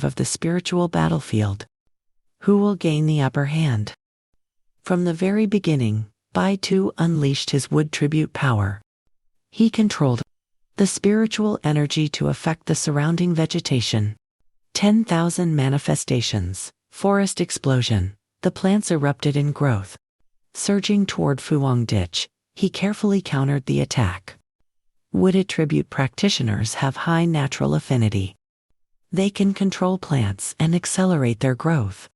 of the spiritual battlefield. Who will gain the upper hand? From the very beginning, Baitu unleashed his wood tribute power. He controlled the spiritual energy to affect the surrounding vegetation. 10,000 manifestations, forest explosion, the plants erupted in growth. Surging toward Fuang Ditch, he carefully countered the attack. Wood attribute practitioners have high natural affinity. They can control plants and accelerate their growth.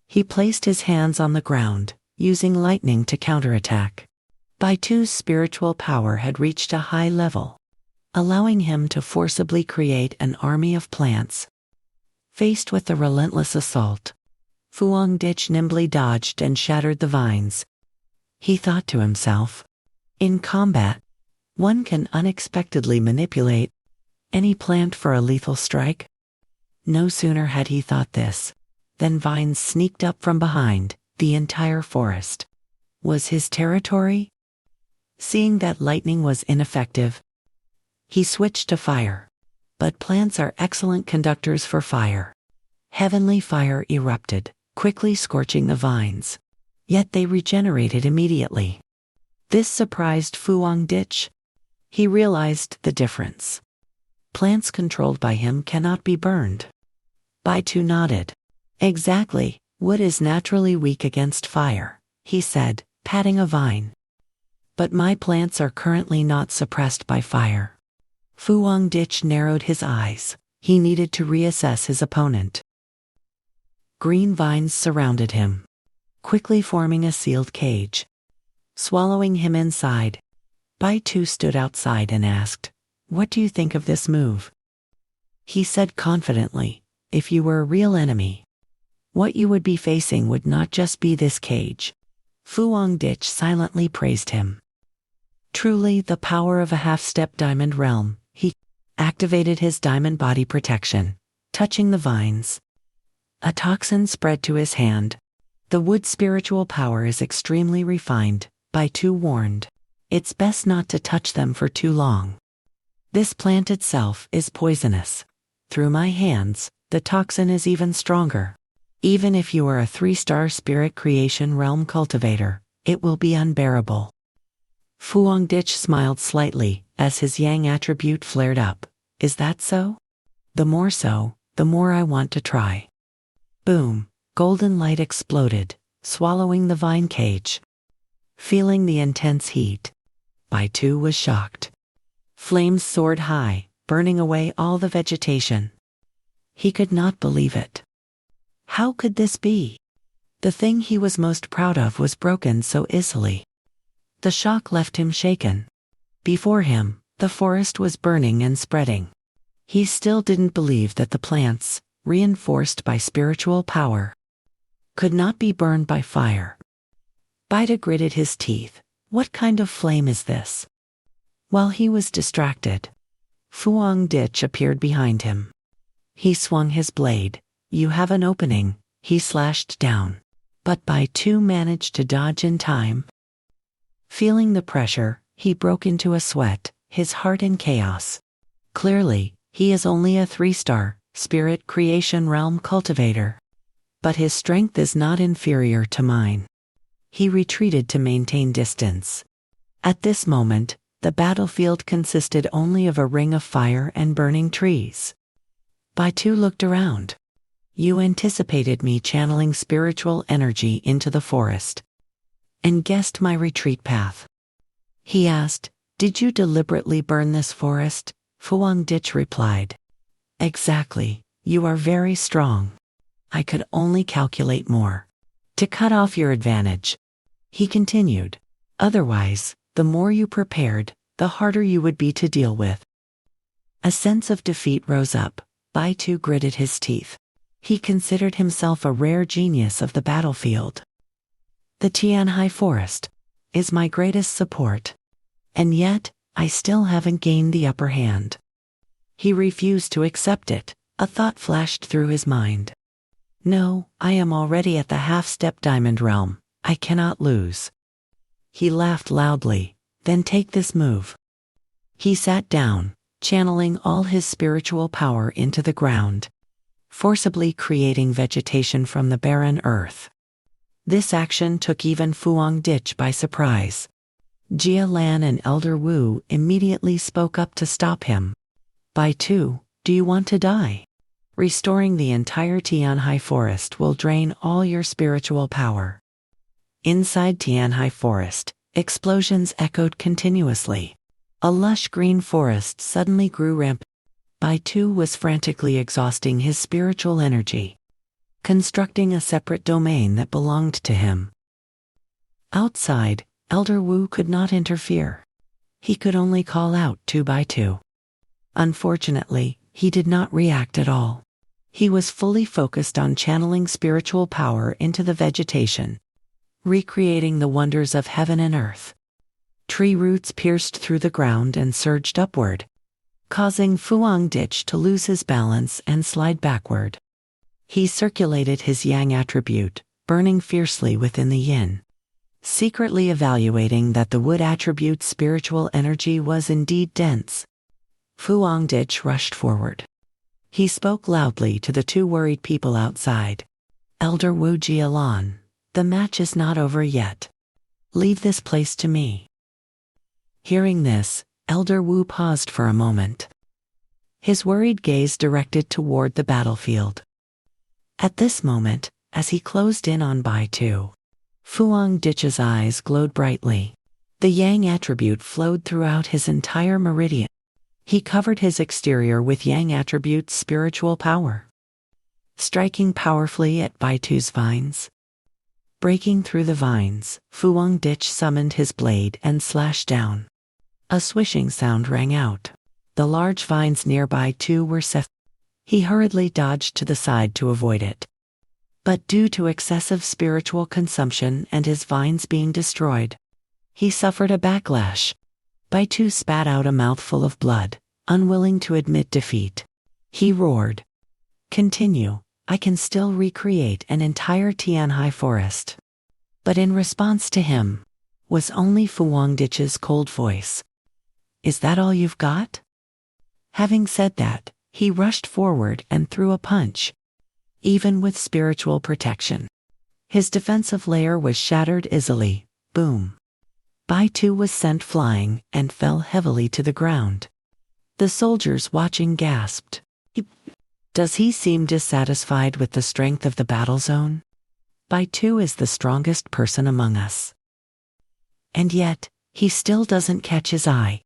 He placed his hands on the ground, using lightning to counterattack. Baitu's spiritual power had reached a high level, allowing him to forcibly create an army of plants. Faced with the relentless assault, Fuang Ditch nimbly dodged and shattered the vines. He thought to himself, in combat, one can unexpectedly manipulate any plant for a lethal strike. No sooner had he thought this, than vines sneaked up from behind. The entire forest was his territory. Seeing that lightning was ineffective, he switched to fire. But plants are excellent conductors for fire. Heavenly fire erupted, quickly scorching the vines. Yet they regenerated immediately. This surprised Fuang Ditch. He realized the difference. Plants controlled by him cannot be burned. Baitu nodded. Exactly, wood is naturally weak against fire, he said, patting a vine. But my plants are currently not suppressed by fire. Fuang Ditch narrowed his eyes. He needed to reassess his opponent. Green vines surrounded him, quickly forming a sealed cage. Swallowing him inside, Baitu stood outside and asked, "What do you think of this move?" He said confidently, "If you were a real enemy, what you would be facing would not just be this cage." Fuang Ditch silently praised him. Truly the power of a half-step diamond realm. He activated his diamond body protection, touching the vines. A toxin spread to his hand. The wood spiritual power is extremely refined, Baitu warned. It's best not to touch them for too long. This plant itself is poisonous. Through my hands, the toxin is even stronger. Even if you are a 3-star spirit creation realm cultivator, it will be unbearable. Fuang Ditch smiled slightly as his yang attribute flared up. Is that so? The more so, the more I want to try. Boom, golden light exploded, swallowing the vine cage. Feeling the intense heat, Baitu was shocked. Flames soared high, burning away all the vegetation. He could not believe it. How could this be? The thing he was most proud of was broken so easily. The shock left him shaken. Before him, the forest was burning and spreading. He still didn't believe that the plants, reinforced by spiritual power, could not be burned by fire. Baitu gritted his teeth. What kind of flame is this? While he was distracted, Fuang Ditch appeared behind him. He swung his blade. You have an opening, he slashed down. But Baitu managed to dodge in time. Feeling the pressure, he broke into a sweat, his heart in chaos. Clearly, he is only a 3-star, spirit creation realm cultivator. But his strength is not inferior to mine. He retreated to maintain distance. At this moment, the battlefield consisted only of a ring of fire and burning trees. Baitu looked around. You anticipated me channeling spiritual energy into the forest, and guessed my retreat path. He asked, did you deliberately burn this forest? Fuang Ditch replied. Exactly, you are very strong. I could only calculate more to cut off your advantage. He continued. Otherwise, the more you prepared, the harder you would be to deal with. A sense of defeat rose up. Baitu gritted his teeth. He considered himself a rare genius of the battlefield. The Tianhai Forest is my greatest support. And yet, I still haven't gained the upper hand. He refused to accept it. A thought flashed through his mind. No, I am already at the half-step diamond realm. I cannot lose. He laughed loudly. Then take this move. He sat down, channeling all his spiritual power into the ground. forcibly creating vegetation from the barren earth. This action took even Fuang Dich by surprise. Jia Lan and Elder Wu immediately spoke up to stop him. Bai Tu, do you want to die? Restoring the entire Tianhai forest will drain all your spiritual power. Inside Tianhai forest, explosions echoed continuously. A lush green forest suddenly grew rampant. Bai Tu was frantically exhausting his spiritual energy, constructing a separate domain that belonged to him. Outside, Elder Wu could not interfere. He could only call out to Bai Tu. Unfortunately, he did not react at all. He was fully focused on channeling spiritual power into the vegetation, recreating the wonders of heaven and earth. Tree roots pierced through the ground and surged upward, causing Fuang Dich to lose his balance and slide backward. He circulated his yang attribute, burning fiercely within the yin, secretly evaluating that the wood attribute's spiritual energy was indeed dense. Fuang Dich rushed forward. He spoke loudly to the two worried people outside. Elder Wu Jialan, the match is not over yet. Leave this place to me. Hearing this, Elder Wu paused for a moment. His worried gaze directed toward the battlefield. At this moment, as he closed in on Bai Tu, Fuang Dich's eyes glowed brightly. The yang attribute flowed throughout his entire meridian. He covered his exterior with yang attribute's spiritual power, striking powerfully at Bai Tu's vines. Breaking through the vines, Fuang Dich summoned his blade and slashed down. A swishing sound rang out. The large vines nearby too were severed. He hurriedly dodged to the side to avoid it. But due to excessive spiritual consumption and his vines being destroyed, he suffered a backlash. Bai Tu spat out a mouthful of blood, unwilling to admit defeat. He roared, "Continue, I can still recreate an entire Tianhai forest." But in response to him, was only Fuang Dich's cold voice. "Is that all you've got?" Having said that, he rushed forward and threw a punch. Even with spiritual protection, his defensive layer was shattered easily. Boom. Bai Tu was sent flying and fell heavily to the ground. The soldiers watching gasped. Does he seem dissatisfied with the strength of the battle zone? Bai Tu is the strongest person among us. And yet, he still doesn't catch his eye.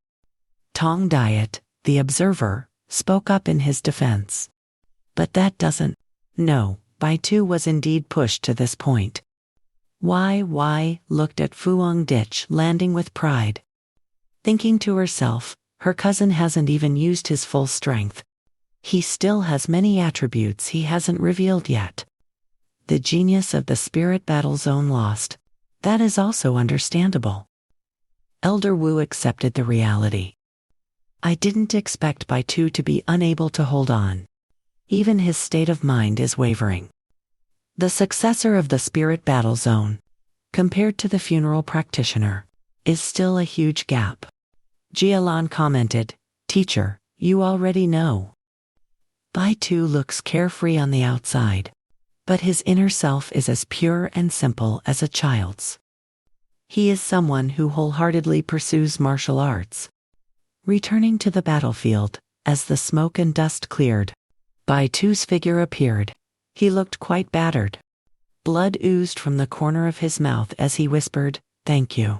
Tong Diet, the observer, spoke up in his defense. But that doesn't. No, Bai Tu was indeed pushed to this point. Why looked at Fuang Dich landing with pride. Thinking to herself, her cousin hasn't even used his full strength. He still has many attributes he hasn't revealed yet. The genius of the spirit battle zone lost. That is also understandable. Elder Wu accepted the reality. I didn't expect Bai Tu to be unable to hold on. Even his state of mind is wavering. The successor of the spirit battle zone, compared to the funeral practitioner, is still a huge gap. Jialan commented, "Teacher, you already know." Bai Tu looks carefree on the outside, but his inner self is as pure and simple as a child's. He is someone who wholeheartedly pursues martial arts. Returning to the battlefield, as the smoke and dust cleared, Bai Tu's figure appeared. He looked quite battered. Blood oozed from the corner of his mouth as he whispered, "Thank you."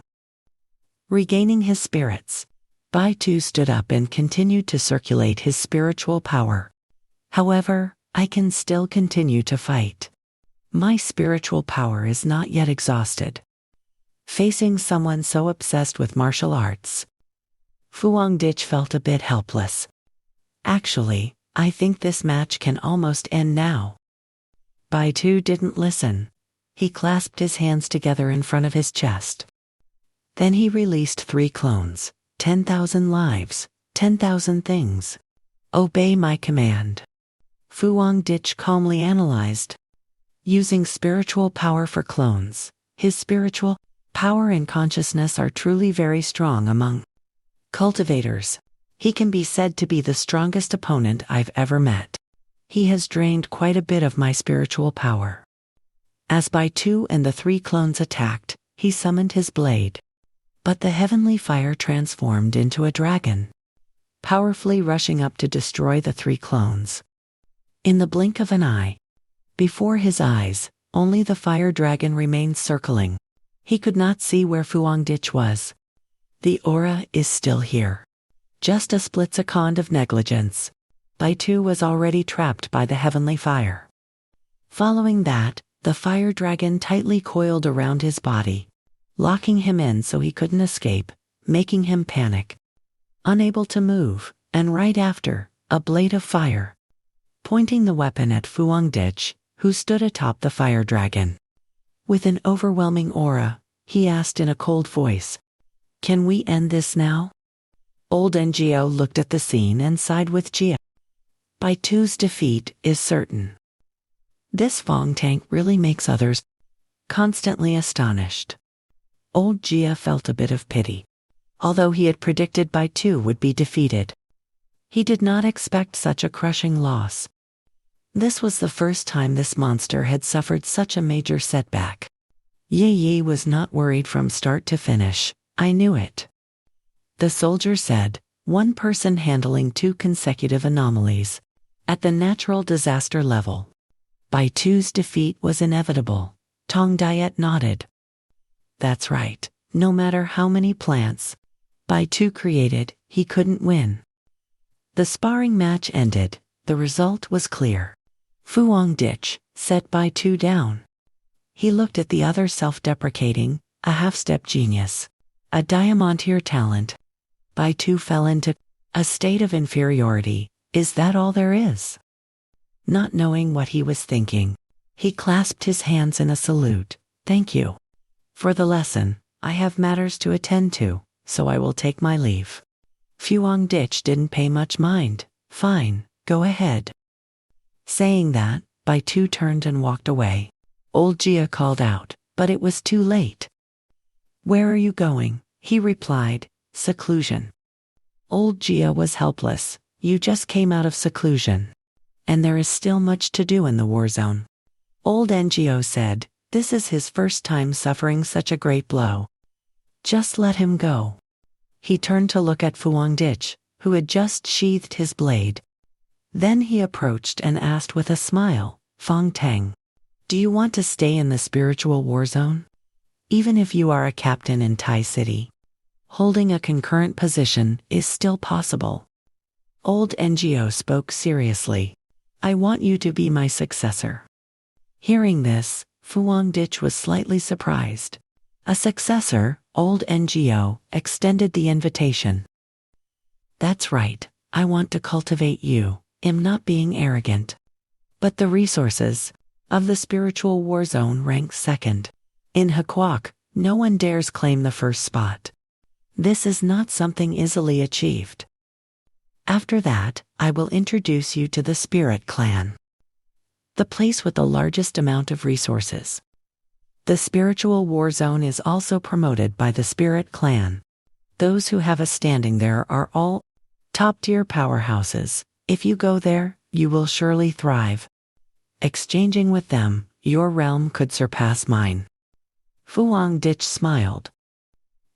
Regaining his spirits, Bai Tu stood up and continued to circulate his spiritual power. However, I can still continue to fight. My spiritual power is not yet exhausted. Facing someone so obsessed with martial arts, Fuang Dich felt a bit helpless. Actually, I think this match can almost end now. Bai Tu didn't listen. He clasped his hands together in front of his chest. Then he released 3 clones, 10,000 lives, 10,000 things. Obey my command. Fuang Dich calmly analyzed. Using spiritual power for clones, his spiritual power and consciousness are truly very strong among cultivators. He can be said to be the strongest opponent I've ever met. He has drained quite a bit of my spiritual power. As Bai Tu and the 3 clones attacked, he summoned his blade. But the heavenly fire transformed into a dragon, powerfully rushing up to destroy the 3 clones. In the blink of an eye, before his eyes, only the fire dragon remained circling. He could not see where Fu Hongdich was. The aura is still here. Just a split second of negligence. Bai Tu was already trapped by the heavenly fire. Following that, the fire dragon tightly coiled around his body, locking him in so he couldn't escape, making him panic. Unable to move, and right after, a blade of fire, pointing the weapon at Fu Hongdich, who stood atop the fire dragon. With an overwhelming aura, he asked in a cold voice, "Can we end this now?" Old NGO looked at the scene and sighed with Jia. Bai Tu's defeat is certain. This Fong tank really makes others constantly astonished. Old Jia felt a bit of pity. Although he had predicted Bai Tu would be defeated, he did not expect such a crushing loss. This was the first time this monster had suffered such a major setback. Yi was not worried from start to finish. "I knew it," the soldier said, one person handling 2 consecutive anomalies at the natural disaster level. Bai Tu's defeat was inevitable. Tong Diet nodded. That's right. No matter how many plants Bai Tu created, he couldn't win. The sparring match ended. The result was clear. Fu Hongdich set Bai Tu down. He looked at the other self-deprecating, a half-step genius, a diamond-tier talent. Bai Tu fell into a state of inferiority. Is that all there is? Not knowing what he was thinking, he clasped his hands in a salute. "Thank you for the lesson. I have matters to attend to, so I will take my leave." Fu Hongdich didn't pay much mind. "Fine, go ahead." Saying that, Bai Tu turned and walked away. Old Jia called out, but it was too late. "Where are you going?" he replied. "Seclusion." Old Jia was helpless. "You just came out of seclusion, and there is still much to do in the war zone." Old NGO said, "This is his first time suffering such a great blow. Just let him go." He turned to look at Fu Hongdich, who had just sheathed his blade. Then he approached and asked with a smile, "Fong Teng, do you want to stay in the spiritual war zone? Even if you are a captain in Tai City, holding a concurrent position is still possible." Old NGO spoke seriously. "I want you to be my successor." Hearing this, Fu Hongdich was slightly surprised. A successor, Old NGO extended the invitation. "That's right, I want to cultivate you. I'm not being arrogant. But the resources of the spiritual war zone rank second. In Hakwak, no one dares claim the first spot. This is not something easily achieved. After that, I will introduce you to the Spirit Clan, the place with the largest amount of resources. The spiritual war zone is also promoted by the Spirit Clan. Those who have a standing there are all top-tier powerhouses. If you go there, you will surely thrive. Exchanging with them, your realm could surpass mine." Fu Hongdich smiled.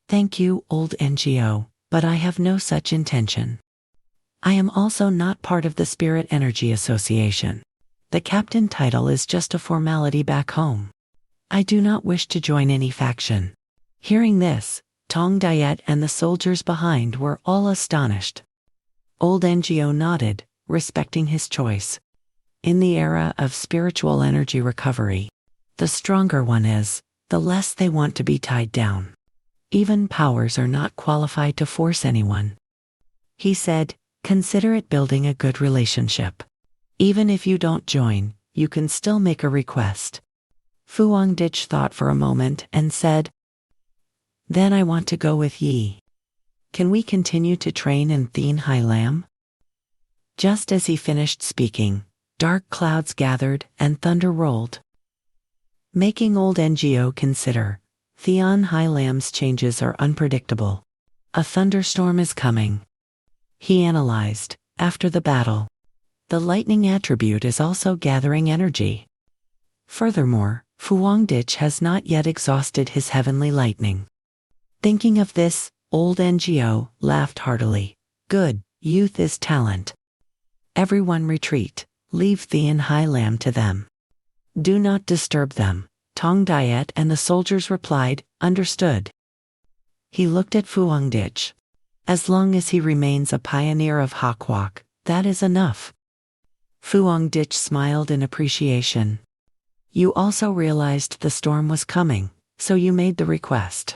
"Thank you, Old NGO, but I have no such intention. I am also not part of the Spirit Energy Association. The captain title is just a formality back home. I do not wish to join any faction." Hearing this, Tong Diet and the soldiers behind were all astonished. Old NGO nodded, respecting his choice. In the era of spiritual energy recovery, the stronger one is, the less they want to be tied down. Even powers are not qualified to force anyone. He said, "Consider it building a good relationship. Even if you don't join, you can still make a request." Fu Hongdich thought for a moment and said, "Then I want to go with Yi. Can we continue to train in Thien Hai Lam?" Just as he finished speaking, dark clouds gathered and thunder rolled, making Old NGO consider. Thien Hai Lam's changes are unpredictable. A thunderstorm is coming. He analyzed. After the battle, The lightning attribute is also gathering energy. Furthermore, Fuangdich has not yet exhausted his heavenly lightning. Thinking of this, old NGO laughed heartily. Good, youth is talent. Everyone retreat, leave Thean High Lamb to them. Do not disturb them. Tong Diet and the soldiers replied, understood. He looked at Fuangdich. As long as he remains a pioneer of Hakwak, that is enough. Fuangdich smiled in appreciation. You also realized the storm was coming, so you made the request.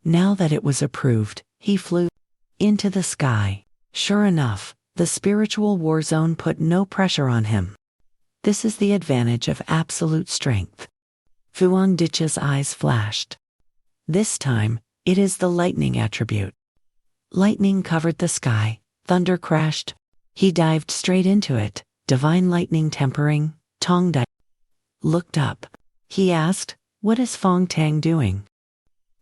Now that it was approved, he flew into the sky. Sure enough, the spiritual war zone put no pressure on him. This is the advantage of absolute strength. Fuangdich's eyes flashed. This time, it is the lightning attribute. Lightning covered the sky, thunder crashed. He dived straight into it, divine lightning tempering. Tong Dai looked up. He asked, what is Fong Tang doing?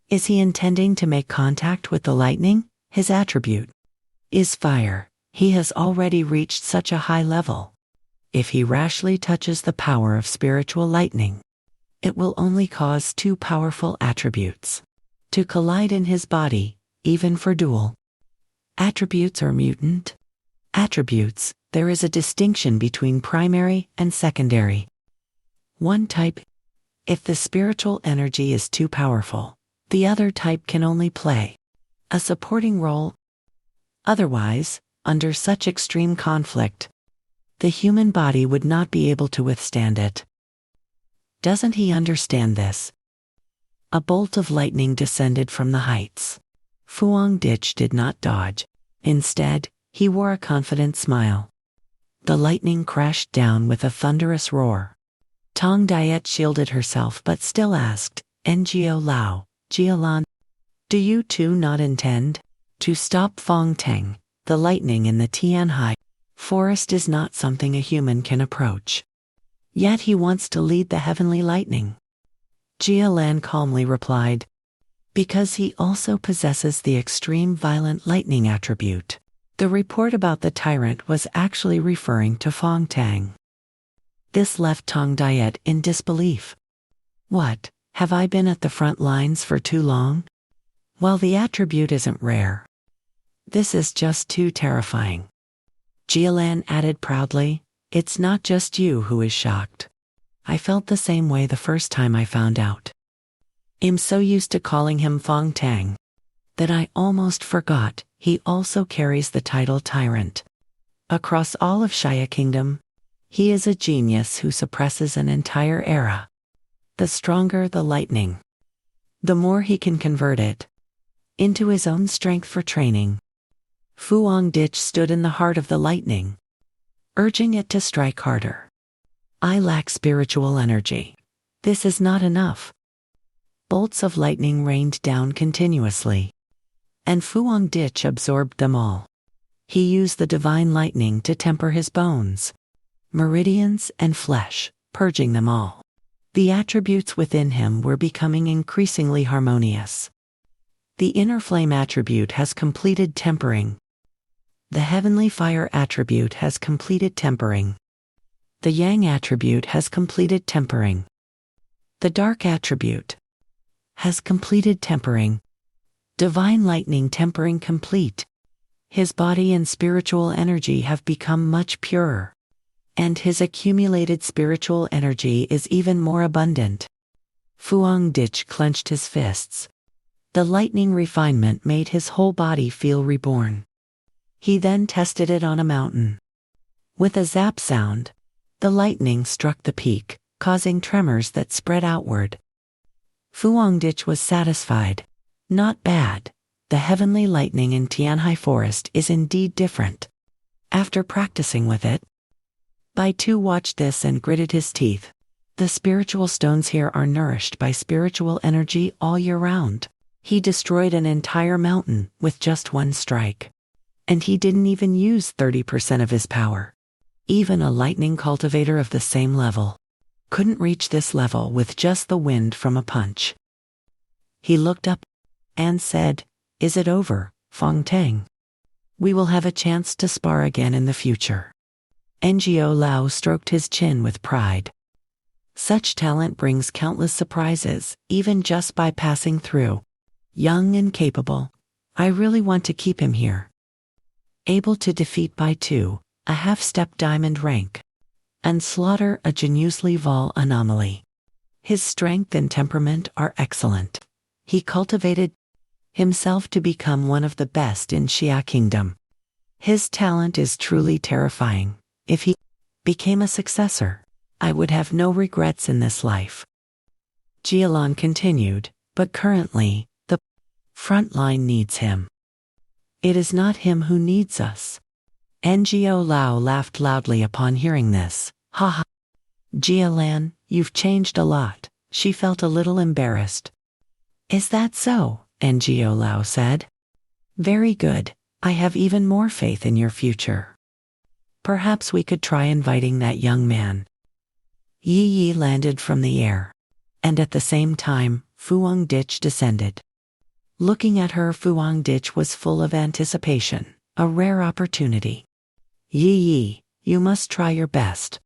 Is he intending to make contact with the lightning? His attribute is fire. He has already reached such a high level. If he rashly touches the power of spiritual lightning, it will only cause two powerful attributes to collide in his body, even for dual attributes or mutant attributes. There is a distinction between primary and secondary. One type, if the spiritual energy is too powerful, the other type can only play a supporting role. Otherwise, under such extreme conflict, the human body would not be able to withstand it. Doesn't he understand this? A bolt of lightning descended from the heights. Fuangdich did not dodge. Instead, he wore a confident smile. The lightning crashed down with a thunderous roar. Tong Diet shielded herself but still asked, Ngo Lao, Jialan, do you too not intend to stop Fong Tang? The lightning in the Tianhai forest is not something a human can approach. Yet he wants to lead the heavenly lightning. Jialan calmly replied, because he also possesses the extreme violent lightning attribute. The report about the tyrant was actually referring to Fong Tang. This left Tong Diet in disbelief. What, have I been at the front lines for too long? While the attribute isn't rare, this is just too terrifying. Jialan added proudly, it's not just you who is shocked. I felt the same way the first time I found out. I'm so used to calling him Fong Tang that I almost forgot he also carries the title Tyrant. Across all of Shia Kingdom, he is a genius who suppresses an entire era. The stronger the lightning, the more he can convert it into his own strength for training. Fuangdich stood in the heart of the lightning, urging it to strike harder. I lack spiritual energy. This is not enough. Bolts of lightning rained down continuously, and Fuangdich absorbed them all. He used the divine lightning to temper his bones, meridians, and flesh, purging them all. The attributes within him were becoming increasingly harmonious. The inner flame attribute has completed tempering. The heavenly fire attribute has completed tempering. The yang attribute has completed tempering. The dark attribute has completed tempering. Divine lightning tempering complete. His body and spiritual energy have become much purer, and his accumulated spiritual energy is even more abundant. Fuangdich clenched his fists. The lightning refinement made his whole body feel reborn. He then tested it on a mountain. With a zap sound, the lightning struck the peak, causing tremors that spread outward. Fuangdich was satisfied. Not bad. The heavenly lightning in Tianhai Forest is indeed different. After practicing with it, Bai Tu watched this and gritted his teeth. The spiritual stones here are nourished by spiritual energy all year round. He destroyed an entire mountain with just one strike. And he didn't even use 30% of his power. Even a lightning cultivator of the same level couldn't reach this level with just the wind from a punch. He looked up and said, is it over, Fong Tang? We will have a chance to spar again in the future. Ngo Lao stroked his chin with pride. Such talent brings countless surprises, even just by passing through. Young and capable. I really want to keep him here. Able to defeat by 2, a half-step diamond rank, and slaughter a Genus-Level anomaly. His strength and temperament are excellent. He cultivated himself to become one of the best in Xia Kingdom. His talent is truly terrifying. If he became a successor, I would have no regrets in this life. Jialan continued, but currently, the front line needs him. It is not him who needs us. Ngo Lao laughed loudly upon hearing this. Ha ha. Jialan, you've changed a lot. She felt a little embarrassed. Is that so? Ngo Lao said. Very good. I have even more faith in your future. Perhaps we could try inviting that young man. Yi Yi landed from the air. And at the same time, Fuang Ditch descended. Looking at her, Fuang Ditch was full of anticipation, a rare opportunity. Yi Yi, you must try your best.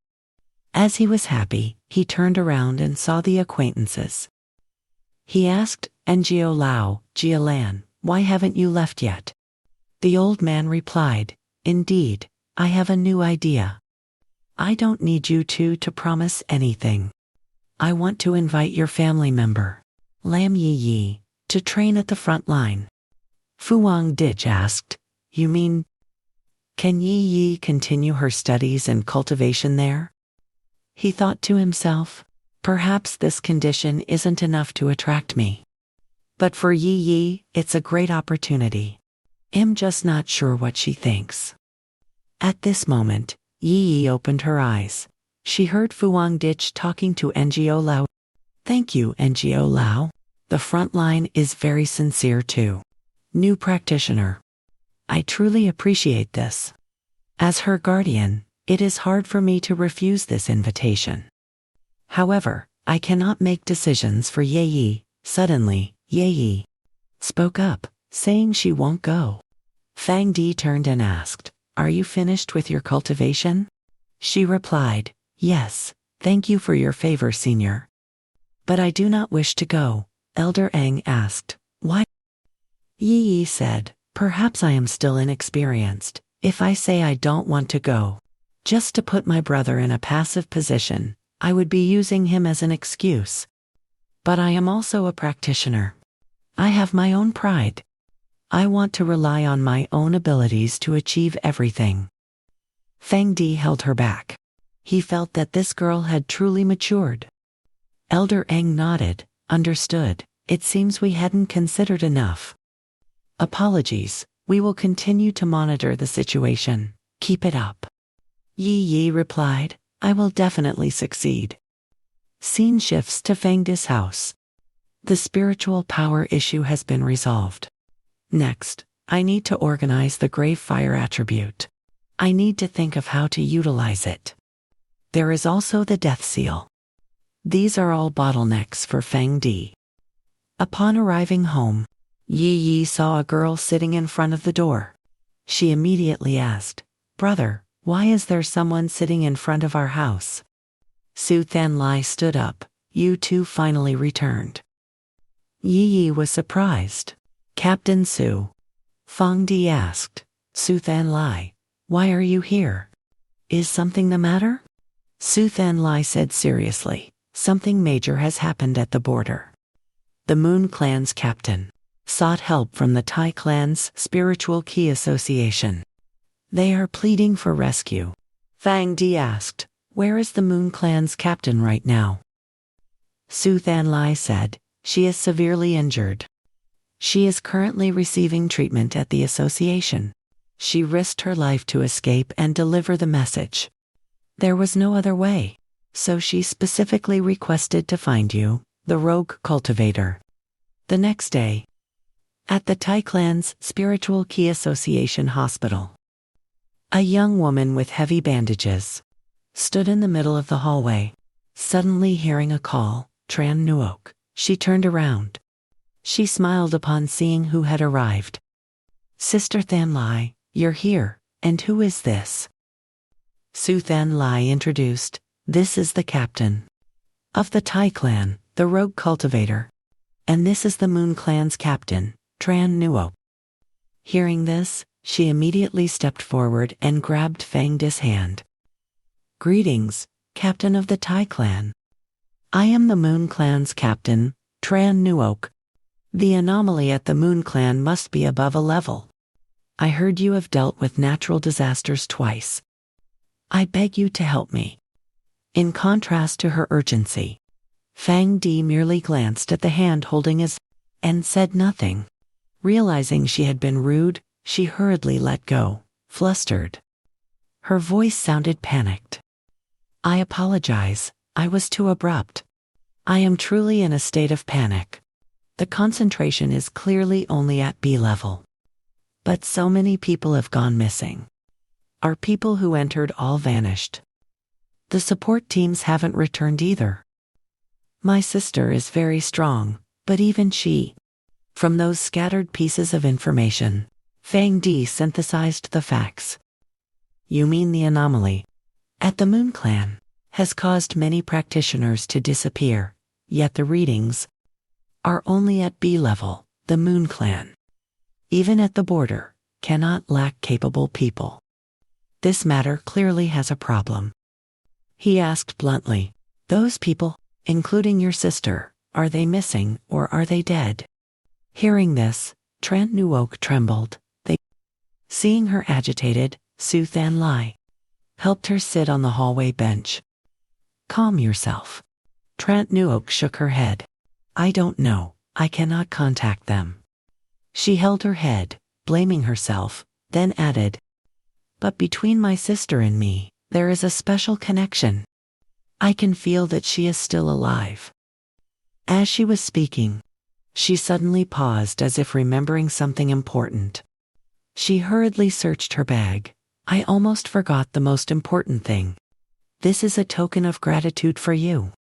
As he was happy, he turned around and saw the acquaintances. He asked Ngo Lao, Jialan, why haven't you left yet? The old man replied, indeed, I have a new idea. I don't need you two to promise anything. I want to invite your family member, Lam Yi Yi, to train at the front line. Fuang Ditch asked, you mean, can Yi Yi continue her studies and cultivation there? He thought to himself, perhaps this condition isn't enough to attract me. But for Yi Yi, it's a great opportunity. I'm just not sure what she thinks. At this moment, Yi Yi opened her eyes. She heard Fuang Ditch talking to Ngo Lao. Thank you, Ngo Lao. The front line is very sincere too. New practitioner. I truly appreciate this. As her guardian, it is hard for me to refuse this invitation. However, I cannot make decisions for Yi Yi. Suddenly, Yi Yi spoke up, saying she won't go. Fang Di turned and asked, are you finished with your cultivation? She replied, yes, thank you for your favor, senior. But I do not wish to go. Elder Eng asked, why? Yi Yi said, perhaps I am still inexperienced. If I say I don't want to go, just to put my brother in a passive position, I would be using him as an excuse. But I am also a practitioner. I have my own pride. I want to rely on my own abilities to achieve everything. Fang Di held her back. He felt that this girl had truly matured. Elder Eng nodded, understood. It seems we hadn't considered enough. Apologies, we will continue to monitor the situation. Keep it up. Yi Yi replied, I will definitely succeed. Scene shifts to Fang Di's house. The spiritual power issue has been resolved. Next, I need to organize the grave fire attribute. I need to think of how to utilize it. There is also the death seal. These are all bottlenecks for Fang Di. Upon arriving home, Yi Yi saw a girl sitting in front of the door. She immediately asked, brother, why is there someone sitting in front of our house? Su Thanlai stood up. You two finally returned. Yi Yi was surprised. Captain Su. Fang Di asked, Su Thanlai, why are you here? Is something the matter? Su Thanlai said seriously, something major has happened at the border. The Moon Clan's captain sought help from the Tai Clan's Spiritual Key Association. They are pleading for rescue. Fang Di asked, where is the Moon Clan's captain right now? Su Thanlai said, she is severely injured. She is currently receiving treatment at the association. She risked her life to escape and deliver the message. There was no other way, so she specifically requested to find you, the rogue cultivator. The next day, at the Tai Clan's Spiritual Key Association hospital, a young woman with heavy bandages stood in the middle of the hallway. Suddenly hearing a call, Tran Nuok, she turned around. She smiled upon seeing who had arrived. Sister Thanlai, you're here, and who is this? Su Than Lai introduced, "This is the captain of the Tai clan, the rogue cultivator. And this is the Moon clan's captain, Tran Nuo." Hearing this, she immediately stepped forward and grabbed Fang Di's hand. "Greetings, captain of the Tai clan. I am the Moon clan's captain, Tran Nuok. The anomaly at the Moon clan must be above a level. I heard you have dealt with natural disasters twice. I beg you to help me." In contrast to her urgency, Fang Di merely glanced at the hand holding his and said nothing. Realizing she had been rude, she hurriedly let go, flustered. Her voice sounded panicked. "I apologize, I was too abrupt. I am truly in a state of panic. The concentration is clearly only at B level. But so many people have gone missing. Our people who entered all vanished. The support teams haven't returned either. My sister is very strong, but even she..." From those scattered pieces of information, Fang Di synthesized the facts. "You mean the anomaly at the Moon clan has caused many practitioners to disappear, yet the readings are only at B level. The Moon clan, even at the border, cannot lack capable people. This matter clearly has a problem." He asked bluntly, "Those people, including your sister, are they missing or are they dead?" Hearing this, Tran Nuok trembled. Seeing her agitated, Su Than Lai helped her sit on the hallway bench. "Calm yourself." Tran Nuok shook her head. "I don't know, I cannot contact them." She held her head, blaming herself, then added, "But between my sister and me, there is a special connection. I can feel that she is still alive." As she was speaking, she suddenly paused as if remembering something important. She hurriedly searched her bag. "I almost forgot the most important thing. This is a token of gratitude for you.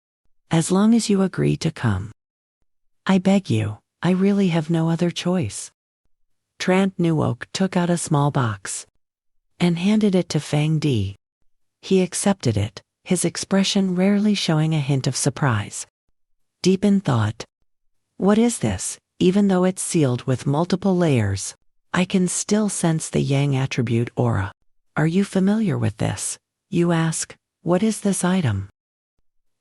As long as you agree to come. I beg you, I really have no other choice." Tran Nuok took out a small box and handed it to Fang Di. He accepted it, his expression rarely showing a hint of surprise. Deep in thought, "What is this? Even though it's sealed with multiple layers, I can still sense the Yang attribute aura. Are you familiar with this?" You ask, "What is this item?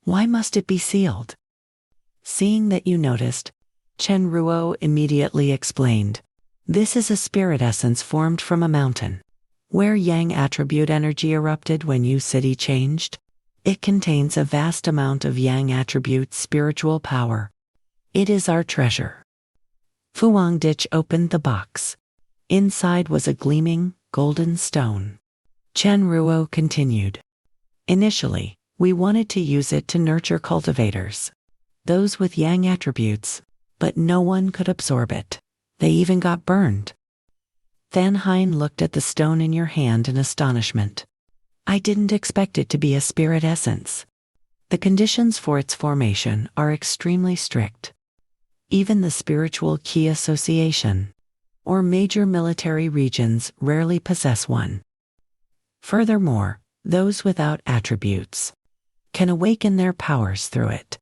Why must it be sealed?" Seeing that you noticed, Chen Ruo immediately explained, "This is a spirit essence formed from a mountain, where Yang attribute energy erupted when Yu City changed. It contains a vast amount of Yang attribute spiritual power. It is our treasure." Fuang Dich opened the box. Inside was a gleaming, golden stone. Chen Ruo continued, "Initially, we wanted to use it to nurture cultivators, those with Yang attributes, but no one could absorb it. They even got burned." Than Hein looked at the stone in your hand in astonishment. "I didn't expect it to be a spirit essence. The conditions for its formation are extremely strict. Even the spiritual key association, or major military regions, rarely possess one. Furthermore, those without attributes can awaken their powers through it.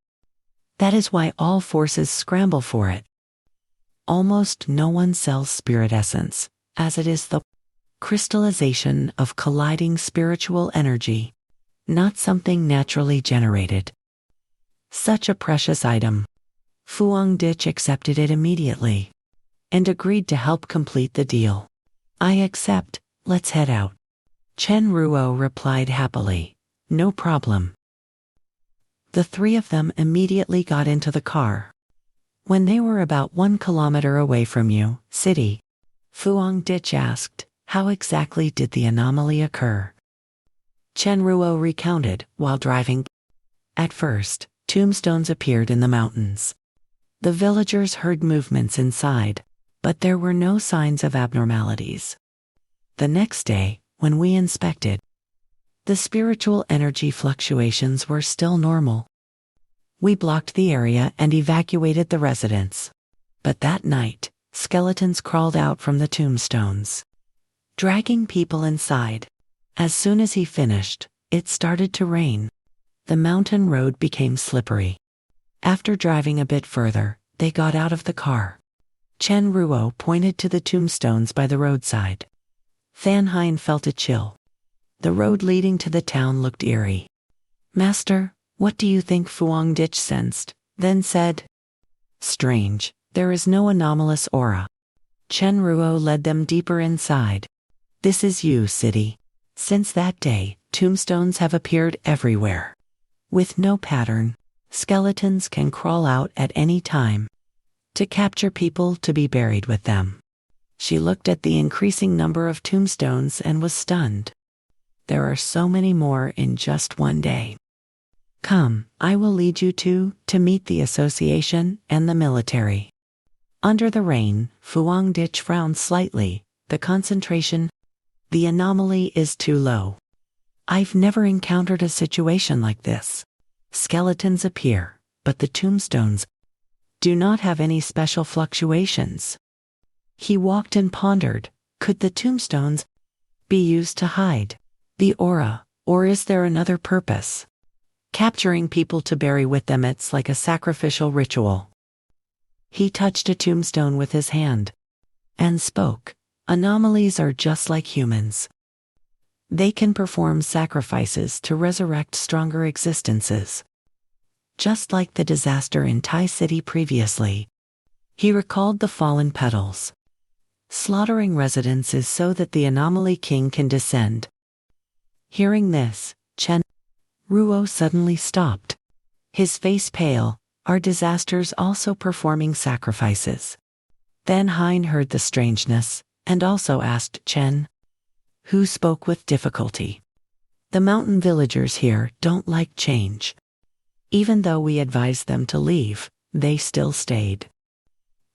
That is why all forces scramble for it. Almost no one sells spirit essence, as it is the crystallization of colliding spiritual energy, not something naturally generated. Such a precious item. Fuang Dich accepted it immediately and agreed to help complete the deal. "I accept, let's head out." Chen Ruo replied happily, "No problem." The three of them immediately got into the car. When they were about 1 kilometer away from Yu City, Fuang Dich asked, "How exactly did the anomaly occur?" Chen Ruo recounted while driving. At first, tombstones appeared in the mountains. The villagers heard movements inside, but there were no signs of abnormalities. The next day, when we inspected, the spiritual energy fluctuations were still normal. We blocked the area and evacuated the residents. But that night, skeletons crawled out from the tombstones, dragging people inside. As soon as he finished, it started to rain. The mountain road became slippery. After driving a bit further, they got out of the car. Chen Ruo pointed to the tombstones by the roadside. Than Hein felt a chill. The road leading to the town looked eerie. "Master, what do you think?" Fuang Dich sensed, then said. "Strange, there is no anomalous aura." Chen Ruo led them deeper inside. "This is Yu City. Since that day, tombstones have appeared everywhere. With no pattern, skeletons can crawl out at any time to capture people to be buried with them." She looked at the increasing number of tombstones and was stunned. There are so many more in just one day. "Come, I will lead you to meet the association and the military." Under the rain, Fuang Dich frowned slightly. The concentration, the anomaly is too low. "I've never encountered a situation like this. Skeletons appear, but the tombstones do not have any special fluctuations." He walked and pondered, could the tombstones be used to hide the aura, or is there another purpose? Capturing people to bury with them, it's like a sacrificial ritual. He touched a tombstone with his hand and spoke. "Anomalies are just like humans. They can perform sacrifices to resurrect stronger existences. Just like the disaster in Tai City previously." He recalled the fallen petals. Slaughtering residents is so that the anomaly king can descend. Hearing this, Chen Ruo suddenly stopped. His face pale. "Are disasters also performing sacrifices?" Then Hein heard the strangeness, and also asked Chen, who spoke with difficulty. "The mountain villagers here don't like change. Even though we advised them to leave, they still stayed.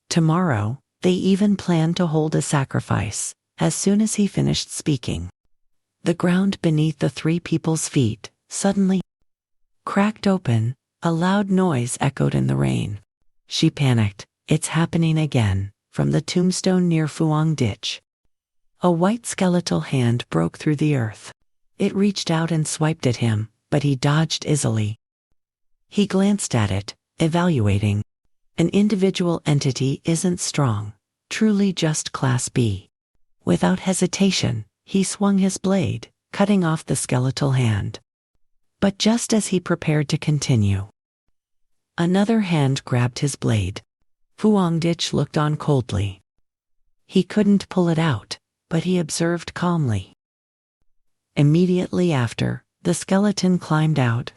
Tomorrow, they even plan to hold a sacrifice." As soon as he finished speaking, the ground beneath the three people's feet suddenly cracked open. A loud noise echoed in the rain. She panicked. "It's happening again," from the tombstone near Fuang Dich. A white skeletal hand broke through the earth. It reached out and swiped at him, but he dodged easily. He glanced at it, evaluating. An individual entity isn't strong, truly just Class B. Without hesitation, he swung his blade, cutting off the skeletal hand. But just as he prepared to continue, another hand grabbed his blade. Fuang Dich looked on coldly. He couldn't pull it out, but he observed calmly. Immediately after, the skeleton climbed out,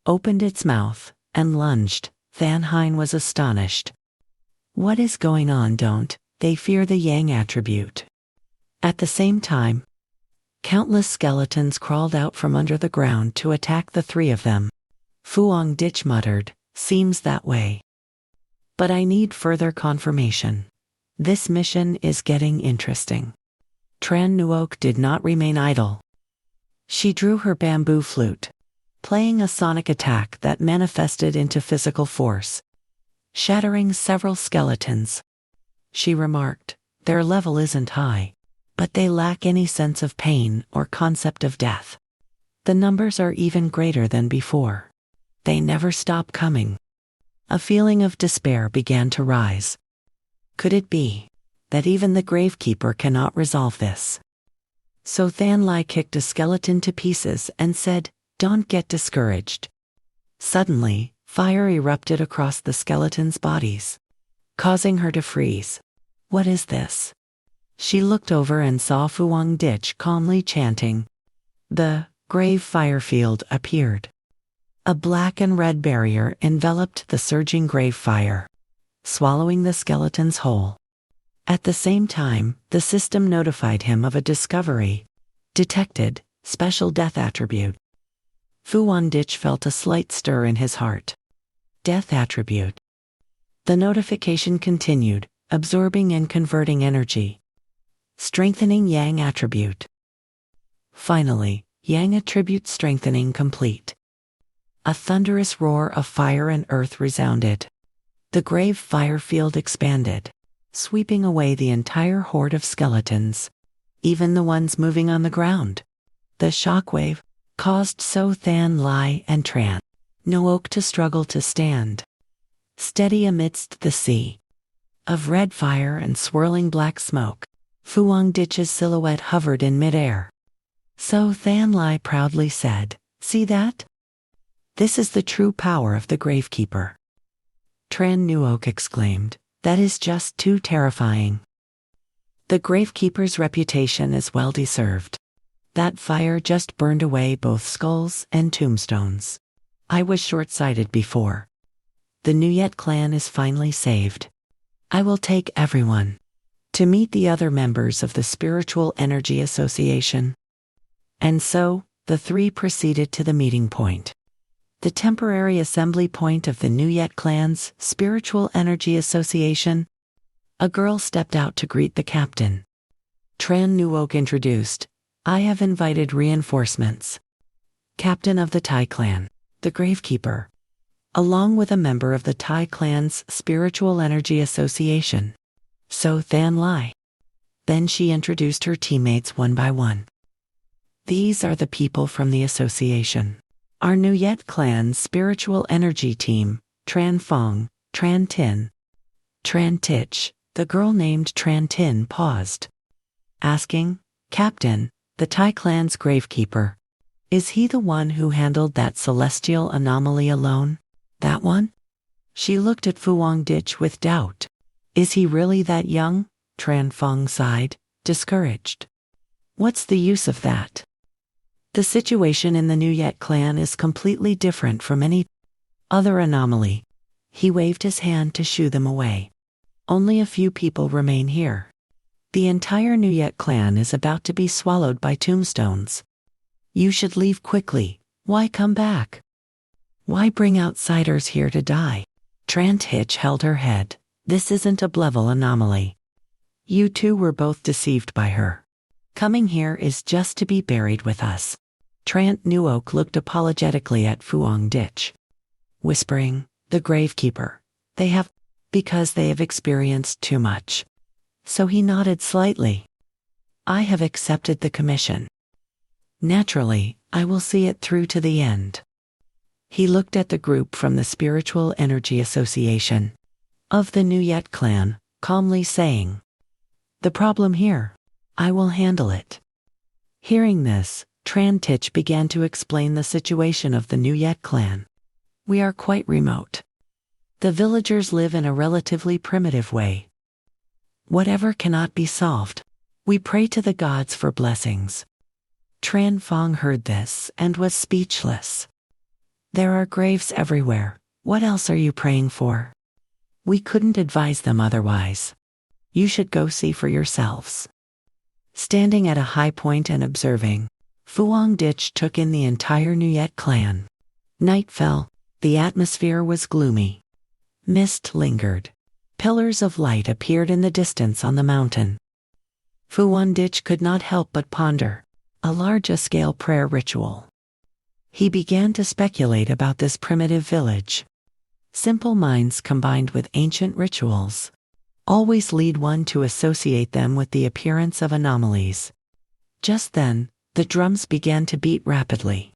opened its mouth, and lunged. Than Hein was astonished. What is going on? Don't they fear the Yang attribute? At the same time, countless skeletons crawled out from under the ground to attack the three of them. Fuang Dich muttered, "Seems that way. But I need further confirmation. This mission is getting interesting." Tran Nuok did not remain idle. She drew her bamboo flute, playing a sonic attack that manifested into physical force, shattering several skeletons. She remarked, "Their level isn't high, but they lack any sense of pain or concept of death. The numbers are even greater than before. They never stop coming." A feeling of despair began to rise. Could it be that even the gravekeeper cannot resolve this? So Than Lai kicked a skeleton to pieces and said, "Don't get discouraged." Suddenly, fire erupted across the skeleton's bodies, causing her to freeze. "What is this?" She looked over and saw Fuang Dich calmly chanting. The grave fire field appeared. A black and red barrier enveloped the surging grave fire, swallowing the skeleton's whole. At the same time, the system notified him of a discovery. Detected, special death attribute. Fuang Dich felt a slight stir in his heart. Death attribute. The notification continued, absorbing and converting energy. Strengthening Yang attribute. Finally, Yang attribute strengthening complete. A thunderous roar of fire and earth resounded. The grave fire field expanded, sweeping away the entire horde of skeletons, even the ones moving on the ground. The shockwave caused So Than Lai and Tran Nuok to struggle to stand steady amidst the sea of red fire and swirling black smoke. Phuong Ditch's silhouette hovered in midair. So Than Lai proudly said, "See that? This is the true power of the Gravekeeper." Tran Nuok exclaimed, "That is just too terrifying." The Gravekeeper's reputation is well deserved. That fire just burned away both skulls and tombstones. I was short-sighted before. The Nuyet clan is finally saved. I will take everyone to meet the other members of the Spiritual Energy Association. And so, the three proceeded to the meeting point. The temporary assembly point of the Nuyet clan's Spiritual Energy Association. A girl stepped out to greet the captain. Tran Nuok introduced, "I have invited reinforcements. Captain of the Thai clan, the Gravekeeper, along with a member of the Thai clan's Spiritual Energy Association, So Than Lai." Then she introduced her teammates one by one. "These are the people from the association. Our Nuyet clan's spiritual energy team, Tran Phong, Tran Tin, Tran Tich." The girl named Tran Tin paused, asking, "Captain, the Thai clan's Gravekeeper, is he the one who handled that celestial anomaly alone? That one?" She looked at Phuong Ditch with doubt. "Is he really that young?" Tran Phong sighed, discouraged. "What's the use of that? The situation in the Nuyet clan is completely different from any other anomaly." He waved his hand to shoo them away. "Only a few people remain here. The entire Nuyet clan is about to be swallowed by tombstones. You should leave quickly. Why come back? Why bring outsiders here to die?" Tran Tich held her head. "This isn't a level anomaly. You two were both deceived by her. Coming here is just to be buried with us." Tran Nuok looked apologetically at Phuong Ditch, whispering, "The Gravekeeper. Because they have experienced too much." So he nodded slightly. "I have accepted the commission. Naturally, I will see it through to the end." He looked at the group from the Spiritual Energy Association of the Nuyet clan, calmly saying, "The problem here, I will handle it." Hearing this, Tran Tich began to explain the situation of the Nuyet clan. "We are quite remote. The villagers live in a relatively primitive way. Whatever cannot be solved, we pray to the gods for blessings." Tran Phong heard this and was speechless. "There are graves everywhere. What else are you praying for? We couldn't advise them otherwise. You should go see for yourselves." Standing at a high point and observing, Phuong Ditch took in the entire Nuyet clan. Night fell. The atmosphere was gloomy. Mist lingered. Pillars of light appeared in the distance on the mountain. Phuong Ditch could not help but ponder a large-scale prayer ritual. He began to speculate about this primitive village. Simple minds combined with ancient rituals always lead one to associate them with the appearance of anomalies. Just then, the drums began to beat rapidly.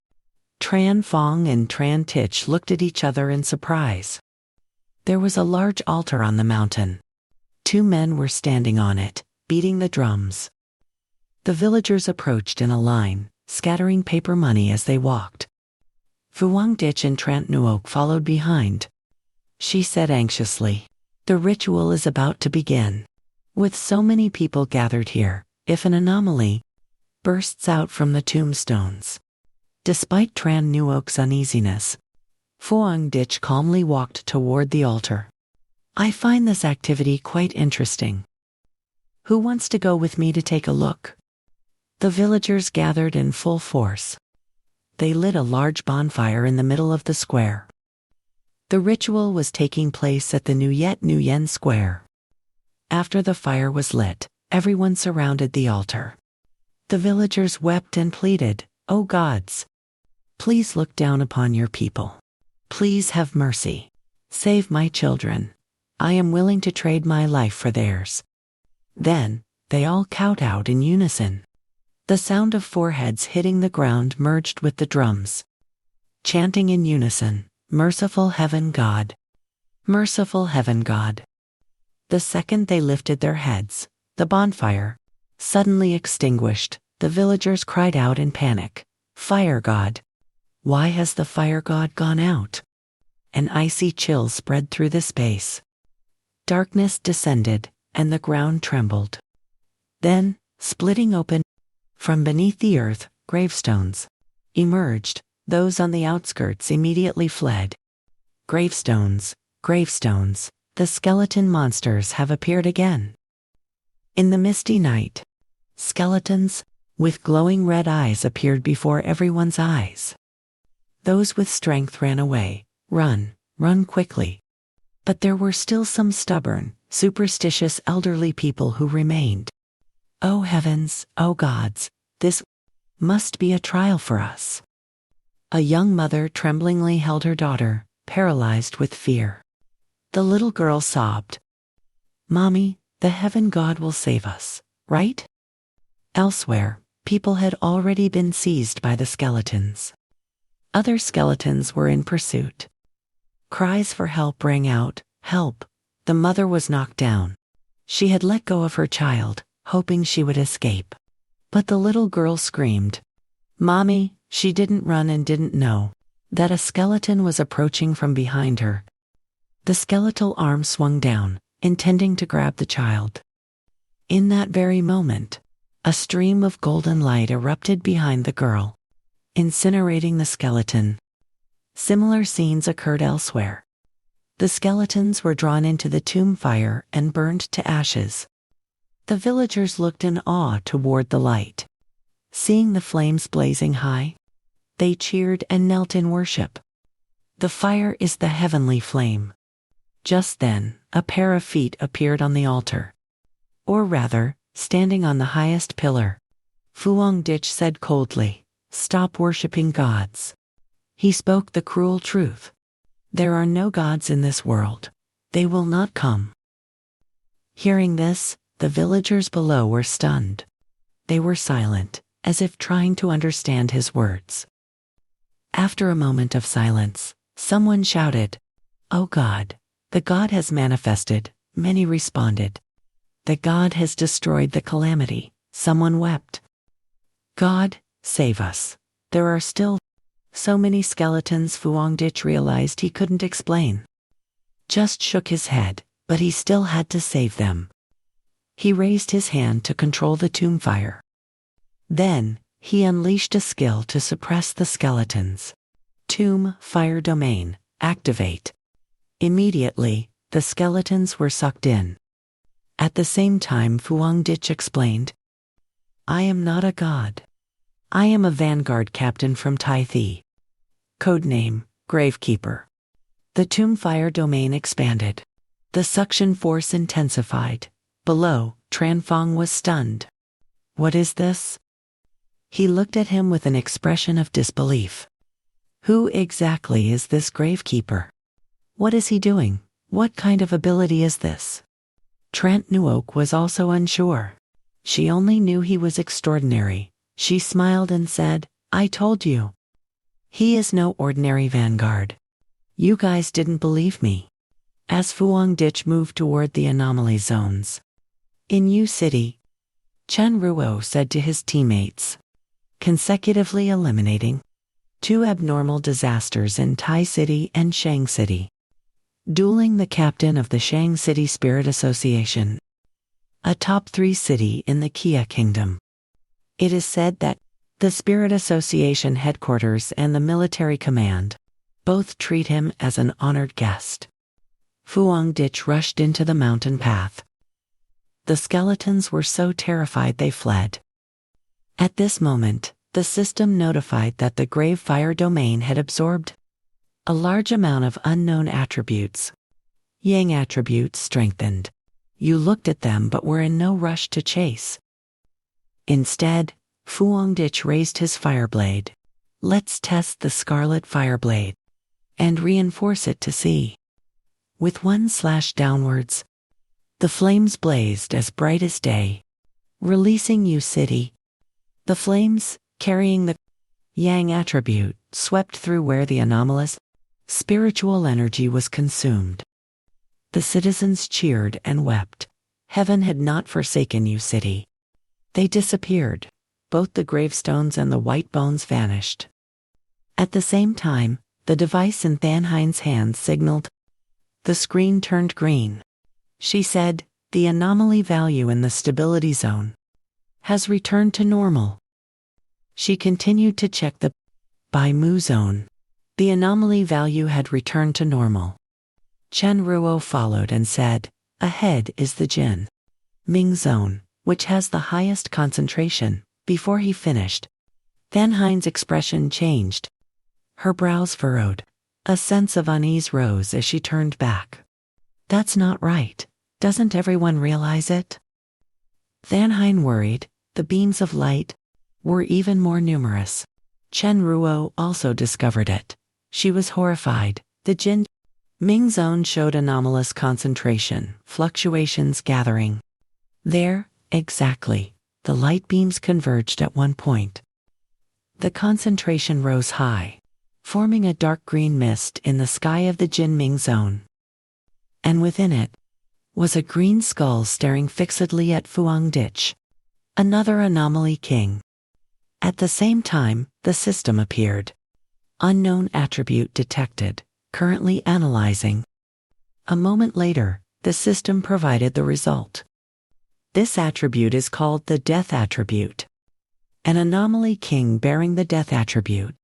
Tran Phong and Tran Tich looked at each other in surprise. There was a large altar on the mountain. Two men were standing on it, beating the drums. The villagers approached in a line, scattering paper money as they walked. Phuong Ditch and Tran Nuok followed behind. She said anxiously, "The ritual is about to begin. With so many people gathered here, if an anomaly bursts out from the tombstones." Despite Tran Nuok's uneasiness, Phuong Ditch calmly walked toward the altar. "I find this activity quite interesting. Who wants to go with me to take a look?" The villagers gathered in full force. They lit a large bonfire in the middle of the square. The ritual was taking place at the Nuyet Nuyen Square. After the fire was lit, everyone surrounded the altar. The villagers wept and pleaded, "O gods, please look down upon your people. Please have mercy. Save my children. I am willing to trade my life for theirs." Then, they all kowtowed in unison. The sound of foreheads hitting the ground merged with the drums, chanting in unison, "Merciful Heaven God! Merciful Heaven God!" The second they lifted their heads, the bonfire suddenly extinguished. The villagers cried out in panic, "Fire God! Why has the fire god gone out?" An icy chill spread through the space. Darkness descended, and the ground trembled. Then, splitting open, from beneath the earth, gravestones emerged. Those on the outskirts immediately fled. Gravestones, gravestones, the skeleton monsters have appeared again. In the misty night, skeletons with glowing red eyes appeared before everyone's eyes. Those with strength ran away. Run quickly. But there were still some stubborn, superstitious elderly people who remained. "Oh heavens, oh gods, this must be a trial for us." A young mother tremblingly held her daughter, paralyzed with fear. The little girl sobbed, "Mommy, the heaven god will save us, right?" Elsewhere, people had already been seized by the skeletons. Other skeletons were in pursuit. Cries for help rang out. Help! The mother was knocked down. She had let go of her child, hoping she would escape. But the little girl screamed, "Mommy!" She didn't run and didn't know that a skeleton was approaching from behind her. The skeletal arm swung down, intending to grab the child. In that very moment, a stream of golden light erupted behind the girl, incinerating the skeleton. Similar scenes occurred elsewhere. The skeletons were drawn into the tomb fire and burned to ashes. The villagers looked in awe toward the light. Seeing the flames blazing high, they cheered and knelt in worship. The fire is the heavenly flame. Just then, a pair of feet appeared on the altar. Or rather, standing on the highest pillar. Fuang Dich said coldly, "Stop worshipping gods." He spoke the cruel truth. There are no gods in this world. They will not come. Hearing this, the villagers below were stunned. They were silent, as if trying to understand his words. After a moment of silence, someone shouted, "Oh God, the God has manifested." Many responded, "The God has destroyed the calamity." Someone wept, "God, save us. There are still so many skeletons." Fuang Dich realized he couldn't explain. Just shook his head, but he still had to save them. He raised his hand to control the tomb fire. Then, he unleashed a skill to suppress the skeletons. Tomb fire domain, activate. Immediately, the skeletons were sucked in. At the same time, Fuang Dich explained, "I am not a god. I am a vanguard captain from Tai Thi. Codename, Gravekeeper." The tomb fire domain expanded. The suction force intensified. Below, Tranfong was stunned. "What is this?" He looked at him with an expression of disbelief. "Who exactly is this Gravekeeper? What is he doing? What kind of ability is this?" Trant Nuok was also unsure. She only knew he was extraordinary. She smiled and said, "I told you. He is no ordinary vanguard. You guys didn't believe me." As Fuang Dich moved toward the anomaly zones in Yu City, Chen Ruo said to his teammates, consecutively eliminating 2 abnormal disasters in Tai City and Shang City. Dueling the captain of the Shang City Spirit Association, a top 3 city in the Kia Kingdom. It is said that the Spirit Association headquarters and the military command both treat him as an honored guest. Fuang Dich rushed into the mountain path. The skeletons were so terrified they fled. At this moment, the system notified that the grave fire domain had absorbed a large amount of unknown attributes. Yang attributes strengthened. You looked at them but were in no rush to chase. Instead, Fuang Dich raised his fireblade. "Let's test the scarlet fireblade and reinforce it to see." With one slash downwards, the flames blazed as bright as day, releasing Yu City The flames, carrying the yang attribute, swept through where the anomalous spiritual energy was consumed. The citizens cheered and wept. Heaven had not forsaken you, city. They disappeared. Both the gravestones and the white bones vanished. At the same time, the device in Thanhein's hands signaled. The screen turned green. She said, "The anomaly value in the stability zone has returned to normal." She continued to check the Bai Mu zone. The anomaly value had returned to normal. Chen Ruo followed and said, "Ahead is the Jin Ming zone, which has the highest concentration." Before he finished, Thanhein's expression changed. Her brows furrowed. A sense of unease rose as she turned back. "That's not right. Doesn't everyone realize it?" Thanhein worried. The beams of light were even more numerous. Chen Ruo also discovered it. She was horrified. The Jin Ming zone showed anomalous concentration, fluctuations gathering. There, exactly, the light beams converged at one point. The concentration rose high, forming a dark green mist in the sky of the Jin Ming zone. And within it was a green skull staring fixedly at Fuang Ditch, another anomaly king. At the same time, the system appeared. Unknown attribute detected, currently analyzing. A moment later, the system provided the result. This attribute is called the death attribute. An anomaly king bearing the death attribute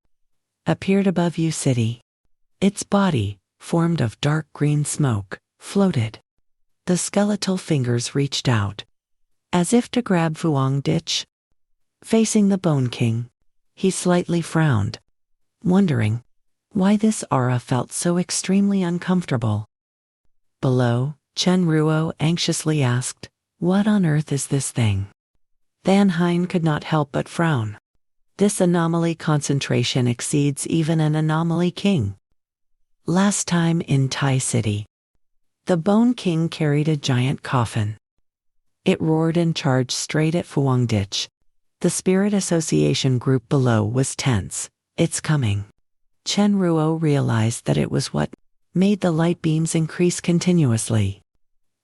appeared above you, city. Its body, formed of dark green smoke, floated. The skeletal fingers reached out, as if to grab Fuang Ditch. Facing the Bone King, he slightly frowned, wondering why this aura felt so extremely uncomfortable. Below, Chen Ruo anxiously asked, "What on earth is this thing?" Thanhein could not help but frown. This anomaly concentration exceeds even an anomaly king. Last time in Tai City, the Bone King carried a giant coffin. It roared and charged straight at Fuang Ditch. The Spirit Association group below was tense. "It's coming." Chen Ruo realized that it was what made the light beams increase continuously.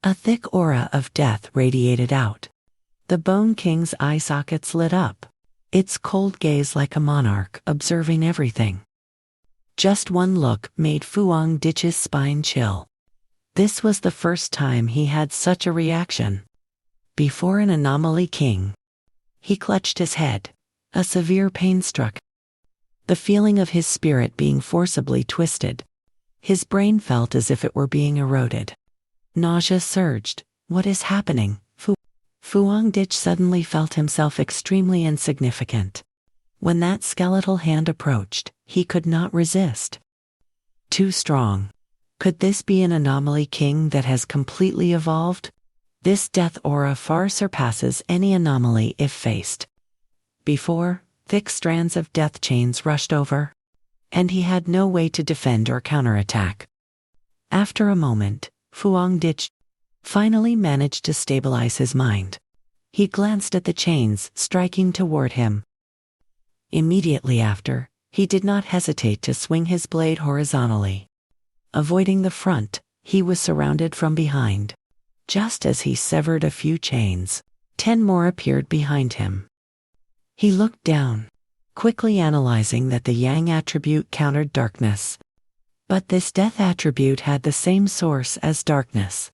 A thick aura of death radiated out. The Bone King's eye sockets lit up, its cold gaze like a monarch observing everything. Just one look made Fuang Ditch's spine chill. This was the first time he had such a reaction. Before an anomaly king, he clutched his head. A severe pain struck. The feeling of his spirit being forcibly twisted. His brain felt as if it were being eroded. Nausea surged. What is happening? Fuang Ditch suddenly felt himself extremely insignificant. When that skeletal hand approached, he could not resist. Too strong. Could this be an anomaly king that has completely evolved? This death aura far surpasses any anomaly if faced. Before, thick strands of death chains rushed over, and he had no way to defend or counterattack. After a moment, Fuang Ditch finally managed to stabilize his mind. He glanced at the chains striking toward him. Immediately after, he did not hesitate to swing his blade horizontally. Avoiding the front, he was surrounded from behind. Just as he severed a few chains, 10 more appeared behind him. He looked down, quickly analyzing that the Yang attribute countered darkness. But this death attribute had the same source as darkness.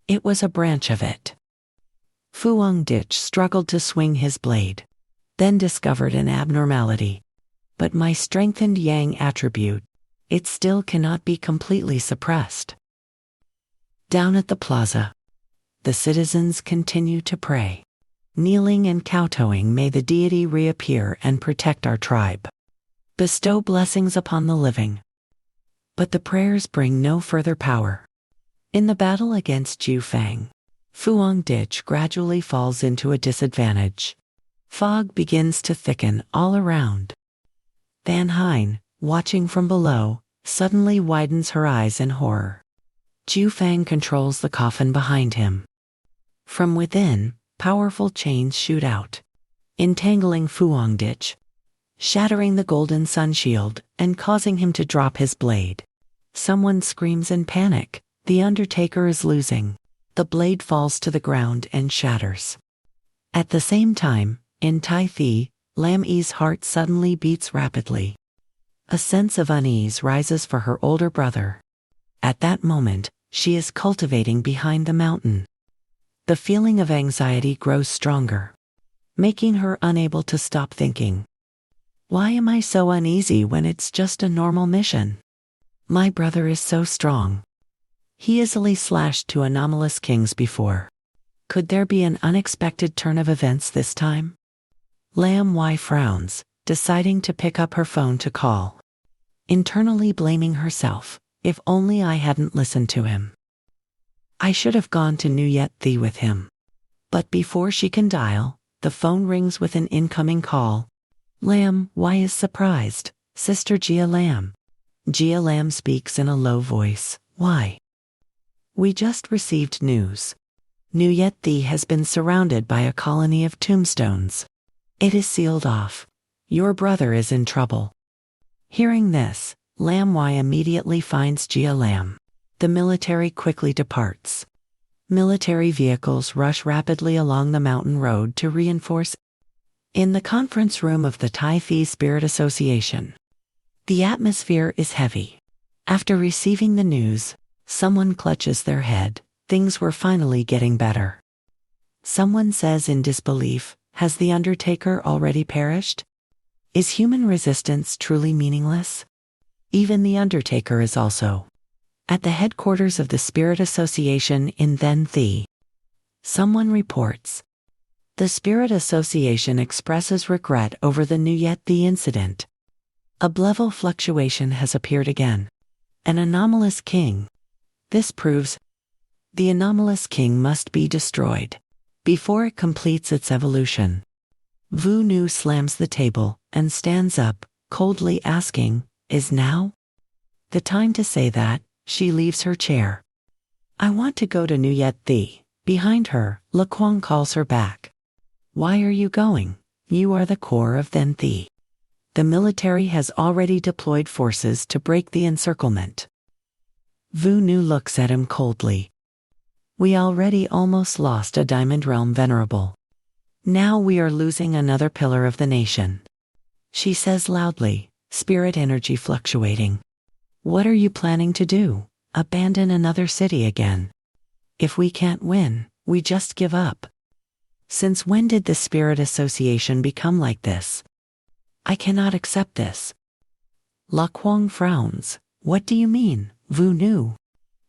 It was a branch of it. Fuang Ditch struggled to swing his blade, then discovered an abnormality. But my strengthened Yang attribute, it still cannot be completely suppressed. Down at the plaza, the citizens continue to pray. Kneeling and kowtowing, may the deity reappear and protect our tribe. Bestow blessings upon the living. But the prayers bring no further power. In the battle against Ju Fang, Fuang Ditch gradually falls into a disadvantage. Fog begins to thicken all around. Thanhein, watching from below, suddenly widens her eyes in horror. Ju Fang controls the coffin behind him. From within, powerful chains shoot out. entangling Fuang Ditch, shattering the golden sun shield, and causing him to drop his blade. Someone screams in panic. The Undertaker is losing. The blade falls to the ground and shatters. At the same time, in Tai Thi, Lam Yi's heart suddenly beats rapidly. A sense of unease rises for her older brother. At that moment, she is cultivating behind the mountain. The feeling of anxiety grows stronger, making her unable to stop thinking. Why am I so uneasy when it's just a normal mission? My brother is so strong. He easily slashed two anomalous kings before. Could there be an unexpected turn of events this time? Lam Y frowns, deciding to pick up her phone to call. Internally blaming herself. If only I hadn't listened to him. I should have gone to New Yet Thi with him. But before she can dial, the phone rings with an incoming call. Lam Y is surprised. Sister Gia Lam. Gia Lam speaks in a low voice. Why? We just received news. New Yet Thi has been surrounded by a colony of tombstones. It is sealed off. Your brother is in trouble. Hearing this, Lam Y immediately finds Gia Lam. The military quickly departs. Military vehicles rush rapidly along the mountain road to reinforce. In the conference room of the Tai Thi Spirit Association, the atmosphere is heavy. After receiving the news, someone clutches their head. Things were finally getting better. Someone says in disbelief, has the Undertaker already perished? Is human resistance truly meaningless? Even the Undertaker is also at the headquarters of the Spirit Association in Then Thi. Someone reports. The Spirit Association expresses regret over the New Yet Thi incident. A level fluctuation has appeared again. An anomalous king. This proves the anomalous king must be destroyed before it completes its evolution. Vu Nu slams the table and stands up, coldly asking, is now the time to say that? She leaves her chair. I want to go to New Yet Thi. Behind her, Le Quang calls her back. Why are you going? You are the core of Then Thi. The military has already deployed forces to break the encirclement. Vu Nu looks at him coldly. We already almost lost a Diamond Realm Venerable. Now we are losing another pillar of the nation. She says loudly, spirit energy fluctuating. What are you planning to do? Abandon another city again? If we can't win, we just give up. Since when did the Spirit Association become like this? I cannot accept this. La Quang frowns. What do you mean, Vu Nu?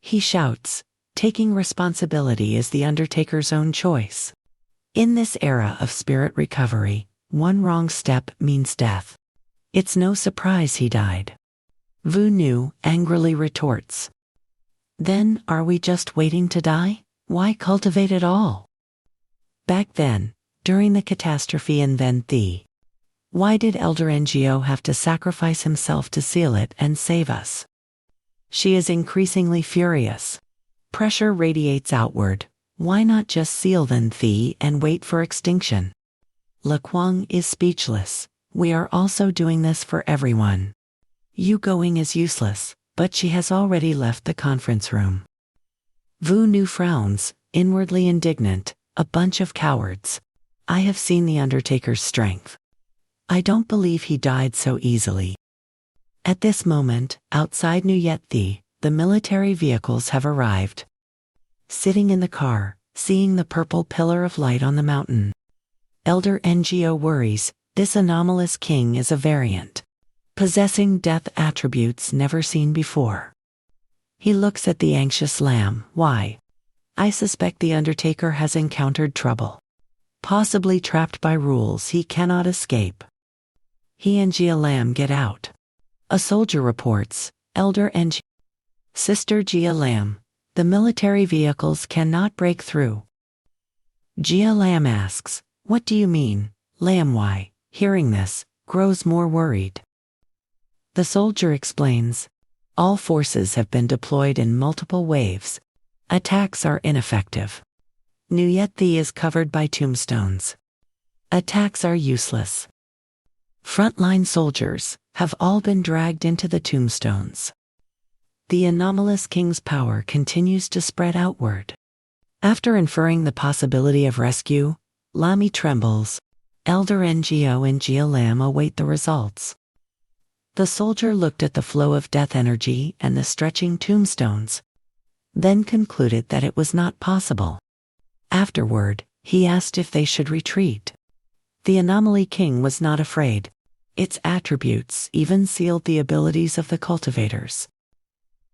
He shouts, taking responsibility is the Undertaker's own choice. In this era of spirit recovery, one wrong step means death. It's no surprise he died. Vu Nu angrily retorts. Then, are we just waiting to die? Why cultivate it all? Back then, during the catastrophe in Then Thi, why did Elder NGO have to sacrifice himself to seal it and save us? She is increasingly furious. Pressure radiates outward. Why not just seal Then Thi and wait for extinction? Le Quang is speechless. We are also doing this for everyone. You going is useless, but she has already left the conference room. Vu Nu frowns, inwardly indignant, a bunch of cowards. I have seen the Undertaker's strength. I don't believe he died so easily. At this moment, outside New Yet Thi, the military vehicles have arrived. Sitting in the car, seeing the purple pillar of light on the mountain, Elder NGO worries, this anomalous king is a variant, possessing death attributes never seen before. He looks at the anxious Lam. Why? I suspect the Undertaker has encountered trouble. Possibly trapped by rules he cannot escape. He and Gia Lam get out. A soldier reports, Elder NGO. Sister Gia Lam, the military vehicles cannot break through. Gia Lam asks, what do you mean? Lam Y, hearing this, grows more worried. The soldier explains, all forces have been deployed in multiple waves. Attacks are ineffective. New Yet Thi is covered by tombstones. Attacks are useless. Frontline soldiers have all been dragged into the tombstones. The anomalous king's power continues to spread outward. After inferring the possibility of rescue, Lami trembles. Elder Ngo and Gia Lam await the results. The soldier looked at the flow of death energy and the stretching tombstones, then concluded that it was not possible. Afterward, he asked if they should retreat. The Anomaly King was not afraid. Its attributes even sealed the abilities of the cultivators.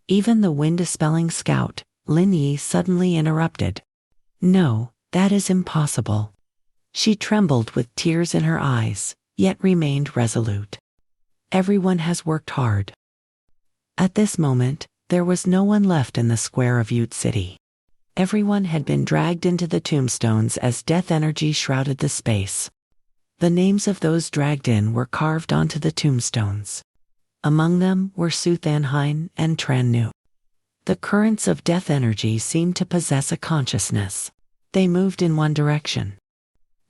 Even the wind-dispelling scout, Lin Yi, suddenly interrupted. No, that is impossible. She trembled with tears in her eyes, yet remained resolute. Everyone has worked hard. At this moment, there was no one left in the square of Ute City. Everyone had been dragged into the tombstones as death energy shrouded the space. The names of those dragged in were carved onto the tombstones. Among them were Su Thanhain and Tran Nu. The currents of death energy seemed to possess a consciousness. They moved in one direction.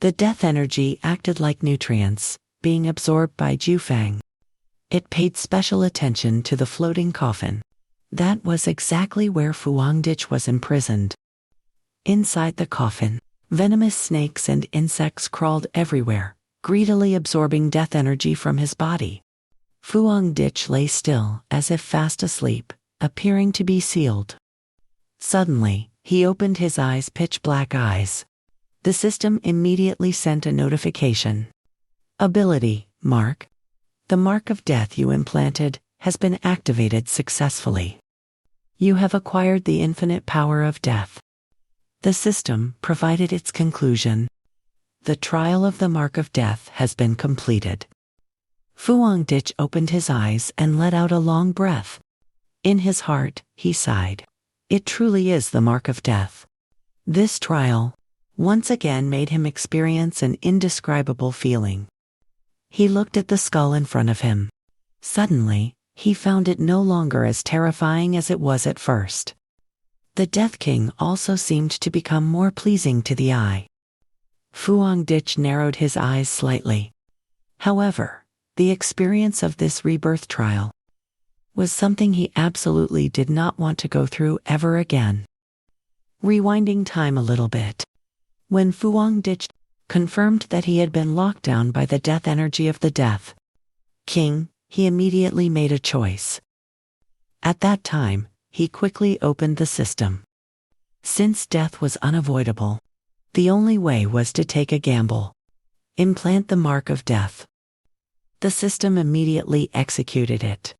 The death energy acted like nutrients, being absorbed by Jufang. It paid special attention to the floating coffin. That was exactly where Fuangdich was imprisoned. Inside the coffin, venomous snakes and insects crawled everywhere, greedily absorbing death energy from his body. Fuangdich lay still, as if fast asleep, appearing to be sealed. Suddenly, he opened his pitch-black eyes. The system immediately sent a notification. Ability, Mark. The mark of death you implanted has been activated successfully. You have acquired the infinite power of death. The system provided its conclusion. The trial of the mark of death has been completed. Fuangdich opened his eyes and let out a long breath. In his heart, he sighed. It truly is the mark of death. This trial once again made him experience an indescribable feeling. He looked at the skull in front of him. Suddenly, he found it no longer as terrifying as it was at first. The Death King also seemed to become more pleasing to the eye. Fuangdich narrowed his eyes slightly. However, the experience of this rebirth trial was something he absolutely did not want to go through ever again. Rewinding time a little bit. When Fuangdich confirmed that he had been locked down by the death energy of the Death King, he immediately made a choice. At that time, he quickly opened the system. Since death was unavoidable, the only way was to take a gamble. Implant the mark of death. The system immediately executed it.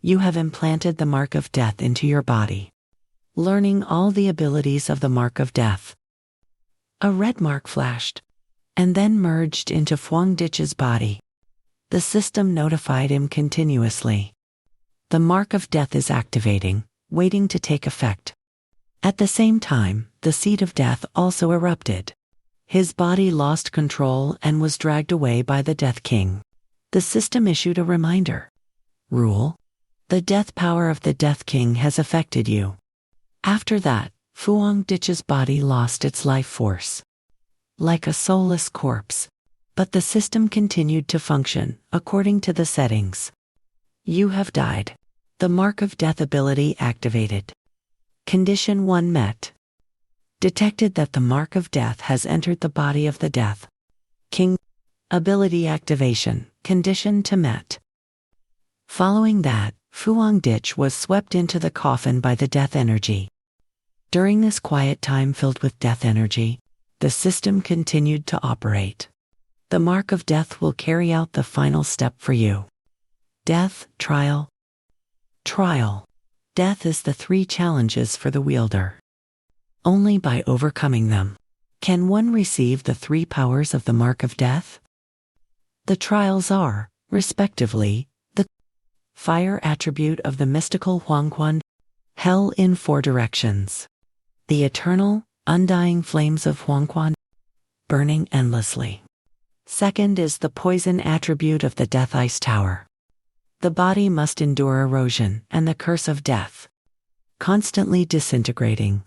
You have implanted the mark of death into your body, learning all the abilities of the mark of death. A red mark flashed, and then merged into Fuangdich's body. The system notified him continuously. The mark of death is activating, waiting to take effect. At the same time, the seed of death also erupted. His body lost control and was dragged away by the Death King. The system issued a reminder. Rule. The death power of the Death King has affected you. After that, Fuangdich's body lost its life force, like a soulless corpse. But the system continued to function according to the settings. You have died. The mark of death ability activated. Condition 1 met. Detected that the mark of death has entered the body of the Death King. Ability activation. Condition 2 met. Following that, Fuangdich was swept into the coffin by the death energy. During this quiet time filled with death energy, the system continued to operate. The mark of death will carry out the final step for you. Death, trial. Trial. Death is the 3 challenges for the wielder. Only by overcoming them can one receive the 3 powers of the mark of death. The trials are, respectively, the fire attribute of the mystical Huangquan, hell in 4 directions, the eternal, undying flames of Huangquan, burning endlessly. Second is the poison attribute of the Death Ice Tower. The body must endure erosion and the curse of death, constantly disintegrating.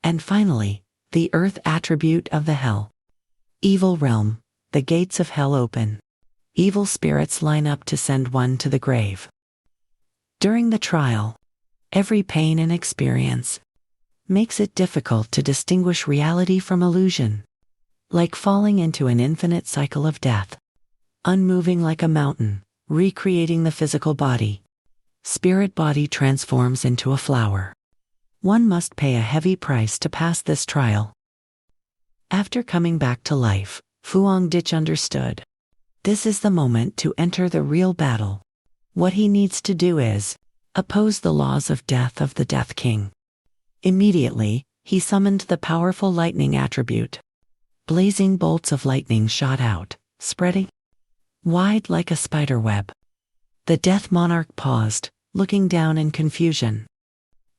And finally, the earth attribute of the Hell Evil Realm, the gates of hell open. Evil spirits line up to send one to the grave. During the trial, every pain and experience makes it difficult to distinguish reality from illusion, like falling into an infinite cycle of death. Unmoving like a mountain, recreating the physical body, spirit body transforms into a flower. One must pay a heavy price to pass this trial. After coming back to life, Fuang Dich understood. This is the moment to enter the real battle. What he needs to do is oppose the laws of death of the Death King. Immediately, he summoned the powerful lightning attribute. Blazing bolts of lightning shot out, spreading wide like a spider web. The Death Monarch paused, looking down in confusion.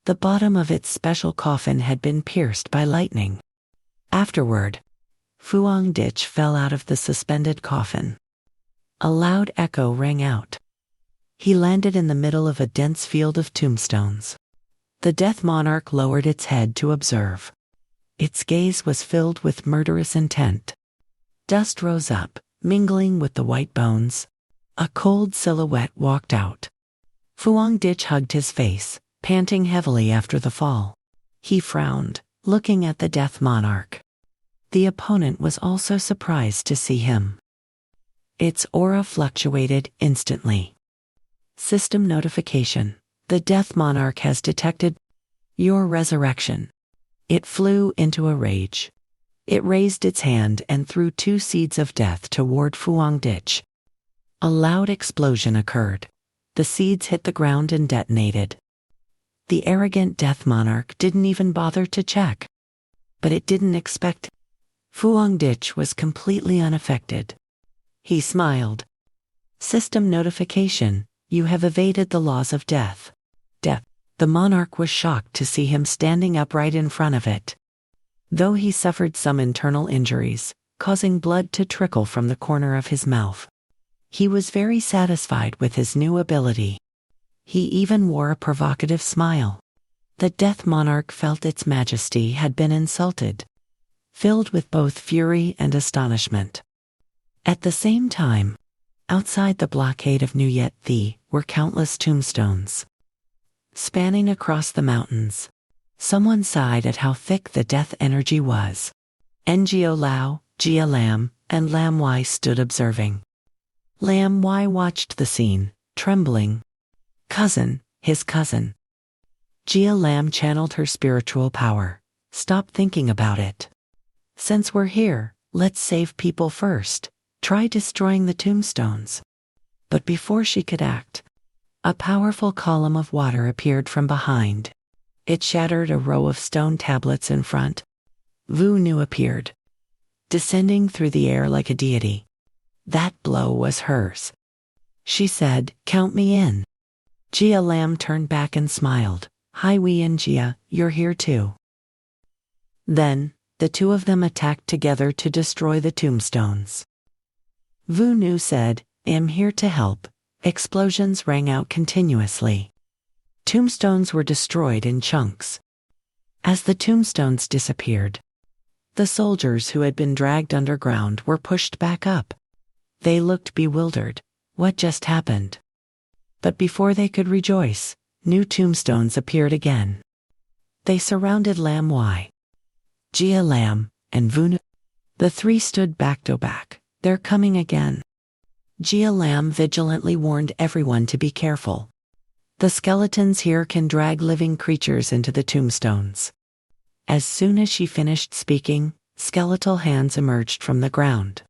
The bottom of its special coffin had been pierced by lightning. Afterward, Fuang Dich fell out of the suspended coffin. A loud echo rang out. He landed in the middle of a dense field of tombstones. The Death Monarch lowered its head to observe. Its gaze was filled with murderous intent. Dust rose up, mingling with the white bones. A cold silhouette walked out. Fuang Dich hugged his face, panting heavily after the fall. He frowned, looking at the Death Monarch. The opponent was also surprised to see him. Its aura fluctuated instantly. System notification. The Death Monarch has detected your resurrection. It flew into a rage. It raised its hand and threw 2 seeds of death toward Fuang Dich. A loud explosion occurred. The seeds hit the ground and detonated. The arrogant Death Monarch didn't even bother to check. But it didn't expect. Fuang Dich was completely unaffected. He smiled. System notification. You have evaded the laws of death. Death. The monarch was shocked to see him standing upright in front of it. Though he suffered some internal injuries, causing blood to trickle from the corner of his mouth, he was very satisfied with his new ability. He even wore a provocative smile. The Death Monarch felt its majesty had been insulted, filled with both fury and astonishment. At the same time, outside the blockade of Nuyet Thi were countless tombstones. Spanning across the mountains, someone sighed at how thick the death energy was. Ngo Lao, Jia Lam, and Lam Wai stood observing. Lam Wai watched the scene, trembling. Cousin, his cousin. Jia Lam channeled her spiritual power. Stop thinking about it. Since we're here, let's save people first. Try destroying the tombstones. But before she could act, a powerful column of water appeared from behind. It shattered a row of stone tablets in front. Vu Nu appeared, descending through the air like a deity. That blow was hers. She said, "Count me in." Jia Lam turned back and smiled. "Hi Wei and Jia, you're here too." Then, the two of them attacked together to destroy the tombstones. Vu Nu said, "I'm here to help." Explosions rang out continuously. Tombstones were destroyed in chunks. As the tombstones disappeared, the soldiers who had been dragged underground were pushed back up. They looked bewildered. What just happened? But before they could rejoice, new tombstones appeared again. They surrounded Lam Wai, Jia Lam, and Vu Nu. The 3 stood back to back. "They're coming again." Jia Lam vigilantly warned everyone to be careful. The skeletons here can drag living creatures into the tombstones. As soon as she finished speaking, skeletal hands emerged from the ground.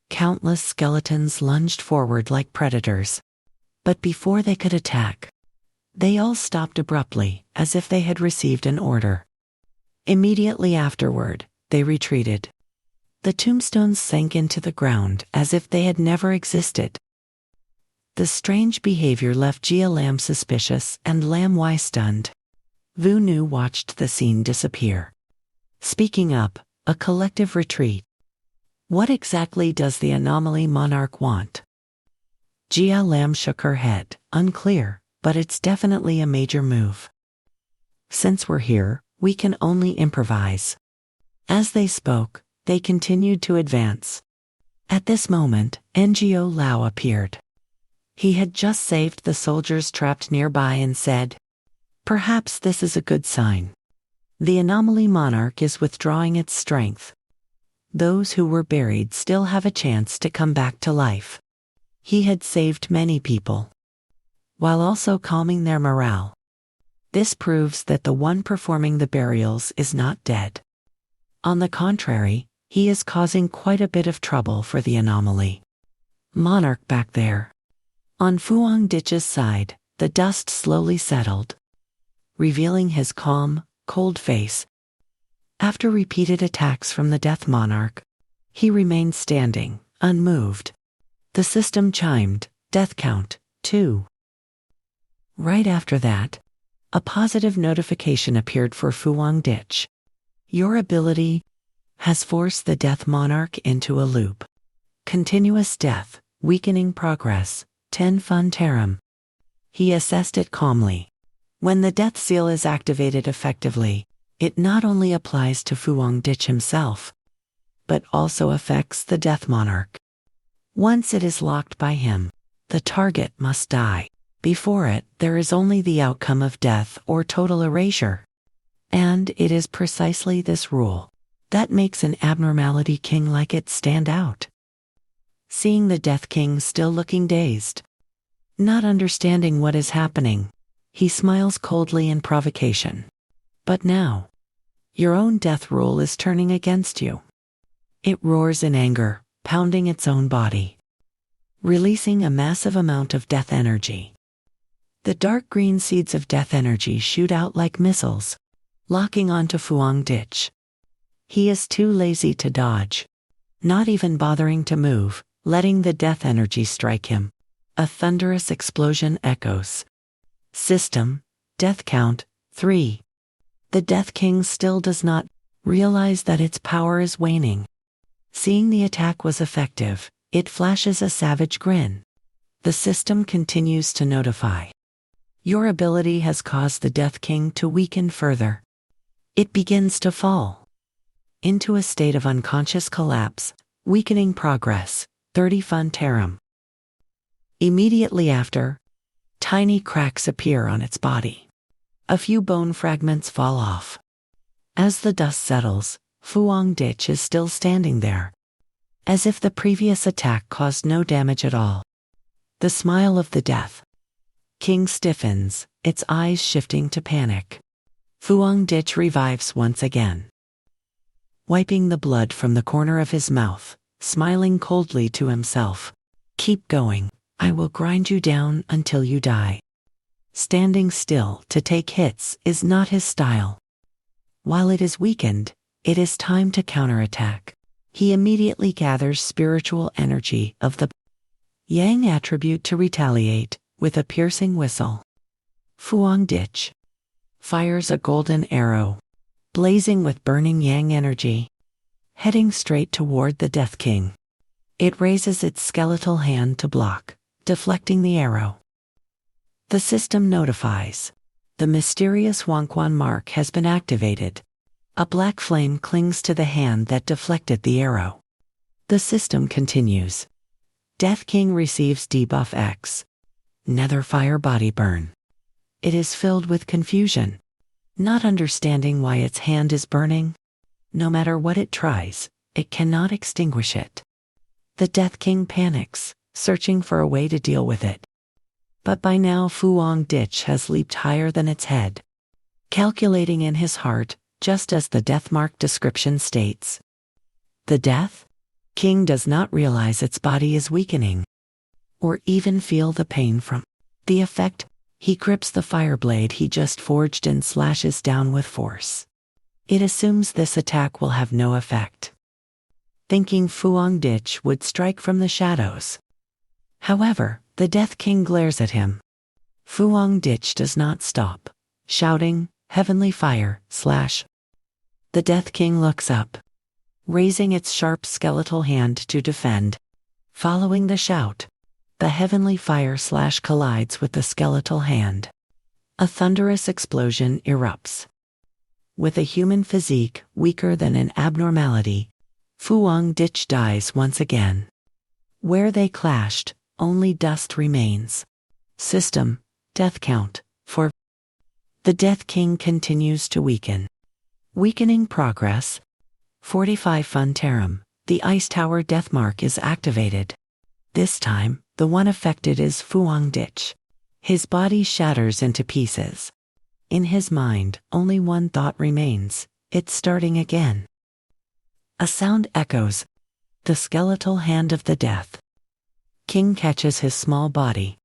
Countless skeletons lunged forward like predators. But before they could attack, they all stopped abruptly, as if they had received an order. Immediately afterward, they retreated. The tombstones sank into the ground as if they had never existed. The strange behavior left Jia Lam suspicious and Lam Wai stunned. Vu Nu watched the scene disappear. Speaking up, a collective retreat. What exactly does the anomaly monarch want? Jia Lam shook her head, unclear, but it's definitely a major move. Since we're here, we can only improvise. As they spoke, they continued to advance. At this moment, Ngo Lao appeared. He had just saved the soldiers trapped nearby and said, "Perhaps this is a good sign. The anomaly monarch is withdrawing its strength. Those who were buried still have a chance to come back to life." He had saved many people, while also calming their morale. This proves that the one performing the burials is not dead. On the contrary, he is causing quite a bit of trouble for the anomaly monarch back there. On Fuang Ditch's side, the dust slowly settled, revealing his calm, cold face. After repeated attacks from the Death Monarch, he remained standing, unmoved. The system chimed, "Death count, 2." Right after that, a positive notification appeared for Fuang Ditch. "Your ability has forced the Death Monarch into a loop. Continuous death, weakening progress, 10 Fun Terum." He assessed it calmly. When the Death Seal is activated effectively, it not only applies to Fuang Ditch himself, but also affects the Death Monarch. Once it is locked by him, the target must die. Before it, there is only the outcome of death or total erasure. And it is precisely this rule that makes an abnormality king like it stand out. Seeing the Death King still looking dazed, not understanding what is happening, he smiles coldly in provocation. "But now, your own death rule is turning against you." It roars in anger, pounding its own body, releasing a massive amount of death energy. The dark green seeds of death energy shoot out like missiles, locking onto Fuang Ditch. He is too lazy to dodge, not even bothering to move, letting the death energy strike him. A thunderous explosion echoes. System, death count, 3. The Death King still does not realize that its power is waning. Seeing the attack was effective, it flashes a savage grin. The system continues to notify. "Your ability has caused the Death King to weaken further." It begins to fall into a state of unconscious collapse, weakening progress, 30 Fun Terum. Immediately after, tiny cracks appear on its body. A few bone fragments fall off. As the dust settles, Fuang Ditch is still standing there, as if the previous attack caused no damage at all. The smile of the Death King stiffens, its eyes shifting to panic. Fuang Ditch revives once again, wiping the blood from the corner of his mouth, smiling coldly to himself. "Keep going, I will grind you down until you die." Standing still to take hits is not his style. While it is weakened, it is time to counterattack. He immediately gathers spiritual energy of the Yang attribute to retaliate, with a piercing whistle. Fuang Ditch fires a golden arrow, blazing with burning Yang energy, heading straight toward the Death King. It raises its skeletal hand to block, deflecting the arrow. The system notifies. The mysterious Huangquan mark has been activated. A black flame clings to the hand that deflected the arrow. The system continues. Death King receives debuff X. Nether fire body burn. It is filled with confusion, not understanding why its hand is burning. No matter what it tries, it cannot extinguish it. The Death King panics, searching for a way to deal with it. But by now Fuang Ditch has leaped higher than its head, calculating in his heart, just as the death mark description states. The Death King does not realize its body is weakening, or even feel the pain from the effect. He grips the fire blade he just forged and slashes down with force. It assumes this attack will have no effect, thinking Fuang Ditch would strike from the shadows. However, the Death King glares at him. Fuang Ditch does not stop, shouting, "Heavenly fire, slash." The Death King looks up, raising its sharp skeletal hand to defend. Following the shout, the heavenly fire slash collides with the skeletal hand. A thunderous explosion erupts. With a human physique weaker than an abnormality, Fuang Ditch dies once again. Where they clashed, only dust remains. System, death count, 4. The Death King continues to weaken. Weakening progress. 45 Funtarum. The Ice Tower death mark is activated. This time, the one affected is Fuang Dich. His body shatters into pieces. In his mind, only one thought remains: it's starting again. A sound echoes. The skeletal hand of the Death King catches his small body.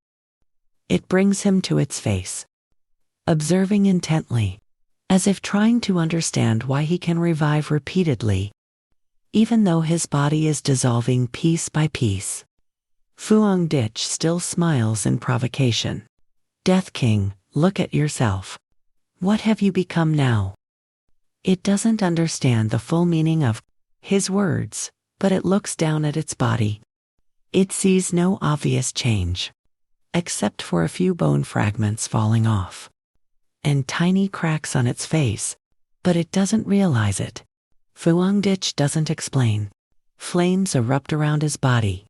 It brings him to its face, observing intently, as if trying to understand why he can revive repeatedly, even though his body is dissolving piece by piece. Fuang Dich still smiles in provocation. Death King, look at yourself. What have you become now? It doesn't understand the full meaning of his words, but it looks down at its body. It sees no obvious change, except for a few bone fragments falling off, and tiny cracks on its face, but it doesn't realize it. Fuang Dich doesn't explain. Flames erupt around his body.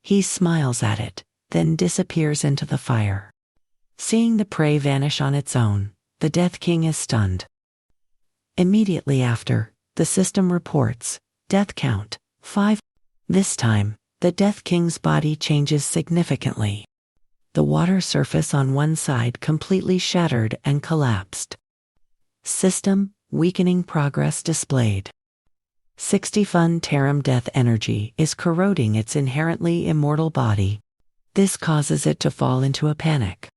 He smiles at it, then disappears into the fire. Seeing the prey vanish on its own, the Death King is stunned. Immediately after, the system reports, death count, 5. This time, the Death King's body changes significantly. The water surface on one side completely shattered and collapsed. System, weakening progress displayed. 60 Funtarum death energy is corroding its inherently immortal body. This causes it to fall into a panic.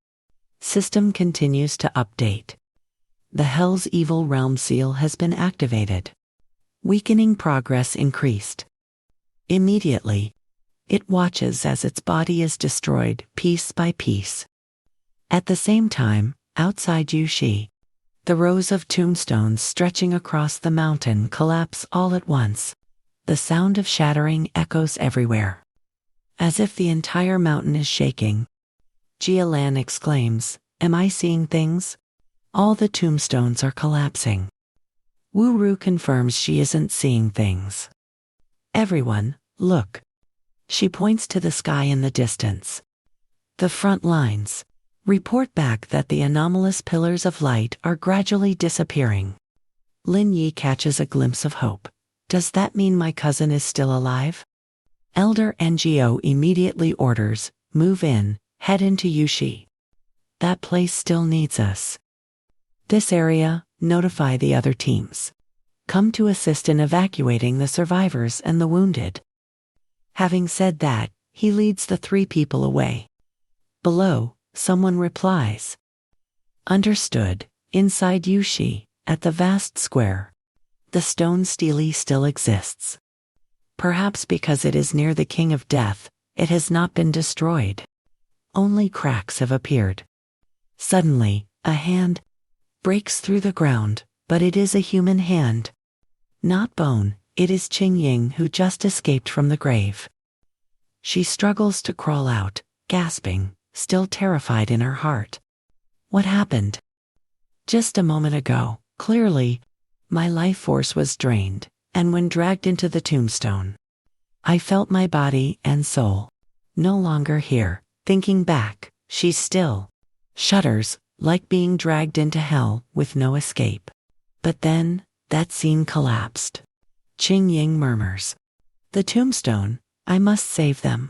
System continues to update. The Hell's Evil Realm seal has been activated. Weakening progress increased. Immediately, it watches as its body is destroyed piece by piece. At the same time, outside Yushi, the rows of tombstones stretching across the mountain collapse all at once. The sound of shattering echoes everywhere, as if the entire mountain is shaking. Jialan exclaims, "Am I seeing things?" All the tombstones are collapsing. Wu Ru confirms she isn't seeing things. Everyone, look. She points to the sky in the distance. The front lines report back that the anomalous pillars of light are gradually disappearing. Lin Yi catches a glimpse of hope. Does that mean my cousin is still alive? Elder NGO immediately orders, move in, head into Yushi. That place still needs us. This area, notify the other teams. Come to assist in evacuating the survivors and the wounded. Having said that, he leads the 3 people away. Below, someone replies. Understood. Inside Yushi, at the vast square, the stone stele still exists. Perhaps because it is near the King of Death, it has not been destroyed. Only cracks have appeared. Suddenly, a hand breaks through the ground, but it is a human hand. Not bone, it is Qing Ying who just escaped from the grave. She struggles to crawl out, gasping, still terrified in her heart. What happened? Just a moment ago, clearly, my life force was drained, and when dragged into the tombstone, I felt my body and soul no longer here. Thinking back, she still shudders, like being dragged into hell with no escape. But then, that scene collapsed. Qing Ying murmurs, "The tombstone, I must save them."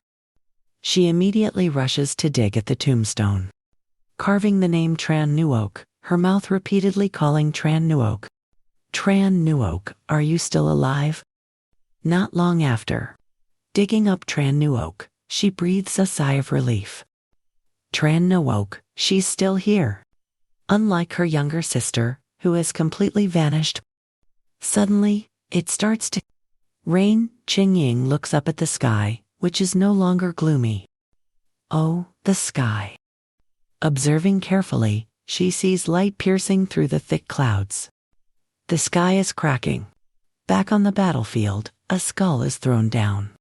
She immediately rushes to dig at the tombstone, carving the name Tran Nuok, her mouth repeatedly calling Tran Nuok. Tran Nuok, are you still alive? Not long after, digging up Tran Nuok, she breathes a sigh of relief. Tran Nuok, she's still here. Unlike her younger sister, who has completely vanished. Suddenly, it starts to rain. Qing Ying looks up at the sky, which is no longer gloomy. Oh, the sky. Observing carefully, she sees light piercing through the thick clouds. The sky is cracking. Back on the battlefield, a skull is thrown down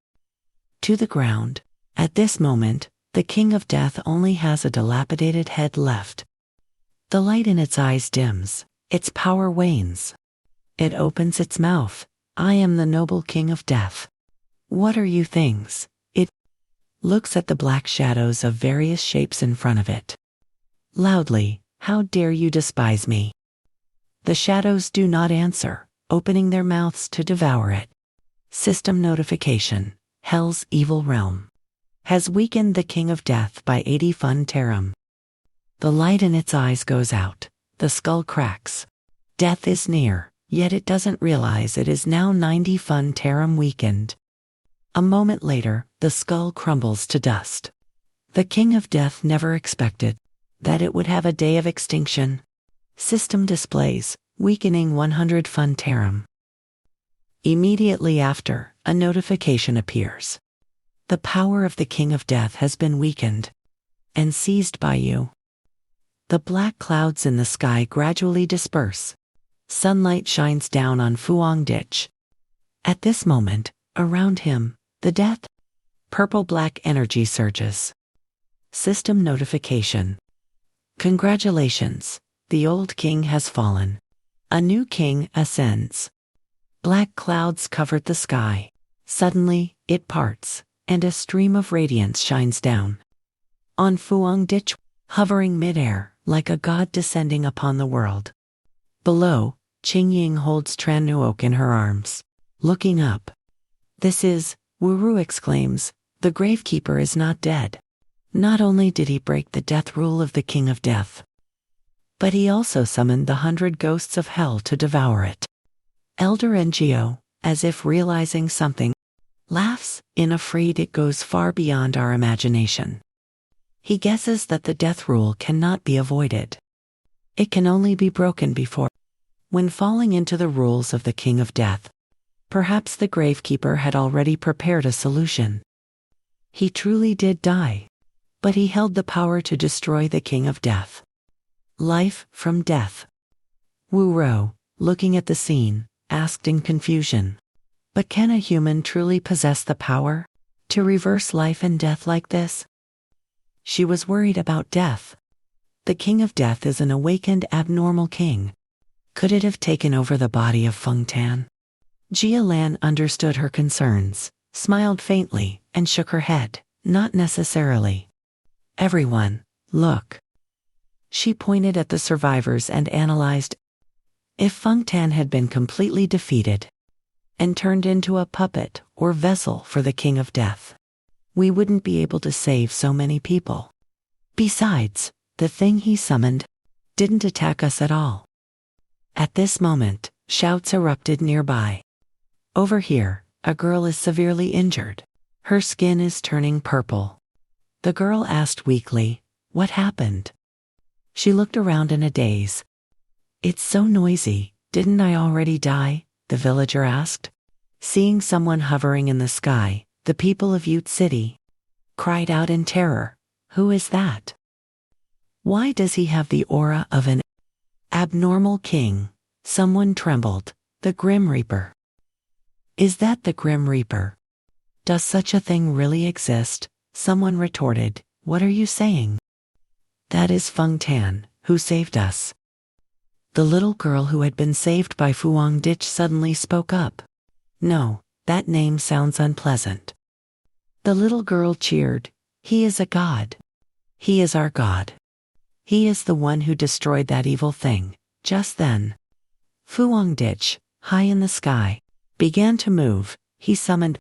to the ground. At this moment, the King of Death only has a dilapidated head left. The light in its eyes dims, its power wanes. It opens its mouth. I am the noble King of Death. What are you things? It looks at the black shadows of various shapes in front of it. Loudly, "How dare you despise me?" The shadows do not answer, opening their mouths to devour it. System notification: Hell's evil realm has weakened the King of Death by 80 Fun Terum. The light in its eyes goes out, the skull cracks. Death is near, yet it doesn't realize it is now 90 Fun Terum weakened. A moment later, the skull crumbles to dust. The King of Death never expected that it would have a day of extinction. System displays, weakening 100 Fun Terum. Immediately after, a notification appears. The power of the King of Death has been weakened and seized by you. The black clouds in the sky gradually disperse. Sunlight shines down on Fuang Ditch. At this moment, around him, the death, purple-black energy surges. System notification: Congratulations, the old king has fallen. A new king ascends. Black clouds covered the sky. Suddenly, it parts, and a stream of radiance shines down on Fuang Ditch, hovering midair, like a god descending upon the world. Below, Qingying holds Tran Nuok in her arms. Looking up. "This is," Wuru exclaims, "the Gravekeeper is not dead. Not only did he break the death rule of the King of Death, but he also summoned the 100 ghosts of hell to devour it." Elder Ngo, as if realizing something, laughs, in afraid it goes far beyond our imagination. He guesses that the death rule cannot be avoided. It can only be broken before. When falling into the rules of the King of Death, perhaps the Gravekeeper had already prepared a solution. He truly did die, but he held the power to destroy the King of Death. Life from death. Wu Rou, looking at the scene, asked in confusion, "But can a human truly possess the power to reverse life and death like this?" She was worried about death. The King of Death is an awakened abnormal king. Could it have taken over the body of Feng Tan? Jia Lan understood her concerns, smiled faintly, and shook her head. "Not necessarily. Everyone, look." She pointed at the survivors and analyzed. If Feng Tan had been completely defeated and turned into a puppet or vessel for the King of Death, we wouldn't be able to save so many people. Besides, the thing he summoned didn't attack us at all. At this moment, shouts erupted nearby. "Over here, a girl is severely injured. Her skin is turning purple." The girl asked weakly, "What happened?" She looked around in a daze. "It's so noisy, didn't I already die?" the villager asked. Seeing someone hovering in the sky, the people of Ute City cried out in terror, "Who is that? Why does he have the aura of an abnormal king?" Someone trembled. "The Grim Reaper." "Is that the Grim Reaper? Does such a thing really exist?" Someone retorted. "What are you saying?" "That is Feng Tan, who saved us." The little girl who had been saved by Fuang Ditch suddenly spoke up. "No, that name sounds unpleasant." The little girl cheered. "He is a god. He is our god. He is the one who destroyed that evil thing." Just then, Fuang Ditch, high in the sky, began to move. He summoned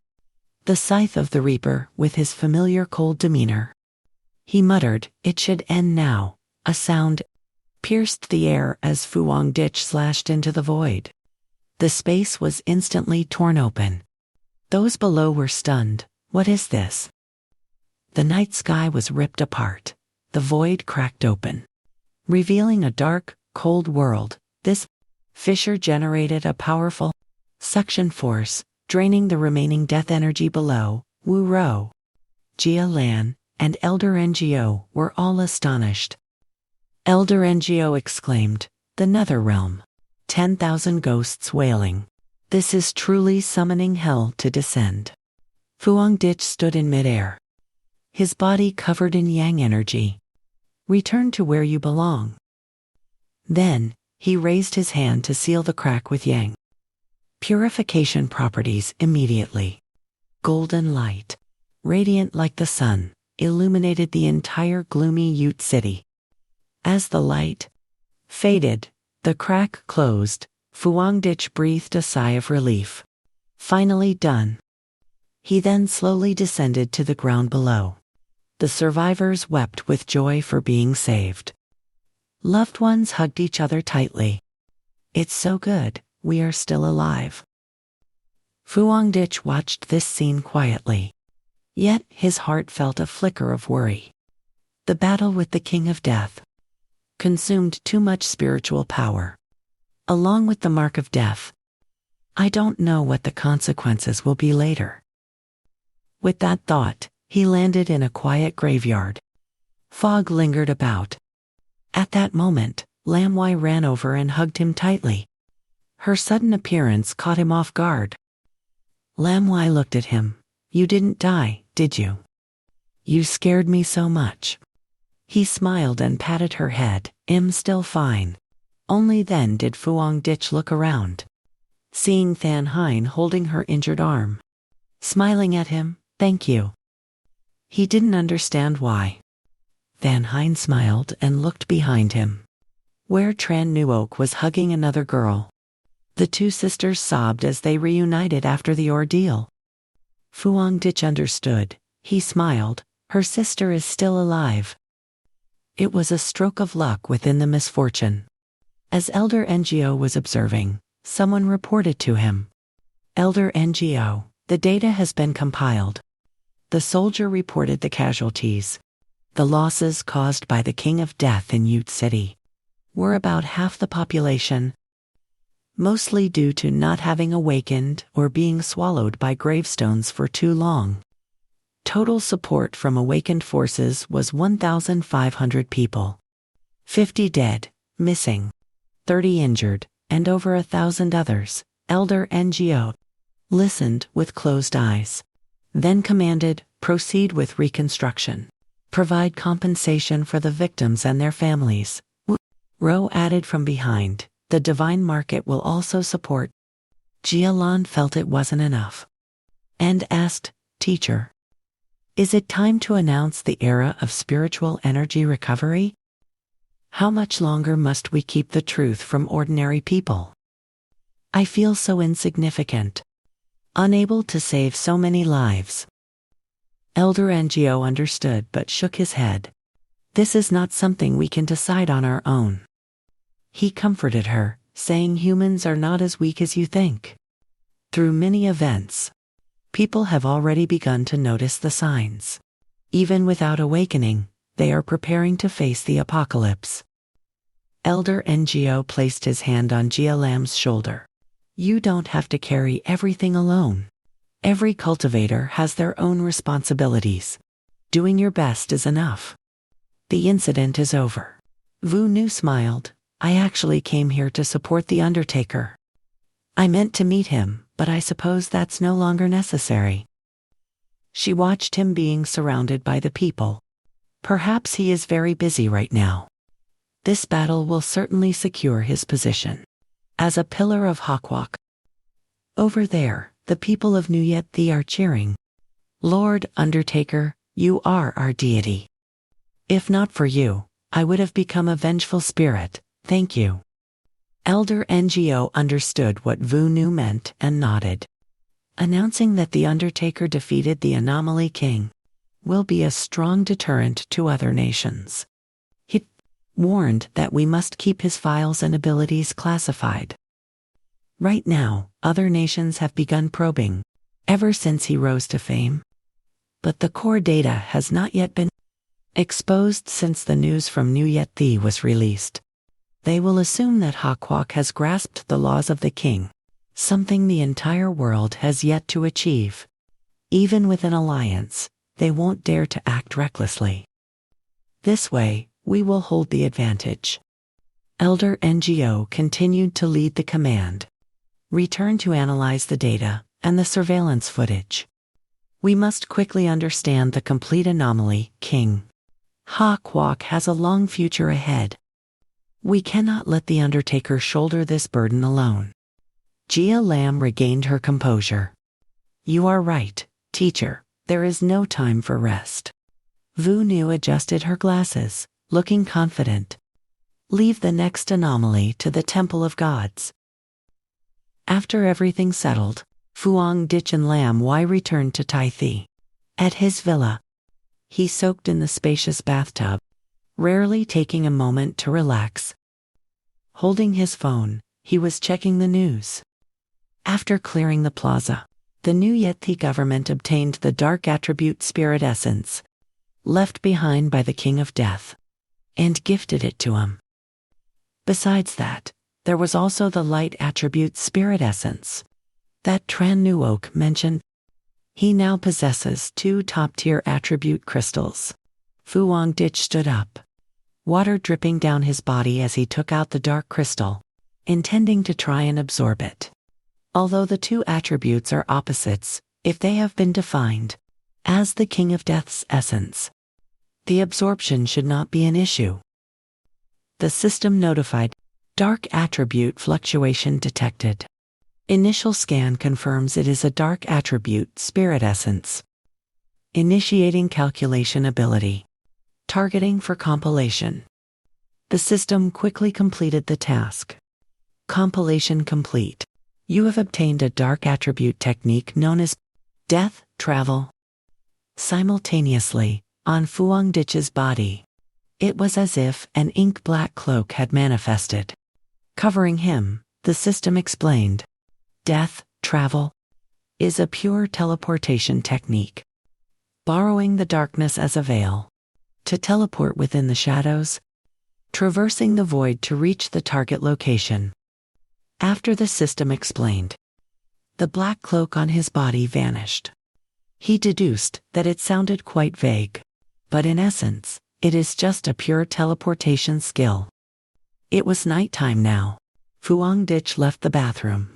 the scythe of the Reaper with his familiar cold demeanor. He muttered, "It should end now." A sound pierced the air as Fuang Ditch slashed into the void. The space was instantly torn open. Those below were stunned. "What is this?" The night sky was ripped apart. The void cracked open, revealing a dark, cold world. This fissure generated a powerful suction force, draining the remaining death energy below. Wu Rou, Jia Lan, and Elder Ngo were all astonished. Elder Ngo exclaimed, "The Nether Realm. 10,000 ghosts wailing. This is truly summoning hell to descend." Fuang Ditch stood in midair, his body covered in yang energy. "Return to where you belong." Then, he raised his hand to seal the crack with yang purification properties immediately. Golden light radiant like the sun, illuminated the entire gloomy Ute city. As the light faded, the crack closed, Fuangditch breathed a sigh of relief. Finally done. He then slowly descended to the ground below. The survivors wept with joy for being saved. Loved ones hugged each other tightly. It's so good, we are still alive. Fuangditch watched this scene quietly. Yet his heart felt a flicker of worry. The battle with the King of Death consumed too much spiritual power. Along with the mark of death. I don't know what the consequences will be later. With that thought, he landed in a quiet graveyard. Fog lingered about. At that moment, Lamwai ran over and hugged him tightly. Her sudden appearance caught him off guard. Lamwai looked at him. You didn't die, did you? You scared me so much. He smiled and patted her head. I'm still fine. Only then did Fuangditch look around, seeing Than Hein holding her injured arm. Smiling at him, thank you. He didn't understand why. Than Hein smiled and looked behind him, where Tran Nuok was hugging another girl. The two sisters sobbed as they reunited after the ordeal. Fuangditch understood. He smiled. Her sister is still alive. It was a stroke of luck within the misfortune. As Elder NGO was observing, someone reported to him. Elder NGO, the data has been compiled. The soldier reported the casualties. The losses caused by the King of Death in Ute City were about half the population, mostly due to not having awakened or being swallowed by gravestones for too long. Total support from awakened forces was 1,500 people. 50 dead, missing, 30 injured, and over 1,000 others. Elder NGO listened with closed eyes. Then commanded, proceed with reconstruction. Provide compensation for the victims and their families. Ro added from behind, the divine market will also support. Jialan felt it wasn't enough, and asked, Teacher, is it time to announce the era of spiritual energy recovery? How much longer must we keep the truth from ordinary people? I feel so insignificant, unable to save so many lives. Elder NGO understood but shook his head. This is not something we can decide on our own. He comforted her, saying humans are not as weak as you think. Through many events, people have already begun to notice the signs. Even without awakening, they are preparing to face the apocalypse. Elder NGO placed his hand on Jia Lam's shoulder. You don't have to carry everything alone. Every cultivator has their own responsibilities. Doing your best is enough. The incident is over. Vu Nu smiled. I actually came here to support the Undertaker. I meant to meet him, but I suppose that's no longer necessary. She watched him being surrounded by the people. Perhaps he is very busy right now. This battle will certainly secure his position as a pillar of Hawkwalk. Over there, the people of Nuyet Thi are cheering. Lord Undertaker, you are our deity. If not for you, I would have become a vengeful spirit. Thank you. Elder NGO understood what Vu Nu meant and nodded, announcing that the Undertaker defeated the Anomaly King will be a strong deterrent to other nations. He warned that we must keep his files and abilities classified. Right now, other nations have begun probing, ever since he rose to fame. But the core data has not yet been exposed since the news from Nuyet Thi was released. They will assume that Hawkwalk has grasped the laws of the king, something the entire world has yet to achieve. Even with an alliance, they won't dare to act recklessly. This way, we will hold the advantage. Elder NGO continued to lead the command. Return to analyze the data and the surveillance footage. We must quickly understand the complete anomaly, King. Hawkwalk has a long future ahead. We cannot let the Undertaker shoulder this burden alone. Jia Lam regained her composure. You are right, teacher. There is no time for rest. Vu Nu adjusted her glasses, looking confident. Leave the next anomaly to the Temple of Gods. After everything settled, Phuong Dich and Lam Wai returned to Tai Thi. At his villa, he soaked in the spacious bathtub, rarely taking a moment to relax. Holding his phone, he was checking the news. After clearing the plaza, the new Yeti government obtained the dark attribute spirit essence, left behind by the King of Death, and gifted it to him. Besides that, there was also the light attribute spirit essence that Tran Nuok mentioned. He now possesses 2 top-tier attribute crystals. Phuong Dich stood up, water dripping down his body as he took out the dark crystal, intending to try and absorb it. Although the 2 attributes are opposites, if they have been defined as the King of Death's essence, the absorption should not be an issue. The system notified. Dark attribute fluctuation detected. Initial scan confirms it is a dark attribute spirit essence. Initiating calculation ability. Targeting for compilation. The system quickly completed the task. Compilation complete. You have obtained a dark attribute technique known as death travel. Simultaneously, on Phuong Dich's body, it was as if an ink-black cloak had manifested. Covering him, the system explained. Death travel is a pure teleportation technique, borrowing the darkness as a veil to teleport within the shadows, traversing the void to reach the target location. After the system explained, the black cloak on his body vanished. He deduced that it sounded quite vague, but in essence, it is just a pure teleportation skill. It was nighttime now. Phuong Dich left the bathroom,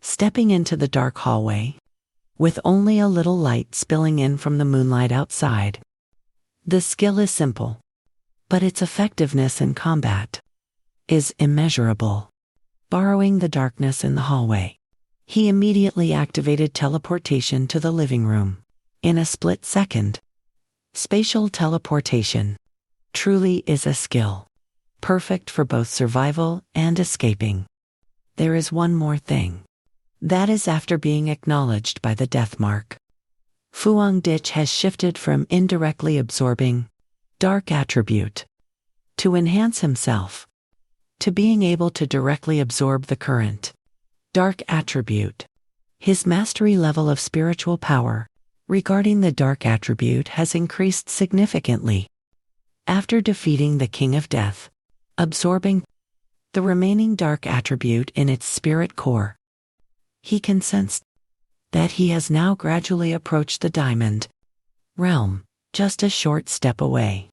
stepping into the dark hallway, with only a little light spilling in from the moonlight outside. The skill is simple, but its effectiveness in combat is immeasurable. Borrowing the darkness in the hallway, he immediately activated teleportation to the living room. In a split second, spatial teleportation truly is a skill, perfect for both survival and escaping. There is one more thing. That is after being acknowledged by the death mark. Phuong Dich has shifted from indirectly absorbing dark attribute to enhance himself, to being able to directly absorb the current dark attribute. His mastery level of spiritual power regarding the dark attribute has increased significantly. After defeating the King of Death, absorbing the remaining dark attribute in its spirit core, he can sense that he has now gradually approached the diamond realm, just a short step away.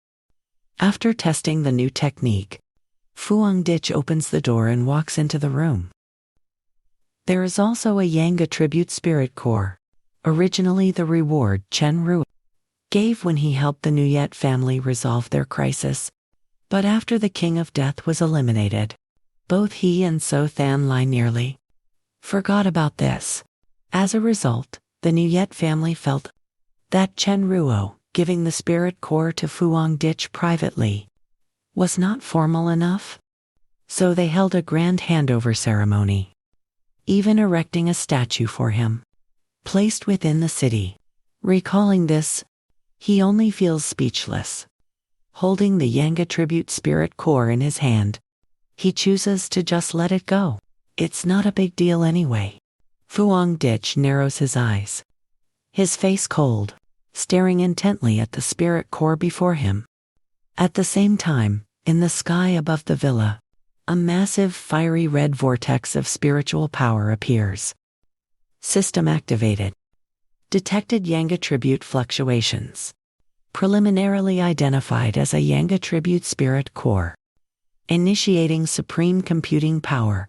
After testing the new technique, Phuong Dich opens the door and walks into the room. There is also a Yang attribute spirit core, originally the reward Chen Ru gave when he helped the Nuyet family resolve their crisis. But after the King of Death was eliminated, both he and So Than Lai nearly forgot about this. As a result, the Nuyet family felt that Chen Ruo, giving the spirit core to Phuong Dich privately, was not formal enough. So they held a grand handover ceremony, even erecting a statue for him, placed within the city. Recalling this, he only feels speechless. Holding the Yang attribute spirit core in his hand, he chooses to just let it go. It's not a big deal anyway. Phuong Dich narrows his eyes, his face cold, staring intently at the spirit core before him. At the same time, in the sky above the villa, a massive fiery red vortex of spiritual power appears. System activated. Detected Yang attribute fluctuations. Preliminarily identified as a Yang attribute spirit core. Initiating supreme computing power.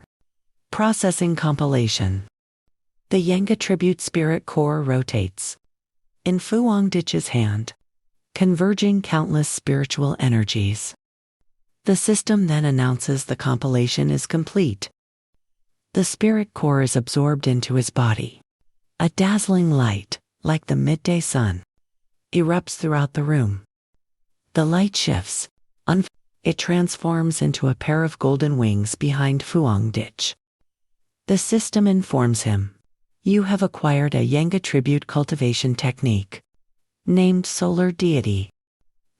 Processing compilation. The Yang attribute spirit core rotates in Phuong Dich's hand, converging countless spiritual energies. The system then announces the compilation is complete. The spirit core is absorbed into his body. A dazzling light, like the midday sun, erupts throughout the room. The light shifts. It transforms into a pair of golden wings behind Fuang Ditch. The system informs him. You have acquired a Yang attribute cultivation technique, named Solar Deity.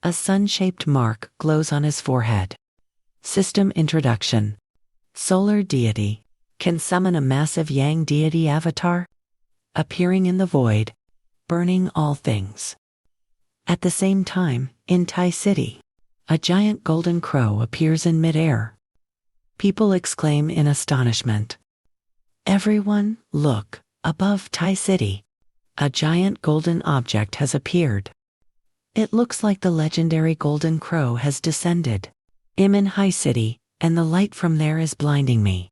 A sun-shaped mark glows on his forehead. System introduction. Solar Deity can summon a massive Yang deity avatar, appearing in the void, burning all things. At the same time, in Tai City, a giant golden crow appears in midair. People exclaim in astonishment. Everyone, look, above Tai City. A giant golden object has appeared. It looks like the legendary golden crow has descended. I'm in High City, and the light from there is blinding me.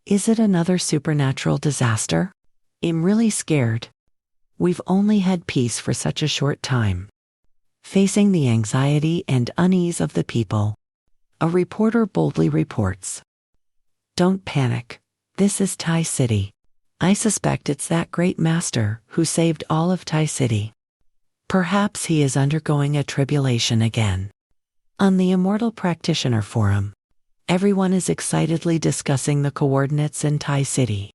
Is it another supernatural disaster? I'm really scared. We've only had peace for such a short time. Facing the anxiety and unease of the people, a reporter boldly reports. Don't panic. This is Tai City. I suspect it's that great master who saved all of Tai City. Perhaps he is undergoing a tribulation again. On the Immortal Practitioner Forum, everyone is excitedly discussing the coordinates in Tai City.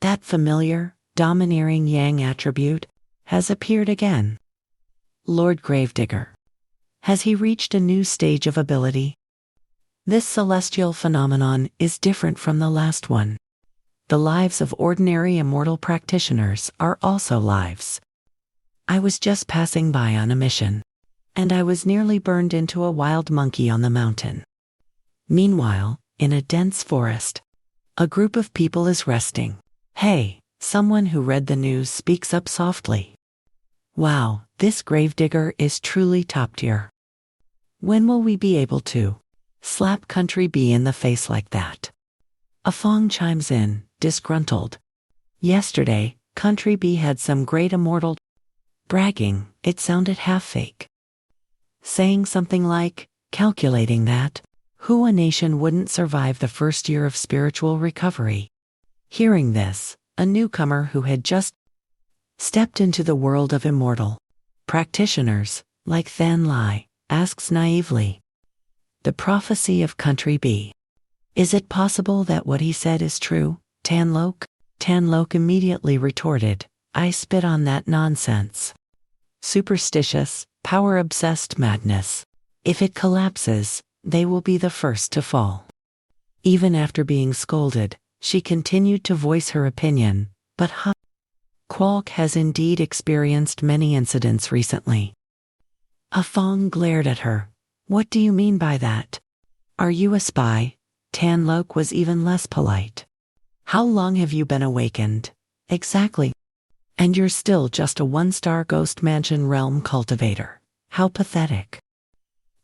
That familiar, domineering Yang attribute has appeared again. Lord Gravedigger. Has he reached a new stage of ability? This celestial phenomenon is different from the last one. The lives of ordinary immortal practitioners are also lives. I was just passing by on a mission, and I was nearly burned into a wild monkey on the mountain. Meanwhile, in a dense forest, a group of people is resting. Hey, someone who read the news speaks up softly. Wow, this gravedigger is truly top tier. When will we be able to slap Country B in the face like that? A Fong chimes in, disgruntled. Yesterday, Country B had some great immortal bragging. It sounded half fake. Saying something like, calculating that Hua Nation wouldn't survive the first year of spiritual recovery. Hearing this, a newcomer who had just stepped into the world of immortal practitioners, like Than Lai, asks naively. The prophecy of Country B. Is it possible that what he said is true, Tan Lok? Tan Lok immediately retorted, I spit on that nonsense. Superstitious, power-obsessed madness. If it collapses, they will be the first to fall. Even after being scolded, she continued to voice her opinion, but Qualk has indeed experienced many incidents recently. A Fong glared at her. What do you mean by that? Are you a spy? Tan Lok was even less polite. How long have you been awakened? Exactly. And you're still just a one-star Ghost Mansion realm cultivator. How pathetic.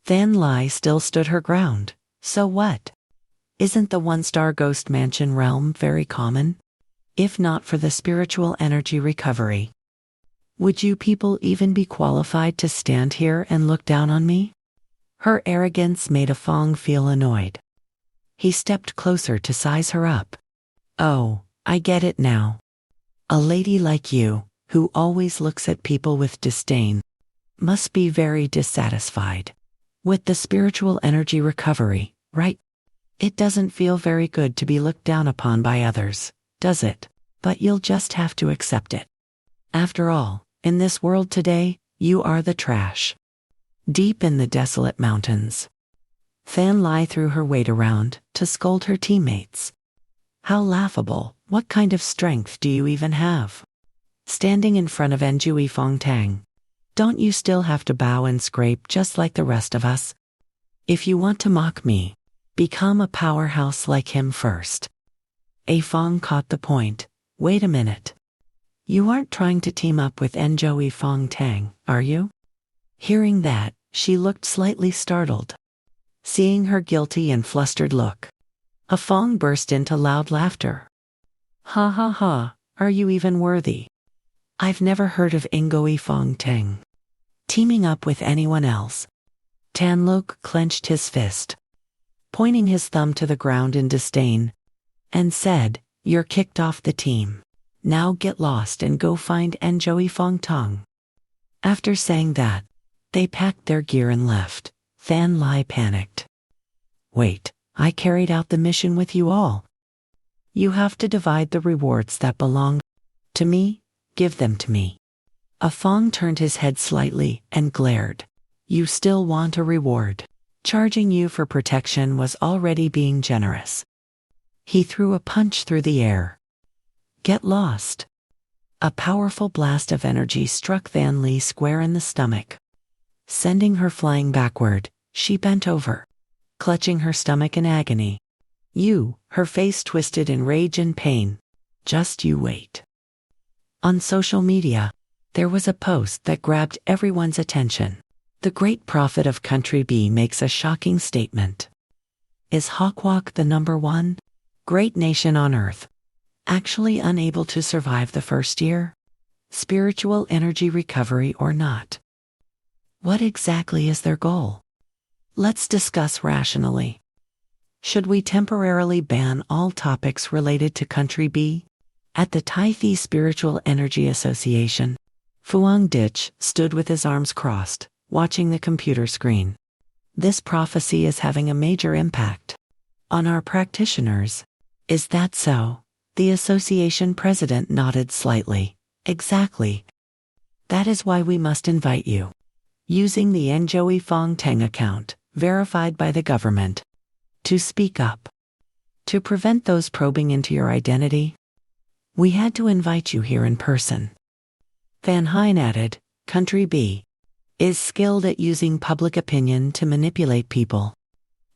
Than Lai still stood her ground. So what? Isn't the one-star Ghost Mansion realm very common? If not for the spiritual energy recovery, would you people even be qualified to stand here and look down on me? Her arrogance made a Fong feel annoyed. He stepped closer to size her up. Oh, I get it now. A lady like you, who always looks at people with disdain, must be very dissatisfied with the spiritual energy recovery, right? It doesn't feel very good to be looked down upon by others, does it? But you'll just have to accept it. After all, in this world today, you are the trash. Deep in the desolate mountains, Than Lai threw her weight around to scold her teammates. How laughable, what kind of strength do you even have? Standing in front of Njui Fong Tang. Don't you still have to bow and scrape just like the rest of us? If you want to mock me, become a powerhouse like him first. A Fong caught the point. Wait a minute. You aren't trying to team up with Njui Fong Tang, are you? Hearing that, she looked slightly startled. Seeing her guilty and flustered look, a Fong burst into loud laughter. Ha ha ha, are you even worthy? I've never heard of Ngui Fong Tang teaming up with anyone else. Tan Lok clenched his fist, pointing his thumb to the ground in disdain, and said, You're kicked off the team. Now get lost and go find Enjoy Fong Tong. After saying that, they packed their gear and left. Fan Lai panicked. Wait, I carried out the mission with you all. You have to divide the rewards that belong to me, give them to me. A Fong turned his head slightly and glared. You still want a reward? Charging you for protection was already being generous. He threw a punch through the air. Get lost. A powerful blast of energy struck Van Lee square in the stomach. Sending her flying backward, she bent over, clutching her stomach in agony. Her face twisted in rage and pain. Just you wait. On social media, there was a post that grabbed everyone's attention. The great prophet of Country B makes a shocking statement. Is Hawkwalk the #1 great nation on Earth actually unable to survive the first year? Spiritual energy recovery or not? What exactly is their goal? Let's discuss rationally. Should we temporarily ban all topics related to Country B? At the Taipei Spiritual Energy Association, Fuang Dich stood with his arms crossed, watching the computer screen. This prophecy is having a major impact on our practitioners. Is that so? The association president nodded slightly. Exactly. That is why we must invite you. Using the Enjoy Fong Tang account, verified by the government, to speak up. To prevent those probing into your identity, we had to invite you here in person. Van Hine added, Country B is skilled at using public opinion to manipulate people,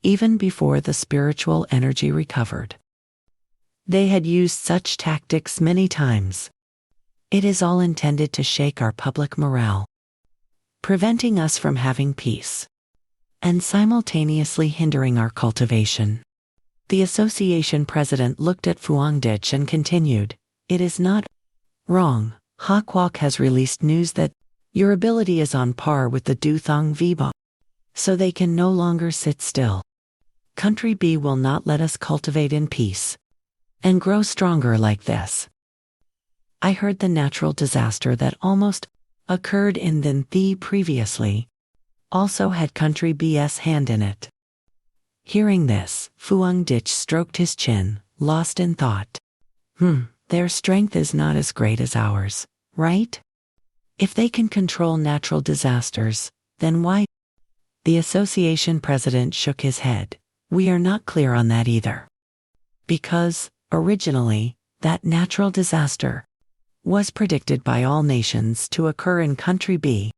even before the spiritual energy recovered. They had used such tactics many times. It is all intended to shake our public morale, preventing us from having peace, and simultaneously hindering our cultivation. The association president looked at Fuang Dich and continued, It is not wrong. Hawkwalk has released news that your ability is on par with the Duthong Viba, so they can no longer sit still. Country B will not let us cultivate in peace and grow stronger like this. I heard the natural disaster that almost occurred in Than Thi previously also had Country B's hand in it. Hearing this, Fuang Dich stroked his chin, lost in thought. Their strength is not as great as ours, right? If they can control natural disasters, then why? The association president shook his head. We are not clear on that either. Because, originally, that natural disaster was predicted by all nations to occur in Country B.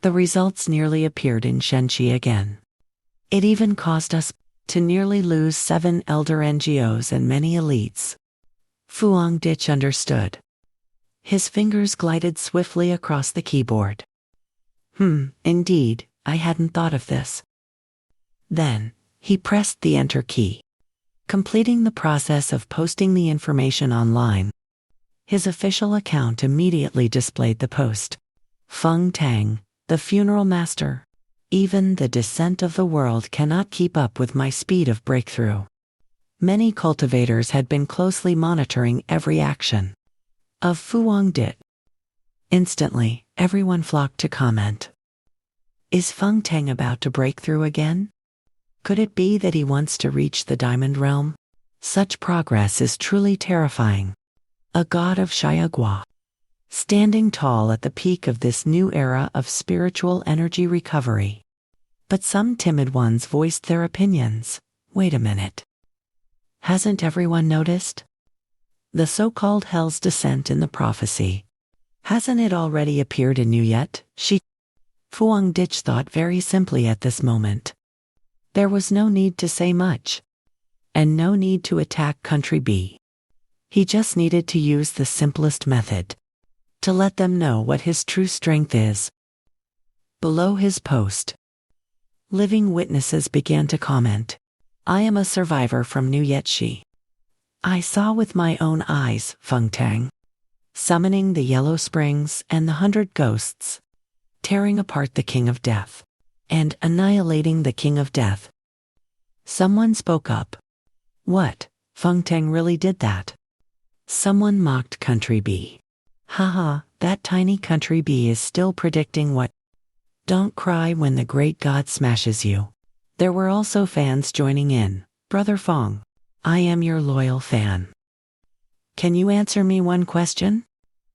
The results nearly appeared in Shenxi again. It even caused us to nearly lose 7 elder NGOs and many elites. Fuang Dich understood. His fingers glided swiftly across the keyboard. Indeed, I hadn't thought of this. Then, he pressed the Enter key, completing the process of posting the information online. His official account immediately displayed the post. Feng Tang, the funeral master. Even the descent of the world cannot keep up with my speed of breakthrough. Many cultivators had been closely monitoring every action of Fuang Dich. Instantly, everyone flocked to comment. Is Feng Tang about to break through again? Could it be that he wants to reach the Diamond Realm? Such progress is truly terrifying. A god of Xiaogua, standing tall at the peak of this new era of spiritual energy recovery. But some timid ones voiced their opinions. Wait a minute. Hasn't everyone noticed? The so-called Hell's descent in the prophecy. Hasn't it already appeared in you yet? Fuang Dich thought very simply at this moment. There was no need to say much, and no need to attack Country B. He just needed to use the simplest method, to let them know what his true strength is. Below his post, living witnesses began to comment. I am a survivor from New Yetshi. I saw with my own eyes Feng Tang summoning the Yellow Springs and the 100 Ghosts, tearing apart the King of Death, and annihilating the King of Death. Someone spoke up. What? Feng Tang really did that? Someone mocked Country B. Haha, that tiny Country B is still predicting what? Don't cry when the great God smashes you. There were also fans joining in. Brother Fong, I am your loyal fan. Can you answer me one question?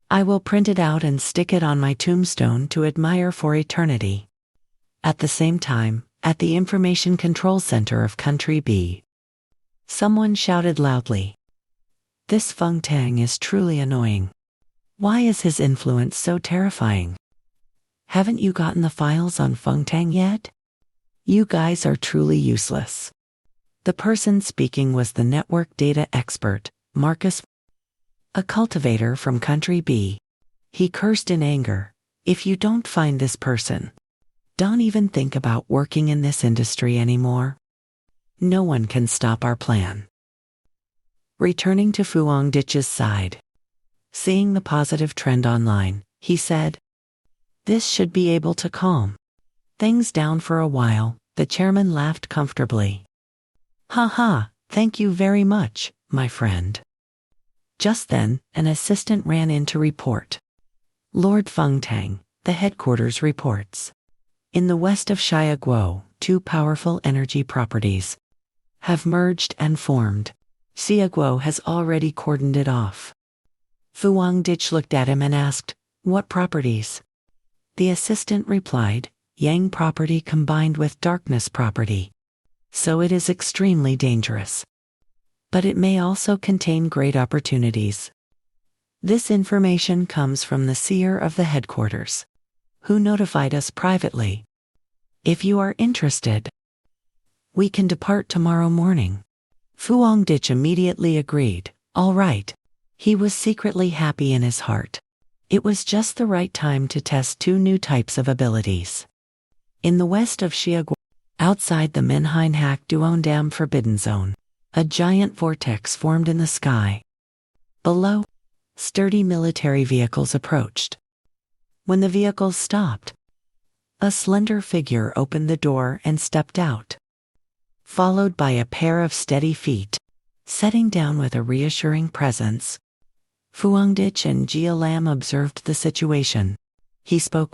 I will print it out and stick it on my tombstone to admire for eternity. At the same time, at the Information Control Center of Country B, someone shouted loudly, "This Feng Tang is truly annoying. Why is his influence so terrifying? Haven't you gotten the files on Feng Tang yet? You guys are truly useless." The person speaking was the network data expert, Marcus, a cultivator from Country B. He cursed in anger, "If you don't find this person, don't even think about working in this industry anymore. No one can stop our plan." Returning to Fuang Ditch's side, seeing the positive trend online, he said, "This should be able to calm things down for a while." The chairman laughed comfortably. "Haha, thank you very much, my friend." Just then, an assistant ran in to report. "Lord Feng Tang, the headquarters reports. In the west of Xiaguo, two powerful energy properties have merged and formed. Xiaguo has already cordoned it off." Fuang Ditch looked at him and asked, "What properties?" The assistant replied, "Yang property combined with darkness property. So it is extremely dangerous. But it may also contain great opportunities. This information comes from the seer of the headquarters, who notified us privately. If you are interested, we can depart tomorrow morning." Fuang Ditch immediately agreed. All right. He was secretly happy in his heart. It was just the right time to test two new types of abilities. In the west of Xiaguo, outside the Minhain Hack Duon Dam Forbidden Zone, a giant vortex formed in the sky. Below, sturdy military vehicles approached. When the vehicles stopped, a slender figure opened the door and stepped out, followed by a pair of steady feet, setting down with a reassuring presence. Fuang Ditch and Jia Lam observed the situation. He spoke,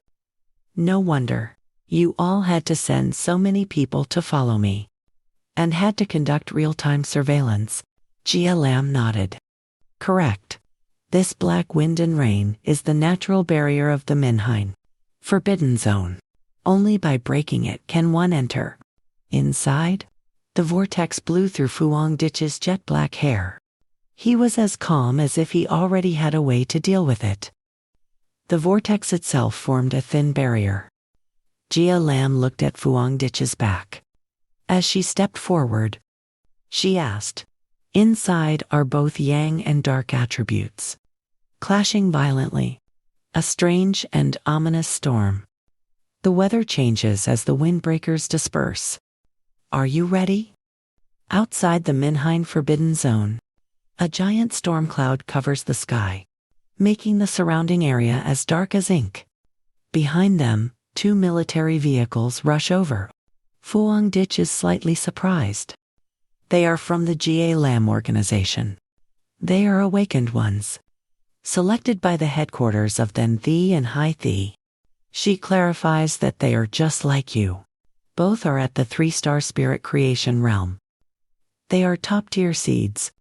"No wonder. You all had to send so many people to follow me, and had to conduct real-time surveillance." Jia Lam nodded. "Correct. This black wind and rain is the natural barrier of the Minhain Forbidden Zone. Only by breaking it can one enter." Inside, the vortex blew through Fuang Ditch's jet-black hair. He was as calm as if he already had a way to deal with it. The vortex itself formed a thin barrier. Jia Lam looked at Fuang Ditch's back. As she stepped forward, she asked, "Inside are both yang and dark attributes, clashing violently. A strange and ominous storm. The weather changes as the windbreakers disperse. Are you ready?" Outside the Minhain Forbidden Zone, a giant storm cloud covers the sky, making the surrounding area as dark as ink. Behind them, two military vehicles rush over. Fuang Ditch is slightly surprised. They are from the Jia Lam organization. They are awakened ones, selected by the headquarters of Then Thi and Hai Thi. She clarifies that they are just like you. Both are at the 3-star spirit creation realm. They are top-tier seeds,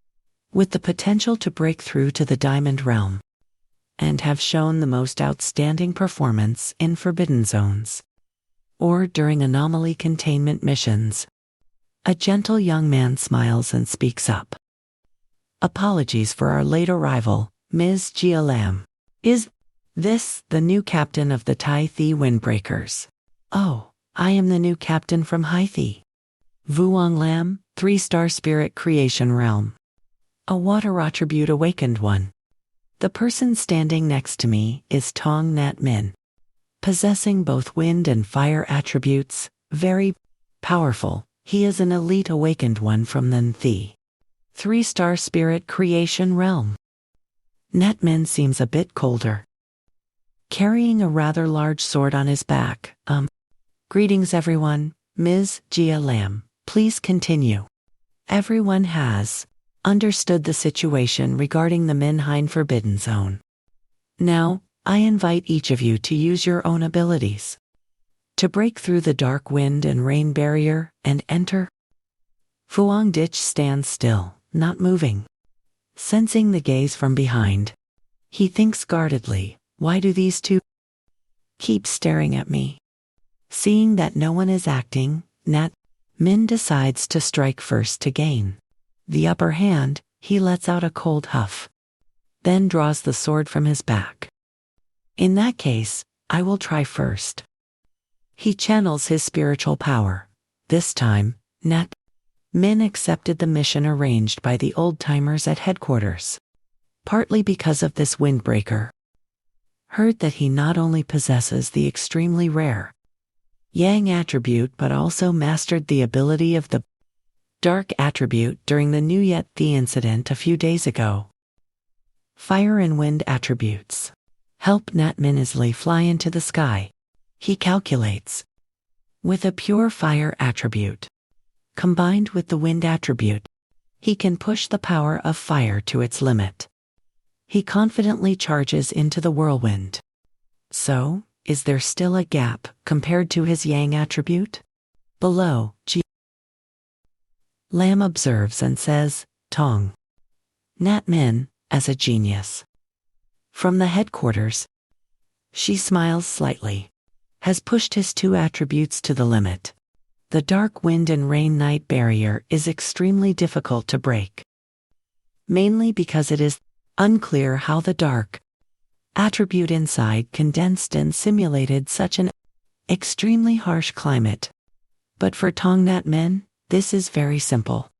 with the potential to break through to the diamond realm, and have shown the most outstanding performance in forbidden zones, or during anomaly containment missions. A gentle young man smiles and speaks up. "Apologies for our late arrival, Ms. Jia Lam. Is this the new captain of the Tai Thi Windbreakers?" "Oh, I am the new captain from Hai Thi. Vuong Lam, 3-star spirit creation realm. A water attribute awakened one. The person standing next to me is Tong Nat Min, possessing both wind and fire attributes, very powerful. He is an elite awakened one from Then Thi, 3-star spirit creation realm." Nat Min seems a bit colder, carrying a rather large sword on his back. Greetings everyone, Ms. Jia Lam, please continue." Everyone has understood the situation regarding the Minhine Forbidden Zone. Now, I invite each of you to use your own abilities to break through the dark wind and rain barrier and enter. Fuang Dich stands still, not moving. Sensing the gaze from behind, he thinks guardedly, why do these two keep staring at me? Seeing that no one is acting, Nat Min decides to strike first to gain the upper hand. He lets out a cold huff, then draws the sword from his back. In that case, I will try first. He channels his spiritual power. This time, Nat Min accepted the mission arranged by the old-timers at headquarters. Partly because of this windbreaker. Heard that he not only possesses the extremely rare Yang attribute but also mastered the ability of the Dark attribute during the New Yet the incident a few days ago. Fire and wind attributes help Nat Min easily fly into the sky. He calculates. With a pure fire attribute, combined with the wind attribute, he can push the power of fire to its limit. He confidently charges into the whirlwind. So, is there still a gap compared to his Yang attribute? Below, Lam observes and says, Tong. Nat Min, as a genius. From the headquarters, she smiles slightly. Has pushed his two attributes to the limit. The dark wind and rain night barrier is extremely difficult to break. Mainly because it is unclear how the dark attribute inside condensed and simulated such an extremely harsh climate. But for Tong Nat Min, this is very simple.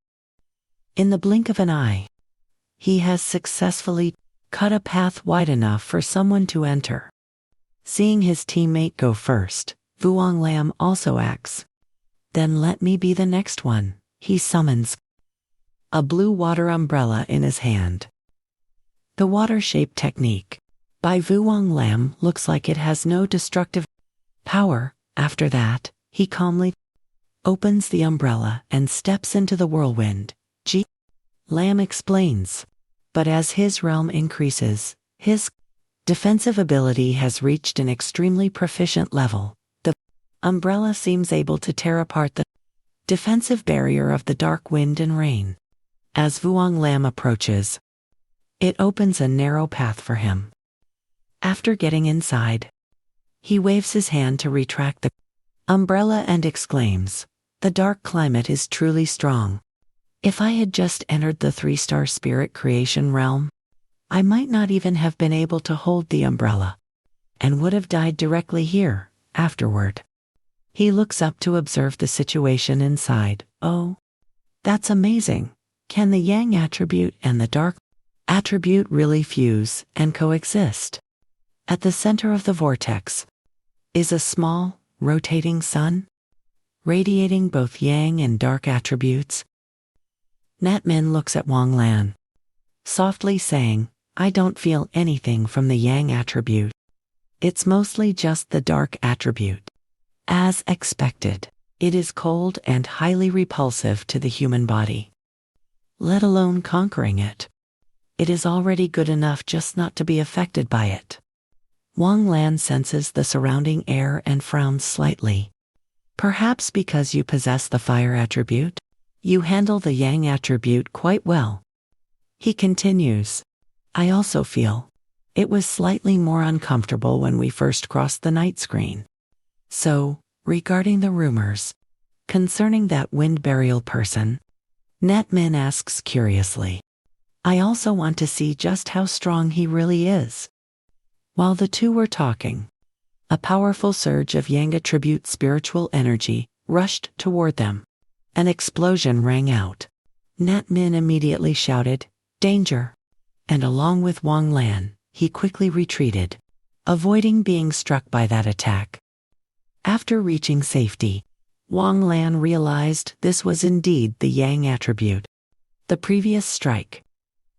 In the blink of an eye, he has successfully cut a path wide enough for someone to enter. Seeing his teammate go first, Vuong Lam also acts. Then let me be the next one, he summons. A blue water umbrella in his hand. The water-shaped technique by Vuong Lam looks like it has no destructive power. After that, he calmly opens the umbrella and steps into the whirlwind. Lam explains. But as his realm increases, his defensive ability has reached an extremely proficient level. The umbrella seems able to tear apart the defensive barrier of the dark wind and rain. As Vuong Lam approaches, it opens a narrow path for him. After getting inside, he waves his hand to retract the umbrella and exclaims, "The dark climate is truly strong. If I had just entered the 3-star spirit creation realm, I might not even have been able to hold the umbrella, and would have died directly here, afterward." He looks up to observe the situation inside. Oh, that's amazing. Can the Yang attribute and the dark attribute really fuse and coexist? At the center of the vortex is a small, rotating sun, radiating both Yang and dark attributes. Nat Min looks at Wang Lan, softly saying, "I don't feel anything from the Yang attribute. It's mostly just the dark attribute." As expected, it is cold and highly repulsive to the human body. Let alone conquering it. It is already good enough just not to be affected by it. Wang Lan senses the surrounding air and frowns slightly. Perhaps because you possess the fire attribute, you handle the Yang attribute quite well. He continues, "I also feel it was slightly more uncomfortable when we first crossed the night screen. So, regarding the rumors concerning that wind burial person," Nat Min asks curiously, "I also want to see just how strong he really is." While the two were talking, a powerful surge of Yang attribute spiritual energy rushed toward them. An explosion rang out. Nat Min immediately shouted, "Danger!" And along with Wang Lan, he quickly retreated, avoiding being struck by that attack. After reaching safety, Wang Lan realized this was indeed the Yang attribute. The previous strike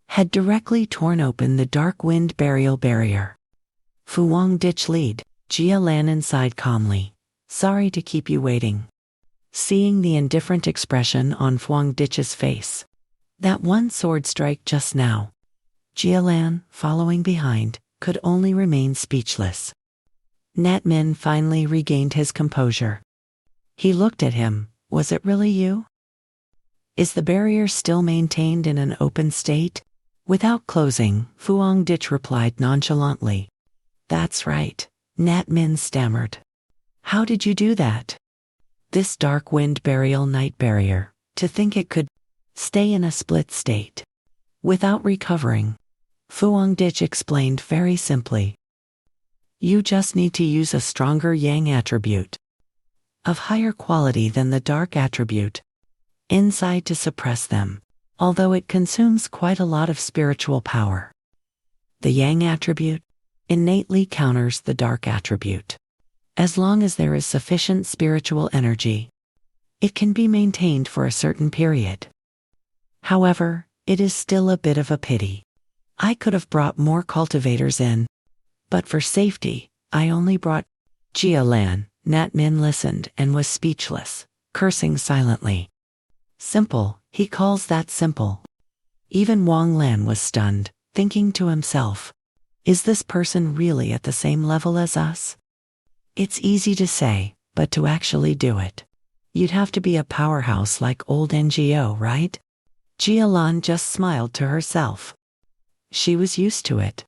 had directly torn open the dark wind burial barrier. Fuang Dich lead, Jia Lan inside calmly, "Sorry to keep you waiting." Seeing the indifferent expression on Fuang Dich's face, That one sword strike just now. Jialan, following behind, could only remain speechless. Nat Min finally regained his composure. He looked at him. Was it really you? Is the barrier still maintained in an open state? Without closing, Fuang Dich replied nonchalantly. That's right, Nat Min stammered. How did you do that? This dark wind burial night barrier, to think it could stay in a split state without recovering. Fuang Dich explained very simply. You just need to use a stronger yang attribute of higher quality than the dark attribute inside to suppress them, although it consumes quite a lot of spiritual power. The yang attribute innately counters the dark attribute. As long as there is sufficient spiritual energy, it can be maintained for a certain period. However, it is still a bit of a pity. I could have brought more cultivators in, but for safety, I only brought Jialan. Nat Min listened and was speechless, cursing silently. Simple, he calls that simple. Even Wang Lan was stunned, thinking to himself, is this person really at the same level as us? It's easy to say, but to actually do it, you'd have to be a powerhouse like old NGO, right? Jialan just smiled to herself. She was used to it.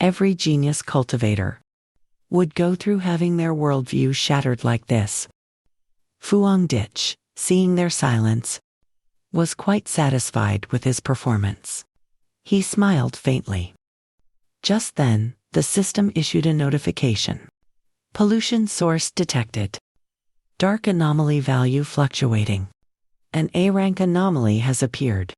Every genius cultivator would go through having their worldview shattered like this. Fuang Dich, seeing their silence, was quite satisfied with his performance. He smiled faintly. Just then, the system issued a notification. Pollution source detected. Dark anomaly value fluctuating. An A-rank anomaly has appeared.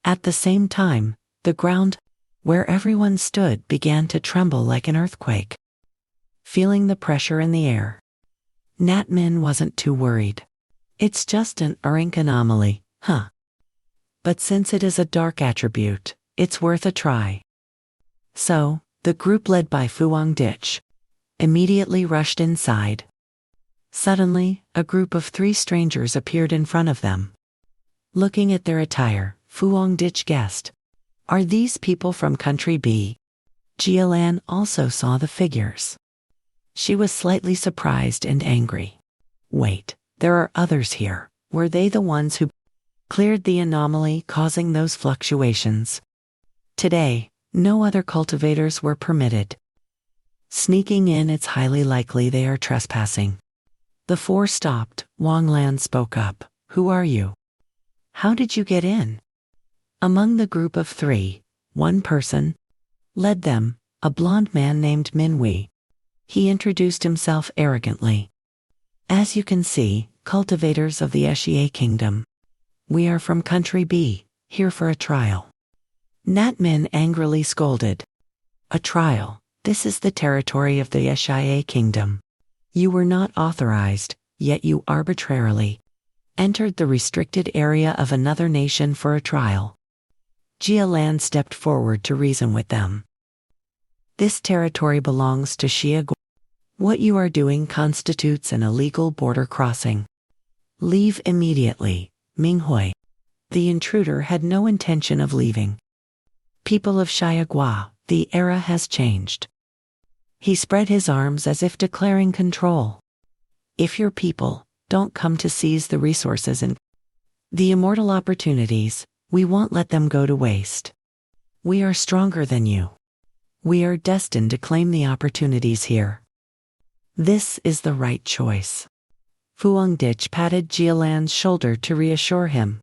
At the same time, the ground, where everyone stood, began to tremble like an earthquake. Feeling the pressure in the air, Nat Min wasn't too worried. It's just an A-rank anomaly, huh? But since it is a dark attribute, it's worth a try. So, the group led by Fuang Dich immediately rushed inside. Suddenly, a group of 3 strangers appeared in front of them. Looking at their attire, Fuang Dich guessed, are these people from Country B? Jialan also saw the figures. She was slightly surprised and angry. Wait, there are others here. Were they the ones who cleared the anomaly causing those fluctuations? Today, no other cultivators were permitted. Sneaking in, it's highly likely they are trespassing. The 4 stopped. Wang Lan spoke up. Who are you? How did you get in? Among the group of 3, one person led them, a blond man named Minwei. He introduced himself arrogantly. As you can see, cultivators of the Xie Kingdom. We are from Country B, here for a trial. Nat Min angrily scolded. A trial? This is the territory of the Xie Kingdom. You were not authorized, yet you arbitrarily entered the restricted area of another nation for a trial. Jialan stepped forward to reason with them. This territory belongs to Xiaguo. What you are doing constitutes an illegal border crossing. Leave immediately, Minghui. The intruder had no intention of leaving. People of Xiaguo, the era has changed. He spread his arms as if declaring control. If your people don't come to seize the resources and the immortal opportunities, we won't let them go to waste. We are stronger than you. We are destined to claim the opportunities here. This is the right choice. Fuang Dich patted Jialan's shoulder to reassure him.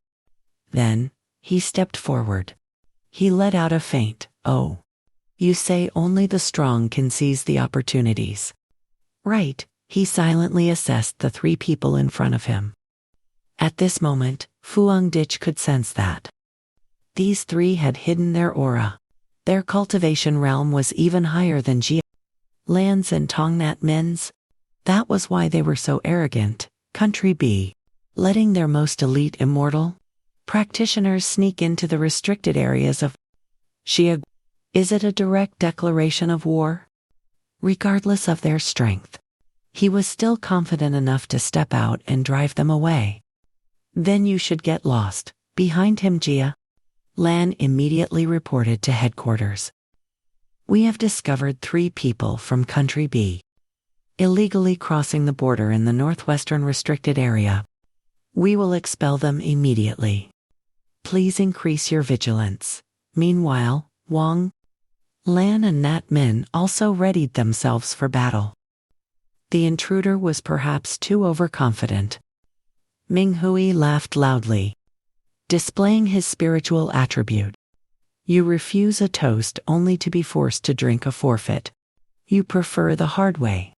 Then, he stepped forward. He let out a faint, oh. You say only the strong can seize the opportunities. Right, he silently assessed the 3 people in front of him. At this moment, Fuang Dich could sense that these 3 had hidden their aura. Their cultivation realm was even higher than Jialan's and Tongnat Min's. That was why they were so arrogant. Country B, letting their most elite immortal practitioners sneak into the restricted areas of Xiaguo. Is it a direct declaration of war? Regardless of their strength, he was still confident enough to step out and drive them away. Then you should get lost. Behind him, Jia. Lan immediately reported to headquarters. We have discovered 3 people from Country B illegally crossing the border in the northwestern restricted area. We will expel them immediately. Please increase your vigilance. Meanwhile, Wang, Lan and Nat Min also readied themselves for battle. The intruder was perhaps too overconfident. Ming Hui laughed loudly, displaying his spiritual attribute. You refuse a toast only to be forced to drink a forfeit. You prefer the hard way.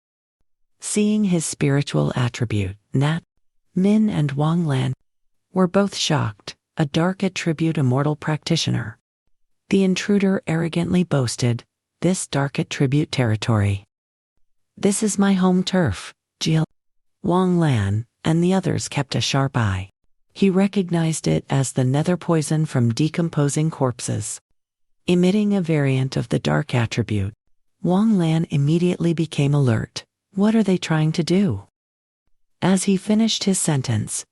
Seeing his spiritual attribute, Nat, Min and Wang Lan were both shocked. A dark attribute immortal practitioner. The intruder arrogantly boasted, this dark attribute territory. This is my home turf, Jill. Wang Lan and the others kept a sharp eye. He recognized it as the nether poison from decomposing corpses. Emitting a variant of the dark attribute, Wang Lan immediately became alert. What are they trying to do? As he finished his sentence,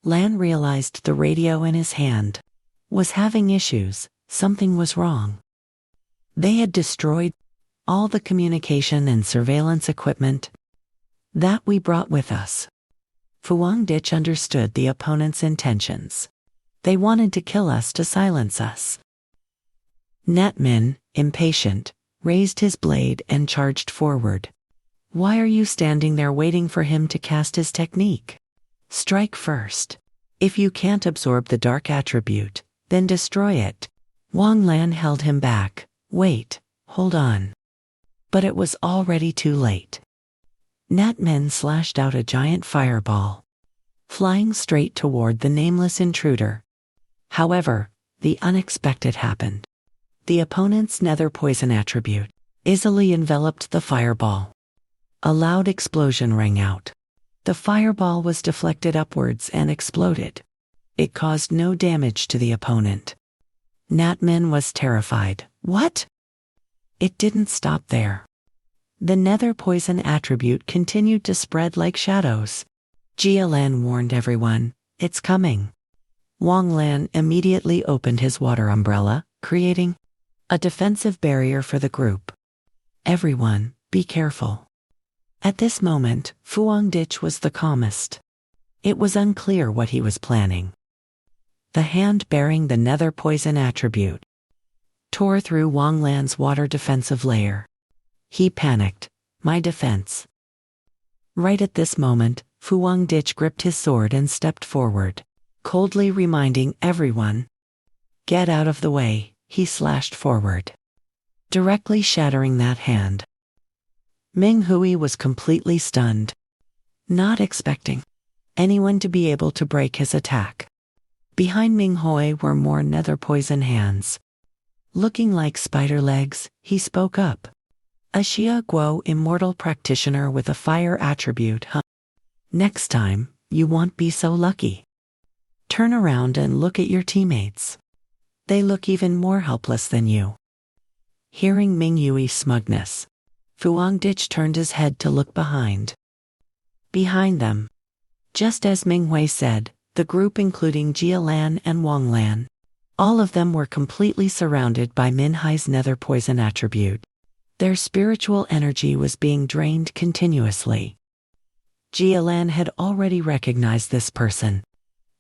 Lan realized the radio in his hand was having issues. Something was wrong. They had destroyed all the communication and surveillance equipment that we brought with us. Fuang Dich understood the opponent's intentions. They wanted to kill us to silence us. Nat Min, impatient, raised his blade and charged forward. Why are you standing there waiting for him to cast his technique? Strike first. If you can't absorb the dark attribute, then destroy it. Wang Lan held him back. Wait, hold on. But it was already too late. Nat Min slashed out a giant fireball, flying straight toward the nameless intruder. However, the unexpected happened. The opponent's nether poison attribute easily enveloped the fireball. A loud explosion rang out. The fireball was deflected upwards and exploded. It caused no damage to the opponent. Nat Min was terrified. What? It didn't stop there. The nether poison attribute continued to spread like shadows. Jia Lan warned everyone, it's coming. Wang Lan immediately opened his water umbrella, creating a defensive barrier for the group. Everyone, be careful. At this moment, Fuang Dich was the calmest. It was unclear what he was planning. The hand bearing the nether poison attribute tore through Wang Lan's water defensive layer. He panicked. My defense. Right at this moment, Fuang Dich gripped his sword and stepped forward, coldly reminding everyone. Get out of the way, he slashed forward, directly shattering that hand. Ming Hui was completely stunned, not expecting anyone to be able to break his attack. Behind Ming Hui were more nether poison hands. Looking like spider legs, he spoke up. A Xia Guo immortal practitioner with a fire attribute, huh? Next time, you won't be so lucky. Turn around and look at your teammates. They look even more helpless than you. Hearing Ming Hui's smugness, Fuang Dich turned his head to look behind. Behind them, just as Ming Hui said, the group including Jia Lan and Wang Lan, all of them were completely surrounded by Min Hai's nether poison attribute. Their spiritual energy was being drained continuously. Jia Lan had already recognized this person.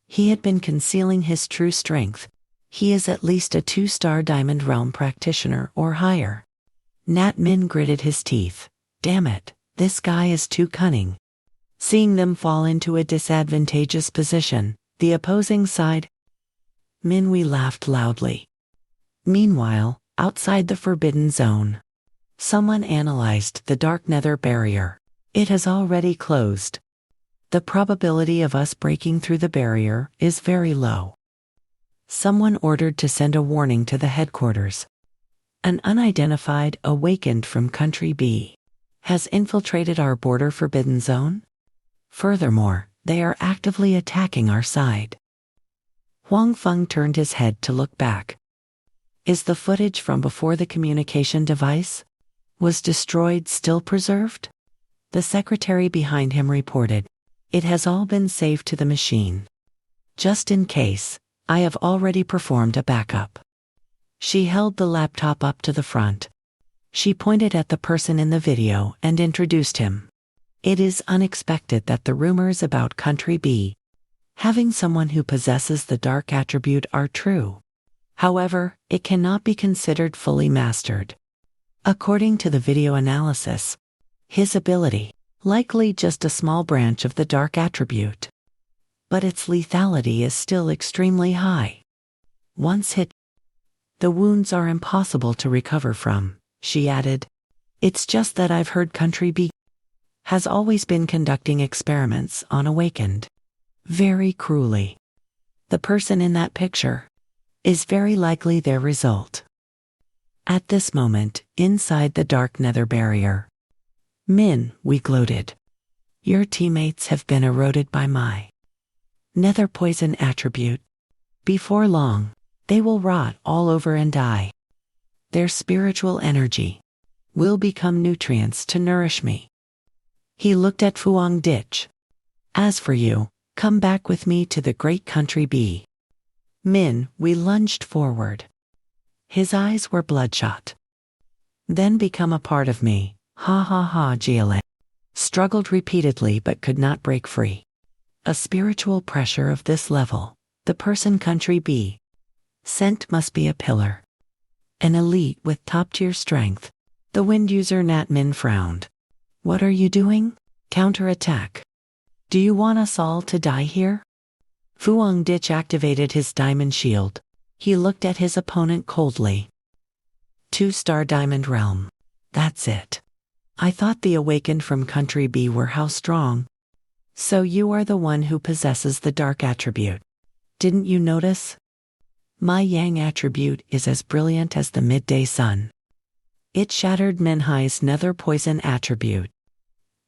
He had been concealing his true strength. He is at least a 2-star Diamond Realm practitioner or higher. Nat Min gritted his teeth. Damn it, this guy is too cunning. Seeing them fall into a disadvantageous position, the opposing side, Min Hui laughed loudly. Meanwhile, outside the Forbidden Zone, someone analyzed the dark nether barrier. It has already closed. The probability of us breaking through the barrier is very low. Someone ordered to send a warning to the headquarters. An unidentified awakened from Country B has infiltrated our border Forbidden Zone. Furthermore, they are actively attacking our side. Huang Feng turned his head to look back. Is the footage from before the communication device was destroyed still preserved? The secretary behind him reported. It has all been saved to the machine. Just in case, I have already performed a backup. She held the laptop up to the front. She pointed at the person in the video and introduced him. It is unexpected that the rumors about Country B having someone who possesses the dark attribute are true. However, it cannot be considered fully mastered. According to the video analysis, his ability, likely just a small branch of the dark attribute. But its lethality is still extremely high. Once hit, the wounds are impossible to recover from, she added. It's just that I've heard Country B has always been conducting experiments on awakened. Very cruelly. The person in that picture is very likely their result. At this moment, inside the dark nether barrier, Min, we gloated. Your teammates have been eroded by my nether poison attribute. Before long, they will rot all over and die. Their spiritual energy will become nutrients to nourish me. He looked at Fuang Ditch. As for you, come back with me to the great Country B. Min, we lunged forward. His eyes were bloodshot. Then become a part of me, ha ha ha. Jia struggled repeatedly but could not break free. A spiritual pressure of this level, the person Country B sent must be a pillar. An elite with top-tier strength. The wind user Nat Min frowned. What are you doing? Counterattack. Do you want us all to die here? Fuang Ditch activated his diamond shield. He looked at his opponent coldly. 2-star diamond realm. That's it. I thought the awakened from Country B were how strong. So you are the one who possesses the dark attribute. Didn't you notice? My yang attribute is as brilliant as the midday sun. It shattered Minhai's nether poison attribute.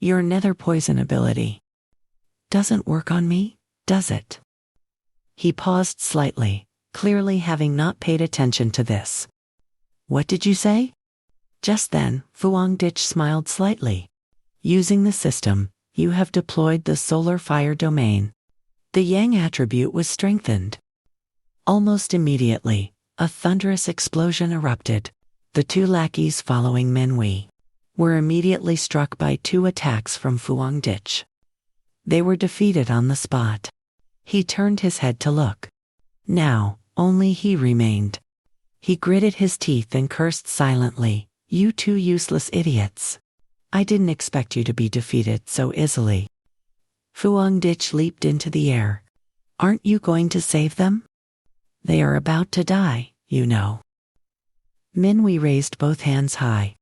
Your nether poison ability doesn't work on me, does it? He paused slightly, clearly having not paid attention to this. What did you say? Just then, Fuang Ditch smiled slightly. Using the system, you have deployed the solar fire domain. The yang attribute was strengthened. Almost immediately, a thunderous explosion erupted. The 2 lackeys following Minhui were immediately struck by 2 attacks from Fuang Ditch. They were defeated on the spot. He turned his head to look. Now, only he remained. He gritted his teeth and cursed silently. You 2 useless idiots. I didn't expect you to be defeated so easily. Fuang Ditch leaped into the air. Aren't you going to save them? They are about to die, you know. Minhui raised both hands high.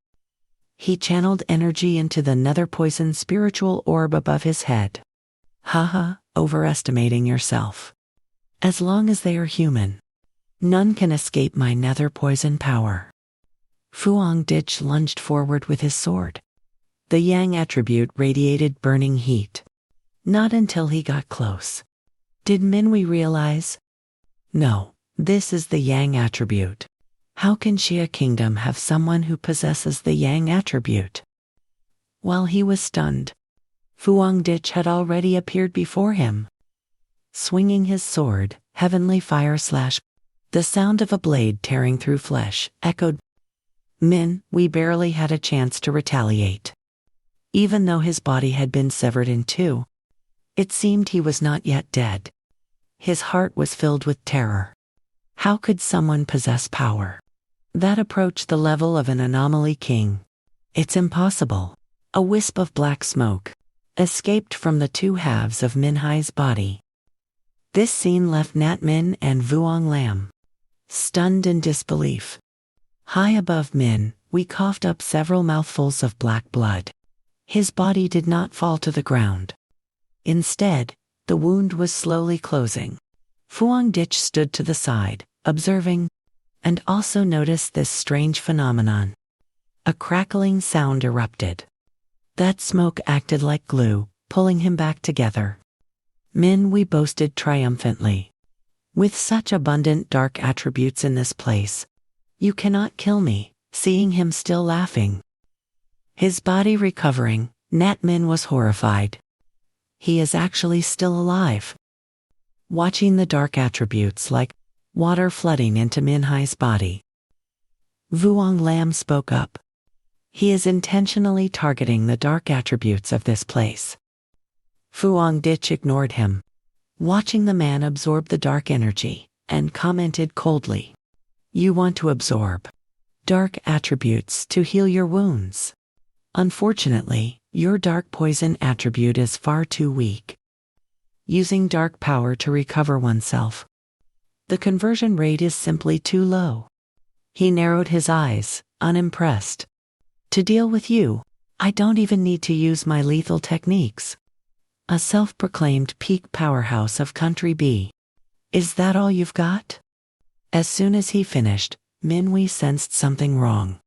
He channeled energy into the nether poison spiritual orb above his head. Haha, overestimating yourself. As long as they are human, none can escape my nether poison power. Fuang Ditch lunged forward with his sword. The yang attribute radiated burning heat. Not until he got close did Minhui realize. No, this is the yang attribute. How can Xia Kingdom have someone who possesses the yang attribute? While he was stunned, Fuang Ditch had already appeared before him. Swinging his sword, heavenly fire slash. The sound of a blade tearing through flesh echoed. Min, we barely had a chance to retaliate. Even though his body had been severed in 2, it seemed he was not yet dead. His heart was filled with terror. How could someone possess power that approached the level of an anomaly king? It's impossible. A wisp of black smoke escaped from the 2 halves of Minhai's body. This scene left Nat Min and Vuong Lam stunned in disbelief. High above Min, we coughed up several mouthfuls of black blood. His body did not fall to the ground. Instead, the wound was slowly closing. Fuang Ditch stood to the side, observing, and also noticed this strange phenomenon. A crackling sound erupted. That smoke acted like glue, pulling him back together. Minhui boasted triumphantly. With such abundant dark attributes in this place, you cannot kill me. Seeing him still laughing, his body recovering, Nat Min was horrified. He is actually still alive. watching the dark attributes like water flooding into Minhai's body. Vuong Lam spoke up. He is intentionally targeting the dark attributes of this place. Fuang Dich ignored him, watching the man absorb the dark energy, and commented coldly. You want to absorb dark attributes to heal your wounds. Unfortunately, your dark poison attribute is far too weak. Using dark power to recover oneself. The conversion rate is simply too low. He narrowed his eyes, unimpressed. To deal with you, I don't even need to use my lethal techniques. A self-proclaimed peak powerhouse of Country B. Is that all you've got? As soon as he finished, Minhui sensed something wrong.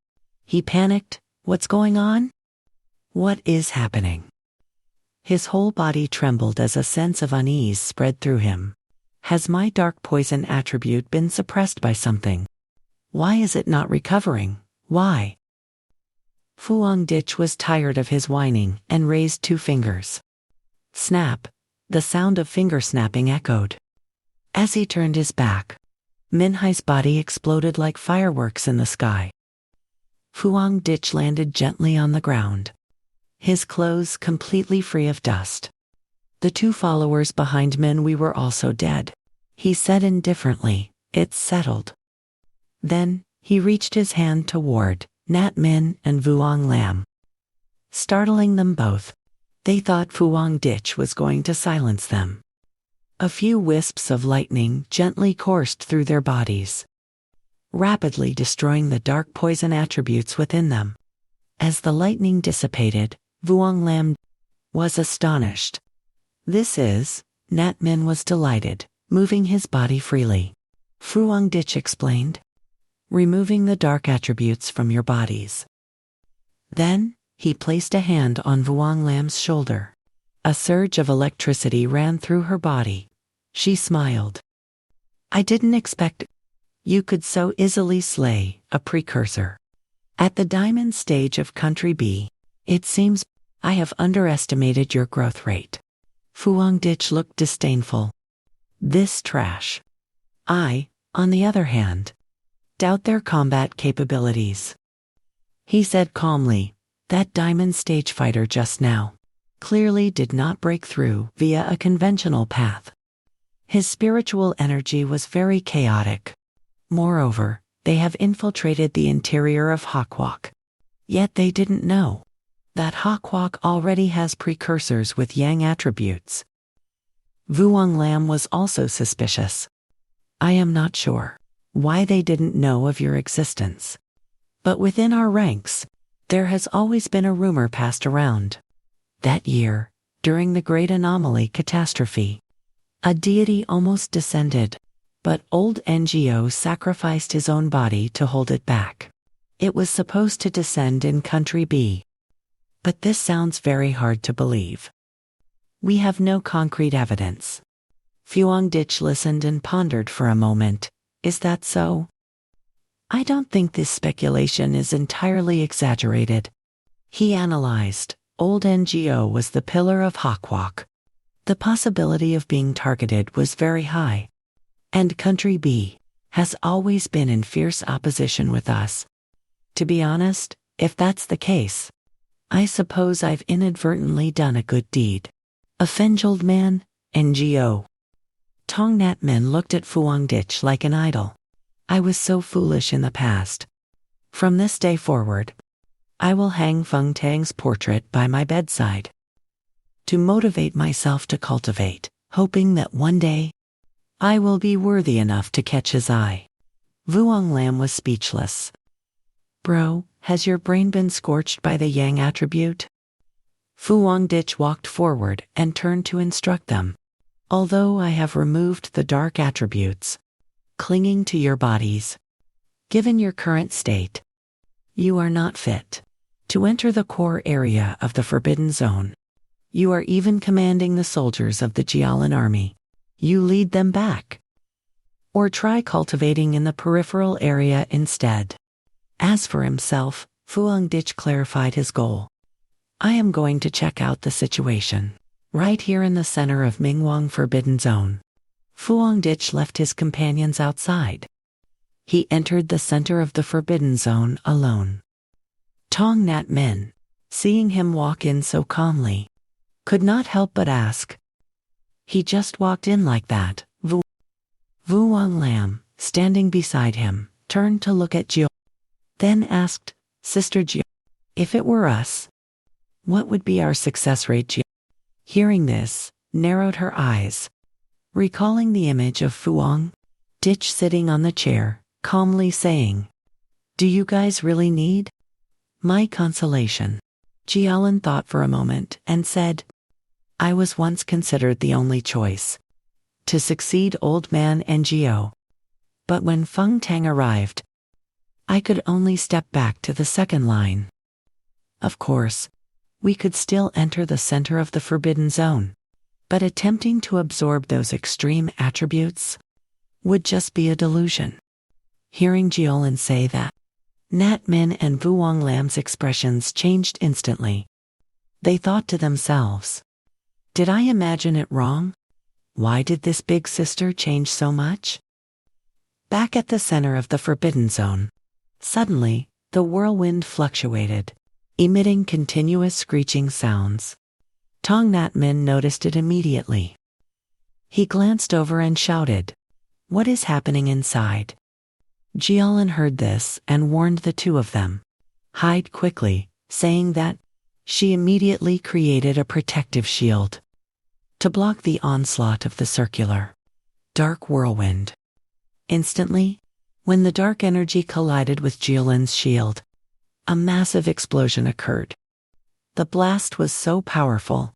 He panicked. What's going on? What is happening? His whole body trembled as a sense of unease spread through him. Has my dark poison attribute been suppressed by something? Why is it not recovering? Why? Fuang Dich was tired of his whining and raised 2 fingers. Snap! The sound of finger snapping echoed. As he turned his back, Minhai's body exploded like fireworks in the sky. Fuang Dich landed gently on the ground, his clothes completely free of dust. The 2 followers behind Minhui were also dead. He said indifferently, it's settled. Then, he reached his hand toward Nat Min and Vuong Lam. Startling them both, they thought Fuang Dich was going to silence them. A few wisps of lightning gently coursed through their bodies, rapidly destroying the dark poison attributes within them. As the lightning dissipated, Vuong Lam was astonished. Nat Min was delighted, moving his body freely. Fuang Dich explained. Removing the dark attributes from your bodies. Then, he placed a hand on Vuong Lam's shoulder. A surge of electricity ran through her body. She smiled. I didn't expect you could so easily slay a precursor. At the diamond stage of Country B, it seems I have underestimated your growth rate. Fuang Dich looked disdainful. This trash. I, on the other hand, doubt their combat capabilities. He said calmly, that diamond stage fighter just now clearly did not break through via a conventional path. His spiritual energy was very chaotic. Moreover, they have infiltrated the interior of Hawkwalk. Yet they didn't know that Hawkwalk already has precursors with Yang attributes. Vuong Lam was also suspicious. I am not sure why they didn't know of your existence. But within our ranks, there has always been a rumor passed around. That year, during the Great Anomaly catastrophe, a deity almost descended, but old NGO sacrificed his own body to hold it back. It was supposed to descend in Country B. But this sounds very hard to believe. We have no concrete evidence. Fuang Dich listened and pondered for a moment. Is that so? I don't think this speculation is entirely exaggerated. He analyzed. Old NGO was the pillar of Hawkwalk. The possibility of being targeted was very high. And Country B has always been in fierce opposition with us. To be honest, if that's the case, I suppose I've inadvertently done a good deed. A Fenjold man, NGO. Tong Nat Min looked at Fuang Dich like an idol. I was so foolish in the past. From this day forward, I will hang Feng Tang's portrait by my bedside to motivate myself to cultivate, hoping that one day I will be worthy enough to catch his eye. Vuong Lam was speechless. Bro, has your brain been scorched by the Yang attribute? Fuang Dich walked forward and turned to instruct them. Although I have removed the dark attributes clinging to your bodies, given your current state, you are not fit to enter the core area of the Forbidden Zone. You are even commanding the soldiers of the Jialan army. You lead them back. Or try cultivating in the peripheral area instead. As for himself, Fuang Dich clarified his goal. I am going to check out the situation right here in the center of Mingwang Forbidden Zone. Fuang Dich left his companions outside. He entered the center of the Forbidden Zone alone. Tong Nat Min, seeing him walk in so calmly, could not help but ask. He just walked in like that. Vuong Lam, standing beside him, turned to look at Jiu, then asked, Sister Jiu, if it were us, what would be our success rate? Jiu, hearing this, narrowed her eyes, recalling the image of Fuang Dich sitting on the chair, calmly saying, Do you guys really need my consolation? Jialan thought for a moment and said, I was once considered the only choice to succeed Old Man Ngo. But when Feng Tang arrived, I could only step back to the second line. Of course, we could still enter the center of the Forbidden Zone, but attempting to absorb those extreme attributes would just be a delusion. Hearing Jiolin say that, Nat Min and Vuong Lam's expressions changed instantly. They thought to themselves, did I imagine it wrong? Why did this big sister change so much? Back at the center of the Forbidden Zone, suddenly, the whirlwind fluctuated, emitting continuous screeching sounds. Tong Nat Min noticed it immediately. He glanced over and shouted, What is happening inside? Jialan heard this and warned the two of them. Hide quickly, saying that she immediately created a protective shield to block the onslaught of the circular dark whirlwind. Instantly, when the dark energy collided with Jialan's shield, a massive explosion occurred. The blast was so powerful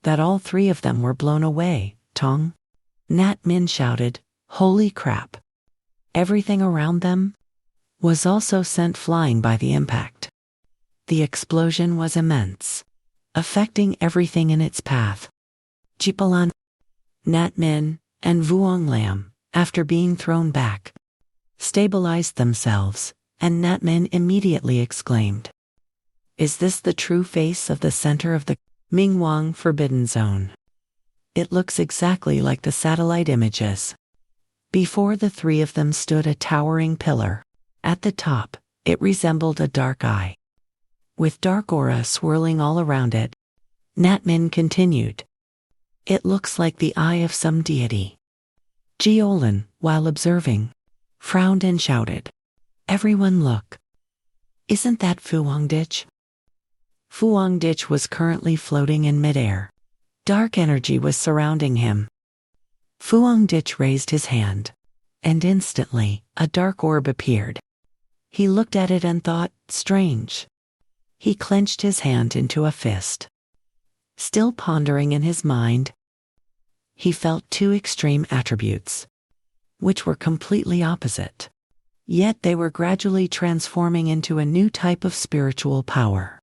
that all three of them were blown away. Tong Nat Min shouted, Holy crap! Everything around them was also sent flying by the impact. The explosion was immense, affecting everything in its path. Jipalan, Nat Min, and Vuong Lam, after being thrown back, stabilized themselves, and Nat Min immediately exclaimed, Is this the true face of the center of the Mingwang Forbidden Zone? It looks exactly like the satellite images. Before the three of them stood a towering pillar. At the top, it resembled a dark eye, with dark aura swirling all around it. Nat Min continued, It looks like the eye of some deity. Jiolin, while observing, frowned and shouted, Everyone look! Isn't that Fuang Dich? Fuang Dich was currently floating in midair. Dark energy was surrounding him. Fuang Dich raised his hand, and instantly, a dark orb appeared. He looked at it and thought, strange. He clenched his hand into a fist. Still pondering in his mind, he felt two extreme attributes, which were completely opposite. Yet they were gradually transforming into a new type of spiritual power.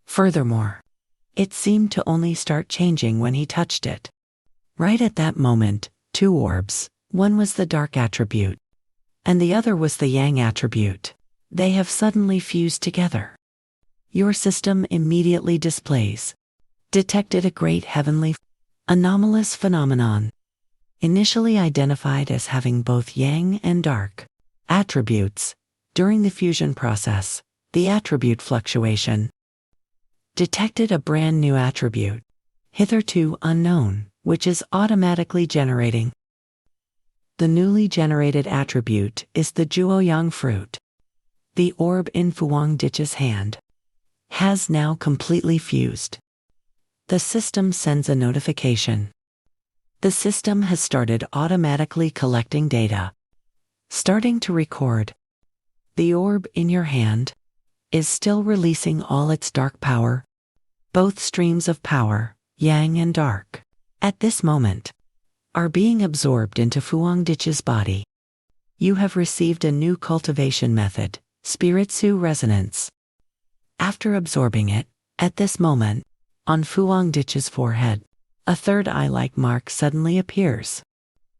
Furthermore, it seemed to only start changing when he touched it. Right at that moment, two orbs, one was the dark attribute, and the other was the yang attribute. They have suddenly fused together. Your system immediately displays, detected a great heavenly anomalous phenomenon, initially identified as having both yang and dark attributes. During the fusion process, the attribute fluctuation detected a brand new attribute, hitherto unknown, which is automatically generating. The newly generated attribute is the Juoyang fruit. The orb in Fuang Dich's hand has now completely fused. The system sends a notification. The system has started automatically collecting data, starting to record. The orb in your hand is still releasing all its dark power, both streams of power, yang and dark, at this moment, are being absorbed into Fuang Dich's body. You have received a new cultivation method, Spiritsu Resonance. After absorbing it, at this moment, on Fuang Dich's forehead, a third eye-like mark suddenly appears.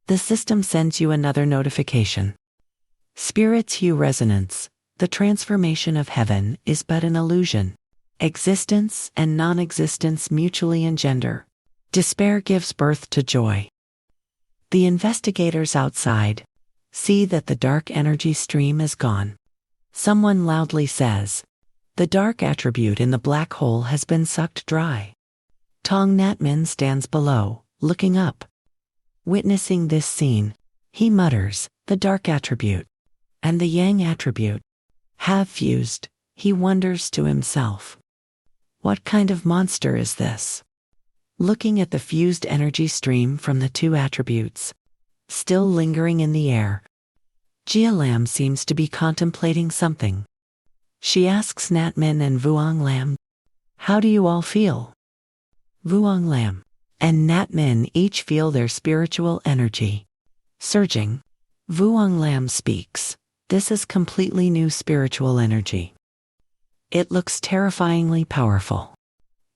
The system sends you another notification. Spiritsu Resonance, the transformation of heaven is but an illusion. Existence and non-existence mutually engender. Despair gives birth to joy. The investigators outside see that the dark energy stream is gone. Someone loudly says, "The dark attribute in the black hole has been sucked dry." Tong Natmin stands below, looking up. Witnessing this scene, he mutters, "The dark attribute and the yang attribute have fused." He wonders to himself, what kind of monster is this? Looking at the fused energy stream from the two attributes, still lingering in the air, Jia Lam seems to be contemplating something. She asks Natmin and Vuong Lam, "How do you all feel?" Vuong Lam and Natmin each feel their spiritual energy surging. Vuong Lam speaks, "This is completely new spiritual energy. It looks terrifyingly powerful,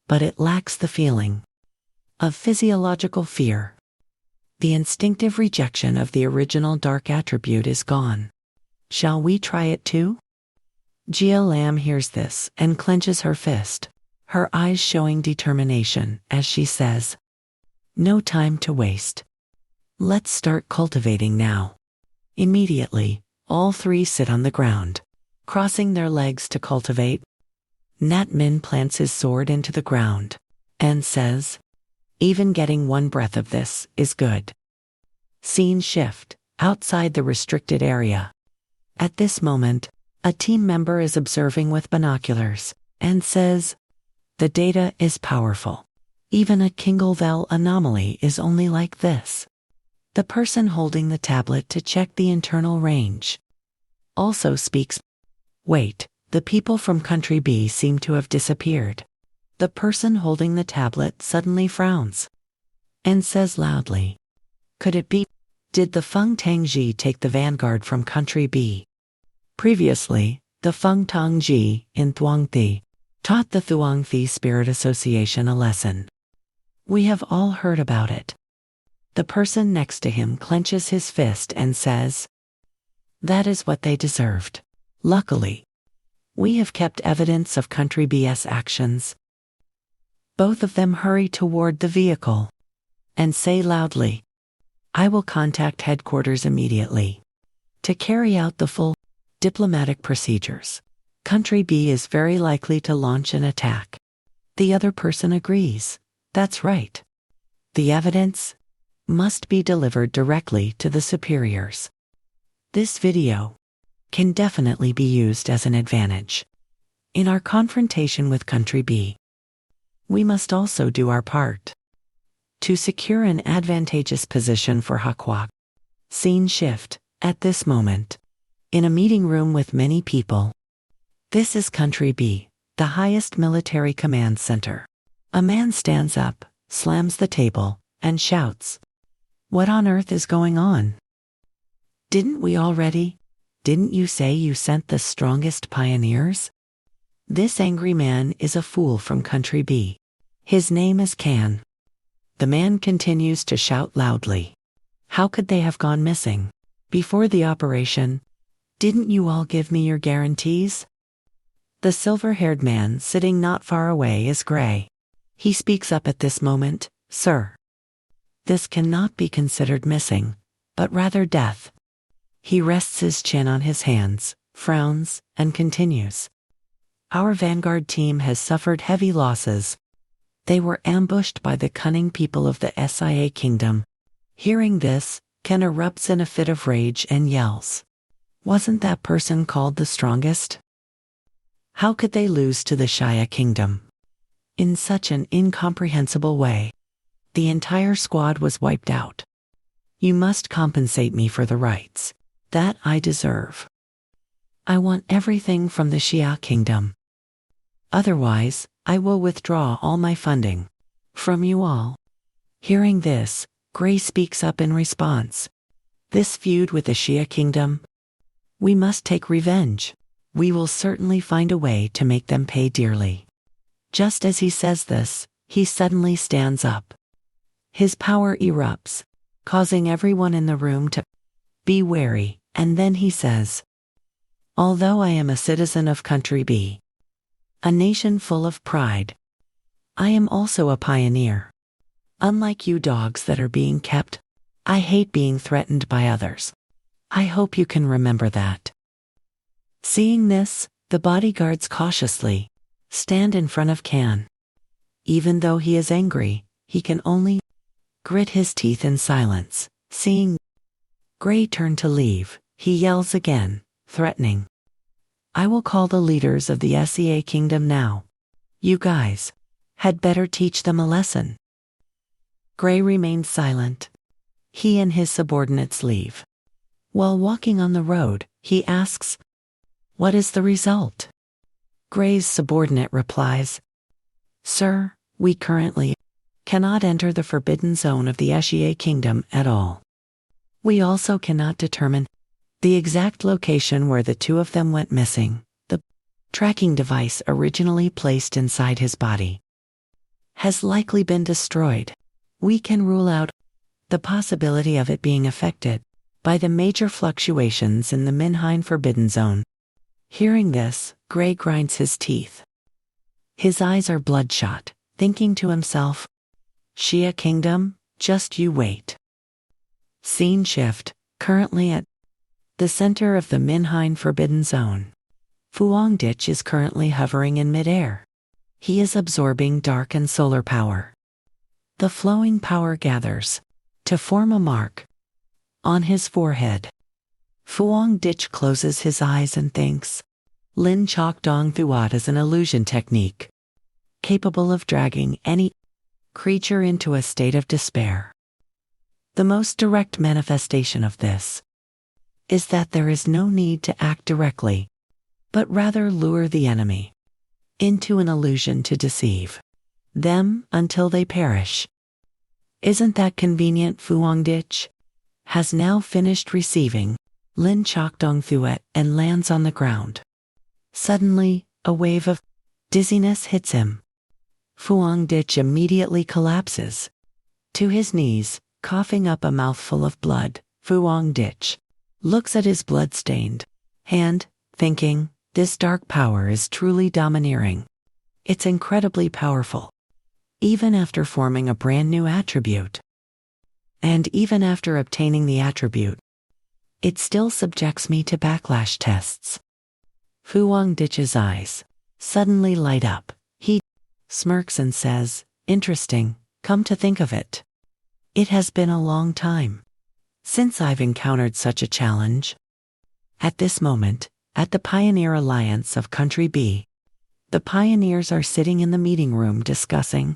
but it lacks the feeling of physiological fear. The instinctive rejection of the original dark attribute is gone. Shall we try it too?" Jia Lam hears this and clenches her fist, her eyes showing determination as she says, "No time to waste. Let's start cultivating now." Immediately, all three sit on the ground, crossing their legs to cultivate. Natmin plants his sword into the ground and says, "Even getting one breath of this is good." Scene shift, outside the restricted area. At this moment, a team member is observing with binoculars and says, "The data is powerful. Even a Kingle-Vel anomaly is only like this." The person holding the tablet to check the internal range also speaks. "Wait, the people from Country B seem to have disappeared." The person holding the tablet suddenly frowns and says loudly, "Could it be? Did the Feng Tangji take the vanguard from Country B?" Previously, the Feng Tangji in Thuangthi taught the Thuangthi Spirit Association a lesson. We have all heard about it. The person next to him clenches his fist and says, "That is what they deserved. Luckily, we have kept evidence of Country B's actions." Both of them hurry toward the vehicle and say loudly, "I will contact headquarters immediately to carry out the full diplomatic procedures. Country B is very likely to launch an attack." The other person agrees. That's right. The evidence must be delivered directly to the superiors. This video can definitely be used as an advantage in our confrontation with Country B. We must also do our part to secure an advantageous position for Hakwak. Scene shift, at this moment, in a meeting room with many people. This is Country B, the highest military command center. A man stands up, slams the table, and shouts, "What on earth is going on? Didn't you say you sent the strongest pioneers?" This angry man is a fool from Country B. His name is Can. The man continues to shout loudly, "How could they have gone missing before the operation? Didn't you all give me your guarantees?" The silver-haired man sitting not far away is Gray. He speaks up at this moment, "Sir, this cannot be considered missing, but rather death." He rests his chin on his hands, frowns, and continues, "Our vanguard team has suffered heavy losses. They were ambushed by the cunning people of the SIA Kingdom." Hearing this, Ken erupts in a fit of rage and yells, "Wasn't that person called the strongest? How could they lose to the Shia Kingdom in such an incomprehensible way? The entire squad was wiped out. You must compensate me for the rights that I deserve. I want everything from the Shia Kingdom. Otherwise, I will withdraw all my funding from you all." Hearing this, Gray speaks up in response, "This feud with the Shia Kingdom? We must take revenge. We will certainly find a way to make them pay dearly." Just as he says this, he suddenly stands up. His power erupts, causing everyone in the room to be wary, and then he says, "Although I am a citizen of Country B, a nation full of pride, I am also a pioneer. Unlike you dogs that are being kept I hate being threatened by others. I hope you can remember that. Seeing this, the bodyguards cautiously stand in front of Can. Even though he is angry, he can only grit his teeth in silence. Seeing Gray turn to leave, he yells again, threatening. I will call the leaders of the SEA Kingdom now. You guys had better teach them a lesson. Gray remains silent. He and his subordinates leave. While walking on the road, he asks, what is the result? Gray's subordinate replies, Sir, we currently cannot enter the forbidden zone of the SEA Kingdom at all. We also cannot determine the exact location where the two of them went missing. The tracking device originally placed inside his body has likely been destroyed. We can rule out the possibility of it being affected by the major fluctuations in the Minhine Forbidden Zone. Hearing this, Gray grinds his teeth. His eyes are bloodshot, thinking to himself, Shia Kingdom, just you wait. Scene shift, currently at the center of the Minhine Forbidden Zone. Fuang Dich is currently hovering in midair. He is absorbing dark and solar power. The flowing power gathers to form a mark on his forehead. Fuang Dich closes his eyes and thinks, Lin Chok Dong Thuat is an illusion technique, capable of dragging any creature into a state of despair. The most direct manifestation of this is that there is no need to act directly, but rather lure the enemy into an illusion to deceive them until they perish. Isn't that convenient? Fuang Dich has now finished receiving Lin Chok Dong Thuet and lands on the ground. Suddenly, a wave of dizziness hits him. Fuang Dich immediately collapses to his knees, coughing up a mouthful of blood. Fuang Dich looks at his blood-stained hand, thinking, this dark power is truly domineering. It's incredibly powerful, even after forming a brand new attribute. And even after obtaining the attribute, it still subjects me to backlash tests. Fuang Dich's eyes suddenly light up. He smirks and says, interesting, come to think of it. It has been a long time since I've encountered such a challenge. At this moment, at the Pioneer Alliance of Country B, the pioneers are sitting in the meeting room discussing,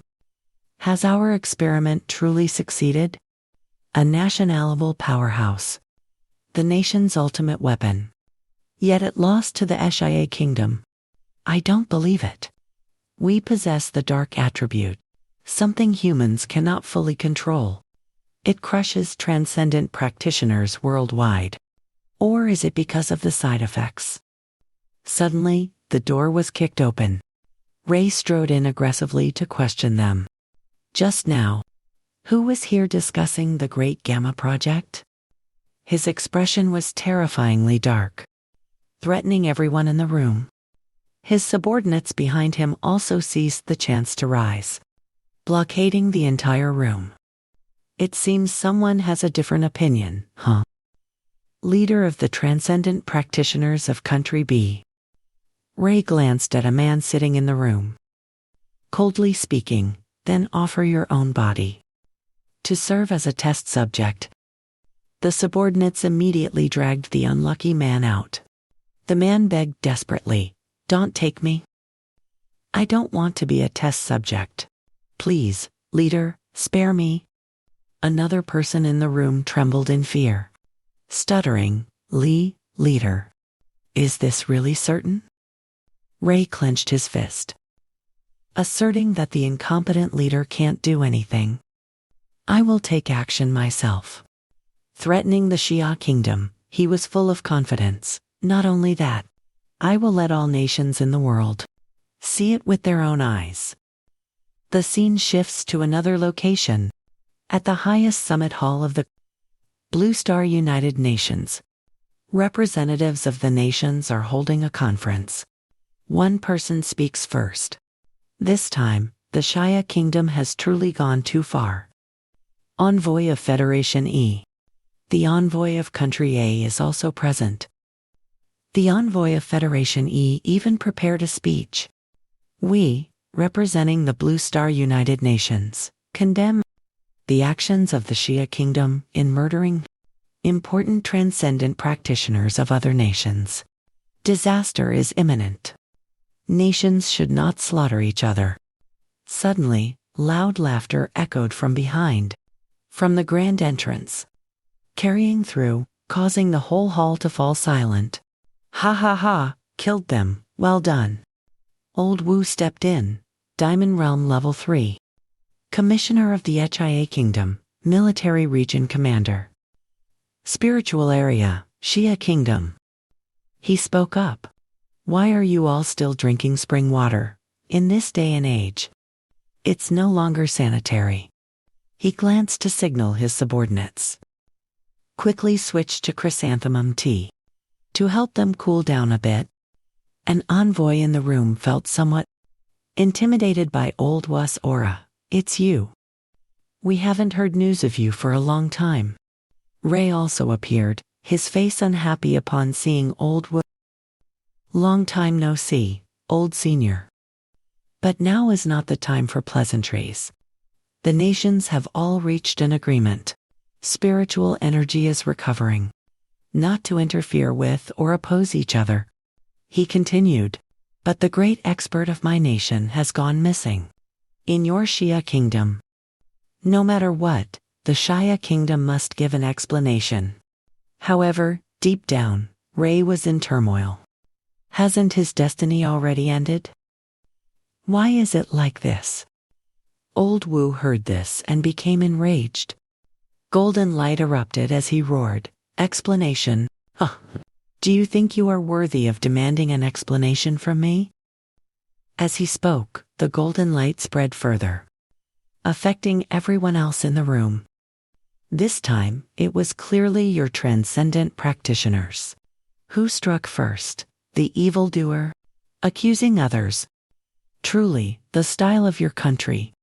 has our experiment truly succeeded? A national powerhouse, the nation's ultimate weapon. Yet it lost to the SIA Kingdom. I don't believe it. We possess the dark attribute, something humans cannot fully control. It crushes transcendent practitioners worldwide. Or is it because of the side effects? Suddenly, the door was kicked open. Ray strode in aggressively to question them. Just now, who was here discussing the Great Gamma Project? His expression was terrifyingly dark, threatening everyone in the room. His subordinates behind him also seized the chance to rise, blockading the entire room. It seems someone has a different opinion, huh? Leader of the Transcendent Practitioners of Country B. Ray glanced at a man sitting in the room. Coldly speaking, then offer your own body to serve as a test subject. The subordinates immediately dragged the unlucky man out. The man begged desperately, don't take me. I don't want to be a test subject. Please, leader, spare me. Another person in the room trembled in fear, stuttering, leader. Is this really certain? Ray clenched his fist, asserting that the incompetent leader can't do anything. I will take action myself. Threatening the Xia Kingdom, he was full of confidence. Not only that, I will let all nations in the world see it with their own eyes. The scene shifts to another location. At the highest summit hall of the Blue Star United Nations, representatives of the nations are holding a conference. One person speaks first. This time, the Shia Kingdom has truly gone too far. Envoy of Federation E. The envoy of Country A is also present. The envoy of Federation E even prepared a speech. We, representing the Blue Star United Nations, condemn the actions of the Shia Kingdom in murdering important transcendent practitioners of other nations. Disaster is imminent. Nations should not slaughter each other. Suddenly, loud laughter echoed from behind, from the grand entrance, carrying through, causing the whole hall to fall silent. Ha ha ha, killed them, well done. Old Wu stepped in, Diamond Realm Level 3. Commissioner of the Hia Kingdom, Military Region Commander. Spiritual Area, Shia Kingdom. He spoke up. Why are you all still drinking spring water, in this day and age? It's no longer sanitary. He glanced to signal his subordinates. Quickly switched to chrysanthemum tea. To help them cool down a bit. An envoy in the room felt somewhat intimidated by Old Wu's aura. It's you. We haven't heard news of you for a long time. Ray also appeared, his face unhappy upon seeing Old Wu. Long time no see, Old Senior. But now is not the time for pleasantries. The nations have all reached an agreement. Spiritual energy is recovering. Not to interfere with or oppose each other. He continued, but the great expert of my nation has gone missing. In your Shia Kingdom. No matter what, the Shia Kingdom must give an explanation. However, deep down, Ray was in turmoil. Hasn't his destiny already ended? Why is it like this? Old Wu heard this and became enraged. Golden light erupted as he roared, explanation, huh. Do you think you are worthy of demanding an explanation from me? As he spoke, the golden light spread further, affecting everyone else in the room. This time, it was clearly your transcendent practitioners. Who struck first? The evildoer? Accusing others? Truly, the style of your country.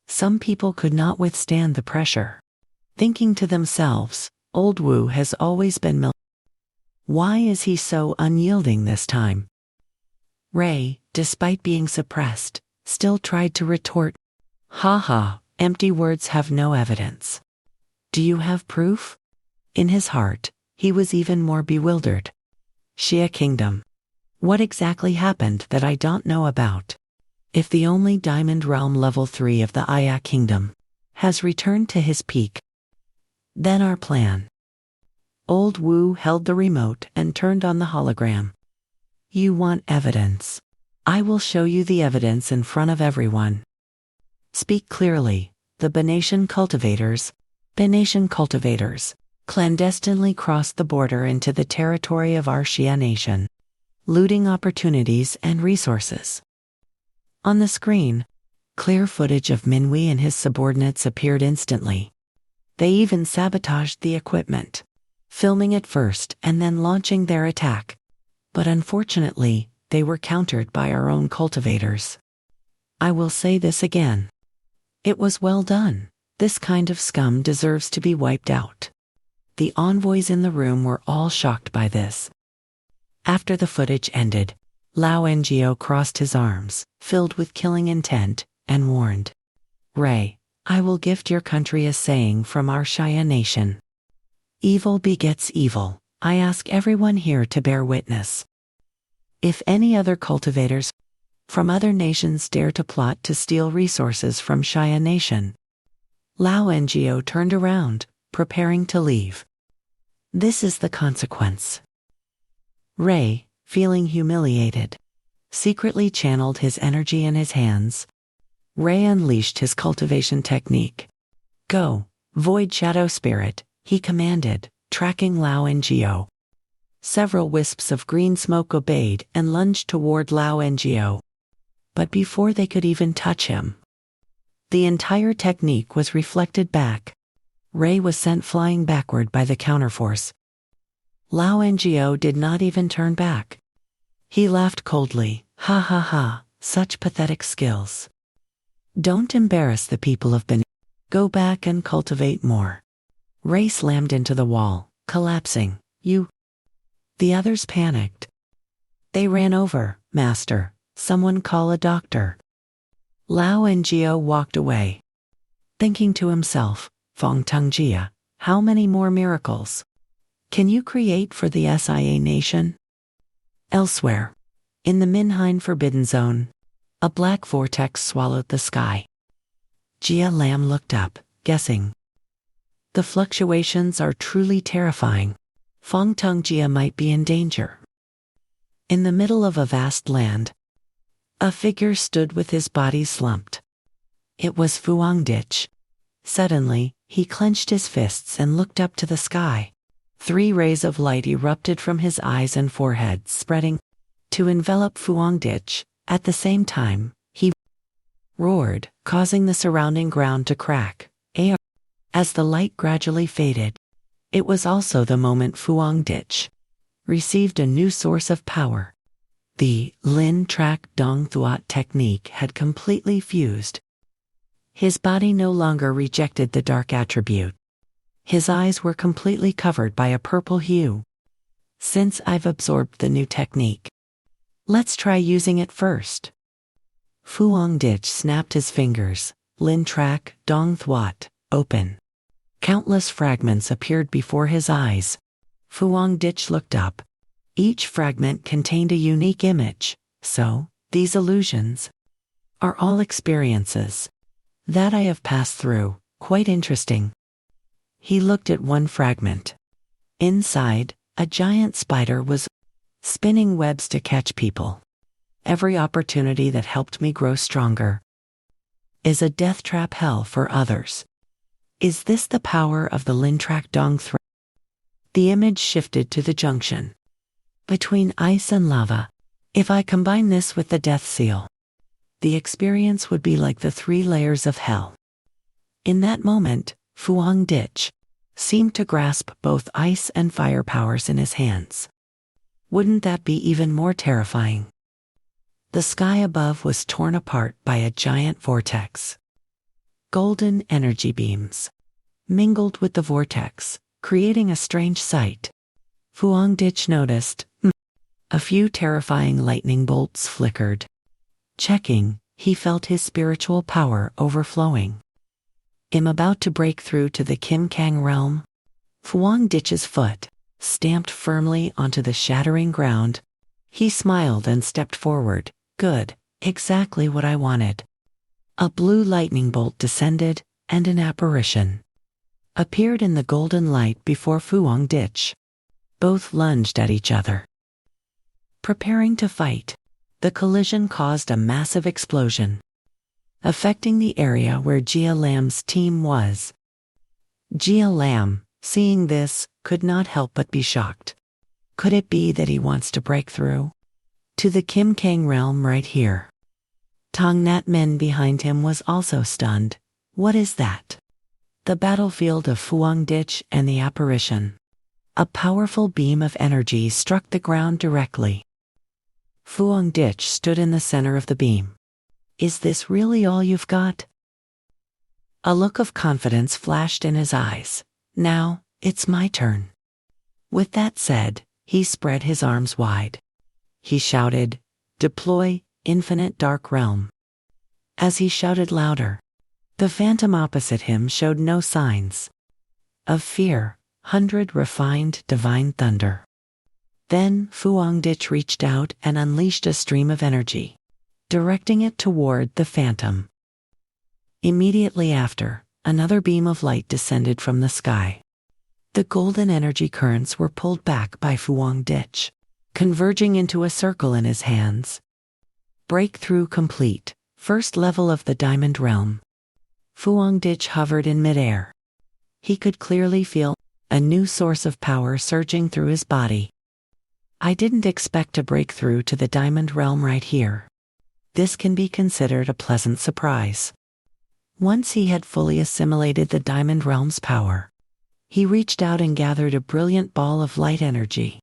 Some people could not withstand the pressure. Thinking to themselves, Old Wu has always been Why is he so unyielding this time? Ray, despite being suppressed, still tried to retort. Ha ha, empty words have no evidence. Do you have proof? In his heart, he was even more bewildered. Shia Kingdom. What exactly happened that I don't know about? If the only Diamond Realm Level 3 of the Hia Kingdom has returned to his peak, then our plan. Old Wu held the remote and turned on the hologram. You want evidence. I will show you the evidence in front of everyone. Speak clearly. The Benatian cultivators, clandestinely crossed the border into the territory of our Shia nation, looting opportunities and resources. On the screen, clear footage of Minwei and his subordinates appeared instantly. They even sabotaged the equipment, filming it first and then launching their attack. But unfortunately, they were countered by our own cultivators. I will say this again. It was well done. This kind of scum deserves to be wiped out. The envoys in the room were all shocked by this. After the footage ended, Lao Ngo crossed his arms, filled with killing intent, and warned. Ray, I will gift your country a saying from our Shia nation. Evil begets evil. I ask everyone here to bear witness. If any other cultivators from other nations dare to plot to steal resources from Shia nation. Lao Ngo turned around, preparing to leave. This is the consequence. Ray, feeling humiliated, secretly channeled his energy in his hands. Ray unleashed his cultivation technique. Go, Void Shadow Spirit, he commanded, tracking Lao Ngo. Several wisps of green smoke obeyed and lunged toward Lao Ngo. But before they could even touch him, the entire technique was reflected back. Ray was sent flying backward by the counterforce. Lao Ngo did not even turn back. He laughed coldly. Ha ha ha, such pathetic skills. Don't embarrass the people of Benin. Go back and cultivate more. Ray slammed into the wall, collapsing. You. The others panicked. They ran over. Master, someone call a doctor. Lao and Gio walked away, thinking to himself, Fong Tung Jia, how many more miracles can you create for the SIA nation? Elsewhere, in the Minhine Forbidden Zone, a black vortex swallowed the sky. Jia Lam looked up, guessing. The fluctuations are truly terrifying. Fong Tung Jia might be in danger. In the middle of a vast land, a figure stood with his body slumped. It was Fuang Dich. Suddenly, he clenched his fists and looked up to the sky. 3 rays of light erupted from his eyes and forehead, spreading to envelop Fuang Dich. At the same time, he roared, causing the surrounding ground to crack. As the light gradually faded, it was also the moment Fuang Dich received a new source of power. The Lin Trak Dong Thuat technique had completely fused. His body no longer rejected the dark attribute. His eyes were completely covered by a purple hue. Since I've absorbed the new technique, let's try using it first. Fuang Dich snapped his fingers. Lin Trak Dong Thuat, open. Countless fragments appeared before his eyes. Fuang Dich looked up. Each fragment contained a unique image. So, these illusions are all experiences that I have passed through. Quite interesting. He looked at one fragment. Inside, a giant spider was spinning webs to catch people. Every opportunity that helped me grow stronger is a death trap hell for others. Is this the power of the Lin Trak Dong Thuat? The image shifted to the junction between ice and lava. If I combine this with the death seal, the experience would be like the 3 layers of hell. In that moment, Fuang Dich seemed to grasp both ice and fire powers in his hands. Wouldn't that be even more terrifying? The sky above was torn apart by a giant vortex. Golden energy beams mingled with the vortex, creating a strange sight. Fuang Dich noticed. A few terrifying lightning bolts flickered. Checking, he felt his spiritual power overflowing. I'm about to break through to the Kim Kang realm. Fuang Dich's foot stamped firmly onto the shattering ground. He smiled and stepped forward. Good, exactly what I wanted. A blue lightning bolt descended, and an apparition appeared in the golden light before Fuang Dich. Both lunged at each other, preparing to fight. The collision caused a massive explosion, affecting the area where Jia Lam's team was. Jia Lam, seeing this, could not help but be shocked. Could it be that he wants to break through to the Kim Kang realm right here? Tong Nat Min behind him was also stunned. What is that? The battlefield of Fuang Dich and the apparition. A powerful beam of energy struck the ground directly. Fuang Dich stood in the center of the beam. Is this really all you've got? A look of confidence flashed in his eyes. Now, it's my turn. With that said, he spread his arms wide. He shouted, "Deploy, infinite dark realm." As he shouted louder, the phantom opposite him showed no signs of fear. 100 refined divine thunder. Then Fuang Dich reached out and unleashed a stream of energy, directing it toward the phantom. Immediately after, another beam of light descended from the sky. The golden energy currents were pulled back by Fuang Dich, converging into a circle in his hands. Breakthrough complete. First level of the Diamond Realm. Fuang Dich hovered in midair. He could clearly feel a new source of power surging through his body. I didn't expect to break through to the Diamond Realm right here. This can be considered a pleasant surprise. Once he had fully assimilated the Diamond Realm's power, he reached out and gathered a brilliant ball of light energy.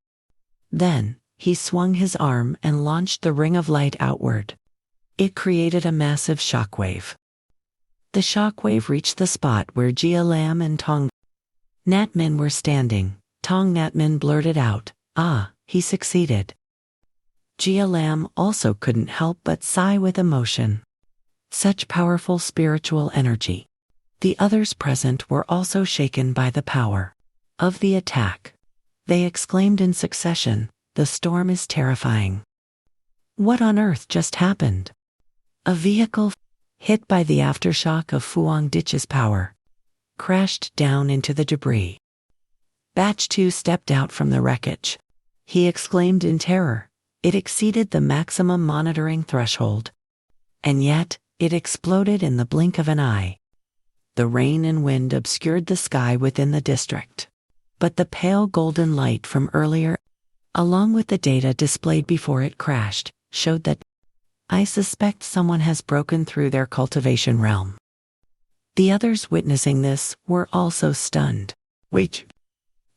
Then, he swung his arm and launched the ring of light outward. It created a massive shockwave. The shockwave reached the spot where Jia Lam and Tong Natmin were standing. Tong Natmin blurted out, "Ah, he succeeded." Jia Lam also couldn't help but sigh with emotion. Such powerful spiritual energy. The others present were also shaken by the power of the attack. They exclaimed in succession, "The storm is terrifying. What on earth just happened?" A vehicle, hit by the aftershock of Fuang Ditch's power, crashed down into the debris. Batch 2 stepped out from the wreckage. He exclaimed in terror. It exceeded the maximum monitoring threshold. And yet, it exploded in the blink of an eye. The rain and wind obscured the sky within the district. But the pale golden light from earlier, along with the data displayed before it crashed, showed that I suspect someone has broken through their cultivation realm. The others witnessing this were also stunned. Wait,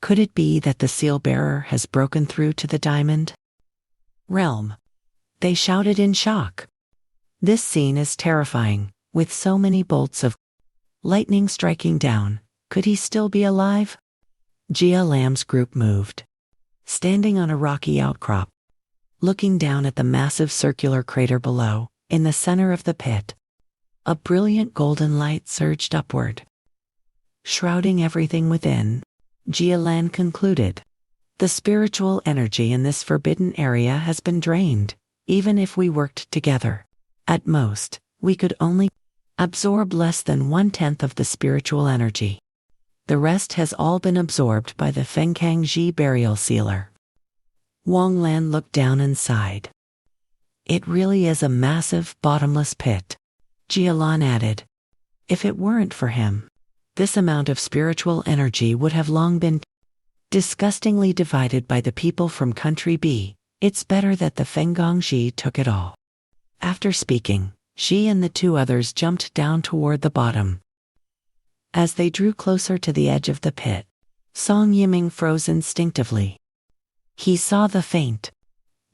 could it be that the seal bearer has broken through to the diamond realm? They shouted in shock. This scene is terrifying, with so many bolts of lightning striking down. Could he still be alive? Jia Lam's group moved. Standing on a rocky outcrop, looking down at the massive circular crater below, in the center of the pit, a brilliant golden light surged upward, shrouding everything within. Jia Lan concluded, "The spiritual energy in this forbidden area has been drained. Even if we worked together, at most, we could only absorb less than 1/10 of the spiritual energy. The rest has all been absorbed by the Fengkangji burial sealer." Wang Lan looked down and sighed. "It really is a massive, bottomless pit," Jia Lan added. "If it weren't for him, this amount of spiritual energy would have long been disgustingly divided by the people from Country B. It's better that the Fengkangji took it all." After speaking, she and the two others jumped down toward the bottom. As they drew closer to the edge of the pit, Song Yiming froze instinctively. He saw the faint,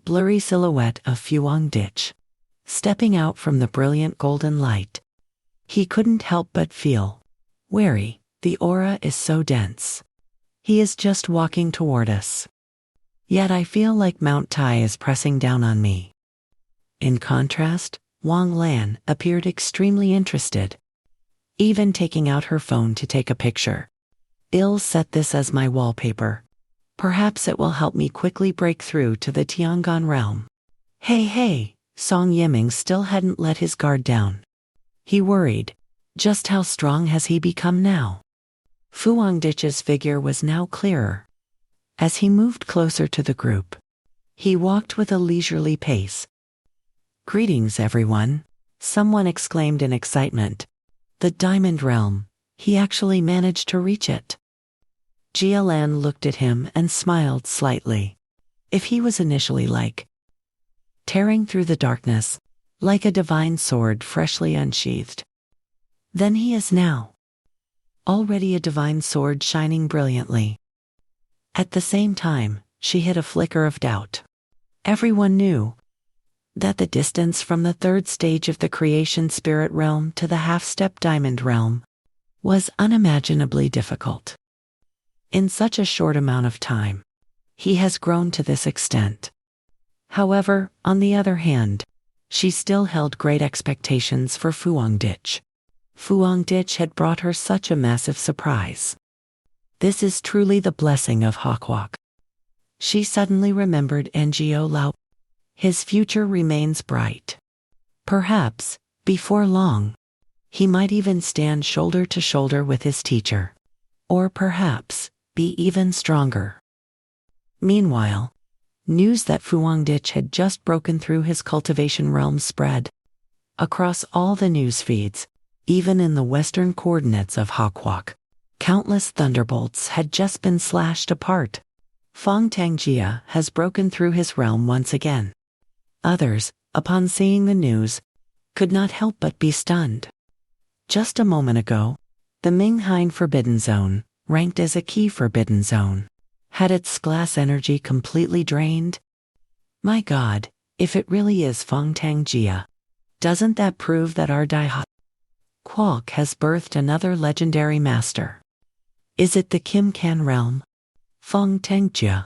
blurry silhouette of Fuang Ditch, stepping out from the brilliant golden light. He couldn't help but feel wary. The aura is so dense. He is just walking toward us. Yet I feel like Mount Tai is pressing down on me. In contrast, Wang Lan appeared extremely interested, even taking out her phone to take a picture. "I'll set this as my wallpaper. Perhaps it will help me quickly break through to the Tiangong realm." Hey, Song Yiming still hadn't let his guard down. He worried, just how strong has he become now? Fuang Ditch's figure was now clearer. As he moved closer to the group, he walked with a leisurely pace. "Greetings, everyone," someone exclaimed in excitement. "The Diamond Realm, he actually managed to reach it." Jia Lan looked at him and smiled slightly. If he was initially like tearing through the darkness, like a divine sword freshly unsheathed, then he is now already a divine sword shining brilliantly. At the same time, she hit a flicker of doubt. Everyone knew that the distance from the third stage of the creation spirit realm to the half-step diamond realm was unimaginably difficult. In such a short amount of time, he has grown to this extent. However, on the other hand, she still held great expectations for Fuang Ditch. Fuang Ditch had brought her such a massive surprise. This is truly the blessing of Hawkwalk. She suddenly remembered Ngo Lao. His future remains bright. Perhaps, before long, he might even stand shoulder to shoulder with his teacher. Or perhaps, be even stronger. Meanwhile, news that Fuang Ditch had just broken through his cultivation realm spread across all the news feeds, even in the western coordinates of Hawkwalk. Countless thunderbolts had just been slashed apart. Feng Tangjia has broken through his realm once again. Others, upon seeing the news, could not help but be stunned. Just a moment ago, the Minghain Forbidden Zone, ranked as a key forbidden zone, had its glass energy completely drained. My God, if it really is Feng Tangjia, doesn't that prove that our Qualk has birthed another legendary master. Is it the Kim Can realm? Fong Tengjia.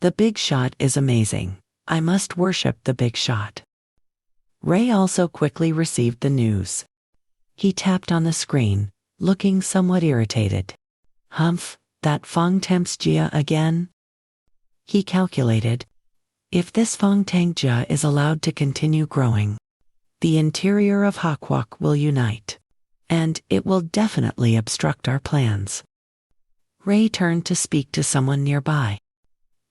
The big shot is amazing. I must worship the big shot. Ray also quickly received the news. He tapped on the screen, looking somewhat irritated. Humph, that Fong Tengjia again? He calculated. If this Fong Tengjia is allowed to continue growing, the interior of Hakwak will unite, and it will definitely obstruct our plans. Ray turned to speak to someone nearby.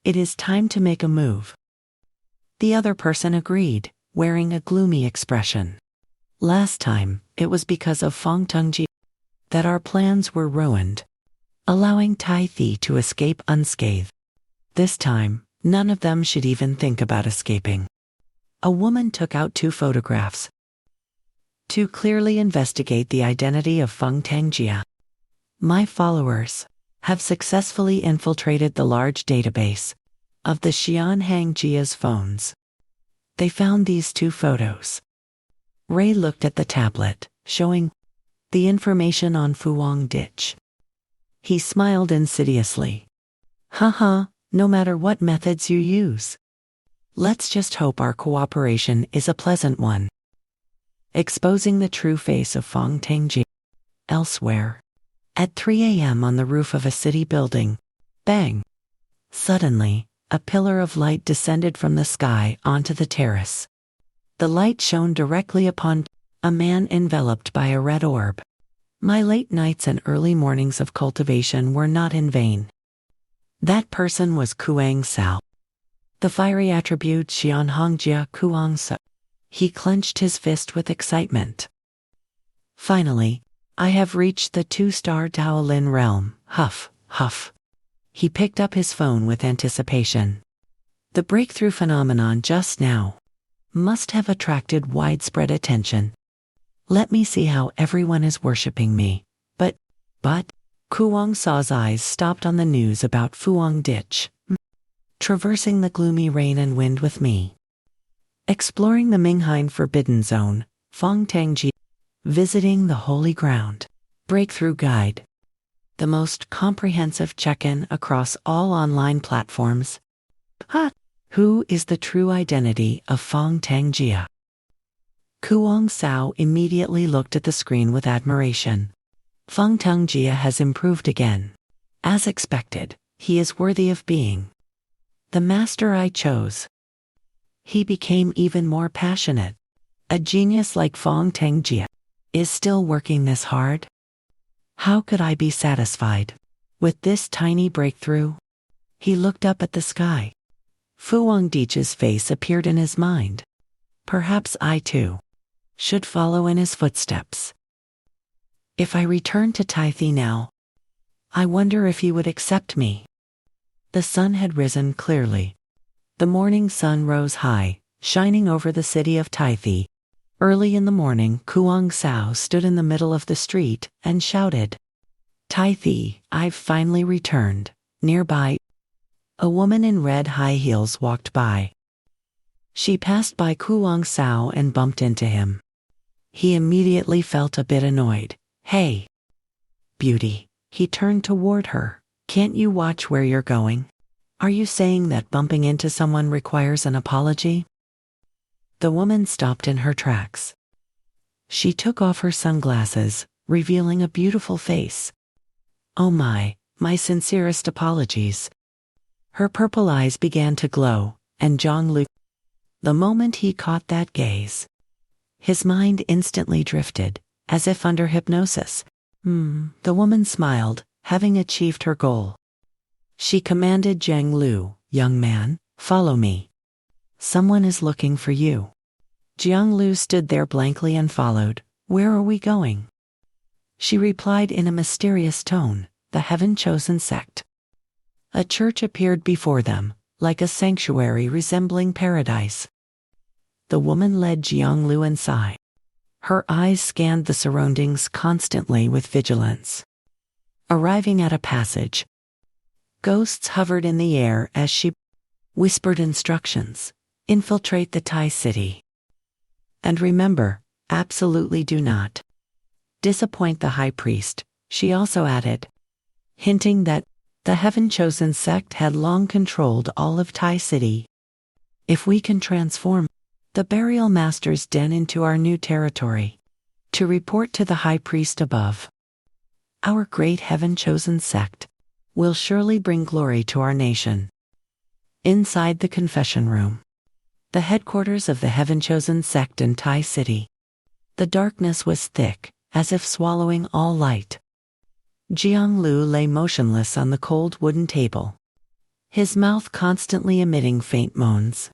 It is time to make a move. The other person agreed, wearing a gloomy expression. Last time, it was because of Fong Tengjia that our plans were ruined, allowing Tai Thi to escape unscathed. This time, none of them should even think about escaping. A woman took out 2 photographs to clearly investigate the identity of Fong Tengjia. My followers have successfully infiltrated the large database of the Xian Hangjia's phones. They found these 2 photos. Ray looked at the tablet, showing the information on Fuang Ditch. He smiled insidiously. Haha, no matter what methods you use. Let's just hope our cooperation is a pleasant one. Exposing the true face of Fong Tengjia. Elsewhere. At 3 a.m. on the roof of a city building. Bang! Suddenly, a pillar of light descended from the sky onto the terrace. The light shone directly upon a man enveloped by a red orb. My late nights and early mornings of cultivation were not in vain. That person was Kuang Sao. The fiery attribute Xian Hongjia Kuang Sao. He clenched his fist with excitement. Finally, I have reached the 2-star Daolin realm. Huff, huff. He picked up his phone with anticipation. The breakthrough phenomenon just now must have attracted widespread attention. Let me see how everyone is worshipping me. But, Kuang Sao's eyes stopped on the news about Fuang Ditch. Traversing the gloomy rain and wind with me. Exploring the Minghain Forbidden Zone, Fong Tengjia. Visiting the Holy Ground. Breakthrough Guide. The most comprehensive check-in across all online platforms. Who is the true identity of Fong Tengjia? Kuang Sao immediately looked at the screen with admiration. Fong Tengjia has improved again. As expected, he is worthy of being the master I chose. He became even more passionate. A genius like Fong Tengjia is still working this hard? How could I be satisfied with this tiny breakthrough? He looked up at the sky. Fuang Ditch's face appeared in his mind. Perhaps I too should follow in his footsteps. If I return to Tai Thi now, I wonder if he would accept me. The sun had risen clearly. The morning sun rose high, shining over the city of Tai Thi. Early in the morning, Kuang Sao stood in the middle of the street and shouted, Tai Thi, I've finally returned. Nearby, a woman in red high heels walked by. She passed by Kuang Sao and bumped into him. He immediately felt a bit annoyed. Hey, beauty. He turned toward her. Can't you watch where you're going? Are you saying that bumping into someone requires an apology? The woman stopped in her tracks. She took off her sunglasses, revealing a beautiful face. Oh my sincerest apologies. Her purple eyes began to glow, and Zhonglu. The moment he caught that gaze, his mind instantly drifted, as if under hypnosis. The woman smiled, having achieved her goal. She commanded Zhang Lu, young man, follow me. Someone is looking for you. Jiang Lu stood there blankly and followed. Where are we going? She replied in a mysterious tone, the heaven-chosen sect. A church appeared before them, like a sanctuary resembling paradise. The woman led Jiang Lu inside. Her eyes scanned the surroundings constantly with vigilance. Arriving at a passage, ghosts hovered in the air as she whispered instructions. Infiltrate the Thai city. And remember, absolutely do not disappoint the high priest, she also added, hinting that the heaven-chosen sect had long controlled all of Tai City. If we can transform the burial master's den into our new territory, to report to the high priest above, our great heaven-chosen sect will surely bring glory to our nation. Inside the confession room, the headquarters of the heaven-chosen sect in Tai City, the darkness was thick, as if swallowing all light. Jianglu lay motionless on the cold wooden table, his mouth constantly emitting faint moans.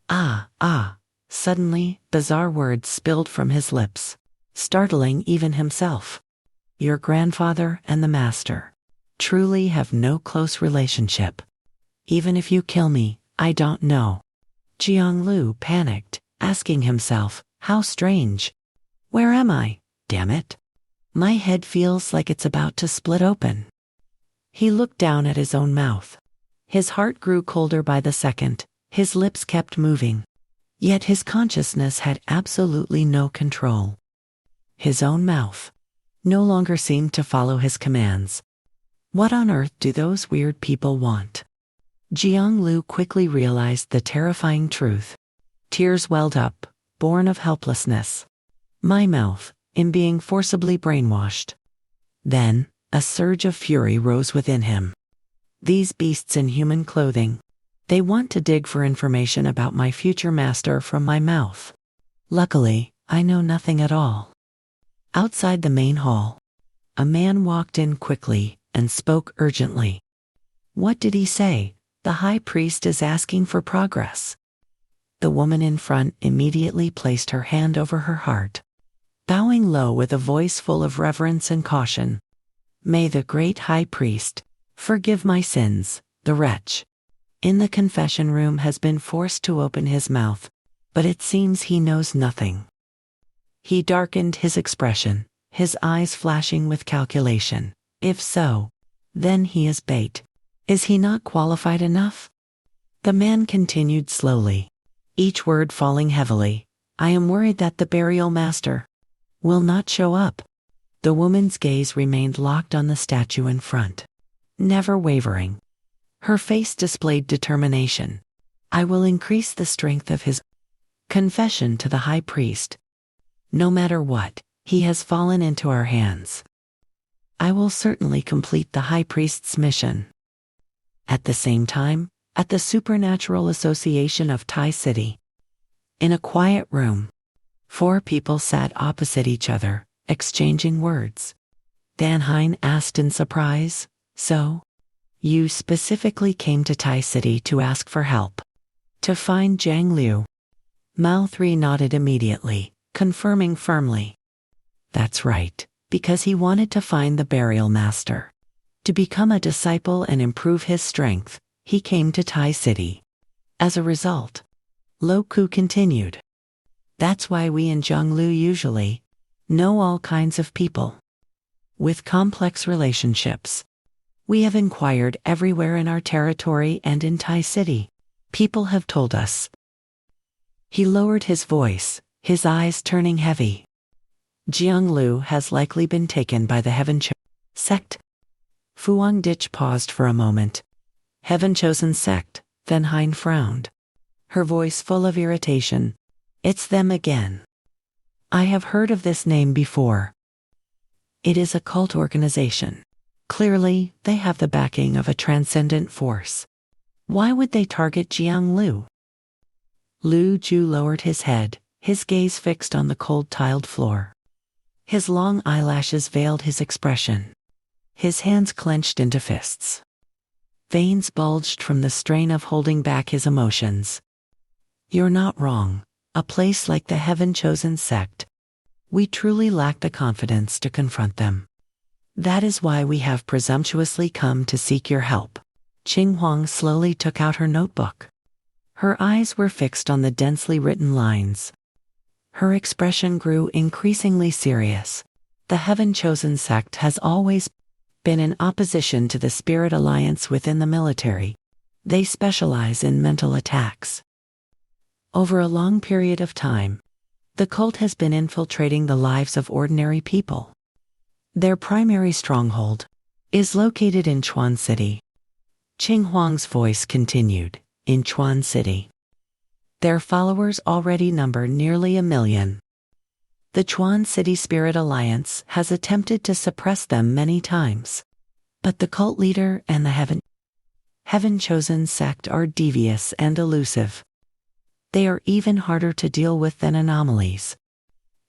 Ah, ah. Suddenly, bizarre words spilled from his lips, startling even himself. Your grandfather and the master truly have no close relationship. Even if you kill me, I don't know. Jianglu panicked, asking himself, how strange. Where am I? Damn it. My head feels like it's about to split open. He looked down at his own mouth. His heart grew colder by the second, his lips kept moving. Yet his consciousness had absolutely no control. His own mouth no longer seemed to follow his commands. What on earth do those weird people want? Jianglu quickly realized the terrifying truth. Tears welled up, born of helplessness. My mouth, in being forcibly brainwashed. Then, a surge of fury rose within him. These beasts in human clothing. They want to dig for information about my future master from my mouth. Luckily, I know nothing at all. Outside the main hall, a man walked in quickly and spoke urgently. What did he say? The high priest is asking for progress. The woman in front immediately placed her hand over her heart, bowing low with a voice full of reverence and caution. May the great high priest forgive my sins, the wretch in the confession room has been forced to open his mouth, but it seems he knows nothing. He darkened his expression, his eyes flashing with calculation. If so, then he is bait. Is he not qualified enough? The man continued slowly, each word falling heavily. I am worried that the burial master will not show up. The woman's gaze remained locked on the statue in front, never wavering. Her face displayed determination. I will increase the strength of his confession to the high priest. No matter what, he has fallen into our hands. I will certainly complete the high priest's mission. At the same time, at the Supernatural Association of Tai City, in a quiet room, 4 people sat opposite each other, exchanging words. Dan Hein asked in surprise, so? You specifically came to Tai City to ask for help? To find Jiang Liu? Mao 3 nodded immediately, confirming firmly. That's right, because he wanted to find the burial master. To become a disciple and improve his strength, he came to Tai City. As a result, Lo Ku continued. That's why we in Jianglu usually know all kinds of people with complex relationships. We have inquired everywhere in our territory and in Tai City. People have told us. He lowered his voice, his eyes turning heavy. Jianglu has likely been taken by the Heaven-Chosen sect. Fuang Dich paused for a moment. Heaven-Chosen sect, then Hein frowned, her voice full of irritation. It's them again. I have heard of this name before. It is a cult organization. Clearly, they have the backing of a transcendent force. Why would they target Jiang Liu? Lu Ju lowered his head, his gaze fixed on the cold tiled floor. His long eyelashes veiled his expression. His hands clenched into fists. Veins bulged from the strain of holding back his emotions. You're not wrong. A place like the Heaven-Chosen sect. We truly lack the confidence to confront them. That is why we have presumptuously come to seek your help. Qing Huang slowly took out her notebook. Her eyes were fixed on the densely written lines. Her expression grew increasingly serious. The Heaven-Chosen sect has always been in opposition to the Spirit Alliance within the military. They specialize in mental attacks. Over a long period of time, the cult has been infiltrating the lives of ordinary people. Their primary stronghold is located in Chuan City. Qing Huang's voice continued, in Chuan City. Their followers already number nearly 1 million. The Chuan City Spirit Alliance has attempted to suppress them many times. But the cult leader and the Heaven-chosen sect are devious and elusive. They are even harder to deal with than anomalies.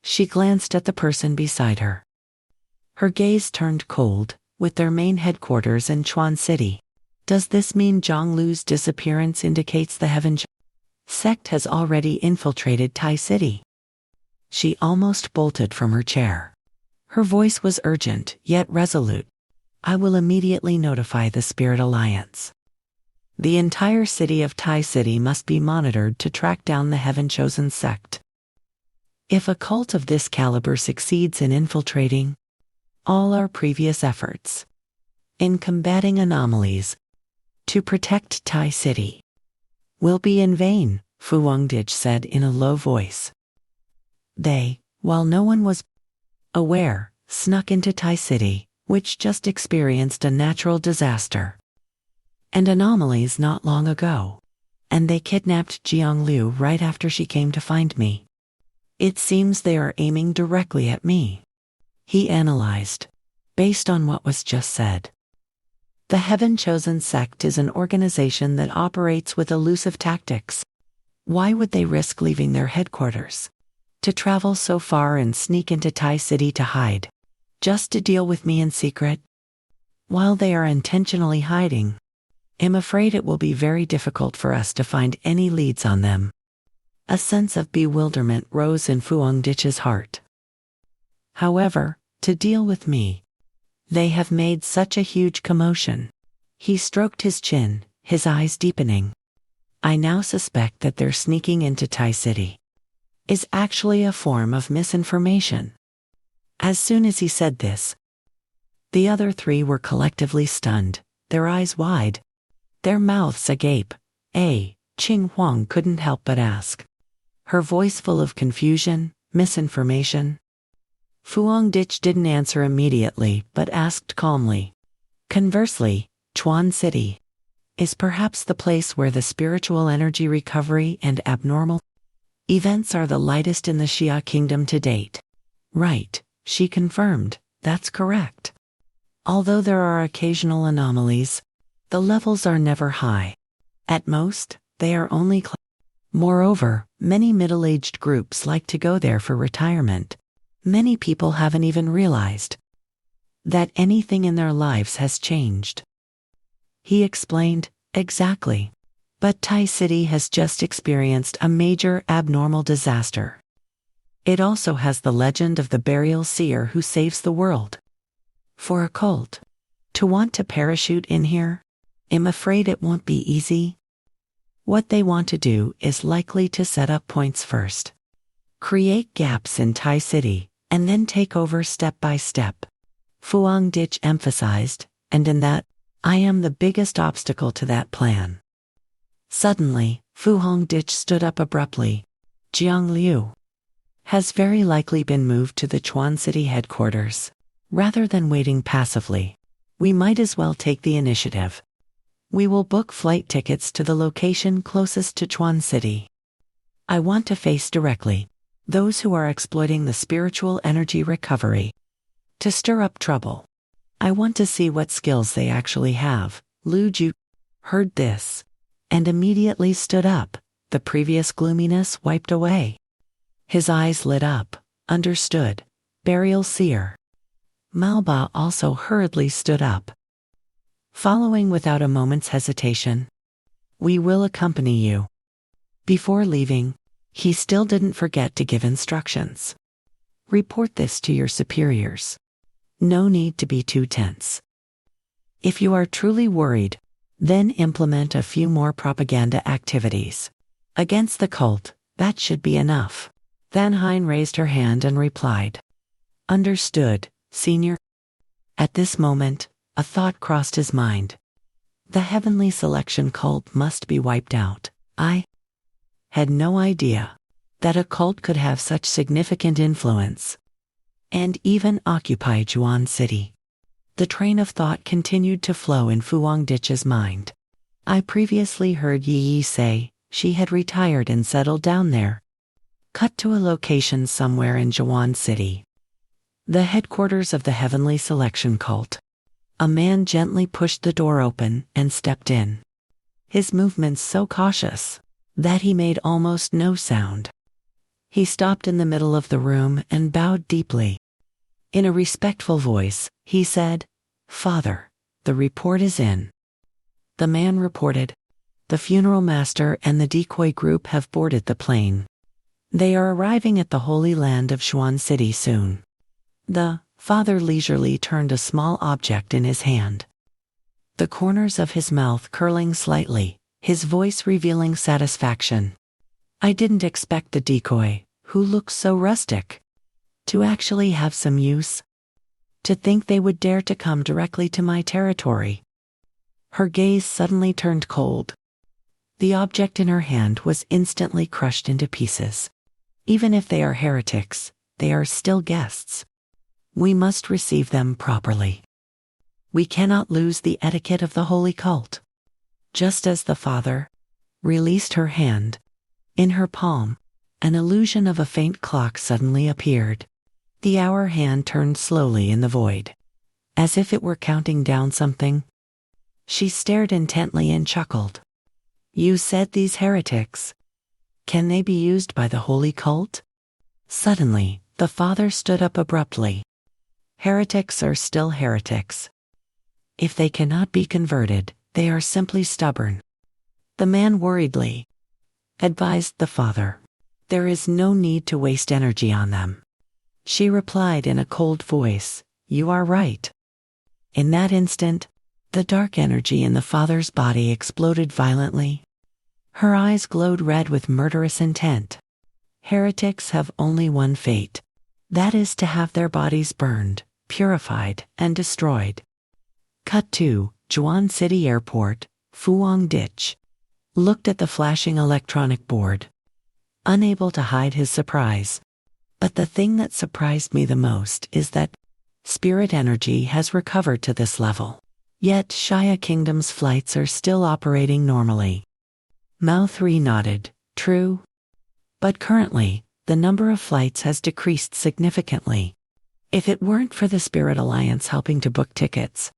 She glanced at the person beside her. Her gaze turned cold, with their main headquarters in Chuan City. Does this mean Zhang Lu's disappearance indicates the Heaven sect has already infiltrated Tai City? She almost bolted from her chair. Her voice was urgent, yet resolute. I will immediately notify the Spirit Alliance. The entire city of Tai City must be monitored to track down the Heaven-chosen sect. If a cult of this caliber succeeds in infiltrating, all our previous efforts in combating anomalies to protect Tai City will be in vain, Fu Hongdich said in a low voice. They, while no one was aware, snuck into Tai City, which just experienced a natural disaster and anomalies not long ago. And they kidnapped Jiang Liu right after she came to find me. It seems they are aiming directly at me. He analyzed, based on what was just said. The Heaven-chosen sect is an organization that operates with elusive tactics. Why would they risk leaving their headquarters to travel so far and sneak into Tai City to hide, just to deal with me in secret? While they are intentionally hiding, I'm afraid it will be very difficult for us to find any leads on them. A sense of bewilderment rose in Fu Hongdich's heart. However, to deal with me, they have made such a huge commotion. He stroked his chin, his eyes deepening. I now suspect that their sneaking into Tai City is actually a form of misinformation. As soon as he said this, the other three were collectively stunned, their eyes wide, their mouths agape. Qing Huang couldn't help but ask, her voice full of confusion, misinformation. Fu Hongdich didn't answer immediately but asked calmly. Conversely, Chuan City is perhaps the place where the spiritual energy recovery and abnormal events are the lightest in the Xia kingdom to date. Right, she confirmed, that's correct. Although there are occasional anomalies, the levels are never high. At most, they are only Moreover, many middle-aged groups like to go there for retirement. Many people haven't even realized that anything in their lives has changed. He explained, exactly. But Tai City has just experienced a major abnormal disaster. It also has the legend of the burial seer who saves the world. For a cult to want to parachute in here, I'm afraid it won't be easy. What they want to do is likely to set up points first, create gaps in Tai City, and then take over step by step. Fu Hongdich emphasized, and in that, I am the biggest obstacle to that plan. Suddenly, Fu Hongdich stood up abruptly. Jiang Liu has very likely been moved to the Chuan City headquarters. Rather than waiting passively, we might as well take the initiative. We will book flight tickets to the location closest to Chuan City. I want to face directly those who are exploiting the spiritual energy recovery to stir up trouble. I want to see what skills they actually have. Lu Ju heard this and immediately stood up, the previous gloominess wiped away. His eyes lit up. Understood. Burial seer. Malba also hurriedly stood up, following without a moment's hesitation. We will accompany you. Before leaving, he still didn't forget to give instructions. Report this to your superiors. No need to be too tense. If you are truly worried, then implement a few more propaganda activities against the cult. That should be enough. Van Hein raised her hand and replied. Understood, Senior. At this moment, a thought crossed his mind. The heavenly selection cult must be wiped out. I had no idea that a cult could have such significant influence and even occupy Juan City. The train of thought continued to flow in Fu Hongdich's mind. I previously heard Yi Yi say she had retired and settled down there. Cut to a location somewhere in Juan City, the headquarters of the Heavenly Selection Cult. A man gently pushed the door open and stepped in. His movements so cautious that he made almost no sound. He stopped in the middle of the room and bowed deeply. In a respectful voice, he said, "Father, the report is in." The man reported, "The funeral master and the decoy group have boarded the plane. They are arriving at the Holy Land of Xuan City soon." The father leisurely turned a small object in his hand, the corners of his mouth curling slightly, his voice revealing satisfaction. "I didn't expect the decoy, who looks so rustic, to actually have some use. To think they would dare to come directly to my territory." Her gaze suddenly turned cold. The object in her hand was instantly crushed into pieces. "Even if they are heretics, they are still guests. We must receive them properly. We cannot lose the etiquette of the holy cult." Just as the father released her hand, in her palm, an illusion of a faint clock suddenly appeared. The hour hand turned slowly in the void, as if it were counting down something. She stared intently and chuckled. "You said these heretics. Can they be used by the holy cult?" Suddenly, the father stood up abruptly. "Heretics are still heretics. If they cannot be converted, they are simply stubborn." The man worriedly advised the father, "There is no need to waste energy on them." She replied in a cold voice, "You are right." In that instant, the dark energy in the father's body exploded violently. Her eyes glowed red with murderous intent. Heretics have only one fate. That is to have their bodies burned, purified, and destroyed. Cut to Juan City Airport. Fu Hongdich looked at the flashing electronic board, unable to hide his surprise. But the thing that surprised me the most is that spirit energy has recovered to this level. Yet Shaya Kingdom's flights are still operating normally. Mao 3 nodded, "True. But currently, the number of flights has decreased significantly. If it weren't for the Spirit Alliance helping to book tickets,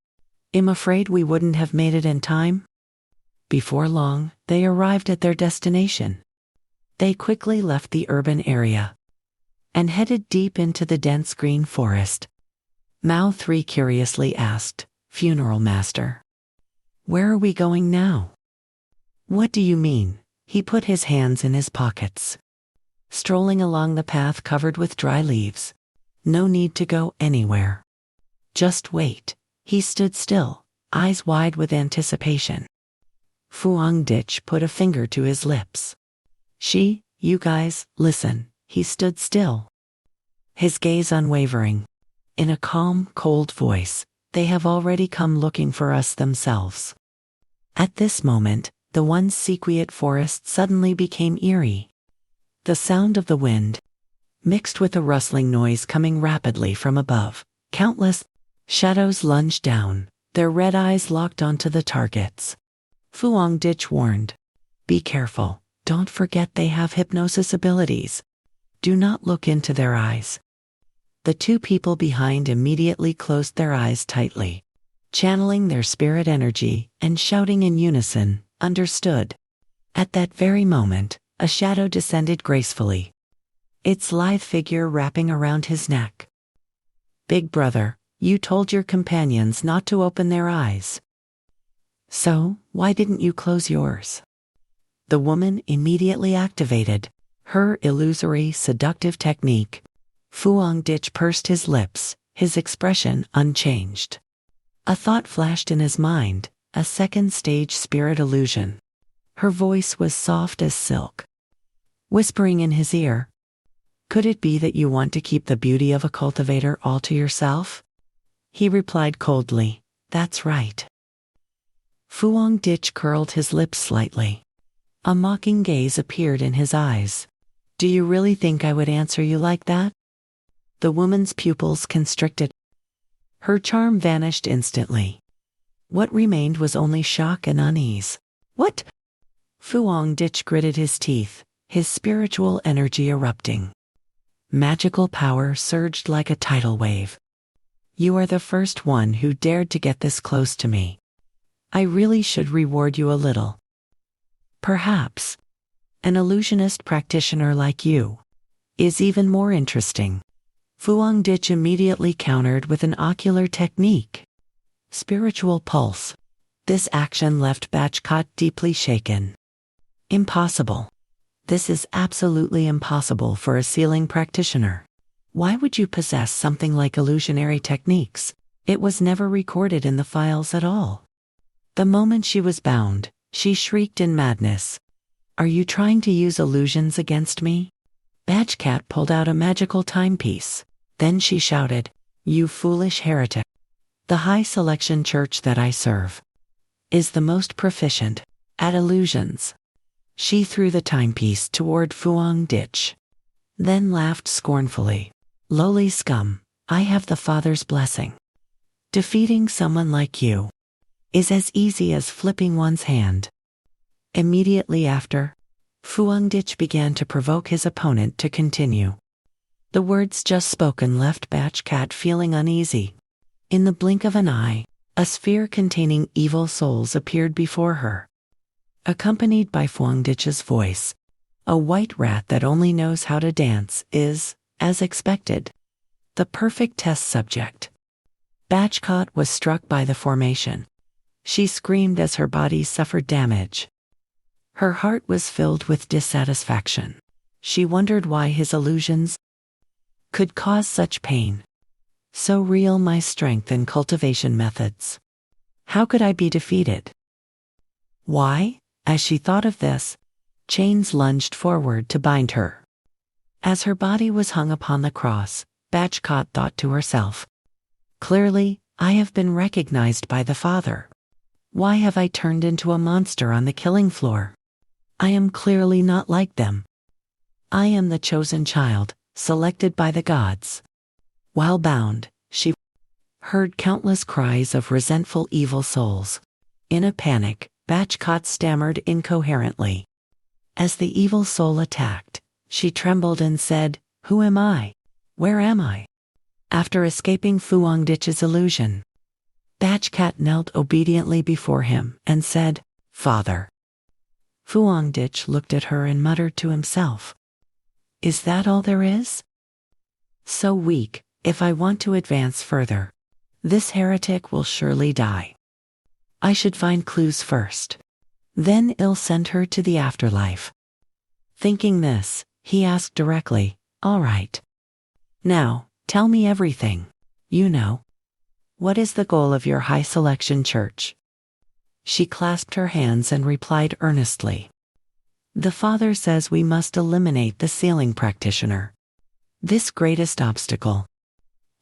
I'm afraid we wouldn't have made it in time." Before long, they arrived at their destination. They quickly left the urban area and headed deep into the dense green forest. Mao 3 curiously asked, "Funeral master, where are we going now?" "What do you mean?" He put his hands in his pockets. "Strolling along the path covered with dry leaves. No need to go anywhere. Just wait." He stood still, eyes wide with anticipation. Fu Hongdich put a finger to his lips. "You guys, listen." He stood still, his gaze unwavering. In a calm, cold voice, "They have already come looking for us themselves." At this moment, the once sequiet forest suddenly became eerie. The sound of the wind, mixed with a rustling noise coming rapidly from above. Countless shadows lunged down, their red eyes locked onto the targets. Fu Hongdich warned, "Be careful, don't forget they have hypnosis abilities. Do not look into their eyes." The two people behind immediately closed their eyes tightly, channeling their spirit energy and shouting in unison, "Understood." At that very moment, a shadow descended gracefully, its lithe figure wrapping around his neck. "Big brother, you told your companions not to open their eyes. So, why didn't you close yours?" The woman immediately activated her illusory seductive technique. Fu Hongdich pursed his lips, his expression unchanged. A thought flashed in his mind, a second-stage spirit illusion. Her voice was soft as silk, whispering in his ear, "Could it be that you want to keep the beauty of a cultivator all to yourself?" He replied coldly, "That's right." Fu Hongdich curled his lips slightly. A mocking gaze appeared in his eyes. "Do you really think I would answer you like that?" The woman's pupils constricted. Her charm vanished instantly. What remained was only shock and unease. What? Fuang Dich gritted his teeth, his spiritual energy erupting. Magical power surged like a tidal wave. You are the first one who dared to get this close to me. I really should reward you a little. Perhaps. An illusionist practitioner like you is even more interesting. Fuang Dich immediately countered with an ocular technique. Spiritual pulse. This action left Bachkat deeply shaken. Impossible. This is absolutely impossible for a sealing practitioner. Why would you possess something like illusionary techniques? It was never recorded in the files at all. The moment she was bound, she shrieked in madness. Are you trying to use illusions against me? Bachkat pulled out a magical timepiece. Then she shouted, You foolish heretic. The high selection church that I serve is the most proficient at illusions. She threw the timepiece toward Fuang Dich, then laughed scornfully. Lowly scum, I have the Father's blessing. Defeating someone like you is as easy as flipping one's hand. Immediately after, Fuang Dich began to provoke his opponent to continue. The words just spoken left Bachkat feeling uneasy. In the blink of an eye, a sphere containing evil souls appeared before her. Accompanied by Fuang Dich's voice, a white rat that only knows how to dance is, as expected, the perfect test subject. Bachkat was struck by the formation. She screamed as her body suffered damage. Her heart was filled with dissatisfaction. She wondered why his illusions could cause such pain. So real my strength and cultivation methods. How could I be defeated? Why? As she thought of this, chains lunged forward to bind her. As her body was hung upon the cross, Bachkat thought to herself, Clearly, I have been recognized by the Father. Why have I turned into a monster on the killing floor? I am clearly not like them. I am the chosen child, selected by the gods. While bound, she heard countless cries of resentful evil souls. In a panic, Bachkat stammered incoherently. As the evil soul attacked, she trembled and said, Who am I? Where am I? After escaping Fuang Dich's illusion, Bachkat knelt obediently before him and said, Father. Fuang Dich looked at her and muttered to himself, Is that all there is? So weak, if I want to advance further, this heretic will surely die. I should find clues first. Then I'll send her to the afterlife. Thinking this, he asked directly, All right. Now, tell me everything. You know. What is the goal of your high selection church? She clasped her hands and replied earnestly. The Father says we must eliminate the sealing practitioner. This greatest obstacle.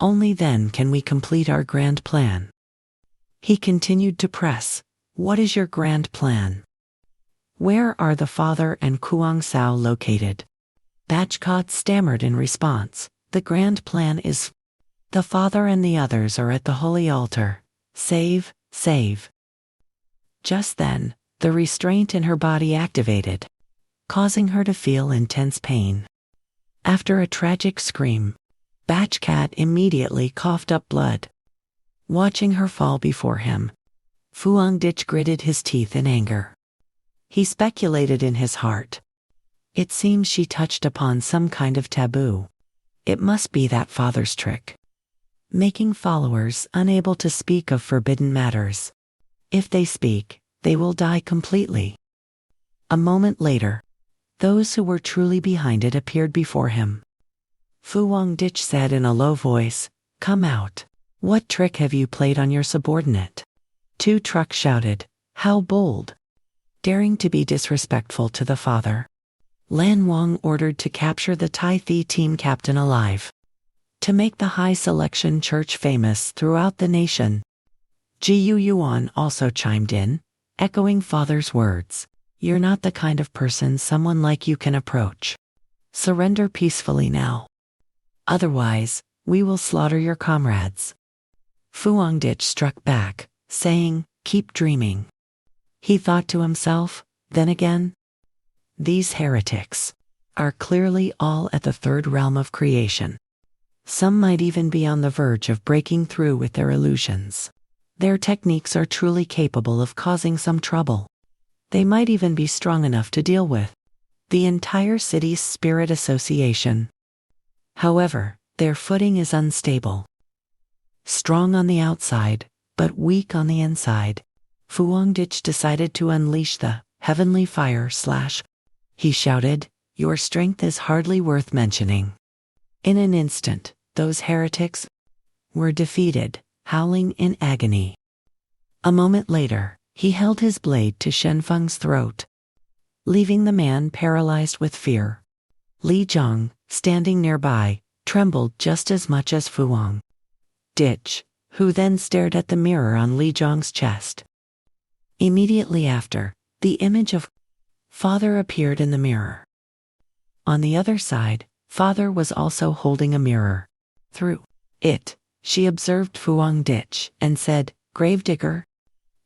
Only then can we complete our grand plan. He continued to press, What is your grand plan? Where are the Father and Kuang Sao located? Bachkat stammered in response, The grand plan is, the Father and the others are at the holy altar. Save, save. Just then, the restraint in her body activated, causing her to feel intense pain. After a tragic scream, Bachkat immediately coughed up blood. Watching her fall before him, Fuang Dich gritted his teeth in anger. He speculated in his heart. It seems she touched upon some kind of taboo. It must be that father's trick, making followers unable to speak of forbidden matters. If they speak, they will die completely. A moment later, those who were truly behind it appeared before him. Fuang Dich said in a low voice, Come out. What trick have you played on your subordinate? Tu Truck shouted, How bold! Daring to be disrespectful to the Father. Lan Wang ordered to capture the Tai Thi team captain alive. To make the high selection church famous throughout the nation. Ji Yuan also chimed in, echoing Father's words. You're not the kind of person someone like you can approach. Surrender peacefully now. Otherwise, We will slaughter your comrades. Fu Hongditch struck back, saying, "Keep dreaming." He thought to himself, then again, "These heretics are clearly all at the third realm of creation. Some might even be on the verge of breaking through with their illusions. Their techniques are truly capable of causing some trouble. They might even be strong enough to deal with the entire city's spirit association. However, their footing is unstable. Strong on the outside, but weak on the inside." Fu Hongditch decided to unleash the heavenly fire / He shouted, "Your strength is hardly worth mentioning." In an instant, those heretics were defeated, howling in agony. A moment later, he held his blade to Shenfeng's throat, leaving the man paralyzed with fear. Li Zhang, standing nearby, trembled just as much as Fu Hongditch, who then stared at the mirror on Li Zhang's chest. Immediately after, the image of Father appeared in the mirror. On the other side, Father was also holding a mirror. Through it, she observed Fu Hongditch and said, "Gravedigger,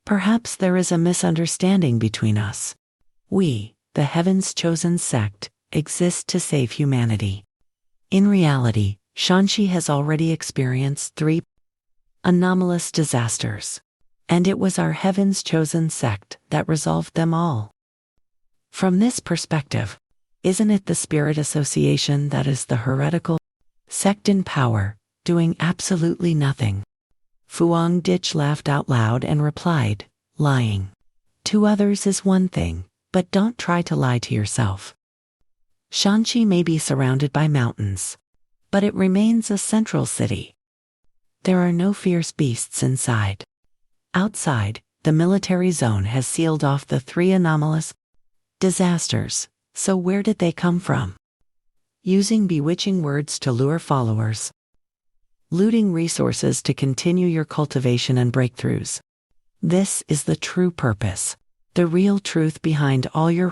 perhaps there is a misunderstanding between us. We, the Heaven's chosen sect, exist to save humanity. In reality, Shanxi has already experienced 3 anomalous disasters, and it was our Heaven's chosen sect that resolved them all. From this perspective, isn't it the Spirit Association that is the heretical sect in power, doing absolutely nothing?" Fu Hongditch laughed out loud and replied, "Lying to others is one thing, but don't try to lie to yourself. Shanxi may be surrounded by mountains, but it remains a central city. There are no fierce beasts inside. Outside, the military zone has sealed off the 3 anomalous disasters, so where did they come from? Using bewitching words to lure followers. Looting resources to continue your cultivation and breakthroughs. This is the true purpose, the real truth behind all your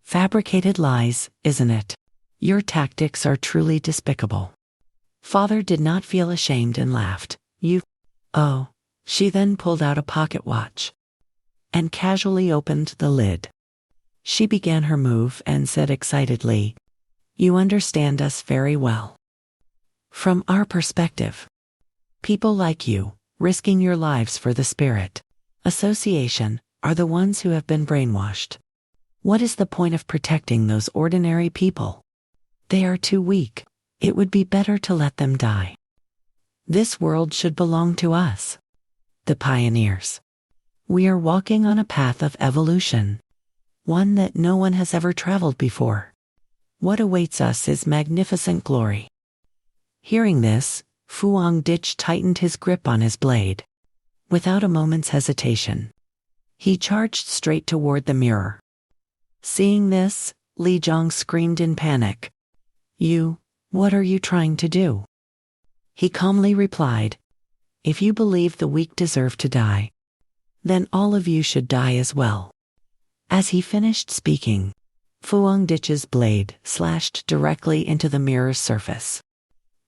fabricated lies, isn't it? Your tactics are truly despicable." Father did not feel ashamed and laughed. Oh." She then pulled out a pocket watch and casually opened the lid. She began her move and said excitedly, "You understand us very well. From our perspective, people like you, risking your lives for the Spirit Association, are the ones who have been brainwashed. What is the point of protecting those ordinary people? They are too weak. It would be better to let them die. This world should belong to us, the pioneers. We are walking on a path of evolution, one that no one has ever traveled before. What awaits us is magnificent glory." Hearing this, Fu Hongditch tightened his grip on his blade. Without a moment's hesitation, he charged straight toward the mirror. Seeing this, Li Zhang screamed in panic. What are you trying to do?" He calmly replied, "If you believe the weak deserve to die, then all of you should die as well." As he finished speaking, Fu Hongditch's blade slashed directly into the mirror's surface.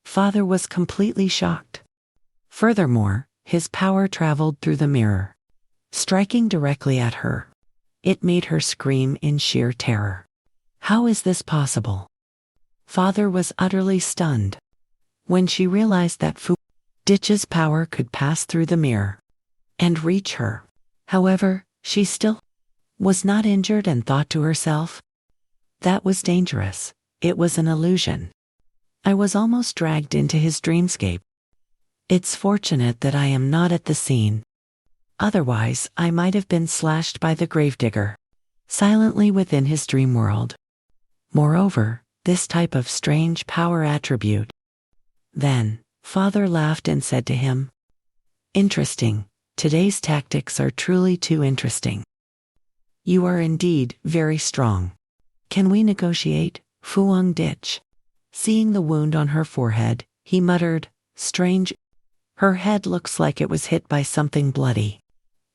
Father was completely shocked. Furthermore, his power traveled through the mirror, striking directly at her. It made her scream in sheer terror. How is this possible? Father was utterly stunned when she realized that Fu Ditch's power could pass through the mirror and reach her. However, she still was not injured and thought to herself, "That was dangerous. It was an illusion. I was almost dragged into his dreamscape. It's fortunate that I am not at the scene. Otherwise, I might have been slashed by the gravedigger silently within his dream world. Moreover, this type of strange power attribute." Then, Father laughed and said to him, "Interesting. Today's tactics are truly too interesting. You are indeed very strong. Can we negotiate?" Fu Hongditch, seeing the wound on her forehead, he muttered, "Strange. Her head looks like it was hit by something bloody,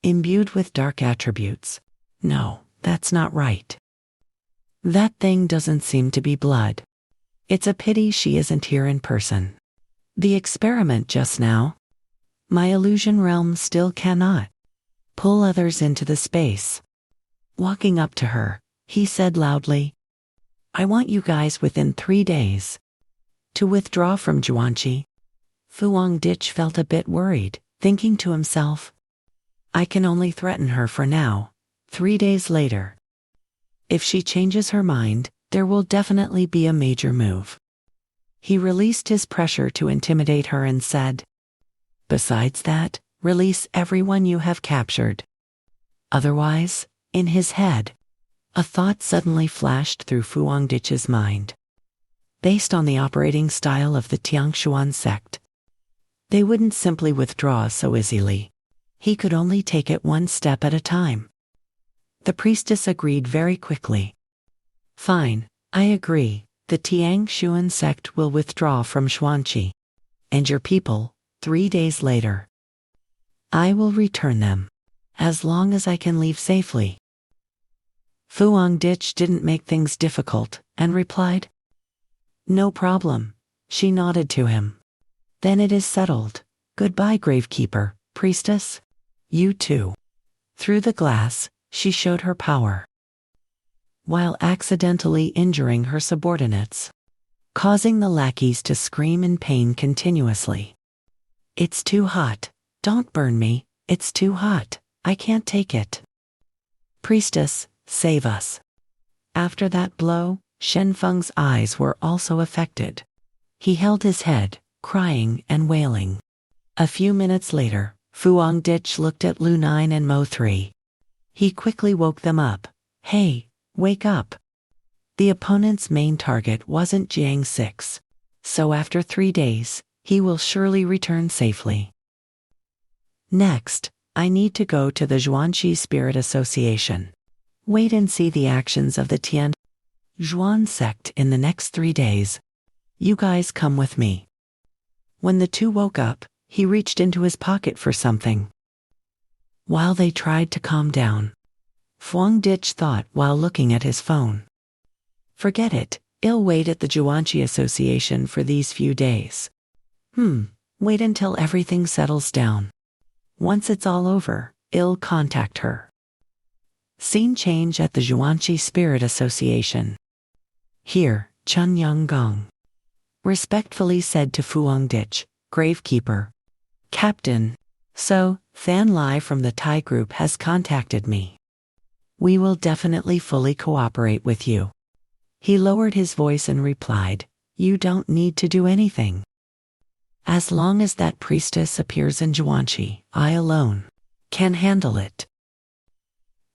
imbued with dark attributes. No, that's not right. That thing doesn't seem to be blood. It's a pity she isn't here in person." The experiment just now. My illusion realm still cannot pull others into the space. Walking up to her, he said loudly, I want you guys within 3 days to withdraw from Zhuanqi. Fuang Dich felt a bit worried, thinking to himself, I can only threaten her for now. 3 days later, if she changes her mind, there will definitely be a major move. He released his pressure to intimidate her and said, besides that, release everyone you have captured. Otherwise, in his head, a thought suddenly flashed through Fuang Dich's mind. Based on the operating style of the Tiangshuan sect, they wouldn't simply withdraw so easily. He could only take it one step at a time. The priestess agreed very quickly. Fine, I agree. The Tiangshuan sect will withdraw from Zhuanqi. And your people, 3 days later. I will return them, as long as I can leave safely. Fuang Dich didn't make things difficult, and replied, no problem. She nodded to him. Then it is settled. Goodbye, Gravekeeper, priestess. You too. Through the glass, she showed her power, while accidentally injuring her subordinates, causing the lackeys to scream in pain continuously. It's too hot. Don't burn me. It's too hot. I can't take it. Priestess, save us. After that blow, Shenfeng's eyes were also affected. He held his head, crying and wailing. A few minutes later, Fuang Dich looked at Lu 9 and Mo 3. He quickly woke them up. Hey, wake up. The opponent's main target wasn't Jiang 6. So after 3 days, he will surely return safely. Next, I need to go to the Zhuanqi Spirit Association. Wait and see the actions of the Tian Zhuan sect in the next 3 days. You guys come with me. When the two woke up, he reached into his pocket for something. While they tried to calm down, Fuang Dich thought while looking at his phone. Forget it, I'll wait at the Zhuanqi Association for these few days. Wait until everything settles down. Once it's all over, I'll contact her. Scene change at the Zhuanqi Spirit Association. Here, Chun Yang Gong respectfully said to Fuang Dich, Gravekeeper, Captain, so, Than Lai from the Thai group has contacted me. We will definitely fully cooperate with you. He lowered his voice and replied, you don't need to do anything. As long as that priestess appears in Zhuanqi, I alone can handle it.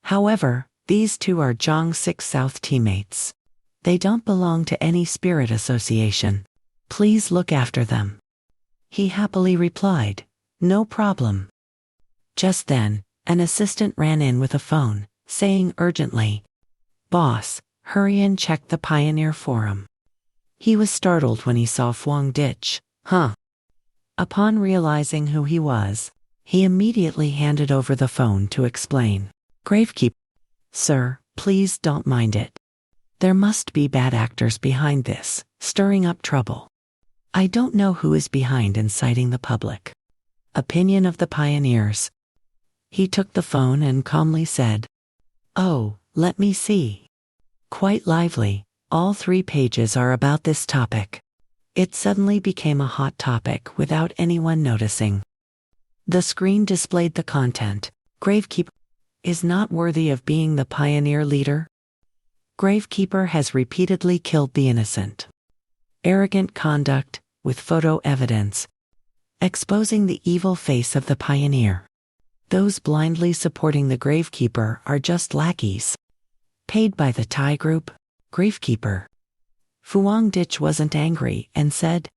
However, these two are Jiang 6 South teammates. They don't belong to any spirit association. Please look after them. He happily replied, no problem. Just then, an assistant ran in with a phone, saying urgently, Boss, hurry and check the Pioneer Forum. He was startled when he saw Fuang Dich. Upon realizing who he was, he immediately handed over the phone to explain. Gravekeeper, sir, please don't mind it. There must be bad actors behind this, stirring up trouble. I don't know who is behind inciting the public opinion of the pioneers. He took the phone and calmly said, oh, let me see. Quite lively, all 3 pages are about this topic. It suddenly became a hot topic without anyone noticing. The screen displayed the content. Gravekeeper is not worthy of being the pioneer leader. Gravekeeper has repeatedly killed the innocent. Arrogant conduct, with photo evidence, exposing the evil face of the pioneer. Those blindly supporting the Gravekeeper are just lackeys, paid by the Thai group. Gravekeeper. Fuang Dich wasn't angry and said,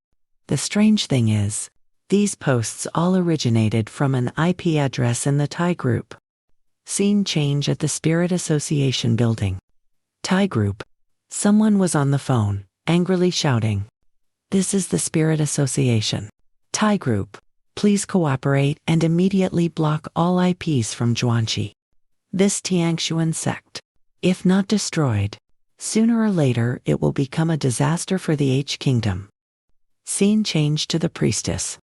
the strange thing is, these posts all originated from an IP address in the Thai group. Scene change at the Spirit Association building. Thai group. Someone was on the phone, angrily shouting, this is the Spirit Association. Thai group, please cooperate and immediately block all IPs from Zhuanqi. This Tiangshuan sect, if not destroyed, sooner or later it will become a disaster for the H Kingdom. Scene changed to the priestess.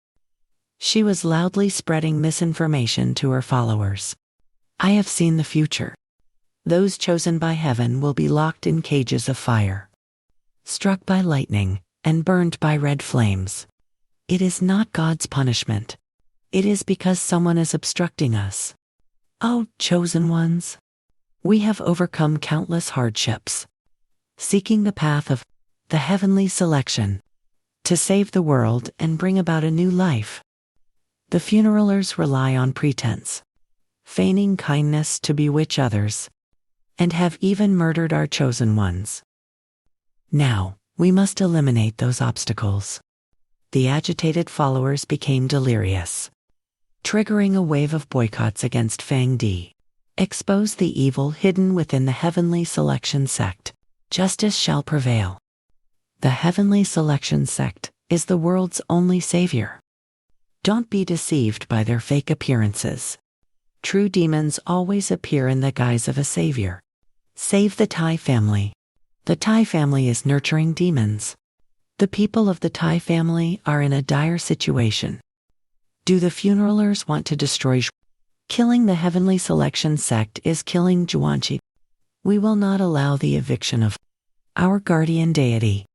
She was loudly spreading misinformation to her followers. I have seen the future. Those chosen by heaven will be locked in cages of fire, struck by lightning, and burned by red flames. It is not God's punishment. It is because someone is obstructing us. Oh, chosen ones! We have overcome countless hardships, seeking the path of the heavenly selection to save the world and bring about a new life. The funeralers rely on pretense, feigning kindness to bewitch others, and have even murdered our chosen ones. Now, we must eliminate those obstacles. The agitated followers became delirious, triggering a wave of boycotts against Fang Di. Expose the evil hidden within the heavenly selection sect. Justice shall prevail. The heavenly selection sect is the world's only savior. Don't be deceived by their fake appearances. True demons always appear in the guise of a savior. Save the Tai family. The Tai family is nurturing demons. The people of the Tai family are in a dire situation. Do the funeralers want to destroy? Killing the heavenly selection sect is killing Zhuanqi. We will not allow the eviction of our guardian deity.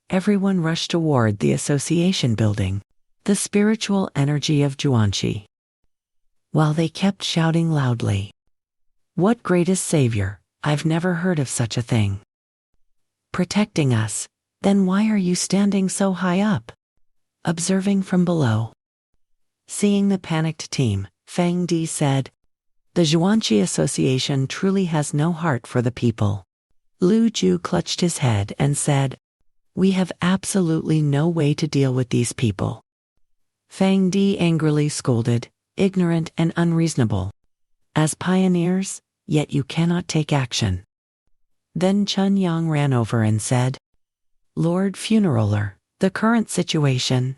Everyone rushed toward the association building, the spiritual energy of Zhuanqi, while they kept shouting loudly, "What greatest savior? I've never heard of such a thing. Protecting us, then why are you standing so high up?" Observing from below. Seeing the panicked team, Fang Di said, "The Zhuanqi Association truly has no heart for the people." Lu Ju clutched his head and said, "We have absolutely no way to deal with these people." Fang Di angrily scolded, "Ignorant and unreasonable. As pioneers, yet you cannot take action." Then Chun Yang ran over and said, "Lord Funeraler, the current situation."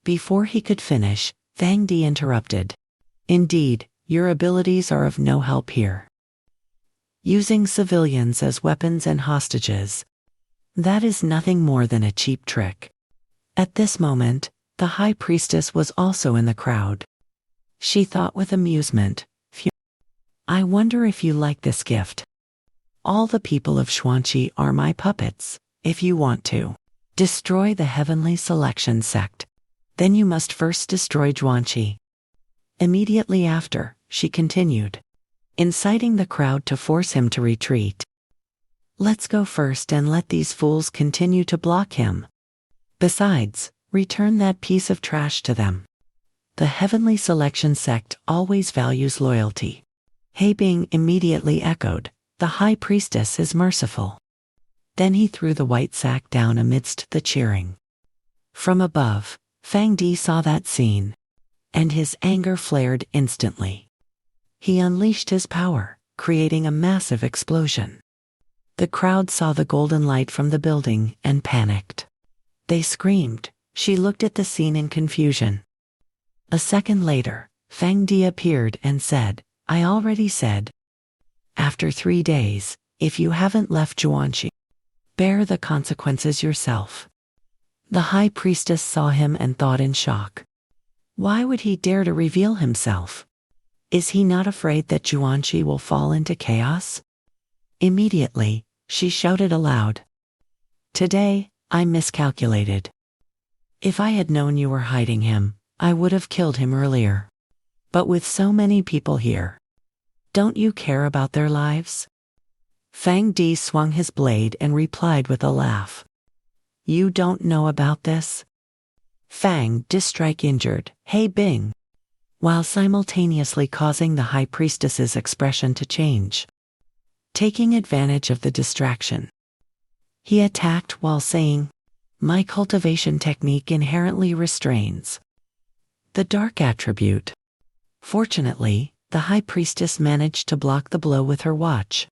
Before he could finish, Fang Di interrupted, "Indeed, your abilities are of no help here. Using civilians as weapons and hostages, that is nothing more than a cheap trick." At this moment, the high priestess was also in the crowd. She thought with amusement, "I wonder if you like this gift. All the people of Zhuanqi are my puppets. If you want to destroy the heavenly selection sect, then you must first destroy Zhuanqi." Immediately after, she continued, inciting the crowd to force him to retreat. "Let's go first and let these fools continue to block him. Besides, return that piece of trash to them. The heavenly selection sect always values loyalty." He Bing immediately echoed, "The high priestess is merciful." Then he threw the white sack down amidst the cheering. From above, Fang Di saw that scene, and his anger flared instantly. He unleashed his power, creating a massive explosion. The crowd saw the golden light from the building and panicked. They screamed. She looked at the scene in confusion. A second later, Fang Di appeared and said, "I already said. After 3 days, if you haven't left Zhuanqi, bear the consequences yourself." The high priestess saw him and thought in shock. Why would he dare to reveal himself? Is he not afraid that Zhuanqi will fall into chaos? Immediately, she shouted aloud, "Today, I miscalculated. If I had known you were hiding him, I would have killed him earlier. But with so many people here, don't you care about their lives?" Fang Di swung his blade and replied with a laugh, "You don't know about this?" Fang Di strike injured He Bing, while simultaneously causing the high priestess's expression to change. Taking advantage of the distraction, he attacked while saying, "My cultivation technique inherently restrains the dark attribute." Fortunately, the high priestess managed to block the blow with her watch.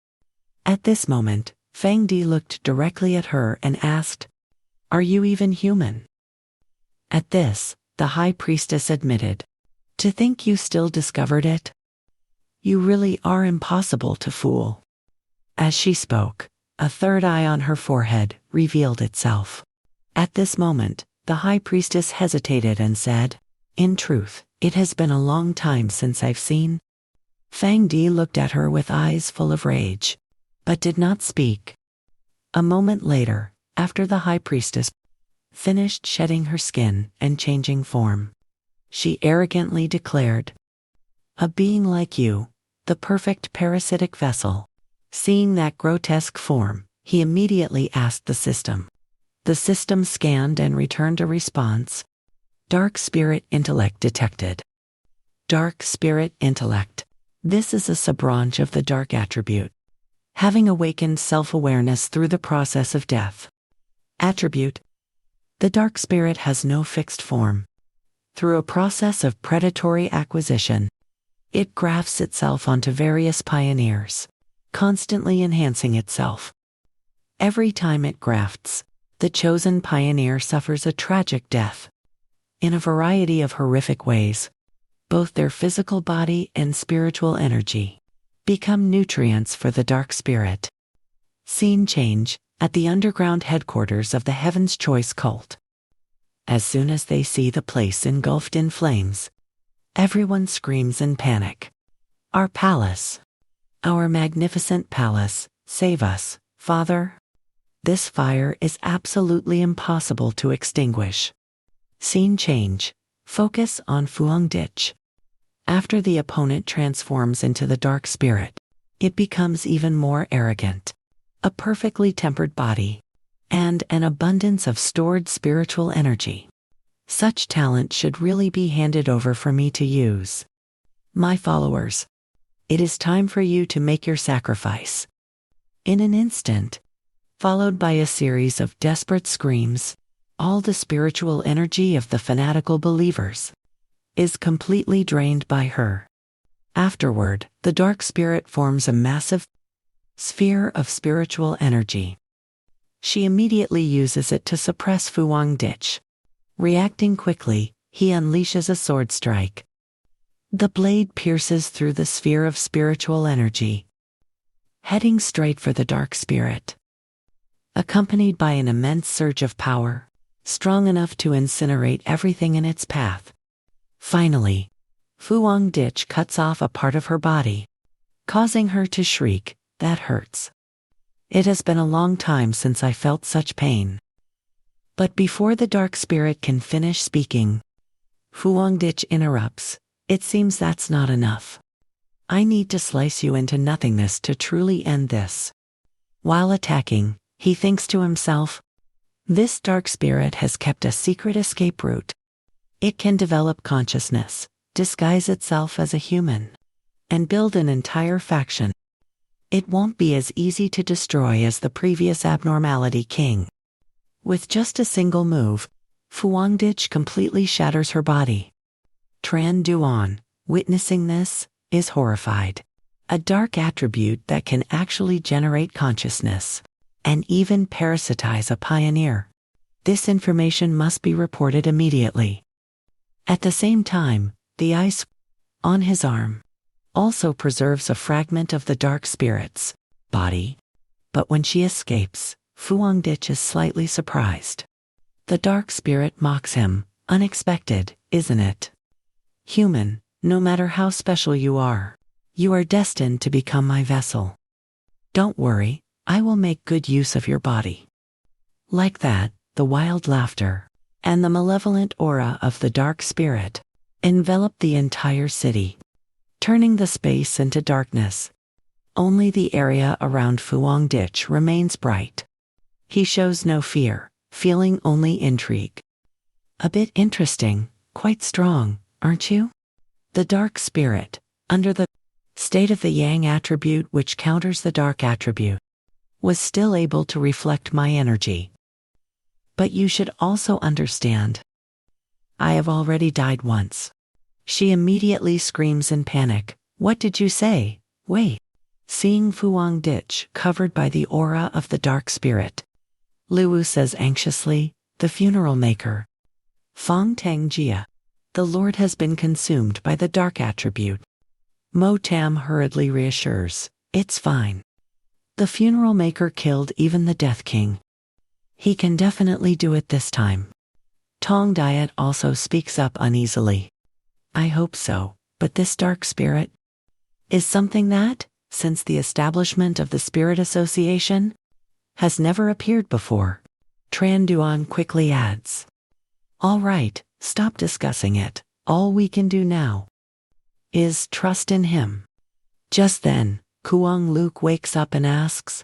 At this moment, Fang Di looked directly at her and asked, "Are you even human?" At this, the high priestess admitted, "To think you still discovered it? You really are impossible to fool." As she spoke, a third eye on her forehead revealed itself. At this moment, the high priestess hesitated and said, "In truth, it has been a long time since I've seen." Fang Di looked at her with eyes full of rage, but did not speak. A moment later, after the high priestess finished shedding her skin and changing form, she arrogantly declared, "A being like you, the perfect parasitic vessel." Seeing that grotesque form, he immediately asked the system. The system scanned and returned a response. Dark spirit intellect detected. Dark spirit intellect. This is a subbranch of the dark attribute, having awakened self-awareness through the process of death. Attribute. The dark spirit has no fixed form. Through a process of predatory acquisition, it grafts itself onto various pioneers, constantly enhancing itself. Every time it grafts, the chosen pioneer suffers a tragic death. In a variety of horrific ways, both their physical body and spiritual energy become nutrients for the dark spirit. Scene change at the underground headquarters of the Heaven's Choice cult. As soon as they see the place engulfed in flames, everyone screams in panic. "Our palace! Our magnificent palace, save us, Father!" This fire is absolutely impossible to extinguish. Scene change. Focus on Fuang Dich. After the opponent transforms into the dark spirit, it becomes even more arrogant. A perfectly tempered body, and an abundance of stored spiritual energy. Such talent should really be handed over for me to use. My followers, it is time for you to make your sacrifice. In an instant, followed by a series of desperate screams, all the spiritual energy of the fanatical believers is completely drained by her. Afterward, the dark spirit forms a massive sphere of spiritual energy. She immediately uses it to suppress Fuang Dich. Reacting quickly, he unleashes a sword strike. The blade pierces through the sphere of spiritual energy, heading straight for the dark spirit. Accompanied by an immense surge of power, strong enough to incinerate everything in its path. Finally, Fuang Dich cuts off a part of her body, causing her to shriek, "That hurts. It has been a long time since I felt such pain." But before the dark spirit can finish speaking, Fuang Dich interrupts, "It seems that's not enough. I need to slice you into nothingness to truly end this." While attacking, he thinks to himself, "This dark spirit has kept a secret escape route. It can develop consciousness, disguise itself as a human, and build an entire faction. It won't be as easy to destroy as the previous abnormality king." With just a single move, Fuang Dich completely shatters her body. Tran Duan, witnessing this, is horrified. A dark attribute that can actually generate consciousness, and even parasitize a pioneer. This information must be reported immediately. At the same time, the ice on his arm also preserves a fragment of the dark spirit's body. But when she escapes, Fuang Dich is slightly surprised. The dark spirit mocks him. "Unexpected, isn't it? Human, no matter how special you are destined to become my vessel. Don't worry, I will make good use of your body." Like that, the wild laughter and the malevolent aura of the dark spirit enveloped the entire city, turning the space into darkness. Only the area around Fuang Dich remains bright. He shows no fear, feeling only intrigue. "A bit interesting, quite strong, aren't you?" The dark spirit, under the state of the yang attribute which counters the dark attribute, was still able to reflect my energy. "But you should also understand, I have already died once." She immediately screams in panic, "What did you say? Wait." Seeing Fuang Dich covered by the aura of the dark spirit, Luwu says anxiously, "The funeral maker, Fang Tang Jia. The Lord has been consumed by the dark attribute." Mo Tam hurriedly reassures, "It's fine. The funeral maker killed even the Death King." He can definitely do it this time. Tong Diet also speaks up uneasily. I hope so, but this dark spirit is something that, since the establishment of the Spirit Association, has never appeared before. Tran Duan quickly adds. All right, stop discussing it. All we can do now is trust in him. Just then, Kuang Luke wakes up and asks,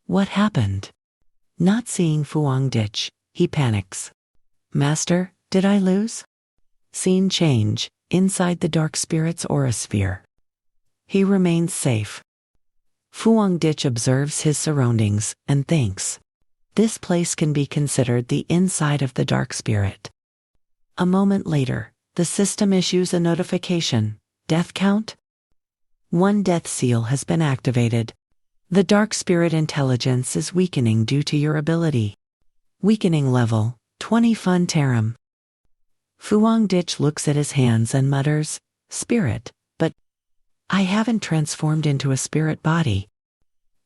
what happened? Not seeing Fuang Ditch, he panics. Master, did I lose? Scene change, inside the dark spirit's aura sphere. He remains safe. Fuang Ditch observes his surroundings and thinks, this place can be considered the inside of the dark spirit. A moment later, the system issues a notification. Death count? 1 death seal has been activated. The dark spirit intelligence is weakening due to your ability. Weakening level, 20 Fun Tarum. Fuang Ditch looks at his hands and mutters, Spirit, but I haven't transformed into a spirit body.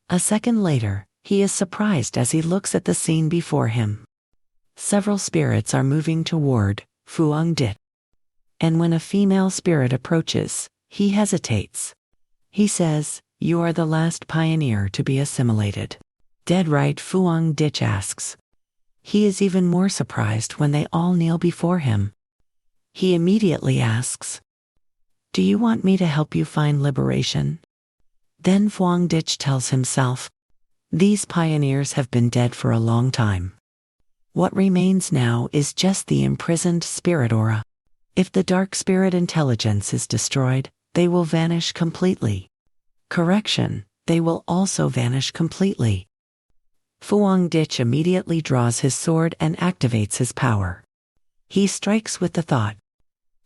A second later, he is surprised as he looks at the scene before him. Several spirits are moving toward Fuang Ditch. And when a female spirit approaches, he hesitates. He says, you are the last pioneer to be assimilated. Dead right, Fuang Ditch asks. He is even more surprised when they all kneel before him. He immediately asks, do you want me to help you find liberation? Then Fuang Ditch tells himself, these pioneers have been dead for a long time. What remains now is just the imprisoned spirit aura. If the dark spirit intelligence is destroyed, they will vanish completely. Correction, they will also vanish completely. Fuang Ditch immediately draws his sword and activates his power. He strikes with the thought,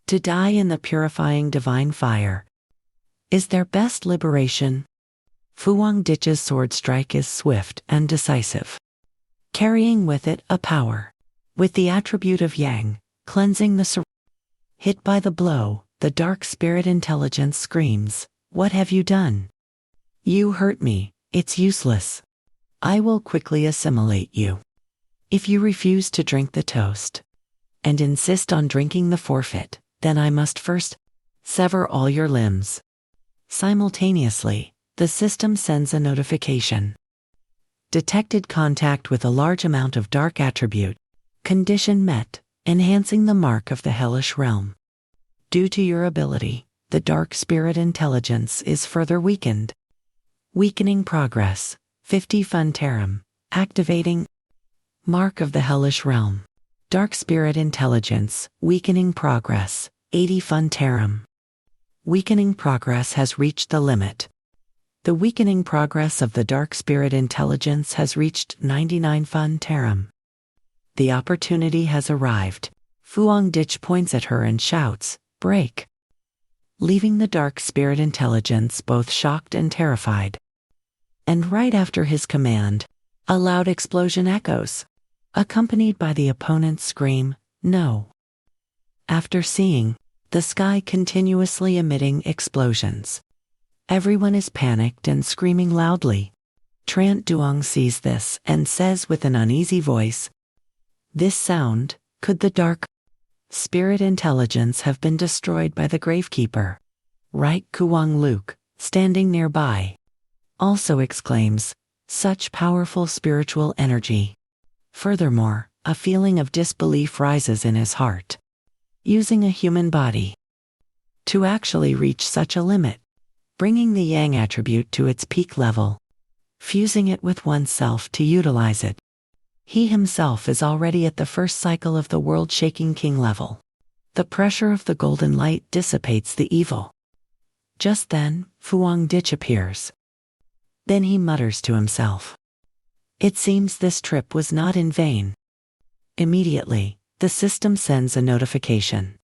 to die in the purifying divine fire is their best liberation. Fuang Ditch's sword strike is swift and decisive, carrying with it a power, with the attribute of Yang, cleansing the hit by the blow, the dark spirit intelligence screams, what have you done? You hurt me, it's useless. I will quickly assimilate you. If you refuse to drink the toast and insist on drinking the forfeit, then I must first sever all your limbs. Simultaneously, the system sends a notification. Detected contact with a large amount of dark attribute. Condition met, enhancing the mark of the hellish realm. Due to your ability, the dark spirit intelligence is further weakened. Weakening progress, 50 Fun Tarum, activating mark of the hellish realm. Dark spirit intelligence, weakening progress, 80 Fun Tarum. Weakening progress has reached the limit. The weakening progress of the dark spirit intelligence has reached 99 Fun Tarum. The opportunity has arrived. Fuang Ditch points at her and shouts, break. Leaving the dark spirit intelligence both shocked and terrified. And right after his command, a loud explosion echoes, accompanied by the opponent's scream, no. After seeing the sky continuously emitting explosions, everyone is panicked and screaming loudly. Tran Duan sees this and says with an uneasy voice, this sound, could the dark spirit intelligence have been destroyed by the Gravekeeper? Right? Kuang Luke, standing nearby, also exclaims, such powerful spiritual energy. Furthermore, a feeling of disbelief rises in his heart. Using a human body to actually reach such a limit, bringing the Yang attribute to its peak level, fusing it with oneself to utilize it. He himself is already at the first cycle of the world-shaking king level. The pressure of the golden light dissipates the evil. Just then, Fuang Ditch appears. Then he mutters to himself. It seems this trip was not in vain. Immediately, the system sends a notification.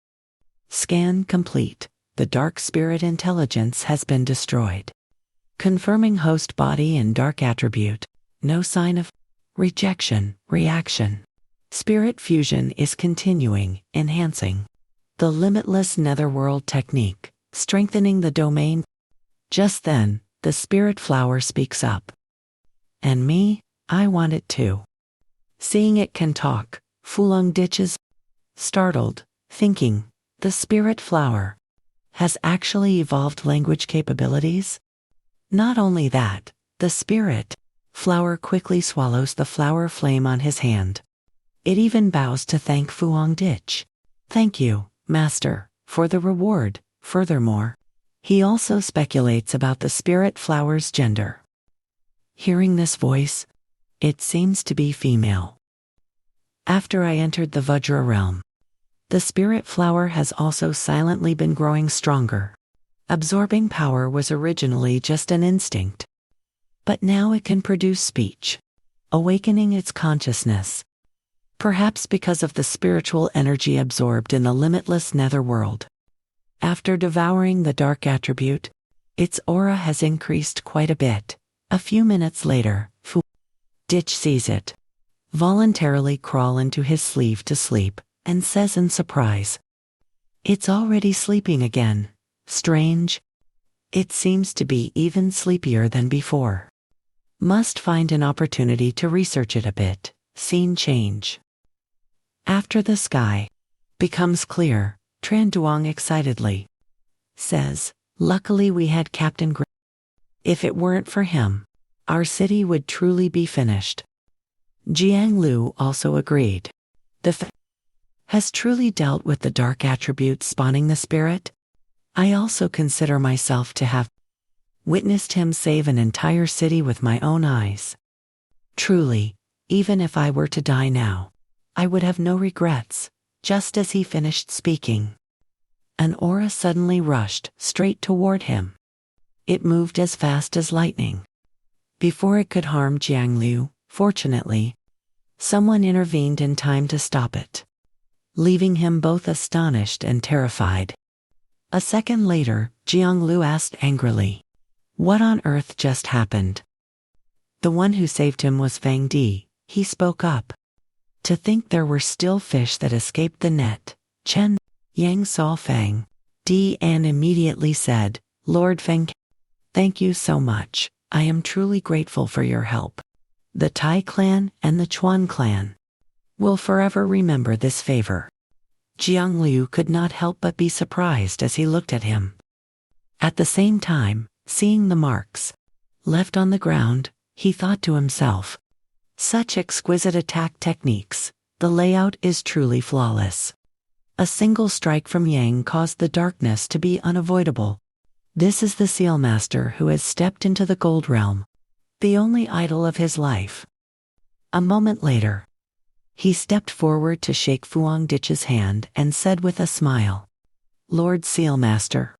Scan complete. The dark spirit intelligence has been destroyed. Confirming host body and dark attribute. No sign of rejection, reaction. Spirit fusion is continuing, enhancing the limitless netherworld technique, strengthening the domain. Just then, the spirit flower speaks up. And me, I want it too. Seeing it can talk, Fulong ditches, startled, thinking, the spirit flower has actually evolved language capabilities? Not only that, the spirit flower quickly swallows the flower flame on his hand. It even bows to thank Fulong Ditch. Thank you, Master, for the reward. Furthermore, he also speculates about the spirit flower's gender. Hearing this voice, it seems to be female. After I entered the Vajra realm, the spirit flower has also silently been growing stronger. Absorbing power was originally just an instinct, but now it can produce speech, awakening its consciousness. Perhaps because of the spiritual energy absorbed in the limitless netherworld. After devouring the dark attribute, its aura has increased quite a bit. A few minutes later, Fu Ditch sees it voluntarily crawl into his sleeve to sleep, and says in surprise, "It's already sleeping again. Strange. It seems to be even sleepier than before. Must find an opportunity to research it a bit." Scene change. After the sky becomes clear, Tran Duong excitedly says, "Luckily we had Captain Gray. If it weren't for him, our city would truly be finished." Jiang Lu also agreed. The has truly dealt with the dark attribute spawning the spirit. I also consider myself to have witnessed him save an entire city with my own eyes. Truly, even if I were to die now, I would have no regrets. Just as he finished speaking, an aura suddenly rushed straight toward him. It moved as fast as lightning. Before it could harm Jiang Liu, fortunately, someone intervened in time to stop it, leaving him both astonished and terrified. A second later, Jiang Liu asked angrily, "What on earth just happened?" The one who saved him was Fang Di. He spoke up. "To think there were still fish that escaped the net." Chen Yang saw Fang Di and immediately said, "Lord Feng, thank you so much. I am truly grateful for your help. The Tai clan and the Chuan clan will forever remember this favor." Jiang Liu could not help but be surprised as he looked at him. At the same time, seeing the marks left on the ground, he thought to himself, "Such exquisite attack techniques, the layout is truly flawless." A single strike from Yang caused the darkness to be unavoidable. This is the Seal Master who has stepped into the Gold Realm, the only idol of his life. A moment later, he stepped forward to shake Fulong Ditch's hand and said with a smile, "Lord Seal Master,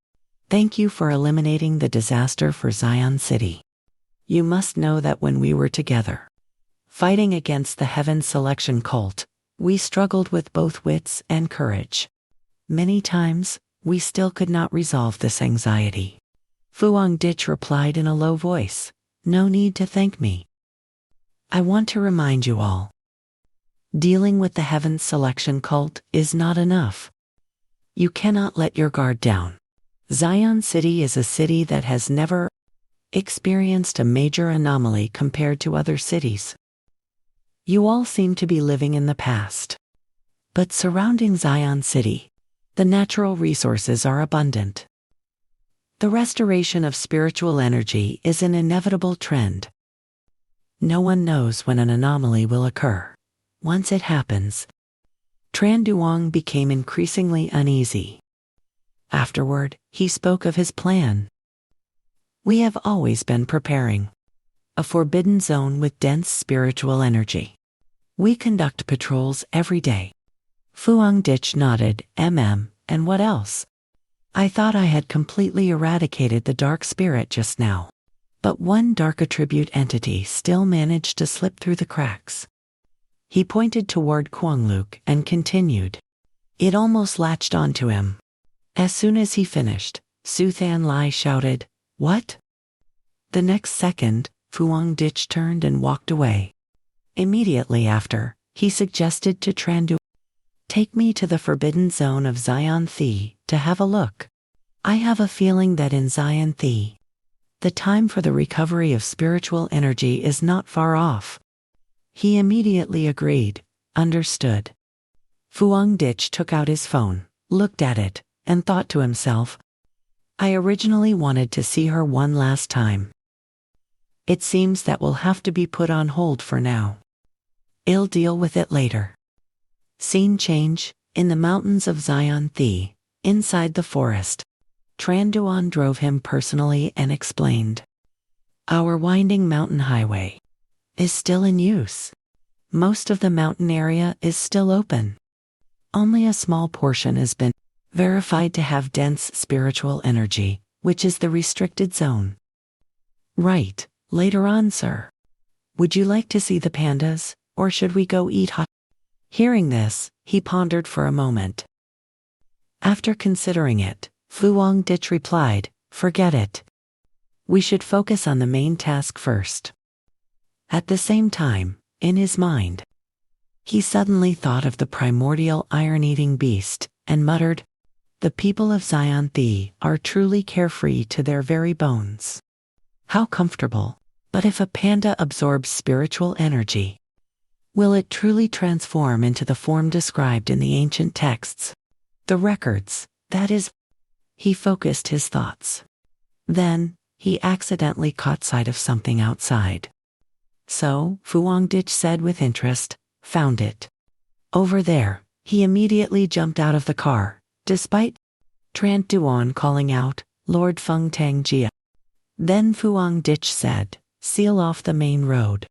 thank you for eliminating the disaster for Zion City. You must know that when we were together, fighting against the Heaven Selection cult, we struggled with both wits and courage. Many times, we still could not resolve this anxiety." Fulong Ditch replied in a low voice, "No need to thank me. I want to remind you all. Dealing with the Heaven Selection cult is not enough. You cannot let your guard down. Zion City is a city that has never experienced a major anomaly compared to other cities. You all seem to be living in the past. But surrounding Zion City, the natural resources are abundant. The restoration of spiritual energy is an inevitable trend. No one knows when an anomaly will occur. Once it happens, Tran Duong became increasingly uneasy. Afterward, he spoke of his plan. "We have always been preparing a forbidden zone with dense spiritual energy. We conduct patrols every day." Fulong Ditch nodded, and what else? I thought I had completely eradicated the dark spirit just now. But one dark attribute entity still managed to slip through the cracks. He pointed toward Kuangluk and continued. It almost latched onto him. As soon as he finished, Su Than Lai shouted, "What?" The next second, Fulong Ditch turned and walked away. Immediately after, he suggested to Tran Duong, "Take me to the forbidden zone of Zion Thi to have a look. I have a feeling that in Zion Thi, the time for the recovery of spiritual energy is not far off." He immediately agreed, understood. Fuang Dich took out his phone, looked at it, and thought to himself, I originally wanted to see her one last time. It seems that will have to be put on hold for now. I'll deal with it later. Scene change, in the mountains of Zion Thi, inside the forest. Tran Duan drove him personally and explained. Our winding mountain highway is still in use. Most of the mountain area is still open. Only a small portion has been verified to have dense spiritual energy, which is the restricted zone. Right, later on, sir. Would you like to see the pandas, or should we go eat hot? Hearing this, he pondered for a moment. After considering it, Fuang Dich replied, forget it. We should focus on the main task first. At the same time, in his mind, he suddenly thought of the primordial iron-eating beast, and muttered, the people of Zion Thi are truly carefree to their very bones. How comfortable. But if a panda absorbs spiritual energy, will it truly transform into the form described in the ancient texts? The records, that is. He focused his thoughts. Then, he accidentally caught sight of something outside. So, Fuang Dich said with interest, found it. Over there. He immediately jumped out of the car, despite Tran Duan calling out, Lord Feng Tang Jia. Then Fuang Dich said, seal off the main road.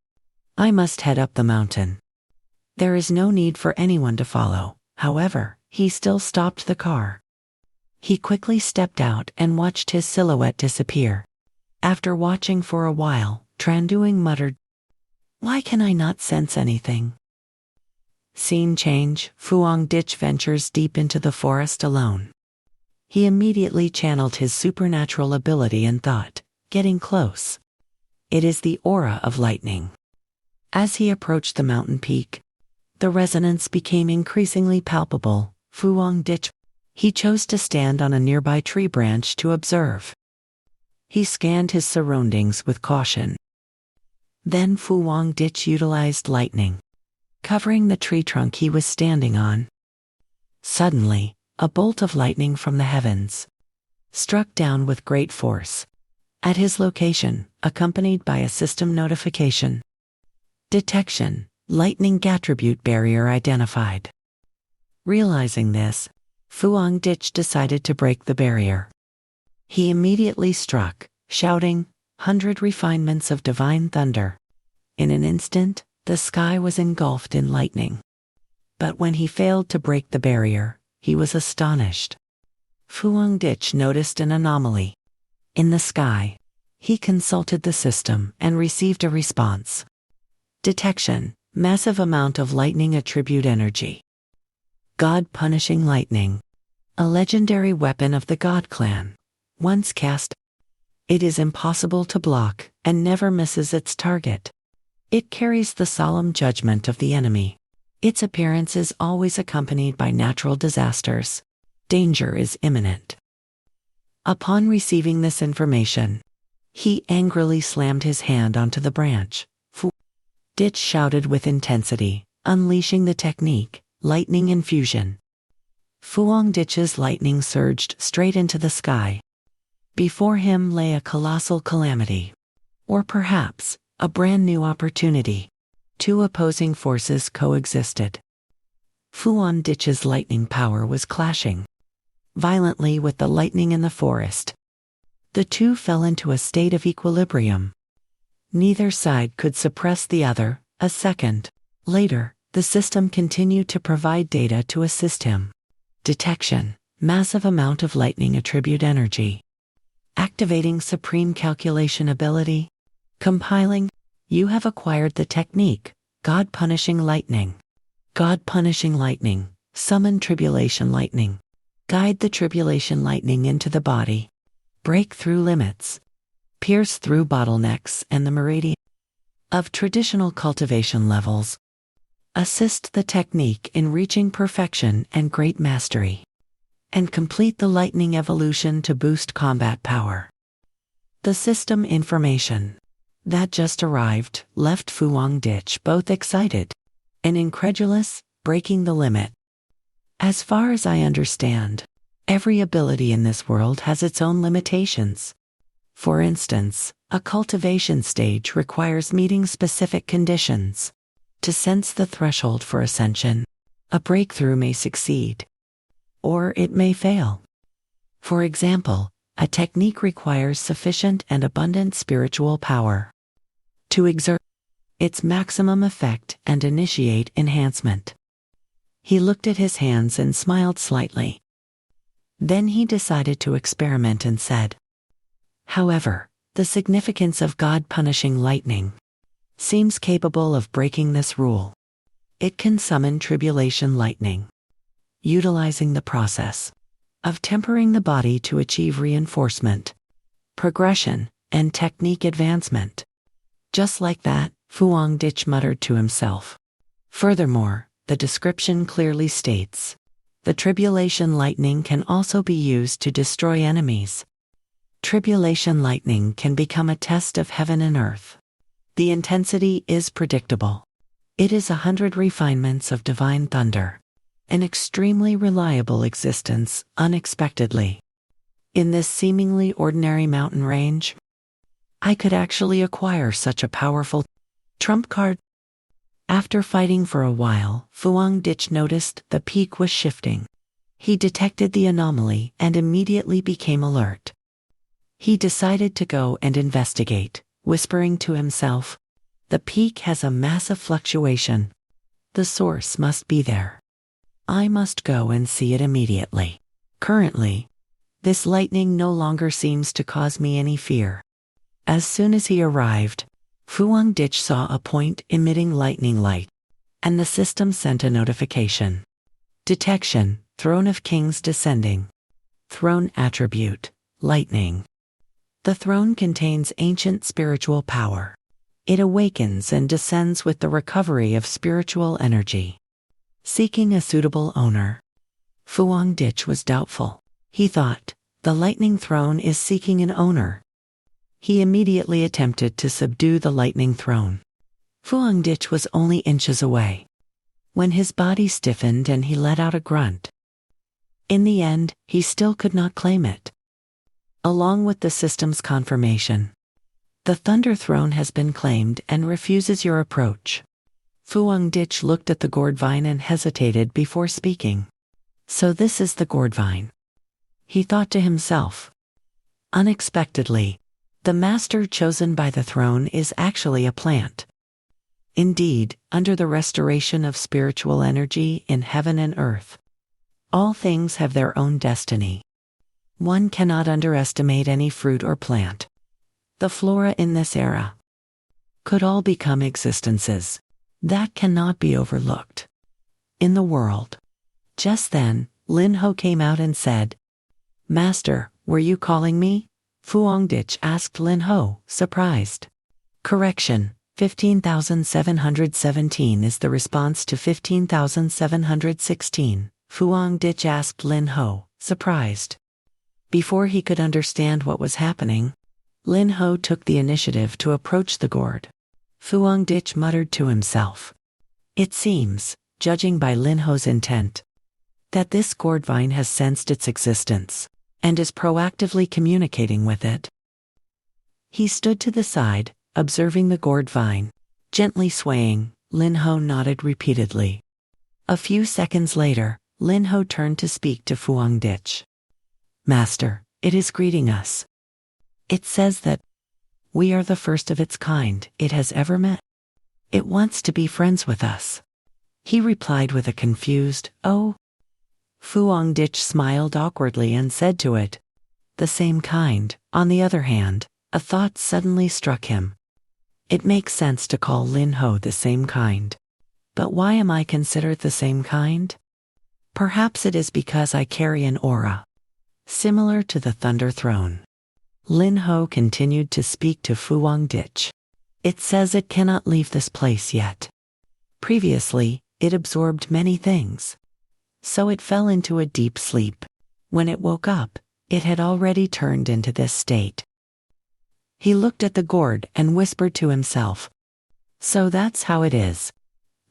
I must head up the mountain. There is no need for anyone to follow. However, he still stopped the car. He quickly stepped out and watched his silhouette disappear. After watching for a while, Tran Duan muttered, why can I not sense anything? Scene change, Fuang Dich ventures deep into the forest alone. He immediately channeled his supernatural ability and thought, getting close. It is the aura of lightning. As he approached the mountain peak, the resonance became increasingly palpable. Fuang Dich. He chose to stand on a nearby tree branch to observe. He scanned his surroundings with caution. Then Fuang Dich utilized lightning, covering the tree trunk he was standing on. Suddenly, a bolt of lightning from the heavens struck down with great force at his location, accompanied by a system notification. Detection, lightning attribute barrier identified. Realizing this, Fuang Dich decided to break the barrier. He immediately struck, shouting, 100 refinements of divine thunder. In an instant, the sky was engulfed in lightning. But when he failed to break the barrier, he was astonished. Fuang Dich noticed an anomaly in the sky. He consulted the system and received a response. Detection, massive amount of lightning attribute energy. God punishing lightning. A legendary weapon of the God clan. Once cast, it is impossible to block and never misses its target. It carries the solemn judgment of the enemy. Its appearance is always accompanied by natural disasters. Danger is imminent. Upon receiving this information, he angrily slammed his hand onto the branch. Fuang Dich shouted with intensity, unleashing the technique, lightning infusion. Fuang Dich's lightning surged straight into the sky. Before him lay a colossal calamity. Or perhaps, a brand new opportunity. Two opposing forces coexisted. Fuang Dich's lightning power was clashing violently with the lightning in the forest. The two fell into a state of equilibrium. Neither side could suppress the other. A second later, the system continued to provide data to assist him. Detection, massive amount of lightning attribute energy. Activating supreme calculation ability. Compiling, you have acquired the technique, God punishing lightning. God punishing lightning, summon tribulation lightning. Guide the tribulation lightning into the body. Break through limits. Pierce through bottlenecks and the meridian of traditional cultivation levels. Assist the technique in reaching perfection and great mastery. And complete the lightning evolution to boost combat power. The system information. that just arrived left Fuang Ditch both excited and incredulous, breaking the limit. As far as I understand, every ability in this world has its own limitations. For instance, a cultivation stage requires meeting specific conditions. To sense the threshold for ascension, a breakthrough may succeed, or it may fail. For example, a technique requires sufficient and abundant spiritual power to exert its maximum effect and initiate enhancement. He looked at his hands and smiled slightly. Then he decided to experiment and said, "However, the significance of God punishing lightning seems capable of breaking this rule. It can summon tribulation lightning, utilizing the process of tempering the body to achieve reinforcement, progression, and technique advancement." Just like that, Fuang Ditch muttered to himself. Furthermore, the description clearly states, the tribulation lightning can also be used to destroy enemies. Tribulation lightning can become a test of heaven and earth. The intensity is predictable. It is 100 refinements of divine thunder, an extremely reliable existence unexpectedly. In this seemingly ordinary mountain range, I could actually acquire such a powerful trump card. After fighting for a while, Fuang Ditch noticed the peak was shifting. He detected the anomaly and immediately became alert. He decided to go and investigate, whispering to himself, "The peak has a massive fluctuation. The source must be there. I must go and see it immediately. Currently, this lightning no longer seems to cause me any fear." As soon as he arrived, Fuang Ditch saw a point emitting lightning light, and the system sent a notification. Detection, Throne of Kings descending. Throne attribute, lightning. The throne contains ancient spiritual power. It awakens and descends with the recovery of spiritual energy. Seeking a suitable owner. Fuang Ditch was doubtful. He thought, the lightning throne is seeking an owner. He immediately attempted to subdue the lightning throne. Fuang Ditch was only inches away, when his body stiffened and he let out a grunt. In the end, he still could not claim it. Along with the system's confirmation, the Thunder Throne has been claimed and refuses your approach. Fuang Ditch looked at the gourd vine and hesitated before speaking. So this is the gourd vine, he thought to himself. Unexpectedly, the master chosen by the throne is actually a plant. Indeed, under the restoration of spiritual energy in heaven and earth, all things have their own destiny. One cannot underestimate any fruit or plant. The flora in this era could all become existences that cannot be overlooked in the world. Just then, Lin Ho came out and said, "Master, were you calling me?" Fuang Ditch asked Lin Ho, surprised. Correction, 15,717 is the response to 15,716. Fuang Ditch asked Lin Ho, surprised. Before he could understand what was happening, Lin Ho took the initiative to approach the gourd. Fuang Ditch muttered to himself. It seems, judging by Lin Ho's intent, that this gourd vine has sensed its existence and is proactively communicating with it. He stood to the side, observing the gourd vine, gently swaying. Lin Ho nodded repeatedly. A few seconds later, Lin Ho turned to speak to Fuang Ditch. "Master, it is greeting us. It says that we are the first of its kind it has ever met. It wants to be friends with us." He replied with a confused, "Oh." Fuang Ditch smiled awkwardly and said to it, "The same kind." On the other hand, a thought suddenly struck him. It makes sense to call Lin Ho the same kind. But why am I considered the same kind? Perhaps it is because I carry an aura similar to the Thunder Throne. Lin Ho continued to speak to Fuang Ditch. It says it cannot leave this place yet. Previously, it absorbed many things, so it fell into a deep sleep. When it woke up, it had already turned into this state. He looked at the gourd and whispered to himself. So that's how it is.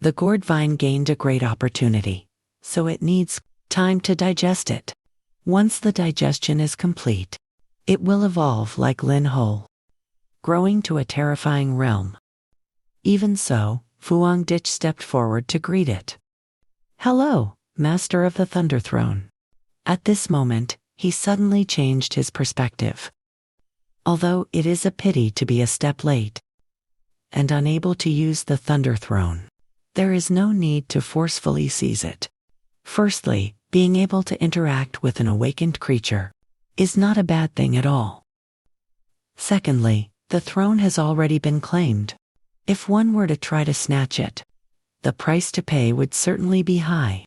The gourd vine gained a great opportunity, so it needs time to digest it. Once the digestion is complete, it will evolve like Lin Ho, growing to a terrifying realm. Even so, Fuang Dich stepped forward to greet it. Hello, Master of the Thunder Throne. At this moment, he suddenly changed his perspective. Although it is a pity to be a step late and unable to use the Thunder Throne, there is no need to forcefully seize it. Firstly, being able to interact with an awakened creature is not a bad thing at all. Secondly, the throne has already been claimed. If one were to try to snatch it, the price to pay would certainly be high.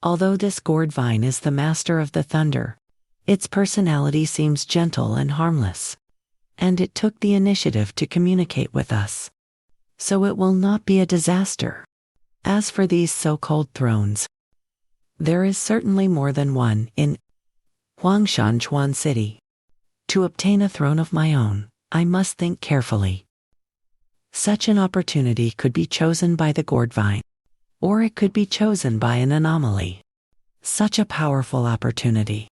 Although this gourd vine is the master of the thunder, its personality seems gentle and harmless, and it took the initiative to communicate with us. So it will not be a disaster. As for these so-called thrones, there is certainly more than one in Huangshan Chuan City. To obtain a throne of my own, I must think carefully. Such an opportunity could be chosen by the gourd vine, or it could be chosen by an anomaly. Such a powerful opportunity.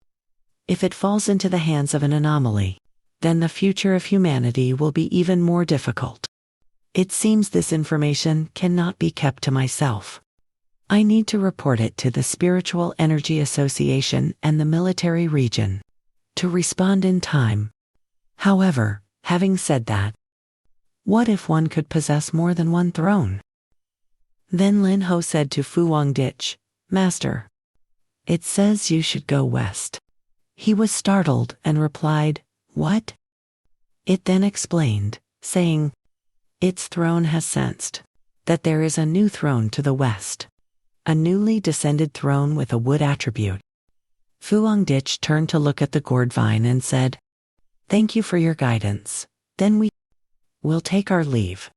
If it falls into the hands of an anomaly, then the future of humanity will be even more difficult. It seems this information cannot be kept to myself. I need to report it to the Spiritual Energy Association and the military region to respond in time. However, having said that, what if one could possess more than one throne? Then Lin Ho said to Fuang Dich, Master, it says you should go west. He was startled and replied, What? It then explained, saying, Its throne has sensed that there is a new throne to the west, a newly descended throne with a wood attribute. Fuang Dich turned to look at the gourd vine and said, Thank you for your guidance. Then we will take our leave.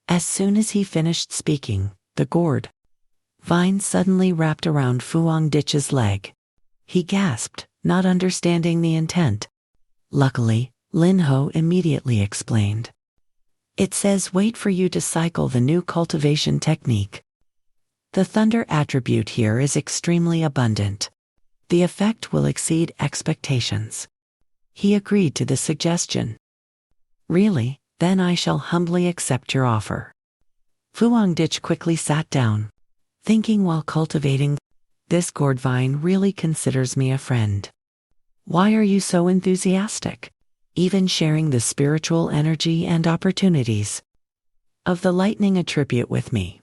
As soon as he finished speaking, the gourd vine suddenly wrapped around Fuang Dich's leg. He gasped, not understanding the intent. Luckily, Lin Ho immediately explained. It says wait for you to cycle the new cultivation technique. The thunder attribute here is extremely abundant. The effect will exceed expectations. He agreed to the suggestion. Really? Then I shall humbly accept your offer. Fuang Dich quickly sat down, thinking while cultivating, this gourd vine really considers me a friend. Why are you so enthusiastic? Even sharing the spiritual energy and opportunities of the lightning attribute with me.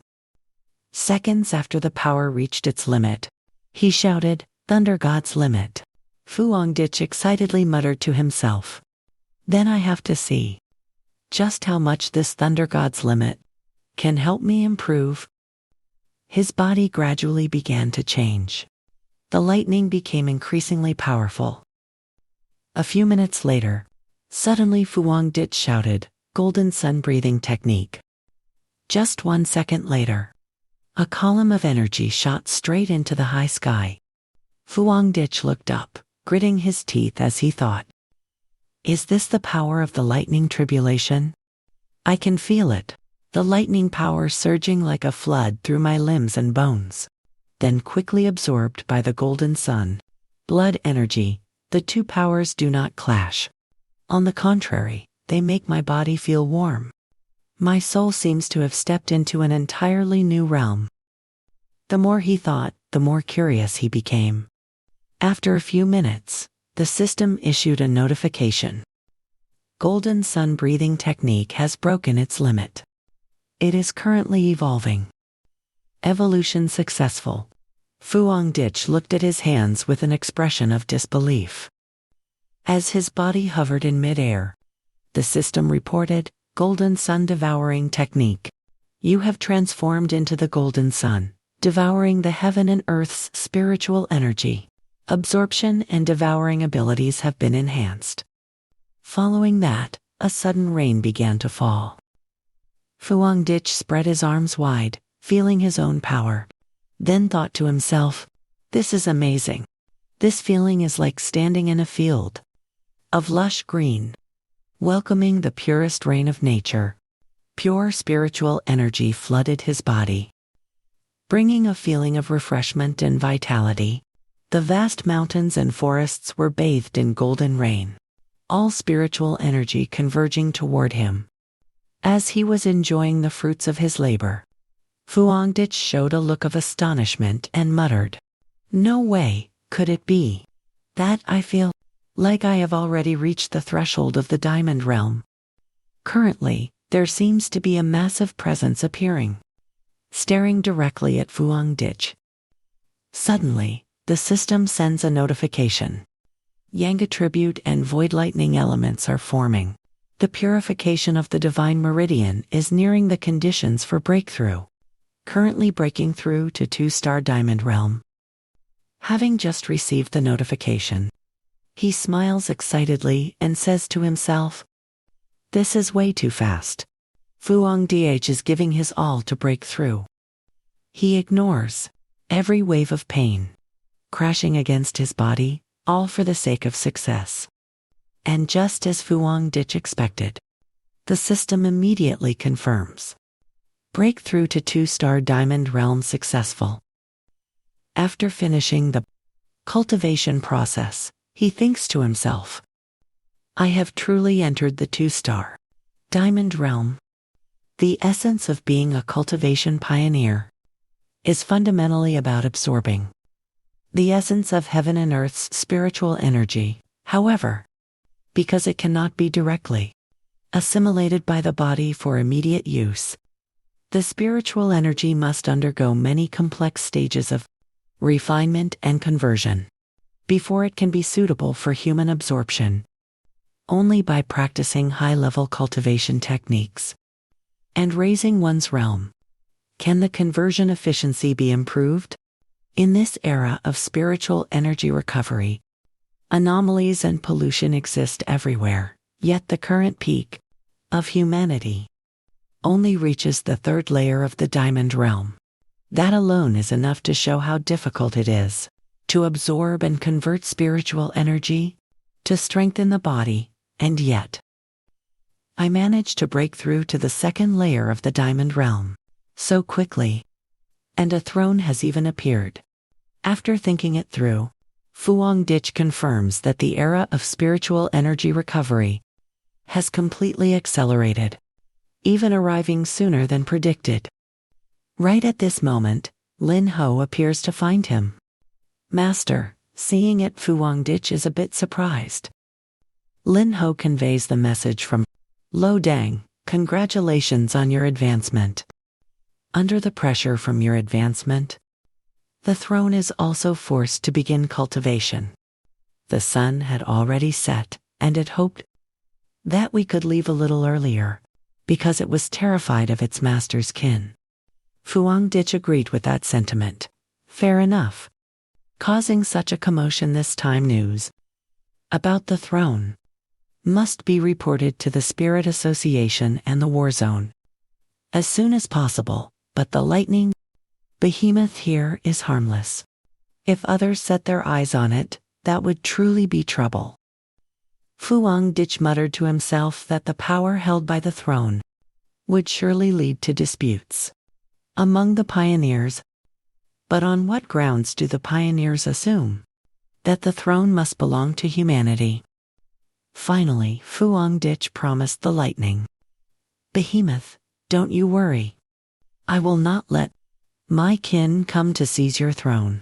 Seconds after the power reached its limit, he shouted, Thunder God's limit. Fuang Dich excitedly muttered to himself. Then I have to see just how much this Thunder God's limit can help me improve. His body gradually began to change. The lightning became increasingly powerful. A few minutes later, suddenly Fuang Dich shouted, Golden Sun Breathing Technique. Just 1 second later, a column of energy shot straight into the high sky. Fuang Dich looked up, gritting his teeth as he thought. Is this the power of the lightning tribulation? I can feel it, the lightning power surging like a flood through my limbs and bones. Then quickly absorbed by the golden sun. Blood energy, the two powers do not clash. On the contrary, they make my body feel warm. My soul seems to have stepped into an entirely new realm. The more he thought, the more curious he became. After a few minutes, the system issued a notification. Golden Sun Breathing Technique has broken its limit. It is currently evolving. Evolution successful. Fuang Dich looked at his hands with an expression of disbelief. As his body hovered in midair, the system reported, Golden Sun Devouring Technique. You have transformed into the Golden Sun, devouring the heaven and earth's spiritual energy. Absorption and devouring abilities have been enhanced. Following that, a sudden rain began to fall. Fuang Dich spread his arms wide, feeling his own power. Then thought to himself, this is amazing. This feeling is like standing in a field of lush green. welcoming the purest rain of nature. Pure spiritual energy flooded his body, bringing a feeling of refreshment and vitality. The vast mountains and forests were bathed in golden rain, all spiritual energy converging toward him. As he was enjoying the fruits of his labor, Fuangdich showed a look of astonishment and muttered, "No way could it be that I feel like I have already reached the threshold of the diamond realm. Currently, there seems to be a massive presence appearing, staring directly at Fuangdich. Suddenly, the system sends a notification. Yang attribute and void lightning elements are forming. The purification of the divine meridian is nearing the conditions for breakthrough, currently breaking through to 2-star diamond realm." Having just received the notification, he smiles excitedly and says to himself, "This is way too fast. Fuangdich is giving his all to break through." He ignores every wave of pain crashing against his body, all for the sake of success. And just as Fuangdich expected, the system immediately confirms. Breakthrough to 2-star diamond realm successful. After finishing the cultivation process, he thinks to himself, "I have truly entered the 2-star diamond realm." The essence of being a cultivation pioneer is fundamentally about absorbing the essence of heaven and earth's spiritual energy. However, because it cannot be directly assimilated by the body for immediate use, the spiritual energy must undergo many complex stages of refinement and conversion before it can be suitable for human absorption. Only by practicing high-level cultivation techniques and raising one's realm can the conversion efficiency be improved. In this era of spiritual energy recovery, anomalies and pollution exist everywhere, yet the current peak of humanity only reaches the 3rd layer of the diamond realm. That alone is enough to show how difficult it is to absorb and convert spiritual energy to strengthen the body, and yet I managed to break through to the 2nd layer of the diamond realm so quickly, and a throne has even appeared. After thinking it through, Fuangdich confirms that the era of spiritual energy recovery has completely accelerated, even arriving sooner than predicted. Right at this moment, Lin Ho appears to find him. "Master," seeing it, Fuangdich is a bit surprised. Lin Ho conveys the message from Lo Dang, "Congratulations on your advancement." Under the pressure from your advancement, the throne is also forced to begin cultivation. The sun had already set, and it hoped that we could leave a little earlier, because it was terrified of its master's kin. Fuangdich agreed with that sentiment. Fair enough. Causing such a commotion this time, news about the throne must be reported to the Spirit Association and the War Zone as soon as possible, but the lightning behemoth here is harmless. If others set their eyes on it, that would truly be trouble. Fuangdich muttered to himself that the power held by the throne would surely lead to disputes among the pioneers. But on what grounds do the pioneers assume that the throne must belong to humanity? Finally, Fuangdich promised the lightning behemoth, "Don't you worry. I will not let my kin come to seize your throne.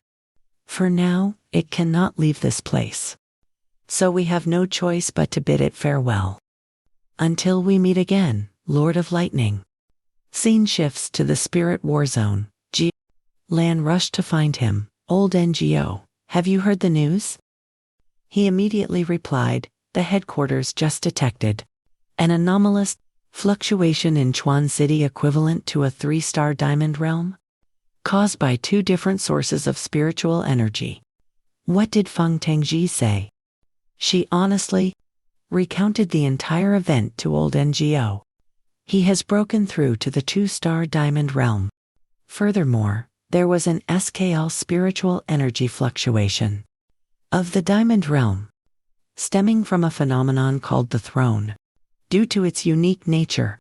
For now, it cannot leave this place. So we have no choice but to bid it farewell. Until we meet again, Lord of Lightning." Scene shifts to the Spirit War Zone. Lan rushed to find him. "Old NGO, have you heard the news?" He immediately replied, "The headquarters just detected an anomalous fluctuation in Chuan City equivalent to a 3-star diamond realm, caused by 2 different sources of spiritual energy." What did Feng Tengji say? She honestly recounted the entire event to old NGO. He has broken through to the 2-star diamond realm. Furthermore, there was an SKL spiritual energy fluctuation of the diamond realm, stemming from a phenomenon called the throne. due to its unique nature.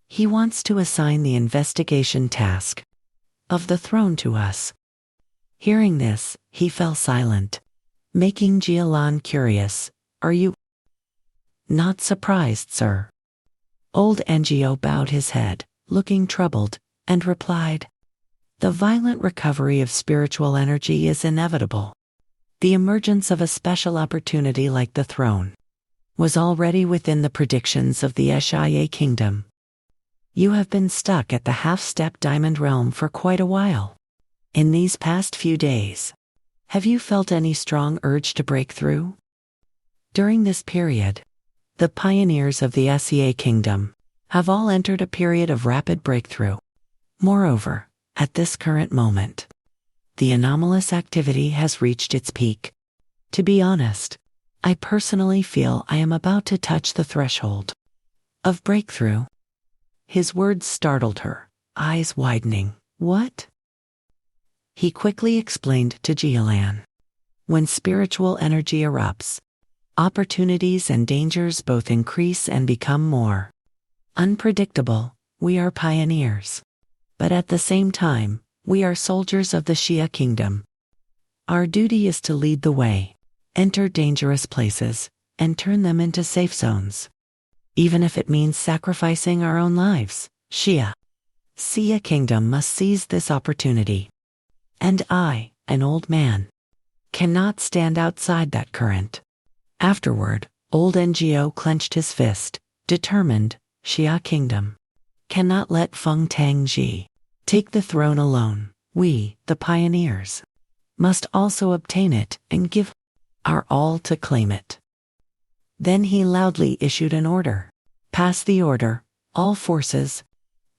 He wants to assign the investigation task of the throne to us. Hearing this, he fell silent, making Jialan curious. Are you not surprised, sir? Old NGO bowed his head, looking troubled, and replied, the violent recovery of spiritual energy is inevitable. The emergence of a special opportunity like the throne was already within the predictions of the SIA kingdom. You have been stuck at the half-step diamond realm for quite a while. In these past few days, have you felt any strong urge to break through? During this period, the pioneers of the SEA kingdom have all entered a period of rapid breakthrough. Moreover, at this current moment, the anomalous activity has reached its peak. To be honest, I personally feel I am about to touch the threshold of breakthrough. His words startled her, eyes widening. What? He quickly explained to Jialan. When spiritual energy erupts, opportunities and dangers both increase and become more unpredictable. We are pioneers. But at the same time, we are soldiers of the Shia kingdom. Our duty is to lead the way, enter dangerous places, and turn them into safe zones. Even if it means sacrificing our own lives, Shia kingdom must seize this opportunity. And I, an old man, cannot stand outside that current. Afterward, old NGO clenched his fist, determined. Shia kingdom cannot let Feng Tangji take the throne alone. We, the pioneers, must also obtain it and give our all to claim it. Then he loudly issued an order. Pass the order. All forces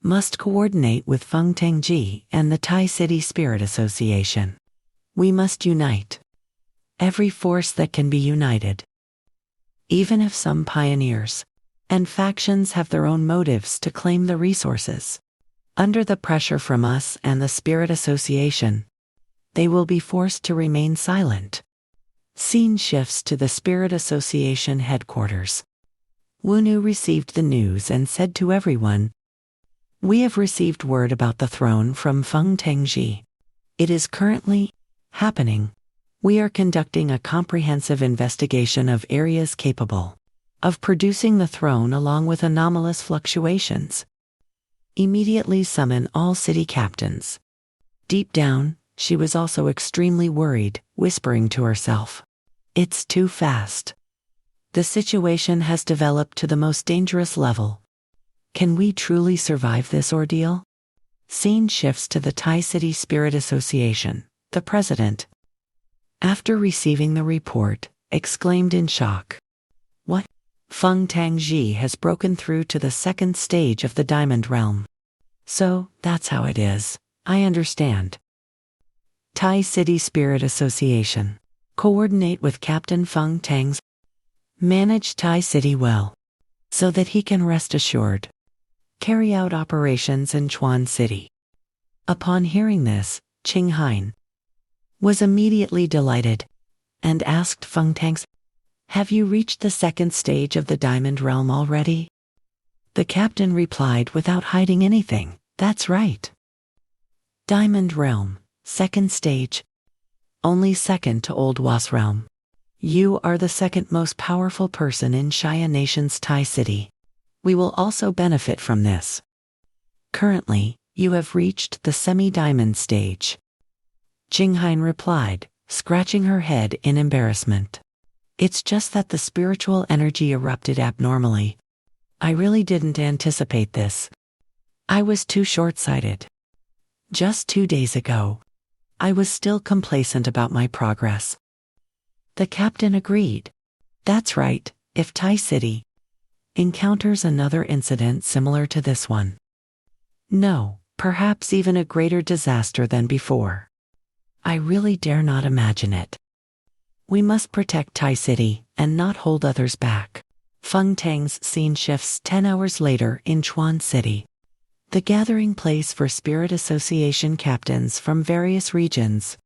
must coordinate with Feng Tangji and the Tai City Spirit Association. We must unite. Every force that can be united. Even if some pioneers and factions have their own motives to claim the resources, under the pressure from us and the Spirit Association, they will be forced to remain silent. Scene shifts to the Spirit Association headquarters. Wunu received the news and said to everyone, we have received word about the throne from Feng Tangji. It is currently happening. We are conducting a comprehensive investigation of areas capable of producing the throne along with anomalous fluctuations. Immediately summon all city captains. Deep down, she was also extremely worried, whispering to herself, it's too fast. The situation has developed to the most dangerous level. Can we truly survive this ordeal? Scene shifts to the Tai City Spirit Association. The president, after receiving the report, exclaimed in shock. What? Feng Tangji has broken through to the second stage of the Diamond Realm. So, that's how it is. I understand. Tai City Spirit Association. Coordinate with Captain Feng Tang's. Manage Tai City well, so that he can rest assured. Carry out operations in Chuan City. Upon hearing this, Qing Hain was immediately delighted and asked Feng Tang's, have you reached the second stage of the Diamond Realm already? The captain replied without hiding anything, that's right. Diamond Realm, second stage. Only second to Old Was Realm. You are the second most powerful person in Shia Nation's Tai City. We will also benefit from this. Currently, you have reached the semi-diamond stage. Jinghain replied, scratching her head in embarrassment. It's just that the spiritual energy erupted abnormally. I really didn't anticipate this. I was too short-sighted. Just 2 days ago, I was still complacent about my progress. The captain agreed. That's right, if Tai City encounters another incident similar to this one. No, perhaps even a greater disaster than before. I really dare not imagine it. We must protect Tai City and not hold others back. Feng Tang's scene shifts 10 hours later in Chuan City, the gathering place for Spirit Association captains from various regions.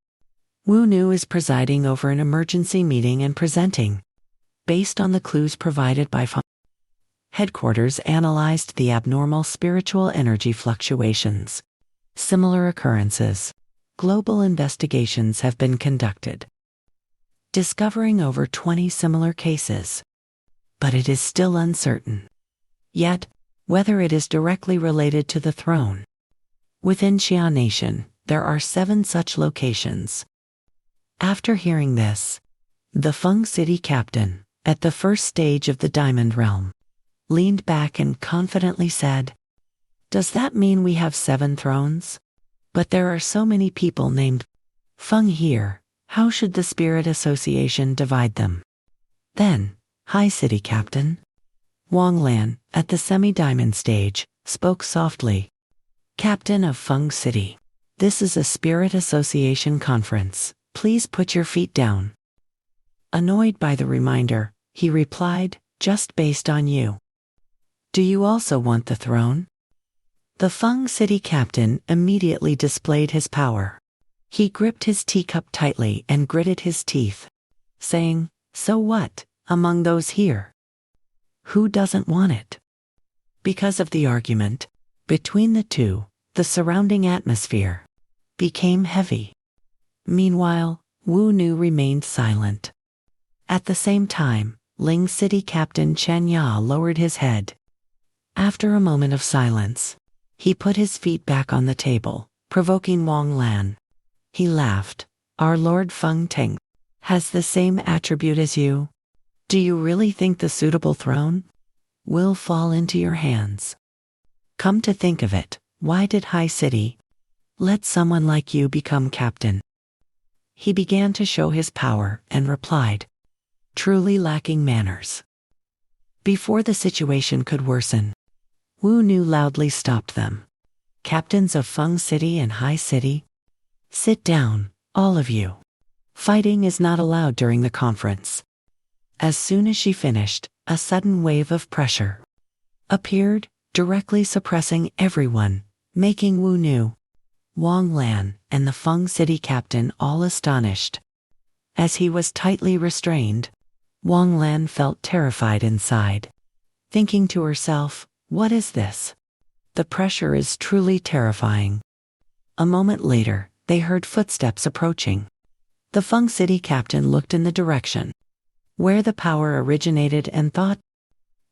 Wu Nu is presiding over an emergency meeting and presenting, based on the clues provided by Feng. headquarters analyzed the abnormal spiritual energy fluctuations. Similar occurrences. Global investigations have been conducted, discovering over 20 similar cases. But it is still uncertain yet whether it is directly related to the throne. Within Xia Nation, there are 7 such locations. After hearing this, the Feng City captain, at the first stage of the Diamond Realm, leaned back and confidently said, "Does that mean we have 7 thrones? But there are so many people named Feng here, how should the Spirit Association divide them?" Then, High City Captain Wang Lan, at the semi-diamond stage, spoke softly. "Captain of Feng City, this is a Spirit Association conference. Please put your feet down." Annoyed by the reminder, he replied, "Just based on you. Do you also want the throne?" The Feng City captain immediately displayed his power. He gripped his teacup tightly and gritted his teeth, saying, "So what, among those here? Who doesn't want it?" Because of the argument between the two, the surrounding atmosphere became heavy. Meanwhile, Wu Nu remained silent. At the same time, Ling City Captain Chen Ya lowered his head. After a moment of silence, he put his feet back on the table, provoking Wang Lan. He laughed. "Our Lord Feng Teng has the same attribute as you. Do you really think the suitable throne will fall into your hands? Come to think of it, why did High City let someone like you become captain?" He began to show his power and replied, truly lacking manners. Before the situation could worsen, Wu Nu loudly stopped them. "Captains of Feng City and High City, sit down, all of you. Fighting is not allowed during the conference." As soon as she finished, a sudden wave of pressure appeared, directly suppressing everyone, making Wu Nu, Wang Lan, and the Feng City captain all astonished. As he was tightly restrained, Wang Lan felt terrified inside, thinking to herself, "What is this? The pressure is truly terrifying." A moment later, they heard footsteps approaching. The Feng City captain looked in the direction where the power originated and thought,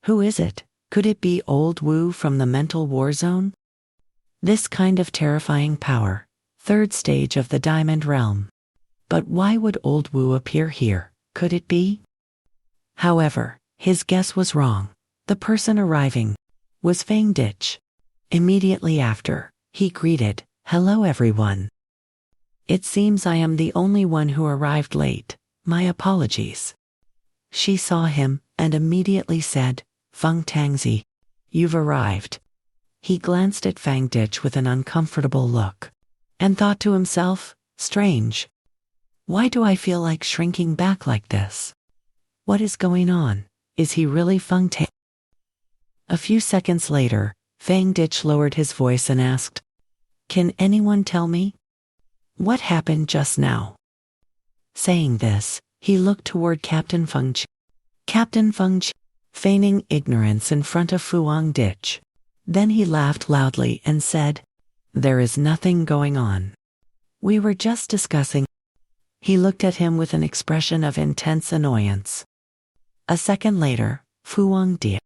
"Who is it? Could it be old Wu from the mental war zone?" This kind of terrifying power, 3rd stage of the Diamond Realm. But why would old Wu appear here? Could it be? However, his guess was wrong. The person arriving was Fang Ditch. Immediately after, he greeted, "Hello everyone. It seems I am the only one who arrived late. My apologies." She saw him and immediately said, "Feng Tangzi, you've arrived." He glanced at Fang Ditch with an uncomfortable look and thought to himself, "Strange. Why do I feel like shrinking back like this? What is going on? Is he really Feng Tang?" A few seconds later, Fang Ditch lowered his voice and asked, "Can anyone tell me what happened just now?" Saying this, he looked toward Captain Feng Chi. Captain Feng Chi, feigning ignorance in front of Fuang Ditch. Then he laughed loudly and said, "There is nothing going on. We were just discussing." He looked at him with an expression of intense annoyance. A second later, Fuang Ditch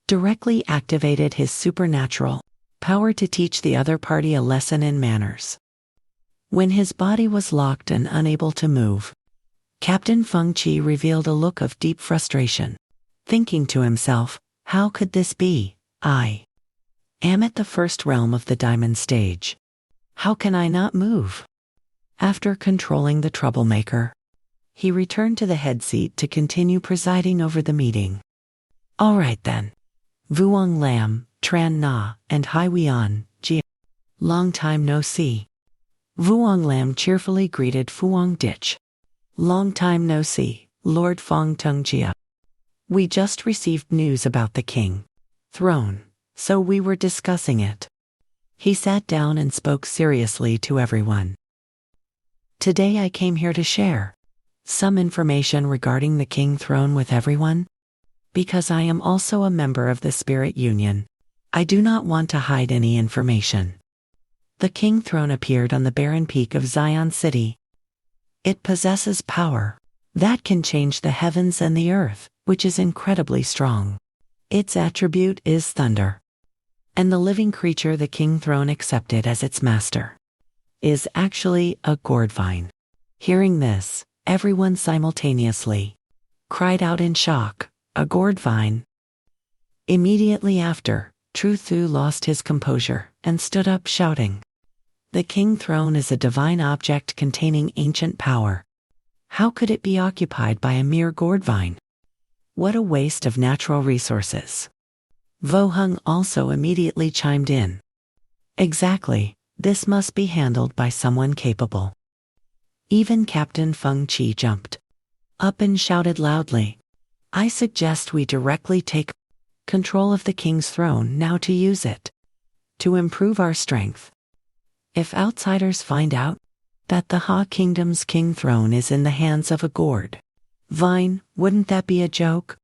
directly activated his supernatural power to teach the other party a lesson in manners. When his body was locked and unable to move, Captain Feng Chi revealed a look of deep frustration, thinking to himself, "How could this be? I am at the 1st realm of the diamond stage. How can I not move?" After controlling the troublemaker, he returned to the head seat to continue presiding over the meeting. "All right then. Vuong Lam, Tran Na, and Hai Wian, Jia. Long time no see." Vuong Lam cheerfully greeted Fuang Ditch. "Long time no see, Lord Fong Tung Jia. We just received news about the king throne, so we were discussing it." He sat down and spoke seriously to everyone. "Today I came here to share some information regarding the king throne with everyone. Because I am also a member of the Spirit Union, I do not want to hide any information. The king throne appeared on the barren peak of Zion City. It possesses power that can change the heavens and the earth, which is incredibly strong. Its attribute is thunder. And the living creature the king throne accepted as its master is actually a gourd vine. Hearing this, everyone simultaneously cried out in shock, "A gourd vine?" Immediately after, Truthu lost his composure and stood up shouting, "The king throne is a divine object containing ancient power. How could it be occupied by a mere gourd vine? What a waste of natural resources." Vohung also immediately chimed in. "Exactly, this must be handled by someone capable." Even Captain Feng Qi jumped up and shouted loudly, "I suggest we directly take control of the king's throne now to use it to improve our strength. If outsiders find out that the Ha Kingdom's king throne is in the hands of a gourd vine, wouldn't that be a joke?"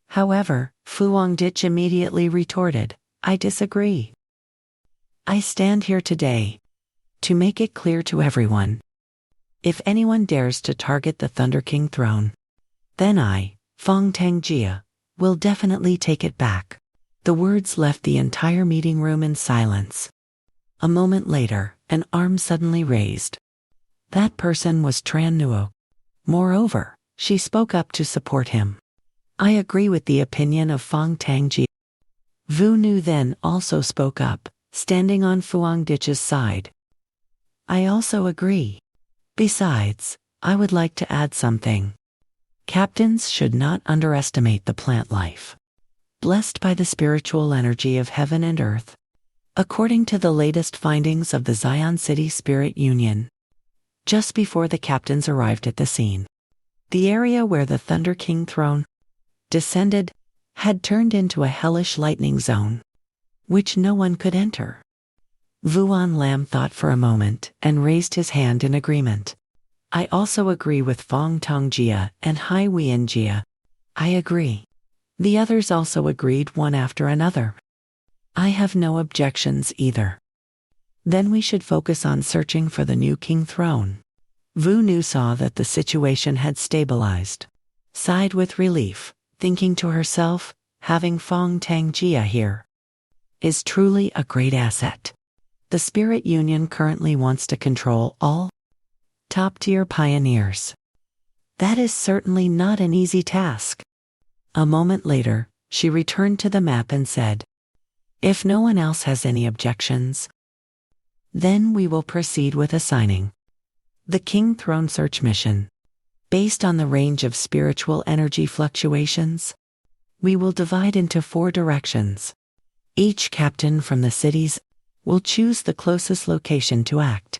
However, Fu Hongditch immediately retorted, "I disagree. I stand here today to make it clear to everyone. If anyone dares to target the Thunder King throne, then I, Feng Tangjia, will definitely take it back." The words left the entire meeting room in silence. A moment later, an arm suddenly raised. That person was Tran Nuo. Moreover, she spoke up to support him. "I agree with the opinion of Feng Tangjia." Vu Nu then also spoke up, standing on Fu Hongditch's side. "I also agree. Besides, I would like to add something. Captains should not underestimate the plant life, blessed by the spiritual energy of heaven and earth. According to the latest findings of the Zion City Spirit Union, just before the captains arrived at the scene, the area where the Thunder King throne descended had turned into a hellish lightning zone, which no one could enter." Vuan Lam thought for a moment and raised his hand in agreement. "I also agree with Feng Tangjia and Hai Wianjia. I agree." The others also agreed one after another. "I have no objections either. Then we should focus on searching for the new king throne." Vu Nu saw that the situation had stabilized, sighed with relief, thinking to herself, having Feng Tangjia here is truly a great asset. The Spirit Union currently wants to control all top-tier pioneers. That is certainly not an easy task. A moment later, she returned to the map and said, "If no one else has any objections, then we will proceed with assigning the King Throne Search Mission. Based on the range of spiritual energy fluctuations, we will divide into 4 directions. Each captain from the cities will choose the closest location to act.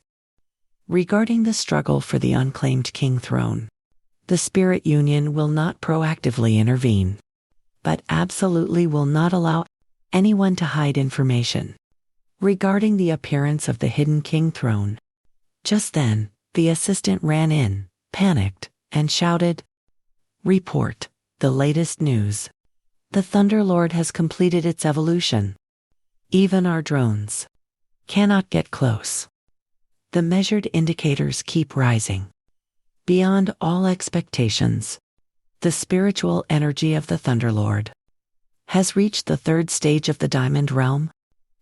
Regarding the struggle for the unclaimed King Throne, the Spirit Union will not proactively intervene, but absolutely will not allow anyone to hide information regarding the appearance of the hidden King Throne." Just then, the assistant ran in, panicked, and shouted, "Report, the latest news. The Thunderlord has completed its evolution. Even our drones cannot get close. The measured indicators keep rising. Beyond all expectations, the spiritual energy of the Thunderlord has reached the 3rd stage of the Diamond Realm."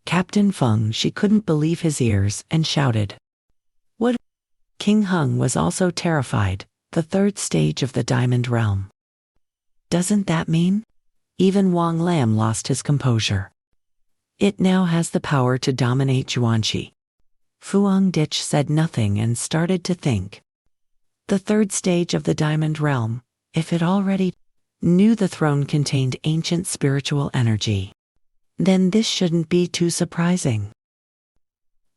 Captain Feng, she couldn't believe his ears and shouted, "What?" King Hung was also terrified. "The 3rd stage of the Diamond Realm. Doesn't that mean?" Even Wang Lam lost his composure. "It now has the power to dominate Zhuanxi." Fu Hongditch said nothing and started to think. The 3rd stage of the Diamond Realm, if it already knew the throne contained ancient spiritual energy, then this shouldn't be too surprising.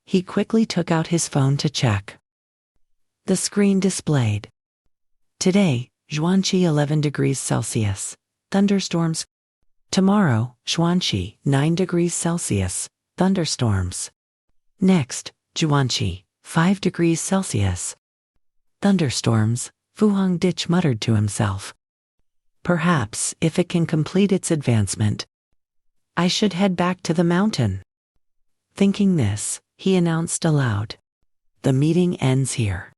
He quickly took out his phone to check. The screen displayed, "Today, Zhuanxi 11 degrees Celsius, thunderstorms. Tomorrow, Zhuanxi 9 degrees Celsius, thunderstorms. Next, Zhuanxi 5 degrees Celsius, thunderstorms." Fu Hongditch muttered to himself, Perhaps, if it can complete its advancement, I should head back to the mountain. Thinking this, he announced aloud, "The meeting ends here.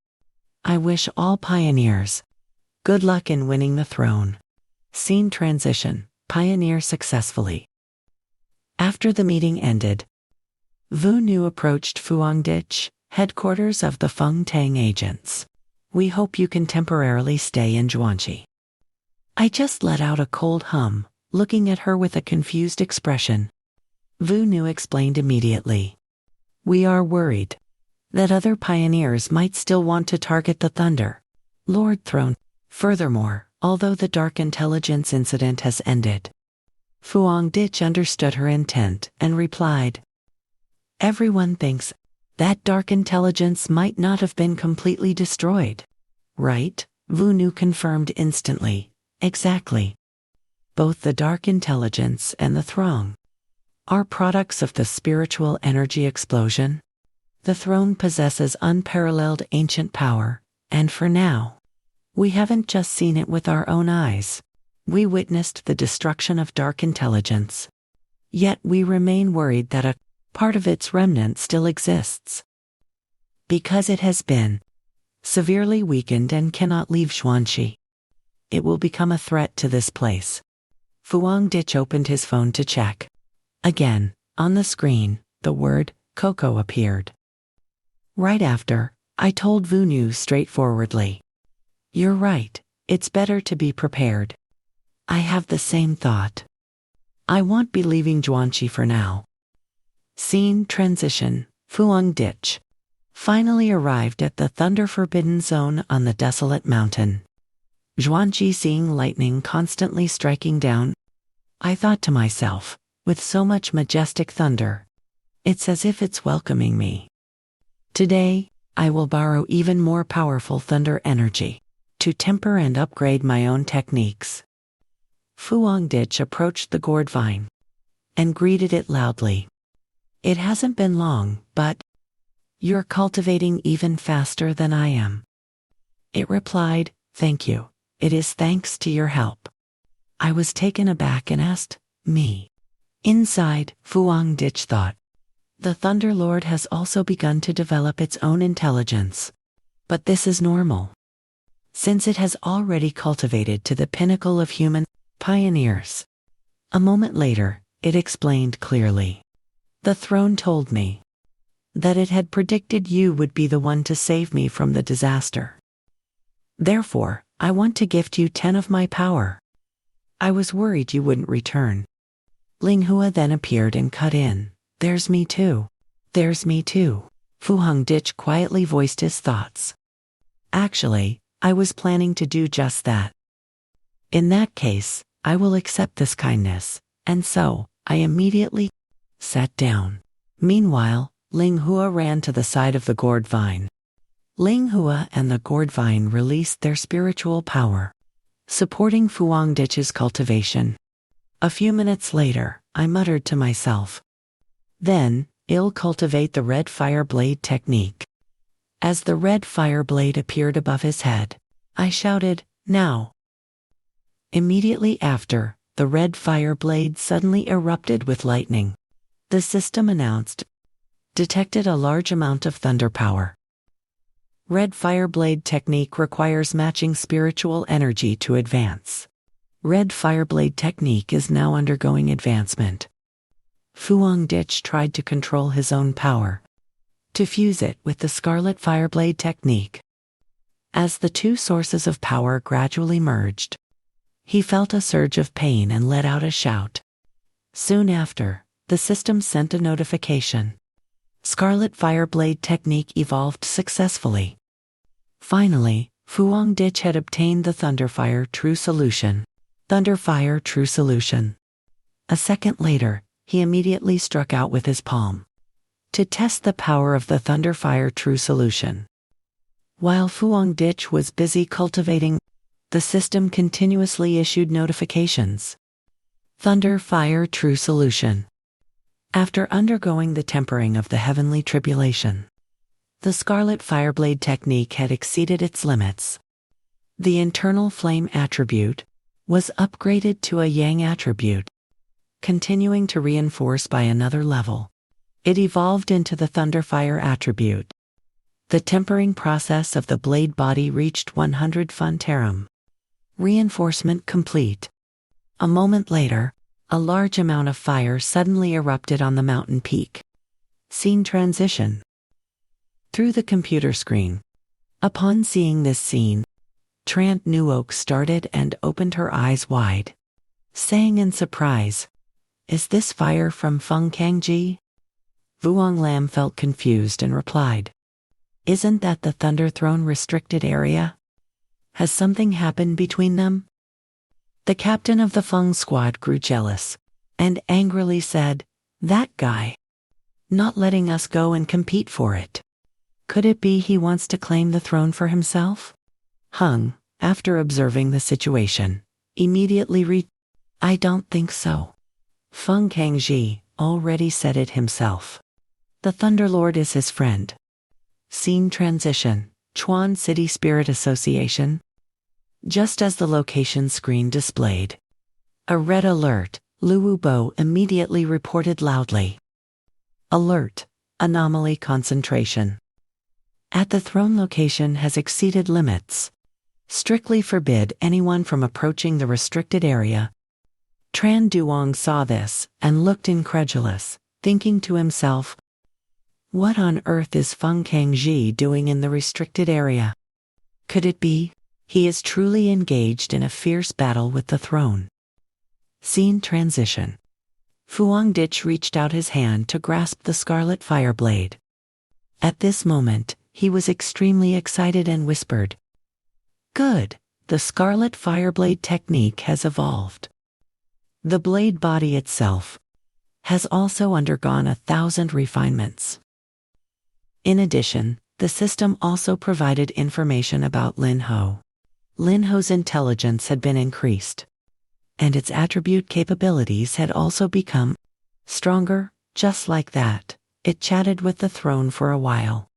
I wish all pioneers good luck in winning the throne." Scene transition, pioneer successfully. After the meeting ended, Wu Nu approached Fuangditch, headquarters of the Feng Tang agents. "We hope you can temporarily stay in Zhuangqi." I just let out a cold hum, looking at her with a confused expression. Wu Nu explained immediately. "We are worried that other pioneers might still want to target the Thunder Lord throne. Furthermore, although the Dark Intelligence incident has ended." Fuangditch understood her intent and replied, "Everyone thinks that Dark Intelligence might not have been completely destroyed, right?" Wu Nu confirmed instantly, "Exactly. Both the Dark Intelligence and the Throng are products of the spiritual energy explosion. The throne possesses unparalleled ancient power, and for now, we haven't just seen it with our own eyes. We witnessed the destruction of Dark Intelligence. Yet we remain worried that a part of its remnant still exists. Because it has been severely weakened and cannot leave Zhuangqi, it will become a threat to this place." Fuangditch opened his phone to check. Again, on the screen, the word Coco appeared. Right after, I told Wu Nu straightforwardly, "You're right, it's better to be prepared. I have the same thought. I won't be leaving Zhuangqi for now." Scene transition, Fuangditch finally arrived at the Thunder Forbidden Zone on the desolate mountain. Zhuangqi seeing lightning constantly striking down, I thought to myself, with so much majestic thunder, it's as if it's welcoming me. Today, I will borrow even more powerful thunder energy to temper and upgrade my own techniques. Fuangditch approached the gourd vine and greeted it loudly. "It hasn't been long, but you're cultivating even faster than I am." It replied, "Thank you. It is thanks to your help." I was taken aback and asked, "Me?" Inside, Fuangditch thought, the Thunder Lord has also begun to develop its own intelligence. But this is normal, since it has already cultivated to the pinnacle of human pioneers. A moment later, it explained clearly. "The throne told me that it had predicted you would be the one to save me from the disaster. Therefore, I want to gift you 10 of my power. I was worried you wouldn't return." Ling Hua then appeared and cut in. "There's me too. There's me too." Fuangditch quietly voiced his thoughts. "Actually, I was planning to do just that. In that case, I will accept this kindness." And so, I immediately sat down. Meanwhile, Ling Hua ran to the side of the gourd vine. Ling Hua and the gourd vine released their spiritual power, supporting Fuangditch's cultivation. A few minutes later, I muttered to myself, "Then, I'll cultivate the red fire blade technique." As the red fire blade appeared above his head, I shouted, "Now!" Immediately after, the red fire blade suddenly erupted with lightning. The system announced, detected a large amount of thunder power. Red fire blade technique requires matching spiritual energy to advance. Red fire blade technique is now undergoing advancement. Fuangditch tried to control his own power, to fuse it with the scarlet fire blade technique. As the two sources of power gradually merged, he felt a surge of pain and let out a shout. Soon after, the system sent a notification. Scarlet fire blade technique evolved successfully. Finally, Fuangditch had obtained the Thunderfire True Solution. Thunderfire True Solution. A second later, he immediately struck out with his palm to test the power of the Thunderfire True Solution. While Fuangditch was busy cultivating, the system continuously issued notifications. Thunderfire True Solution. After undergoing the tempering of the heavenly tribulation, the Scarlet Fireblade technique had exceeded its limits. The internal flame attribute was upgraded to a Yang attribute, continuing to reinforce by another level. It evolved into the Thunderfire attribute. The tempering process of the blade body reached 100 Funterum. Reinforcement complete. A moment later, a large amount of fire suddenly erupted on the mountain peak. Scene transition. Through the computer screen. Upon seeing this scene, Trant Nuoak started and opened her eyes wide, saying in surprise, "Is this fire from Feng Kangji?" Vuong Lam felt confused and replied, "Isn't that the Thunder Throne restricted area? Has something happened between them?" The captain of the Feng squad grew jealous and angrily said, "That guy. Not letting us go and compete for it. Could it be he wants to claim the throne for himself?" Hung, after observing the situation, immediately "I don't think so. Feng Kangji already said it himself. The Thunderlord is his friend." Scene transition. Chuan City Spirit Association. Just as the location screen displayed a red alert, Luwu Bo immediately reported loudly, "Alert! Anomaly concentration. At the throne location has exceeded limits. Strictly forbid anyone from approaching the restricted area." Tran Duong saw this and looked incredulous, thinking to himself, "What on earth is Feng Kangji doing in the restricted area? Could it be he is truly engaged in a fierce battle with the throne?" Scene transition. Fuang Dich reached out his hand to grasp the scarlet fire blade. At this moment, he was extremely excited and whispered, "Good, the scarlet fireblade technique has evolved. The blade body itself has also undergone 1,000 refinements. In addition, the system also provided information about Lin Ho. Lin Ho's intelligence had been increased, and its attribute capabilities had also become stronger. Just like that, it chatted with the throne for a while.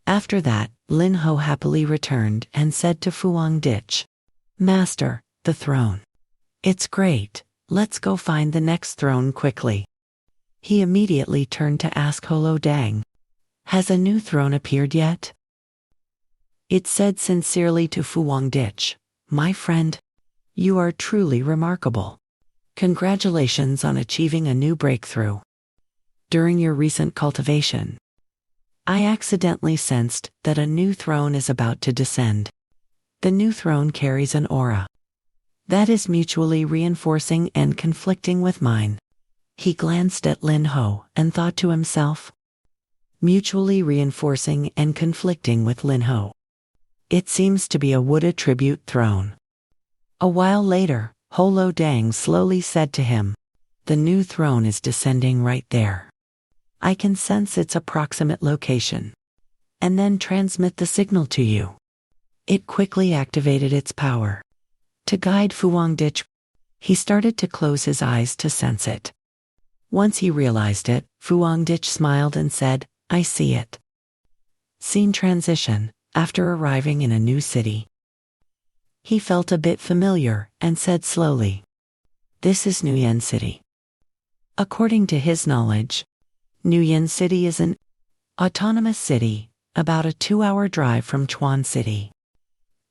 After that, Lin Ho happily returned and said to Fuang Dich, "Master, the throne. It's great, let's go find the next throne quickly." He immediately turned to ask Holo Dang, "Has a new throne appeared yet?" It said sincerely to Fuang Dich, "My friend, you are truly remarkable. Congratulations on achieving a new breakthrough. During your recent cultivation, I accidentally sensed that a new throne is about to descend. The new throne carries an aura that is mutually reinforcing and conflicting with mine." He glanced at Lin Ho and thought to himself, "Mutually reinforcing and conflicting with Lin Ho. It seems to be a wood attribute throne." A while later, Holo Dang slowly said to him, "The new throne is descending right there. I can sense its approximate location, and then transmit the signal to you." It quickly activated its power. To guide Fuang Dich, he started to close his eyes to sense it. Once he realized it, Fuang Dich smiled and said, "I see it." Scene transition. After arriving in a new city, he felt a bit familiar and said slowly, "This is Nuyen City." According to his knowledge, Nuyen City is an autonomous city, about a 2-hour drive from Chuan City,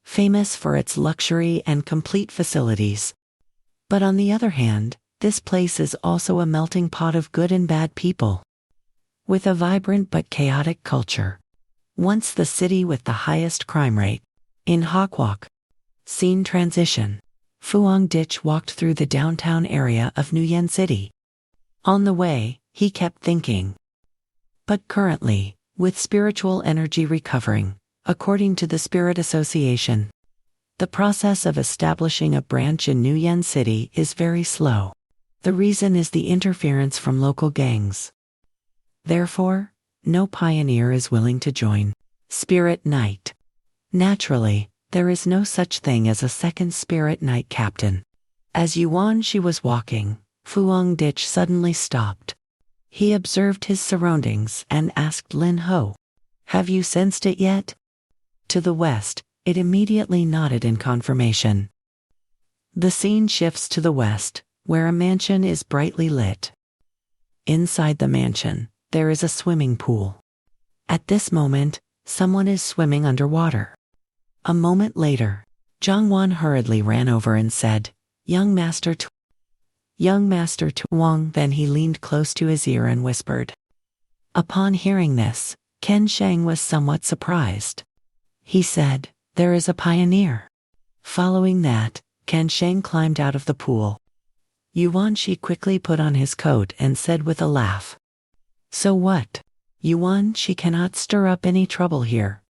famous for its luxury and complete facilities. But on the other hand, this place is also a melting pot of good and bad people, with a vibrant but chaotic culture. Once the city with the highest crime rate in Hokwok. Scene transition. Fuang Dich walked through the downtown area of Nuyen City. On the way, he kept thinking. But currently, with spiritual energy recovering, according to the Spirit Association, the process of establishing a branch in Nuyen City is very slow. The reason is the interference from local gangs. Therefore, no pioneer is willing to join Spirit Knight. Naturally, there is no such thing as a second Spirit Knight captain. As Yuan Shi was walking, Fuang Dich suddenly stopped. He observed his surroundings and asked Lin Ho, "Have you sensed it yet?" To the west, it immediately nodded in confirmation. The scene shifts to the west, where a mansion is brightly lit. Inside the mansion, there is a swimming pool. At this moment, someone is swimming underwater. A moment later, Zhangwan hurriedly ran over and said, Young Master Tuang. Then he leaned close to his ear and whispered. Upon hearing this, Ken Sheng was somewhat surprised. He said, There is a pioneer. Following that, Ken Sheng climbed out of the pool. Yuan Shi quickly put on his coat and said with a laugh. So what? Yuan Shi cannot stir up any trouble here.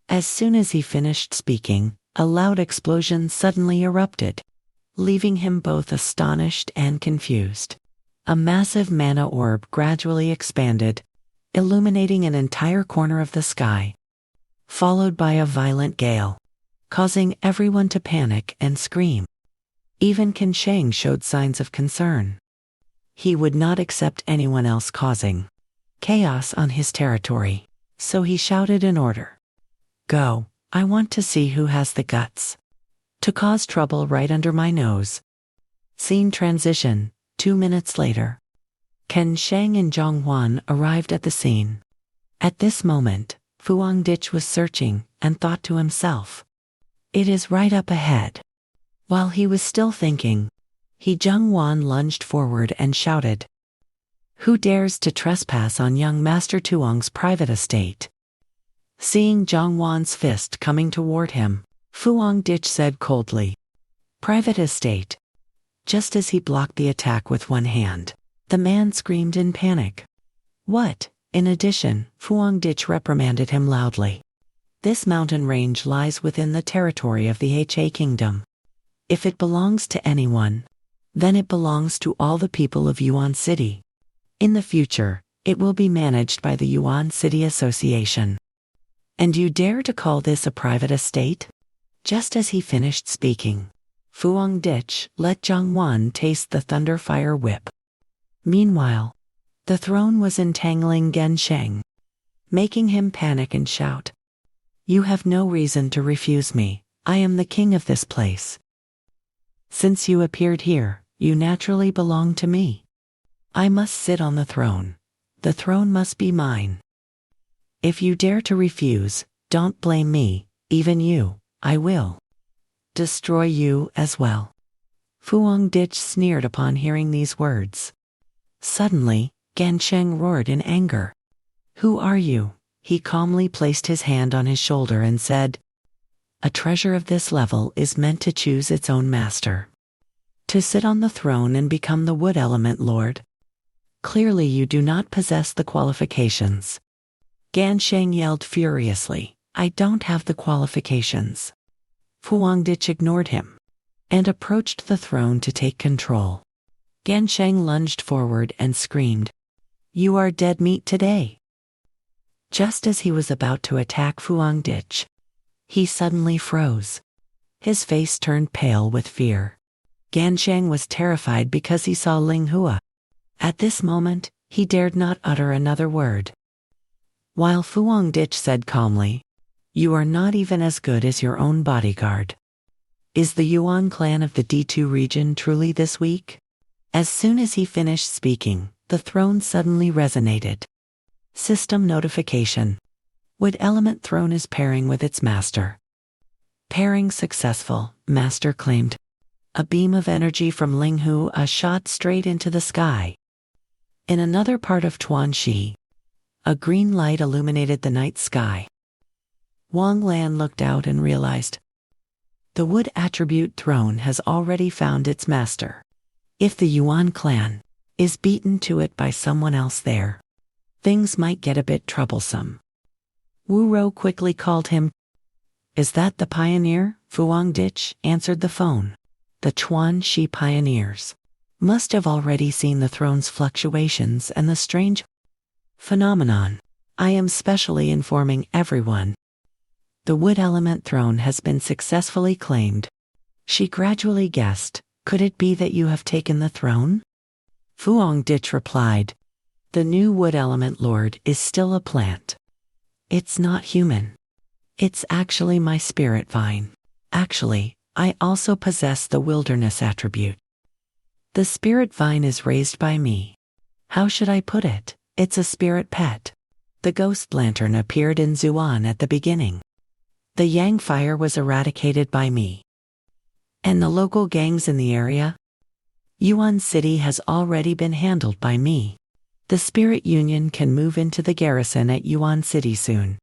As soon as he finished speaking, a loud explosion suddenly erupted, leaving him both astonished and confused. A massive mana orb gradually expanded, illuminating an entire corner of the sky, followed by a violent gale, causing everyone to panic and scream. Even Ken Sheng showed signs of concern. He would not accept anyone else causing chaos on his territory, so he shouted an order. Go, I want to see who has the guts to cause trouble right under my nose. Scene transition, 2 minutes later. Ken Sheng and Zhang Huan arrived at the scene. At this moment, Fuang Dich was searching and thought to himself, It is right up ahead. While he was still thinking, Zhang Huan lunged forward and shouted, Who dares to trespass on young Master Tuang's private estate? Seeing Zhang Huan's fist coming toward him, Fuang Dich said coldly, Private estate. Just as he blocked the attack with one hand, the man screamed in panic. What? In addition, Fuang Dich reprimanded him loudly. This mountain range lies within the territory of the Ha Kingdom. If it belongs to anyone, then it belongs to all the people of Yuan City. In the future, it will be managed by the Yuan City Association. And you dare to call this a private estate? Just as he finished speaking, Fuang Dich let Zhang Huan taste the thunder fire whip. Meanwhile, the throne was entangling Ken Sheng, making him panic and shout, You have no reason to refuse me. I am the king of this place. Since you appeared here, you naturally belong to me. I must sit on the throne. The throne must be mine. If you dare to refuse, don't blame me, even you. I will destroy you as well. Fuang Dich sneered upon hearing these words. Suddenly, Ken Sheng roared in anger. Who are you? He calmly placed his hand on his shoulder and said, A treasure of this level is meant to choose its own master, to sit on the throne and become the wood element lord. Clearly you do not possess the qualifications. Ken Sheng yelled furiously, I don't have the qualifications. Fuang Dich ignored him and approached the throne to take control. Ken Sheng lunged forward and screamed, You are dead meat today. Just as he was about to attack Fuang Dich, he suddenly froze. His face turned pale with fear. Ken Sheng was terrified because he saw Ling Hua. At this moment, he dared not utter another word. While Fuang Dich said calmly, You are not even as good as your own bodyguard. Is the Yuan clan of the D2 region truly this weak? As soon as he finished speaking, the throne suddenly resonated. System notification. Wood element throne is pairing with its master. Pairing successful, master claimed. A beam of energy from Ling Hua shot straight into the sky. In another part of Tuanxi, a green light illuminated the night sky. Wang Lan looked out and realized, the wood attribute throne has already found its master. If the Yuan clan is beaten to it by someone else there, things might get a bit troublesome. Wu Rou quickly called him. Is that the pioneer? Fuang Dich answered the phone. The Tuanxi pioneers must have already seen the throne's fluctuations and the strange phenomenon. I am specially informing everyone. The wood element throne has been successfully claimed. She gradually guessed, could it be that you have taken the throne? Fuang Dich replied, the new wood element lord is still a plant. It's not human. It's actually my spirit vine. Actually, I also possess the wilderness attribute. The spirit vine is raised by me. How should I put it? It's a spirit pet. The ghost lantern appeared in Zuan at the beginning. The Yang fire was eradicated by me. And the local gangs in the area? Yuan City has already been handled by me. The Spirit Union can move into the garrison at Yuan City soon.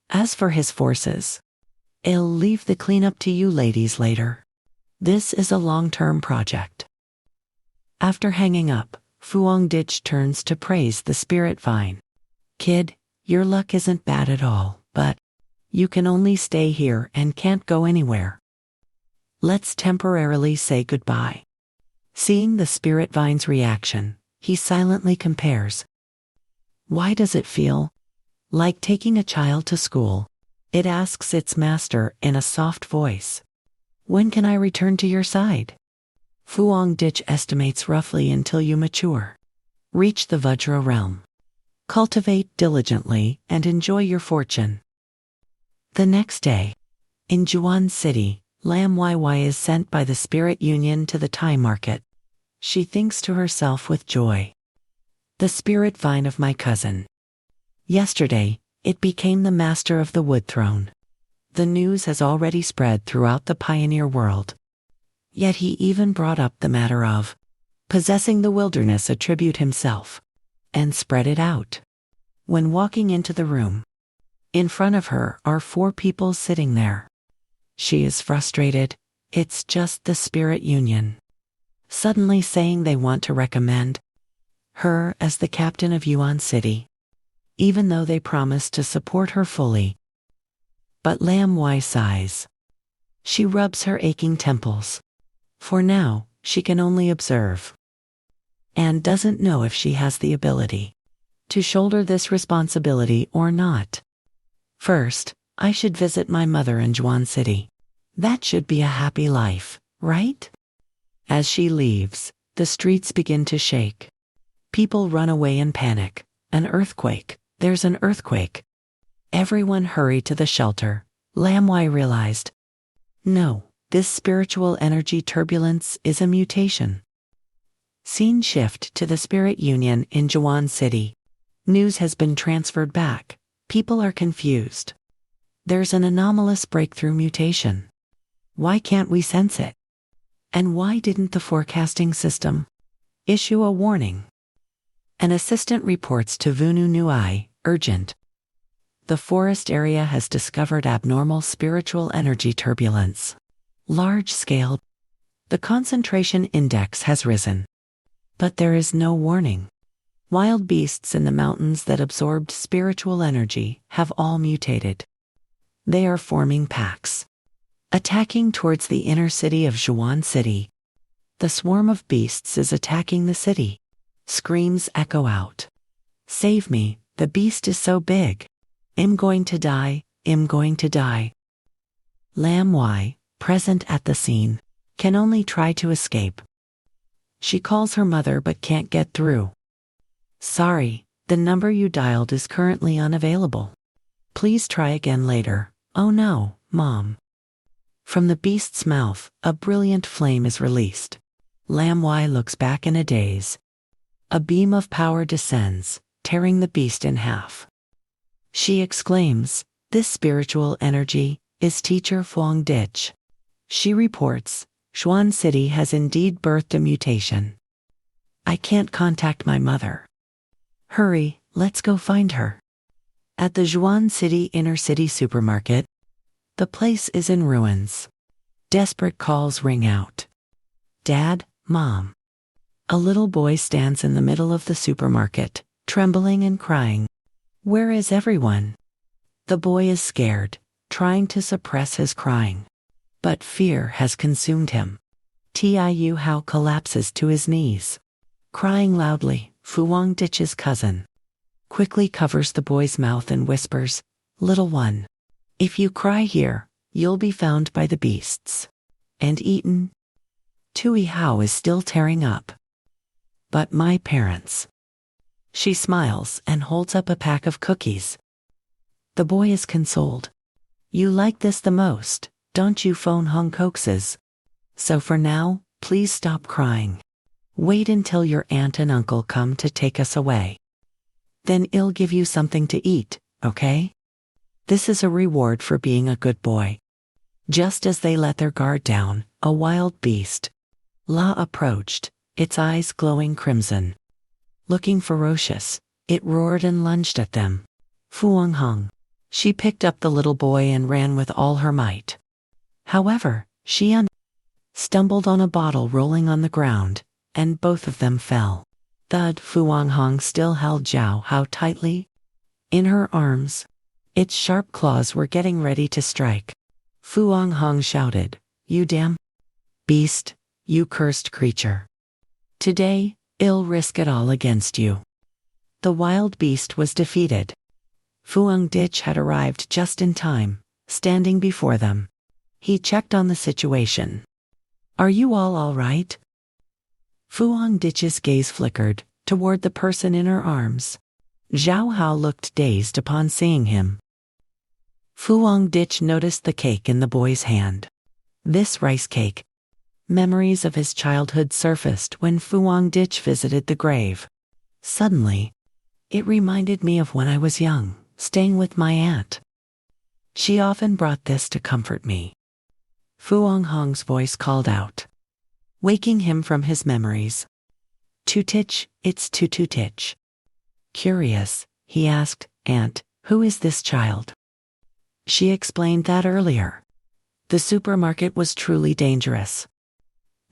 As for his forces, I'll leave the cleanup to you ladies later. This is a long-term project. After hanging up, Fuang Dich turns to praise the spirit vine. Kid, your luck isn't bad at all, but you can only stay here and can't go anywhere. Let's temporarily say goodbye. Seeing the spirit vine's reaction, he silently compares. Why does it feel like taking a child to school? It asks its master in a soft voice. When can I return to your side? Fuang Dich estimates roughly until you mature. Reach the Vajra realm. Cultivate diligently and enjoy your fortune. The next day, in Juan City, Lam YY is sent by the Spirit Union to the Thai market. She thinks to herself with joy. The spirit vine of my cousin. Yesterday, it became the master of the wood throne. The news has already spread throughout the pioneer world. Yet he even brought up the matter of possessing the wilderness attribute himself, and spread it out. When walking into the room, in front of her are 4 people sitting there. She is frustrated. It's just the Spirit Union suddenly saying they want to recommend her as the captain of Yuan City, even though they promised to support her fully. But Lam Y sighs. She rubs her aching temples. For now, she can only observe, and doesn't know if she has the ability to shoulder this responsibility or not. First, I should visit my mother in Juan City. That should be a happy life, right? As she leaves, the streets begin to shake. People run away in panic. An earthquake. There's an earthquake. Everyone hurry to the shelter. Lam Y realized. No, this spiritual energy turbulence is a mutation. Scene shift to the Spirit Union in Juan City. News has been transferred back. People are confused. There's an anomalous breakthrough mutation. Why can't we sense it? And why didn't the forecasting system issue a warning? An assistant reports to Vunu Nui, urgent. The forest area has discovered abnormal spiritual energy turbulence. Large scale. The concentration index has risen. But there is no warning. Wild beasts in the mountains that absorbed spiritual energy have all mutated. They are forming packs, attacking towards the inner city of Juan City. The swarm of beasts is attacking the city. Screams echo out. Save me, the beast is so big. I'm going to die, I'm going to die. Lam Y, present at the scene, can only try to escape. She calls her mother but can't get through. Sorry, the number you dialed is currently unavailable. Please try again later. Oh no, Mom. From the beast's mouth, a brilliant flame is released. Lam Y looks back in a daze. A beam of power descends, tearing the beast in half. She exclaims, this spiritual energy is Teacher Fuang Dich. She reports, Xuan City has indeed birthed a mutation. I can't contact my mother. Hurry, let's go find her. At the Juan City inner city supermarket, the place is in ruins. Desperate calls ring out. Dad, Mom. A little boy stands in the middle of the supermarket, trembling and crying. Where is everyone? The boy is scared, trying to suppress his crying. But fear has consumed him. Tiu Hao collapses to his knees. Crying loudly, Fuang Dich's cousin quickly covers the boy's mouth and whispers, Little one, if you cry here, you'll be found by the beasts and eaten. Tui Hao is still tearing up. But my parents. She smiles and holds up a pack of cookies. The boy is consoled. You like this the most, don't you?" Phone Hong coaxes. "So for now, please stop crying. Wait until your aunt and uncle come to take us away. Then I'll give you something to eat, okay? This is a reward for being a good boy." Just as they let their guard down, a wild beast, La, approached, its eyes glowing crimson. Looking ferocious, it roared and lunged at them. Fu Hong. She picked up the little boy and ran with all her might. However, she stumbled on a bottle rolling on the ground, and both of them fell. Thud. Fu Hong still held Zhao Hao tightly in her arms. Its sharp claws were getting ready to strike. Fu Hong shouted, "You damn beast, you cursed creature. Today, I'll risk it all against you." The wild beast was defeated. Fu Ditch had arrived just in time, standing before them. He checked on the situation. "Are you all right?" Fu Ditch's gaze flickered toward the person in her arms. Zhao Hao looked dazed upon seeing him. Fu Ditch noticed the cake in the boy's hand. This rice cake. Memories of his childhood surfaced when Fu Ditch visited the grave. Suddenly, it reminded me of when I was young, staying with my aunt. She often brought this to comfort me. Fu Hong's voice called out, waking him from his memories. "Tutich, it's Tutich." Curious, he asked, "Aunt, who is this child?" She explained that earlier. The supermarket was truly dangerous.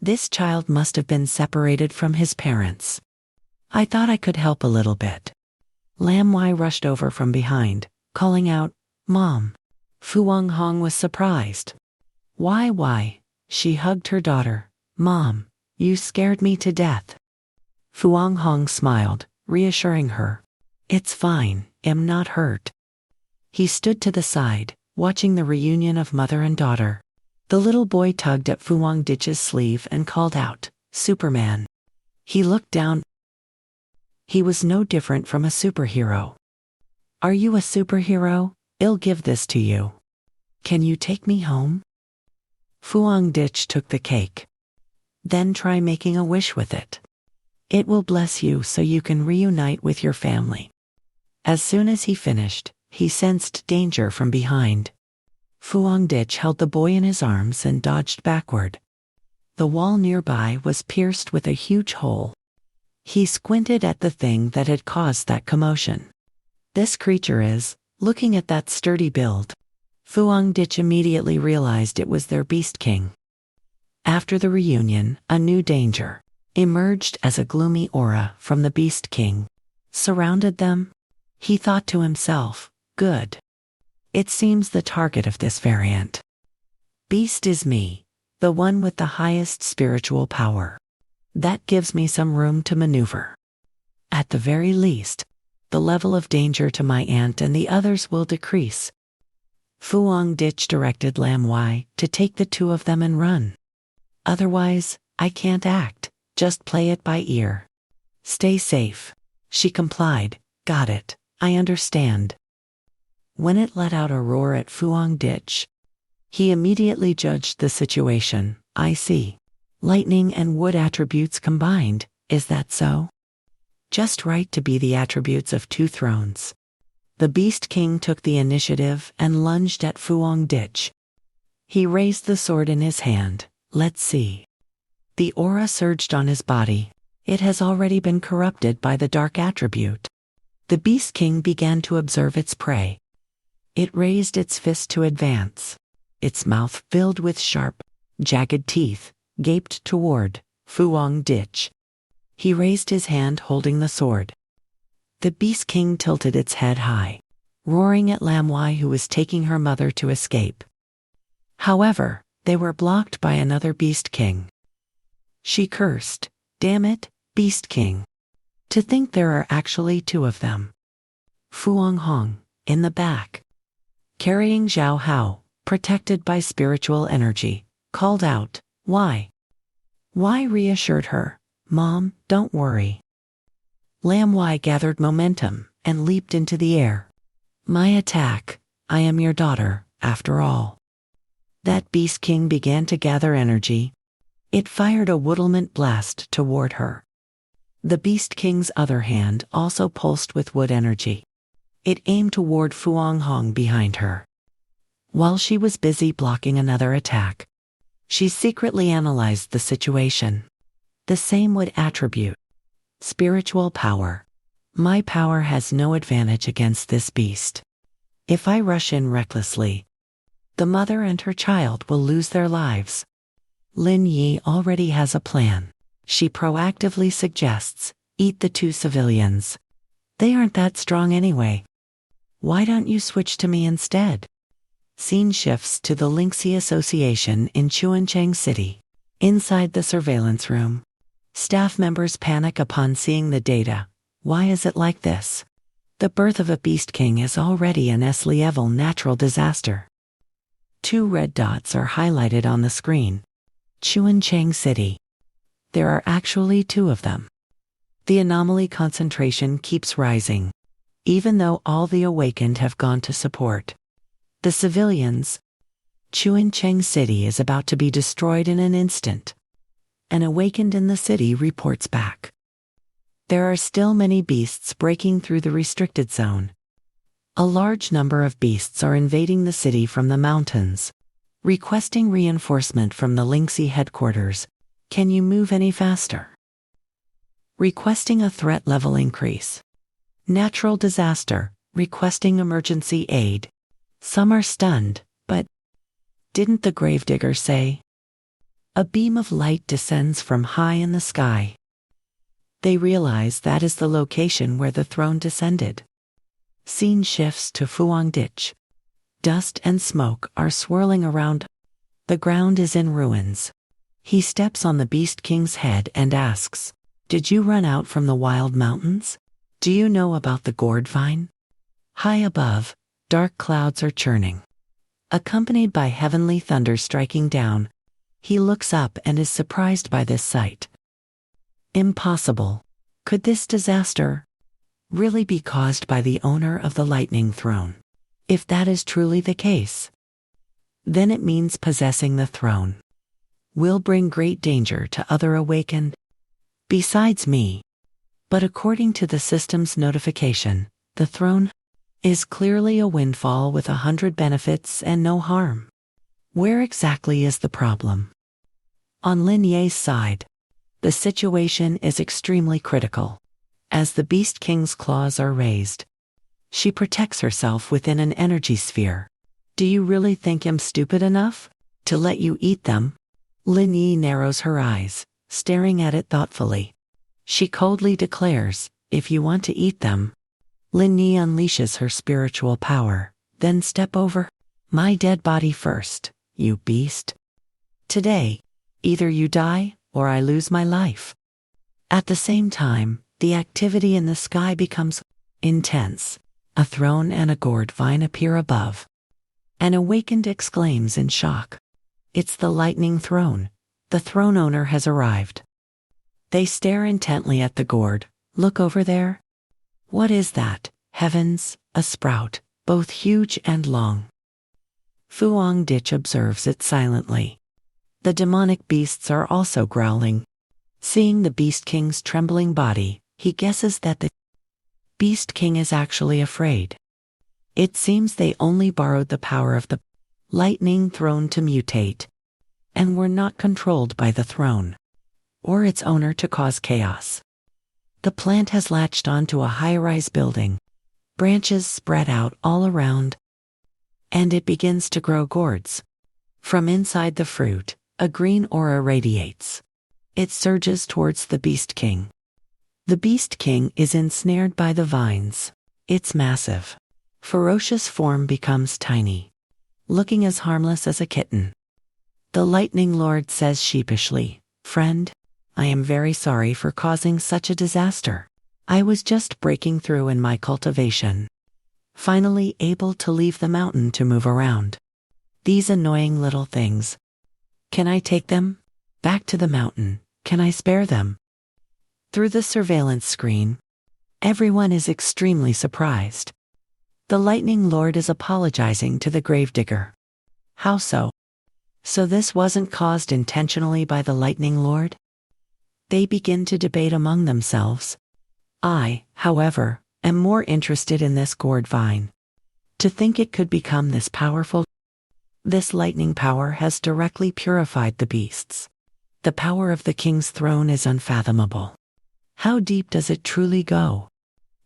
This child must have been separated from his parents. I thought I could help a little bit. Lam Wai rushed over from behind, calling out, "Mom." Fu Hong was surprised. Why? She hugged her daughter. "Mom, you scared me to death." Fu Hong smiled, reassuring her. "It's fine, I'm not hurt." He stood to the side, watching the reunion of mother and daughter. The little boy tugged at Fu Ditch's sleeve and called out, "Superman." He looked down. He was no different from a superhero. "Are you a superhero? I'll give this to you. Can you take me home?" Fu Ditch took the cake. "Then try making a wish with it. It will bless you so you can reunite with your family." As soon as he finished, he sensed danger from behind. Fu Ditch held the boy in his arms and dodged backward. The wall nearby was pierced with a huge hole. He squinted at the thing that had caused that commotion. "This creature is," looking at that sturdy build. Fu Ditch immediately realized it was their Beast King. After the reunion, a new danger emerged as a gloomy aura from the Beast King surrounded them. He thought to himself, "Good. It seems the target of this variant. Beast is me, the one with the highest spiritual power. That gives me some room to maneuver. At the very least, the level of danger to my aunt and the others will decrease." Fu Ditch directed Lam Wai to take the two of them and run. "Otherwise, I can't act, just play it by ear." "Stay safe." She complied. "Got it, I understand." When it let out a roar at Fu Ditch, he immediately judged the situation. "I see. Lightning and wood attributes combined, is that so?" Just right to be the attributes of two thrones. The Beast King took the initiative and lunged at Fu Ditch. He raised the sword in his hand. "Let's see." The aura surged on his body. It has already been corrupted by the dark attribute. The Beast King began to observe its prey. It raised its fist to advance. Its mouth, filled with sharp, jagged teeth, gaped toward Fu Ditch. He raised his hand holding the sword. The Beast King tilted its head high, roaring at Lam Wai, who was taking her mother to escape. However, they were blocked by another Beast King. She cursed, "Damn it, Beast King. To think there are actually two of them." Fu Hong, in the back, carrying Zhao Hao, protected by spiritual energy, called out, "Why?" Wai reassured her, "Mom, don't worry." Lam Wai gathered momentum and leaped into the air. "My attack, I am your daughter, after all." That Beast King began to gather energy. It fired a woodlement blast toward her. The Beast King's other hand also pulsed with wood energy. It aimed toward Fuang Hong behind her. While she was busy blocking another attack, she secretly analyzed the situation. The same wood attribute. Spiritual power. My power has no advantage against this beast. If I rush in recklessly, the mother and her child will lose their lives. Lin Yi already has a plan. She proactively suggests, eat the 2 civilians. They aren't that strong anyway. Why don't you switch to me instead? Scene shifts to the Lingxi Association in Chuancheng City. Inside the surveillance room, staff members panic upon seeing the data. Why is it like this? The birth of a Beast King is already an SSS-Level natural disaster. 2 red dots are highlighted on the screen. Chuancheng City. There are actually 2 of them. The anomaly concentration keeps rising, even though all the awakened have gone to support the civilians. Chuancheng City is about to be destroyed in an instant. An awakened in the city reports back. There are still many beasts breaking through the restricted zone. A large number of beasts are invading the city from the mountains, requesting reinforcement from the Lingxi headquarters. Can you move any faster? Requesting a threat level increase. Natural disaster, requesting emergency aid. Some are stunned, but didn't the gravedigger say? A beam of light descends from high in the sky. They realize that is the location where the throne descended. Scene shifts to Fuang Ditch. Dust and smoke are swirling around. The ground is in ruins. He steps on the Beast King's head and asks, "Did you run out from the wild mountains? Do you know about the gourd vine?" High above, dark clouds are churning, accompanied by heavenly thunder striking down. He looks up and is surprised by this sight. Impossible. Could this disaster really be caused by the owner of the lightning throne? If that is truly the case, then it means possessing the throne will bring great danger to other awakened besides me. But according to the system's notification, the throne is clearly a windfall with 100 benefits and no harm. Where exactly is the problem? On Lin Ye's side, the situation is extremely critical. As the Beast King's claws are raised, she protects herself within an energy sphere. Do you really think I'm stupid enough to let you eat them? Lin Yi narrows her eyes, staring at it thoughtfully. She coldly declares, if you want to eat them. Lin Yi unleashes her spiritual power. Then step over my dead body first, you beast. Today, either you die, or I lose my life. At the same time, the activity in the sky becomes intense. A throne and a gourd vine appear above. An awakened exclaims in shock. It's the lightning throne. The throne owner has arrived. They stare intently at the gourd. Look over there. What is that? Heavens, a sprout, both huge and long. Fuang Ditch observes it silently. The demonic beasts are also growling. Seeing the Beast King's trembling body, he guesses that the Beast King is actually afraid. It seems they only borrowed the power of the lightning throne to mutate, and were not controlled by the throne or its owner to cause chaos. The plant has latched onto a high-rise building. Branches spread out all around, and it begins to grow gourds. From inside the fruit, a green aura radiates. It surges towards the Beast King. The Beast King is ensnared by the vines. Its massive, ferocious form becomes tiny, looking as harmless as a kitten. The Lightning Lord says sheepishly, "Friend, I am very sorry for causing such a disaster. I was just breaking through in my cultivation, finally able to leave the mountain to move around. These annoying little things. Can I take them back to the mountain? Can I spare them?" Through the surveillance screen, everyone is extremely surprised. The Lightning Lord is apologizing to the gravedigger. How so? So this wasn't caused intentionally by the Lightning Lord? They begin to debate among themselves. I, however, am more interested in this gourd vine. To think it could become this powerful. This lightning power has directly purified the beasts. The power of the king's throne is unfathomable. How deep does it truly go?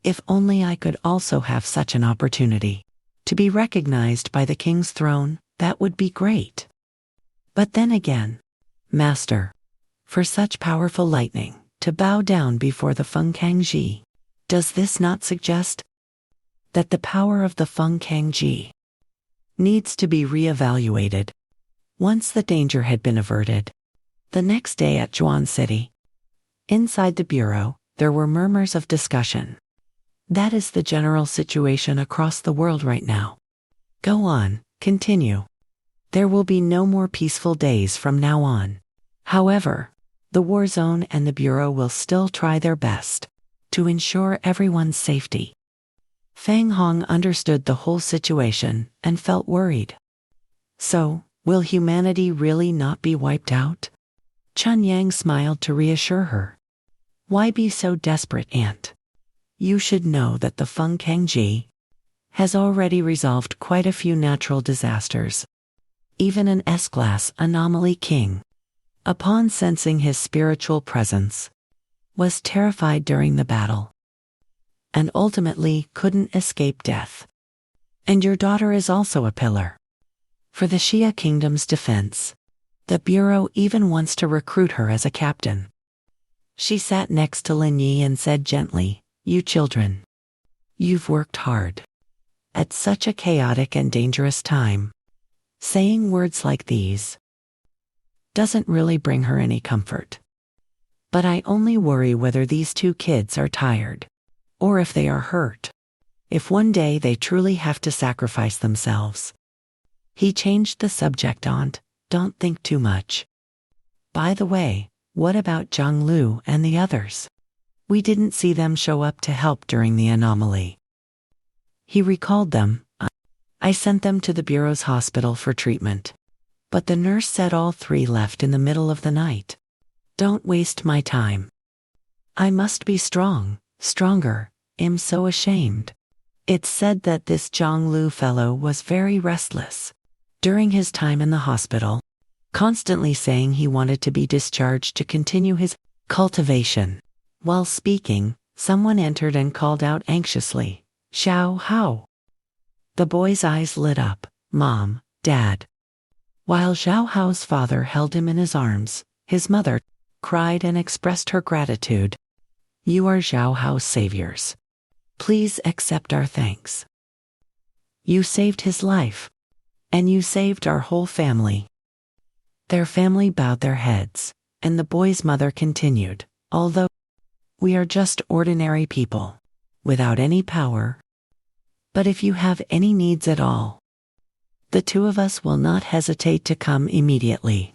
If only I could also have such an opportunity. To be recognized by the king's throne, that would be great. But then again, Master, for such powerful lightning, to bow down before the Feng Kangji, does this not suggest that the power of the Feng Kangji needs to be re-evaluated? Once the danger had been averted, the next day at Zhuan City, inside the bureau, there were murmurs of discussion. That is the general situation across the world right now. Go on, continue. There will be no more peaceful days from now on. However, the war zone and the bureau will still try their best to ensure everyone's safety. Fang Hong understood the whole situation and felt worried. So, will humanity really not be wiped out? Chun Yang smiled to reassure her. Why be so desperate, Aunt? You should know that the Feng Kangji has already resolved quite a few natural disasters. Even an S-class anomaly king, upon sensing his spiritual presence, was terrified during the battle, and ultimately couldn't escape death. And your daughter is also a pillar for the Xia Kingdom's defense. The Bureau even wants to recruit her as a captain. She sat next to Lin Yi and said gently, You children, you've worked hard. At such a chaotic and dangerous time, saying words like these doesn't really bring her any comfort. But I only worry whether these two kids are tired, or if they are hurt. If one day they truly have to sacrifice themselves. He changed the subject. Aunt, don't think too much. By the way, what about Zhang Lu and the others? We didn't see them show up to help during the anomaly. He recalled them. I sent them to the Bureau's hospital for treatment. But the nurse said all three left in the middle of the night. Don't waste my time. I must be stronger. I'm so ashamed. It's said that this Zhang Lu fellow was very restless during his time in the hospital, constantly saying he wanted to be discharged to continue his cultivation. While speaking, someone entered and called out anxiously, Xiao Hao. The boy's eyes lit up. Mom, Dad. While Xiao Hao's father held him in his arms, his mother cried and expressed her gratitude. You are Xiao Hao's saviors. Please accept our thanks. You saved his life. And you saved our whole family. Their family bowed their heads, and the boy's mother continued, although we are just ordinary people, without any power. But if you have any needs at all, the two of us will not hesitate to come immediately.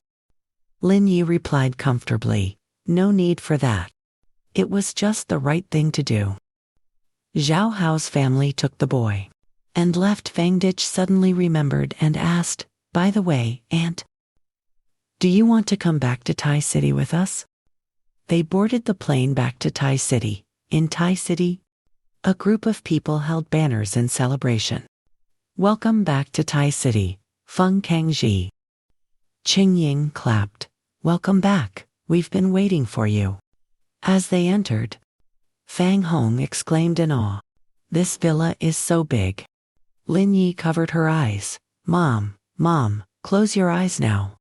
Lin Yi replied comfortably, No need for that. It was just the right thing to do. Zhao Hao's family took the boy and left. Fang Dich suddenly remembered and asked, By the way, Aunt, do you want to come back to Tai City with us? They boarded the plane back to Tai City. In Tai City, a group of people held banners in celebration. Welcome back to Tai City, Feng Kangji. Qing Ying clapped. Welcome back, we've been waiting for you. As they entered, Fang Hong exclaimed in awe. This villa is so big. Lin Yi covered her eyes. Mom, close your eyes now.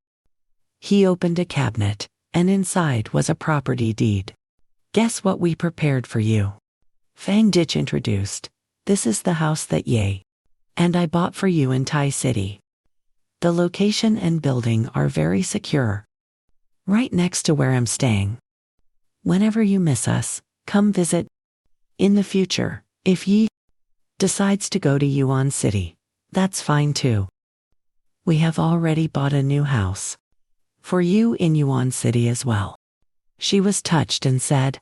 He opened a cabinet, and inside was a property deed. Guess what we prepared for you? Fang Dich introduced. This is the house that Ye and I bought for you in Tai City. The location and building are very secure. Right next to where I'm staying. Whenever you miss us, come visit. In the future, if Yi decides to go to Yuan City, that's fine too. We have already bought a new house for you in Yuan City as well. She was touched and said,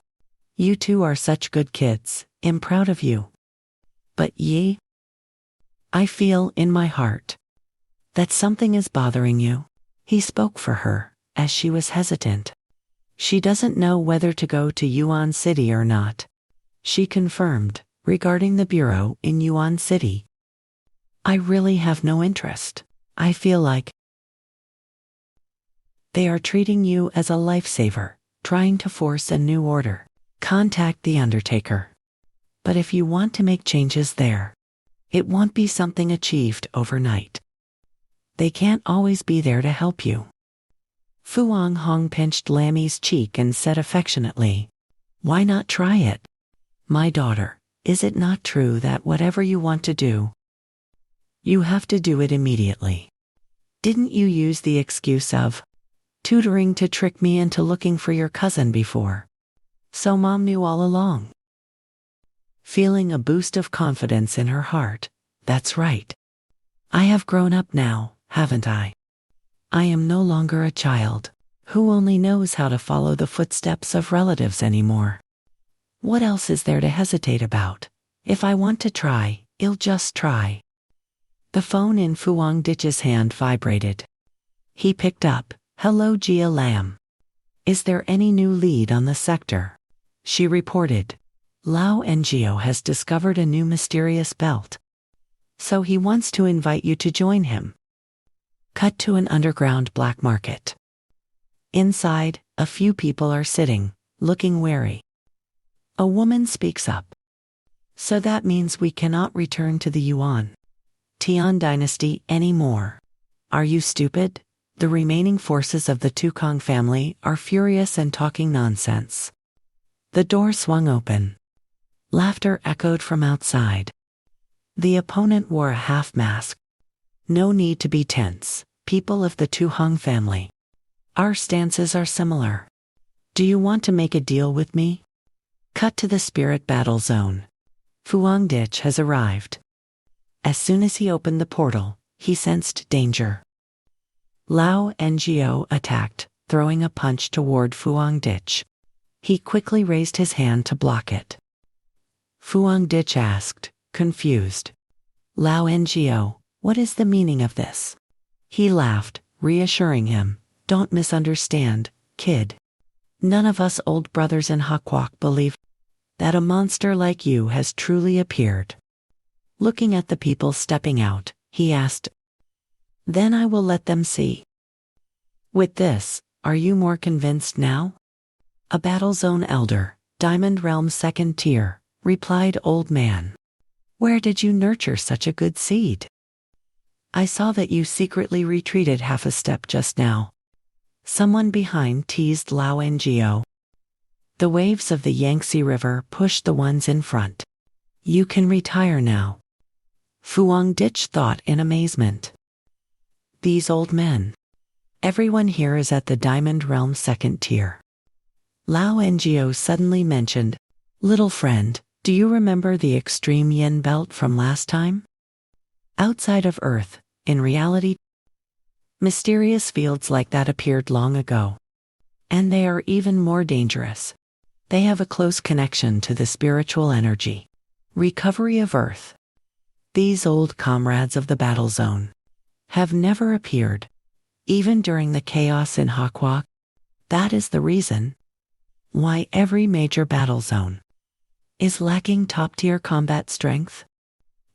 You two are such good kids, I'm proud of you. But Yi, I feel in my heart that something is bothering you. He spoke for her, as she was hesitant. She doesn't know whether to go to Yuan City or not. She confirmed, regarding the bureau in Yuan City. I really have no interest. I feel like they are treating you as a lifesaver, trying to force a new order. Contact the Undertaker. But if you want to make changes there, it won't be something achieved overnight. They can't always be there to help you. Fu Hong pinched Lammy's cheek and said affectionately, "Why not try it? My daughter, is it not true that whatever you want to do, you have to do it immediately? Didn't you use the excuse of tutoring to trick me into looking for your cousin before? So Mom knew all along." Feeling a boost of confidence in her heart, that's right. I have grown up now, haven't I? I am no longer a child, who only knows how to follow the footsteps of relatives anymore. What else is there to hesitate about? If I want to try, I'll just try. The phone in Fu Ditch's hand vibrated. He picked up. "Hello, Jia Lam. Is there any new lead on the sector?" She reported. "Lao Ngo has discovered a new mysterious belt. So he wants to invite you to join him." Cut to an underground black market. Inside, a few people are sitting, looking wary. A woman speaks up. "So that means we cannot return to the Yuan Tian dynasty anymore. Are you stupid?" The remaining forces of the Tukong family are furious and talking nonsense. The door swung open. Laughter echoed from outside. The opponent wore a half mask. "No need to be tense, people of the Tukong family. Our stances are similar. Do you want to make a deal with me?" Cut to the spirit battle zone. Fu Ditch has arrived. As soon as he opened the portal, he sensed danger. Lao Ngo attacked, throwing a punch toward Fu Ditch. He quickly raised his hand to block it. Fu Ditch asked, confused, "Lao Ngo, what is the meaning of this?" He laughed, reassuring him, "Don't misunderstand, kid. None of us old brothers in Hakwak believe that a monster like you has truly appeared." Looking at the people stepping out, he asked, "Then I will let them see." With this, are you more convinced now? "A battle zone elder, Diamond Realm 2nd tier, replied Old Man. "Where did you nurture such a good seed? I saw that you secretly retreated half a step just now." Someone behind teased Lao Ngo. The waves of the Yangtze River pushed the ones in front. "You can retire now." Fu Ditch thought in amazement. These old men. Everyone here is at the Diamond Realm 2nd tier. Lao Ngo suddenly mentioned, "Little friend, do you remember the extreme yin belt from last time? Outside of Earth, in reality, mysterious fields like that appeared long ago. And they are even more dangerous. They have a close connection to the spiritual energy. Recovery of Earth. These old comrades of the battle zone have never appeared, even during the chaos in Hakwak. That is the reason why every major battle zone is lacking top-tier combat strength.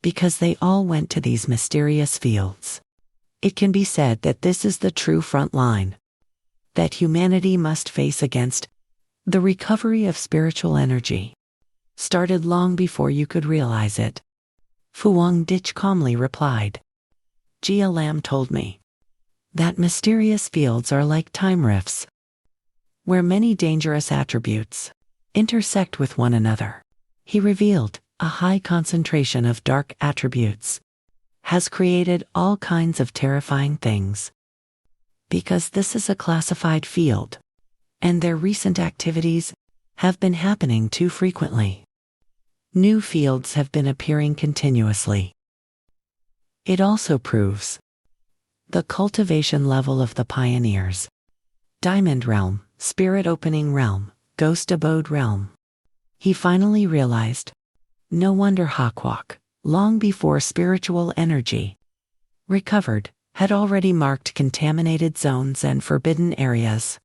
Because they all went to these mysterious fields. It can be said that this is the true front line that humanity must face against. The recovery of spiritual energy started long before you could realize it." Fu Ditch calmly replied. "Jia Lam told me that mysterious fields are like time rifts, where many dangerous attributes intersect with one another." He revealed, "A high concentration of dark attributes has created all kinds of terrifying things. Because this is a classified field, and their recent activities have been happening too frequently. New fields have been appearing continuously. It also proves the cultivation level of the pioneers. Diamond Realm, Spirit Opening Realm, Ghost Abode Realm." He finally realized, no wonder Hakwak, long before spiritual energy recovered, had already marked contaminated zones and forbidden areas.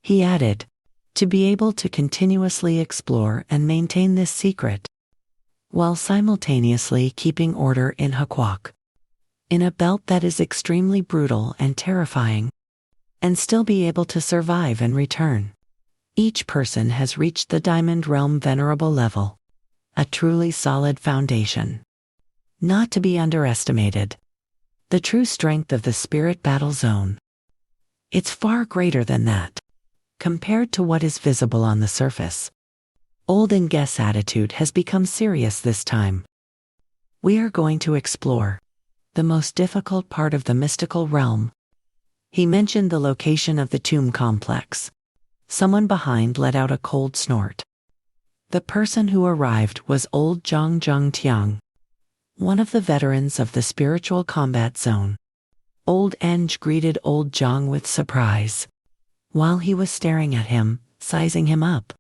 He added, to be able to continuously explore and maintain this secret, while simultaneously keeping order in Hakwak, in a belt that is extremely brutal and terrifying, and still be able to survive and return. Each person has reached the Diamond Realm Venerable level, a truly solid foundation, not to be underestimated. The true strength of the Spirit Battle Zone. It's far greater than that, compared to what is visible on the surface. Old Ngues's attitude has become serious this time. We are going to explore the most difficult part of the mystical realm. He mentioned the location of the tomb complex. Someone behind let out a cold snort. The person who arrived was old Zhang Tiang, one of the veterans of the spiritual combat zone. Old Eng greeted old Zhang with surprise, while he was staring at him, sizing him up.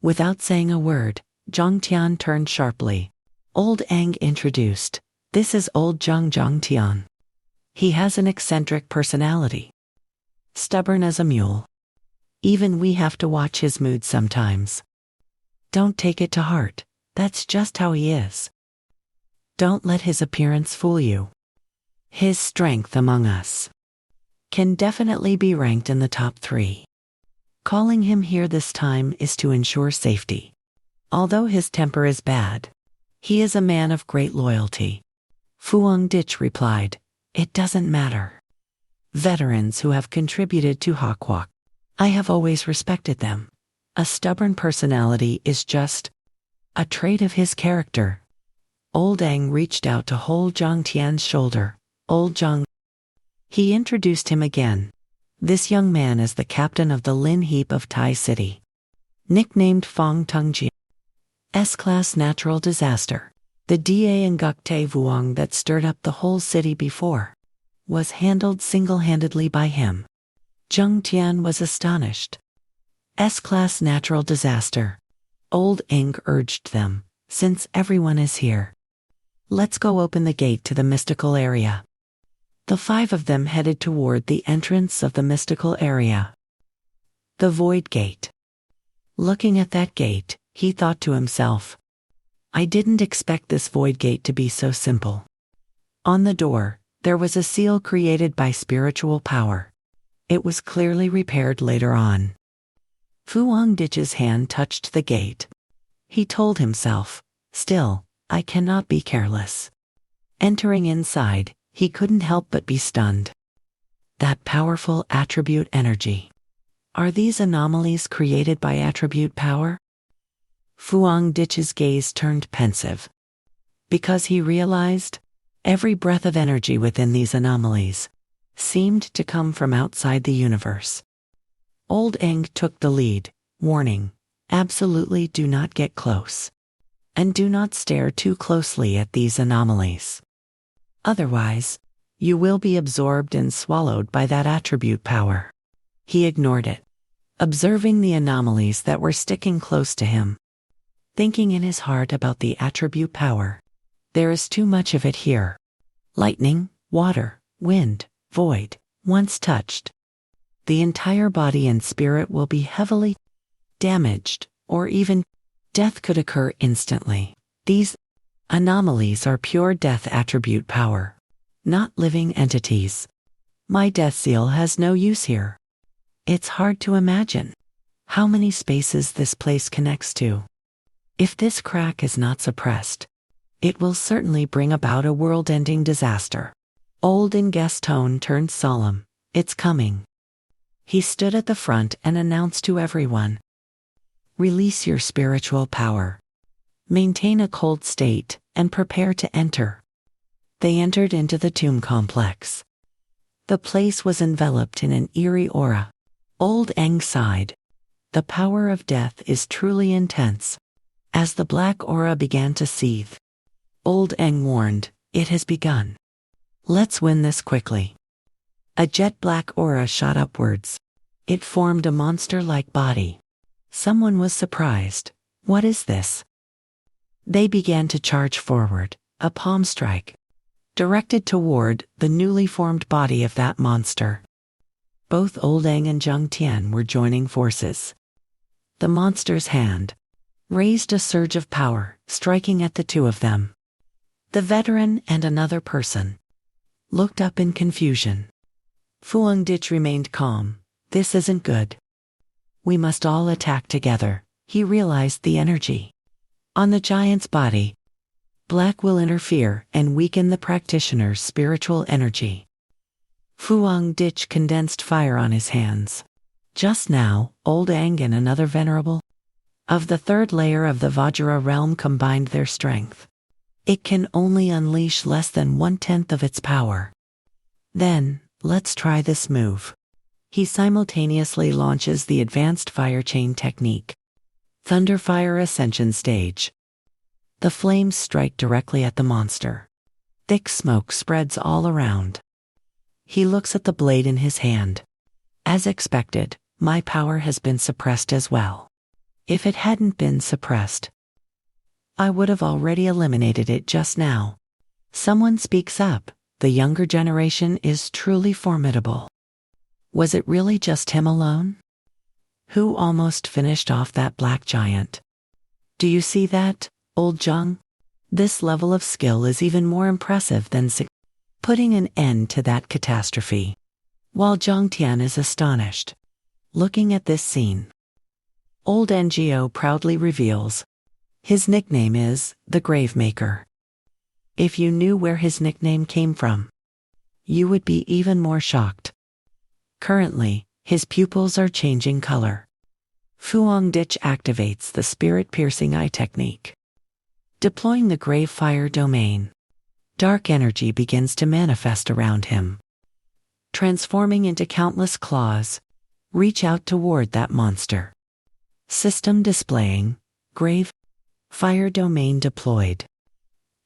Without saying a word, Zhang Tian turned sharply. Old Eng introduced, "This is old Zhang Tian. He has an eccentric personality. Stubborn as a mule. Even we have to watch his mood sometimes. Don't take it to heart, that's just how he is. Don't let his appearance fool you. His strength among us can definitely be ranked in the top 3. Calling him here this time is to ensure safety. Although his temper is bad, he is a man of great loyalty." Fuang Dich replied, "It doesn't matter. Veterans who have contributed to Hakwak, I have always respected them. A stubborn personality is just a trait of his character." Old Eng reached out to hold Zhang Tian's shoulder. Old Zhang. He introduced him again. This young man is the captain of the Lin Heap of Tai City. Nicknamed Fong Tungji. S-Class natural disaster. The Da Ngukte Vuong that stirred up the whole city before was handled single-handedly by him. Zhang Tian was astonished. S-Class natural disaster. Old Eng urged them, "Since everyone is here, let's go open the gate to the mystical area." The 5 of them headed toward the entrance of the mystical area. The Void Gate. Looking at that gate, he thought to himself, "I didn't expect this Void Gate to be so simple." On the door, there was a seal created by spiritual power. It was clearly repaired later on. Fuang Dich's hand touched the gate. He told himself, "Still, I cannot be careless." Entering inside, he couldn't help but be stunned. That powerful attribute energy. Are these anomalies created by attribute power? Fuang Dich's gaze turned pensive, because he realized every breath of energy within these anomalies seemed to come from outside the universe. Old Eng took the lead, warning, "Absolutely do not get close. And do not stare too closely at these anomalies. Otherwise, you will be absorbed and swallowed by that attribute power." He ignored it, observing the anomalies that were sticking close to him. Thinking in his heart about the attribute power. There is too much of it here. Lightning, water, wind, void, once touched. The entire body and spirit will be heavily damaged, or even death could occur instantly. These anomalies are pure death attribute power, not living entities. My death seal has no use here. It's hard to imagine how many spaces this place connects to. If this crack is not suppressed, it will certainly bring about a world-ending disaster. Old Ngues's tone turned solemn. "It's coming." He stood at the front and announced to everyone, "Release your spiritual power. Maintain a cold state, and prepare to enter." They entered into the tomb complex. The place was enveloped in an eerie aura. Old Eng sighed. The power of death is truly intense. As the black aura began to seethe, Old Eng warned, "It has begun. Let's win this quickly." A jet-black aura shot upwards. It formed a monster-like body. Someone was surprised. "What is this?" They began to charge forward, a palm strike. directed toward the newly formed body of that monster. Both Old Eng and Zhang Tian were joining forces. The monster's hand raised a surge of power, striking at the two of them. The veteran and another person looked up in confusion. Fuang Dich remained calm. This isn't good. We must all attack together. He realized the energy on the giant's body. Black will interfere and weaken the practitioner's spiritual energy. Fuang Dich condensed fire on his hands. Just now, Old Eng and another venerable of the third layer of the Vajra realm combined their strength. It can only unleash less than 1/10 of its power. Then, let's try this move. He simultaneously launches the advanced fire chain technique. Thunderfire Ascension Stage. The flames strike directly at the monster. Thick smoke spreads all around. He looks at the blade in his hand. As expected, my power has been suppressed as well. If it hadn't been suppressed, I would have already eliminated it just now. Someone speaks up. The younger generation is truly formidable. Was it really just him alone? Who almost finished off that black giant? Do you see that, Old Zhang? This level of skill is even more impressive than putting an end to that catastrophe. While Zhang Tian is astonished, looking at this scene, Old NGO proudly reveals his nickname is the Gravemaker. If you knew where his nickname came from, you would be even more shocked. Currently, his pupils are changing color. Fuang Dich activates the spirit-piercing eye technique. Deploying the grave fire domain, dark energy begins to manifest around him, transforming into countless claws, reach out toward that monster. System displaying, grave fire domain deployed.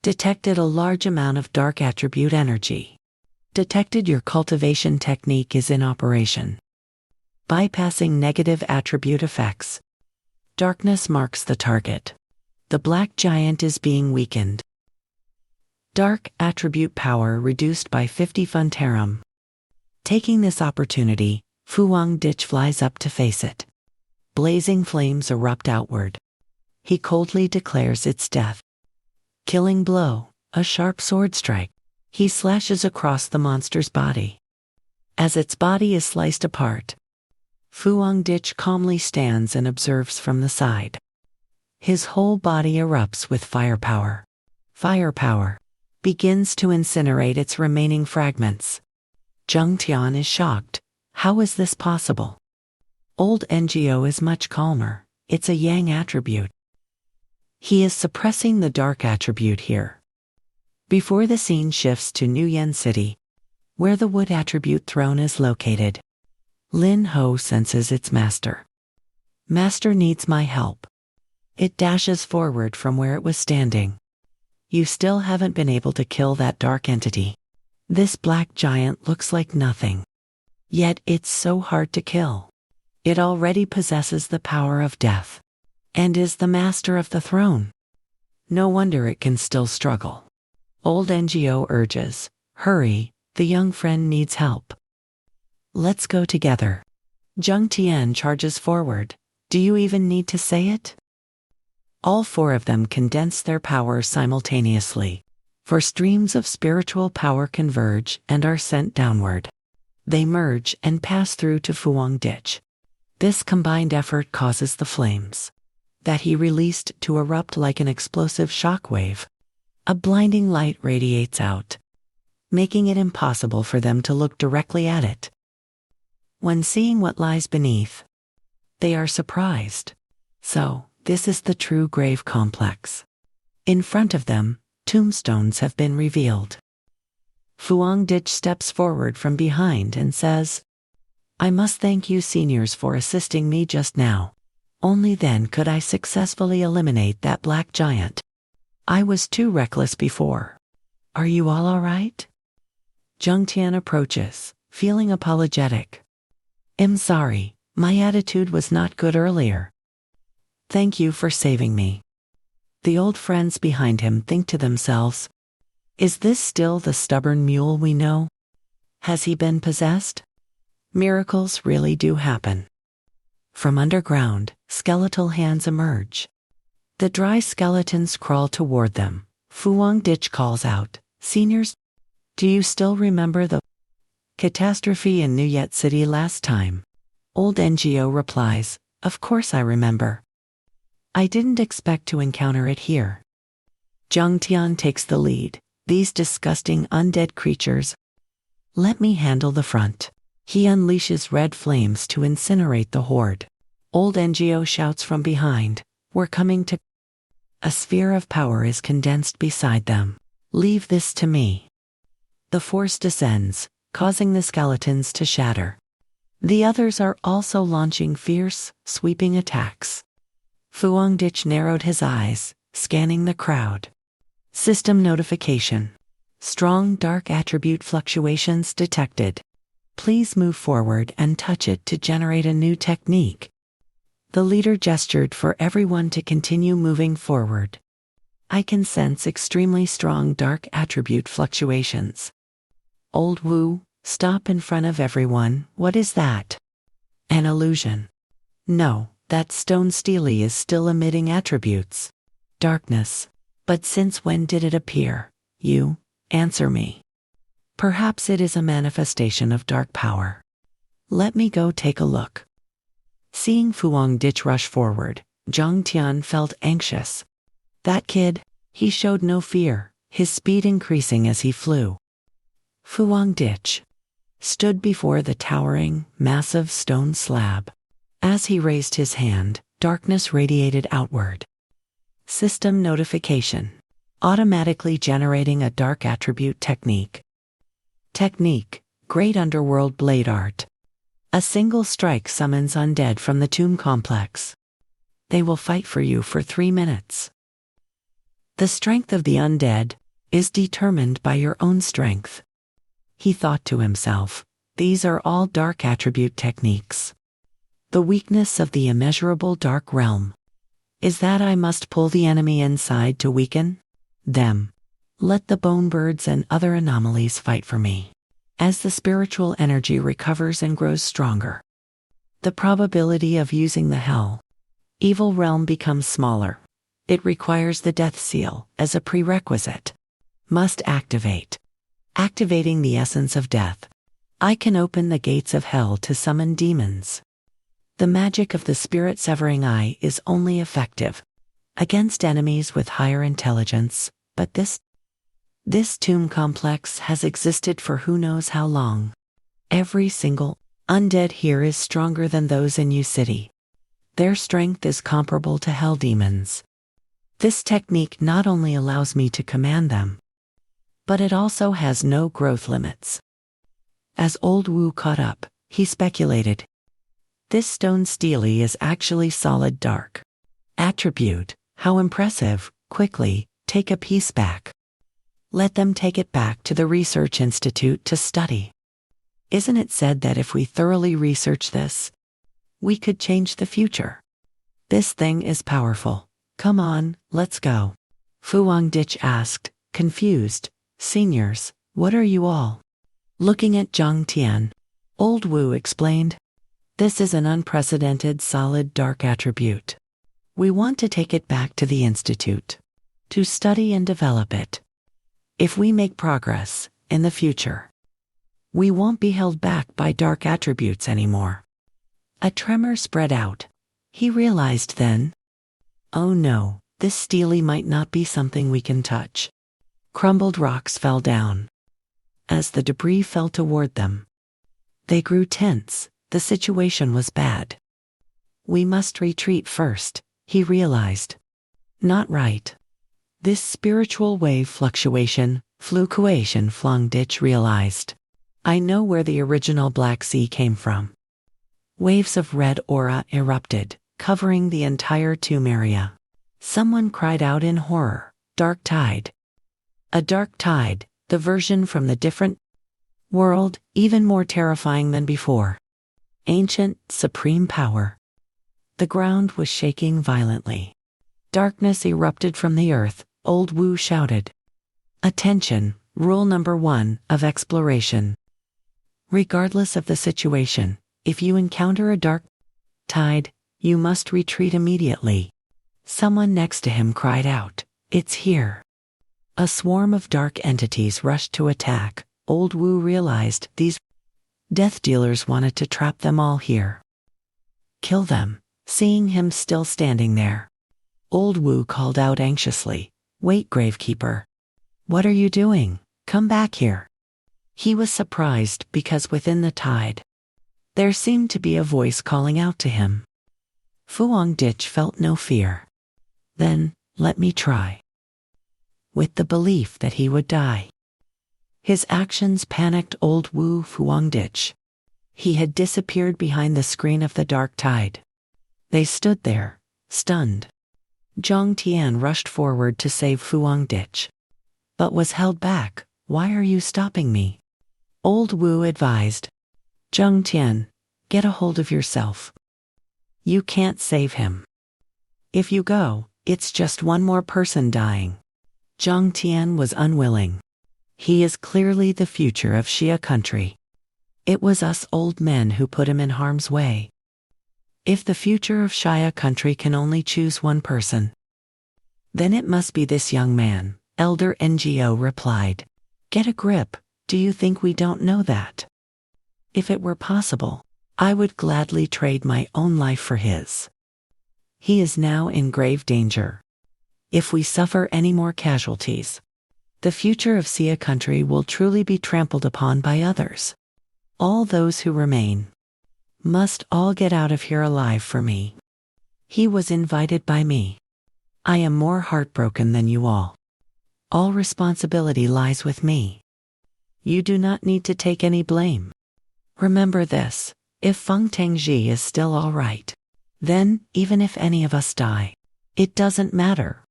Detected a large amount of dark attribute energy. Detected your cultivation technique is in operation. Bypassing negative attribute effects. Darkness marks the target. The black giant is being weakened. Dark attribute power reduced by 50 Funtarum. Taking this opportunity, Fuang Dich flies up to face it. Blazing flames erupt outward. He coldly declares its death. Killing blow, a sharp sword strike. He slashes across the monster's body. As its body is sliced apart, Fuang Dich calmly stands and observes from the side. His whole body erupts with firepower. Firepower begins to incinerate its remaining fragments. Zhang Tian is shocked. How is this possible? Old NGO is much calmer. It's a yang attribute. He is suppressing the dark attribute here. Before the scene shifts to New Yen City, where the wood attribute throne is located, Lin Ho senses its master. Master needs my help. It dashes forward from where it was standing. You still haven't been able to kill that dark entity. This black giant looks like nothing. Yet it's so hard to kill. It already possesses the power of death, and is the master of the throne. No wonder it can still struggle. Old NGO urges, hurry, the young friend needs help. Let's go together. Zhang Tian charges forward. Do you even need to say it? All four of them condense their power simultaneously, for streams of spiritual power converge and are sent downward. They merge and pass through to Fuang Dich. This combined effort causes the flames that he released to erupt like an explosive shockwave. A blinding light radiates out, making it impossible for them to look directly at it. When seeing what lies beneath, they are surprised. So, this is the true grave complex. In front of them, tombstones have been revealed. Fuang Dich steps forward from behind and says, I must thank you seniors for assisting me just now. Only then could I successfully eliminate that black giant. I was too reckless before. Are you all alright? Zhang Tian approaches, feeling apologetic. I'm sorry, my attitude was not good earlier. Thank you for saving me. The old friends behind him think to themselves, Is this still the stubborn mule we know? Has he been possessed? Miracles really do happen. From underground, skeletal hands emerge. The dry skeletons crawl toward them. Fuang Dich calls out, "Seniors, do you still remember the catastrophe in Nuyet City last time?" Old NGO replies, "Of course I remember. I didn't expect to encounter it here." Zhang Tian takes the lead. "These disgusting undead creatures. Let me handle the front." He unleashes red flames to incinerate the horde. Old NGO shouts from behind, "We're coming to..." A sphere of power is condensed beside them. "Leave this to me." The force descends, causing the skeletons to shatter. The others are also launching fierce, sweeping attacks. Fuang Dich narrowed his eyes, scanning the crowd. System notification. Strong dark attribute fluctuations detected. Please move forward and touch it to generate a new technique. The leader gestured for everyone to continue moving forward. I can sense extremely strong dark attribute fluctuations. Old Wu, stop in front of everyone. What is that? An illusion. No, that stone steely is still emitting attributes. Darkness. But since when did it appear? You, answer me. Perhaps it is a manifestation of dark power. Let me go take a look. Seeing Fuang Dich rush forward, Zhang Tian felt anxious. That kid, he showed no fear, his speed increasing as he flew. Fuang Dich stood before the towering, massive stone slab. As he raised his hand, darkness radiated outward. System notification. Automatically generating a dark attribute technique. Technique, Great Underworld Blade Art. A single strike summons undead from the tomb complex. They will fight for you for 3 minutes. The strength of the undead is determined by your own strength. He thought to himself, these are all dark attribute techniques. The weakness of the immeasurable dark realm is that I must pull the enemy inside to weaken them. Let the bone birds and other anomalies fight for me. As the spiritual energy recovers and grows stronger, the probability of using the hell evil realm becomes smaller. It requires the death seal as a prerequisite. Must activate. Activating the essence of death. I can open the gates of hell to summon demons. The magic of the spirit severing eye is only effective against enemies with higher intelligence, but this tomb complex has existed for who knows how long. Every single undead here is stronger than those in U City. Their strength is comparable to hell demons. This technique not only allows me to command them, but it also has no growth limits. As Old Wu caught up, he speculated. This stone steely is actually solid dark. Attribute, how impressive. Quickly, take a piece back. Let them take it back to the research institute to study. Isn't it said that if we thoroughly research this, we could change the future? This thing is powerful. Come on, let's go. Fuang Dich asked, confused, Seniors, what are you all? Looking at Zhang Tian. Old Wu explained. This is an unprecedented solid dark attribute. We want to take it back to the institute to study and develop it. If we make progress in the future, we won't be held back by dark attributes anymore. A tremor spread out. He realized then, oh no, this steely might not be something we can touch. Crumbled rocks fell down. As the debris fell toward them, they grew tense. The situation was bad. We must retreat first, he realized. Not right. This spiritual wave fluctuation, Fuang Dich realized. I know where the original Black Sea came from. Waves of red aura erupted, covering the entire tomb area. Someone cried out in horror, dark tide. A dark tide, the version from the different world, even more terrifying than before. Ancient, supreme power. The ground was shaking violently. Darkness erupted from the earth. Old Wu shouted. Attention, rule number 1 of exploration. Regardless of the situation, if you encounter a dark tide, you must retreat immediately. Someone next to him cried out, "It's here." A swarm of dark entities rushed to attack. Old Wu realized these death dealers wanted to trap them all here. Kill them. Seeing him still standing there, Old Wu called out anxiously, "Wait, Gravekeeper. What are you doing? Come back here." He was surprised because within the tide, there seemed to be a voice calling out to him. Fuang Dich felt no fear. "Then, let me try." With the belief that he would die. His actions panicked Old Wu Fuang Dich. He had disappeared behind the screen of the dark tide. They stood there, stunned. Zhang Tian rushed forward to save Fuang Dich, but was held back. "Why are you stopping me?" Old Wu advised. "Zhang Tian, get a hold of yourself. You can't save him. If you go, it's just one more person dying." Zhang Tian was unwilling. "He is clearly the future of Xia country. It was us old men who put him in harm's way. If the future of Xia country can only choose one person, then it must be this young man," Elder NGO replied. "Get a grip, do you think we don't know that? If it were possible, I would gladly trade my own life for his. He is now in grave danger. If we suffer any more casualties, the future of Xia country will truly be trampled upon by others. All those who remain must all get out of here alive for me. He was invited by me. I am more heartbroken than you all. All responsibility lies with me. You do not need to take any blame. Remember this, if Feng Tengji is still all right, then, even if any of us die, it doesn't matter."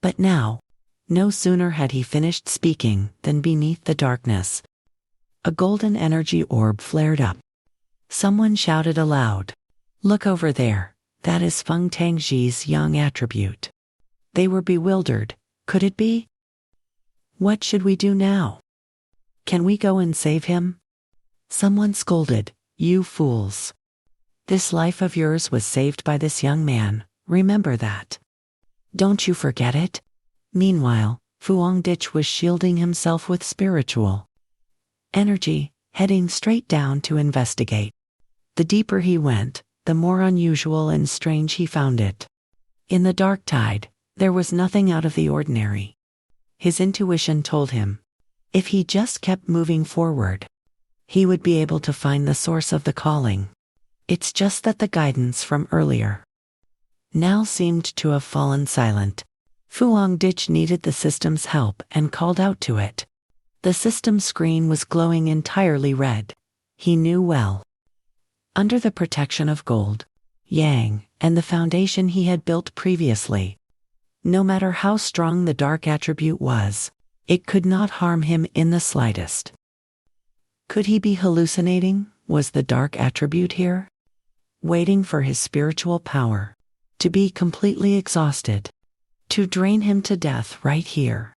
But now, no sooner had he finished speaking than beneath the darkness, a golden energy orb flared up. Someone shouted aloud, "Look over there, that is Feng Tengji's young attribute." They were bewildered. Could it be? "What should we do now? Can we go and save him?" Someone scolded, "You fools. This life of yours was saved by this young man, remember that. Don't you forget it?" Meanwhile, Fuang Dich was shielding himself with spiritual energy, heading straight down to investigate. The deeper he went, the more unusual and strange he found it. In the dark tide, there was nothing out of the ordinary. His intuition told him, if he just kept moving forward, he would be able to find the source of the calling. It's just that the guidance from earlier now seemed to have fallen silent. Fuang Dich needed the system's help and called out to it. The system screen was glowing entirely red. He knew well. Under the protection of gold, yang, and the foundation he had built previously, no matter how strong the dark attribute was, it could not harm him in the slightest. Could he be hallucinating? Was the dark attribute here, waiting for his spiritual power to be completely exhausted, to drain him to death right here?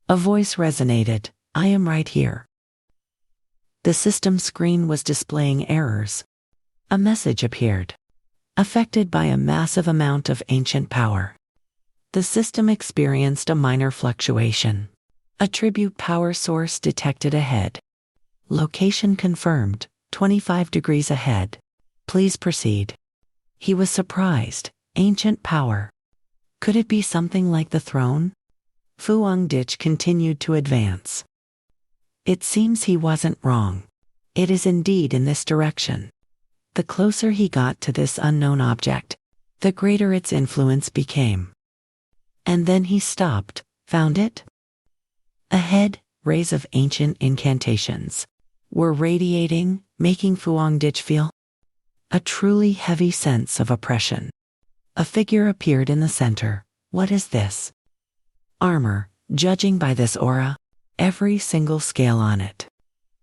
A voice resonated, "I am right here." The system screen was displaying errors. A message appeared. Affected by a massive amount of ancient power, the system experienced a minor fluctuation. Attribute power source detected ahead. Location confirmed, 25 degrees ahead. Please proceed. He was surprised. Ancient power. Could it be something like the throne? Fuang Dich continued to advance. It seems he wasn't wrong. It is indeed in this direction. The closer he got to this unknown object, the greater its influence became. And then he stopped. Found it? Ahead, rays of ancient incantations were radiating, making Fuang Dich feel a truly heavy sense of oppression. A figure appeared in the center. What is this? Armor, judging by this aura, every single scale on it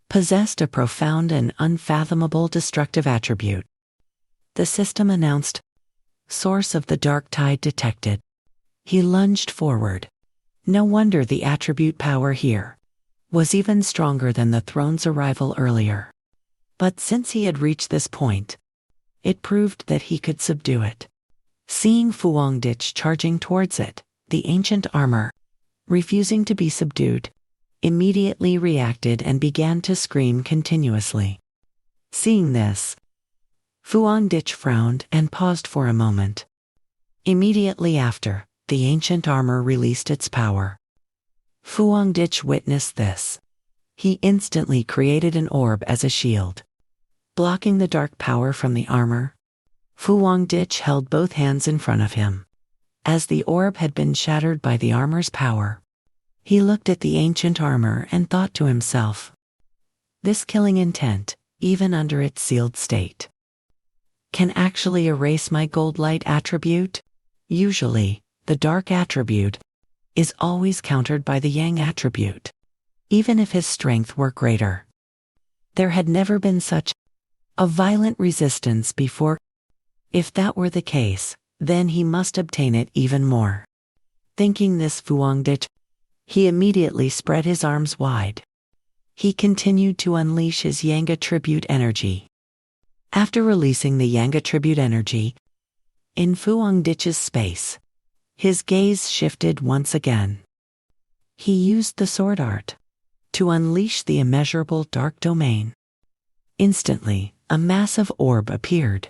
possessed a profound and unfathomable destructive attribute. The system announced, "Source of the dark tide detected." He lunged forward. No wonder the attribute power here was even stronger than the throne's arrival earlier. But since he had reached this point, it proved that he could subdue it. Seeing Fu Hongdich charging towards it, the ancient armor, refusing to be subdued, immediately reacted and began to scream continuously. Seeing this, Fu Hongdich frowned and paused for a moment. Immediately after, the ancient armor released its power. Fu Hongdich witnessed this. He instantly created an orb as a shield, blocking the dark power from the armor. Fu Hongdich held both hands in front of him. As the orb had been shattered by the armor's power, he looked at the ancient armor and thought to himself, this killing intent, even under its sealed state, can actually erase my gold light attribute? Usually, the dark attribute is always countered by the yang attribute, even if his strength were greater. There had never been such a violent resistance before. If that were the case, then he must obtain it even more. Thinking this, Fu Hongdich, he immediately spread his arms wide. He continued to unleash his yang attribute energy. After releasing the yang attribute energy in Fu Hongdich's space, his gaze shifted once again. He used the sword art to unleash the immeasurable dark domain. Instantly, a massive orb appeared.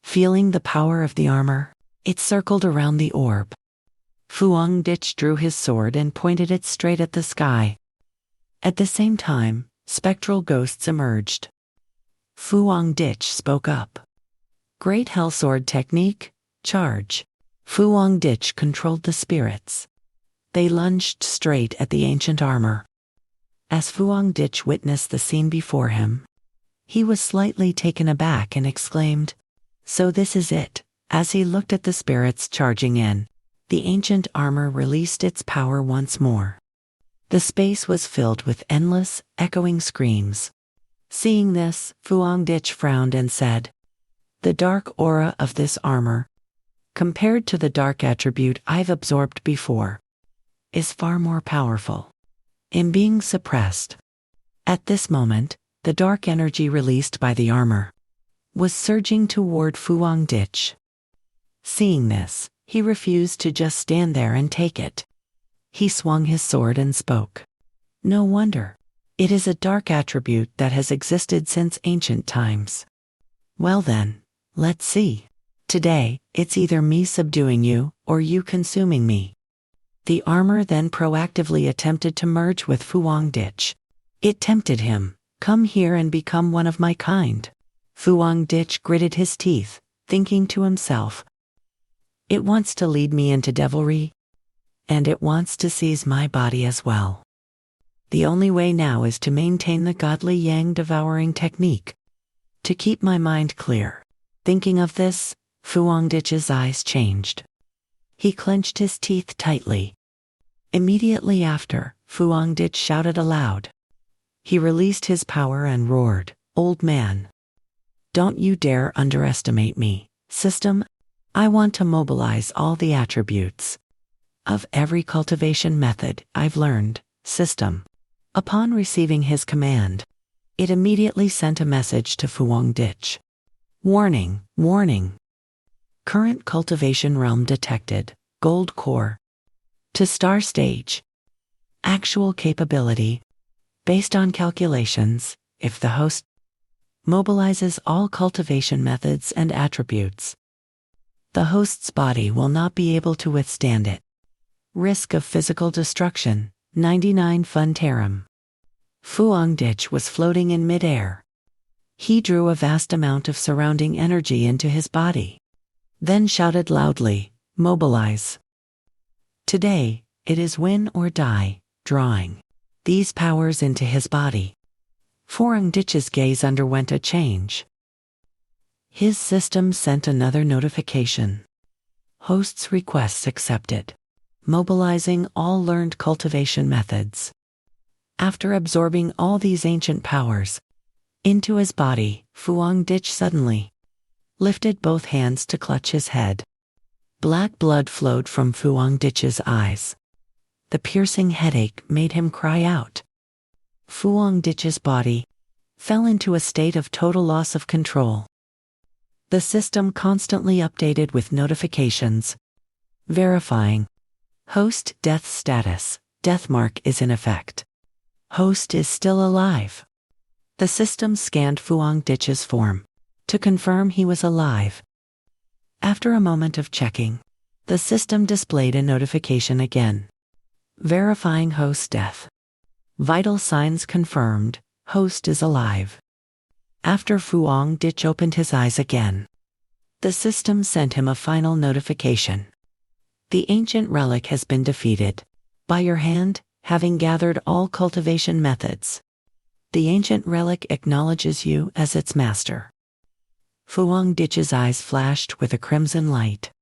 Feeling the power of the armor, it circled around the orb. Fu Hongdich drew his sword and pointed it straight at the sky. At the same time, spectral ghosts emerged. Fu Hongdich spoke up. Great Hell Sword Technique, charge. Fu Hongdich controlled the spirits. They lunged straight at the ancient armor. As Fu Hongdich witnessed the scene before him, he was slightly taken aback and exclaimed, "So this is it." As he looked at the spirits charging in, the ancient armor released its power once more. The space was filled with endless, echoing screams. Seeing this, Fu Hongdich frowned and said, "The dark aura of this armor, compared to the dark attribute I've absorbed before, is far more powerful. In being suppressed." At this moment, the dark energy released by the armor was surging toward Fu Hongdich. Seeing this, he refused to just stand there and take it. He swung his sword and spoke. "No wonder. It is a dark attribute that has existed since ancient times. Well then, let's see. Today, it's either me subduing you, or you consuming me." The armor then proactively attempted to merge with Fu Hongdich. It tempted him, "Come here and become one of my kind." Fu Hongdich gritted his teeth, thinking to himself, "It wants to lead me into devilry, and it wants to seize my body as well. The only way now is to maintain the godly yang devouring technique, to keep my mind clear." Thinking of this, Fu Hongdich's eyes changed. He clenched his teeth tightly. Immediately after, Fu Hongdich shouted aloud. He released his power and roared, "Old man! Don't you dare underestimate me, system! I want to mobilize all the attributes of every cultivation method I've learned, system." Upon receiving his command, it immediately sent a message to Fu Hongdich. "Warning, warning! Current cultivation realm detected, gold core. To star stage. Actual capability. Based on calculations, if the host mobilizes all cultivation methods and attributes, the host's body will not be able to withstand it. Risk of physical destruction, 99 Funtarum." Fu Hongdich was floating in midair. He drew a vast amount of surrounding energy into his body, then shouted loudly, "Mobilize." Today, it is win or die, drawing these powers into his body. Fu Hongdich's gaze underwent a change. His system sent another notification. Host's requests accepted. Mobilizing all learned cultivation methods. After absorbing all these ancient powers into his body, Fu Hongdich suddenly lifted both hands to clutch his head. Black blood flowed from Fu Hongdich's eyes. the piercing headache made him cry out. Fuang Ditch's body fell into a state of total loss of control. The system constantly updated with notifications, verifying. Host death status, death mark is in effect. Host is still alive. The system scanned Fuang Ditch's form to confirm he was alive. After a moment of checking, the system displayed a notification again, verifying host death. Vital signs confirmed, host is alive. After Fuang Ditch opened his eyes again, the system sent him a final notification. The ancient relic has been defeated by your hand, having gathered all cultivation methods. The ancient relic acknowledges you as its master. Fuang Ditch's eyes flashed with a crimson light.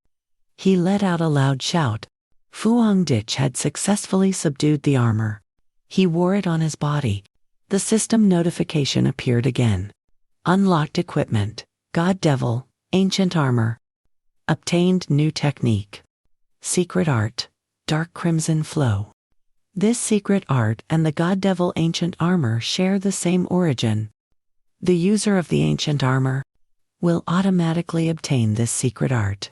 He let out a loud shout. Fuang Ditch had successfully subdued the armor. He wore it on his body. The system notification appeared again. Unlocked equipment, God Devil, ancient armor. Obtained new technique. Secret art, dark crimson flow. This secret art and the God Devil ancient armor share the same origin. The user of the ancient armor will automatically obtain this secret art,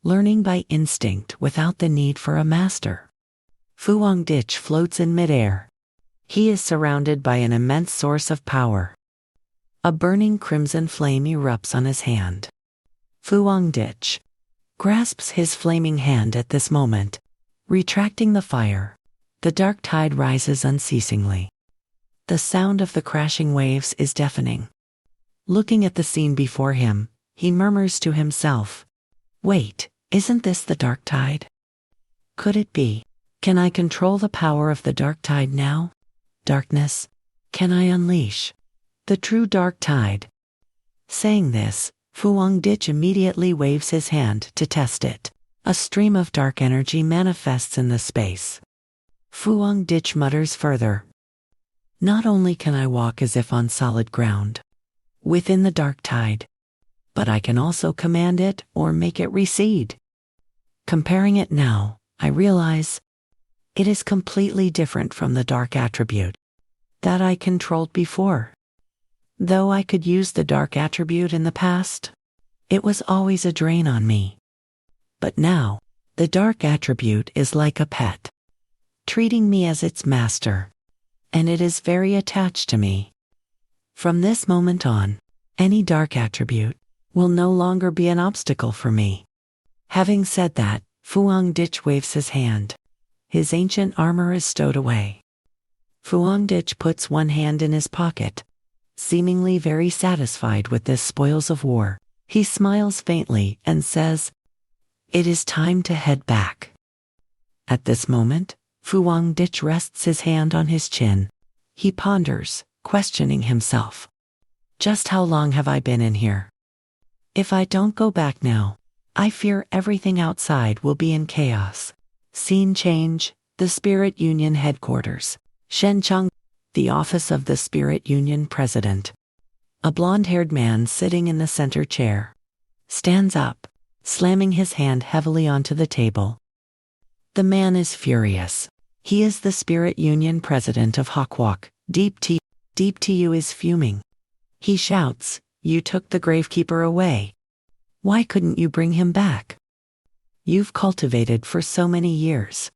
learning by instinct without the need for a master. Fuang Ditch floats in midair. He is surrounded by an immense source of power. A burning crimson flame erupts on his hand. Fuang Ditch grasps his flaming hand at this moment, retracting the fire. The dark tide rises unceasingly. The sound of the crashing waves is deafening. Looking at the scene before him, he murmurs to himself, "Wait, isn't this the dark tide? Could it be? Can I control the power of the dark tide now? Darkness, can I unleash the true dark tide?" Saying this, Fuang Ditch immediately waves his hand to test it. A stream of dark energy manifests in the space. Fuang Ditch mutters further, "Not only can I walk as if on solid ground, within the dark tide, but I can also command it or make it recede. Comparing it now, I realize it is completely different from the dark attribute that I controlled before. Though I could use the dark attribute in the past, it was always a drain on me. But now, the dark attribute is like a pet, treating me as its master, and it is very attached to me. From this moment on, any dark attribute will no longer be an obstacle for me." Having said that, Fuang Ditch waves his hand. His ancient armor is stowed away. Fuang Ditch puts one hand in his pocket, seemingly very satisfied with this spoils of war. He smiles faintly and says, "It is time to head back." At this moment, Fuang Ditch rests his hand on his chin. He ponders, questioning himself. Just how long have I been in here? If I don't go back now, I fear everything outside will be in chaos. Scene change, the Spirit Union headquarters. Shencheng, the office of the Spirit Union president. A blonde-haired man sitting in the center chair stands up, slamming his hand heavily onto the table. The man is furious. He is the Spirit Union president of Hawkwalk. Deep Tu is fuming. He shouts, "You took the Gravekeeper away. Why couldn't you bring him back? You've cultivated for so many years,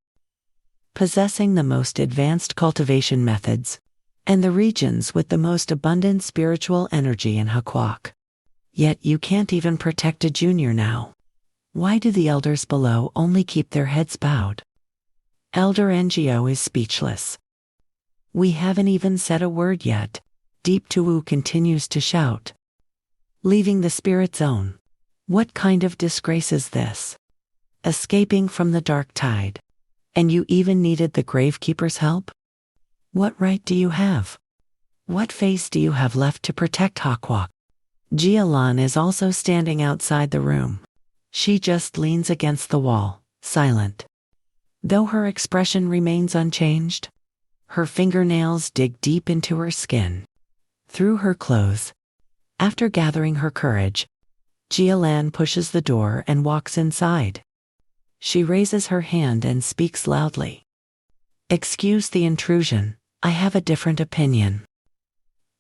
possessing the most advanced cultivation methods, and the regions with the most abundant spiritual energy in Hawkwalk. Yet you can't even protect a junior now. Why do the elders below only keep their heads bowed?" Elder NGO is speechless. "We haven't even said a word yet." Deep Tu continues to shout. "Leaving the spirit zone. What kind of disgrace is this? Escaping from the dark tide. And you even needed the Gravekeeper's help? What right do you have? What face do you have left to protect Hawkwalk?" Jialan is also standing outside the room. She just leans against the wall, silent. Though her expression remains unchanged, her fingernails dig deep into her skin, through her clothes. After gathering her courage, Jialan pushes the door and walks inside. She raises her hand and speaks loudly. Excuse the intrusion, I have a different opinion.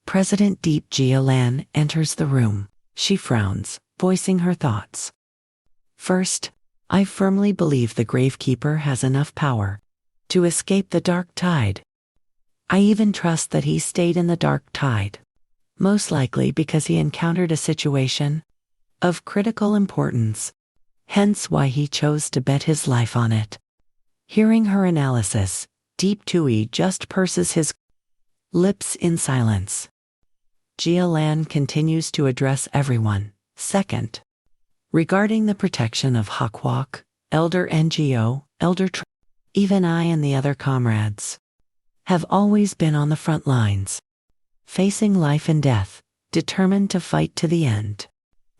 President Deep Jia-lan enters the room. She frowns, voicing her thoughts. First, I firmly believe the Gravekeeper has enough power to escape the dark tide. I even trust that he stayed in the dark tide, most likely because he encountered a situation of critical importance, hence why he chose to bet his life on it. Hearing her analysis, Deep Tui just purses his lips in silence. Jia-lan continues to address everyone. Second, regarding the protection of Hakwak, Elder NGO, even I and the other comrades have always been on the front lines, facing life and death, determined to fight to the end.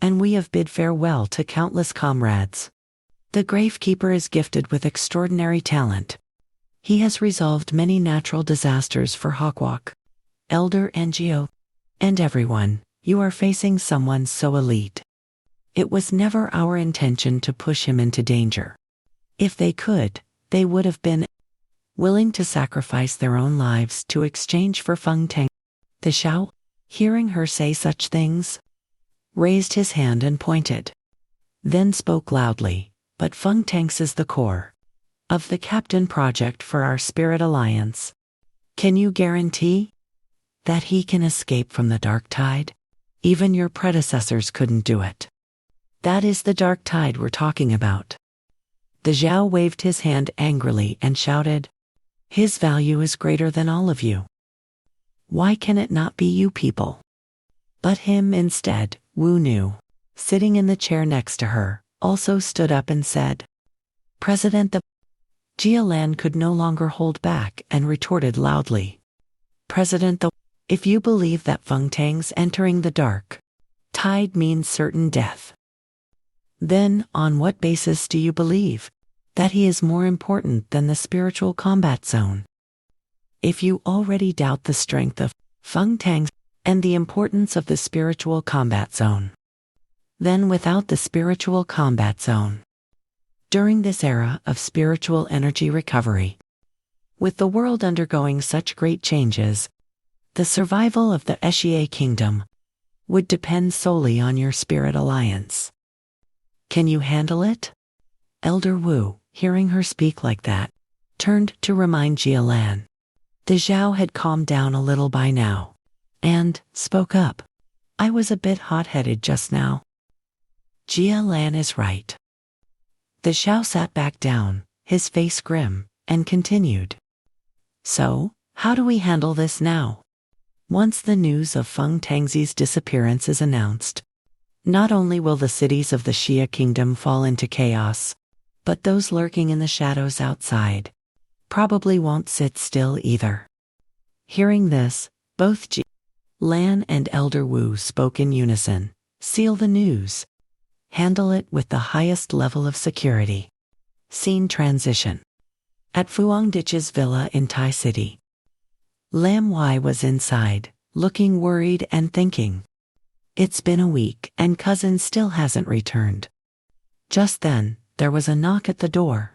And we have bid farewell to countless comrades. The Gravekeeper is gifted with extraordinary talent. He has resolved many natural disasters for Hakwak, Elder NGO, and everyone. You are facing someone so elite. It was never our intention to push him into danger. If they could, they would have been willing to sacrifice their own lives to exchange for Feng Tang. The Xiao, hearing her say such things, raised his hand and pointed, then spoke loudly, but Feng Tang's is the core of the Captain Project for our Spirit Alliance. Can you guarantee that he can escape from the dark tide? Even your predecessors couldn't do it. That is the dark tide we're talking about. The Zhao waved his hand angrily and shouted, his value is greater than all of you. Why can it not be you people? But him instead. Wu Nu, sitting in the chair next to her, also stood up and said, President, the Jia-lan could no longer hold back and retorted loudly, President, if you believe that Feng Tang's entering the dark tide means certain death, then on what basis do you believe that he is more important than the spiritual combat zone? If you already doubt the strength of Feng Tang's and the importance of the spiritual combat zone, then without the spiritual combat zone, during this era of spiritual energy recovery, with the world undergoing such great changes, the survival of the Xie Kingdom would depend solely on your spirit alliance. Can you handle it? Elder Wu, hearing her speak like that, turned to remind Jia-lan. The Zhao had calmed down a little by now, and spoke up. I was a bit hot-headed just now. Jia-lan is right. The Zhao sat back down, his face grim, and continued. So, how do we handle this now? Once the news of Feng Tang's disappearance is announced, not only will the cities of the Xia Kingdom fall into chaos, but those lurking in the shadows outside probably won't sit still either. Hearing this, both Lan and Elder Wu spoke in unison. Seal the news. Handle it with the highest level of security. Scene transition. At Fuang Ditch's villa in Tai City. Lam Wai was inside, looking worried and thinking. It's been a week and cousin still hasn't returned. Just then, there was a knock at the door.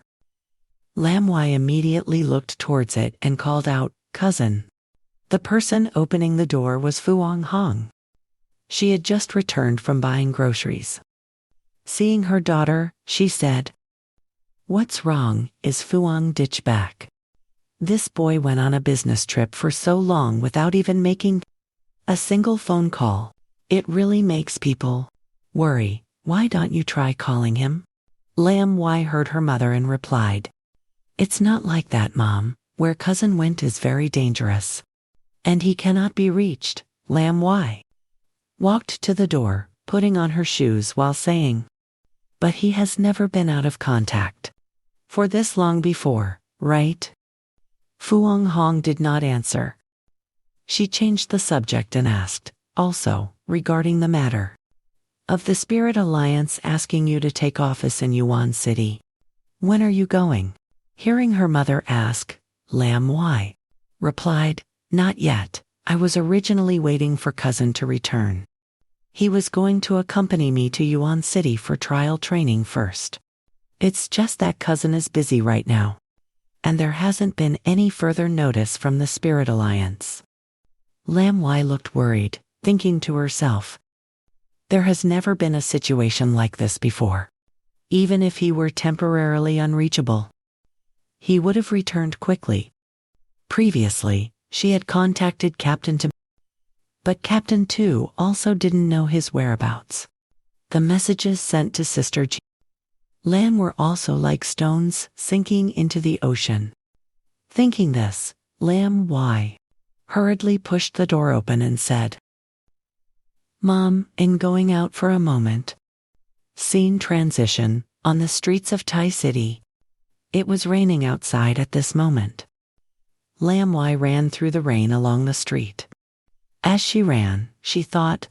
Lam Wai immediately looked towards it and called out, Cousin. The person opening the door was Fuang Hong. She had just returned from buying groceries. Seeing her daughter, she said, What's wrong? Is Fuang Ditch back? This boy went on a business trip for so long without even making a single phone call. It really makes people worry. Why don't you try calling him? Lam Wai heard her mother and replied, It's not like that, Mom. Where cousin went is very dangerous, and he cannot be reached. Lam Wai walked to the door, putting on her shoes while saying, But he has never been out of contact for this long before, right? Fuang Hong did not answer. She changed the subject and asked, also, regarding the matter of the Spirit Alliance asking you to take office in Yuan City. When are you going? Hearing her mother ask, Lam Wai replied, Not yet. I was originally waiting for cousin to return. He was going to accompany me to Yuan City for trial training first. It's just that cousin is busy right now. and there hasn't been any further notice from the Spirit Alliance. Lam Wai looked worried, thinking to herself, there has never been a situation like this before. Even if he were temporarily unreachable, he would have returned quickly. Previously, she had contacted Captain Tu, but Captain Tu also didn't know his whereabouts. The messages sent to Sister Ji Lan were also like stones sinking into the ocean. Thinking this, Lam Wai hurriedly pushed the door open and said, Mom, in going out for a moment. Scene transition, on the streets of Tai City. It was raining outside at this moment. Lam Wai ran through the rain along the street. As she ran, she thought,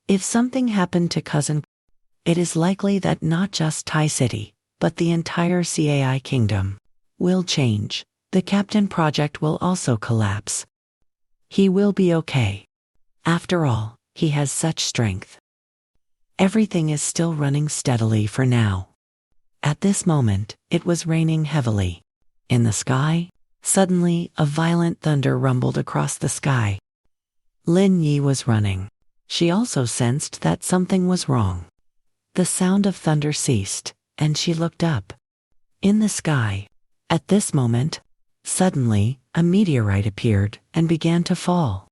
if something happened to Cousin, it is likely that not just Tai City, but the entire CAI kingdom will change. The Captain Project will also collapse. He will be okay. After all, he has such strength. Everything is still running steadily for now. At this moment, it was raining heavily. In the sky, suddenly a violent thunder rumbled across the sky. Lin Yi was running. She also sensed that something was wrong. The sound of thunder ceased, and she looked up. In the sky, at this moment, suddenly, a meteorite appeared and began to fall.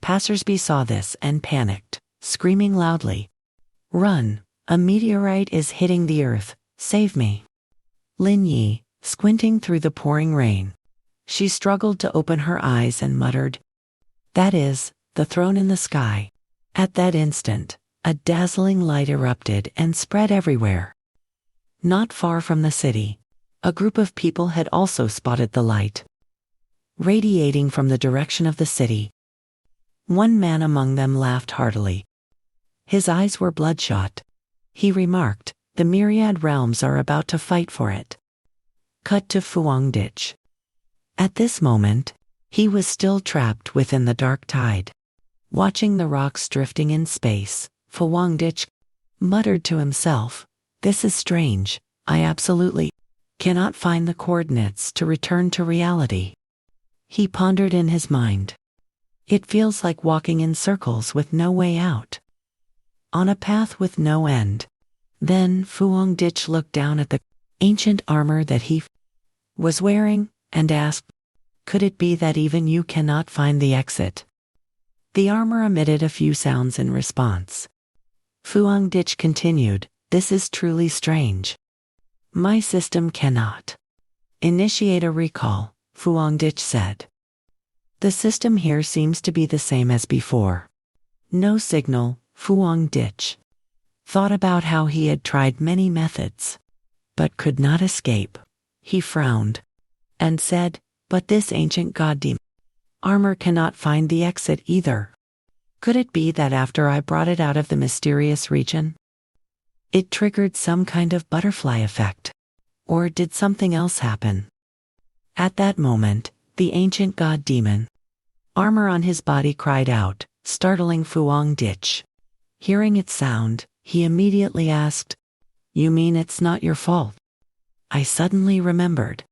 Passersby saw this and panicked, screaming loudly, Run! A meteorite is hitting the earth, save me! Lin Yi, squinting through the pouring rain. She struggled to open her eyes and muttered, that is, the throne in the sky. At that instant, a dazzling light erupted and spread everywhere. Not far from the city, a group of people had also spotted the light, radiating from the direction of the city. One man among them laughed heartily. His eyes were bloodshot. He remarked, the myriad realms are about to fight for it. Cut to Fuang Ditch. At this moment, he was still trapped within the dark tide. Watching the rocks drifting in space, Fuang Ditch muttered to himself, this is strange, I absolutely cannot find the coordinates to return to reality. He pondered in his mind. It feels like walking in circles with no way out. On a path with no end. Then Fuang Ditch looked down at the ancient armor that he was wearing and asked, could it be that even you cannot find the exit? The armor emitted a few sounds in response. Fuang Ditch continued, this is truly strange. My system cannot initiate a recall, Fuang Ditch said. The system here seems to be the same as before. No signal, Fuang Ditch thought about how he had tried many methods, but could not escape. He frowned and said, but this ancient god demon armor cannot find the exit either. Could it be that after I brought it out of the mysterious region, it triggered some kind of butterfly effect? Or did something else happen? At that moment, the ancient god demon armor on his body cried out, startling Fuang Ditch. Hearing its sound, he immediately asked, you mean it's not your fault? I suddenly remembered.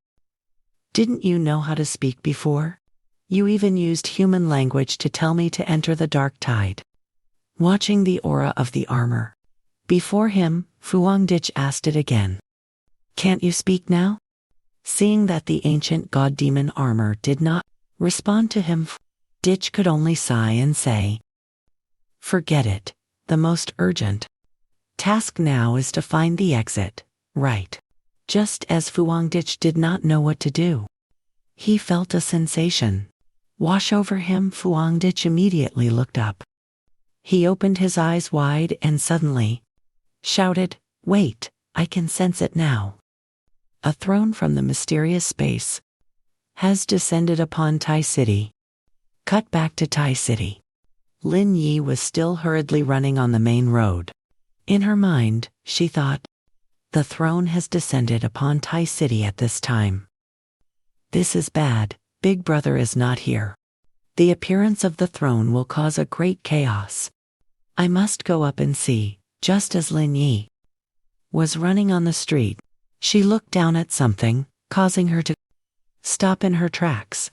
Didn't you know how to speak before? You even used human language to tell me to enter the dark tide. Watching the aura of the armor before him, Fuang Ditch asked it again. Can't you speak now? Seeing that the ancient god demon armor did not respond to him, Ditch could only sigh and say, forget it. The most urgent task now is to find the exit, right? Just as Fuang Ditch did not know what to do. He felt a sensation wash over him. Fuang Ditch immediately looked up. He opened his eyes wide and suddenly shouted, wait, I can sense it now. A throne from the mysterious space has descended upon Tai City. Cut back to Tai City. Lin Yi was still hurriedly running on the main road. In her mind, she thought, the throne has descended upon Tai City at this time. This is bad, Big Brother is not here. The appearance of the throne will cause a great chaos. I must go up and see. Just as Lin Yi was running on the street, she looked down at something, causing her to stop in her tracks.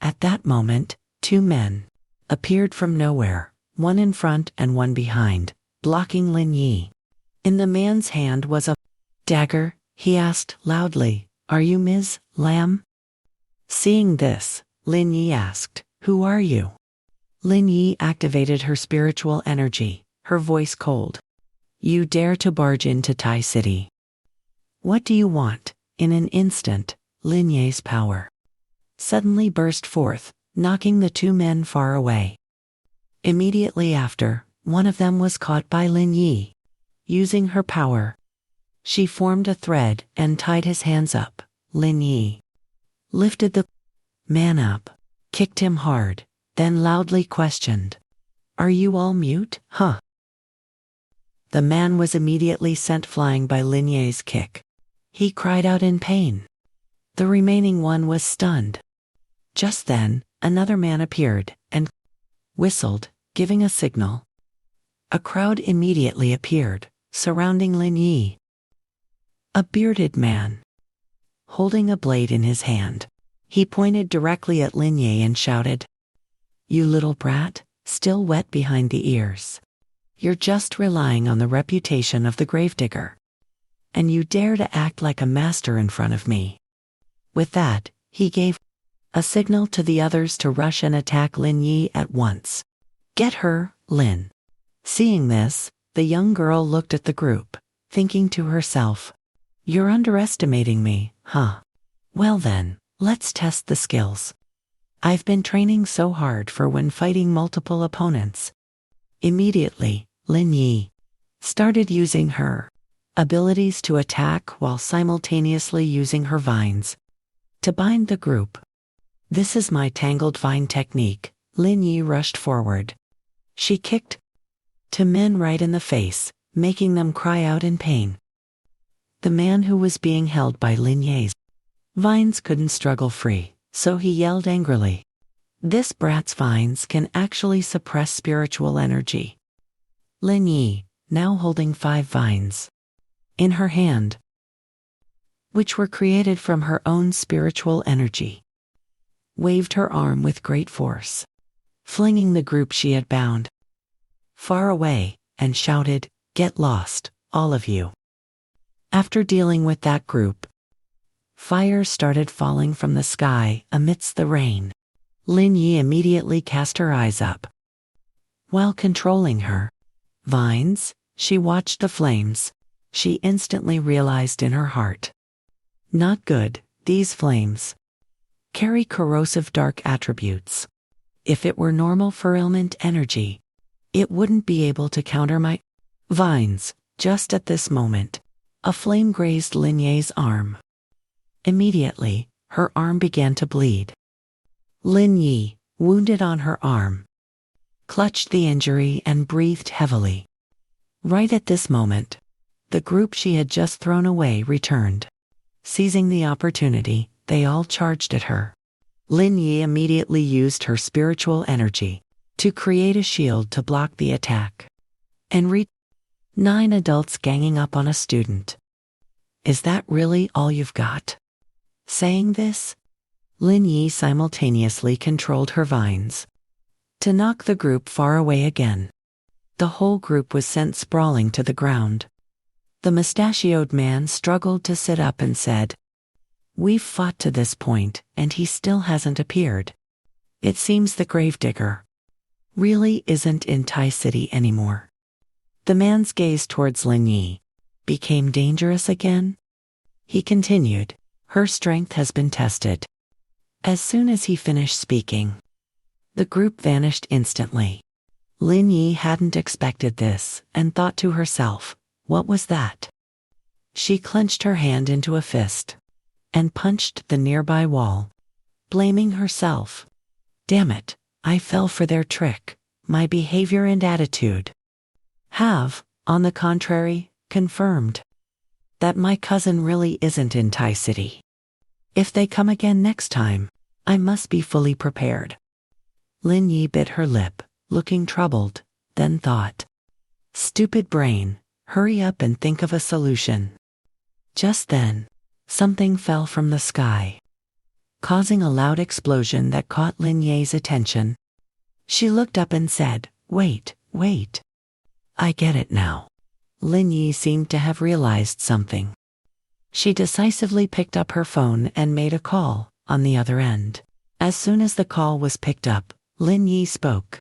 At that moment, two men appeared from nowhere, one in front and one behind, blocking Lin Yi. In the man's hand was a dagger. He asked loudly, "Are you Ms. Lam?" Seeing this, Lin Yi asked, "Who are you?" Lin Yi activated her spiritual energy, her voice cold. "You dare to barge into Tai City. What do you want?" In an instant, Lin Yi's power suddenly burst forth, knocking the two men far away. Immediately after, one of them was caught by Lin Yi. Using her power, she formed a thread and tied his hands up. Lin Yi lifted the man up, kicked him hard, then loudly questioned, "Are you all mute, huh?" The man was immediately sent flying by Lin Yi's kick. He cried out in pain. The remaining one was stunned. Just then, another man appeared and whistled, giving a signal. A crowd immediately appeared, surrounding Lin Yi. A bearded man, holding a blade in his hand. He pointed directly at Lin Yi and shouted, "You little brat, still wet behind the ears. You're just relying on the reputation of the gravedigger. And you dare to act like a master in front of me." With that, he gave a signal to the others to rush and attack Lin Yi at once. "Get her, Lin." Seeing this, the young girl looked at the group, thinking to herself, "You're underestimating me, huh? Well then, let's test the skills. I've been training so hard for when fighting multiple opponents." Immediately, Lin Yi started using her abilities to attack while simultaneously using her vines to bind the group. "This is my tangled vine technique." Lin Yi rushed forward. She kicked two men right in the face, making them cry out in pain. The man who was being held by Lin Yi's vines couldn't struggle free, so he yelled angrily, "This brat's vines can actually suppress spiritual energy." Lin Yi, now holding 5 vines in her hand, which were created from her own spiritual energy, waved her arm with great force, flinging the group she had bound far away, and shouted, "Get lost, all of you." After dealing with that group, fire started falling from the sky amidst the rain. Lin Yi immediately cast her eyes up. While controlling her vines, she watched the flames. She instantly realized in her heart, "Not good, these flames carry corrosive dark attributes. If it were normal firmament energy, it wouldn't be able to counter my vines." Just at this moment, a flame grazed Lin Yi's arm. Immediately, her arm began to bleed. Lin Yi, wounded on her arm, clutched the injury and breathed heavily. Right at this moment, the group she had just thrown away returned. Seizing the opportunity, they all charged at her. Lin Yi immediately used her spiritual energy to create a shield to block the attack and reach 9 adults ganging up on a student. "Is that really all you've got?" Saying this, Lin Yi simultaneously controlled her vines to knock the group far away again. The whole group was sent sprawling to the ground. The mustachioed man struggled to sit up and said, "We've fought to this point, and he still hasn't appeared. It seems the gravedigger really isn't in Tai City anymore." The man's gaze towards Lin Yi became dangerous again. He continued, "Her strength has been tested." As soon as he finished speaking, the group vanished instantly. Lin Yi hadn't expected this and thought to herself, "What was that?" She clenched her hand into a fist and punched the nearby wall, blaming herself. "Damn it, I fell for their trick. My behavior and attitude have, on the contrary, confirmed that my cousin really isn't in Tai City. If they come again next time, I must be fully prepared." Lin Yi bit her lip, looking troubled, then thought, "Stupid brain, hurry up and think of a solution." Just then, something fell from the sky, causing a loud explosion that caught Lin Ye's attention. She looked up and said, "Wait, wait. I get it now." Lin Yi seemed to have realized something. She decisively picked up her phone and made a call on the other end. As soon as the call was picked up, Lin Yi spoke.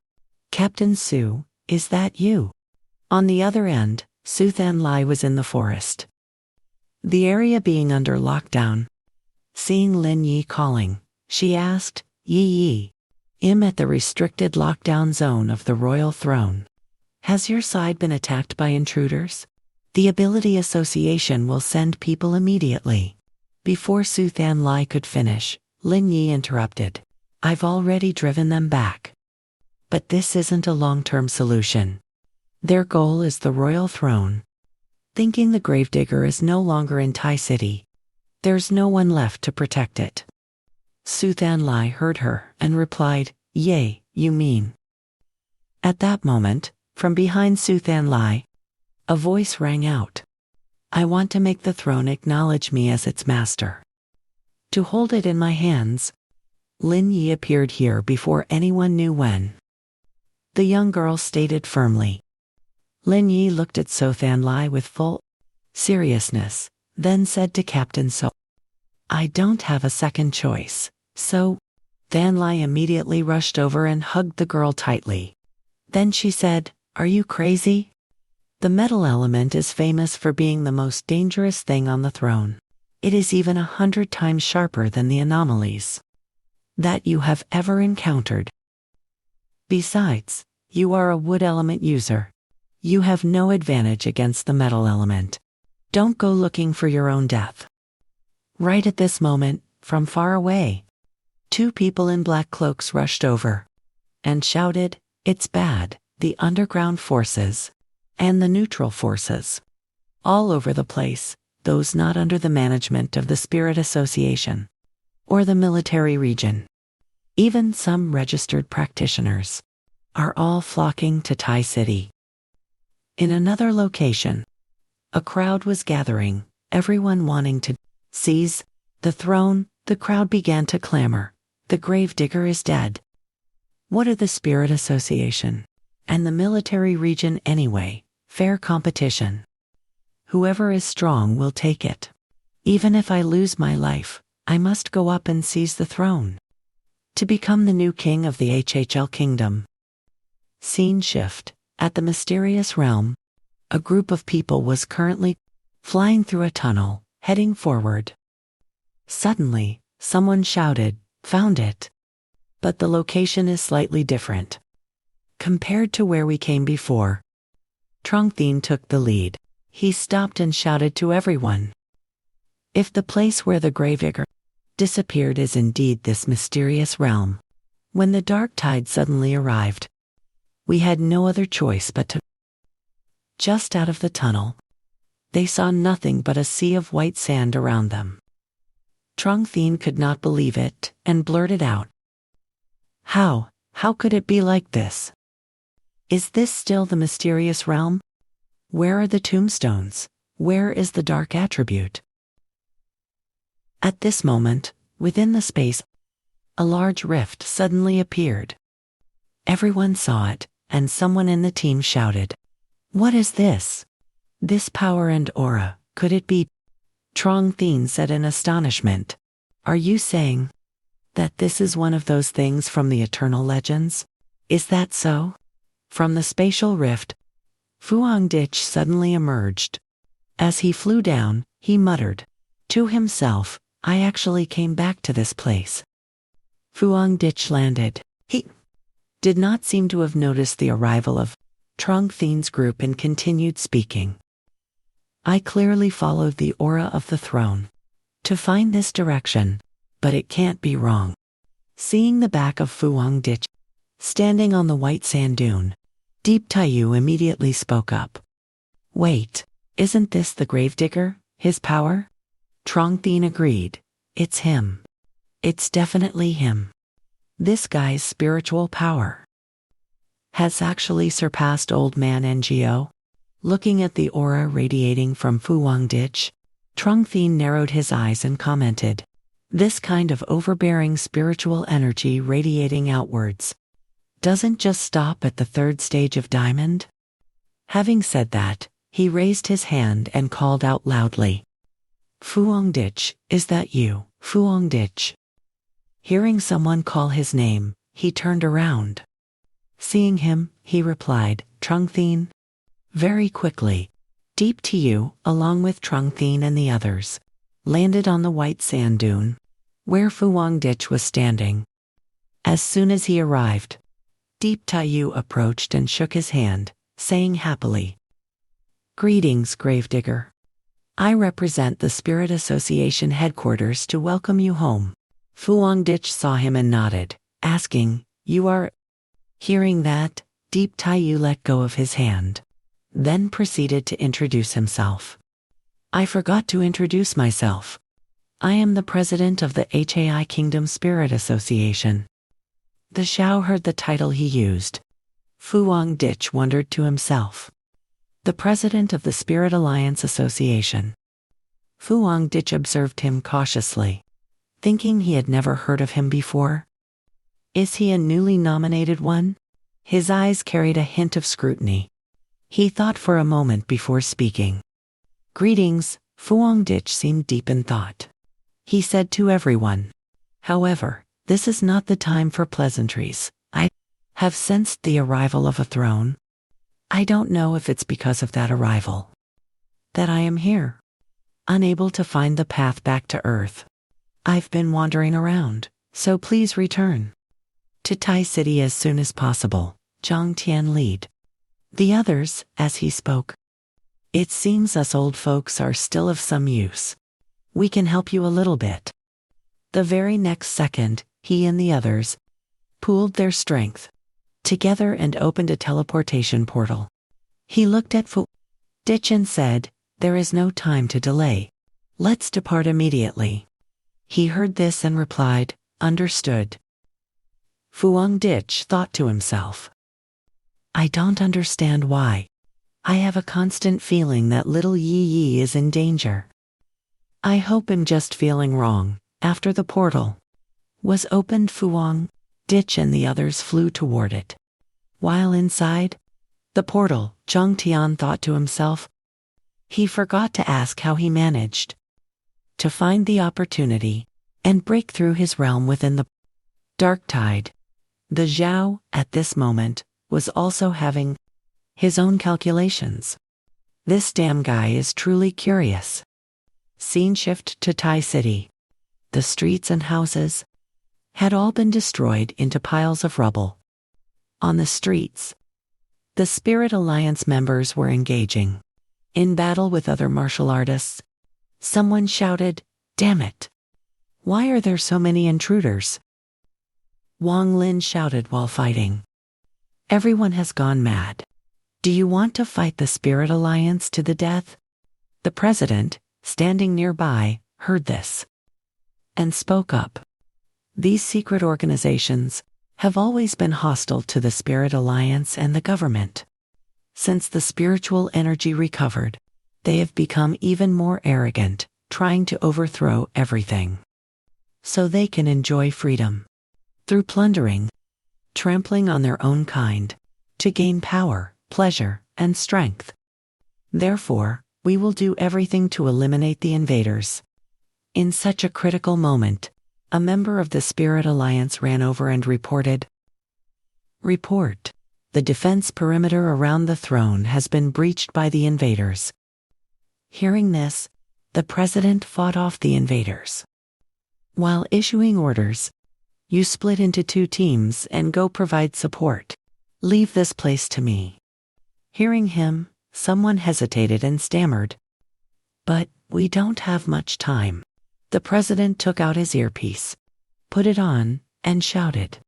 "Captain Su, is that you?" On the other end, Su Thanlai was in the forest, the area being under lockdown. Seeing Lin Yi calling, she asked, "Yi, I'm at the restricted lockdown zone of the royal throne. Has your side been attacked by intruders? The ability association will send people immediately." Before Su Thanlai could finish, Lin Yi interrupted. "I've already driven them back. But this isn't a long-term solution. Their goal is the royal throne. Thinking the gravedigger is no longer in Tai City, there's no one left to protect it." Su Thanlai heard her and replied, "Yay, you mean?" At that moment, from behind Su Thanlai, a voice rang out. "I want to make the throne acknowledge me as its master. To hold it in my hands." Lin Yi appeared here before anyone knew when. The young girl stated firmly. Lin Yi looked at Su Thanlai with full seriousness, then said to Captain So, "I don't have a second choice." So Thanlai immediately rushed over and hugged the girl tightly. Then she said, "Are you crazy? The metal element is famous for being the most dangerous thing on the throne. It is even 100 times sharper than the anomalies that you have ever encountered. Besides, you are a wood element user. You have no advantage against the metal element. Don't go looking for your own death." Right at this moment, from far away, 2 people in black cloaks rushed over and shouted, "It's bad, the underground forces and the neutral forces. All over the place, those not under the management of the Spirit Association or the military region. Even some registered practitioners are all flocking to Tai City." In another location, a crowd was gathering, everyone wanting to seize the throne. The crowd began to clamor, "The gravedigger is dead. What are the Spirit Association and the military region anyway? Fair competition. Whoever is strong will take it. Even if I lose my life, I must go up and seize the throne to become the new king of the HHL kingdom." Scene shift. At the mysterious realm, a group of people was currently flying through a tunnel, heading forward. Suddenly, someone shouted, "Found it! But the location is slightly different compared to where we came before." Trong Thien took the lead. He stopped and shouted to everyone, "If the place where the gravedigger disappeared is indeed this mysterious realm." When the dark tide suddenly arrived, we had no other choice but to. Just out of the tunnel, they saw nothing but a sea of white sand around them. Trong Thien could not believe it and blurted out, How could it be like this? Is this still the mysterious realm? Where are the tombstones? Where is the dark attribute?" At this moment, within the space, a large rift suddenly appeared. Everyone saw it, and someone in the team shouted, "What is this? This power and aura, could it be?" Trong Thien said in astonishment, "Are you saying that this is one of those things from the Eternal Legends? Is that so?" From the spatial rift, Fuang Dich suddenly emerged. As he flew down, he muttered to himself, "I actually came back to this place." Fuang Dich landed. He did not seem to have noticed the arrival of Trong Thien's group and continued speaking. "I clearly followed the aura of the throne to find this direction, but it can't be wrong." Seeing the back of Fuang Dich standing on the white sand dune, Deep Taiyu immediately spoke up. "Wait, isn't this the gravedigger, his power?" Trong Thien agreed. "It's him. It's definitely him. This guy's spiritual power has actually surpassed Old Man NGO." Looking at the aura radiating from Fuang Dich, Trung Thien narrowed his eyes and commented, "This kind of overbearing spiritual energy radiating outwards doesn't just stop at the third stage of diamond?" Having said that, he raised his hand and called out loudly, "Phuong Dich, is that you, Phuong Dich?" Hearing someone call his name, he turned around. Seeing him, he replied, "Trung Thien." Very quickly, Deep Tu, along with Trung Thien and the others, landed on the white sand dune, where Phuong Dich was standing. As soon as he arrived, Deep Tu approached and shook his hand, saying happily, "Greetings, Gravedigger. I represent the Spirit Association headquarters to welcome you home." Phuong Dich saw him and nodded, asking, "You are—" Hearing that, Deep Tu let go of his hand, then proceeded to introduce himself. "I forgot to introduce myself. I am the president of the Hai Kingdom Spirit Association." The Xiao heard the title he used. Phuong Dich wondered to himself. The president of the Spirit Alliance Association. Phuong Dich observed him cautiously, thinking he had never heard of him before. Is he a newly nominated one? His eyes carried a hint of scrutiny. He thought for a moment before speaking. "Greetings." Phuong Dich seemed deep in thought. He said to everyone, "However, this is not the time for pleasantries. I have sensed the arrival of a throne. I don't know if it's because of that arrival that I am here, unable to find the path back to Earth. I've been wandering around, so please return to Tai City as soon as possible." Zhang Tian lead the others as he spoke. "It seems us old folks are still of some use. We can help you a little bit." The very next second, he and the others pooled their strength together and opened a teleportation portal. He looked at Phuong Dich and said, "There is no time to delay. Let's depart immediately." He heard this and replied, "Understood." Phuong Dich thought to himself, "I don't understand why. I have a constant feeling that little Yi Yi is in danger. I hope I'm just feeling wrong." After the portal was opened, Phuong Dich and the others flew toward it. While inside the portal, Zhang Tian thought to himself. He forgot to ask how he managed to find the opportunity and break through his realm within the dark tide. The Zhao, at this moment, was also having his own calculations. This damn guy is truly curious. Scene shift to Tai City. The streets and houses had all been destroyed into piles of rubble. On the streets, the Spirit Alliance members were engaging in battle with other martial artists. Someone shouted, "Damn it! Why are there so many intruders?" Wang Lin shouted while fighting. "Everyone has gone mad. Do you want to fight the Spirit Alliance to the death?" The president, standing nearby, heard this and spoke up. "These secret organizations have always been hostile to the Spirit Alliance and the government. Since the spiritual energy recovered, they have become even more arrogant, trying to overthrow everything so they can enjoy freedom through plundering, trampling on their own kind, to gain power, pleasure, and strength. Therefore, we will do everything to eliminate the invaders." In such a critical moment, a member of the Spirit Alliance ran over and reported, "Report. The defense perimeter around the throne has been breached by the invaders." Hearing this, the president fought off the invaders. While issuing orders, "You split into 2 teams and go provide support. Leave this place to me." Hearing him, someone hesitated and stammered, "But we don't have much time." The president took out his earpiece, put it on, and shouted,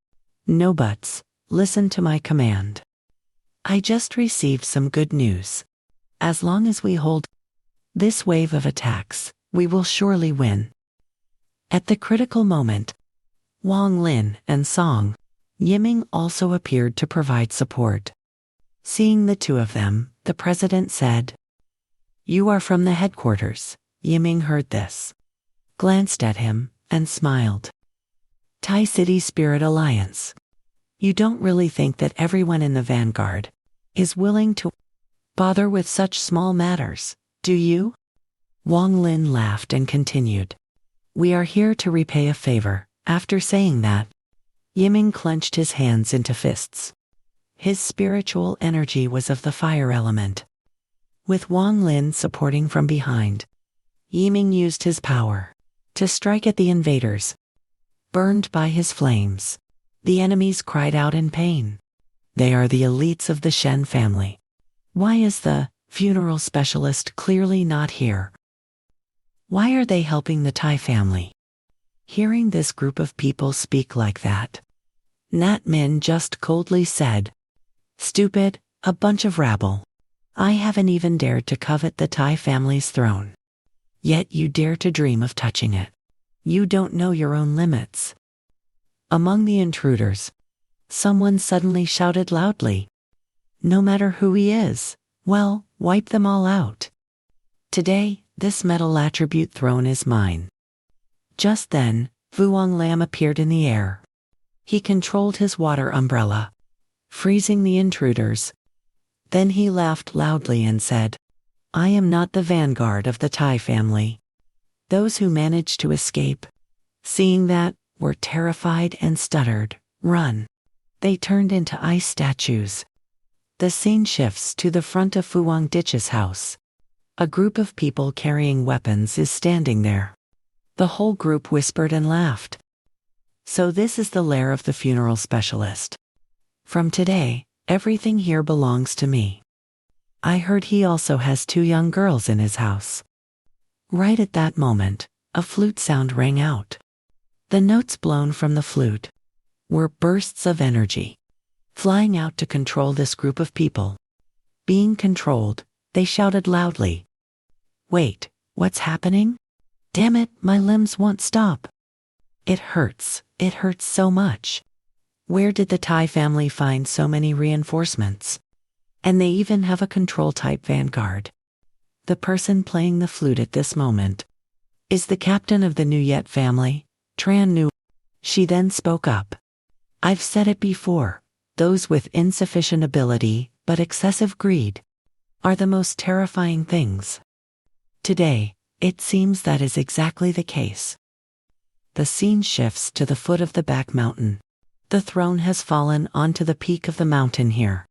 "No buts, listen to my command. I just received some good news. As long as we hold this wave of attacks, we will surely win." At the critical moment, Wang Lin and Song Yiming also appeared to provide support. Seeing the two of them, the president said, "You are from the headquarters. Yiming heard this, glanced at him, and smiled. Tai City Spirit Alliance. You don't really think that everyone in the Vanguard is willing to bother with such small matters, do you? Wang Lin laughed and continued. We are here to repay a favor. After saying that, Yiming clenched his hands into fists. His spiritual energy was of the fire element. With Wang Lin supporting from behind, Yiming used his power to strike at the invaders. Burned by his flames, the enemies cried out in pain. They are the elites of the Shen family. Why is the funeral specialist clearly not here? Why are they helping the Tai family? Hearing this group of people speak like that, Nat Min just coldly said, Stupid, a bunch of rabble. I haven't even dared to covet the Tai family's throne. Yet you dare to dream of touching it. You don't know your own limits. Among the intruders, someone suddenly shouted loudly, No matter who he is, well, wipe them all out. Today, this metal attribute throne is mine. Just then, Vuong Lam appeared in the air. He controlled his water umbrella, freezing the intruders. Then he laughed loudly and said, I am not the vanguard of the Tai family. Those who managed to escape, seeing that, were terrified and stuttered, Run. They turned into ice statues. The scene shifts to the front of Fuang Ditch's house. A group of people carrying weapons is standing there. The whole group whispered and laughed. So this is the lair of the funeral specialist. From today, everything here belongs to me. I heard he also has 2 young girls in his house. Right at that moment, a flute sound rang out. The notes blown from the flute were bursts of energy, flying out to control this group of people. Being controlled, they shouted loudly. Wait, what's happening? Damn it, my limbs won't stop. It hurts so much. Where did the Tai family find so many reinforcements? And they even have a control-type vanguard. The person playing the flute at this moment is the captain of the Nuyet family, Tran Nu. She then spoke up. I've said it before, those with insufficient ability but excessive greed are the most terrifying things. Today, it seems that is exactly the case. The scene shifts to the foot of the back mountain. The throne has fallen onto the peak of the mountain here.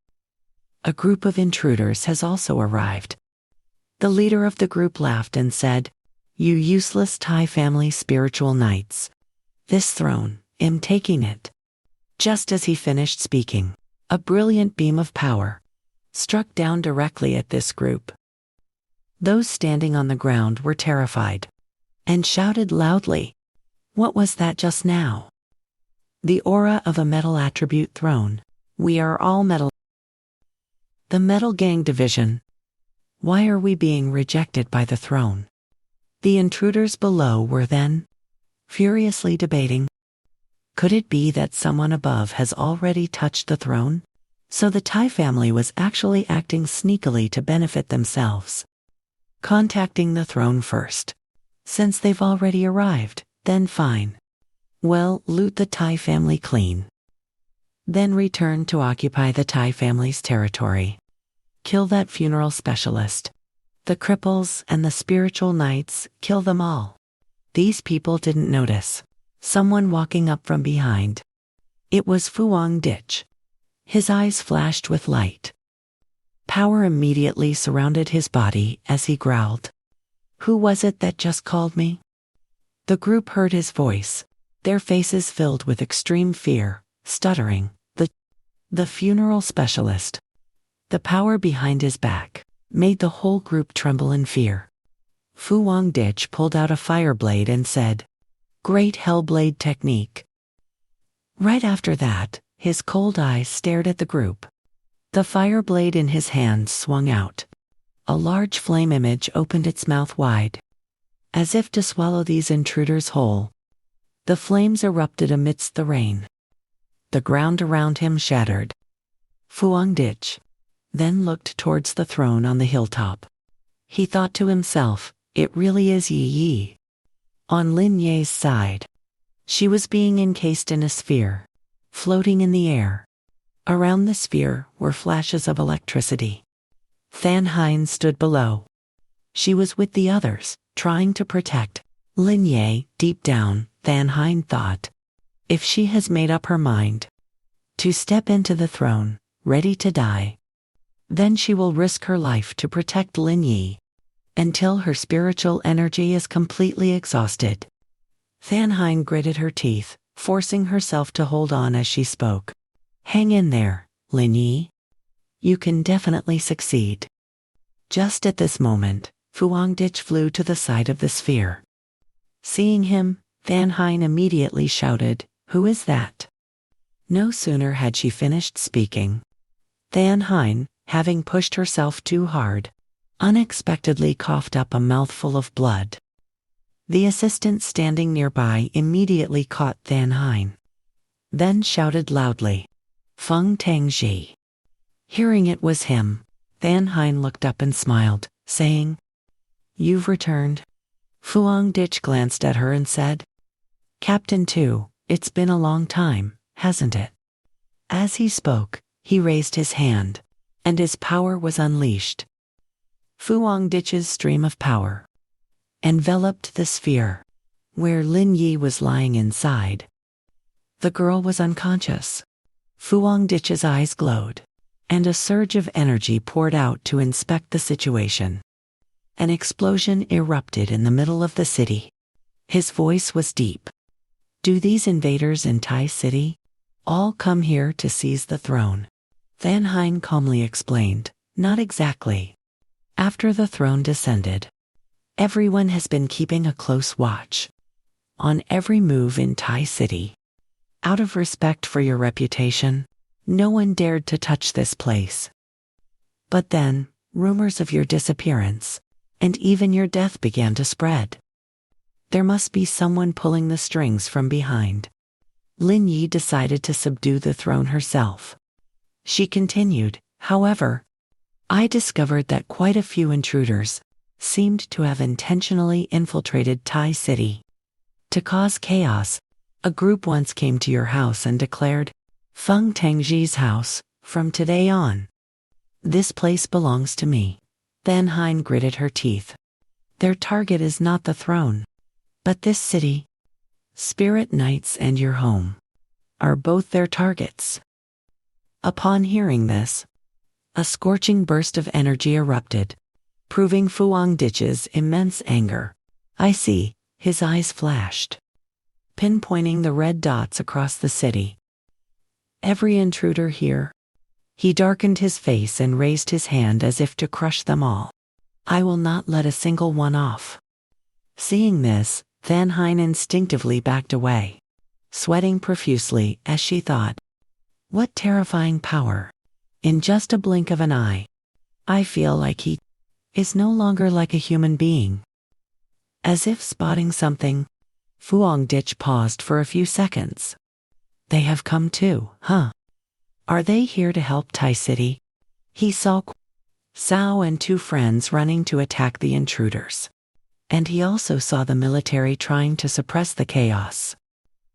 A group of intruders has also arrived. The leader of the group laughed and said, You useless Tai family spiritual knights. This throne, I'm taking it. Just as he finished speaking, a brilliant beam of power struck down directly at this group. Those standing on the ground were terrified and shouted loudly, What was that just now? The aura of a metal attribute throne. We are all metal. The Metal Gang Division. Why are we being rejected by the throne? The intruders below were then furiously debating. Could it be that someone above has already touched the throne? So the Tai family was actually acting sneakily to benefit themselves. Contacting the throne first. Since they've already arrived, then fine. Well, loot the Tai family clean. Then return to occupy the Tai family's territory. Kill that funeral specialist. The cripples and the spiritual knights, kill them all. These people didn't notice someone walking up from behind. It was Fuang Ditch. His eyes flashed with light. Power immediately surrounded his body as he growled. Who was it that just called me? The group heard his voice, their faces filled with extreme fear, stuttering. The funeral specialist. The power behind his back made the whole group tremble in fear. Fuang Ditch pulled out a fire blade and said, Great Hellblade technique. Right after that, his cold eyes stared at the group. The fire blade in his hand swung out. A large flame image opened its mouth wide, as if to swallow these intruders whole. The flames erupted amidst the rain. The ground around him shattered. Fuang Ditch then looked towards the throne on the hilltop. He thought to himself, It really is Yi Yi. On Lin Ye's side, she was being encased in a sphere, floating in the air. Around the sphere were flashes of electricity. Than Hein stood below. She was with the others, trying to protect Lin Ye. Deep down, Than Hein thought, if she has made up her mind to step into the throne, ready to die, then she will risk her life to protect Lin Yi until her spiritual energy is completely exhausted. Than Hein gritted her teeth, forcing herself to hold on as she spoke. Hang in there, Lin Yi. You can definitely succeed. Just at this moment, Fuangditch flew to the side of the sphere. Seeing him, Than Hein immediately shouted, "Who is that?" No sooner had she finished speaking, Than Hein, having pushed herself too hard, unexpectedly coughed up a mouthful of blood. The assistant standing nearby immediately caught Than Hein, then shouted loudly, "Feng Tangji." Hearing it was him, Than Hein looked up and smiled, saying, "You've returned?" Fuangditch glanced at her and said, "Captain Tu, it's been a long time, hasn't it?" As he spoke, he raised his hand, and his power was unleashed. Fuangditch's stream of power enveloped the sphere, where Lin Yi was lying inside. The girl was unconscious. Fuangditch's eyes glowed, and a surge of energy poured out to inspect the situation. An explosion erupted in the middle of the city. His voice was deep. "Do these invaders in Tai City all come here to seize the throne?" Than Hein calmly explained, "Not exactly. After the throne descended, everyone has been keeping a close watch on every move in Tai City. Out of respect for your reputation, no one dared to touch this place. But then, rumors of your disappearance, and even your death began to spread. There must be someone pulling the strings from behind." Lin Yi decided to subdue the throne herself. She continued, "However, I discovered that quite a few intruders seemed to have intentionally infiltrated Tai City to cause chaos. A group once came to your house and declared, 'Feng Tangji's house, from today on, this place belongs to me.'" Than Hein gritted her teeth. "Their target is not the throne, but this city. Spirit Knights and your home are both their targets." Upon hearing this, a scorching burst of energy erupted, proving Fuangditch's immense anger. "I see," his eyes flashed, pinpointing the red dots across the city. "Every intruder here." He darkened his face and raised his hand as if to crush them all. "I will not let a single one off." Seeing this, Than Hein instinctively backed away, sweating profusely as she thought, "What terrifying power! In just a blink of an eye, I feel like he is no longer like a human being." As if spotting something, Fuangditch paused for a few seconds. "They have come too, huh? Are they here to help Tai City?" He saw Sao and two friends running to attack the intruders. And he also saw the military trying to suppress the chaos.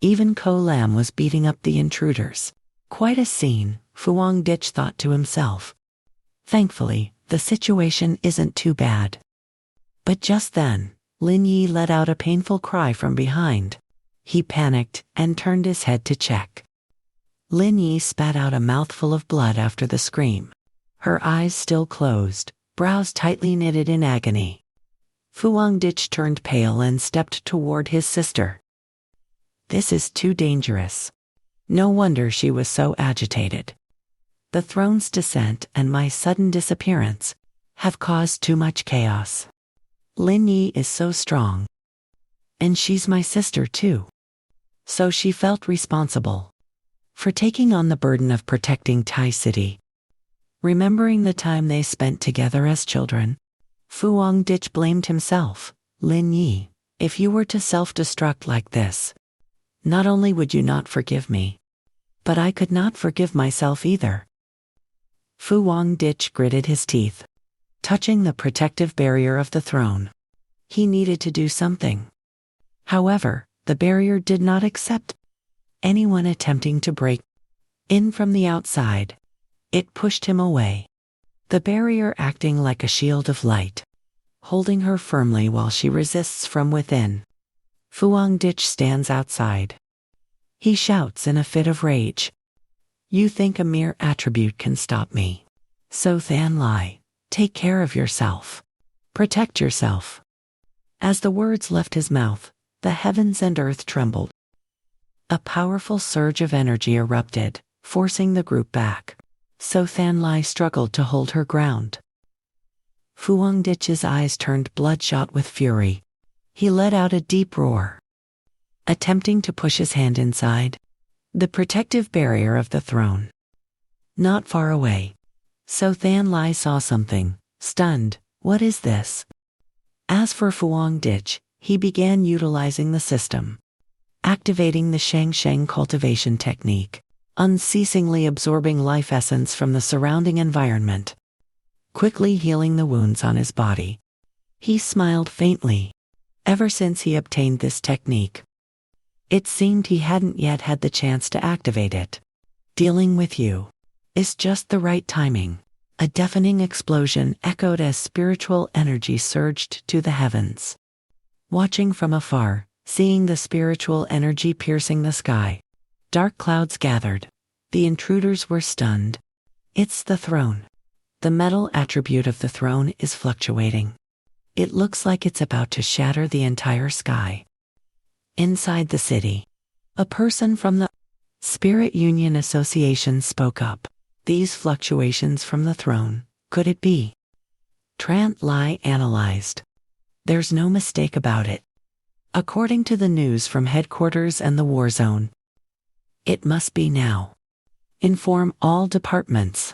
Even Ko Lam was beating up the intruders. Quite a scene, Fuangditch thought to himself. Thankfully, the situation isn't too bad. But just then, Lin Yi let out a painful cry from behind. He panicked and turned his head to check. Lin Yi spat out a mouthful of blood after the scream. Her eyes still closed, brows tightly knitted in agony. Fuangditch turned pale and stepped toward his sister. "This is too dangerous." No wonder she was so agitated. "The throne's descent and my sudden disappearance have caused too much chaos. Lin Yi is so strong. And she's my sister too." So she felt responsible for taking on the burden of protecting Tai City. Remembering the time they spent together as children, Fuangditch blamed himself. "Lin Yi, if you were to self-destruct like this, not only would you not forgive me, but I could not forgive myself either." Fuangditch gritted his teeth, touching the protective barrier of the throne. He needed to do something. However, the barrier did not accept anyone attempting to break in from the outside. It pushed him away, the barrier acting like a shield of light, holding her firmly while she resists from within. Fuang Dich stands outside. He shouts in a fit of rage. You think a mere attribute can stop me? So Than Lai, take care of yourself. Protect yourself. As the words left his mouth, the heavens and earth trembled. A powerful surge of energy erupted, forcing the group back. So Than Lai struggled to hold her ground. Fuang Dich's eyes turned bloodshot with fury. He let out a deep roar, attempting to push his hand inside the protective barrier of the throne. Not far away, So Than Lai saw something, stunned. What is this? As for Fuang Dich, he began utilizing the system, activating the Sheng Sheng cultivation technique, unceasingly absorbing life essence from the surrounding environment, quickly healing the wounds on his body. He smiled faintly. Ever since he obtained this technique, it seemed he hadn't yet had the chance to activate it. Dealing with you is just the right timing. A deafening explosion echoed as spiritual energy surged to the heavens. Watching from afar, seeing the spiritual energy piercing the sky, dark clouds gathered. The intruders were stunned. It's the throne. The metal attribute of the throne is fluctuating. It looks like it's about to shatter the entire sky. Inside the city, a person from the Spirit Union Association spoke up. These fluctuations from the throne, could it be? Tran Lai analyzed. There's no mistake about it. According to the news from headquarters and the war zone, it must be now. Inform all departments.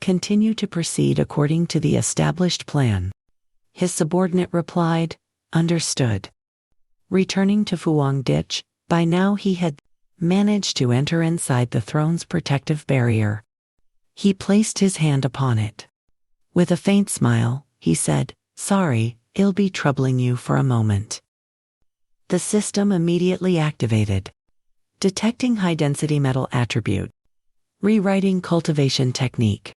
Continue to proceed according to the established plan. His subordinate replied, understood. Returning to Fuang Dich, by now he had managed to enter inside the throne's protective barrier. He placed his hand upon it. With a faint smile, he said, sorry, I'll be troubling you for a moment. The system immediately activated. Detecting high-density metal attribute. Rewriting cultivation technique.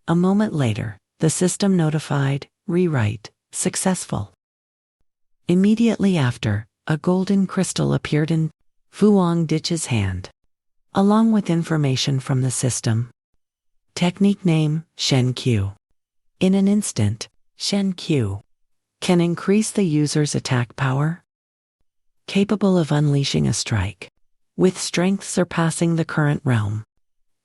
A moment later, the system notified, rewrite, successful. Immediately after, a golden crystal appeared in Fuang Dich's hand, along with information from the system. Technique name, Shen Q. In an instant, Shen Q can increase the user's attack power, capable of unleashing a strike, with strength surpassing the current realm.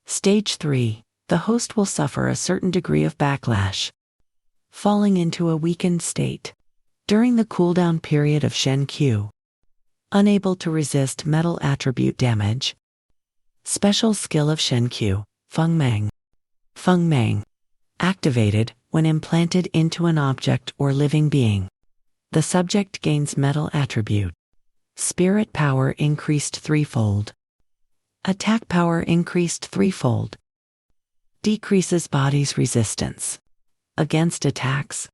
Stage 3, the host will suffer a certain degree of backlash, falling into a weakened state. During the cooldown period of Shen Q, unable to resist metal attribute damage. Special skill of Shen Q, Feng Meng. Feng Meng. Activated when implanted into an object or living being. The subject gains metal attribute. Spirit power increased threefold. Attack power increased threefold. Decreases body's resistance against attacks.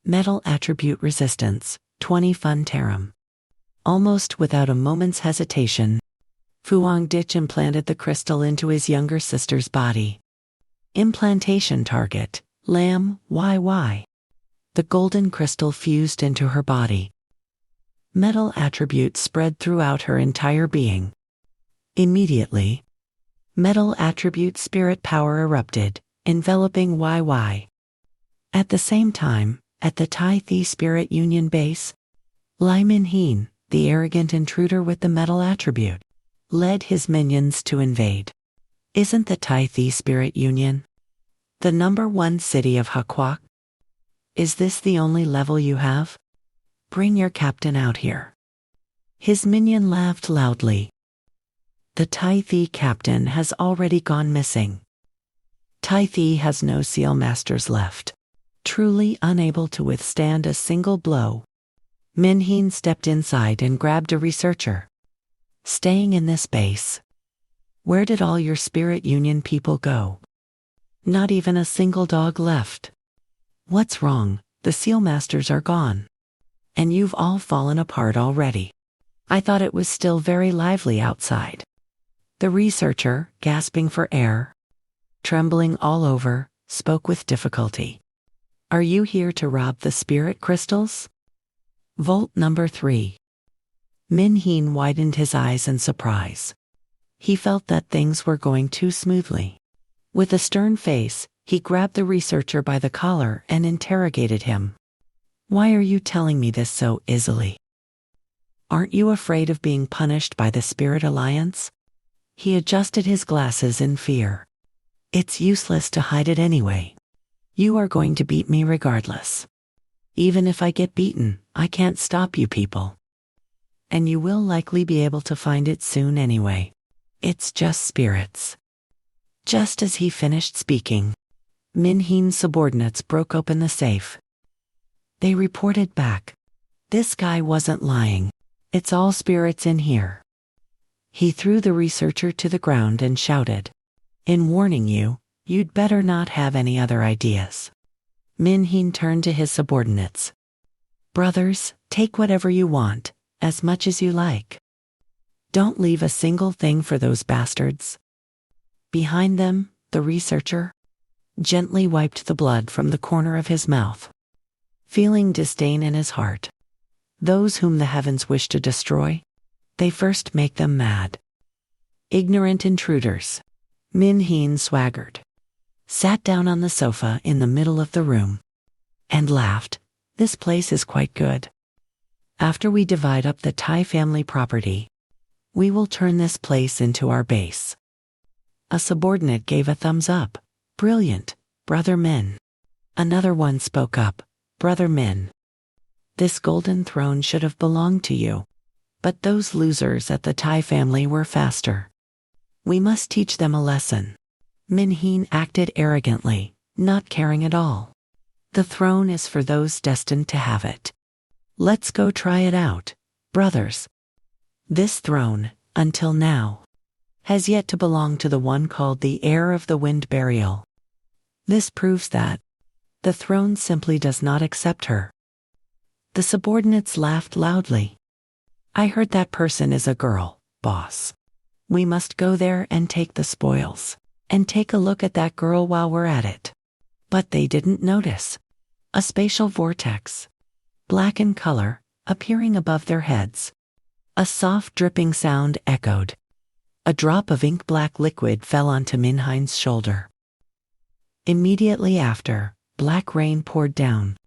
Metal attribute resistance, 20 Fun Tarum. Almost without a moment's hesitation, Fuang Dich implanted the crystal into his younger sister's body. Implantation target, Lam YY. The golden crystal fused into her body. Metal attribute spread throughout her entire being. Immediately, metal attribute spirit power erupted, enveloping YY. At the same time, at the Tai Thi Spirit Union base, Lai Min Heen, the arrogant intruder with the metal attribute, led his minions to invade. Isn't the Tai Thi Spirit Union the #1 city of Hakwak? Is this the only level you have? Bring your captain out here. His minion laughed loudly. The Tai Thi captain has already gone missing. Tai Thi has no seal masters left. Truly unable to withstand a single blow, Min Heen stepped inside and grabbed a researcher. Staying in this base. Where did all your Spirit Union people go? Not even a single dog left. What's wrong? The seal masters are gone. and you've all fallen apart already. I thought it was still very lively outside. The researcher, gasping for air, trembling all over, spoke with difficulty. Are you here to rob the spirit crystals? Vault number 3. Min-heen widened his eyes in surprise. He felt that things were going too smoothly. With a stern face, he grabbed the researcher by the collar and interrogated him. Why are you telling me this so easily? Aren't you afraid of being punished by the Spirit Alliance? He adjusted his glasses in fear. It's useless to hide it anyway. You are going to beat me regardless. Even if I get beaten, I can't stop you people. And you will likely be able to find it soon anyway. It's just spirits. Just as he finished speaking, Min-heen's subordinates broke open the safe. They reported back. This guy wasn't lying. It's all spirits in here. He threw the researcher to the ground and shouted, in warning you, you'd better not have any other ideas. Min-heen turned to his subordinates. Brothers, take whatever you want, as much as you like. Don't leave a single thing for those bastards. Behind them, the researcher gently wiped the blood from the corner of his mouth, feeling disdain in his heart. Those whom the heavens wish to destroy, they first make them mad. Ignorant intruders. Min-heen swaggered, sat down on the sofa in the middle of the room, and laughed. This place is quite good. After we divide up the Tai family property, we will turn this place into our base. A subordinate gave a thumbs up. Brilliant, Brother Min. Another one spoke up. Brother Min. This golden throne should have belonged to you. But those losers at the Tai family were faster. We must teach them a lesson. Min-heen acted arrogantly, not caring at all. The throne is for those destined to have it. Let's go try it out, brothers. This throne, until now, has yet to belong to the one called the heir of the wind burial. This proves that the throne simply does not accept her. The subordinates laughed loudly. I heard that person is a girl, boss. We must go there and take the spoils, and take a look at that girl while we're at it. But they didn't notice. A spatial vortex, black in color, appearing above their heads. A soft dripping sound echoed. A drop of ink-black liquid fell onto Min-heen's shoulder. Immediately after, black rain poured down,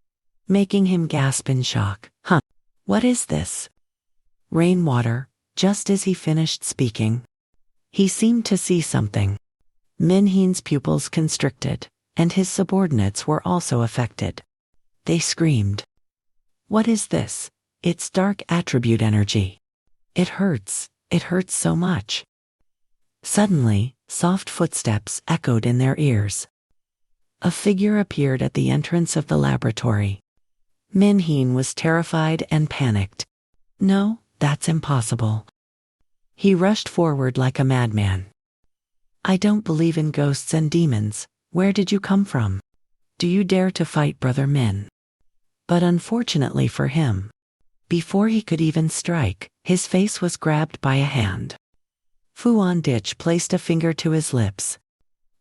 making him gasp in shock. What is this? Rainwater. Just as he finished speaking, he seemed to see something. Min-heen's pupils constricted, and his subordinates were also affected. They screamed. What is this? It's dark attribute energy. It hurts so much. Suddenly, soft footsteps echoed in their ears. A figure appeared at the entrance of the laboratory. Min-heen was terrified and panicked. No, that's impossible. He rushed forward like a madman. I don't believe in ghosts and demons. Where did you come from? Do you dare to fight Brother Min? But unfortunately for him, before he could even strike, his face was grabbed by a hand. Fuon-dich placed a finger to his lips,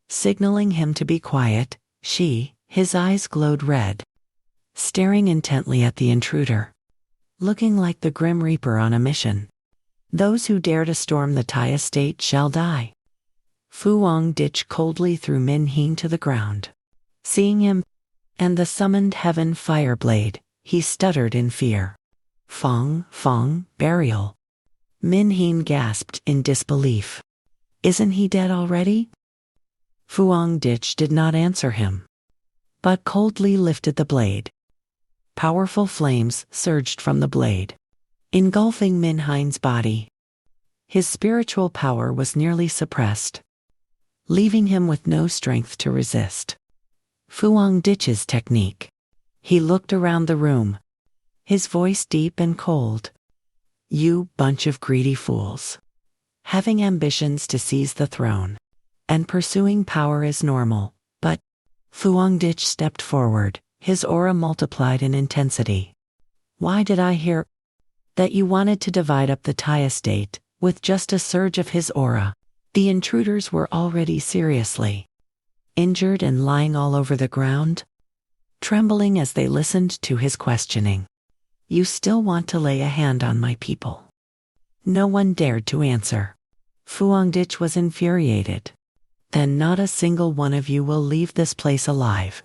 signaling him to be quiet. His eyes glowed red, staring intently at the intruder, looking like the Grim Reaper on a mission. Those who dare to storm the Tai estate shall die. Fuon-dich coldly threw Min-heen to the ground. Seeing him, and the summoned heaven fire blade, he stuttered in fear. Fong, burial. Min-heen gasped in disbelief. Isn't he dead already? Fuon-dich did not answer him, but coldly lifted the blade. Powerful flames surged from the blade, engulfing Min-heen's body. His spiritual power was nearly suppressed, leaving him with no strength to resist. Fuon-dich's technique. He looked around the room, his voice deep and cold. You bunch of greedy fools. Having ambitions to seize the throne and pursuing power is normal, but Fuon-dich stepped forward, his aura multiplied in intensity. Why did I hear that you wanted to divide up the Thai estate? With just a surge of his aura, the intruders were already seriously injured and lying all over the ground, trembling as they listened to his questioning. You still want to lay a hand on my people? No one dared to answer. Fuangdich was infuriated. Then not a single one of you will leave this place alive.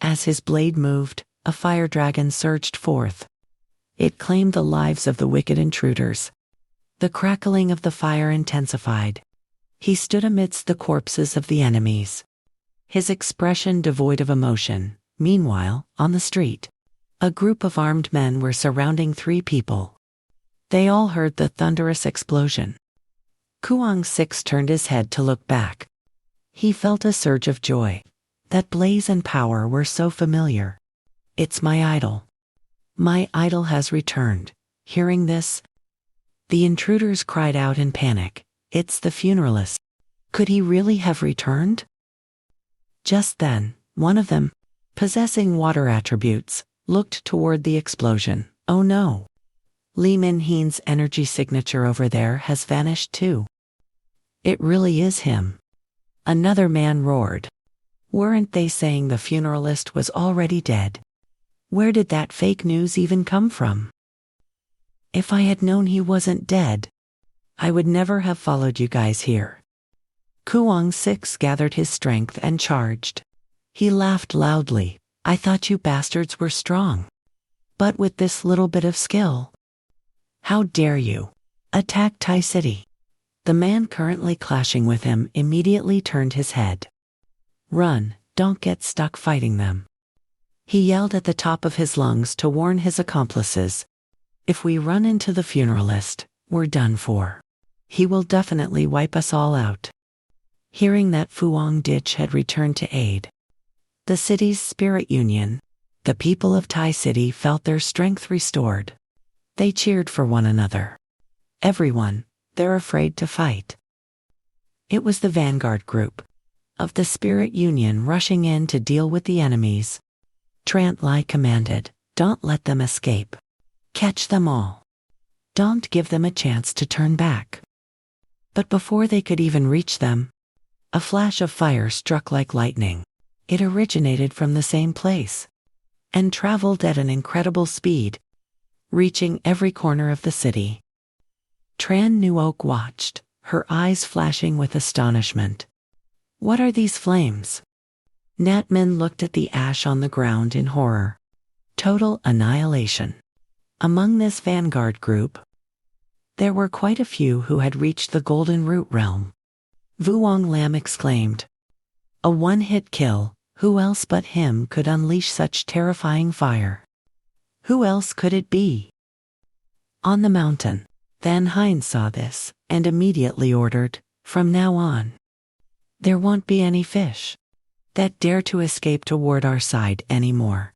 As his blade moved, a fire dragon surged forth. It claimed the lives of the wicked intruders. The crackling of the fire intensified. He stood amidst the corpses of the enemies, his expression devoid of emotion. Meanwhile, on the street, a group of armed men were surrounding 3 people. They all heard the thunderous explosion. Kuang 6 turned his head to look back. He felt a surge of joy. That blaze and power were so familiar. It's my idol. My idol has returned. Hearing this, the intruders cried out in panic. It's the funeralist. Could he really have returned? Just then, one of them, possessing water attributes, looked toward the explosion. Oh no! Li Minheen's energy signature over there has vanished too. It really is him. Another man roared. Weren't they saying the funeralist was already dead? Where did that fake news even come from? If I had known he wasn't dead, I would never have followed you guys here. Kuang 6 gathered his strength and charged. He laughed loudly. I thought you bastards were strong. But with this little bit of skill, how dare you attack Tai City? The man currently clashing with him immediately turned his head. Run, don't get stuck fighting them. He yelled at the top of his lungs to warn his accomplices. If we run into the funeralist, we're done for. He will definitely wipe us all out. Hearing that Fuangdich had returned to aid the city's spirit union, the people of Tai City felt their strength restored. They cheered for one another. Everyone, they're afraid to fight. It was the vanguard group of the spirit union rushing in to deal with the enemies. Trant Lai commanded, don't let them escape. Catch them all. Don't give them a chance to turn back. But before they could even reach them, a flash of fire struck like lightning. It originated from the same place and traveled at an incredible speed, reaching every corner of the city. Tran Nuok watched, her eyes flashing with astonishment. What are these flames? Natmin looked at the ash on the ground in horror. Total annihilation. Among this vanguard group, there were quite a few who had reached the Golden Root realm. Vuong Lam exclaimed. A one-hit kill, who else but him could unleash such terrifying fire? Who else could it be? On the mountain, Van Hine saw this, and immediately ordered, from now on, there won't be any fish that dare to escape toward our side anymore.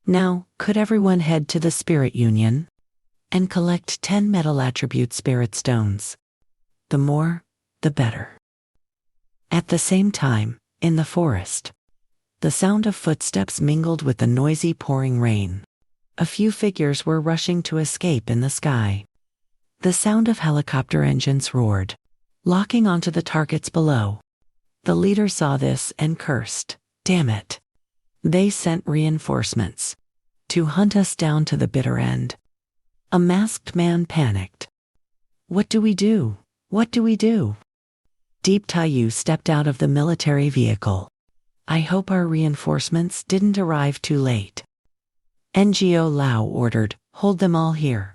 Now, could everyone head to the Spirit Union and collect 10 metal attribute spirit stones? The more, the better. At the same time, in the forest, the sound of footsteps mingled with the noisy pouring rain. A few figures were rushing to escape in the sky. The sound of helicopter engines roared, locking onto the targets below. The leader saw this and cursed. Damn it. They sent reinforcements to hunt us down to the bitter end. A masked man panicked. What do we do? What do we do? Deep Taiyu stepped out of the military vehicle. I hope our reinforcements didn't arrive too late. NGO Lao ordered, hold them all here.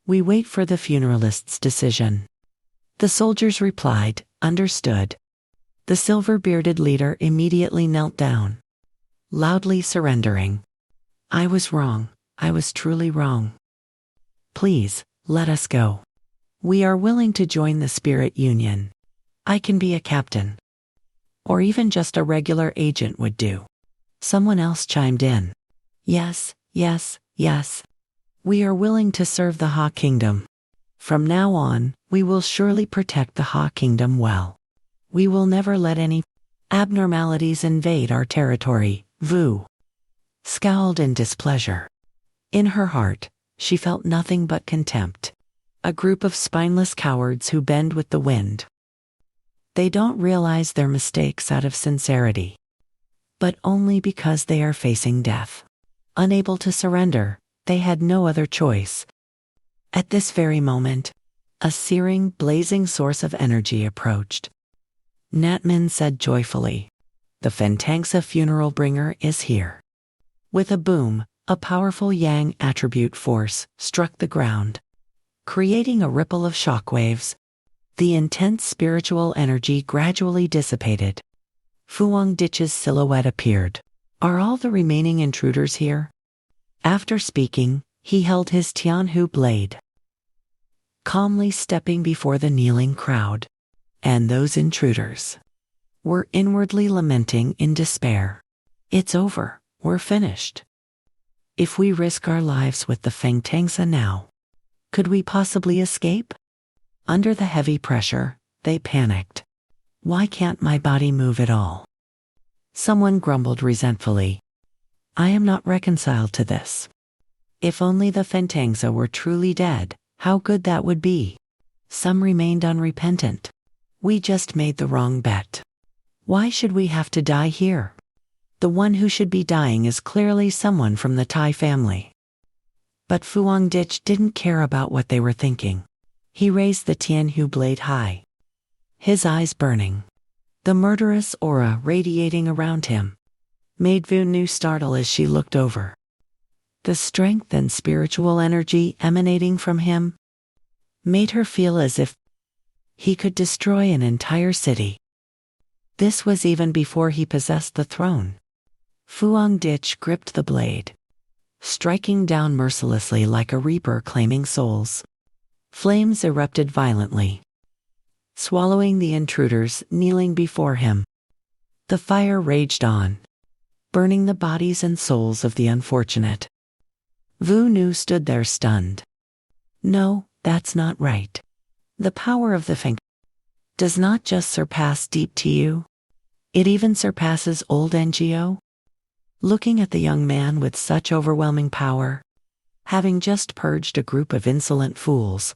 We wait for the funeralist's decision. The soldiers replied, understood. The silver-bearded leader immediately knelt down, loudly surrendering. I was wrong. I was truly wrong. Please, let us go. We are willing to join the Spirit Union. I can be a captain. Or even just a regular agent would do. Someone else chimed in. Yes, yes, yes. We are willing to serve the Ha Kingdom. From now on, we will surely protect the Ha Kingdom well. We will never let any abnormalities invade our territory. Vu scowled in displeasure. In her heart, she felt nothing but contempt. A group of spineless cowards who bend with the wind. They don't realize their mistakes out of sincerity, but only because they are facing death. Unable to surrender, they had no other choice. At this very moment, a searing, blazing source of energy approached. Natmin said joyfully, "The Fentangsa funeral bringer is here." With a boom, a powerful yang attribute force struck the ground, creating a ripple of shockwaves. The intense spiritual energy gradually dissipated. Fuang Ditch's silhouette appeared. "Are all the remaining intruders here?" After speaking, he held his Tianhu blade, calmly stepping before the kneeling crowd. And those intruders were inwardly lamenting in despair. "It's over, we're finished. If we risk our lives with the Fengtangsa now, could we possibly escape?" Under the heavy pressure, they panicked. "Why can't my body move at all?" Someone grumbled resentfully. "I am not reconciled to this. If only the Fentangsa were truly dead, how good that would be." Some remained unrepentant. "We just made the wrong bet. Why should we have to die here? The one who should be dying is clearly someone from the Tai family." But Fuang Ditch didn't care about what they were thinking. He raised the Tianhu blade high, his eyes burning. The murderous aura radiating around him made Vu Nu startle as she looked over. The strength and spiritual energy emanating from him made her feel as if he could destroy an entire city. This was even before he possessed the throne. Fuang Ditch gripped the blade, striking down mercilessly like a reaper claiming souls. Flames erupted violently, swallowing the intruders kneeling before him. The fire raged on, burning the bodies and souls of the unfortunate. Vu Nu stood there stunned. "No, that's not right. The power of the Feng does not just surpass Deep Tu, it even surpasses old NGO." Looking at the young man with such overwhelming power, having just purged a group of insolent fools,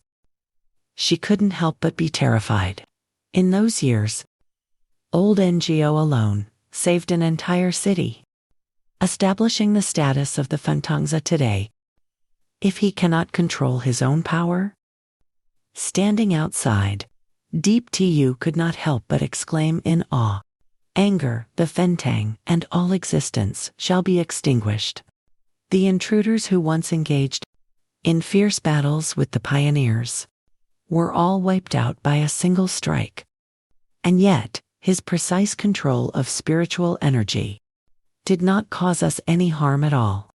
she couldn't help but be terrified. In those years, old NGO alone saved an entire city, establishing the status of the Fentangsa today. If he cannot control his own power? Standing outside, Deep Tu could not help but exclaim in awe. "Anger, the Fentang, and all existence shall be extinguished." The intruders who once engaged in fierce battles with the pioneers were all wiped out by a single strike. And yet, his precise control of spiritual energy did not cause us any harm at all.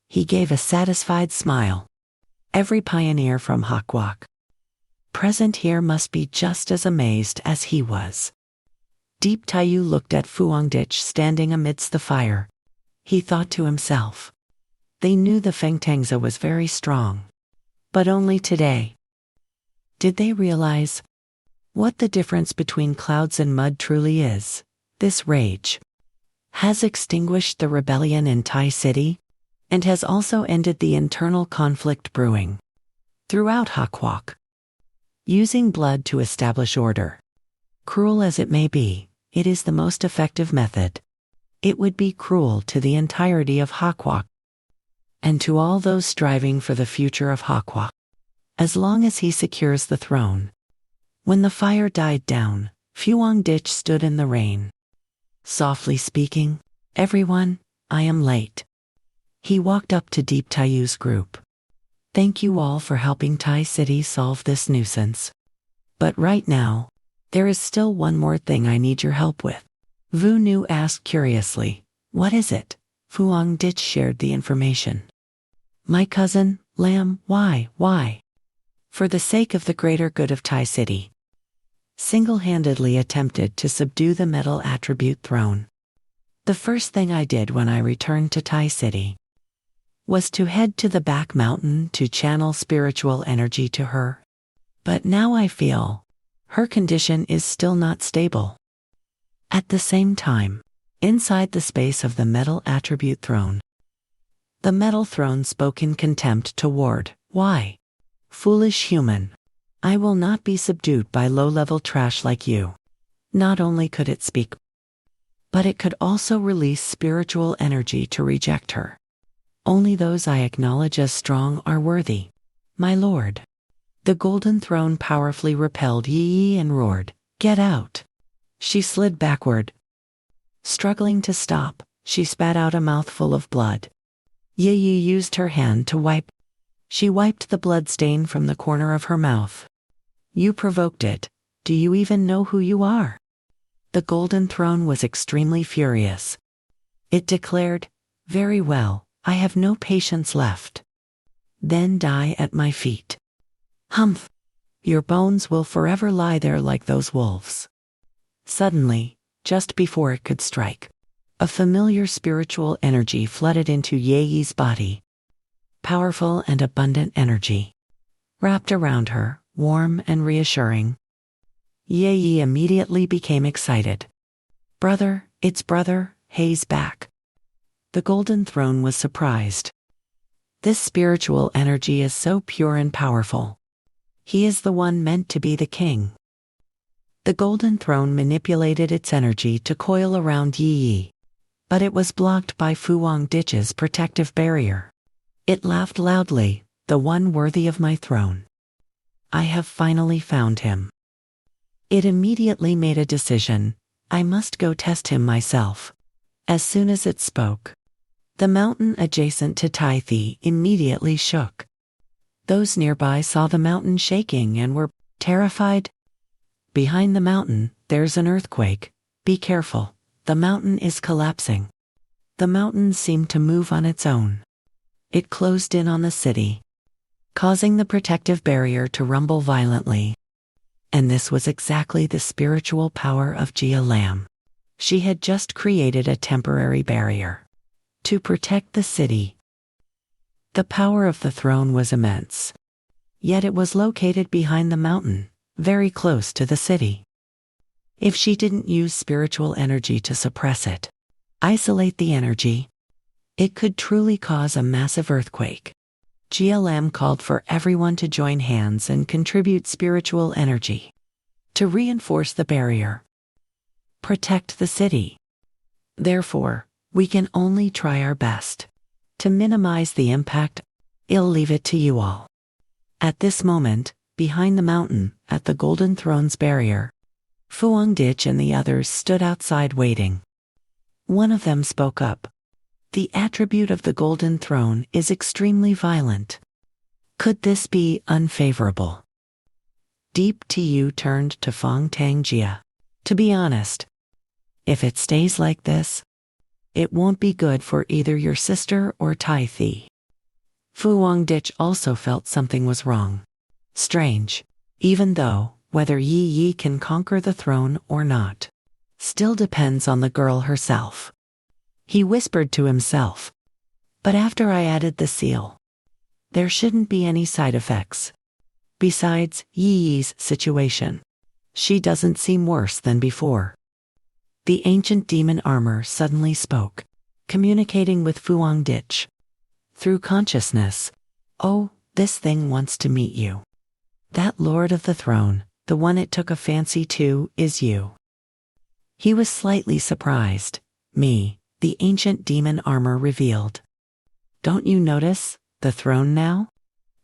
He gave a satisfied smile. Every pioneer from Hakwak present here must be just as amazed as he was. Deep Tu looked at Fuang Ditch standing amidst the fire. He thought to himself, they knew the Fengtangsa was very strong, but only today. Did they realize what the difference between clouds and mud truly is? This rage has extinguished the rebellion in Tai City and has also ended the internal conflict brewing throughout Hakwak. Using blood to establish order, cruel as it may be, it is the most effective method. It would be cruel to the entirety of Hakwak and to all those striving for the future of Hakwak, as long as he secures the throne. When the fire died down, Fuang Ditch stood in the rain, softly speaking, "Everyone, I am late." He walked up to Deep Tu's group. "Thank you all for helping Tai City solve this nuisance. But right now, there is still one more thing I need your help with." Vu Nu asked curiously, "What is it?" Fuang Ditch shared the information. "My cousin, Lam, why? For the sake of the greater good of Tai City, single-handedly attempted to subdue the metal attribute throne. The first thing I did when I returned to Tai City was to head to the back mountain to channel spiritual energy to her. But now I feel her condition is still not stable. At the same time, inside the space of the metal attribute throne, The metal throne spoke in contempt toward. Why? Foolish human. I will not be subdued by low-level trash like you. Not only could it speak, but it could also release spiritual energy to reject her. Only those I acknowledge as strong are worthy. My lord. The golden throne powerfully repelled Yi and roared, "Get out!" She slid backward. Struggling to stop, she spat out a mouthful of blood. Yi used her hand to wipe. She wiped the blood stain from the corner of her mouth. You provoked it. Do you even know who you are? The golden throne was extremely furious. It declared, "Very well, I have no patience left. Then die at my feet. Humph! Your bones will forever lie there like those wolves." Suddenly, just before it could strike, a familiar spiritual energy flooded into Ye's body. Powerful and abundant energy. Wrapped around her, warm and reassuring. Ye immediately became excited. Brother, it's brother, Hei's back. The golden throne was surprised. This spiritual energy is so pure and powerful. He is the one meant to be the king. The golden throne manipulated its energy to coil around Yi, but it was blocked by Fuang Ditch's protective barrier. It laughed loudly, "The one worthy of my throne. I have finally found him." It immediately made a decision. I must go test him myself. As soon as it spoke, the mountain adjacent to Taithi immediately shook. Those nearby saw the mountain shaking and were terrified. Behind the mountain, there's an earthquake. Be careful, the mountain is collapsing. The mountain seemed to move on its own. It closed in on the city, causing the protective barrier to rumble violently. And this was exactly the spiritual power of Jia Lam. She had just created a temporary barrier to protect the city. The power of the throne was immense. Yet it was located behind the mountain, very close to the city. If she didn't use spiritual energy to suppress it, isolate the energy, it could truly cause a massive earthquake. Jia Lam called for everyone to join hands and contribute spiritual energy to reinforce the barrier, protect the city. Therefore, we can only try our best to minimize the impact. I'll leave it to you all. At this moment, behind the mountain, at the Golden Throne's barrier, Fuang Ditch and the others stood outside waiting. One of them spoke up. The attribute of the Golden Throne is extremely violent. Could this be unfavorable? Deep Tu turned to Fong Tangjia. To be honest, if it stays like this, it won't be good for either your sister or Taithi. Fuang Ditch also felt something was wrong. Strange, even though, whether Yi can conquer the throne or not, still depends on the girl herself. He whispered to himself. But after I added the seal, there shouldn't be any side effects. Besides, Yi's situation, she doesn't seem worse than before. The ancient demon armor suddenly spoke, communicating with Fuang Ditch through consciousness. Oh, this thing wants to meet you. That lord of the throne, the one it took a fancy to, is you. He was slightly surprised. Me, the ancient demon armor revealed. Don't you notice, the throne now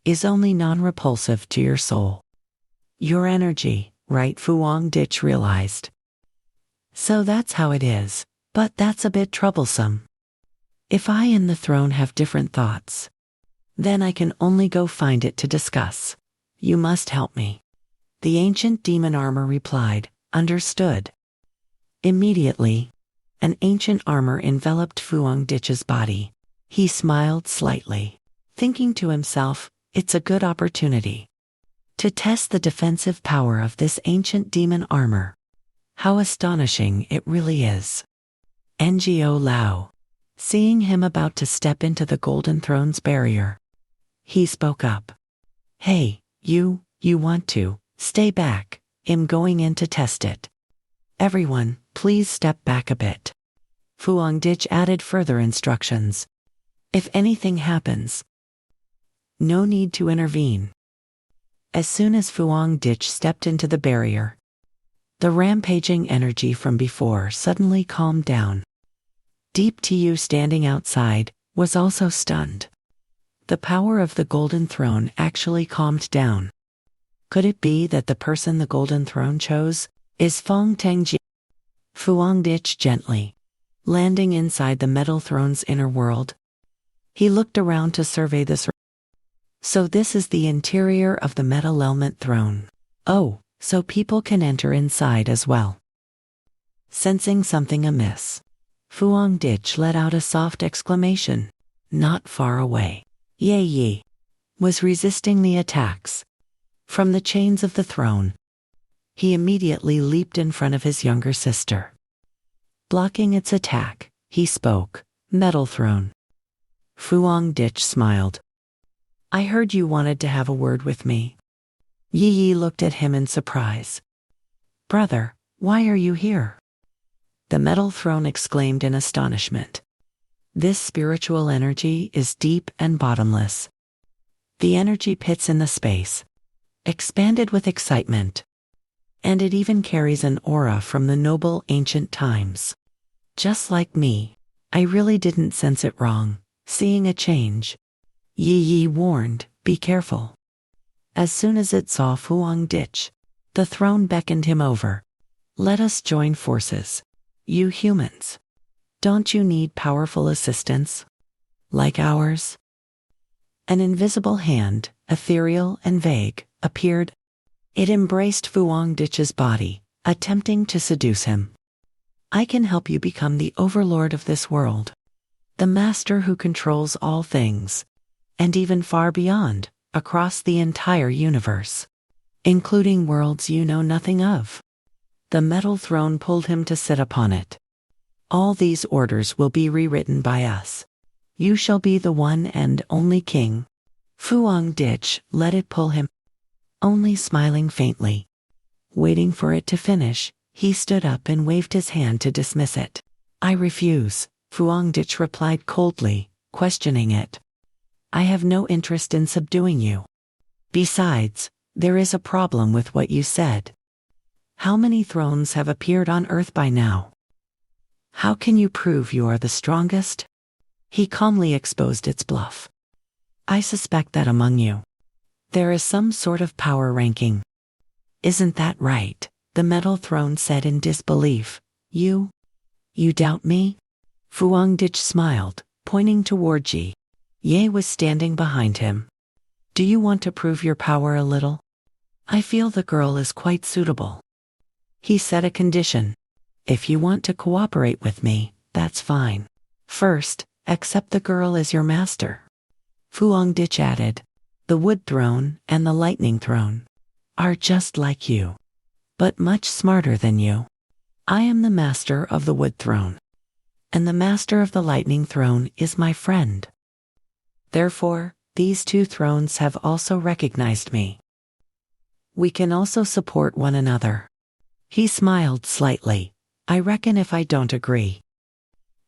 is only non-repulsive to your soul. Your energy, right? Fuang Ditch realized. So that's how it is, but that's a bit troublesome. If I and the throne have different thoughts, then I can only go find it to discuss. You must help me. The ancient demon armor replied, understood. Immediately, an ancient armor enveloped Fuang Ditch's body. He smiled slightly, thinking to himself, it's a good opportunity to test the defensive power of this ancient demon armor. How astonishing it really is. Ngo Lao, seeing him about to step into the Golden Throne's barrier, he spoke up. Hey, you want to stay back. I'm going in to test it. Everyone, please step back a bit. Fuang Ditch added further instructions. If anything happens, no need to intervene. As soon as Fuang Dich stepped into the barrier, the rampaging energy from before suddenly calmed down. Deep Tu standing outside was also stunned. The power of the Golden Throne actually calmed down. Could it be that the person the Golden Throne chose is Fong Tengji? Fuang Dich gently, landing inside the Metal Throne's inner world. He looked around to survey this. So this is the interior of the Metal Element Throne. Oh, so people can enter inside as well. Sensing something amiss, Fuang Dich let out a soft exclamation. Not far away, Ye Yi was resisting the attacks from the chains of the throne. He immediately leaped in front of his younger sister. Blocking its attack, he spoke, Metal Throne. Fuang Dich smiled. I heard you wanted to have a word with me. Yi Yi looked at him in surprise. Brother, why are you here? The Metal Throne exclaimed in astonishment. This spiritual energy is deep and bottomless. The energy pits in the space, expanded with excitement. And it even carries an aura from the noble ancient times. Just like me, I really didn't sense it wrong, seeing a change. Yi Yi warned, be careful. As soon as it saw Fuang Dich, the throne beckoned him over. Let us join forces. You humans. Don't you need powerful assistance? Like ours? An invisible hand, ethereal and vague, appeared. It embraced Fuang Dich's body, attempting to seduce him. I can help you become the overlord of this world. The master who controls all things. And even far beyond, across the entire universe. Including worlds you know nothing of. The Metal Throne pulled him to sit upon it. All these orders will be rewritten by us. You shall be the one and only king. Fuang Dich let it pull him, only smiling faintly. Waiting for it to finish, he stood up and waved his hand to dismiss it. I refuse, Fuang Dich replied coldly, questioning it. I have no interest in subduing you. Besides, there is a problem with what you said. How many thrones have appeared on Earth by now? How can you prove you are the strongest? He calmly exposed its bluff. I suspect that among you, there is some sort of power ranking. Isn't that right? The Metal Throne said in disbelief. You doubt me? Fuang Dich smiled, pointing toward Ji. Ye was standing behind him. Do you want to prove your power a little? I feel the girl is quite suitable. He set a condition. If you want to cooperate with me, that's fine. First, accept the girl as your master. Fuang Dich added. The Wood Throne and the Lightning Throne are just like you, but much smarter than you. I am the master of the Wood Throne, and the master of the Lightning Throne is my friend. Therefore, these two thrones have also recognized me. We can also support one another. He smiled slightly. I reckon if I don't agree,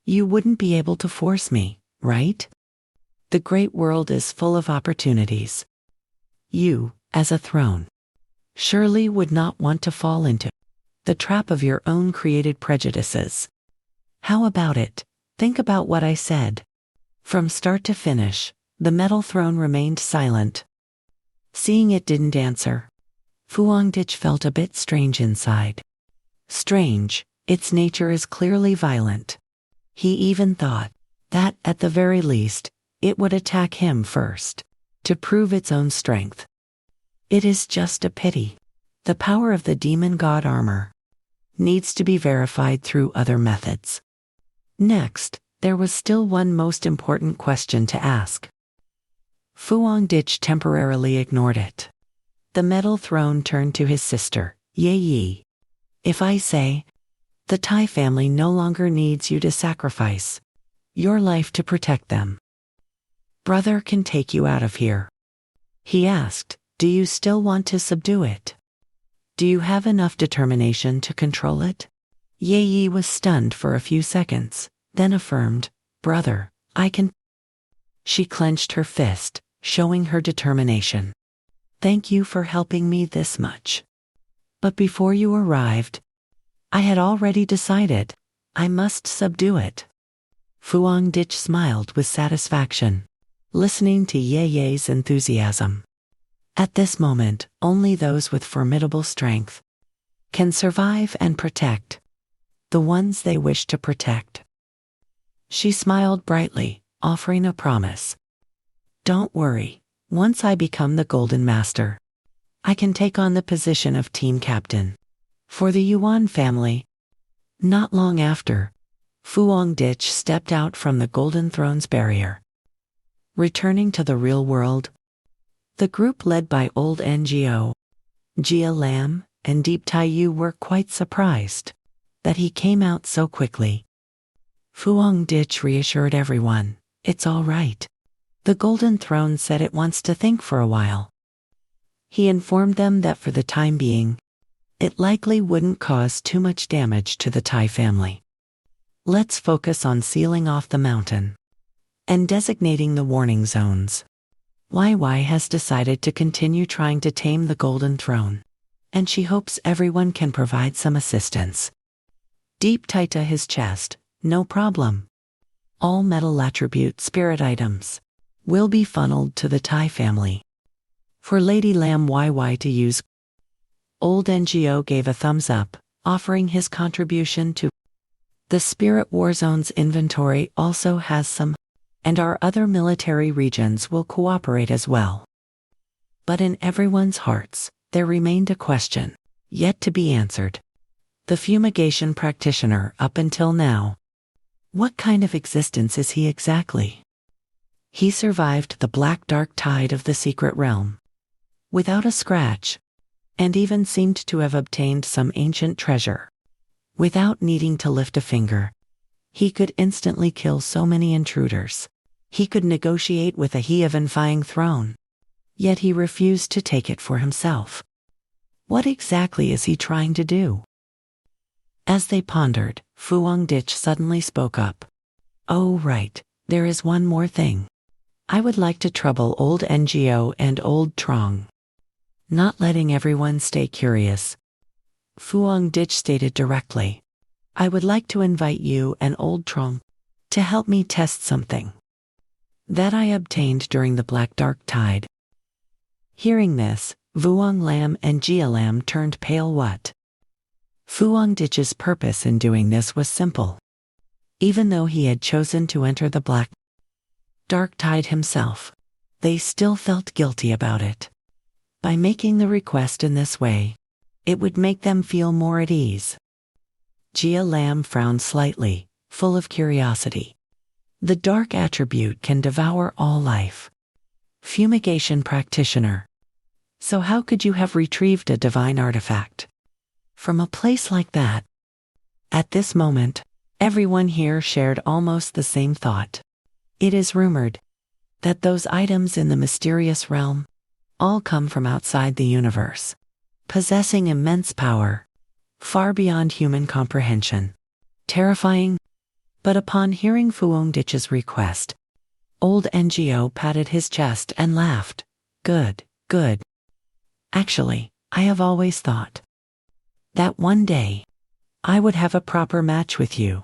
you wouldn't be able to force me, right? The great world is full of opportunities. You, as a throne, surely would not want to fall into the trap of your own created prejudices. How about it? Think about what I said. From start to finish, the Metal Throne remained silent. Seeing it didn't answer, Fuang Dich felt a bit strange inside. Strange, its nature is clearly violent. He even thought that, at the very least, it would attack him first, to prove its own strength. It is just a pity. The power of the demon god armor needs to be verified through other methods. Next, there was still one most important question to ask. Fuang Dich temporarily ignored it. The Metal Throne turned to his sister, Ye Yi. If I say, the Tai family no longer needs you to sacrifice your life to protect them, brother can take you out of here. He asked, do you still want to subdue it? Do you have enough determination to control it? Ye Yi was stunned for a few seconds, then affirmed, brother, I can. She clenched her fist, showing her determination. Thank you for helping me this much. But before you arrived, I had already decided I must subdue it. Fu Hongdich smiled with satisfaction, listening to Ye Ye's enthusiasm. At this moment, only those with formidable strength can survive and protect the ones they wish to protect. She smiled brightly, offering a promise. Don't worry, once I become the Golden Master, I can take on the position of team captain for the Yuan family. Not long after, Fu Hongdich stepped out from the Golden Throne's barrier. Returning to the real world, the group led by old NGO, Jia Lam, and Deep Taiyu were quite surprised that he came out so quickly. Fu Hongdich reassured everyone, it's all right. The Golden Throne said it wants to think for a while. He informed them that for the time being, it likely wouldn't cause too much damage to the Tai family. Let's focus on sealing off the mountain and designating the warning zones. YY has decided to continue trying to tame the Golden Throne, and she hopes everyone can provide some assistance. Deep tight to his chest, no problem. All metal attribute spirit items will be funneled to the Tai family. For Lady Lam YY to use. Old NGO gave a thumbs up, offering his contribution to the Spirit War Zone's inventory also has some, and our other military regions will cooperate as well. But in everyone's hearts, there remained a question, yet to be answered. The fumigation practitioner up until now. What kind of existence is he exactly? He survived the black dark tide of the secret realm without a scratch, and even seemed to have obtained some ancient treasure. Without needing to lift a finger, he could instantly kill so many intruders. He could negotiate with a Heavenfying throne, yet he refused to take it for himself. What exactly is he trying to do? As they pondered, Fu Hongdich suddenly spoke up. Oh right, there is one more thing. I would like to trouble old NGO and old Trong. Not letting everyone stay curious, Fu Hongdich stated directly. I would like to invite you and old Trong to help me test something that I obtained during the Black Dark Tide. Hearing this, Vuong Lam and Jia Lam turned pale. What? Fu Hongdich's purpose in doing this was simple. Even though he had chosen to enter the Black Dark Tide himself, they still felt guilty about it. By making the request in this way, it would make them feel more at ease. Jia Lam frowned slightly, full of curiosity. The dark attribute can devour all life. Fumigation practitioner. So how could you have retrieved a divine artifact from a place like that? At this moment, everyone here shared almost the same thought. It is rumored that those items in the mysterious realm all come from outside the universe, possessing immense power, far beyond human comprehension. Terrifying. But upon hearing Fu Hongdich's request, old NGO patted his chest and laughed. Good, good. Actually, I have always thought that one day I would have a proper match with you.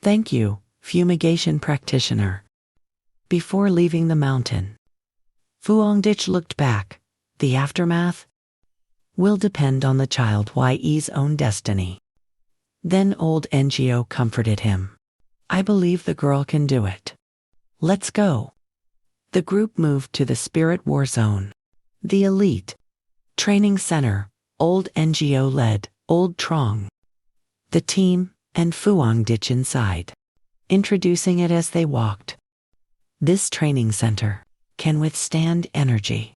Thank you, fumigation practitioner. Before leaving the mountain, Fu Hongdich looked back. The aftermath will depend on the child Ye's own destiny. Then old NGO comforted him. I believe the girl can do it. Let's go. The group moved to the Spirit War Zone. The elite training center, old NGO led, old Trong. The team, and Fu Hongdich inside, introducing it as they walked. This training center can withstand energy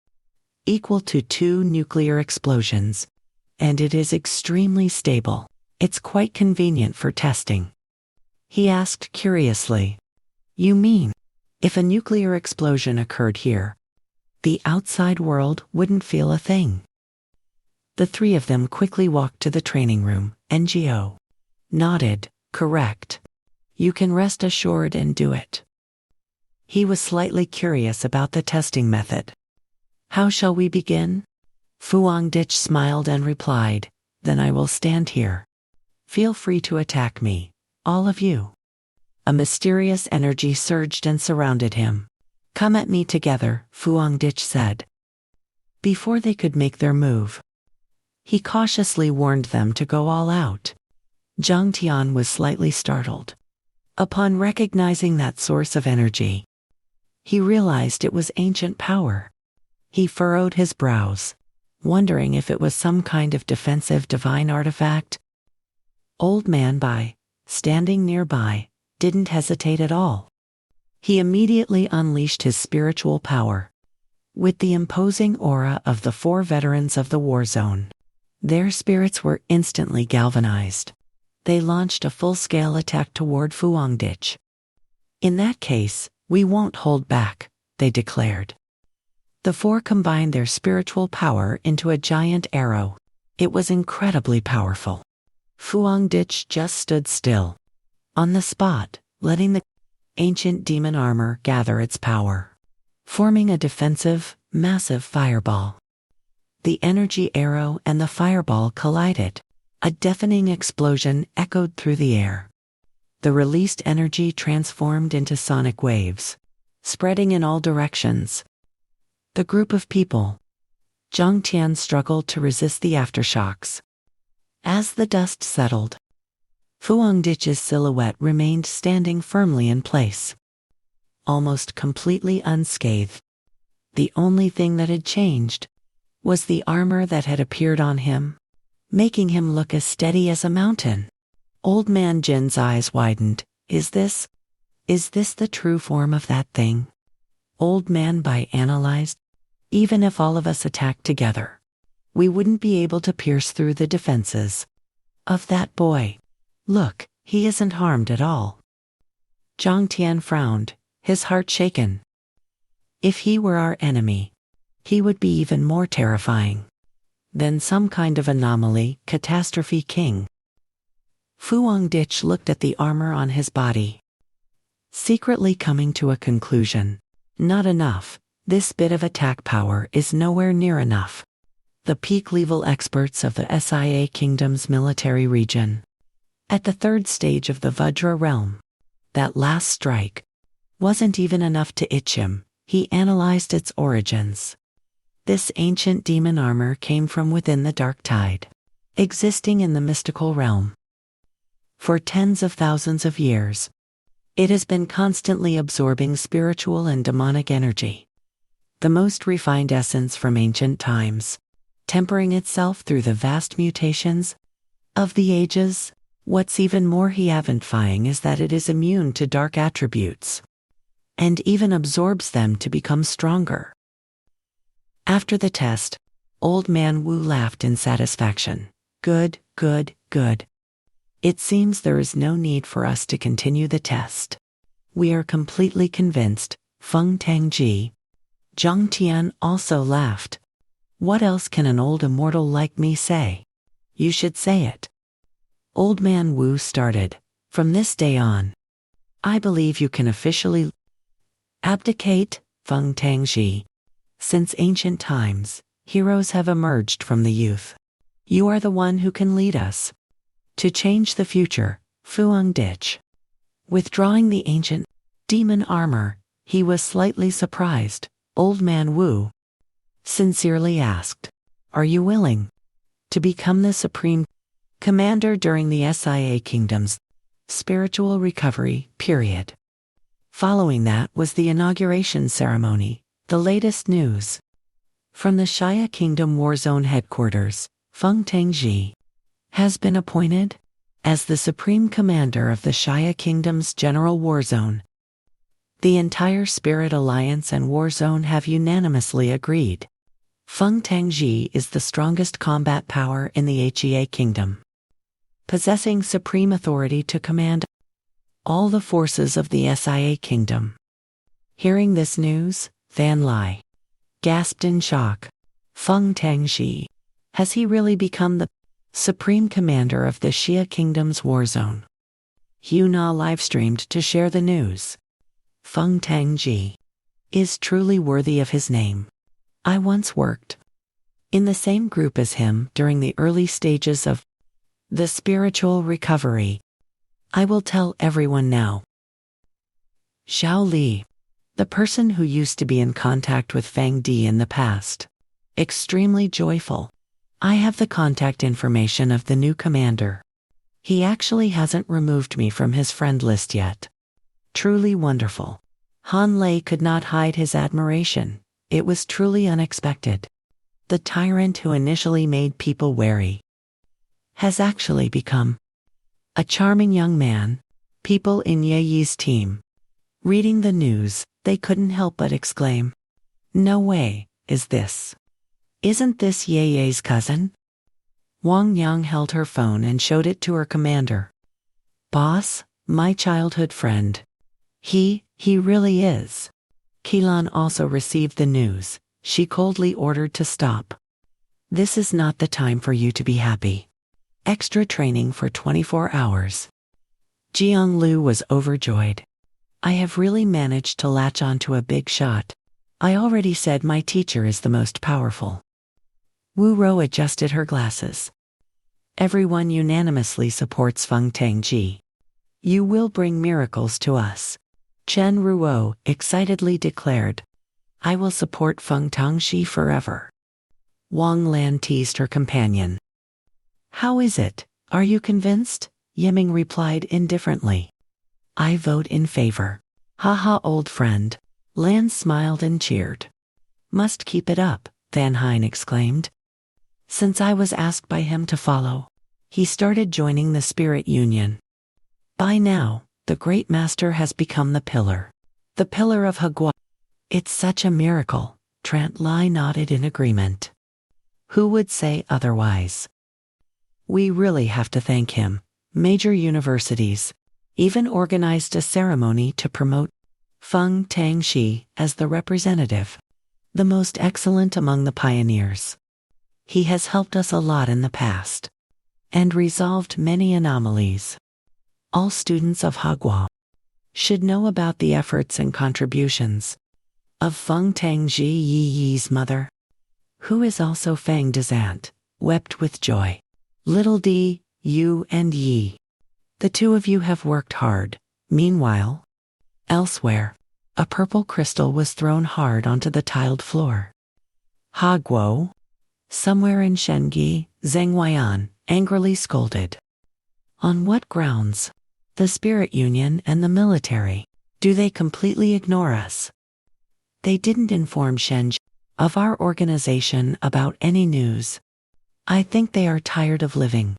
equal to 2 nuclear explosions, and it is extremely stable. It's quite convenient for testing. He asked curiously, You mean, if a nuclear explosion occurred here, the outside world wouldn't feel a thing? The three of them quickly walked to the training room. NGO nodded. Correct. You can rest assured and do it. He was slightly curious about the testing method. "How shall we begin?" Fuang Dich smiled and replied, "Then I will stand here. Feel free to attack me, all of you." A mysterious energy surged and surrounded him. "Come at me together," Fuang Dich said. Before they could make their move, he cautiously warned them to go all out. Zhang Tian was slightly startled. Upon recognizing that source of energy, he realized it was ancient power. He furrowed his brows, wondering if it was some kind of defensive divine artifact. Old Man Bai, standing nearby, didn't hesitate at all. He immediately unleashed his spiritual power. With the imposing aura of the 4 veterans of the war zone, their spirits were instantly galvanized. They launched a full-scale attack toward Fuang Dich. "In that case, we won't hold back," they declared. The 4 combined their spiritual power into a giant arrow. It was incredibly powerful. Fuang Dich just stood still, on the spot, letting the ancient demon armor gather its power, forming a defensive, massive fireball. The energy arrow and the fireball collided. A deafening explosion echoed through the air. The released energy transformed into sonic waves, spreading in all directions. The group of people, Zhang Tian, struggled to resist the aftershocks. As the dust settled, Fuang Dich's silhouette remained standing firmly in place, almost completely unscathed. The only thing that had changed was the armor that had appeared on him, making him look as steady as a mountain. Old Man Jin's eyes widened. Is this the true form of that thing?" Old Man Bai analyzed. "Even if all of us attacked together, we wouldn't be able to pierce through the defenses of that boy. Look, he isn't harmed at all." Zhang Tian frowned, his heart shaken. If he were our enemy, he would be even more terrifying than some kind of anomaly, catastrophe king. Fuang Dich looked at the armor on his body, secretly coming to a conclusion. Not enough. This bit of attack power is nowhere near enough. The peak level experts of the SIA Kingdom's military region, at the 3rd stage of the Vajra realm, that last strike wasn't even enough to itch him. He analyzed its origins. This ancient demon armor came from within the dark tide, existing in the mystical realm. For tens of thousands of years, it has been constantly absorbing spiritual and demonic energy, the most refined essence from ancient times, tempering itself through the vast mutations of the ages. What's even more horrifying is that it is immune to dark attributes, and even absorbs them to become stronger. After the test, Old Man Wu laughed in satisfaction. Good, good, good. It seems there is no need for us to continue the test. We are completely convinced, Feng Tangji. Zhang Tian also laughed. What else can an old immortal like me say? You should say it. Old Man Wu started. From this day on, I believe you can officially abdicate, Feng Tangji. Since ancient times, heroes have emerged from the youth. You are the one who can lead us to change the future, Fuang Dich. Withdrawing the ancient demon armor, he was slightly surprised. Old Man Wu sincerely asked, "Are you willing to become the supreme commander during the SIA Kingdom's spiritual recovery period?" Following that was the inauguration ceremony. The latest news from the Shia Kingdom Warzone headquarters. Feng Tangji has been appointed as the supreme commander of the Shia Kingdom's General Warzone. The entire Spirit Alliance and Warzone have unanimously agreed. Feng Tangji is the strongest combat power in the HEA Kingdom, possessing supreme authority to command all the forces of the SIA Kingdom. Hearing this news, Fan Lai gasped in shock. Feng Tangji, has he really become the supreme commander of the Shia Kingdom's Warzone? Huna livestreamed to share the news. Feng Tangji is truly worthy of his name. I once worked in the same group as him during the early stages of the spiritual recovery. I will tell everyone now. Xiao Li, the person who used to be in contact with Fang Di in the past, extremely joyful. I have the contact information of the new commander. He actually hasn't removed me from his friend list yet. Truly wonderful. Han Lei could not hide his admiration. It was truly unexpected. The tyrant who initially made people wary has actually become a charming young man. People in Ye Yi's team, reading the news, they couldn't help but exclaim, "No way, is this? Isn't this Ye Yi's cousin?" Wang Yang held her phone and showed it to her commander. "Boss, my childhood friend. He really is." Qilan also received the news. She coldly ordered to stop. "This is not the time for you to be happy. Extra training for 24 hours. Jiang Lu was overjoyed. "I have really managed to latch onto a big shot. I already said my teacher is the most powerful." Wu Rou adjusted her glasses. "Everyone unanimously supports Feng Tangji. You will bring miracles to us." Chen Ruo excitedly declared, "I will support Feng Tangji forever." Wang Lan teased her companion. "How is it? Are you convinced?" Yiming replied indifferently. "I vote in favor." "Haha, old friend." Lan smiled and cheered. "Must keep it up," Van Hein exclaimed. "Since I was asked by him to follow, he started joining the Spirit Union. By now, the Great Master has become the pillar of Hagua. It's such a miracle." Trant Lai nodded in agreement. "Who would say otherwise? We really have to thank him." Major universities even organized a ceremony to promote Feng Tangji as the representative, the most excellent among the pioneers. He has helped us a lot in the past and resolved many anomalies. All students of Hagua should know about the efforts and contributions of Feng Tangji. Yi Yi's mother, who is also Feng Dezant, wept with joy. "Little D, you and Yi. The two of you have worked hard." Meanwhile, elsewhere, a purple crystal was thrown hard onto the tiled floor. "Haguo?" Somewhere in Shengi, Zheng Huaiyan angrily scolded. "On what grounds? The Spirit Union and the military, do they completely ignore us? They didn't inform Shenji of our organization about any news. I think they are tired of living."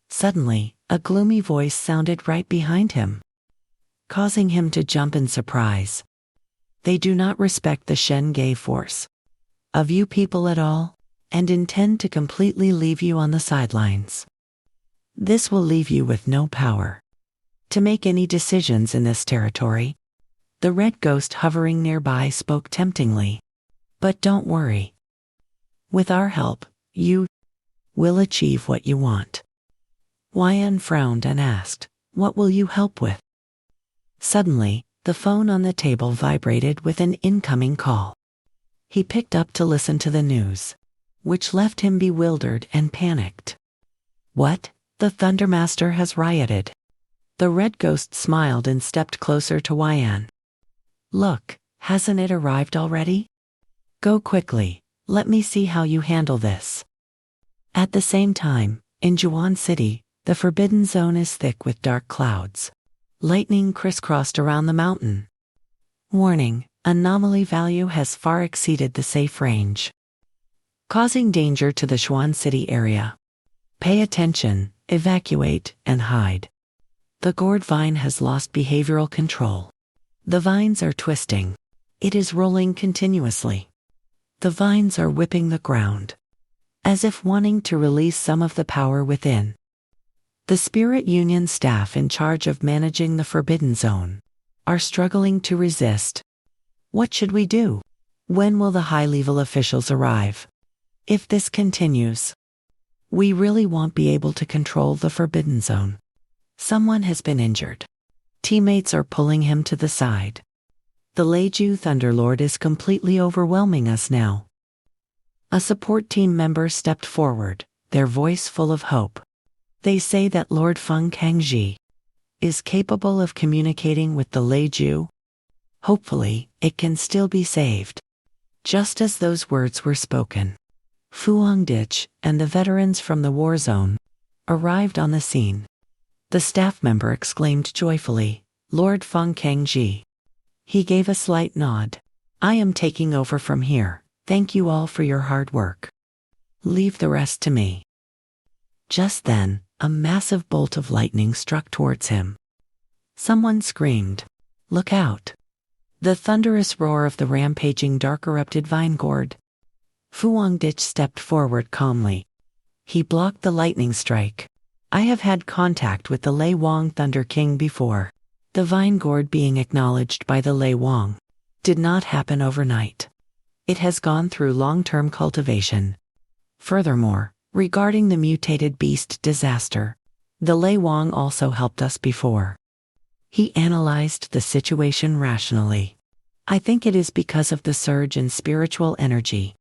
Suddenly, a gloomy voice sounded right behind him, causing him to jump in surprise. "They do not respect the Shenge force of you people at all, and intend to completely leave you on the sidelines. This will leave you with no power to make any decisions in this territory." The red ghost hovering nearby spoke temptingly. "But don't worry. With our help, you will achieve what you want." Huaiyan frowned and asked, "What will you help with?" Suddenly, the phone on the table vibrated with an incoming call. He picked up to listen to the news, which left him bewildered and panicked. "What? The Thundermaster has rioted." The red ghost smiled and stepped closer to Huaiyan. "Look, hasn't it arrived already? Go quickly, let me see how you handle this." At the same time, in Juan City, the Forbidden Zone is thick with dark clouds. Lightning crisscrossed around the mountain. Warning, anomaly value has far exceeded the safe range, causing danger to the Xuan City area. Pay attention, evacuate, and hide. The gourd vine has lost behavioral control. The vines are twisting. It is rolling continuously. The vines are whipping the ground, as if wanting to release some of the power within. The Spirit Union staff in charge of managing the Forbidden Zone are struggling to resist. What should we do? When will the high-level officials arrive? If this continues, we really won't be able to control the Forbidden Zone. Someone has been injured. Teammates are pulling him to the side. The Leiju Thunderlord is completely overwhelming us now. A support team member stepped forward, their voice full of hope. They say that Lord Feng Kangji is capable of communicating with the Leiju. Hopefully, it can still be saved. Just as those words were spoken, Fu Hongditch and the veterans from the war zone arrived on the scene. The staff member exclaimed joyfully, "Lord Feng Kangji." He gave a slight nod. "I am taking over from here. Thank you all for your hard work. Leave the rest to me." Just then, a massive bolt of lightning struck towards him. Someone screamed, "Look out!" The thunderous roar of the rampaging dark-erupted vine gourd. Fu Hongditch stepped forward calmly. He blocked the lightning strike. "I have had contact with the Lei Wang Thunder King before. The vine gourd being acknowledged by the Lei Wang did not happen overnight. It has gone through long-term cultivation. Furthermore, regarding the mutated beast disaster, the Lei Wang also helped us before." He analyzed the situation rationally. "I think it is because of the surge in spiritual energy,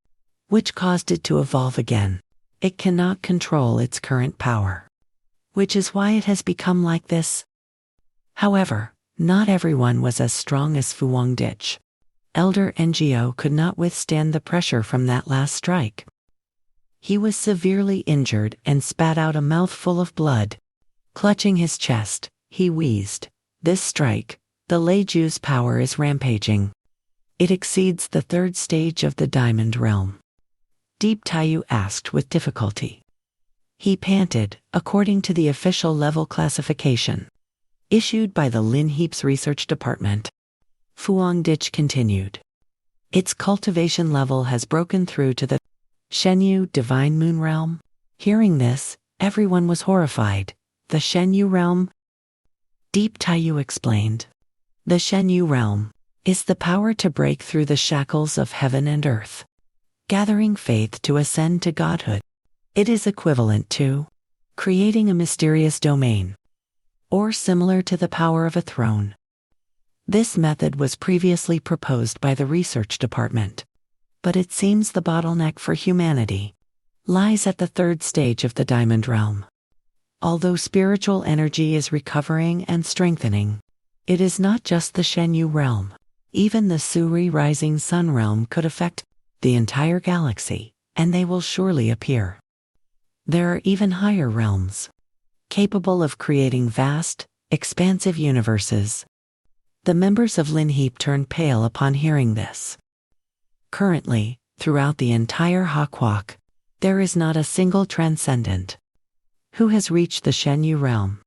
which caused it to evolve again. It cannot control its current power, which is why it has become like this." However, not everyone was as strong as Fu Hongditch. Elder Ngo could not withstand the pressure from that last strike. He was severely injured and spat out a mouthful of blood. Clutching his chest, he wheezed, "This strike, the Leiju's power is rampaging. It exceeds the third stage of the Diamond Realm." Deep Taiyu asked with difficulty. He panted, "According to the official level classification issued by the Lin Heap's research department." Fu Hongditch continued, "Its cultivation level has broken through to the Shenyu Divine Moon Realm." Hearing this, everyone was horrified. "The Shenyu Realm?" Deep Taiyu explained. "The Shenyu Realm is the power to break through the shackles of heaven and earth, gathering faith to ascend to godhood. It is equivalent to creating a mysterious domain, or similar to the power of a throne. This method was previously proposed by the research department, but it seems the bottleneck for humanity lies at the third stage of the Diamond Realm. Although spiritual energy is recovering and strengthening, it is not just the Shenyu Realm. Even the Suri Rising Sun Realm could affect the entire galaxy, and they will surely appear. There are even higher realms, capable of creating vast, expansive universes." The members of Lin Heap turned pale upon hearing this. Currently, throughout the entire Hawkwalk, there is not a single transcendent who has reached the Shenyu Realm.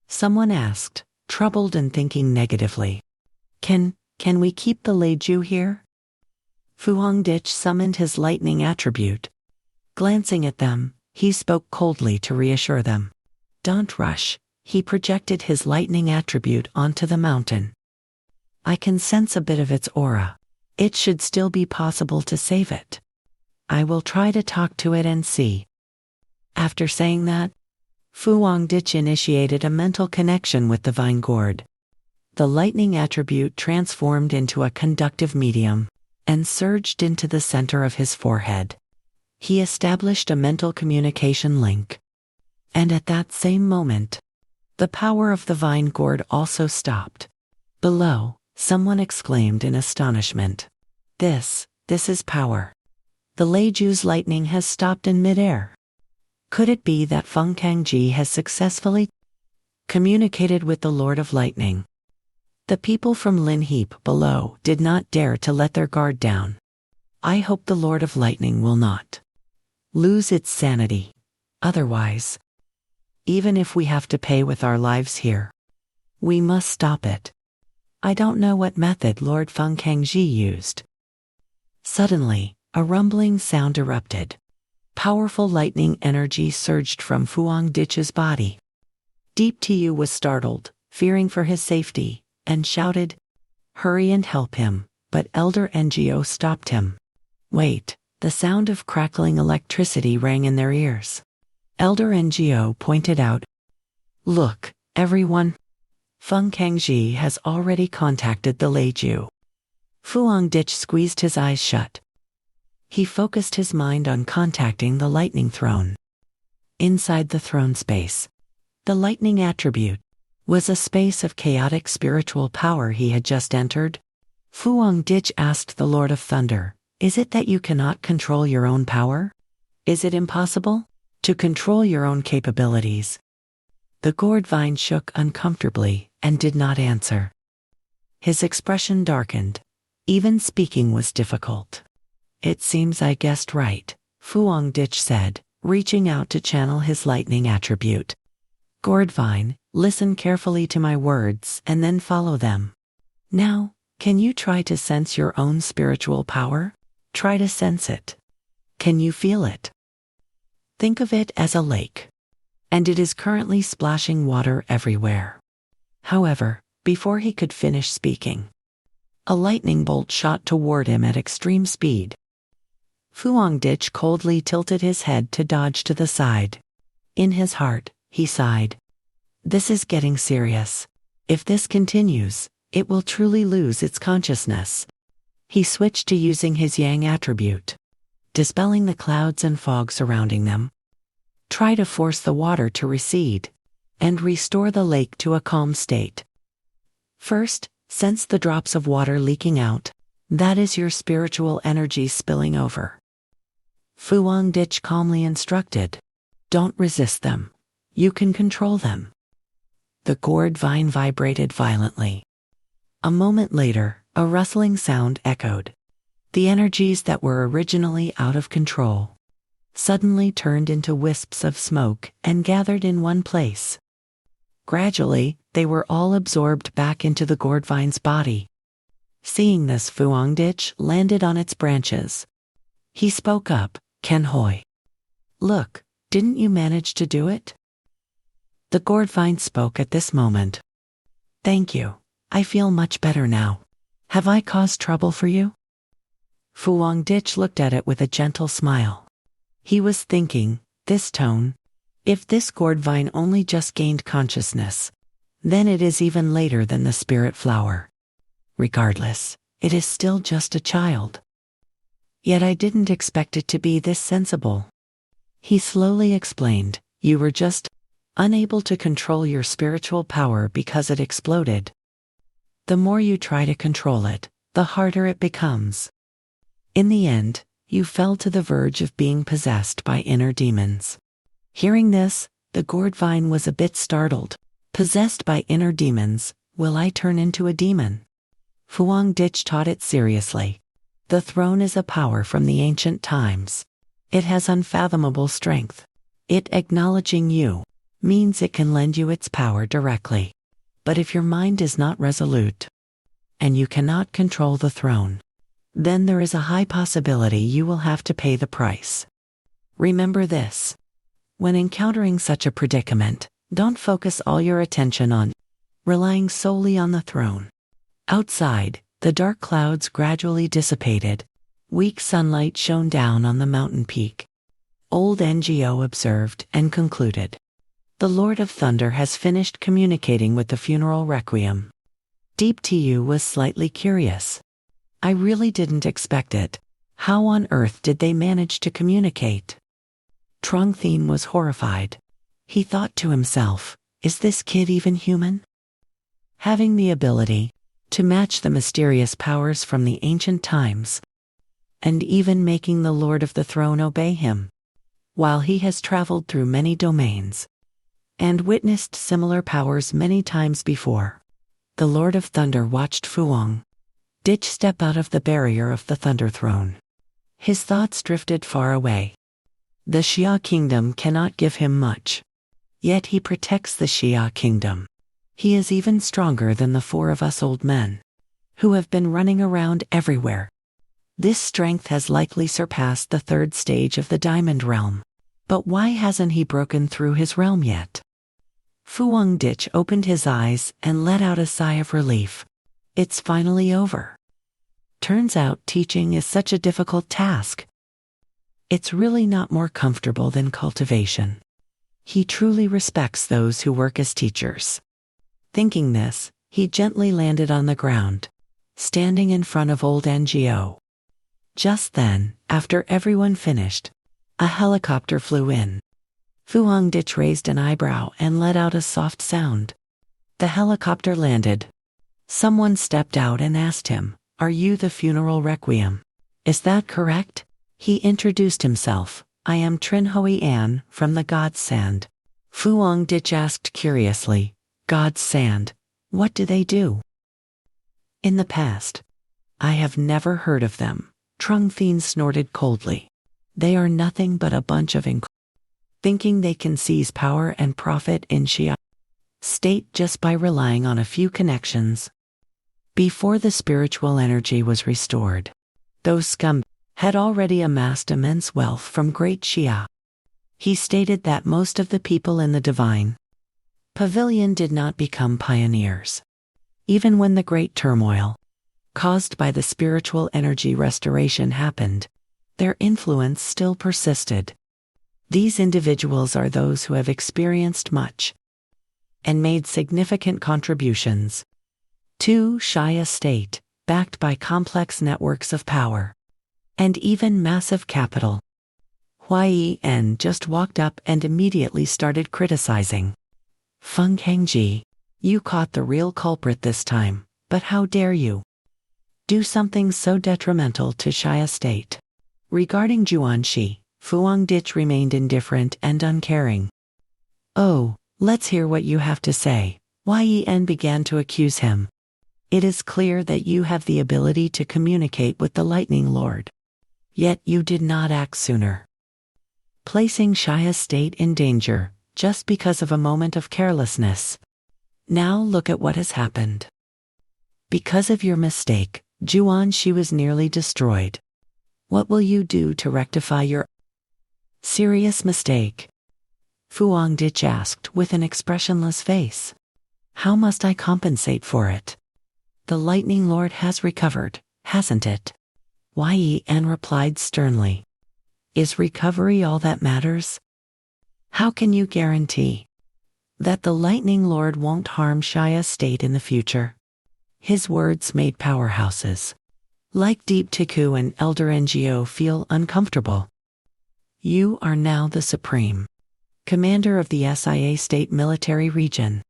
Someone asked, troubled and thinking negatively. Can we keep the Leiju here?" Fu Hongditch summoned his lightning attribute. Glancing at them, he spoke coldly to reassure them. "Don't rush." He projected his lightning attribute onto the mountain. "I can sense a bit of its aura. It should still be possible to save it. I will try to talk to it and see." After saying that, Fu Hongditch initiated a mental connection with the vine gourd. The lightning attribute transformed into a conductive medium and surged into the center of his forehead. He established a mental communication link. And at that same moment, the power of the vine gourd also stopped. Below, someone exclaimed in astonishment. This is power. The Leiju's lightning has stopped in midair. Could it be that Feng Kangji has successfully communicated with the Lord of Lightning? The people from Lin Heap below did not dare to let their guard down. I hope the Lord of Lightning will not lose its sanity. Otherwise, even if we have to pay with our lives here, we must stop it. I don't know what method Lord Feng Kangji used. Suddenly, a rumbling sound erupted. Powerful lightning energy surged from Fu Hongditch's body. Deep Taiyu was startled, fearing for his safety, and shouted, "Hurry and help him," but Elder Ngo stopped him. Wait, the sound of crackling electricity rang in their ears. Elder Ngo pointed out, "Look, everyone, Feng Kangji has already contacted the Leiju. Fuang Dich squeezed his eyes shut. He focused his mind on contacting the lightning throne. Inside the throne space, the lightning attribute, was a space of chaotic spiritual power he had just entered. Fuang Dich asked the Lord of Thunder, "Is it that you cannot control your own power? Is it impossible to control your own capabilities?" The gourd vine shook uncomfortably and did not answer. His expression darkened. Even speaking was difficult. "It seems I guessed right," Fuang Dich said, reaching out to channel his lightning attribute. "Gourd vine, listen carefully to my words and then follow them. Now, can you try to sense your own spiritual power? Try to sense it. Can you feel it? Think of it as a lake. And it is currently splashing water everywhere." However, before he could finish speaking, a lightning bolt shot toward him at extreme speed. Fuang Dich coldly tilted his head to dodge to the side. In his heart, he sighed. "This is getting serious. If this continues, it will truly lose its consciousness." He switched to using his yang attribute, dispelling the clouds and fog surrounding them. Try to force the water to recede and restore the lake to a calm state. First, sense the drops of water leaking out. That is your spiritual energy spilling over. Fuang Dich calmly instructed. Don't resist them. You can control them. The gourd vine vibrated violently. A moment later, a rustling sound echoed. The energies that were originally out of control suddenly turned into wisps of smoke and gathered in one place. Gradually, they were all absorbed back into the gourd vine's body. Seeing this, Fuang Dich landed on its branches. He spoke up, "Ken Hoi. Look, didn't you manage to do it?" The gourd vine spoke at this moment. "Thank you. I feel much better now. Have I caused trouble for you?" Fuang Dich looked at it with a gentle smile. He was thinking, this tone, if this gourd vine only just gained consciousness, then it is even later than the spirit flower. Regardless, it is still just a child. Yet I didn't expect it to be this sensible. He slowly explained, "You were just unable to control your spiritual power because it exploded. The more you try to control it, the harder it becomes. In the end, you fell to the verge of being possessed by inner demons." Hearing this, the gourd vine was a bit startled. "Possessed by inner demons, will I turn into a demon?" Fuang Dich taught it seriously. The throne is a power from the ancient times. It has unfathomable strength. It acknowledging you means it can lend you its power directly. But if your mind is not resolute, and you cannot control the throne, then there is a high possibility you will have to pay the price. Remember this. When encountering such a predicament, don't focus all your attention on relying solely on the throne. Outside, the dark clouds gradually dissipated. Weak sunlight shone down on the mountain peak. Old NGO observed and concluded. The Lord of Thunder has finished communicating with the funeral requiem. Deep Tu was slightly curious. I really didn't expect it. How on earth did they manage to communicate? Trong Thien was horrified. He thought to himself, is this kid even human? Having the ability to match the mysterious powers from the ancient times, and even making the Lord of the Throne obey him, while he has traveled through many domains, and witnessed similar powers many times before. The Lord of Thunder watched Fuang Dich step out of the barrier of the Thunder Throne. His thoughts drifted far away. The Xia Kingdom cannot give him much. Yet he protects the Xia Kingdom. He is even stronger than the four of us old men, who have been running around everywhere. This strength has likely surpassed the third stage of the Diamond Realm. But why hasn't he broken through his realm yet? Fuang Dich opened his eyes and let out a sigh of relief. It's finally over. Turns out teaching is such a difficult task. It's really not more comfortable than cultivation. He truly respects those who work as teachers. Thinking this, he gently landed on the ground, standing in front of old NGO. Just then, after everyone finished, a helicopter flew in. Fu Hongdich raised an eyebrow and let out a soft sound. The helicopter landed. Someone stepped out and asked him, "Are you the funeral requiem? Is that correct?" He introduced himself. "I am Trin Hui An from the God's Sand." Fu Hongdich asked curiously, "God's Sand? What do they do?" "In the past. I have never heard of them." Trung Thien snorted coldly. "They are nothing but a bunch of thinking they can seize power and profit in Xia state just by relying on a few connections. Before the spiritual energy was restored, those scum had already amassed immense wealth from Great Xia. He stated that most of the people in the divine pavilion did not become pioneers. Even when the great turmoil caused by the spiritual energy restoration happened, their influence still persisted. These individuals are those who have experienced much and made significant contributions to Xia state, backed by complex networks of power and even massive capital. Huai En just walked up and immediately started criticizing. "Feng Kangji, you caught the real culprit this time, but how dare you do something so detrimental to Xia state?" Regarding Juanxi, Fu Hongdich remained indifferent and uncaring. "Oh, let's hear what you have to say." Huai En began to accuse him. "It is clear that you have the ability to communicate with the Lightning Lord. Yet you did not act sooner, placing Xia's state in danger just because of a moment of carelessness. Now look at what has happened. Because of your mistake, Juanxi was nearly destroyed. What will you do to rectify your serious mistake?" Fu Hongdich asked with an expressionless face. "How must I compensate for it? The Lightning Lord has recovered, hasn't it?" Huai En replied sternly. "Is recovery all that matters? How can you guarantee that the Lightning Lord won't harm Xia's state in the future?" His words made powerhouses like Deep Tiku and Elder NGO feel uncomfortable. "You are now the supreme commander of the SIA State Military Region.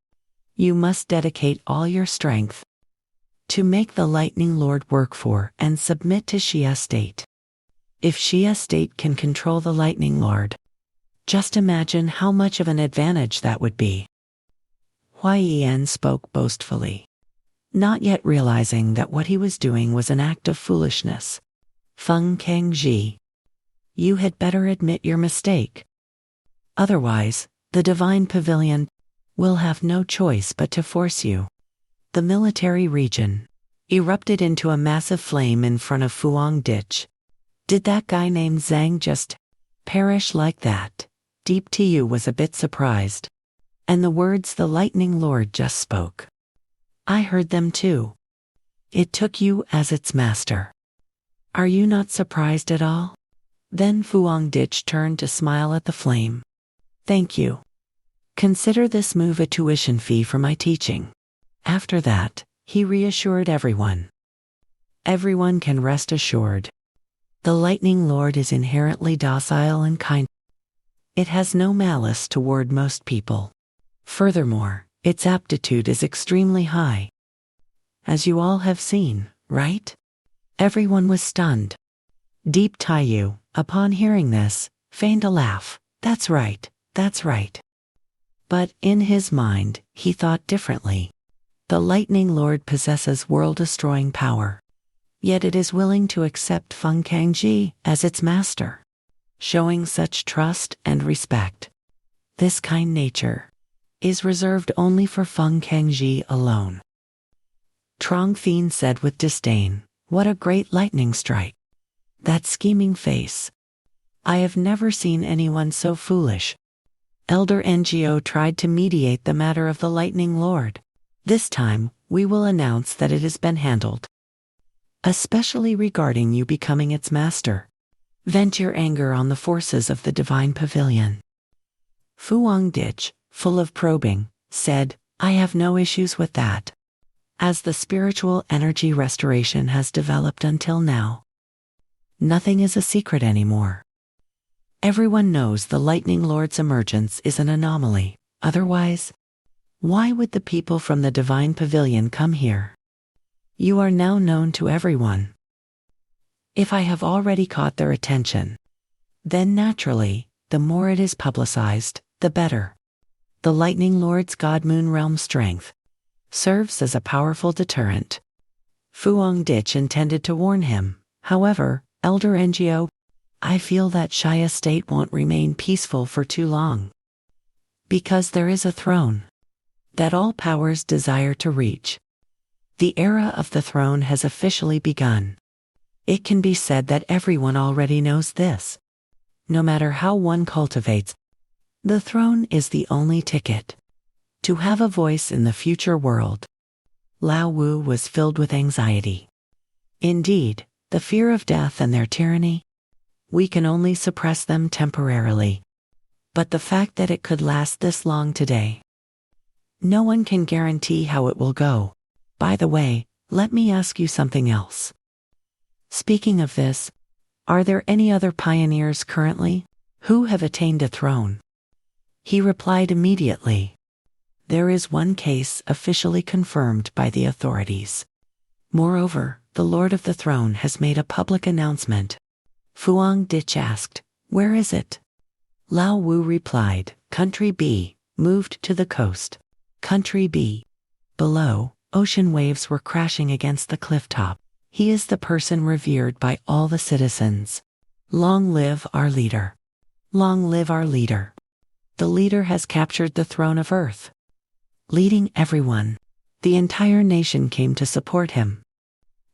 You must dedicate all your strength to make the Lightning Lord work for and submit to Xia State. If Xia State can control the Lightning Lord, just imagine how much of an advantage that would be." Huai En spoke boastfully, not yet realizing that what he was doing was an act of foolishness. "Feng Kangji, you had better admit your mistake. Otherwise, the Divine Pavilion will have no choice but to force you." The military region erupted into a massive flame in front of Fu Hongdich. "Did that guy named Zhang just perish like that?" Deep Tu was a bit surprised. "And the words the Lightning Lord just spoke, I heard them too. It took you as its master. Are you not surprised at all?" Then Fu Hongdich turned to smile at the flame. "Thank you. Consider this move a tuition fee for my teaching." After that, he reassured everyone. Everyone can rest assured. The Lightning Lord is inherently docile and kind. It has no malice toward most people. Furthermore, its aptitude is extremely high. As you all have seen, right? Everyone was stunned. Deep Tu, upon hearing this, feigned a laugh. "That's right, that's right." But in his mind, he thought differently. The Lightning Lord possesses world-destroying power. Yet it is willing to accept Feng Kangji as its master, showing such trust and respect. This kind nature is reserved only for Feng Kangji alone. Trung Thien said with disdain, "What a great lightning strike. That scheming face. I have never seen anyone so foolish." Elder NGO tried to mediate the matter of the Lightning Lord. "This time, we will announce that it has been handled. Especially regarding you becoming its master. Vent your anger on the forces of the Divine Pavilion." Fu Hongdich, full of probing, said, "I have no issues with that. as the spiritual energy restoration has developed until now. Nothing is a secret anymore. Everyone knows the Lightning Lord's emergence is an anomaly. Otherwise, why would the people from the Divine Pavilion come here? You are now known to everyone. If I have already caught their attention, then naturally, the more it is publicized, the better. The Lightning Lord's God Moon Realm strength serves as a powerful deterrent. Fuang Dich intended to warn him. However, Elder Ngo, I feel that Shia state won't remain peaceful for too long. Because there is a throne that all powers desire to reach. The era of the throne has officially begun. It can be said that everyone already knows this. No matter how one cultivates, the throne is the only ticket to have a voice in the future world. Lao Wu was filled with anxiety. Indeed, the fear of death and their tyranny, we can only suppress them temporarily. But the fact that it could last this long today, no one can guarantee how it will go. By the way, let me ask you something else. Speaking of this, are there any other pioneers currently who have attained a throne? He replied immediately. There is one case officially confirmed by the authorities. Moreover, the Lord of the Throne has made a public announcement. Fuang Dich asked, "Where is it?" Lao Wu replied, "Country B, moved to the coast. Country B." Below, ocean waves were crashing against the cliff top. He is the person revered by all the citizens. Long live our leader. Long live our leader. The leader has captured the throne of Earth. Leading everyone, the entire nation came to support him.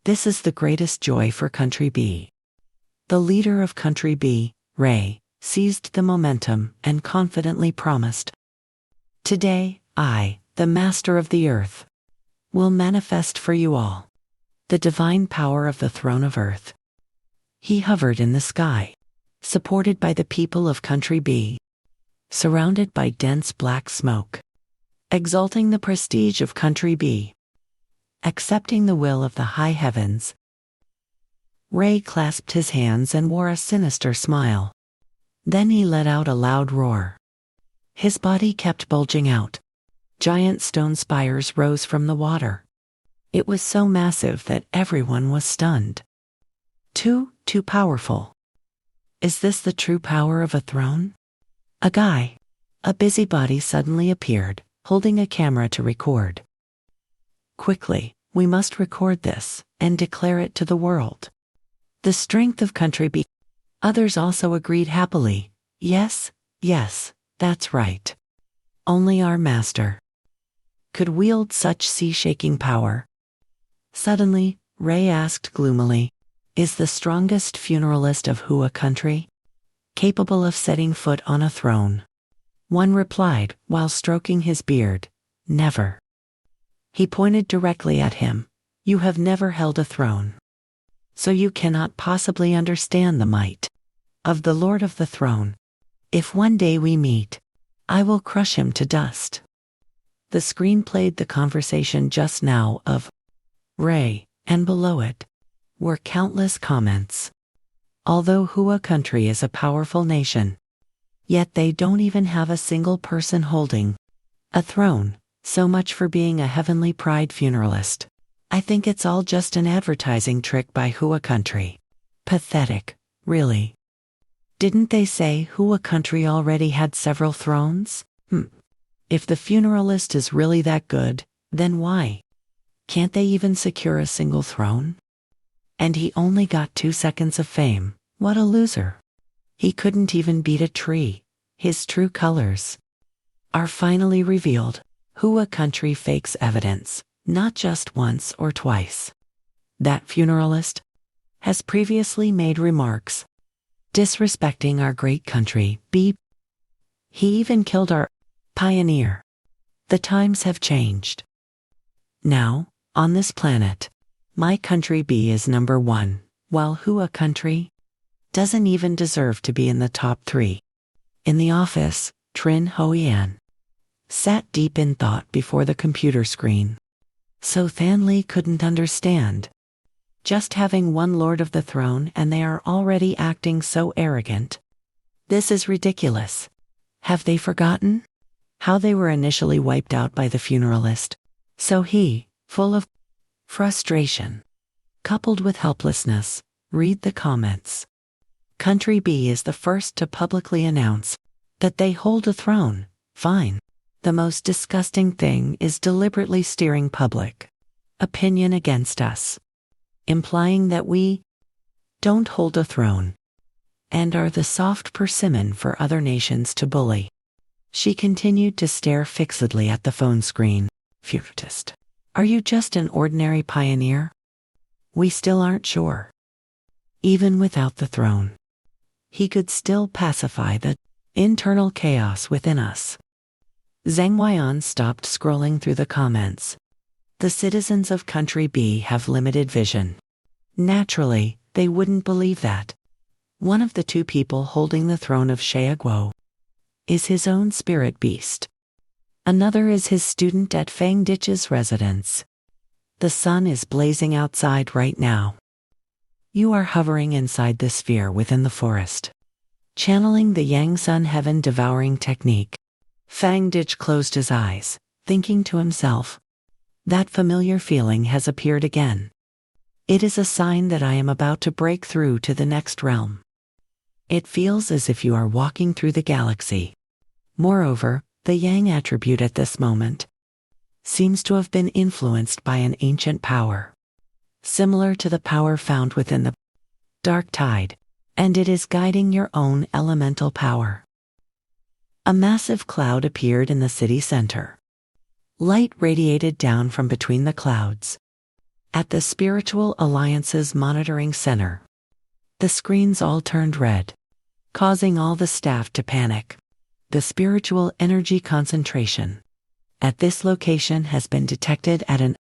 This is the greatest joy for Country B. The leader of Country B, Ray, seized the momentum and confidently promised, "Today, I, the Master of the Earth, will manifest for you all the divine power of the throne of Earth." He hovered in the sky, supported by the people of Country B, surrounded by dense black smoke, exalting the prestige of Country B, accepting the will of the high heavens. Ray clasped his hands and wore a sinister smile. Then he let out a loud roar. His body kept bulging out. Giant stone spires rose from the water. It was so massive that everyone was stunned. Too powerful. Is this the true power of a throne? A busybody suddenly appeared, holding a camera to record. Quickly, we must record this and declare it to the world. The strength of Country B. Others also agreed happily. Yes, that's right. Only our master could wield such sea-shaking power. Suddenly, Ray asked gloomily, "Is the strongest funeralist of Hua country capable of setting foot on a throne?" One replied, while stroking his beard, "Never." He pointed directly at him. "You have never held a throne, so you cannot possibly understand the might of the Lord of the Throne. If one day we meet, I will crush him to dust." The screen played the conversation just now of Ray, and below it were countless comments. Although Hua country is a powerful nation, yet they don't even have a single person holding a throne. So much for being a heavenly pride funeralist. I think it's all just an advertising trick by Hua country. Pathetic, really. Didn't they say Hua country already had several thrones? If the funeralist is really that good, then why can't they even secure a single throne? And he only got 2 seconds of fame. What a loser. He couldn't even beat a tree. His true colors are finally revealed. Hua country fakes evidence, not just once or twice. That funeralist has previously made remarks disrespecting our great country. He even killed our pioneer. The times have changed. Now, on this planet, my country B is number 1, while Hua country doesn't even deserve to be in the top 3. In the office, Trin Hoian sat deep in thought before the computer screen. So Thanli couldn't understand. Just having one lord of the throne and they are already acting so arrogant. This is ridiculous. Have they forgotten how they were initially wiped out by the funeralist? So he, full of frustration, coupled with helplessness, read the comments. Country B is the first to publicly announce that they hold a throne. Fine. The most disgusting thing is deliberately steering public opinion against us, implying that we don't hold a throne and are the soft persimmon for other nations to bully. She continued to stare fixedly at the phone screen. Fugitist. Are you just an ordinary pioneer? We still aren't sure. Even without the throne, he could still pacify the internal chaos within us. Zhang Weian stopped scrolling through the comments. The citizens of Country B have limited vision. Naturally, they wouldn't believe that. One of the two people holding the throne of Sheaguo is his own spirit beast. Another is his student at Fang Ditch's residence. The sun is blazing outside right now. You are hovering inside the sphere within the forest, channeling the Yang Sun Heaven devouring technique. Fang Ditch closed his eyes, thinking to himself, that familiar feeling has appeared again. It is a sign that I am about to break through to the next realm. It feels as if you are walking through the galaxy. Moreover, the Yang attribute at this moment seems to have been influenced by an ancient power, similar to the power found within the dark tide, and it is guiding your own elemental power. A massive cloud appeared in the city center. Light radiated down from between the clouds. At the Spiritual Alliance's monitoring center, the screens all turned red, causing all the staff to panic. The spiritual energy concentration at this location has been detected at an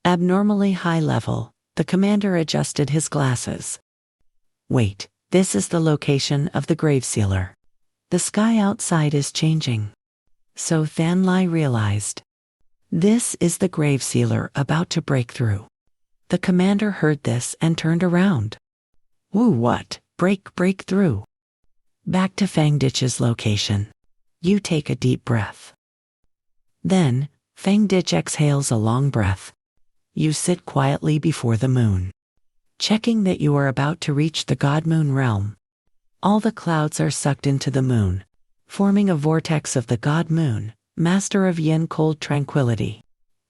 abnormally high level. The commander adjusted his glasses. Wait, this is the location of the grave sealer. The sky outside is changing. So Thanli realized. This is the grave sealer about to break through. The commander heard this and turned around. Woo, what? Break through. Back to Fang Ditch's location. You take a deep breath. Then, Fang Ditch exhales a long breath. You sit quietly before the moon, checking that you are about to reach the God Moon realm. All the clouds are sucked into the moon, forming a vortex of the God Moon, master of yin cold tranquility.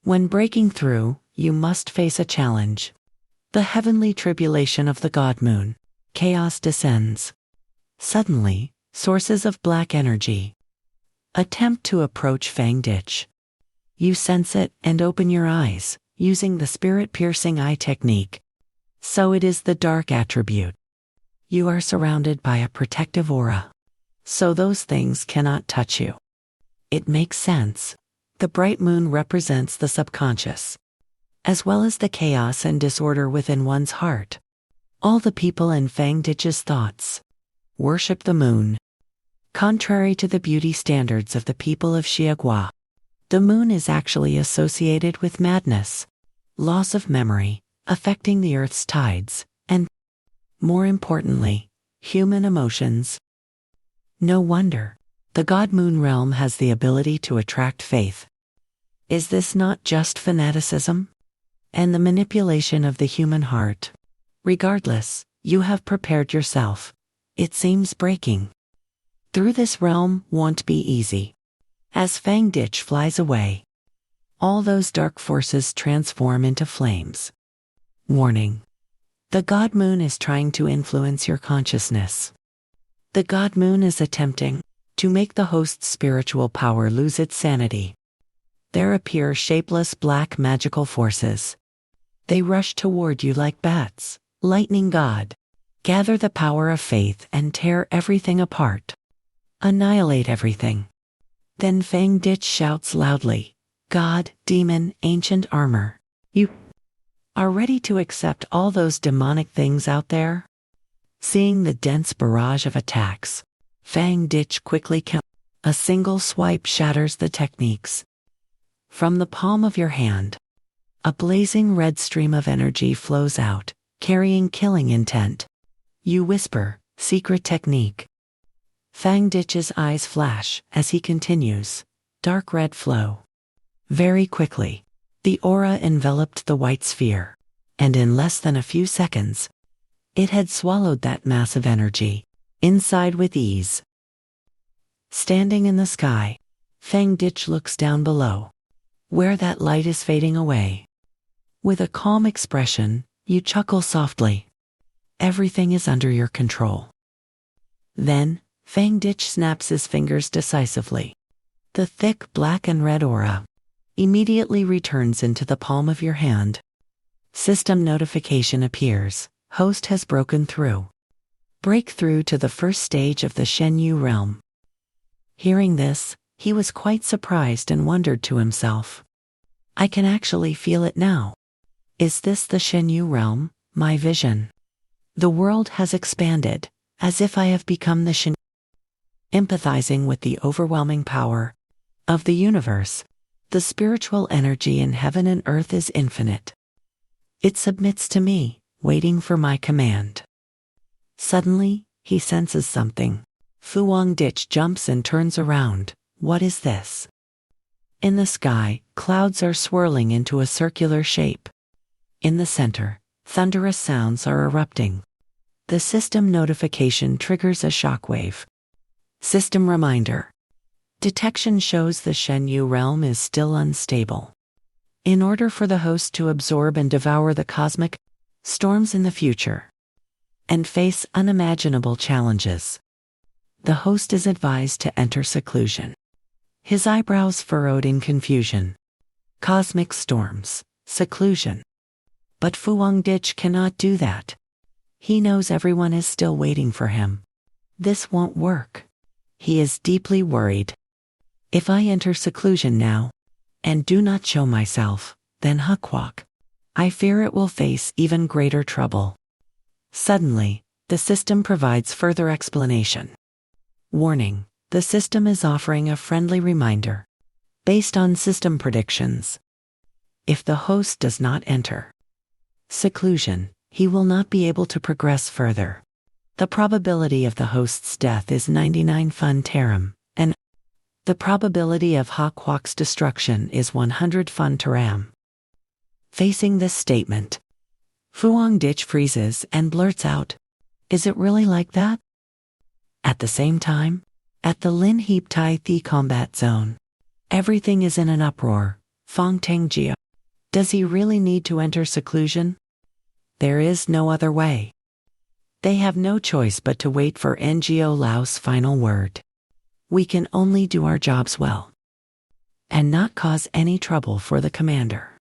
When breaking through, you must face a challenge. The heavenly tribulation of the God Moon. Chaos descends. Suddenly, sources of black energy attempt to approach Fang Ditch. You sense it and open your eyes, using the spirit-piercing eye technique. So it is the dark attribute. You are surrounded by a protective aura, so those things cannot touch you. It makes sense. The bright moon represents the subconscious, as well as the chaos and disorder within one's heart. All the people in Fang Ditch's thoughts worship the moon. Contrary to the beauty standards of the people of Xiagua, the moon is actually associated with madness, loss of memory, affecting the Earth's tides, and, more importantly, human emotions. No wonder. The God Moon realm has the ability to attract faith. Is this not just fanaticism? And the manipulation of the human heart? Regardless, you have prepared yourself. It seems breaking through this realm won't be easy. As Fang Ditch flies away, all those dark forces transform into flames. Warning. The God Moon is trying to influence your consciousness. The God Moon is attempting to make the host's spiritual power lose its sanity. There appear shapeless black magical forces. They rush toward you like bats. Lightning God, gather the power of faith and tear everything apart. Annihilate everything. Then Fang Ditch shouts loudly, God, demon, ancient armor, you are ready to accept all those demonic things out there? Seeing the dense barrage of attacks, Fang Ditch quickly counters. A single swipe shatters the techniques. From the palm of your hand, A blazing red stream of energy flows out, carrying killing intent. You whisper, secret technique. Fang Ditch's eyes flash as he continues, dark red flow. Very quickly, the aura enveloped the white sphere, and in less than a few seconds, it had swallowed that massive energy, inside with ease. Standing in the sky, Fang Ditch looks down below, where that light is fading away. With a calm expression, you chuckle softly. Everything is under your control. Then, Fang Ditch snaps his fingers decisively. The thick black and red aura immediately returns into the palm of your hand. System notification appears. Host has broken through. Breakthrough to the first stage of the Shenyu realm. Hearing this, he was quite surprised and wondered to himself. I can actually feel it now. Is this the Shenyu realm, my vision? The world has expanded, as if I have become the Shenyu. Empathizing with the overwhelming power of the universe, the spiritual energy in heaven and earth is infinite. It submits to me, waiting for my command. Suddenly, he senses something. Fang Ditch jumps and turns around. What is this? In the sky, clouds are swirling into a circular shape. In the center, thunderous sounds are erupting. The system notification triggers a shockwave. System reminder. Detection shows the Shenyu realm is still unstable. In order for the host to absorb and devour the cosmic storms in the future and face unimaginable challenges, the host is advised to enter seclusion. His eyebrows furrowed in confusion. Cosmic storms, seclusion. But Fang Ditch cannot do that. He knows everyone is still waiting for him. This won't work. He is deeply worried. If I enter seclusion now, and do not show myself, then Hukwok, I fear it will face even greater trouble. Suddenly, the system provides further explanation. Warning, the system is offering a friendly reminder, based on system predictions. If the host does not enter seclusion, he will not be able to progress further. The probability of the host's death is 99 fun terum, and the probability of Hukwok's destruction is 100 fun teram. Facing this statement, Fang Ditch freezes and blurts out, "Is it really like that?" At the same time, at the Lin Heap Tai Thi combat zone, everything is in an uproar. Fang Tengjia. Does he really need to enter seclusion? There is no other way. They have no choice but to wait for Ngo Lao's final word. We can only do our jobs well, and not cause any trouble for the commander.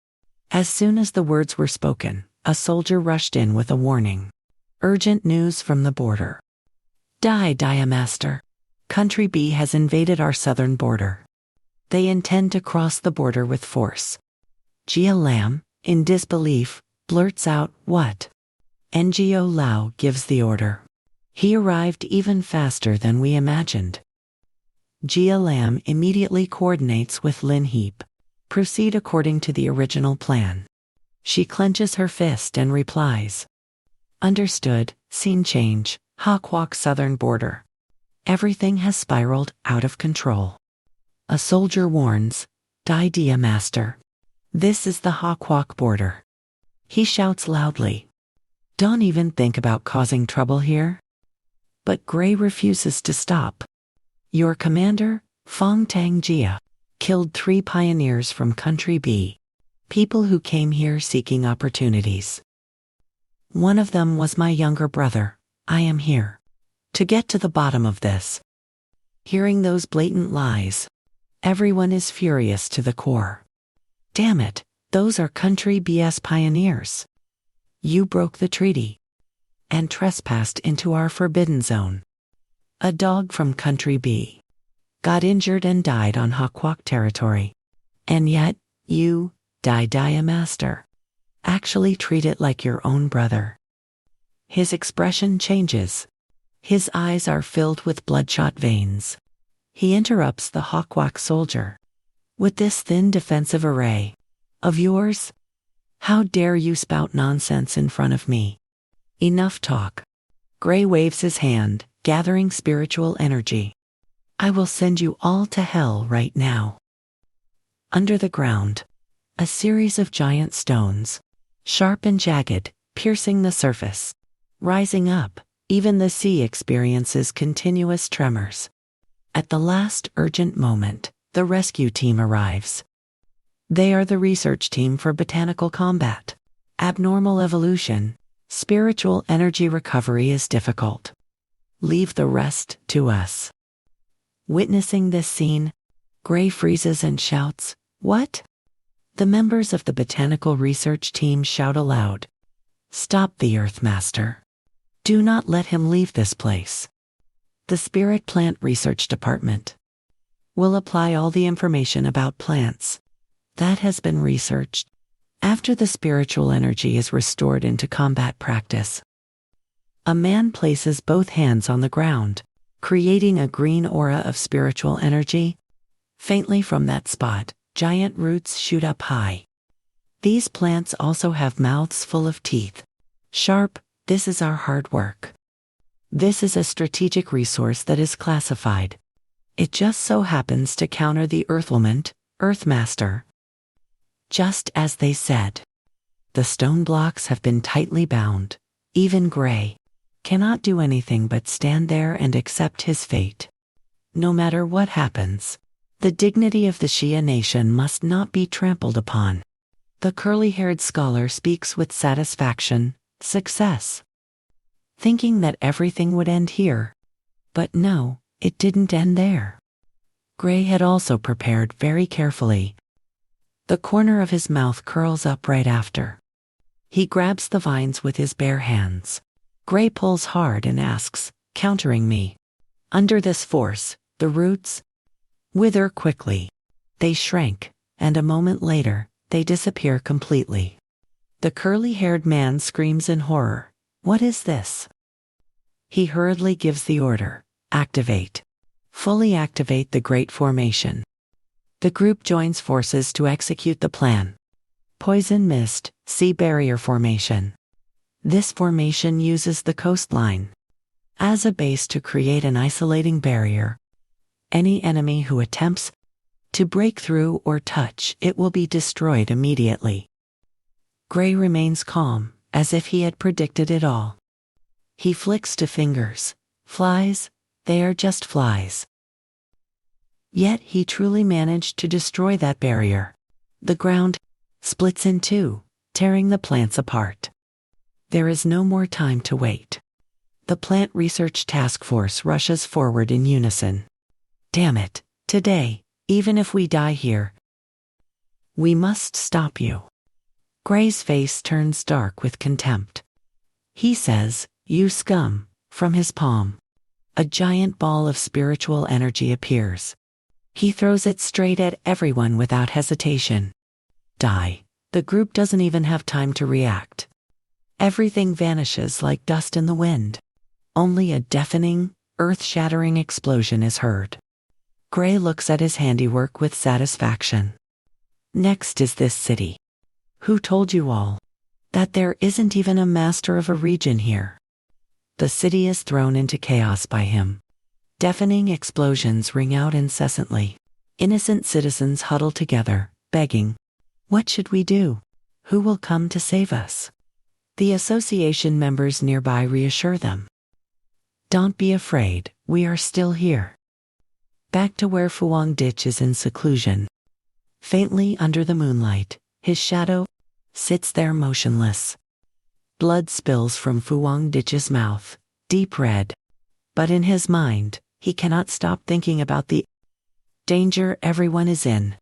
As soon as the words were spoken, a soldier rushed in with a warning. Urgent news from the border. Dia Master. Country B has invaded our southern border. They intend to cross the border with force. Jia Lam, in disbelief, blurts out, "What?" Ngo Lao gives the order. He arrived even faster than we imagined. Jia Lam immediately coordinates with Lin Heap. Proceed according to the original plan. She clenches her fist and replies. Understood. Scene change. Hukwok southern border. Everything has spiraled out of control. A soldier warns, Dia Master. This is the Hukwok border. He shouts loudly. Don't even think about causing trouble here. But Gray refuses to stop. Your commander, Fang Tengjia, killed 3 pioneers from Country B. People who came here seeking opportunities. One of them was my younger brother. I am here to get to the bottom of this. Hearing those blatant lies, everyone is furious to the core. Damn it, those are Country B's pioneers. You broke the treaty and trespassed into our forbidden zone. A dog from Country B got injured and died on Hukwok territory. And yet, you, Dia Master, actually treat it like your own brother. His expression changes. His eyes are filled with bloodshot veins. He interrupts the Hukwok soldier. With this thin defensive array of yours, How dare you spout nonsense in front of me? Enough talk. Gray waves his hand, gathering spiritual energy. I will send you all to hell right now. Under the ground, a series of giant stones, sharp and jagged, piercing the surface. Rising up, even the sea experiences continuous tremors. At the last urgent moment, the rescue team arrives. They are the research team for botanical combat. Abnormal evolution, spiritual energy recovery is difficult. Leave the rest to us. Witnessing this scene, Gray freezes and shouts, "What?" The members of the botanical research team shout aloud, "Stop the Earthmaster. Do not let him leave this place." The Spirit Plant Research Department will apply all the information about plants that has been researched after the spiritual energy is restored into combat practice. A man places both hands on the ground, creating a green aura of spiritual energy. Faintly from that spot, giant roots shoot up high. These plants also have mouths full of teeth. Sharp, this is our hard work. This is a strategic resource that is classified. It just so happens to counter the Earthlement, Earthmaster. Just as they said. The stone blocks have been tightly bound. Even Gray cannot do anything but stand there and accept his fate. No matter what happens, the dignity of the Shia nation must not be trampled upon. The curly-haired scholar speaks with satisfaction, success. Thinking that everything would end here. But no, it didn't end there. Gray had also prepared very carefully. The corner of his mouth curls up right after. He grabs the vines with his bare hands. Gray pulls hard and asks, countering me. Under this force, the roots wither quickly. They shrank, and a moment later, they disappear completely. The curly-haired man screams in horror. What is this? He hurriedly gives the order, activate. Fully activate the Great Formation. The group joins forces to execute the plan. Poison Mist, Sea Barrier Formation. This formation uses the coastline as a base to create an isolating barrier. Any enemy who attempts to break through or touch it will be destroyed immediately. Gray remains calm, as if he had predicted it all. He flicks two fingers. Flies, they are just flies. Yet he truly managed to destroy that barrier. The ground splits in two, tearing the plants apart. There is no more time to wait. The Plant Research Task Force rushes forward in unison. Damn it, today, even if we die here, we must stop you. Gray's face turns dark with contempt. He says, "You scum," from his palm. A giant ball of spiritual energy appears. He throws it straight at everyone without hesitation. Die. The group doesn't even have time to react. Everything vanishes like dust in the wind. Only a deafening, earth-shattering explosion is heard. Gray looks at his handiwork with satisfaction. Next is this city. Who told you all that there isn't even a master of a region here? The city is thrown into chaos by him. Deafening explosions ring out incessantly. Innocent citizens huddle together, begging, "What should we do? Who will come to save us?" The association members nearby reassure them. "Don't be afraid, we are still here." Back to where Fuang Ditch is in seclusion. Faintly under the moonlight, his shadow sits there motionless. Blood spills from Fuang Ditch's mouth, deep red. But in his mind, he cannot stop thinking about the danger everyone is in.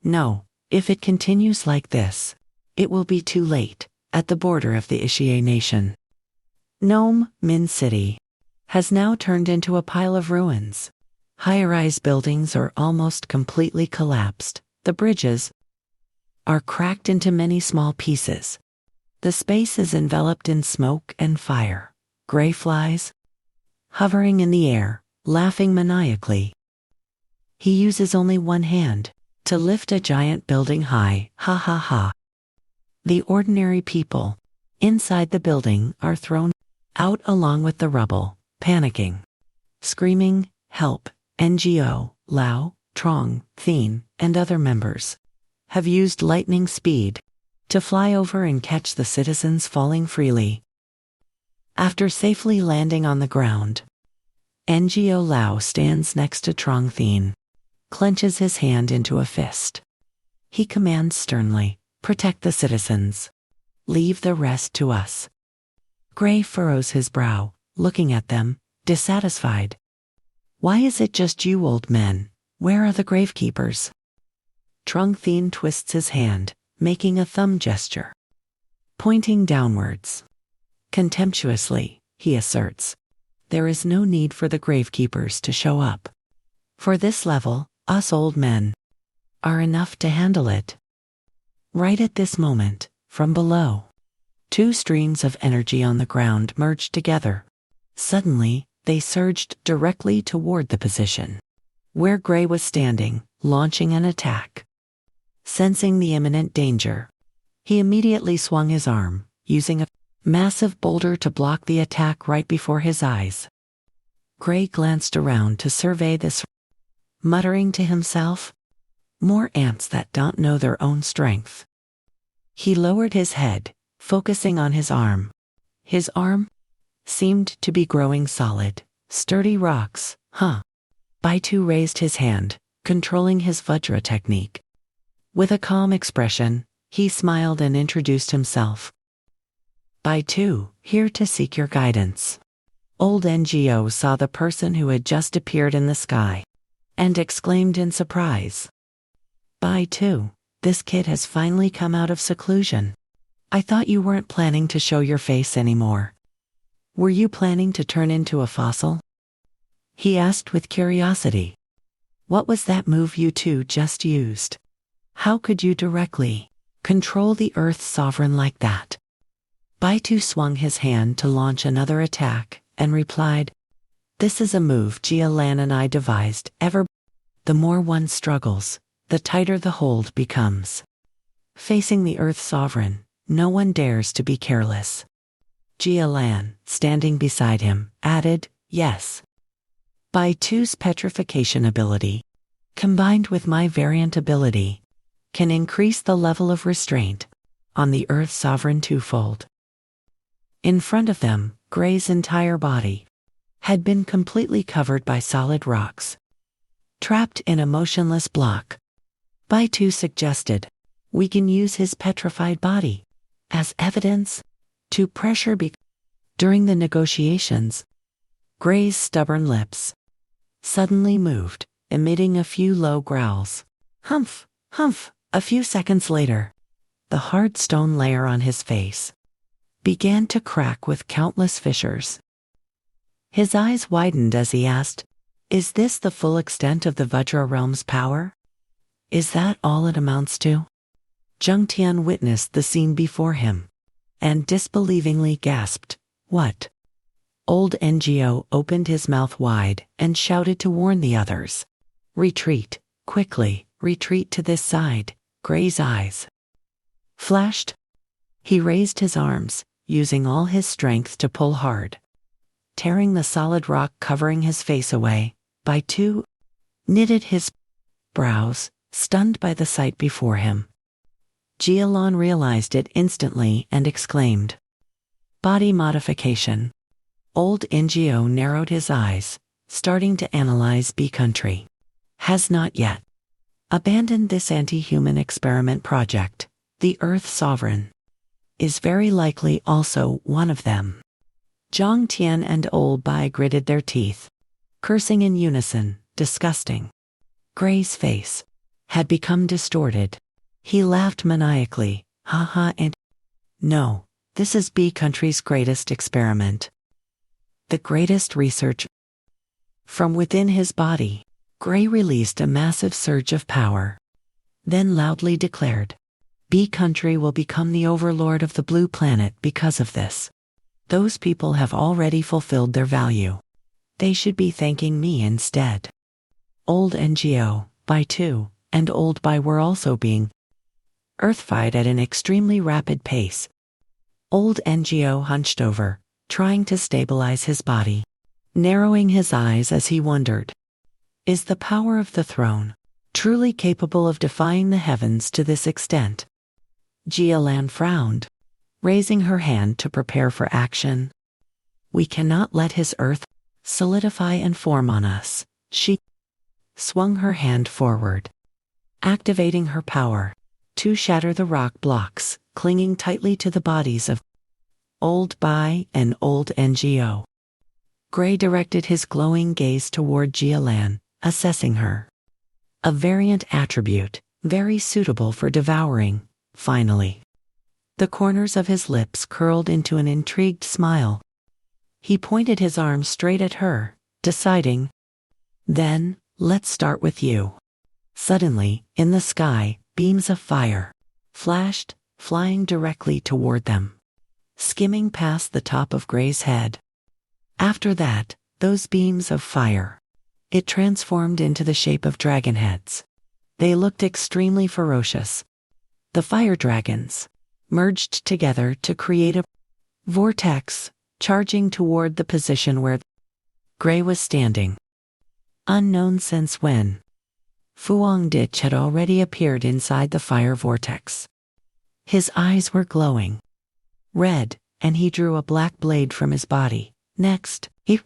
No, if it continues like this, it will be too late. At the border of the Ishie Nation, Nome, Min City, has now turned into a pile of ruins. High-rise buildings are almost completely collapsed. The bridges are cracked into many small pieces. The space is enveloped in smoke and fire. Gray flies hovering in the air, laughing maniacally. He uses only one hand to lift a giant building high. Ha ha ha. The ordinary people inside the building are thrown out along with the rubble, panicking, screaming, "Help!" NGO, Lao, Trong, Thien, and other members have used lightning speed to fly over and catch the citizens falling freely. After safely landing on the ground, NGO Lao stands next to Trong Thien, clenches his hand into a fist. He commands sternly, "Protect the citizens. Leave the rest to us." Gray furrows his brow, looking at them, dissatisfied. "Why is it just you old men? Where are the gravekeepers?" Trong Thien twists his hand, making a thumb gesture, pointing downwards. Contemptuously, he asserts, "There is no need for the gravekeepers to show up. For this level, us old men are enough to handle it." Right at this moment, from below, two streams of energy on the ground merged together. Suddenly, they surged directly toward the position where Gray was standing, launching an attack. Sensing the imminent danger, he immediately swung his arm, using a massive boulder to block the attack right before his eyes. Gray glanced around to survey this, muttering to himself, "More ants that don't know their own strength." He lowered his head, focusing on his arm. His arm seemed to be growing solid, sturdy rocks, Baitu raised his hand, controlling his Vajra technique. With a calm expression, he smiled and introduced himself. "Baitu, here to seek your guidance." Old NGO saw the person who had just appeared in the sky and exclaimed in surprise, "Baitu, this kid has finally come out of seclusion. I thought you weren't planning to show your face anymore. Were you planning to turn into a fossil?" He asked with curiosity. "What was that move you two just used? How could you directly control the Earth's sovereign like that?" Baitu swung his hand to launch another attack and replied, "This is a move Jia Lan and I devised. The more one struggles, the tighter the hold becomes. Facing the Earth's sovereign, no one dares to be careless." Jia Lan, standing beside him, added, "Yes. Baitu's petrification ability, combined with my variant ability, can increase the level of restraint on the Earth's sovereign twofold." In front of them, Gray's entire body had been completely covered by solid rocks, trapped in a motionless block. Baitu suggested, "We can use his petrified body as evidence to pressure." During the negotiations, Gray's stubborn lips suddenly moved, emitting a few low growls. Humph, humph. A few seconds later, the hard stone layer on his face began to crack with countless fissures. His eyes widened as he asked, "Is this the full extent of the Vajra realm's power? Is that all it amounts to?" Zheng Tian witnessed the scene before him and disbelievingly gasped, "What?" Old NGO opened his mouth wide and shouted to warn the others, "Retreat, quickly, retreat to this side." Gray's eyes flashed. He raised his arms, using all his strength to pull hard, tearing the solid rock covering his face away. Baitu knitted his brows, stunned by the sight before him. Jialan realized it instantly and exclaimed, "Body modification." Old NGO narrowed his eyes, starting to analyze B country. "Has not yet abandoned this anti-human experiment project. The Earth Sovereign is very likely also one of them." Zhang Tian and Old Bai gritted their teeth, cursing in unison, disgusting. Gray's face had become distorted. He laughed maniacally, and "No, this is B country's greatest experiment. The greatest research." From within his body, Gray released a massive surge of power, then loudly declared, "B country will become the overlord of the blue planet because of this. Those people have already fulfilled their value. They should be thanking me instead." Old NGO, Baitu, and Old Bai were also being earthified at an extremely rapid pace. Old NGO hunched over, trying to stabilize his body, narrowing his eyes as he wondered, is the power of the throne truly capable of defying the heavens to this extent? Jia frowned, raising her hand to prepare for action. We cannot let his earth solidify and form on us. She swung her hand forward, activating her power to shatter the rock blocks clinging tightly to the bodies of Old Bai and Old NGO. Gray directed his glowing gaze toward Jia, assessing her. A variant attribute, very suitable for devouring, finally. The corners of his lips curled into an intrigued smile. He pointed his arm straight at her, deciding, then, let's start with you. Suddenly, in the sky, beams of fire flashed, flying directly toward them, skimming past the top of Gray's head. After that, those beams of fire, it transformed into the shape of dragon heads. They looked extremely ferocious. The fire dragons merged together to create a vortex, charging toward the position where Gray was standing. Unknown since when, Fuang Dich had already appeared inside the fire vortex. His eyes were glowing red, and he drew a black blade from his body. Next, he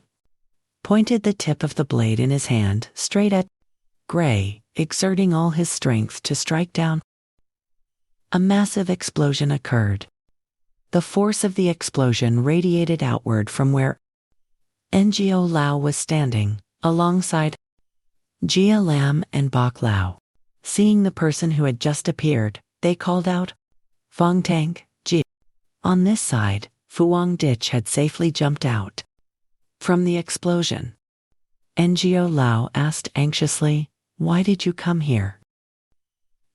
pointed the tip of the blade in his hand straight at Gray, exerting all his strength to strike down. A massive explosion occurred. The force of the explosion radiated outward from where NGO Lao was standing, alongside Jia Lam and Bok Lao. Seeing the person who had just appeared, they called out, Fong Tang, Jia. On this side, Fuang Dich had safely jumped out from the explosion. NGO Lao asked anxiously, why did you come here?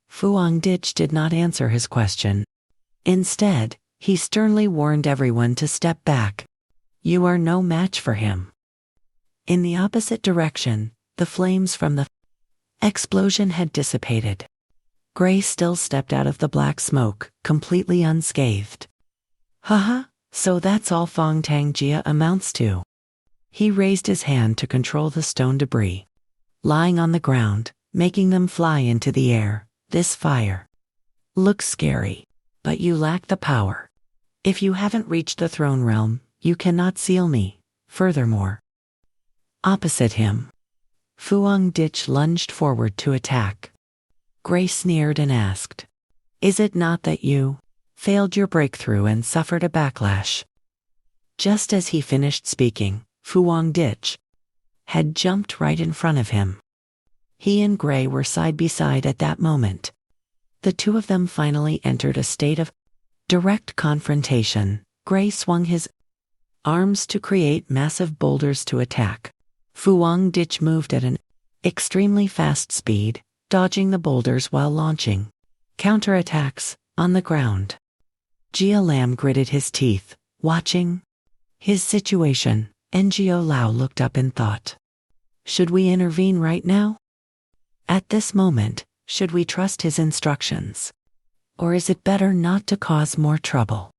Fuang Dich did not answer his question. Instead, he sternly warned everyone to step back. You are no match for him. In the opposite direction, the flames from the explosion had dissipated. Gray still stepped out of the black smoke, completely unscathed. Haha, so that's all Fong Tang Jia amounts to. He raised his hand to control the stone debris lying on the ground, making them fly into the air. This fire looks scary, but you lack the power. If you haven't reached the throne realm, you cannot seal me. Furthermore, opposite him, Fuang Dich lunged forward to attack. Gray sneered and asked, is it not that you failed your breakthrough and suffered a backlash? Just as he finished speaking, Fuang Dich had jumped right in front of him. He and Gray were side by side at that moment. The two of them finally entered a state of direct confrontation. Gray swung his arms to create massive boulders to attack. Fuang Dich moved at an extremely fast speed, dodging the boulders while launching counterattacks on the ground. Jia Lam gritted his teeth, watching his situation. NGO Lao looked up and thought, should we intervene right now? At this moment, should we trust his instructions? Or is it better not to cause more trouble?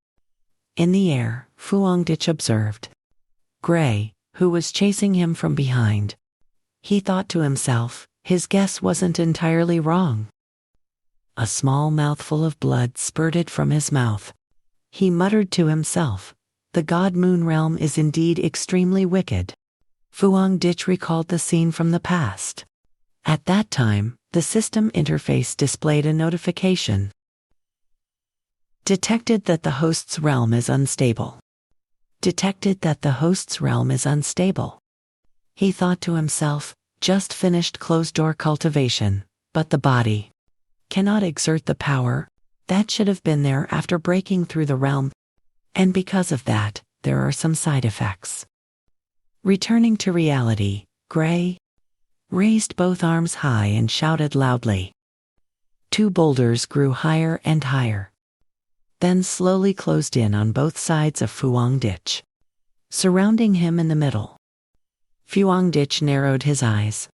In the air, Fuang Dich observed Gray, who was chasing him from behind. He thought to himself, his guess wasn't entirely wrong. A small mouthful of blood spurted from his mouth. He muttered to himself, the God Moon realm is indeed extremely wicked. Fuang Dich recalled the scene from the past. At that time, the system interface displayed a notification. Detected that the host's realm is unstable. Detected that the host's realm is unstable. He thought to himself, just finished closed-door cultivation, but the body cannot exert the power that should have been there after breaking through the realm, and because of that, there are some side effects. Returning to reality, Gray raised both arms high and shouted loudly. Two boulders grew higher and higher, then slowly closed in on both sides of Fuang Dich, surrounding him in the middle. Fuang Dich narrowed his eyes.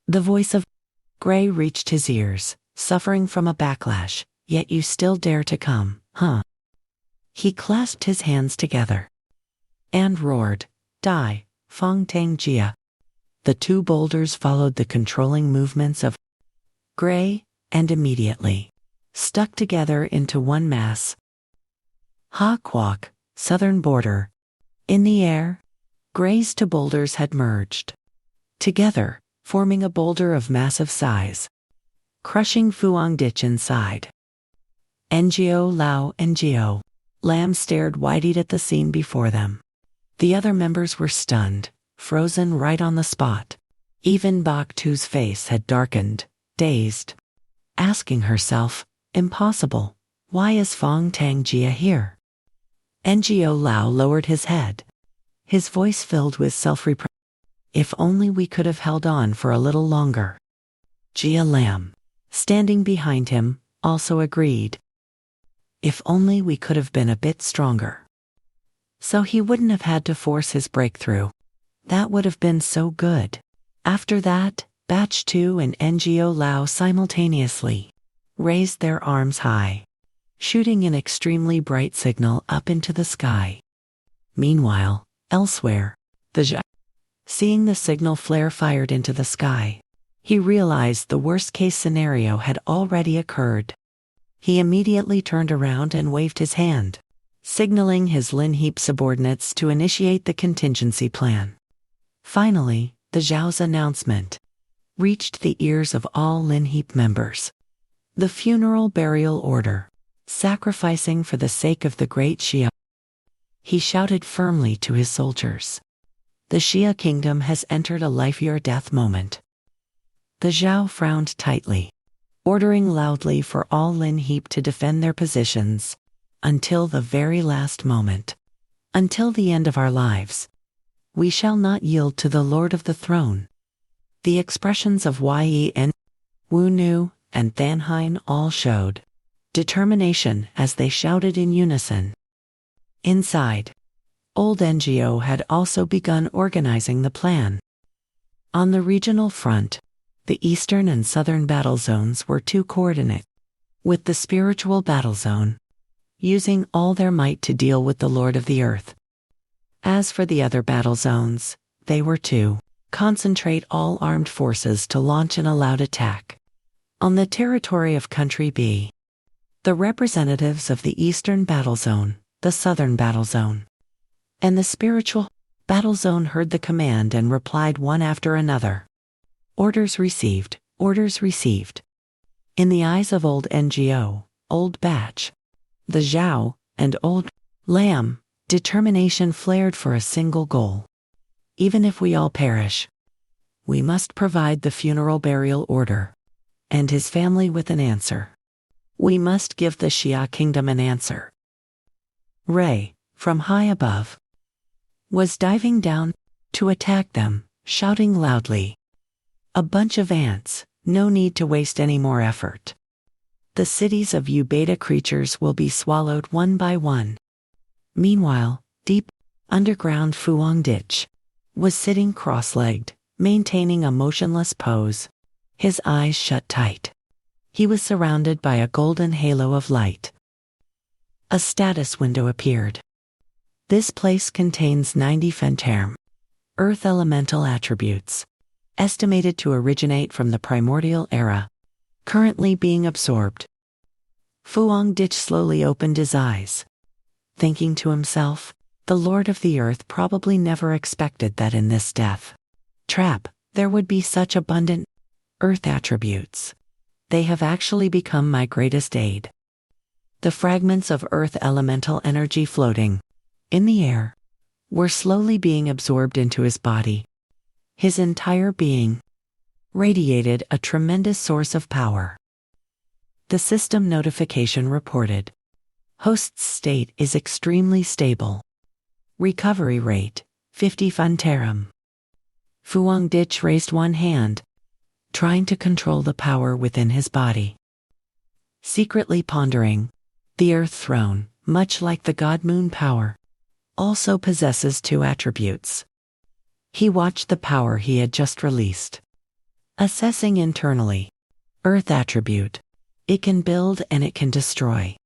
The voice of Gray reached his ears, suffering from a backlash. Yet you still dare to come, huh? He clasped his hands together and roared, "Die, Fong Tang Jia." The two boulders followed the controlling movements of Gray and immediately stuck together into one mass. Ha Kwok, southern border. In the air, Gray's two boulders had merged together, forming a boulder of massive size, crushing Fuang Ditch inside. Ngo Lao and Gio Lam stared wide-eyed at the scene before them. The other members were stunned, frozen right on the spot. Even Bok Tu's face had darkened, dazed, asking herself, "Impossible, why is Fong Tang Jia here?" Ngo Lao lowered his head, his voice filled with self-reproach. "If only we could have held on for a little longer." Jia Lam, standing behind him, also agreed. "If only we could have been a bit stronger. So he wouldn't have had to force his breakthrough. That would have been so good." After that, Batch 2 and Ngo Lao simultaneously raised their arms high, shooting an extremely bright signal up into the sky. Meanwhile, elsewhere, the Zhao, seeing the signal flare fired into the sky, he realized the worst-case scenario had already occurred. He immediately turned around and waved his hand, signaling his Lin Heap subordinates to initiate the contingency plan. Finally, the Zhao's announcement reached the ears of all Lin Heap members. The funeral burial order, sacrificing for the sake of the great Xia. He shouted firmly to his soldiers. The Xia kingdom has entered a life-or-death moment. The Zhao frowned tightly, ordering loudly for all Lin Heap to defend their positions until the very last moment. Until the end of our lives, we shall not yield to the Lord of the Throne. The expressions of Yi and Wu Nu and Thanhain all showed determination as they shouted in unison. Inside, old NGO had also begun organizing the plan. On the regional front, the eastern and southern battle zones were to coordinate with the spiritual battle zone, using all their might to deal with the Lord of the Earth. As for the other battle zones, they were to concentrate all armed forces to launch an allowed attack on the territory of Country B. The representatives of the Eastern Battle Zone, the Southern Battle Zone, and the Spiritual Battle Zone heard the command and replied one after another. Orders received, orders received. In the eyes of old NGO, old Batch, the Zhao, and old Lam, determination flared for a single goal. Even if we all perish, we must provide the funeral burial order and his family with an answer. We must give the Xia kingdom an answer. Ray, from high above, was diving down to attack them, shouting loudly. "A bunch of ants, no need to waste any more effort. The cities of you beta creatures will be swallowed one by one." Meanwhile, deep underground Fuang Ditch was sitting cross-legged, maintaining a motionless pose, his eyes shut tight. He was surrounded by a golden halo of light. A status window appeared. This place contains 90 Fenterm, Earth elemental attributes, estimated to originate from the primordial era, currently being absorbed. Fuang Ditch slowly opened his eyes, thinking to himself, the Lord of the Earth probably never expected that in this death trap there would be such abundant Earth attributes. They have actually become my greatest aid. The fragments of Earth elemental energy floating in the air were slowly being absorbed into his body. His entire being radiated a tremendous source of power. The system notification reported, host's state is extremely stable. Recovery rate, 50 Funterum. Fuang Ditch raised one hand, trying to control the power within his body. Secretly pondering, the Earth Throne, much like the God Moon power, also possesses two attributes. He watched the power he had just released, assessing internally. Earth attribute, It can build and it can destroy.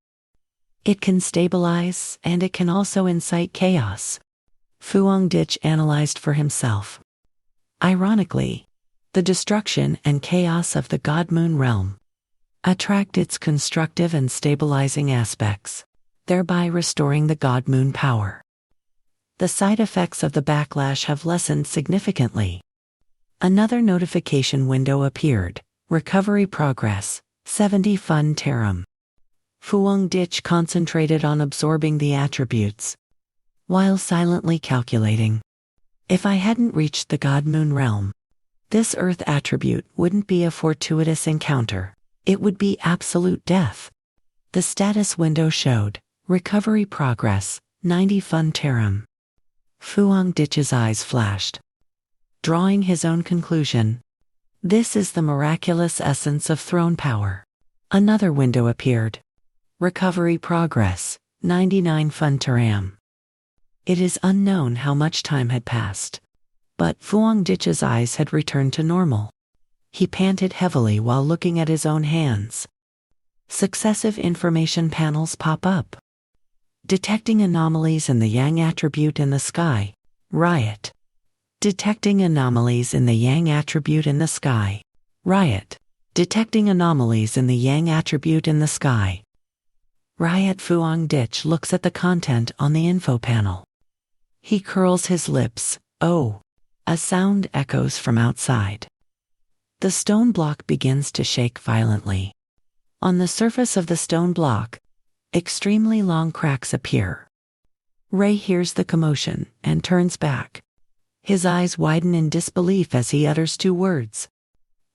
It can stabilize and it can also incite chaos. Fu Hongdich analyzed for himself. Ironically, the destruction and chaos of the God-Moon realm attract its constructive and stabilizing aspects, thereby restoring the God-Moon power. The side effects of the backlash have lessened significantly. Another notification window appeared. Recovery progress, 70 Fun Terum. Fu Hongdich concentrated on absorbing the attributes, while silently calculating. If I hadn't reached the God-Moon realm, this Earth attribute wouldn't be a fortuitous encounter. It would be absolute death. The status window showed, recovery progress, 90 Fun Terum. Fu Hongdich's eyes flashed. Drawing his own conclusion. This is the miraculous essence of throne power. Another window appeared. Recovery progress, 99 Fun Terum. It is unknown how much time had passed, but Fu Hongdich's eyes had returned to normal. He panted heavily while looking at his own hands. Successive information panels pop up. Detecting anomalies in the Yang attribute in the sky. Riot. Detecting anomalies in the Yang attribute in the sky. Riot. Detecting anomalies in the Yang attribute in the sky. Riot. Fu Hongdich looks at the content on the info panel. He curls his lips. Oh! A sound echoes from outside. The stone block begins to shake violently. On the surface of the stone block, extremely long cracks appear. Ray hears the commotion and turns back. His eyes widen in disbelief as he utters two words.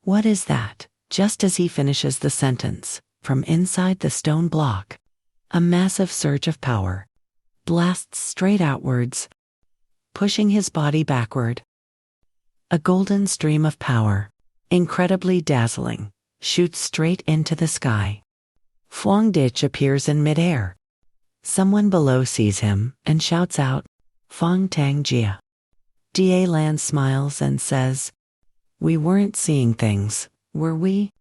What is that? Just as he finishes the sentence, from inside the stone block, a massive surge of power blasts straight outwards, pushing his body backward. A golden stream of power, incredibly dazzling, shoots straight into the sky. Fu Hongdich appears in midair. Someone below sees him and shouts out, Fong Tang Jia. Da Lan smiles and says, We weren't seeing things, were we?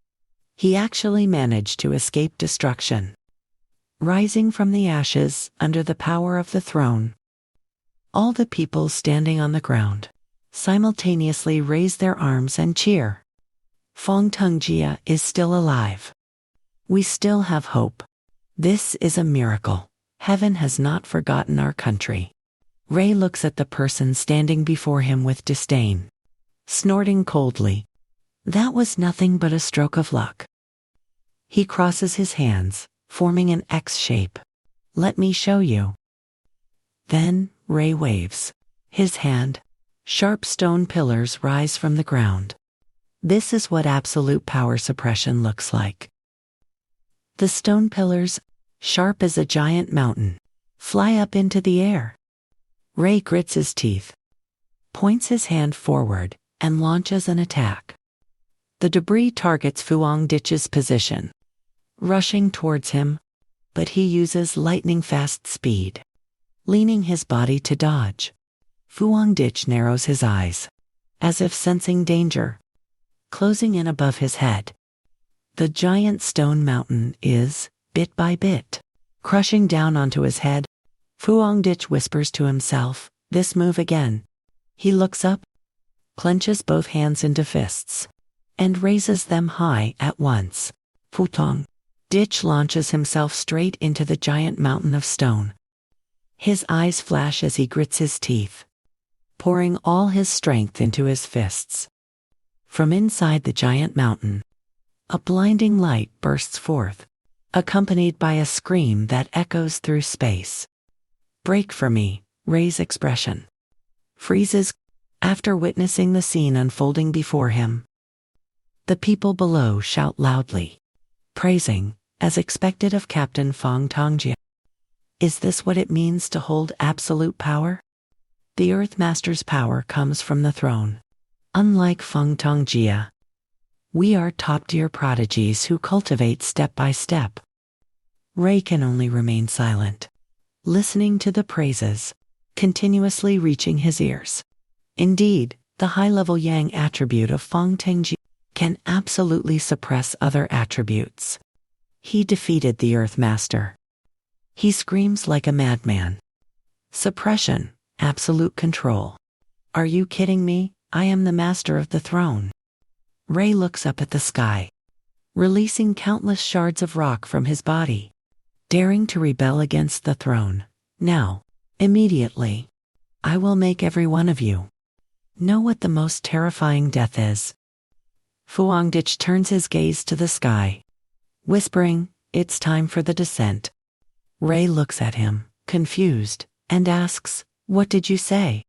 He actually managed to escape destruction. Rising from the ashes under the power of the throne, all the people standing on the ground simultaneously raise their arms and cheer. Fong Tang Jia is still alive. We still have hope. This is a miracle. Heaven has not forgotten our country. Ray looks at the person standing before him with disdain, snorting coldly. That was nothing but a stroke of luck. He crosses his hands, forming an X shape. Let me show you. Then, Ray waves his hand. Sharp stone pillars rise from the ground. This is what absolute power suppression looks like. The stone pillars, sharp as a giant mountain, fly up into the air. Ray grits his teeth, points his hand forward, and launches an attack. The debris targets Fu Hongdich's position, rushing towards him, but he uses lightning-fast speed, leaning his body to dodge. Fu Hongdich narrows his eyes, as if sensing danger, closing in above his head. The giant stone mountain is, bit by bit, crushing down onto his head. Fu Hongdich whispers to himself, this move again. He looks up, clenches both hands into fists, and raises them high at once. Fu Hongdich launches himself straight into the giant mountain of stone. His eyes flash as he grits his teeth, pouring all his strength into his fists. From inside the giant mountain, a blinding light bursts forth, accompanied by a scream that echoes through space. Break for me. Ray's expression freezes after witnessing the scene unfolding before him. The people below shout loudly, praising, as expected of Captain Fong Tang Jia. Is this what it means to hold absolute power? The Earth Master's power comes from the throne. Unlike Fong Tang Jia, we are top-tier prodigies who cultivate step by step. Ray can only remain silent, listening to the praises, continuously reaching his ears. Indeed, the high-level Yang attribute of Fong Tang Jia can absolutely suppress other attributes. He defeated the Earth Master. He screams like a madman. Suppression, absolute control. Are you kidding me? I am the master of the throne. Rei looks up at the sky, releasing countless shards of rock from his body, daring to rebel against the throne. Now, immediately, I will make every one of you know what the most terrifying death is. Fuangdich turns his gaze to the sky, whispering, "It's time for the descent." Rei looks at him, confused, and asks, "What did you say?"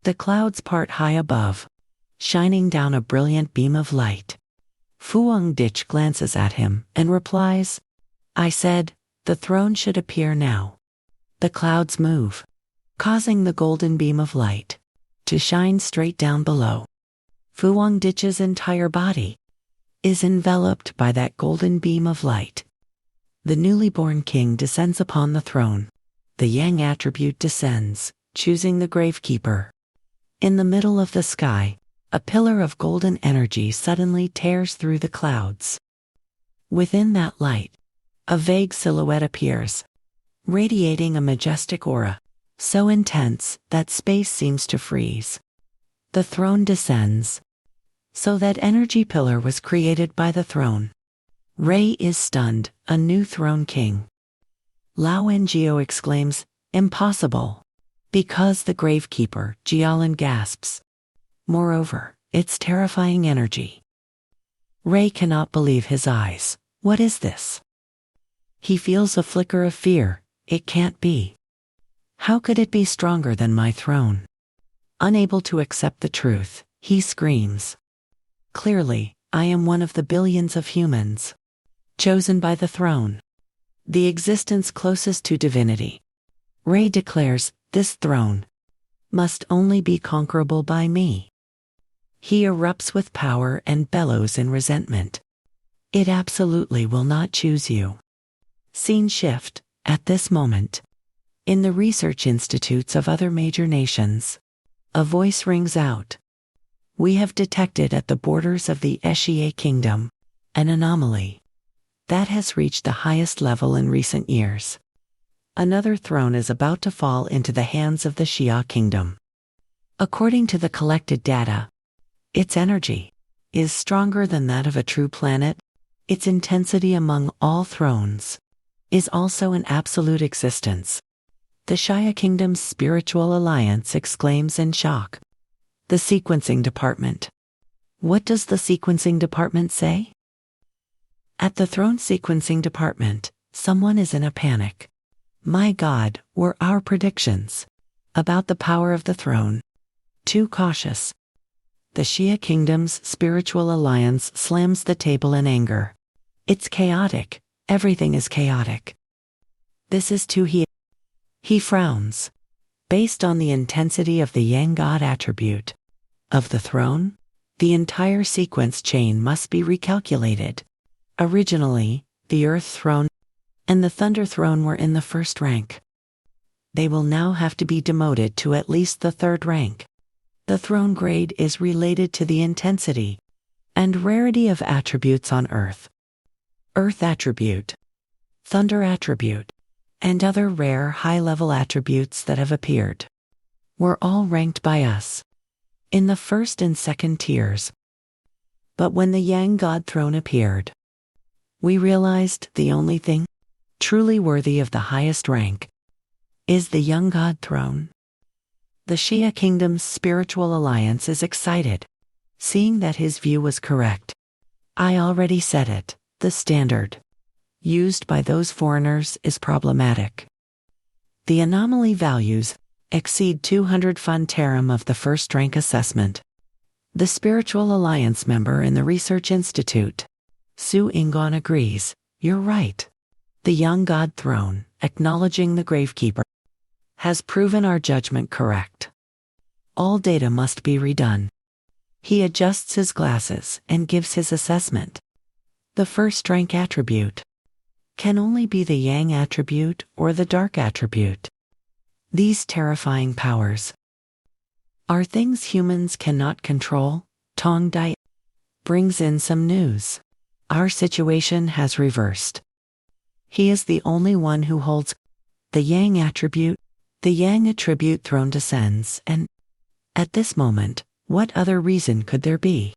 The clouds part high above, shining down a brilliant beam of light. Fuangdich glances at him and replies, "I said, the throne should appear now." The clouds move, causing the golden beam of light to shine straight down below. Fuangdich's entire body is enveloped by that golden beam of light. The newly born king descends upon the throne. The Yang attribute descends, choosing the Gravekeeper. In the middle of the sky, a pillar of golden energy suddenly tears through the clouds. Within that light, a vague silhouette appears, radiating a majestic aura, so intense that space seems to freeze. The throne descends. So that energy pillar was created by the throne. Rei is stunned, a new throne king. Lao Ngo exclaims, "Impossible." Because the Gravekeeper, Jialan gasps. Moreover, its terrifying energy. Rei cannot believe his eyes. What is this? He feels a flicker of fear. It can't be. How could it be stronger than my throne? Unable to accept the truth, he screams. Clearly, I am one of the billions of humans chosen by the throne, the existence closest to divinity. Rei declares, this throne must only be conquerable by me. He erupts with power and bellows in resentment. It absolutely will not choose you. Scene shift, at this moment. In the research institutes of other major nations, a voice rings out. We have detected at the borders of the Xie kingdom an anomaly that has reached the highest level in recent years. Another throne is about to fall into the hands of the Xia kingdom. According to the collected data, its energy is stronger than that of a true planet. Its intensity among all thrones is also an absolute existence. The Xia kingdom's spiritual alliance exclaims in shock. The sequencing department. What does the sequencing department say? At the throne sequencing department, someone is in a panic. My God, were our predictions about the power of the throne too cautious? The Xia kingdom's spiritual alliance slams the table in anger. It's chaotic. Everything is chaotic. This is too He frowns. Based on the intensity of the Yang God attribute of the throne, the entire sequence chain must be recalculated. Originally, the Earth throne and the Thunder throne were in the first rank. They will now have to be demoted to at least the third rank. The throne grade is related to the intensity and rarity of attributes on Earth. Earth attribute, Thunder attribute, and other rare high-level attributes that have appeared were all ranked by us in the first and second tiers. But when the Yang God throne appeared, we realized the only thing truly worthy of the highest rank is the Young God throne. The Xia kingdom's spiritual alliance is excited, seeing that his view was correct. I already said it, the standard used by those foreigners is problematic. The anomaly values exceed 200 Funtarum of the first rank assessment. The Spiritual Alliance member in the Research Institute, Su Ingon, agrees. You're right. The Young God throne, acknowledging the Gravekeeper, has proven our judgment correct. All data must be redone. He adjusts his glasses and gives his assessment. The first rank attribute can only be the Yang attribute or the Dark attribute. These terrifying powers are things humans cannot control. Tong Dai brings in some news. Our situation has reversed. He is the only one who holds the Yang attribute. The Yang attribute throne descends, and at this moment, what other reason could there be?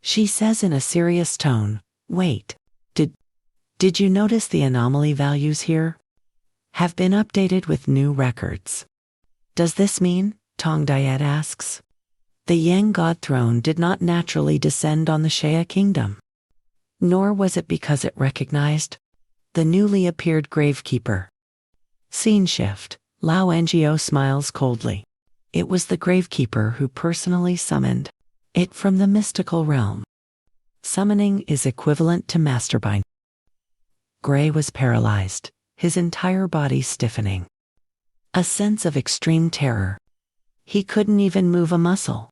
She says in a serious tone, "Wait, did you notice the anomaly values here? Have been updated with new records." "Does this mean?" Tong Diet asks. "The Yang God throne did not naturally descend on the Shea kingdom. Nor was it because it recognized the newly appeared gravekeeper." Scene shift. Lao Ngo smiles coldly. It was the gravekeeper who personally summoned it from the mystical realm. Summoning is equivalent to masterbind. Gray was paralyzed, his entire body stiffening. A sense of extreme terror. He couldn't even move a muscle.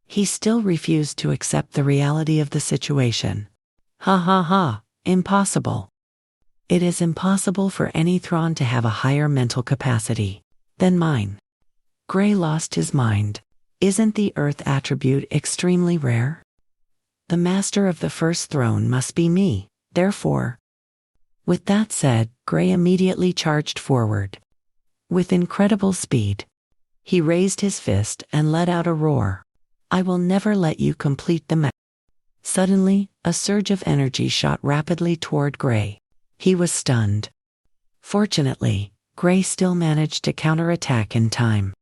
He still refused to accept the reality of the situation. Ha ha ha, impossible. It is impossible for any Thrawn to have a higher mental capacity than mine. Gray lost his mind. Isn't the Earth attribute extremely rare? The master of the first throne must be me, therefore. With that said, Gray immediately charged forward. With incredible speed, he raised his fist and let out a roar. "I will never let you complete the Suddenly, a surge of energy shot rapidly toward Gray. He was stunned. Fortunately, Gray still managed to counterattack in time.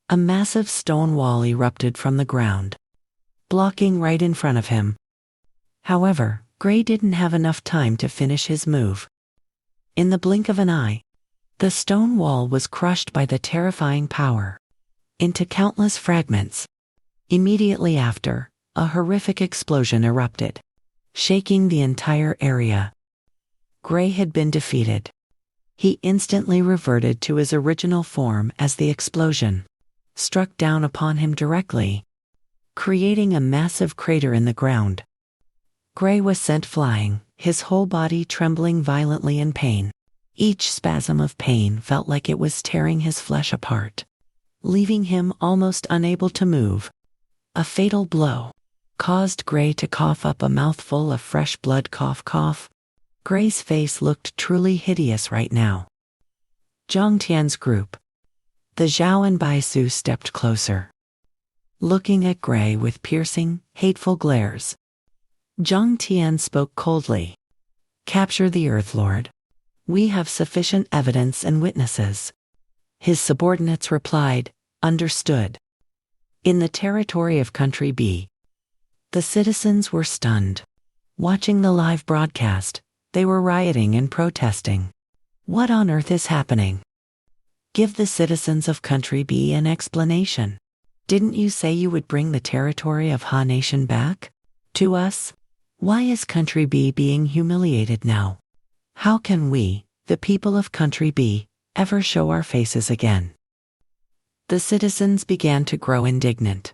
A massive stone wall erupted from the ground, blocking right in front of him. However, Gray didn't have enough time to finish his move. In the blink of an eye, the stone wall was crushed by the terrifying power into countless fragments. Immediately after, a horrific explosion erupted, shaking the entire area. Gray had been defeated. He instantly reverted to his original form as the explosion struck down upon him directly, creating a massive crater in the ground. Gray was sent flying, his whole body trembling violently in pain. Each spasm of pain felt like it was tearing his flesh apart, leaving him almost unable to move. A fatal blow caused Gray to cough up a mouthful of fresh blood. Cough, cough. Gray's face looked truly hideous right now. Zhang Tian's group. The Zhao and Bai Su stepped closer, looking at Gray with piercing, hateful glares. Zhang Tian spoke coldly. "Capture the Earth Lord. We have sufficient evidence and witnesses." His subordinates replied, "Understood." In the territory of Country B, the citizens were stunned. Watching the live broadcast, they were rioting and protesting. What on earth is happening? Give the citizens of Country B an explanation. Didn't you say you would bring the territory of Ha Nation back to us? Why is Country B being humiliated now? How can we, the people of Country B, ever show our faces again? The citizens began to grow indignant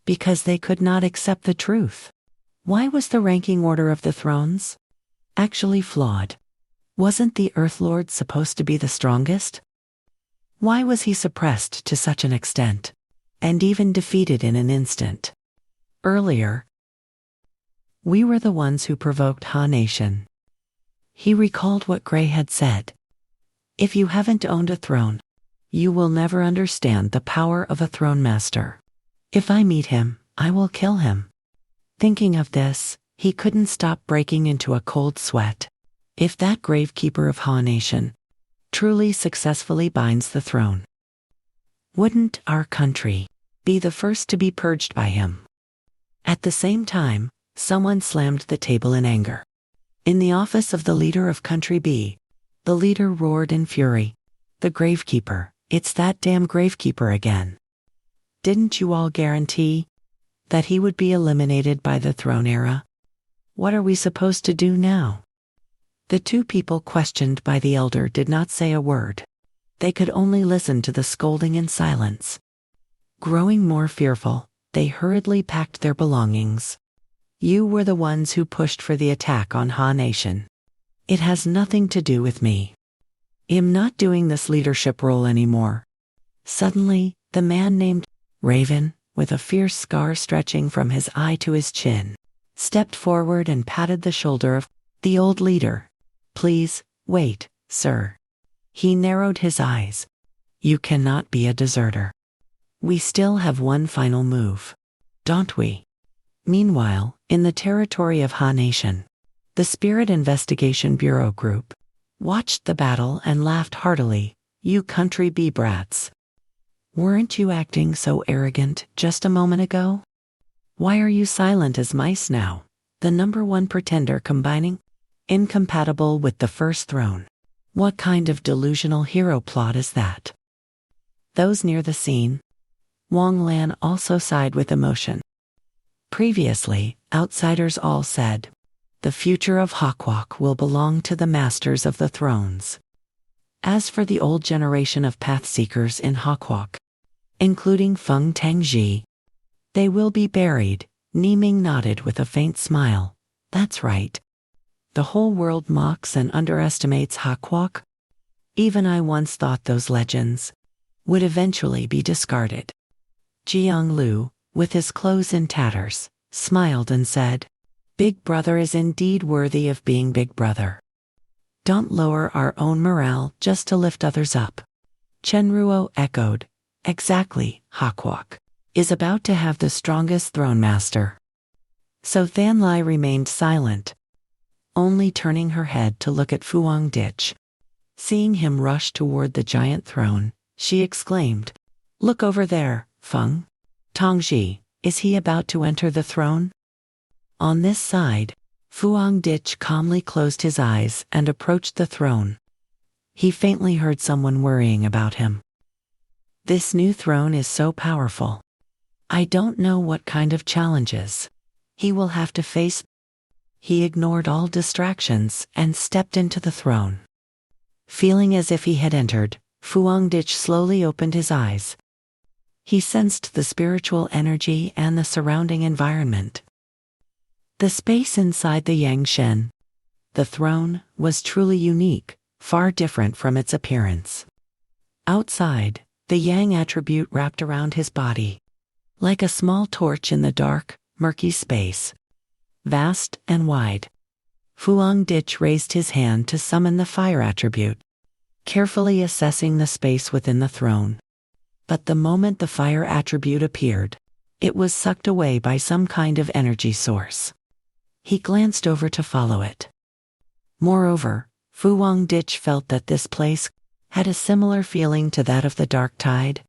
because they could not accept the truth. Why was the ranking order of the thrones actually flawed? Wasn't the Earth Lord supposed to be the strongest? Why was he suppressed to such an extent, and even defeated in an instant? Earlier, we were the ones who provoked Ha Nation. He recalled what Gray had said. If you haven't owned a throne, you will never understand the power of a throne master. If I meet him, I will kill him. Thinking of this, he couldn't stop breaking into a cold sweat. If that gravekeeper of Ha Nation truly successfully binds the throne, wouldn't our country be the first to be purged by him? At the same time, someone slammed the table in anger. In the office of the leader of Country B, the leader roared in fury. "The gravekeeper, it's that damn gravekeeper again. Didn't you all guarantee that he would be eliminated by the throne era? What are we supposed to do now?" The two people questioned by the elder did not say a word. They could only listen to the scolding in silence. Growing more fearful, they hurriedly packed their belongings. "You were the ones who pushed for the attack on Ha Nation. It has nothing to do with me. I'm not doing this leadership role anymore." Suddenly, the man named Raven, with a fierce scar stretching from his eye to his chin, stepped forward and patted the shoulder of the old leader. "Please, Wait, sir. He narrowed his eyes. You cannot be a deserter. We still have one final move. Don't we? Meanwhile, in the territory of Ha Nation, the Spirit Investigation Bureau group watched the battle and laughed heartily. You country bee brats. Weren't you acting so arrogant just a moment ago? Why are you silent as mice now? The number one pretender combining? Incompatible with the first throne. What kind of delusional hero plot is that? Those near the scene? Wang Lan also sighed with emotion. Previously, outsiders all said, the future of Hawkwalk will belong to the masters of the thrones. As for the old generation of pathseekers in Hawkwalk, including Feng Tangji, they will be buried. Niming nodded with a faint smile. That's right. The whole world mocks and underestimates Hawkwalk. Even I once thought those legends would eventually be discarded. Jiang Lu, with his clothes in tatters, smiled and said, Big Brother is indeed worthy of being Big Brother. Don't lower our own morale just to lift others up. Chenruo echoed, Exactly, Hawkwalk is about to have the strongest throne master. So Thanlai remained silent, only turning her head to look at Fuang Ditch. Seeing him rush toward the giant throne, she exclaimed, Look over there, Feng. Tongji, is he about to enter the throne? On this side, Fuang Ditch calmly closed his eyes and approached the throne. He faintly heard someone worrying about him. This new throne is so powerful. I don't know what kind of challenges he will have to face. He ignored all distractions and stepped into the throne. Feeling as if he had entered, Fuang Ditch slowly opened his eyes. He sensed the spiritual energy and the surrounding environment. The space inside the Yangshen, the throne, was truly unique, far different from its appearance. Outside, the Yang attribute wrapped around his body, like a small torch in the dark, murky space. Vast and wide. Fuang Ditch raised his hand to summon the fire attribute, carefully assessing the space within the throne. But the moment the fire attribute appeared, it was sucked away by some kind of energy source. He glanced over to follow it. Moreover, Fuang Ditch felt that this place had a similar feeling to that of the dark tide.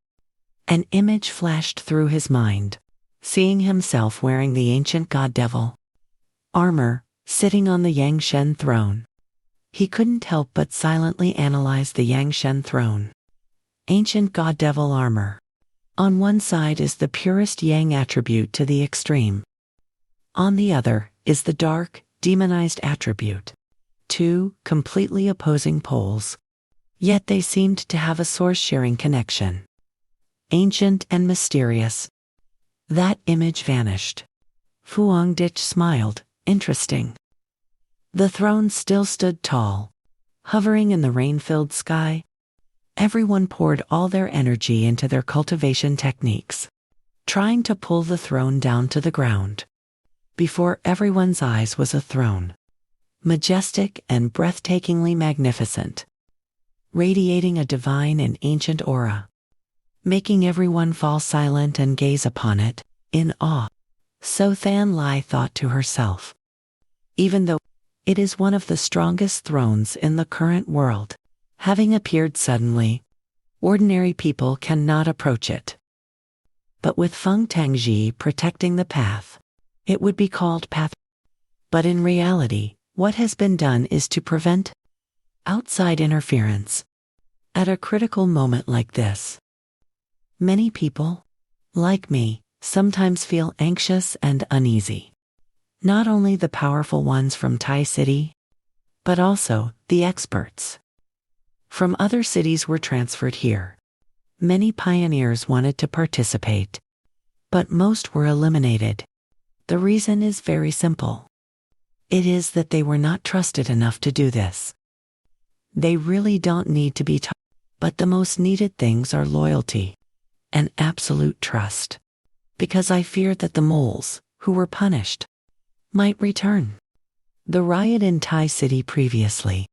An image flashed through his mind, seeing himself wearing the ancient god devil armor, sitting on the Yangshen throne. He couldn't help but silently analyze the Yangshen throne. Ancient god devil armor. On one side is the purest Yang attribute to the extreme. On the other is the dark, demonized attribute. Two completely opposing poles. Yet they seemed to have a source-sharing connection. Ancient and mysterious. That image vanished. Fuang Ditch smiled, interesting. The throne still stood tall, hovering in the rain-filled sky. Everyone poured all their energy into their cultivation techniques, trying to pull the throne down to the ground. Before everyone's eyes was a throne, majestic and breathtakingly magnificent, radiating a divine and ancient aura, making everyone fall silent and gaze upon it, in awe. So Thanlai thought to herself. Even though it is one of the strongest thrones in the current world, having appeared suddenly, ordinary people cannot approach it. But with Feng Tangji protecting the path, it would be called path. But in reality, what has been done is to prevent outside interference. At a critical moment like this, many people, like me, sometimes feel anxious and uneasy. Not only the powerful ones from Tai City, but also the experts from other cities were transferred here. Many pioneers wanted to participate, but most were eliminated. The reason is very simple. It is that they were not trusted enough to do this. They really don't need to be taught, but the most needed things are loyalty and absolute trust. Because I feared that the moles, who were punished, might return. The riot in Tai City previously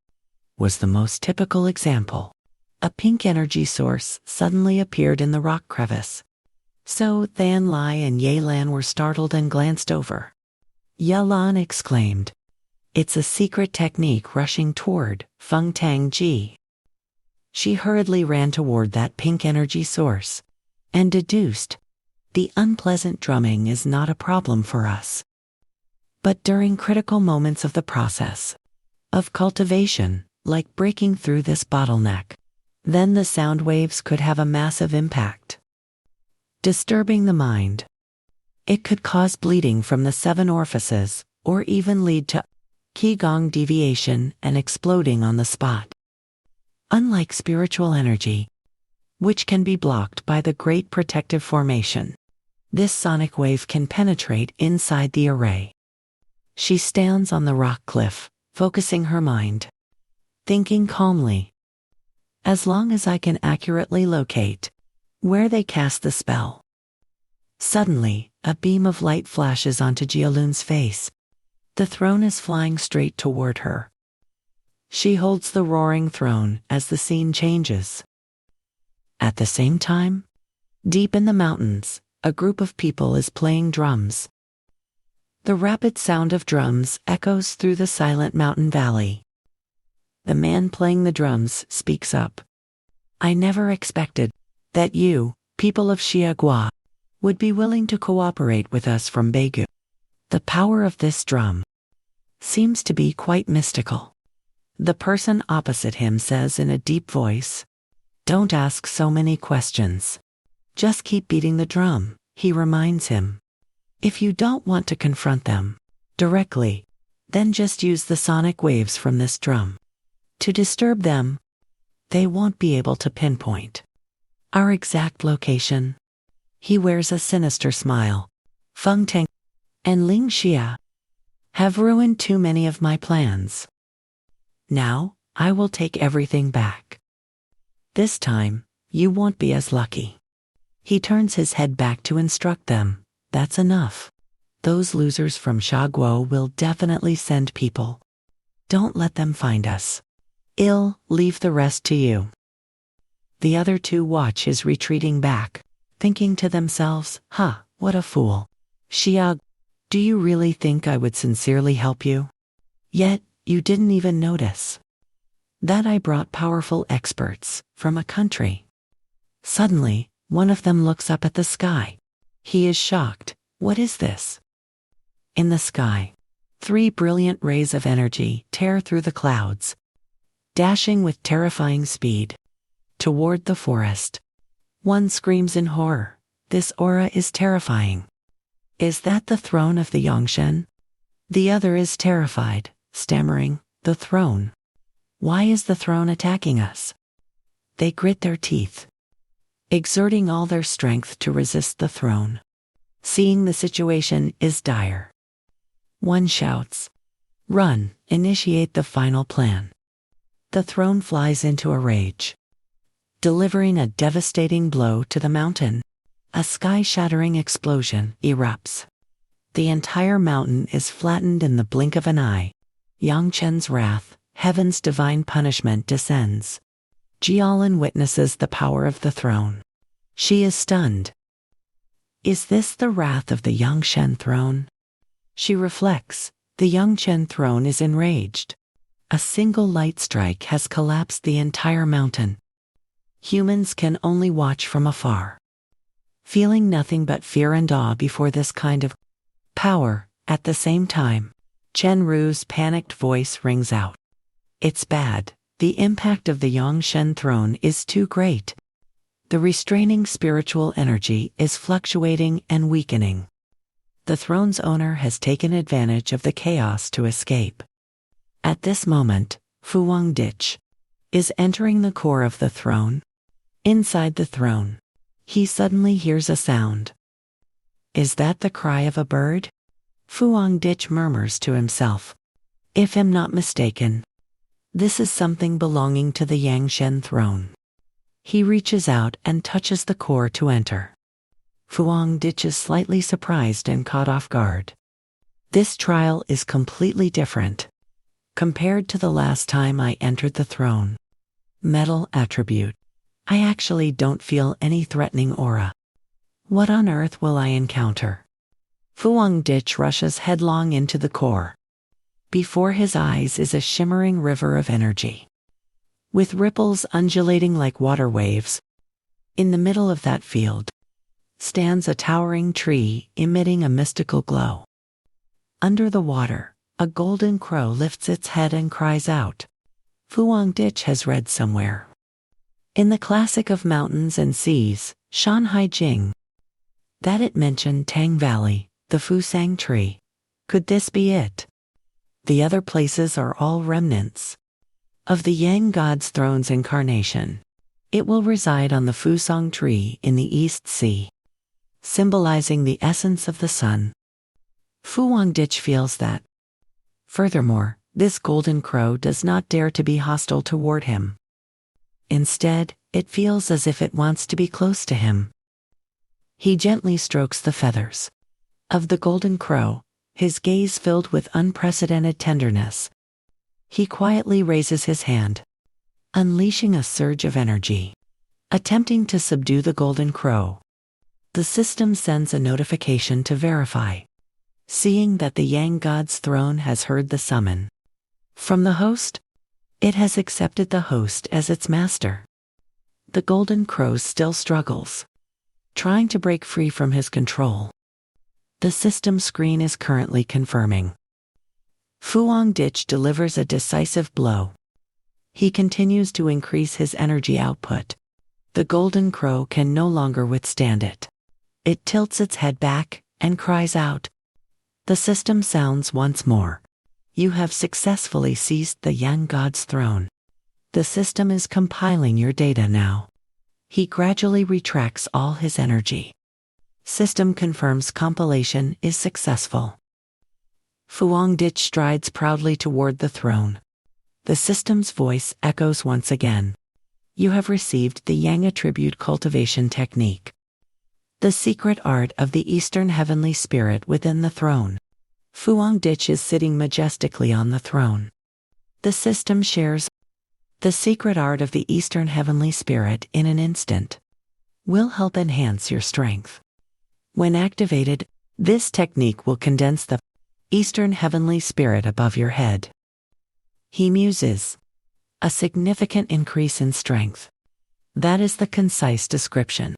was the most typical example. A pink energy source suddenly appeared in the rock crevice. So Than Lai and Yelan were startled and glanced over. Yelan exclaimed, "It's a secret technique rushing toward Feng Tang Ji." She hurriedly ran toward that pink energy source and deduced, "The unpleasant drumming is not a problem for us." But during critical moments of the process of cultivation, like breaking through this bottleneck, then the sound waves could have a massive impact, disturbing the mind. It could cause bleeding from the 7 orifices, or even lead to qigong deviation and exploding on the spot. Unlike spiritual energy, which can be blocked by the Great Protective Formation, this sonic wave can penetrate inside the array. She stands on the rock cliff, focusing her mind, thinking calmly. As long as I can accurately locate where they cast the spell. Suddenly, a beam of light flashes onto Jialun's face. The throne is flying straight toward her. She holds the roaring throne as the scene changes. At the same time, deep in the mountains, a group of people is playing drums. The rapid sound of drums echoes through the silent mountain valley. The man playing the drums speaks up. "I never expected that you, people of Xiagua, would be willing to cooperate with us from Beigu. The power of this drum seems to be quite mystical." The person opposite him says in a deep voice, "Don't ask so many questions. Just keep beating the drum," he reminds him. "If you don't want to confront them directly, then just use the sonic waves from this drum to disturb them. They won't be able to pinpoint our exact location." He wears a sinister smile. "Feng Tang and Ling Xia have ruined too many of my plans. Now, I will take everything back. This time, you won't be as lucky." He turns his head back to instruct them. "That's enough. Those losers from Xiaguo will definitely send people. Don't let them find us. I'll leave the rest to you." The other 2 watch his retreating back, thinking to themselves, what a fool. "Xiag, do you really think I would sincerely help you? Yet, you didn't even notice that I brought powerful experts from a country." Suddenly, one of them looks up at the sky. He is shocked. What is this? In the sky, 3 brilliant rays of energy tear through the clouds, dashing with terrifying speed toward the forest. One screams in horror. This aura is terrifying. Is that the throne of the Yongshen? The other is terrified, stammering, "The throne. Why is the throne attacking us?" They grit their teeth, exerting all their strength to resist the throne. Seeing the situation is dire, one shouts, "Run, initiate the final plan." The throne flies into a rage, delivering a devastating blow to the mountain. A sky-shattering explosion erupts. The entire mountain is flattened in the blink of an eye. Yangchen's wrath, heaven's divine punishment, descends. Jialin witnesses the power of the throne. She is stunned. Is this the wrath of the Yangshen throne? She reflects. The Yangchen throne is enraged. A single light strike has collapsed the entire mountain. Humans can only watch from afar, feeling nothing but fear and awe before this kind of power. At the same time, Chen Ru's panicked voice rings out. "It's bad. The impact of the Yangshen throne is too great. The restraining spiritual energy is fluctuating and weakening. The throne's owner has taken advantage of the chaos to escape." At this moment, Fu Wang Dich is entering the core of the throne. Inside the throne, he suddenly hears a sound. Is that the cry of a bird? Fu Wang Dich murmurs to himself. If I'm not mistaken, this is something belonging to the Yangshen throne. He reaches out and touches the core to enter. Fu Wang Dich is slightly surprised and caught off guard. This trial is completely different compared to the last time I entered the throne. Metal attribute. I actually don't feel any threatening aura. What on earth will I encounter? Fuang Dich rushes headlong into the core. Before his eyes is a shimmering river of energy, with ripples undulating like water waves. In the middle of that field stands a towering tree emitting a mystical glow. Under the water, a golden crow lifts its head and cries out. Fuang Dich has read somewhere in the classic of mountains and seas, Shanhai Jing, that it mentioned Tang Valley, the Fusang tree. Could this be it? The other places are all remnants of the Yang God's throne's incarnation. It will reside on the Fusang tree in the East Sea, symbolizing the essence of the sun. Fuang Dich feels that. Furthermore, this golden crow does not dare to be hostile toward him. Instead, it feels as if it wants to be close to him. He gently strokes the feathers of the golden crow, his gaze filled with unprecedented tenderness. He quietly raises his hand, unleashing a surge of energy, attempting to subdue the golden crow. The system sends a notification to verify, seeing that the Yang God's throne has heard the summon from the host. It has accepted the host as its master. The golden crow still struggles, trying to break free from his control. The system screen is currently confirming. Fuang Dich delivers a decisive blow. He continues to increase his energy output. The golden crow can no longer withstand it. It tilts its head back and cries out. The system sounds once more. You have successfully seized the Yang God's throne. The system is compiling your data now. He gradually retracts all his energy. System confirms compilation is successful. Fuang Dich strides proudly toward the throne. The system's voice echoes once again. You have received the Yang attribute cultivation technique, the secret art of the Eastern Heavenly Spirit within the throne. Fuang Dich is sitting majestically on the throne. The system shares the secret art of the Eastern Heavenly Spirit in an instant. Will help enhance your strength. When activated, this technique will condense the Eastern Heavenly Spirit above your head. He muses. A significant increase in strength. That is the concise description.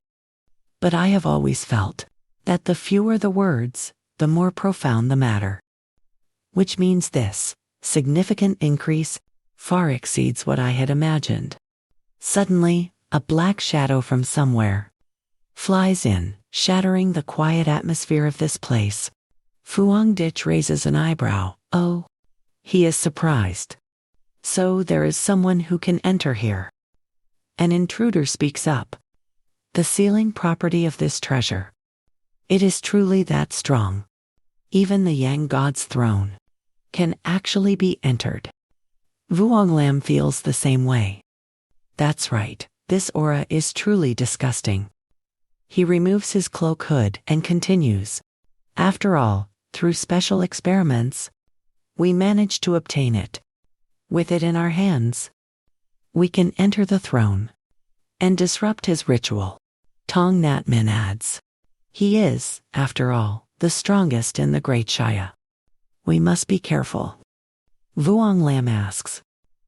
But I have always felt that the fewer the words, the more profound the matter. Which means this significant increase far exceeds what I had imagined. Suddenly, a black shadow from somewhere flies in, shattering the quiet atmosphere of this place. Fuang Dich raises an eyebrow. Oh, he is surprised. So there is someone who can enter here. An intruder speaks up. The sealing property of this treasure. It is truly that strong. Even the Yang God's throne can actually be entered. Vuong Lam feels the same way. That's right, this aura is truly disgusting. He removes his cloak hood and continues. After all, through special experiments, we managed to obtain it. With it in our hands, we can enter the throne and disrupt his ritual. Tong Nat Min adds. He is, after all, the strongest in the Great Shaya. We must be careful. Vuong Lam asks.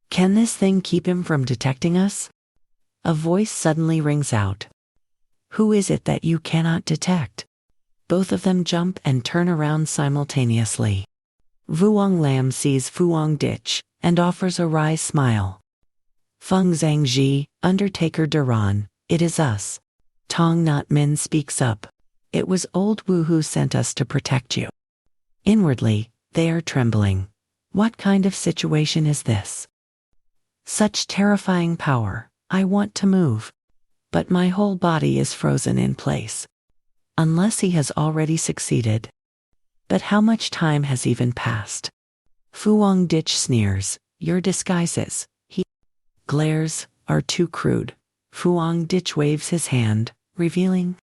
Can this thing keep him from detecting us? A voice suddenly rings out. Who is it that you cannot detect? Both of them jump and turn around simultaneously. Vuong Lam sees Fuang Dich and offers a wry smile. Feng Zhangji, Undertaker Duran, it is us. Tong Nat Min speaks up. It was old Wu who sent us to protect you. Inwardly, they are trembling. What kind of situation is this? Such terrifying power, I want to move. But my whole body is frozen in place. Unless he has already succeeded. But how much time has even passed? Fuang Dich sneers, your disguises, he glares, are too crude. Fuang Dich waves his hand, revealing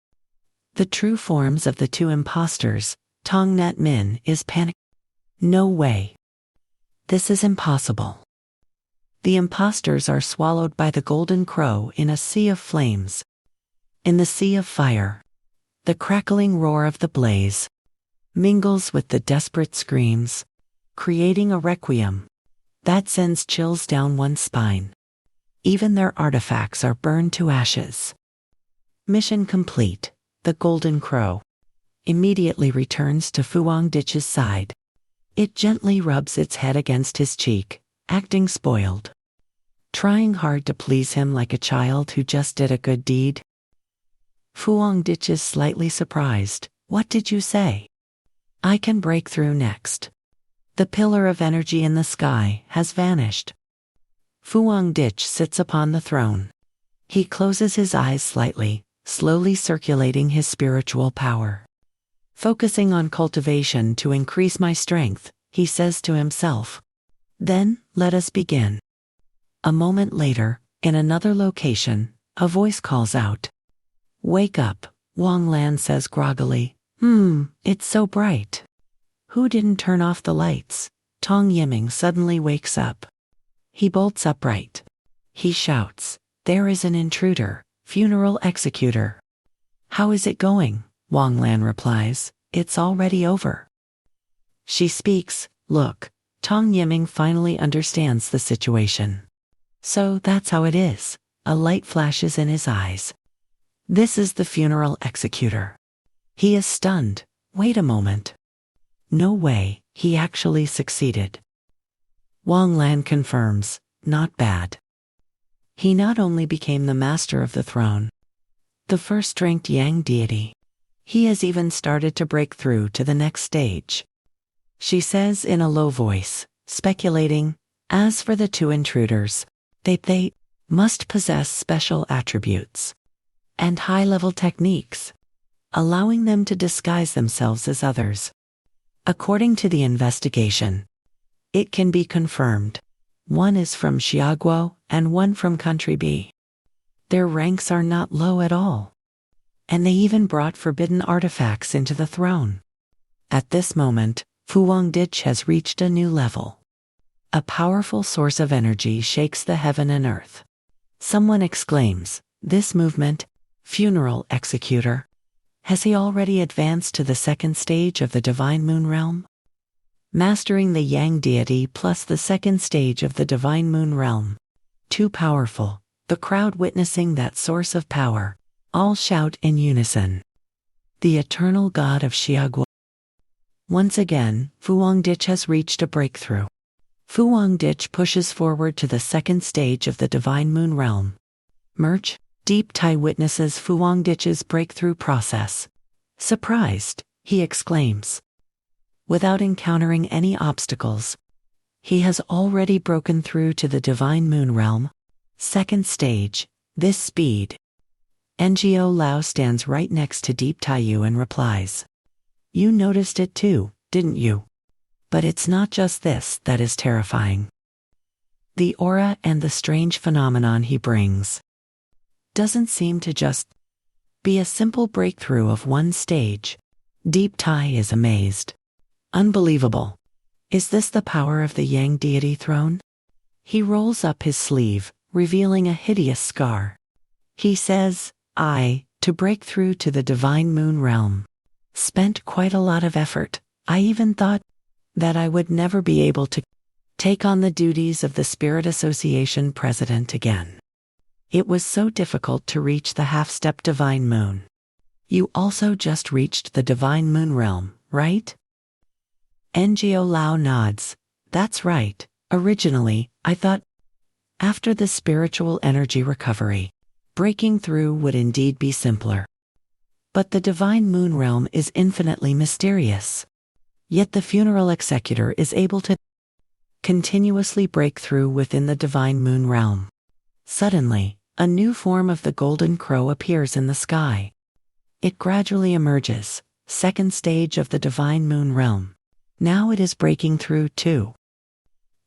the true forms of the two imposters. Tong Nat Min is panicked. No way. This is impossible. The impostors are swallowed by the golden crow in a sea of flames. In the sea of fire, the crackling roar of the blaze mingles with the desperate screams, creating a requiem that sends chills down one's spine. Even their artifacts are burned to ashes. Mission complete. The golden crow immediately returns to Fu Hongdich's side. It gently rubs its head against his cheek, acting spoiled, trying hard to please him like a child who just did a good deed. Fu Hongdich is slightly surprised. What did you say? I can break through next. The pillar of energy in the sky has vanished. Fu Hongdich sits upon the throne. He closes his eyes slightly, slowly circulating his spiritual power. Focusing on cultivation to increase my strength, he says to himself. Then, let us begin. A moment later, in another location, a voice calls out. Wake up, Wang Lan says groggily. It's so bright. Who didn't turn off the lights? Tong Yiming suddenly wakes up. He bolts upright. He shouts, there is an intruder, funeral executor. How is it going? Wang Lan replies, it's already over. She speaks, look, Tong Yiming finally understands the situation. So that's how it is. A light flashes in his eyes. This is the funeral executor. He is stunned. Wait a moment. No way, he actually succeeded. Wang Lan confirms, not bad. He not only became the master of the throne, the first-ranked Yang deity, he has even started to break through to the next stage. She says in a low voice, speculating, as for the two intruders, they must possess special attributes and high-level techniques, allowing them to disguise themselves as others. According to the investigation, it can be confirmed. One is from Xiaoguo and one from Country B. Their ranks are not low at all. And they even brought forbidden artifacts into the throne. At this moment, Fu Hongdich has reached a new level. A powerful source of energy shakes the heaven and earth. Someone exclaims, this movement, funeral executor. Has he already advanced to the second stage of the Divine Moon Realm? Mastering the Yang deity plus the second stage of the Divine Moon Realm. Too powerful. The crowd witnessing that source of power all shout in unison. The eternal god of Xiaoguo. Once again, Fu Hongdich has reached a breakthrough. Fu Hongdich pushes forward to the second stage of the Divine Moon Realm. Merch, Deep Tai witnesses Fu Hongdich's breakthrough process. Surprised, he exclaims. Without encountering any obstacles, he has already broken through to the Divine Moon Realm. Second stage, this speed. Ngo Lao stands right next to Deep Taiyu and replies. You noticed it too, didn't you? But it's not just this that is terrifying. The aura and the strange phenomenon he brings doesn't seem to just be a simple breakthrough of one stage. Deep Tai is amazed. Unbelievable. Is this the power of the Yang deity throne? He rolls up his sleeve, revealing a hideous scar. He says, to break through to the Divine Moon Realm. Spent quite a lot of effort. I even thought that I would never be able to take on the duties of the Spirit Association president again. It was so difficult to reach the half-step Divine Moon. You also just reached the Divine Moon Realm, right? Ngo Lao nods. That's right. Originally, I thought, after the spiritual energy recovery, breaking through would indeed be simpler. But the Divine Moon Realm is infinitely mysterious. Yet the funeral executor is able to continuously break through within the Divine Moon Realm. Suddenly, a new form of the golden crow appears in the sky. It gradually emerges, second stage of the Divine Moon Realm. Now it is breaking through too.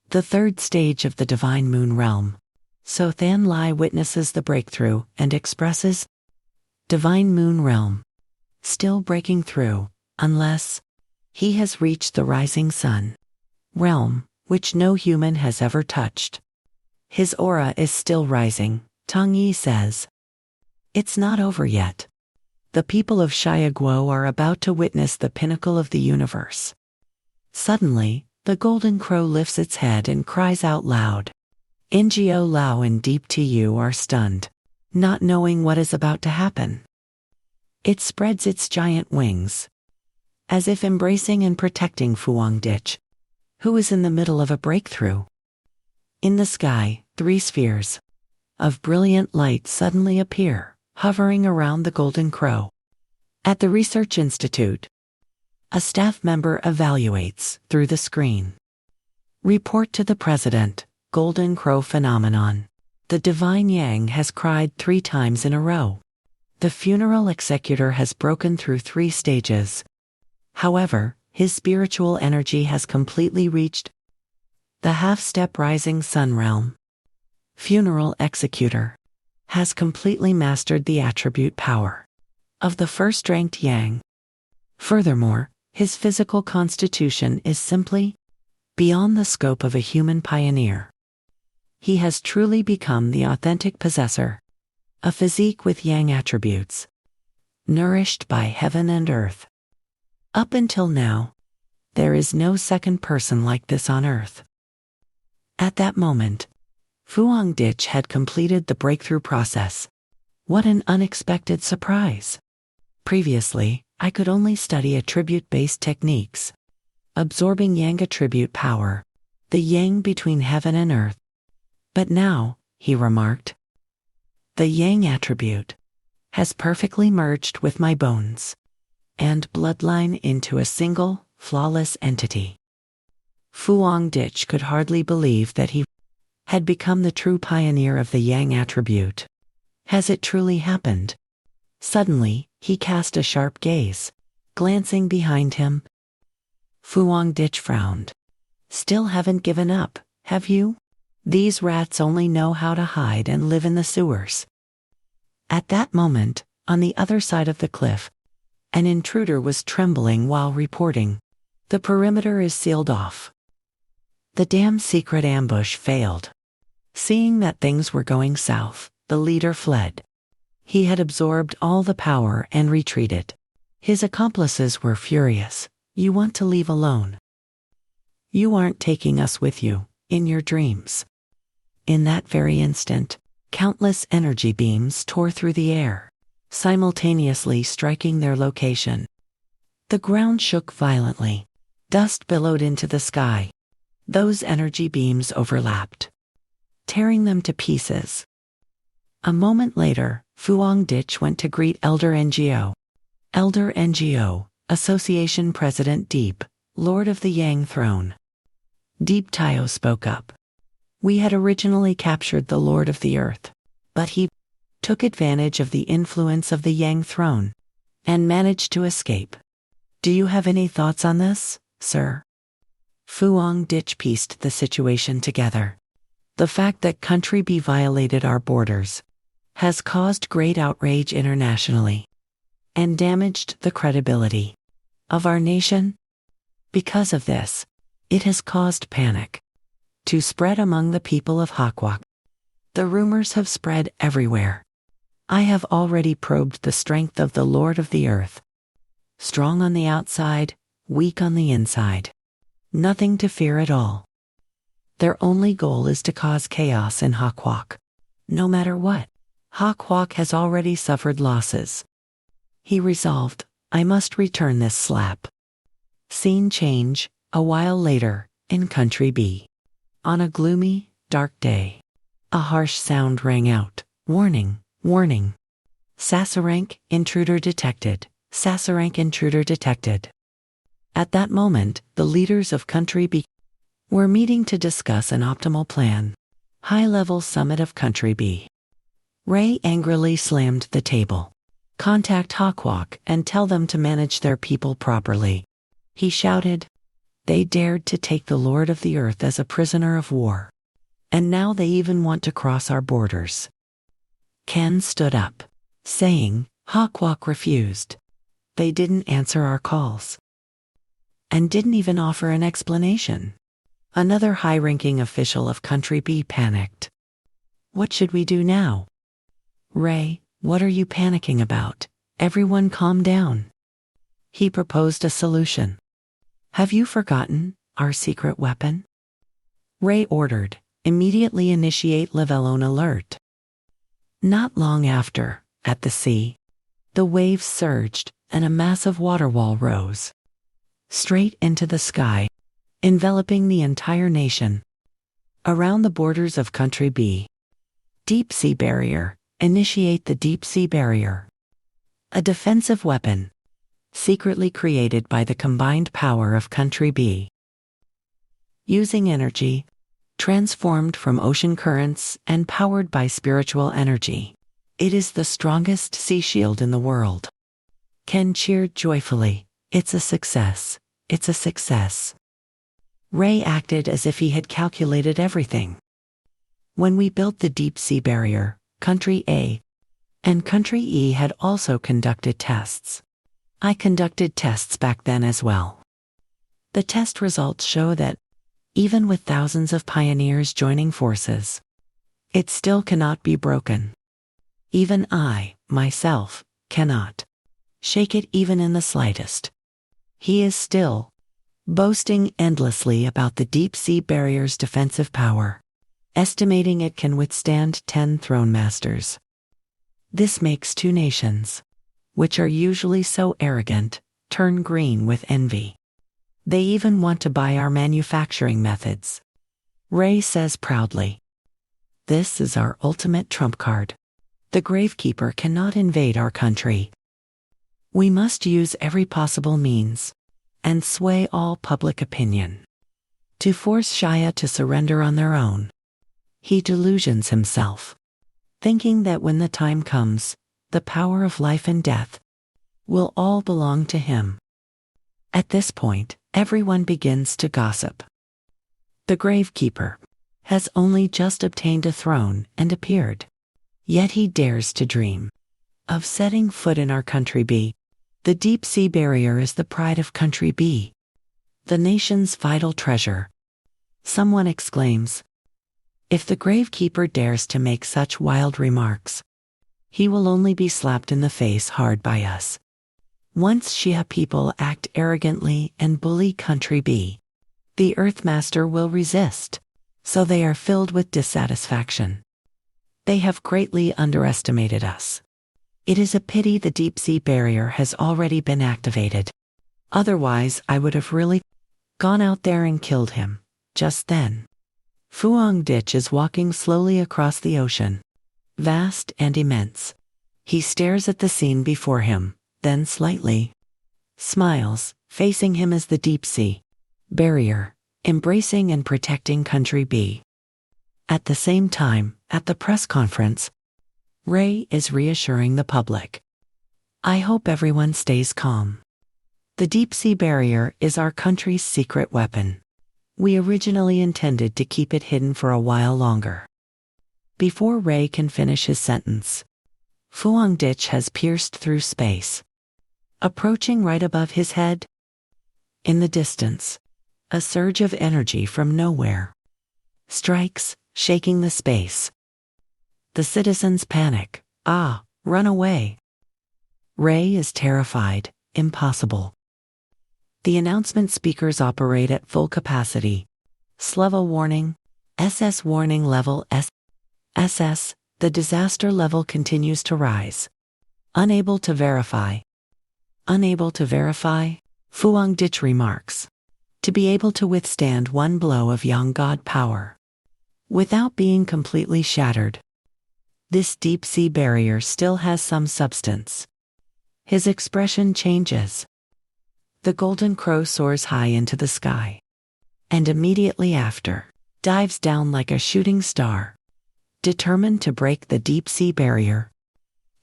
The third stage of the Divine Moon Realm. So Than Lai witnesses the breakthrough and expresses, Divine Moon Realm. Still breaking through, unless he has reached the rising sun realm, which no human has ever touched. His aura is still rising, Tang Yi says. It's not over yet. The people of Xiaoguo are about to witness the pinnacle of the universe. Suddenly, the golden crow lifts its head and cries out loud. Ngo Lao and Deep Tu are stunned, not knowing what is about to happen. It spreads its giant wings, as if embracing and protecting Fuang Dich, who is in the middle of a breakthrough. In the sky, 3 spheres of brilliant light suddenly appear, hovering around the golden crow. At the research institute, a staff member evaluates through the screen. Report to the president, golden crow phenomenon. The divine yang has cried 3 times in a row. The funeral executor has broken through 3 stages. However, his spiritual energy has completely reached the half-step rising sun realm. Funeral executor has completely mastered the attribute power of the first-ranked yang. Furthermore, his physical constitution is simply beyond the scope of a human pioneer. He has truly become the authentic possessor, a physique with yang attributes, nourished by heaven and earth. Up until now, there is no second person like this on earth. At that moment, Fuang Dich had completed the breakthrough process. What an unexpected surprise! Previously, I could only study attribute-based techniques, absorbing yang attribute power, the yang between heaven and earth. But now, he remarked, the yang attribute has perfectly merged with my bones and bloodline into a single, flawless entity. Fuang Dich could hardly believe that he had become the true pioneer of the yang attribute. Has it truly happened? Suddenly, he cast a sharp gaze, glancing behind him. Fuang Dich frowned. Still haven't given up, have you? These rats only know how to hide and live in the sewers. At that moment, on the other side of the cliff, an intruder was trembling while reporting. The perimeter is sealed off. The damn secret ambush failed. Seeing that things were going south, the leader fled. He had absorbed all the power and retreated. His accomplices were furious. You want to leave alone? You aren't taking us with you, in your dreams. In that very instant, countless energy beams tore through the air, simultaneously striking their location. The ground shook violently. Dust billowed into the sky. Those energy beams overlapped, tearing them to pieces. A moment later, Fuang Dich went to greet Elder Ngo. Elder Ngo, Association President Deep, Lord of the Yang Throne. Deep Tayo spoke up. We had originally captured the Lord of the Earth, but he took advantage of the influence of the Yang Throne and managed to escape. Do you have any thoughts on this, sir? Fuang Dich pieced the situation together. The fact that Country B violated our borders has caused great outrage internationally and damaged the credibility of our nation. Because of this, it has caused panic to spread among the people of Hakwak. The rumors have spread everywhere. I have already probed the strength of the Lord of the Earth. Strong on the outside, weak on the inside. Nothing to fear at all. Their only goal is to cause chaos in Hakwak. No matter what, Hakwak has already suffered losses. He resolved, I must return this slap. Scene change, a while later, in Country B. On a gloomy, dark day, a harsh sound rang out. Warning, warning. Sasarank, intruder detected. Sasarank, intruder detected. At that moment, the leaders of Country B were meeting to discuss an optimal plan. High-level summit of Country B. Ray angrily slammed the table. Contact Hakwak and tell them to manage their people properly. He shouted. They dared to take the Lord of the Earth as a prisoner of war. And now they even want to cross our borders. Ken stood up, saying, Hakwak refused. They didn't answer our calls. And didn't even offer an explanation. Another high-ranking official of Country B panicked. What should we do now? Ray, what are you panicking about? Everyone calm down. He proposed a solution. Have you forgotten our secret weapon? Ray ordered, immediately initiate level on alert. Not long after, at the sea, the waves surged and a massive water wall rose straight into the sky, enveloping the entire nation. Around the borders of Country B. Deep Sea Barrier. Initiate the Deep Sea Barrier. A defensive weapon, secretly created by the combined power of Country B. Using energy, transformed from ocean currents and powered by spiritual energy. It is the strongest sea shield in the world. Ken cheered joyfully. It's a success. It's a success. Ray acted as if he had calculated everything. When we built the Deep Sea Barrier, Country A and Country E had also conducted tests. I conducted tests back then as well. The test results show that, even with thousands of pioneers joining forces, it still cannot be broken. Even I, myself, cannot shake it even in the slightest. He is still boasting endlessly about the Deep Sea Barrier's defensive power, estimating it can withstand 10 throne masters. This makes two nations, which are usually so arrogant, turn green with envy. They even want to buy our manufacturing methods. Ray says proudly. This is our ultimate trump card. The Gravekeeper cannot invade our country. We must use every possible means and sway all public opinion to force Shia to surrender on their own. He delusions himself, thinking that when the time comes, the power of life and death will all belong to him. At this point, everyone begins to gossip. The Gravekeeper has only just obtained a throne and appeared, yet he dares to dream of setting foot in our Country B. The Deep Sea Barrier is the pride of Country B, the nation's vital treasure. Someone exclaims, if the Gravekeeper dares to make such wild remarks, he will only be slapped in the face hard by us. Once Shia people act arrogantly and bully Country B, the Earthmaster will resist, so they are filled with dissatisfaction. They have greatly underestimated us. It is a pity the Deep Sea Barrier has already been activated. Otherwise, I would have really gone out there and killed him, just then. Fuang Ditch is walking slowly across the ocean, vast and immense. He stares at the scene before him, then slightly smiles. Facing him is the Deep Sea Barrier, embracing and protecting Country B. At the same time, at the press conference, Ray is reassuring the public. I hope everyone stays calm. The Deep Sea Barrier is our country's secret weapon. We originally intended to keep it hidden for a while longer. Before Ray can finish his sentence, Fuang Ditch has pierced through space, approaching right above his head. In the distance, a surge of energy from nowhere strikes, shaking the space. The citizens panic. Run away. Ray is terrified. Impossible. The announcement speakers operate at full capacity. SSS-Level warning. SS warning level SS. The disaster level continues to rise. Unable to verify. Unable to verify? Fuang Ditch remarks. To be able to withstand one blow of young god power without being completely shattered. This Deep Sea Barrier still has some substance. His expression changes. The golden crow soars high into the sky, and immediately after, dives down like a shooting star, determined to break the Deep Sea Barrier.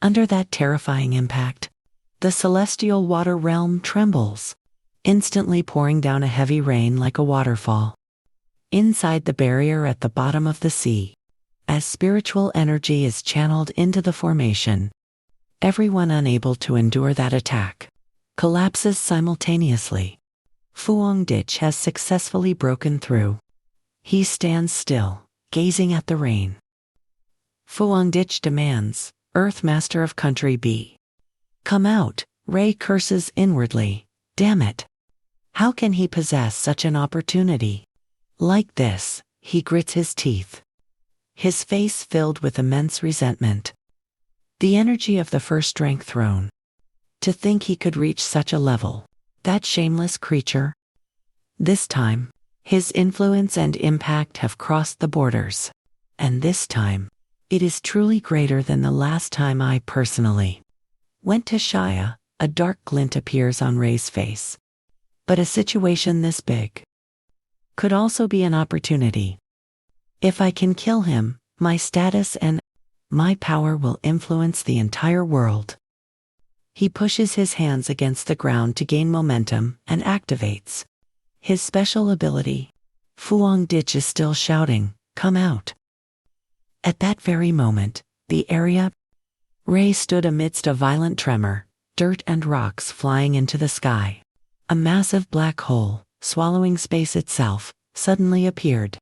Under that terrifying impact, the celestial water realm trembles, instantly pouring down a heavy rain like a waterfall. Inside the barrier at the bottom of the sea, as spiritual energy is channeled into the formation, everyone unable to endure that attack collapses simultaneously. Fuang Ditch has successfully broken through. He stands still, gazing at the rain. Fuangditch demands, Earth Master of Country B. Come out, Ray curses inwardly. Damn it. How can he possess such an opportunity? Like this, he grits his teeth. His face filled with immense resentment. The energy of the first rank throne. To think he could reach such a level. That shameless creature. This time, his influence and impact have crossed the borders. And this time, it is truly greater than the last time I personally went to Shia. A dark glint appears on Ray's face. But a situation this big could also be an opportunity. If I can kill him, my status and my power will influence the entire world. He pushes his hands against the ground to gain momentum and activates his special ability. Fuangditch is still shouting, come out. At that very moment, the area Ray stood amidst a violent tremor, dirt and rocks flying into the sky. A massive black hole, swallowing space itself, suddenly appeared.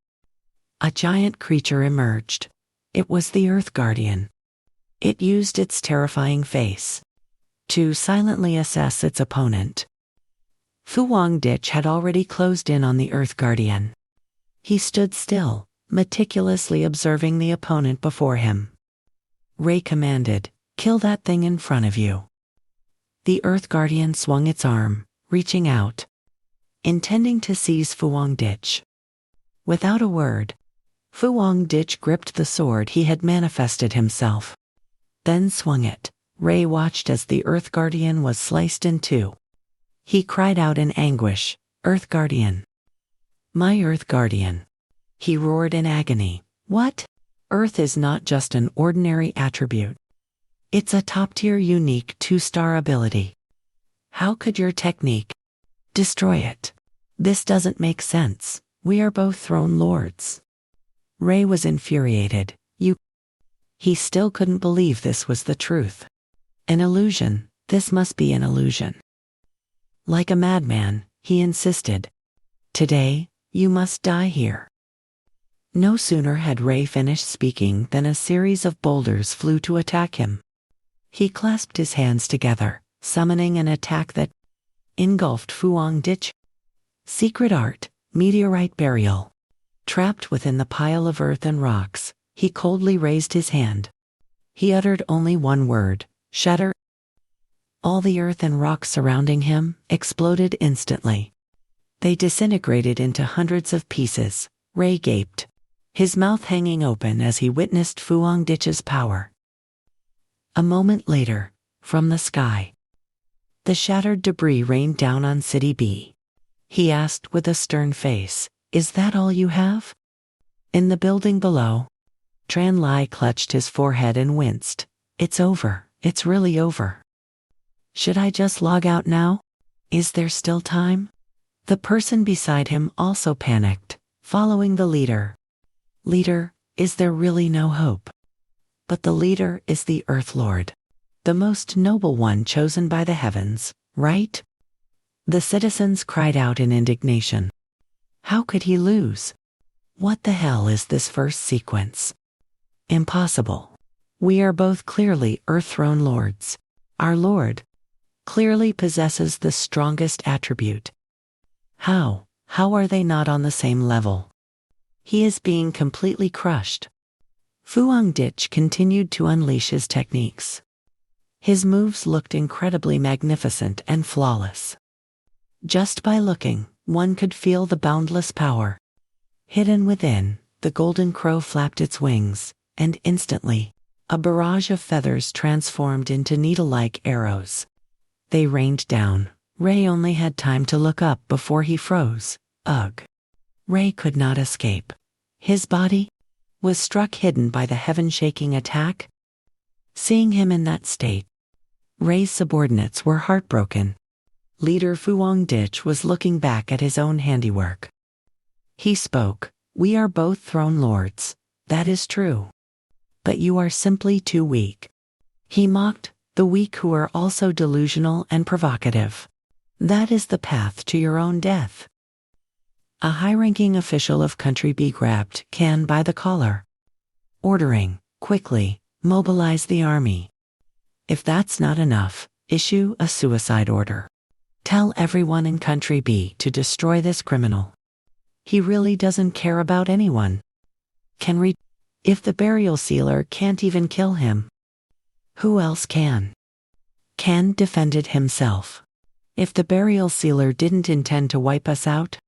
A giant creature emerged. It was the Earth Guardian. It used its terrifying face to silently assess its opponent. Fuangditch had already closed in on the Earth Guardian. He stood still, meticulously observing the opponent before him. Ray commanded, kill that thing in front of you. The Earth Guardian swung its arm, reaching out, intending to seize Fuangditch. Without a word, Fuangditch gripped the sword he had manifested himself. Then swung it. Ray watched as the Earth Guardian was sliced in two. He cried out in anguish, Earth Guardian. My Earth Guardian. He roared in agony. What? Earth is not just an ordinary attribute. It's a top-tier unique 2-star ability. How could your technique destroy it? This doesn't make sense. We are both throne lords. Ray was infuriated. He still couldn't believe this was the truth. An illusion. This must be an illusion. Like a madman, he insisted. Today, you must die here. No sooner had Ray finished speaking than a series of boulders flew to attack him. He clasped his hands together, summoning an attack that engulfed Fuangditch. Secret art, meteorite burial. Trapped within the pile of earth and rocks, he coldly raised his hand. He uttered only one word, shatter. All the earth and rocks surrounding him exploded instantly. They disintegrated into hundreds of pieces. Ray gaped, his mouth hanging open as he witnessed Fuangditch's power. A moment later, from the sky, the shattered debris rained down on City B. He asked with a stern face, is that all you have? In the building below, Tran Lai clutched his forehead and winced. It's over. It's really over. Should I just log out now? Is there still time? The person beside him also panicked, following the leader. Leader, is there really no hope? But the leader is the Earth Lord, the most noble one chosen by the heavens, right? The citizens cried out in indignation. How could he lose? What the hell is this first sequence? Impossible. We are both clearly Earth Throne Lords. Our Lord clearly possesses the strongest attribute. How are they not on the same level? He is being completely crushed. Fuangditch continued to unleash his techniques. His moves looked incredibly magnificent and flawless. Just by looking, one could feel the boundless power. Hidden within, the golden crow flapped its wings, and instantly, a barrage of feathers transformed into needle-like arrows. They rained down. Ray only had time to look up before he froze. Ugh. Ray could not escape. His body was struck hidden by the heaven-shaking attack. Seeing him in that state, Ray's subordinates were heartbroken. Leader Fuangditch was looking back at his own handiwork. He spoke, we are both throne lords, that is true. But you are simply too weak. He mocked, the weak who are also delusional and provocative. That is the path to your own death. A high-ranking official of Country B grabbed Can by the collar, ordering, quickly, mobilize the army. If that's not enough, issue a suicide order. Tell everyone in Country B to destroy this criminal. He really doesn't care about anyone. If the burial sealer can't even kill him, who else can? Can defended himself. If the burial sealer didn't intend to wipe us out,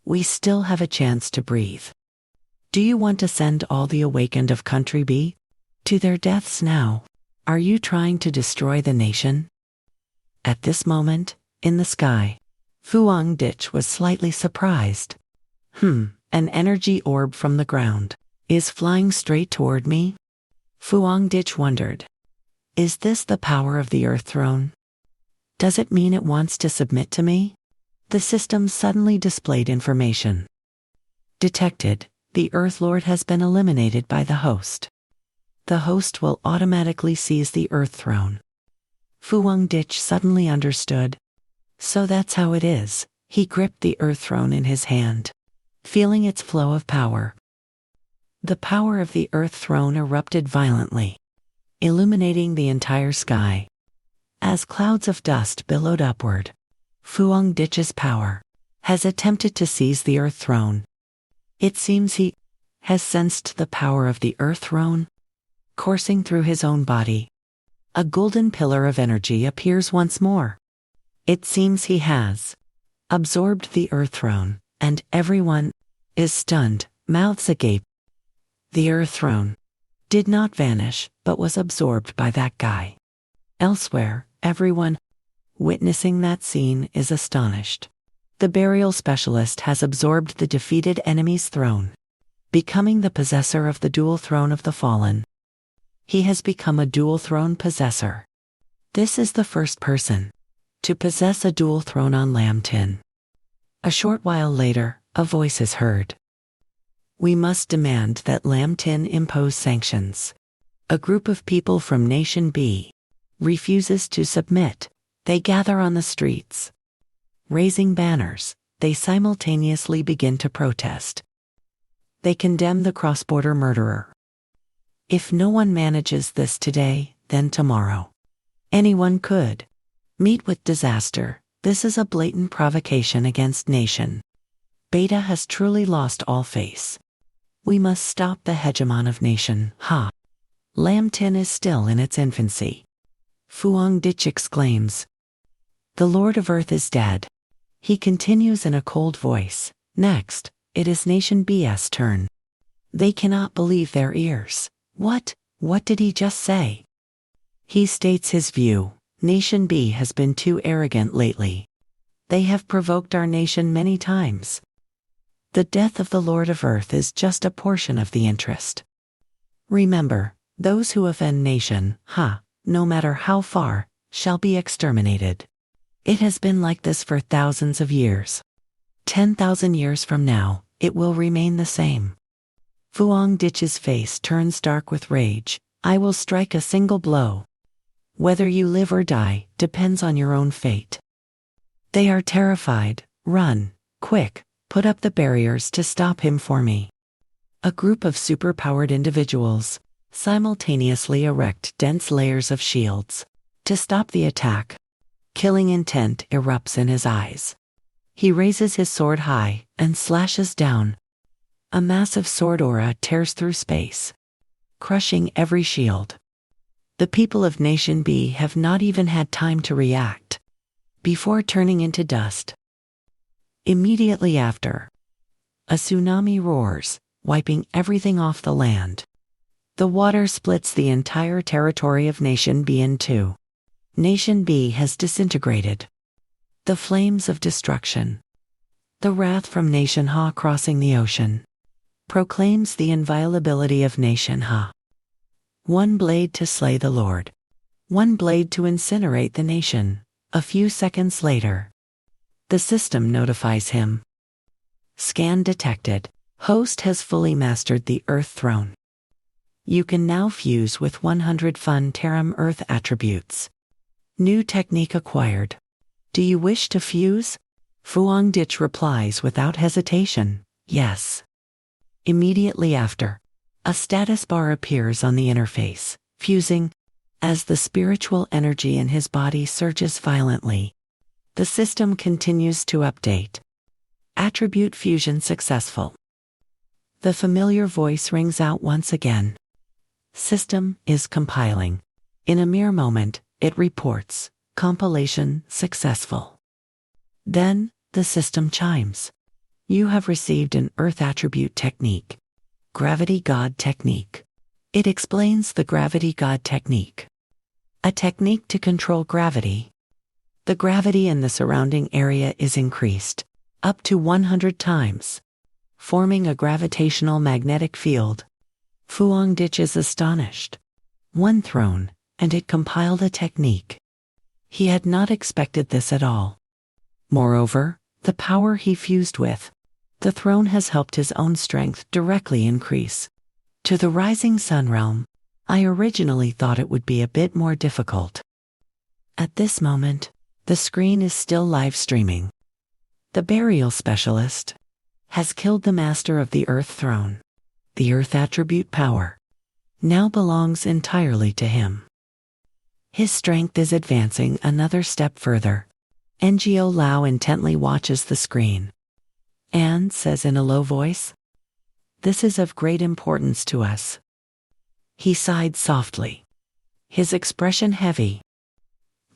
we still have a chance to breathe. Do you want to send all the awakened of Country B to their deaths now? Are you trying to destroy the nation? At this moment, in the sky, Fuang Dich was slightly surprised. An energy orb from the ground is flying straight toward me? Fuang Dich wondered. Is this the power of the Earth Throne? Does it mean it wants to submit to me? The system suddenly displayed information. Detected, the Earth Lord has been eliminated by the host. The host will automatically seize the Earth Throne. Fuang Dich suddenly understood. So that's how it is. He gripped the Earth Throne in his hand, feeling its flow of power. The power of the Earth Throne erupted violently, illuminating the entire sky. As clouds of dust billowed upward, Fuang Dich's power has attempted to seize the Earth Throne. It seems he has sensed the power of the Earth Throne coursing through his own body. A golden pillar of energy appears once more. It seems he has absorbed the Earth Throne, and everyone is stunned, mouths agape. The Earth Throne did not vanish, but was absorbed by that guy. Elsewhere, everyone witnessing that scene is astonished. The burial specialist has absorbed the defeated enemy's throne, becoming the possessor of the dual throne of the fallen. He has become a dual throne possessor. This is the first person to possess a dual throne on Lam Tin. A short while later, a voice is heard. We must demand that Lam Tin impose sanctions. A group of people from Nation B refuses to submit. They gather on the streets. Raising banners, they simultaneously begin to protest. They condemn the cross-border murderer. If no one manages this today, then tomorrow anyone could meet with disaster. This is a blatant provocation against Nation. Beta has truly lost all face. We must stop the hegemon of Nation. Lam Tin is still in its infancy. Fuang Dich exclaims. The Lord of Earth is dead. He continues in a cold voice. Next, it is Nation B's turn. They cannot believe their ears. What did he just say? He states his view. Nation B has been too arrogant lately. They have provoked our nation many times. The death of the Lord of Earth is just a portion of the interest. Remember, those who offend Nation, no matter how far, shall be exterminated. It has been like this for thousands of years. 10,000 years from now, it will remain the same. Fuang Dich's face turns dark with rage. I will strike a single blow. Whether you live or die depends on your own fate. They are terrified. Run, quick, put up the barriers to stop him for me. A group of superpowered individuals simultaneously erect dense layers of shields to stop the attack. Killing intent erupts in his eyes. He raises his sword high and slashes down. A massive sword aura tears through space, crushing every shield. The people of Nation B have not even had time to react before turning into dust. Immediately after, a tsunami roars, wiping everything off the land. The water splits the entire territory of Nation B in two. Nation B has disintegrated. The flames of destruction. The wrath from Nation Ha crossing the ocean proclaims the inviolability of Nation Ha. One blade to slay the Lord. One blade to incinerate the nation. A few seconds later, the system notifies him. Scan detected. Host has fully mastered the Earth Throne. You can now fuse with 100 Fun Taram Earth attributes. New technique acquired. Do you wish to fuse? Fuang Dich replies without hesitation, yes. Immediately after, a status bar appears on the interface, fusing, as the spiritual energy in his body surges violently. The system continues to update. Attribute fusion successful. The familiar voice rings out once again. System is compiling. In a mere moment, it reports, compilation successful. Then, the system chimes. You have received an Earth Attribute Technique. Gravity God Technique. It explains the Gravity God Technique. A technique to control gravity. The gravity in the surrounding area is increased, up to 100 times, forming a gravitational magnetic field. Fuang Dich is astonished. One throne, and it compiled a technique. He had not expected this at all. Moreover, the power he fused with, the throne has helped his own strength directly increase. To the rising sun realm, I originally thought it would be a bit more difficult. At this moment, the screen is still live streaming. The burial specialist has killed the master of the Earth Throne. The Earth Attribute power now belongs entirely to him. His strength is advancing another step further. NGO Lao intently watches the screen and says in a low voice, "This is of great importance to us." He sighed softly, his expression heavy.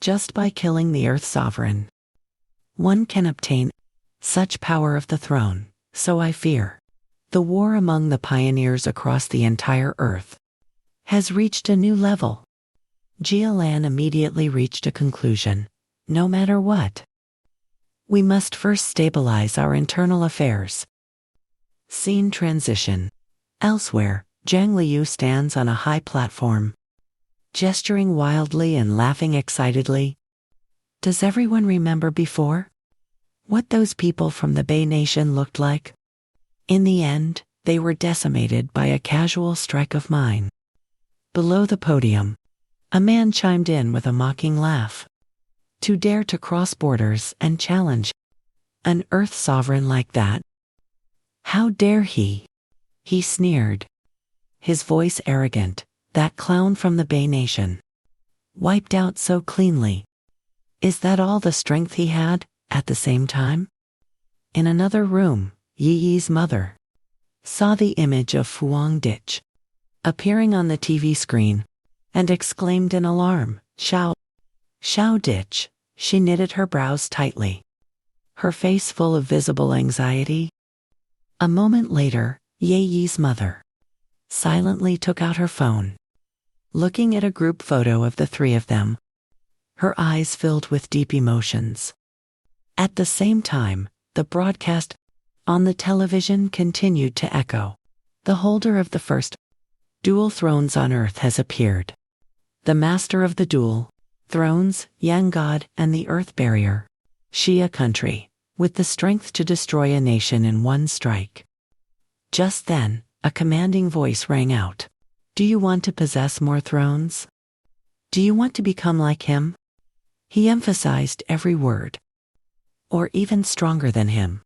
Just by killing the Earth Sovereign, one can obtain such power of the throne, so I fear. The war among the pioneers across the entire Earth has reached a new level. Jia Lan immediately reached a conclusion. No matter what, we must first stabilize our internal affairs. Scene transition. Elsewhere, Zhang Liu stands on a high platform, gesturing wildly and laughing excitedly. Does everyone remember before? What those people from the Bei Nation looked like? In the end, they were decimated by a casual strike of mine. Below the podium, a man chimed in with a mocking laugh. To dare to cross borders and challenge an Earth sovereign like that? How dare he? He sneered, his voice arrogant. That clown from the Bei Nation, wiped out so cleanly. Is that all the strength he had, at the same time? In another room, Yi Yi's mother saw the image of Fuang Dich appearing on the TV screen and exclaimed in alarm, Xiao Dich. She knitted her brows tightly, her face full of visible anxiety. A moment later, Yi Yi's mother silently took out her phone, looking at a group photo of the three of them, her eyes filled with deep emotions. At the same time, the broadcast on the television continued to echo. The holder of the first dual thrones on Earth has appeared. The master of the dual thrones, Yang God, and the Earth Barrier, Xia country, with the strength to destroy a nation in one strike. Just then, a commanding voice rang out. Do you want to possess more thrones? Do you want to become like him? He emphasized every word. Or even stronger than him.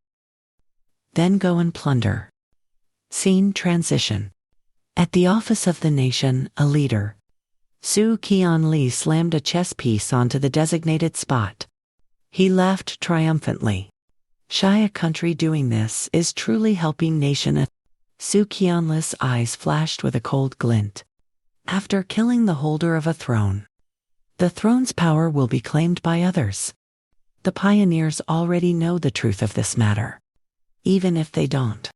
Then go and plunder. Scene transition. At the office of the nation, a leader, Su Qianli, slammed a chess piece onto the designated spot. He laughed triumphantly. Xia country doing this is truly helping nation. Su Qianli's eyes flashed with a cold glint. After killing the holder of a throne, the throne's power will be claimed by others. The pioneers already know the truth of this matter. Even if they don't,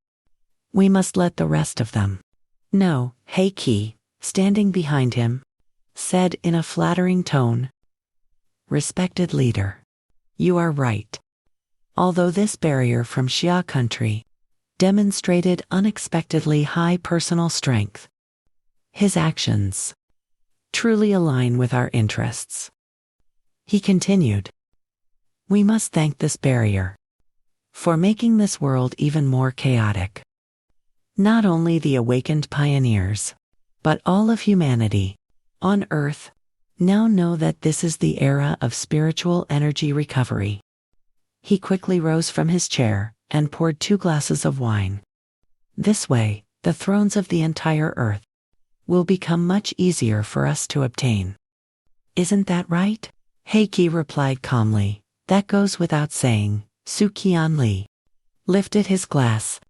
we must let the rest of them know. He Qi, standing behind him, said in a flattering tone, Respected leader, you are right. Although this barrier from Xia country demonstrated unexpectedly high personal strength, his actions truly align with our interests. He continued, We must thank this barrier for making this world even more chaotic. Not only the awakened pioneers, but all of humanity on Earth now know that this is the era of spiritual energy recovery. He quickly rose from his chair and poured 2 glasses of wine. This way, the thrones of the entire earth will become much easier for us to obtain. Isn't that right? Heiki replied calmly. That goes without saying. Su Qianli lifted his glass,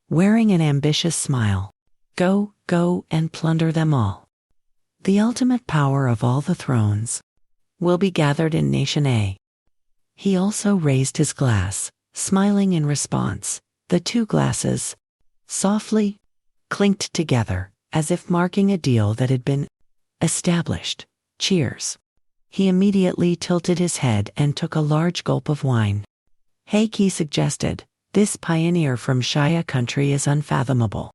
wearing an ambitious smile. Go, go and plunder them all. The ultimate power of all the thrones will be gathered in Nation A. He also raised his glass, smiling in response. The 2 glasses softly clinked together, as if marking a deal that had been established. Cheers. He immediately tilted his head and took a large gulp of wine. Heiki suggested, this pioneer from Shaya country is unfathomable.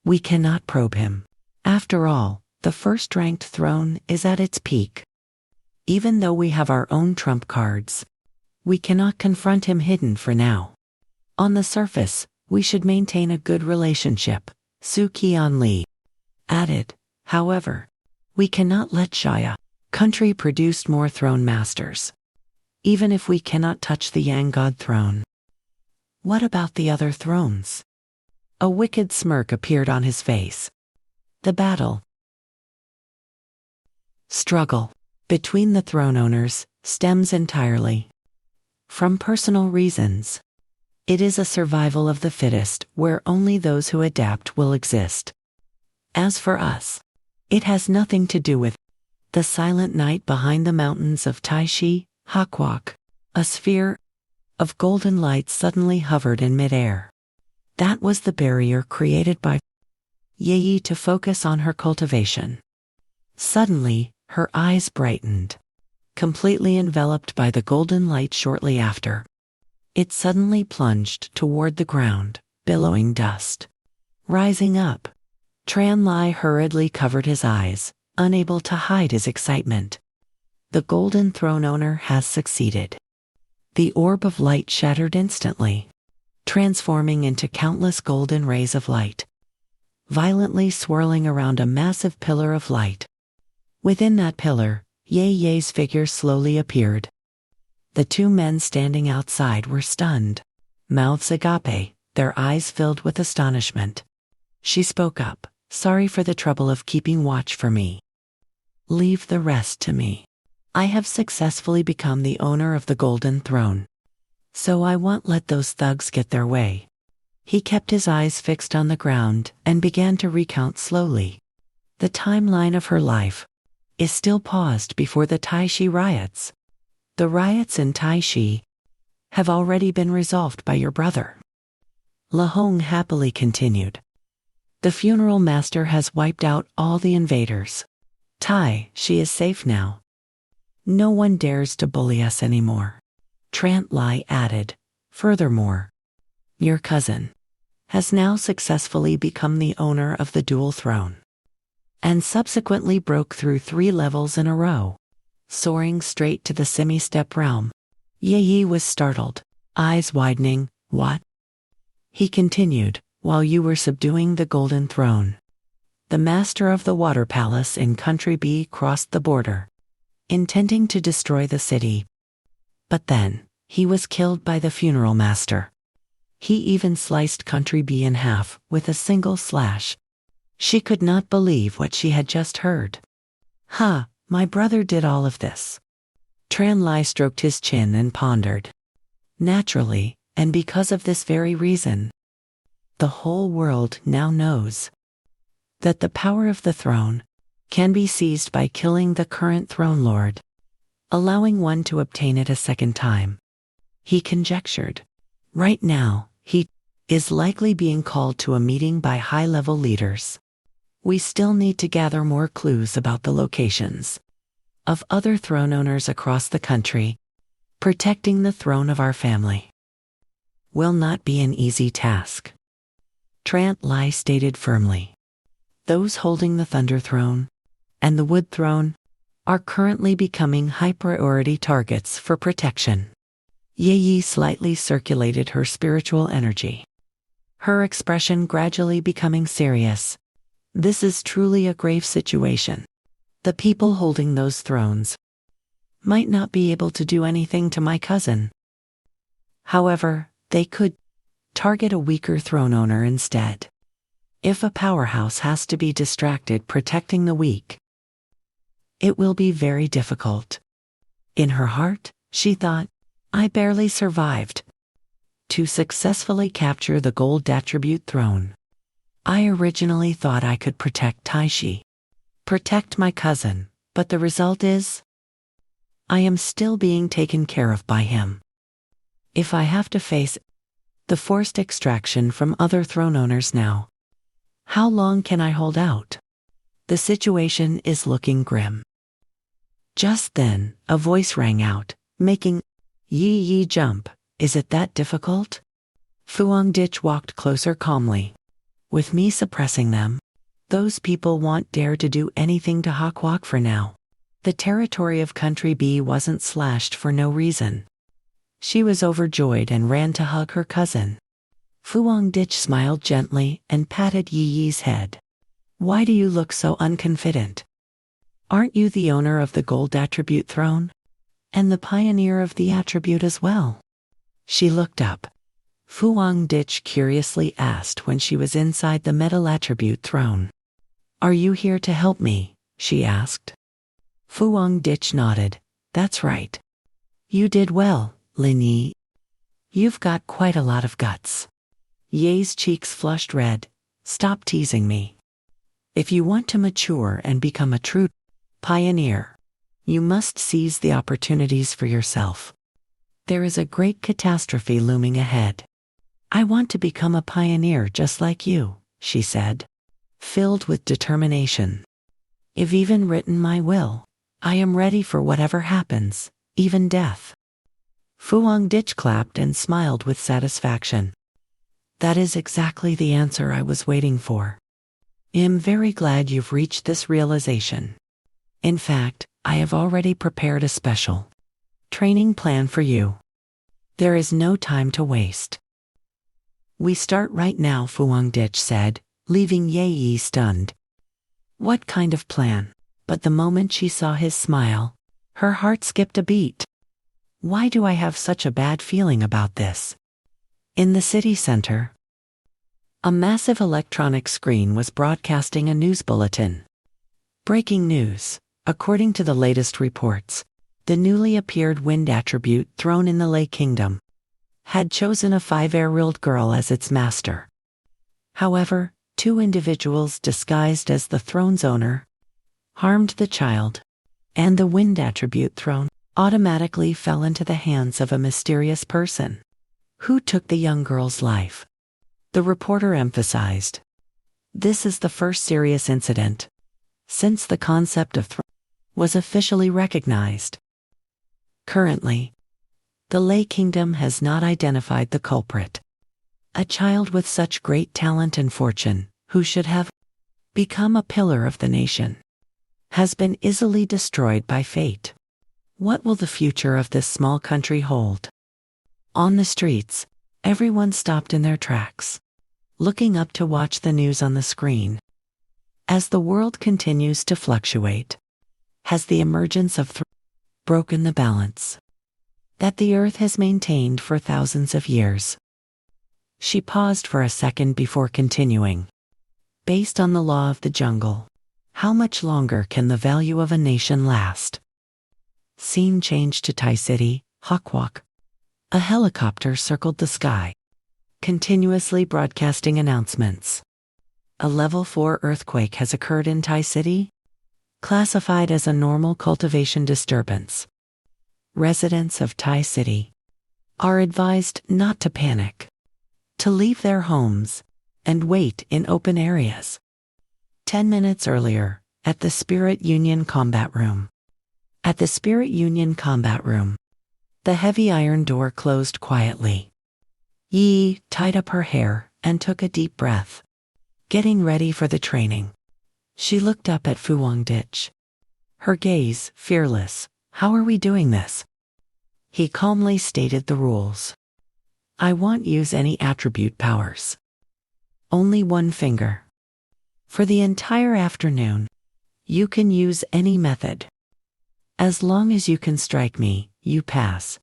We cannot probe him. After all, the first-ranked throne is at its peak. Even though we have our own trump cards, we cannot confront him hidden for now. On the surface, we should maintain a good relationship, Su Qianli added. However, we cannot let Shaya country produce more throne masters, even if we cannot touch the Yang God throne. What about the other thrones? A wicked smirk appeared on his face. The battle struggle between the throne owners stems entirely from personal reasons. It is a survival of the fittest where only those who adapt will exist. As for us, it has nothing to do with the silent night behind the mountains of Taishi, Hakwak. A sphere of golden light suddenly hovered in midair. That was the barrier created by Yi to focus on her cultivation. Suddenly, her eyes brightened, completely enveloped by the golden light shortly after. It suddenly plunged toward the ground, billowing dust. Rising up, Tran Lai hurriedly covered his eyes, unable to hide his excitement. The golden throne owner has succeeded. The orb of light shattered instantly, transforming into countless golden rays of light, violently swirling around a massive pillar of light. Within that pillar, Ye's figure slowly appeared. The 2 men standing outside were stunned, mouths agape, their eyes filled with astonishment. She spoke up, sorry for the trouble of keeping watch for me. Leave the rest to me. I have successfully become the owner of the Golden Throne, so I won't let those thugs get their way. He kept his eyes fixed on the ground and began to recount slowly. The timeline of her life is still paused before the Taishi riots. The riots in Taishi have already been resolved by your brother. Lahong happily continued. The funeral master has wiped out all the invaders. She is safe now. No one dares to bully us anymore. Tran Lai added, furthermore, your cousin has now successfully become the owner of the dual throne, and subsequently broke through 3 levels in a row, soaring straight to the semi-step realm. Yi was startled, eyes widening. What? He continued, while you were subduing the Golden Throne, the master of the Water Palace in Country B crossed the border, intending to destroy the city. But then, he was killed by the funeral master. He even sliced Country B in half with a single slash. She could not believe what she had just heard. My brother did all of this. Tran Lai stroked his chin and pondered. Naturally, and because of this very reason, the whole world now knows that the power of the throne can be seized by killing the current throne lord, allowing one to obtain it a second time. He conjectured. Right now, he is likely being called to a meeting by high-level leaders. We still need to gather more clues about the locations of other throne owners across the country. Protecting the throne of our family will not be an easy task, Tran Lai stated firmly. Those holding the Thunder Throne and the Wood Throne are currently becoming high-priority targets for protection. Yi slightly circulated her spiritual energy, her expression gradually becoming serious. This is truly a grave situation. The people holding those thrones might not be able to do anything to my cousin. However, they could target a weaker throne owner instead. If a powerhouse has to be distracted protecting the weak, it will be very difficult. In her heart, she thought, I barely survived to successfully capture the gold attribute throne. I originally thought I could protect Taishi, protect my cousin, but the result is, I am still being taken care of by him. If I have to face the forced extraction from other throne owners now, how long can I hold out? The situation is looking grim. Just then, a voice rang out, making Yi Yi jump. Is it that difficult? Fuang Dich walked closer calmly. With me suppressing them, those people won't dare to do anything to Hakwak for now. The territory of Country B wasn't slashed for no reason. She was overjoyed and ran to hug her cousin. Fuang Dich smiled gently and patted Yi Yi's head. Why do you look so unconfident? Aren't you the owner of the gold attribute throne? And the pioneer of the attribute as well? She looked up. Fuang Dich curiously asked when she was inside the metal attribute throne. Are you here to help me? She asked. Fuang Dich nodded. That's right. You did well, Lin Yi. You've got quite a lot of guts. Ye's cheeks flushed red. Stop teasing me. If you want to mature and become a true pioneer, you must seize the opportunities for yourself. There is a great catastrophe looming ahead. I want to become a pioneer just like you, she said, filled with determination. I've even written my will. I am ready for whatever happens, even death. Fuang Dich clapped and smiled with satisfaction. That is exactly the answer I was waiting for. I'm very glad you've reached this realization. In fact, I have already prepared a special training plan for you. There is no time to waste. We start right now, Fuang Dich said, leaving Yi stunned. What kind of plan? But the moment she saw his smile, her heart skipped a beat. Why do I have such a bad feeling about this? In the city center, a massive electronic screen was broadcasting a news bulletin. Breaking news. According to the latest reports, the newly appeared wind attribute throne in the Lei Kingdom had chosen a 5-year-old girl as its master. However, 2 individuals disguised as the throne's owner harmed the child, and the wind attribute throne automatically fell into the hands of a mysterious person who took the young girl's life. The reporter emphasized, this is the first serious incident since the concept of throne was officially recognized. Currently, the Lei Kingdom has not identified the culprit. A child with such great talent and fortune, who should have become a pillar of the nation, has been easily destroyed by fate. What will the future of this small country hold? On the streets, everyone stopped in their tracks, looking up to watch the news on the screen. As the world continues to fluctuate, has the emergence of broken the balance that the earth has maintained for thousands of years? She paused for a second before continuing. Based on the law of the jungle, how much longer can the value of a nation last? Scene changed to Tai City, Hakwak. A helicopter circled the sky, continuously broadcasting announcements. A level 4 earthquake has occurred in Tai City, classified as a normal cultivation disturbance. Residents of Tai City are advised not to panic, to leave their homes, and wait in open areas. 10 minutes earlier, at the Spirit Union Combat Room. At the Spirit Union Combat Room, the heavy iron door closed quietly. Yi tied up her hair and took a deep breath, getting ready for the training. She looked up at Fuang Dich, her gaze fearless. How are we doing this? He calmly stated the rules. I won't use any attribute powers. Only one finger. For the entire afternoon, you can use any method. As long as you can strike me, you pass.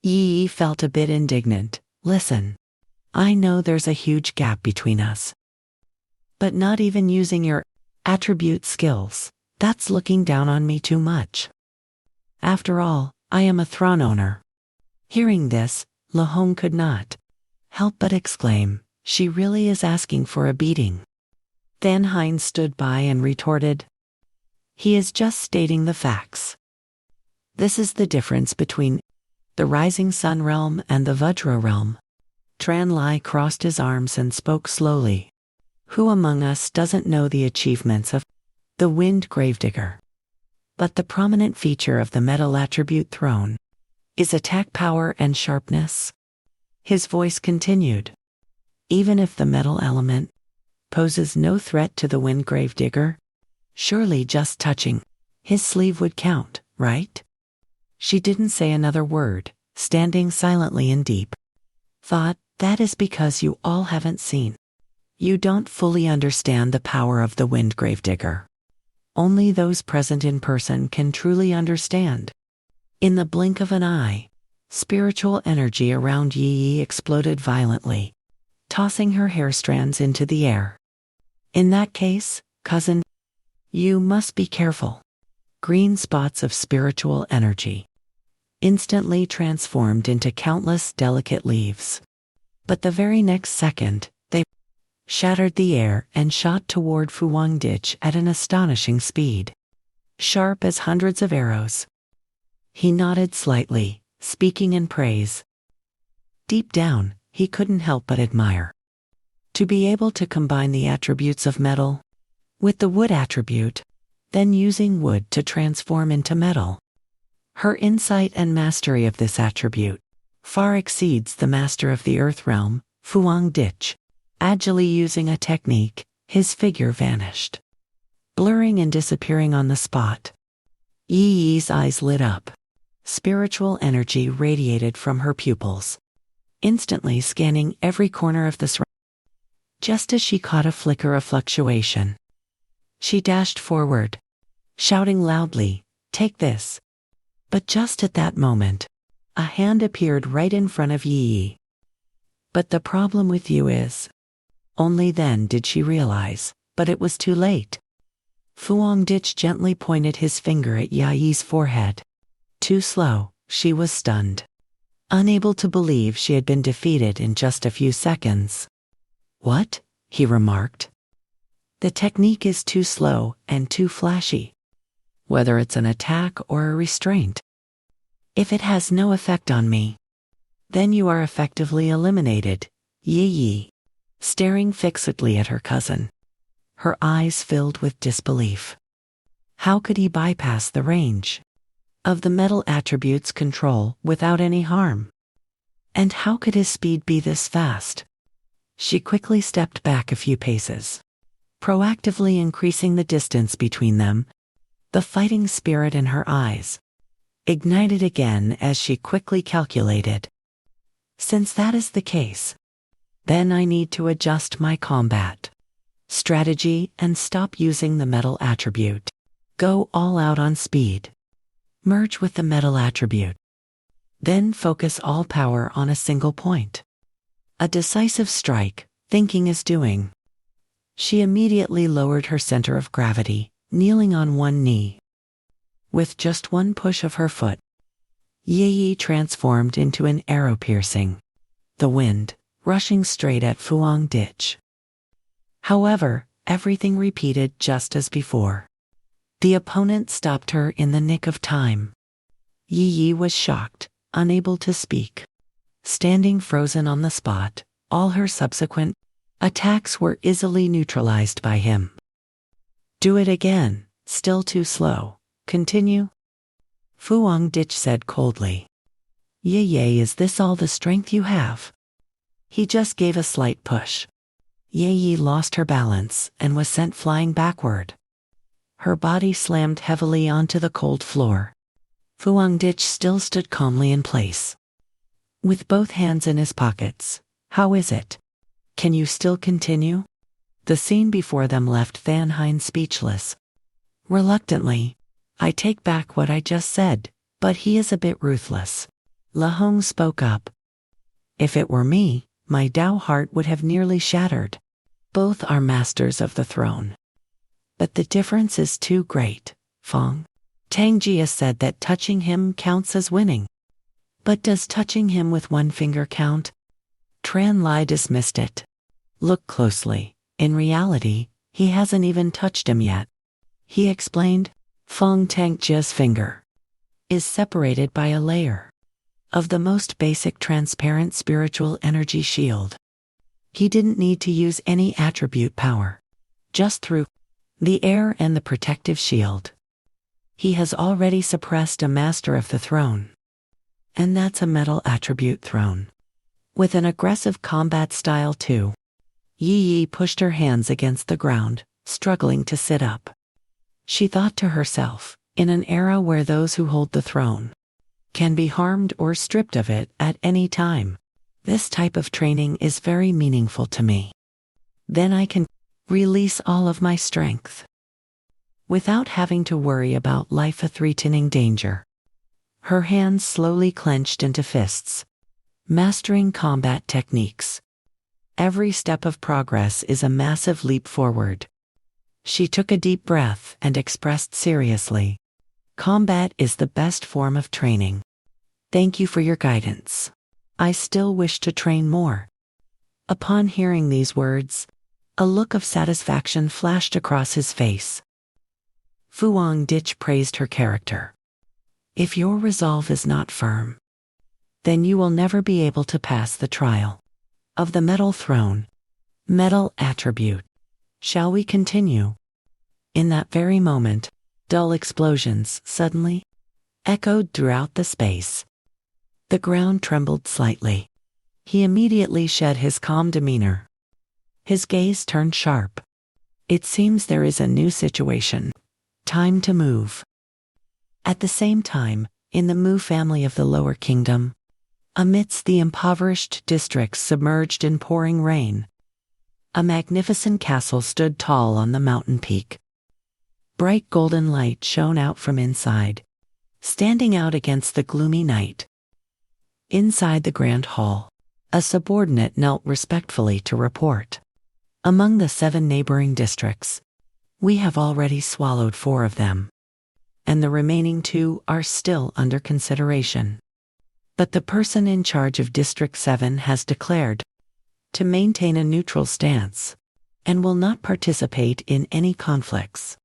Yi felt a bit indignant. Listen, I know there's a huge gap between us. But not even using your attribute skills, that's looking down on me too much. After all, I am a throne owner. Hearing this, Lahong could not help but exclaim, she really is asking for a beating. Van Hein stood by and retorted, he is just stating the facts. This is the difference between the Rising Sun realm and the Vajra realm. Tran Lai crossed his arms and spoke slowly. Who among us doesn't know the achievements of the Wind Gravedigger? But the prominent feature of the metal attribute throne is attack power and sharpness. His voice continued. Even if the metal element poses no threat to the Wind Gravedigger, surely just touching his sleeve would count, right? She didn't say another word, standing silently in deep thought. That is because you all haven't seen. You don't fully understand the power of the Wind Gravedigger. Only those present in person can truly understand. In the blink of an eye, spiritual energy around Yi exploded violently, tossing her hair strands into the air. In that case, cousin, you must be careful. Green spots of spiritual energy instantly transformed into countless delicate leaves. But the very next second, they shattered the air and shot toward Fuang Ditch at an astonishing speed, sharp as hundreds of arrows. He nodded slightly, speaking in praise. Deep down, he couldn't help but admire. To be able to combine the attributes of metal with the wood attribute, then using wood to transform into metal. Her insight and mastery of this attribute far exceeds the master of the Earth realm, Fuang Ditch. Agilely using a technique, his figure vanished, blurring and disappearing on the spot. Yi's eyes lit up. Spiritual energy radiated from her pupils, instantly scanning every corner of the surroundings. Just as she caught a flicker of fluctuation, she dashed forward, shouting loudly, "Take this!" But just at that moment, a hand appeared right in front of Yi. But the problem with you is... Only then did she realize, but it was too late. Fuang Ditch gently pointed his finger at Yi's forehead. Too slow, she was stunned, unable to believe she had been defeated in just a few seconds. What? He remarked. The technique is too slow and too flashy. Whether it's an attack or a restraint. If it has no effect on me, then you are effectively eliminated. Yi, staring fixedly at her cousin, her eyes filled with disbelief. How could he bypass the range of the metal attribute's control without any harm? And how could his speed be this fast? She quickly stepped back a few paces, proactively increasing the distance between them. The fighting spirit in her eyes ignited again as she quickly calculated. Since that is the case, then I need to adjust my combat strategy and stop using the metal attribute. Go all out on speed. Merge with the metal attribute. Then focus all power on a single point. A decisive strike, thinking is doing. She immediately lowered her center of gravity, kneeling on one knee. With just one push of her foot, Yi transformed into an arrow piercing the wind, rushing straight at Fuang Ditch. However, everything repeated just as before. The opponent stopped her in the nick of time. Yi was shocked, unable to speak. Standing frozen on the spot, all her subsequent attacks were easily neutralized by him. Do it again, still too slow. Continue? Fuang Ditch said coldly. Yi, is this all the strength you have? He just gave a slight push. Yi lost her balance and was sent flying backward. Her body slammed heavily onto the cold floor. Fuang Ditch still stood calmly in place, with both hands in his pockets. How is it? Can you still continue? The scene before them left Van Hein speechless. Reluctantly, I take back what I just said, but he is a bit ruthless. Lahong spoke up. If it were me, my Dao heart would have nearly shattered. Both are masters of the throne. But the difference is too great, Fong. Tang Jia said that touching him counts as winning. But does touching him with one finger count? Tran Lai dismissed it. Look closely. In reality, he hasn't even touched him yet. He explained. Fong Tang Jia's finger is separated by a layer of the most basic transparent spiritual energy shield. He didn't need to use any attribute power. Just through the air and the protective shield, he has already suppressed a master of the throne. And that's a metal attribute throne. With an aggressive combat style too. Yi Yi pushed her hands against the ground, struggling to sit up. She thought to herself, in an era where those who hold the throne can be harmed or stripped of it at any time, this type of training is very meaningful to me. Then I can release all of my strength without having to worry about life-threatening danger. Her hands slowly clenched into fists, mastering combat techniques. Every step of progress is a massive leap forward. She took a deep breath and expressed seriously, "Combat is the best form of training. Thank you for your guidance. I still wish to train more." Upon hearing these words, a look of satisfaction flashed across his face. Fuang Dich praised her character. If your resolve is not firm, then you will never be able to pass the trial of the metal throne, metal attribute. Shall we continue? In that very moment, dull explosions suddenly echoed throughout the space. The ground trembled slightly. He immediately shed his calm demeanor. His gaze turned sharp. It seems there is a new situation. Time to move. At the same time, in the Mu family of the Lower Kingdom, amidst the impoverished districts submerged in pouring rain, a magnificent castle stood tall on the mountain peak. Bright golden light shone out from inside, standing out against the gloomy night. Inside the grand hall, a subordinate knelt respectfully to report. Among the 7 neighboring districts, we have already swallowed 4 of them, and the remaining 2 are still under consideration. But the person in charge of District 7 has declared to maintain a neutral stance and will not participate in any conflicts.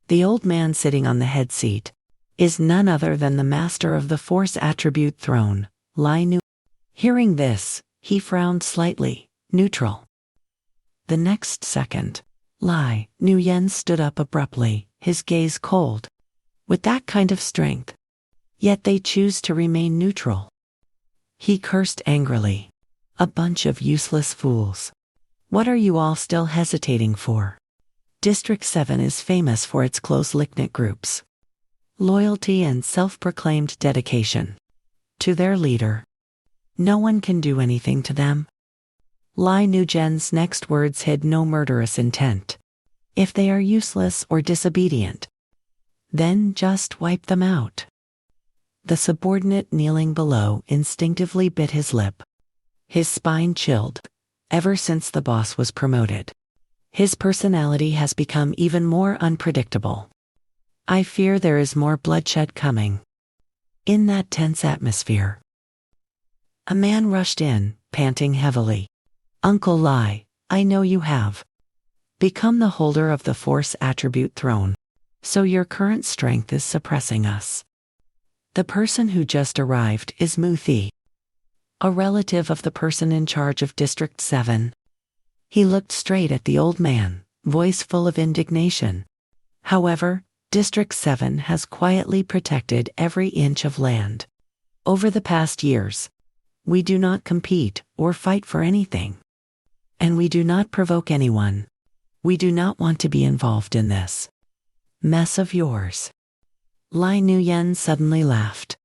The old man sitting on the head seat is none other than the master of the Force Attribute Throne, Lai Nu. Hearing this, he frowned slightly, neutral. The next second, Lai Nu stood up abruptly, his gaze cold. With that kind of strength, yet they choose to remain neutral. He cursed angrily. A bunch of useless fools. What are you all still hesitating for? District 7 is famous for its close-knit groups, loyalty and self-proclaimed dedication to their leader. No one can do anything to them. Lai Nu-gen's next words hid no murderous intent. If they are useless or disobedient, then just wipe them out. The subordinate kneeling below instinctively bit his lip. His spine chilled. Ever since the boss was promoted, his personality has become even more unpredictable. I fear there is more bloodshed coming. In that tense atmosphere, a man rushed in, panting heavily. Uncle Lai, I know you have become the holder of the Force Attribute Throne, so your current strength is suppressing us. The person who just arrived is Mu Thi, a relative of the person in charge of District 7. He looked straight at the old man, voice full of indignation. However, District 7 has quietly protected every inch of land. Over the past years, we do not compete or fight for anything. And we do not provoke anyone. We do not want to be involved in this mess of yours. Lai Nu suddenly laughed.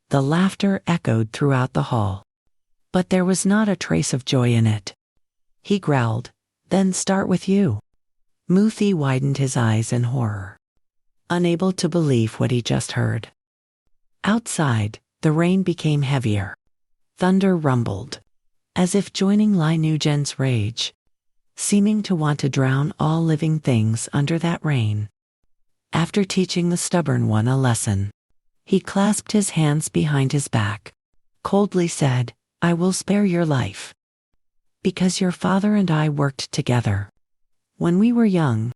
The laughter echoed throughout the hall. But there was not a trace of joy in it. He growled, "Then start with you." Mu Thi widened his eyes in horror, unable to believe what he just heard. Outside, The rain became heavier. Thunder rumbled, as if joining Lai Nujen's rage, seeming to want to drown all living things under that rain. After teaching the stubborn one a lesson, he clasped his hands behind his back, coldly said, "I will spare your life. Because your father and I worked together. When we were young."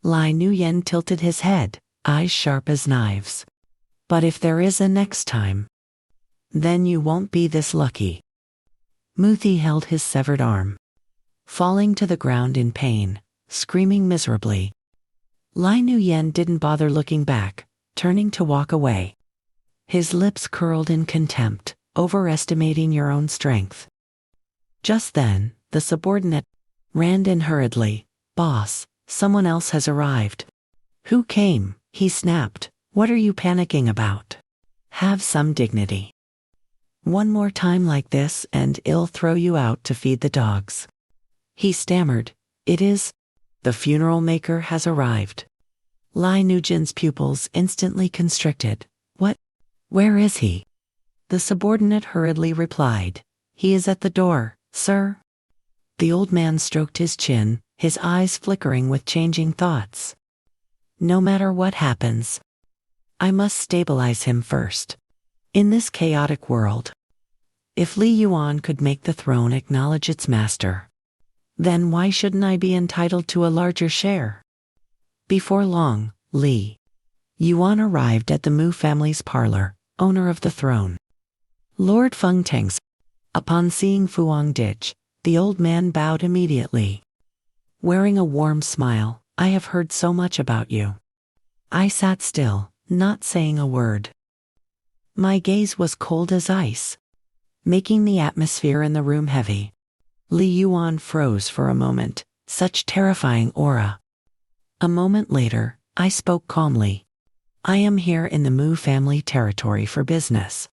Lai Nuyen tilted his head, eyes sharp as knives. "But if there is a next time, then you won't be this lucky." Muthi held his severed arm, falling to the ground in pain, screaming miserably. Lai Nuyen didn't bother looking back, turning to walk away. His lips curled in contempt, overestimating your own strength. Just then, the subordinate ran in hurriedly. "Boss, someone else has arrived." "Who came?" he snapped. "What are you panicking about? Have some dignity. One more time like this and I'll throw you out to feed the dogs." He stammered, "It is. The funeral maker has arrived." Lai Nujin's pupils instantly constricted. "What? Where is he?" The subordinate hurriedly replied, "He is at the door, sir." The old man stroked his chin, his eyes flickering with changing thoughts. "No matter what happens, I must stabilize him first. In this chaotic world, if Li Yuan could make the throne acknowledge its master, then why shouldn't I be entitled to a larger share?" Before long, Li Yuan arrived at the Mu family's parlor, owner of the throne. Lord Feng Teng's. Upon seeing Fuang Dich, the old man bowed immediately. Wearing a warm smile, "I have heard so much about you." I sat still, not saying a word. My gaze was cold as ice, making the atmosphere in the room heavy. Li Yuan froze for a moment, such terrifying aura. A moment later, I spoke calmly. "I am here in the Mu family territory for business.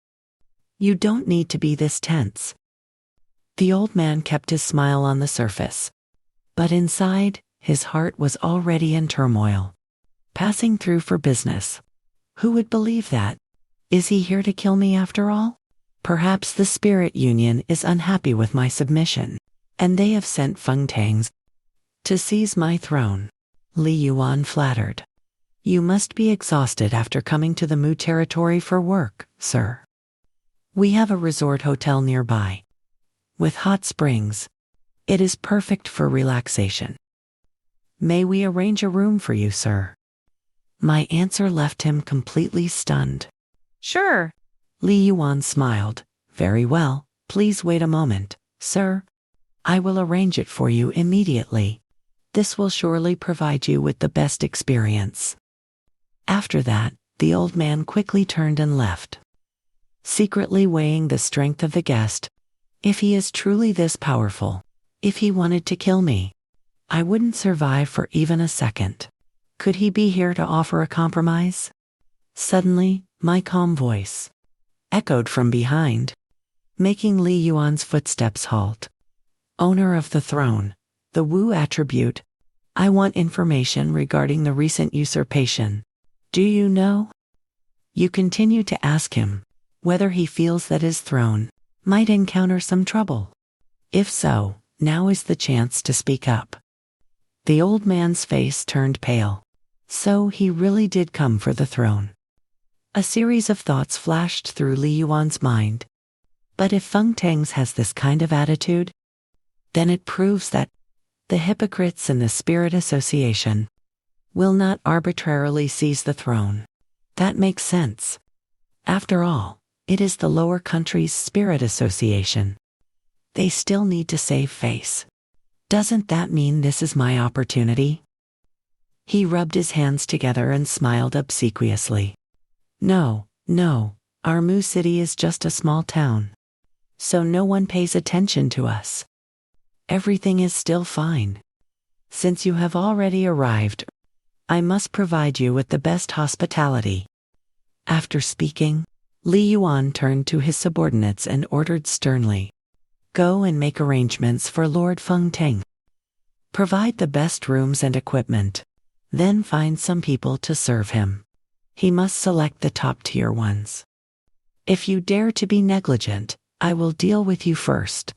You don't need to be this tense." The old man kept his smile on the surface, but inside, his heart was already in turmoil. Passing through for business. Who would believe that? Is he here to kill me after all? Perhaps the spirit union is unhappy with my submission, and they have sent Feng Tangs to seize my throne. Li Yuan flattered. "You must be exhausted after coming to the Mu territory for work, sir. We have a resort hotel nearby, with hot springs. It is perfect for relaxation. May we arrange a room for you, sir?" My answer left him completely stunned. "Sure." Li Yuan smiled. "Very well, please wait a moment, sir. I will arrange it for you immediately. This will surely provide you with the best experience." After that, the old man quickly turned and left, secretly weighing the strength of the guest. If he is truly this powerful, if he wanted to kill me, I wouldn't survive for even a second. Could he be here to offer a compromise? Suddenly, my calm voice echoed from behind, making Li Yuan's footsteps halt. "Owner of the throne, the Wu attribute, I want information regarding the recent usurpation. Do you know?" You continue to ask him whether he feels that his throne might encounter some trouble. If so, now is the chance to speak up. The old man's face turned pale. So he really did come for the throne. A series of thoughts flashed through Li Yuan's mind. But if Feng Tangs has this kind of attitude, then it proves that the hypocrites in the Spirit Association will not arbitrarily seize the throne. That makes sense. After all, it is the lower country's Spirit Association. They still need to save face. Doesn't that mean this is my opportunity? He rubbed his hands together and smiled obsequiously. No, our Mu city is just a small town, so no one pays attention to us. Everything is still fine. Since you have already arrived, I must provide you with the best hospitality." After speaking, Li Yuan turned to his subordinates and ordered sternly, "Go and make arrangements for Lord Feng Teng. Provide the best rooms and equipment. Then find some people to serve him. He must select the top-tier ones. If you dare to be negligent, I will deal with you first.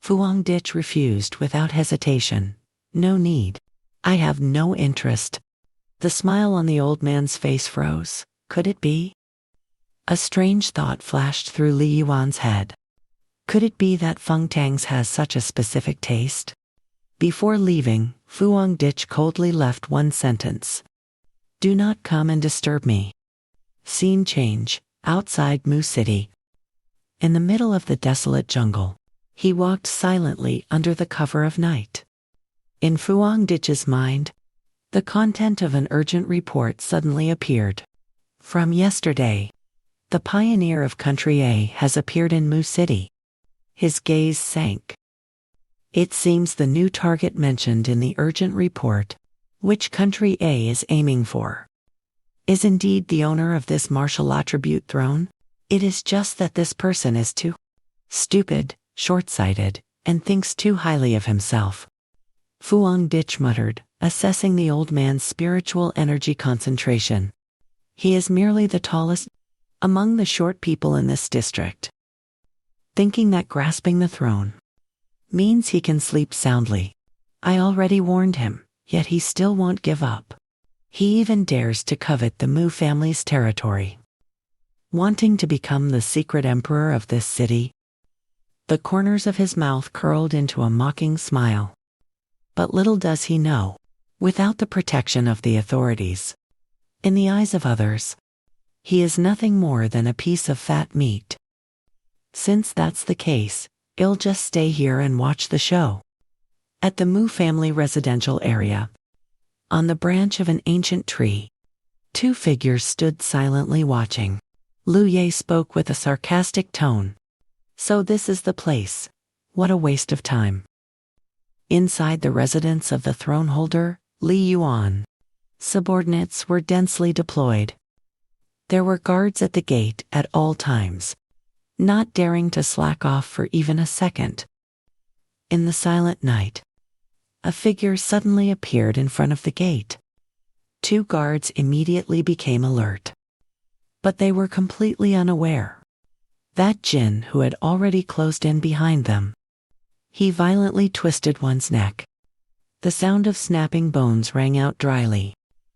Fuang Dich refused without hesitation. No need. I have no interest. The smile on the old man's face froze. Could it be? A strange thought flashed through Li Yuan's head. Could it be that Feng Tang's has such a specific taste? Before leaving, Fuang Dich coldly left one sentence. Do not come and disturb me. Scene change, outside Mu City. In the middle of the desolate jungle, he walked silently under the cover of night. In Fuang Dich's mind, the content of an urgent report suddenly appeared. From yesterday, the pioneer of Country A has appeared in Mu City. His gaze sank. It seems the new target mentioned in the urgent report, which Country A is aiming for, is indeed the owner of this martial attribute throne. It is just that this person is too stupid, short-sighted, and thinks too highly of himself. Fuang Dich muttered, assessing the old man's spiritual energy concentration. He is merely the tallest among the short people in this district. Thinking that grasping the throne means he can sleep soundly. I already warned him, yet he still won't give up. He even dares to covet the Mu family's territory, wanting to become the secret emperor of this city. The corners of his mouth curled into a mocking smile. But little does he know, without the protection of the authorities, in the eyes of others, he is nothing more than a piece of fat meat. Since that's the case, I'll just stay here and watch the show. At the Mu family residential area, on the branch of an ancient tree, two figures stood silently watching. Lu Ye spoke with a sarcastic tone. So this is the place. What a waste of time. Inside the residence of the throne holder, Li Yuan, subordinates were densely deployed. There were guards at the gate at all times, not daring to slack off for even a second. In the silent night, a figure suddenly appeared in front of the gate. Two guards immediately became alert. But they were completely unaware that Jin who had already closed in behind them. He violently twisted one's neck. The sound of snapping bones rang out dryly.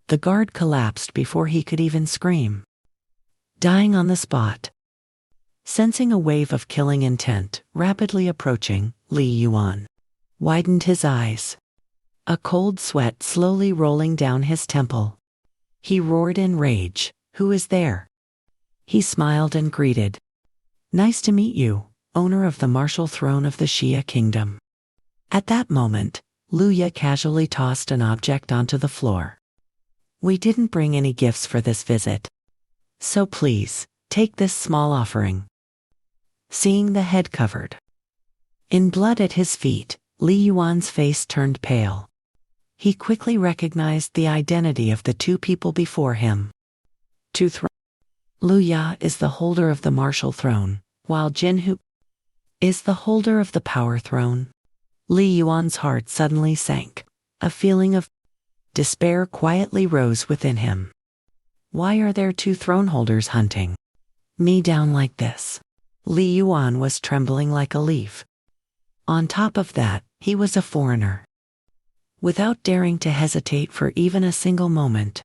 The guard collapsed before he could even scream, dying on the spot. Sensing a wave of killing intent rapidly approaching, Li Yuan widened his eyes, a cold sweat slowly rolling down his temple. He roared in rage, "Who is there?" He smiled and greeted. "Nice to meet you, owner of the martial throne of the Xia kingdom." At that moment, Lu Ye casually tossed an object onto the floor. "We didn't bring any gifts for this visit, so please, take this small offering." Seeing the head covered in blood at his feet, Li Yuan's face turned pale. He quickly recognized the identity of the two people before him. Lu Ya is the holder of the martial throne, while Jin Hu is the holder of the power throne. Li Yuan's heart suddenly sank. A feeling of despair quietly rose within him. Why are there two throne holders hunting me down like this? Li Yuan was trembling like a leaf. On top of that, he was a foreigner. Without daring to hesitate for even a single moment,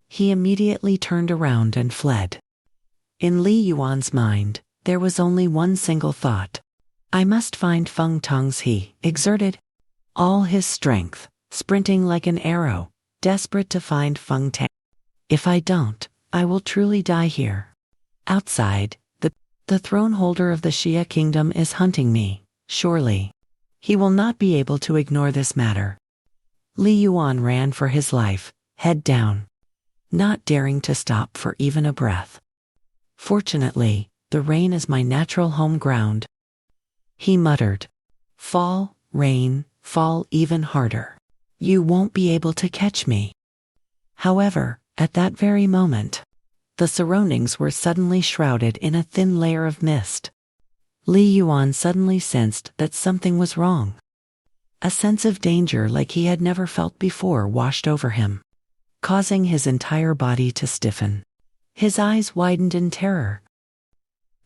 he immediately turned around and fled. In Li Yuan's mind, there was only one single thought. I must find Feng Tang's. He exerted all his strength, sprinting like an arrow, desperate to find Feng Tang. If I don't, I will truly die here. Outside, the throne holder of the Xia kingdom is hunting me, surely. He will not be able to ignore this matter. Li Yuan ran for his life, head down, not daring to stop for even a breath. Fortunately, the rain is my natural home ground. He muttered. Fall, rain, fall even harder. You won't be able to catch me. However, at that very moment, the surroundings were suddenly shrouded in a thin layer of mist. Li Yuan suddenly sensed that something was wrong. A sense of danger like he had never felt before washed over him, causing his entire body to stiffen. His eyes widened in terror.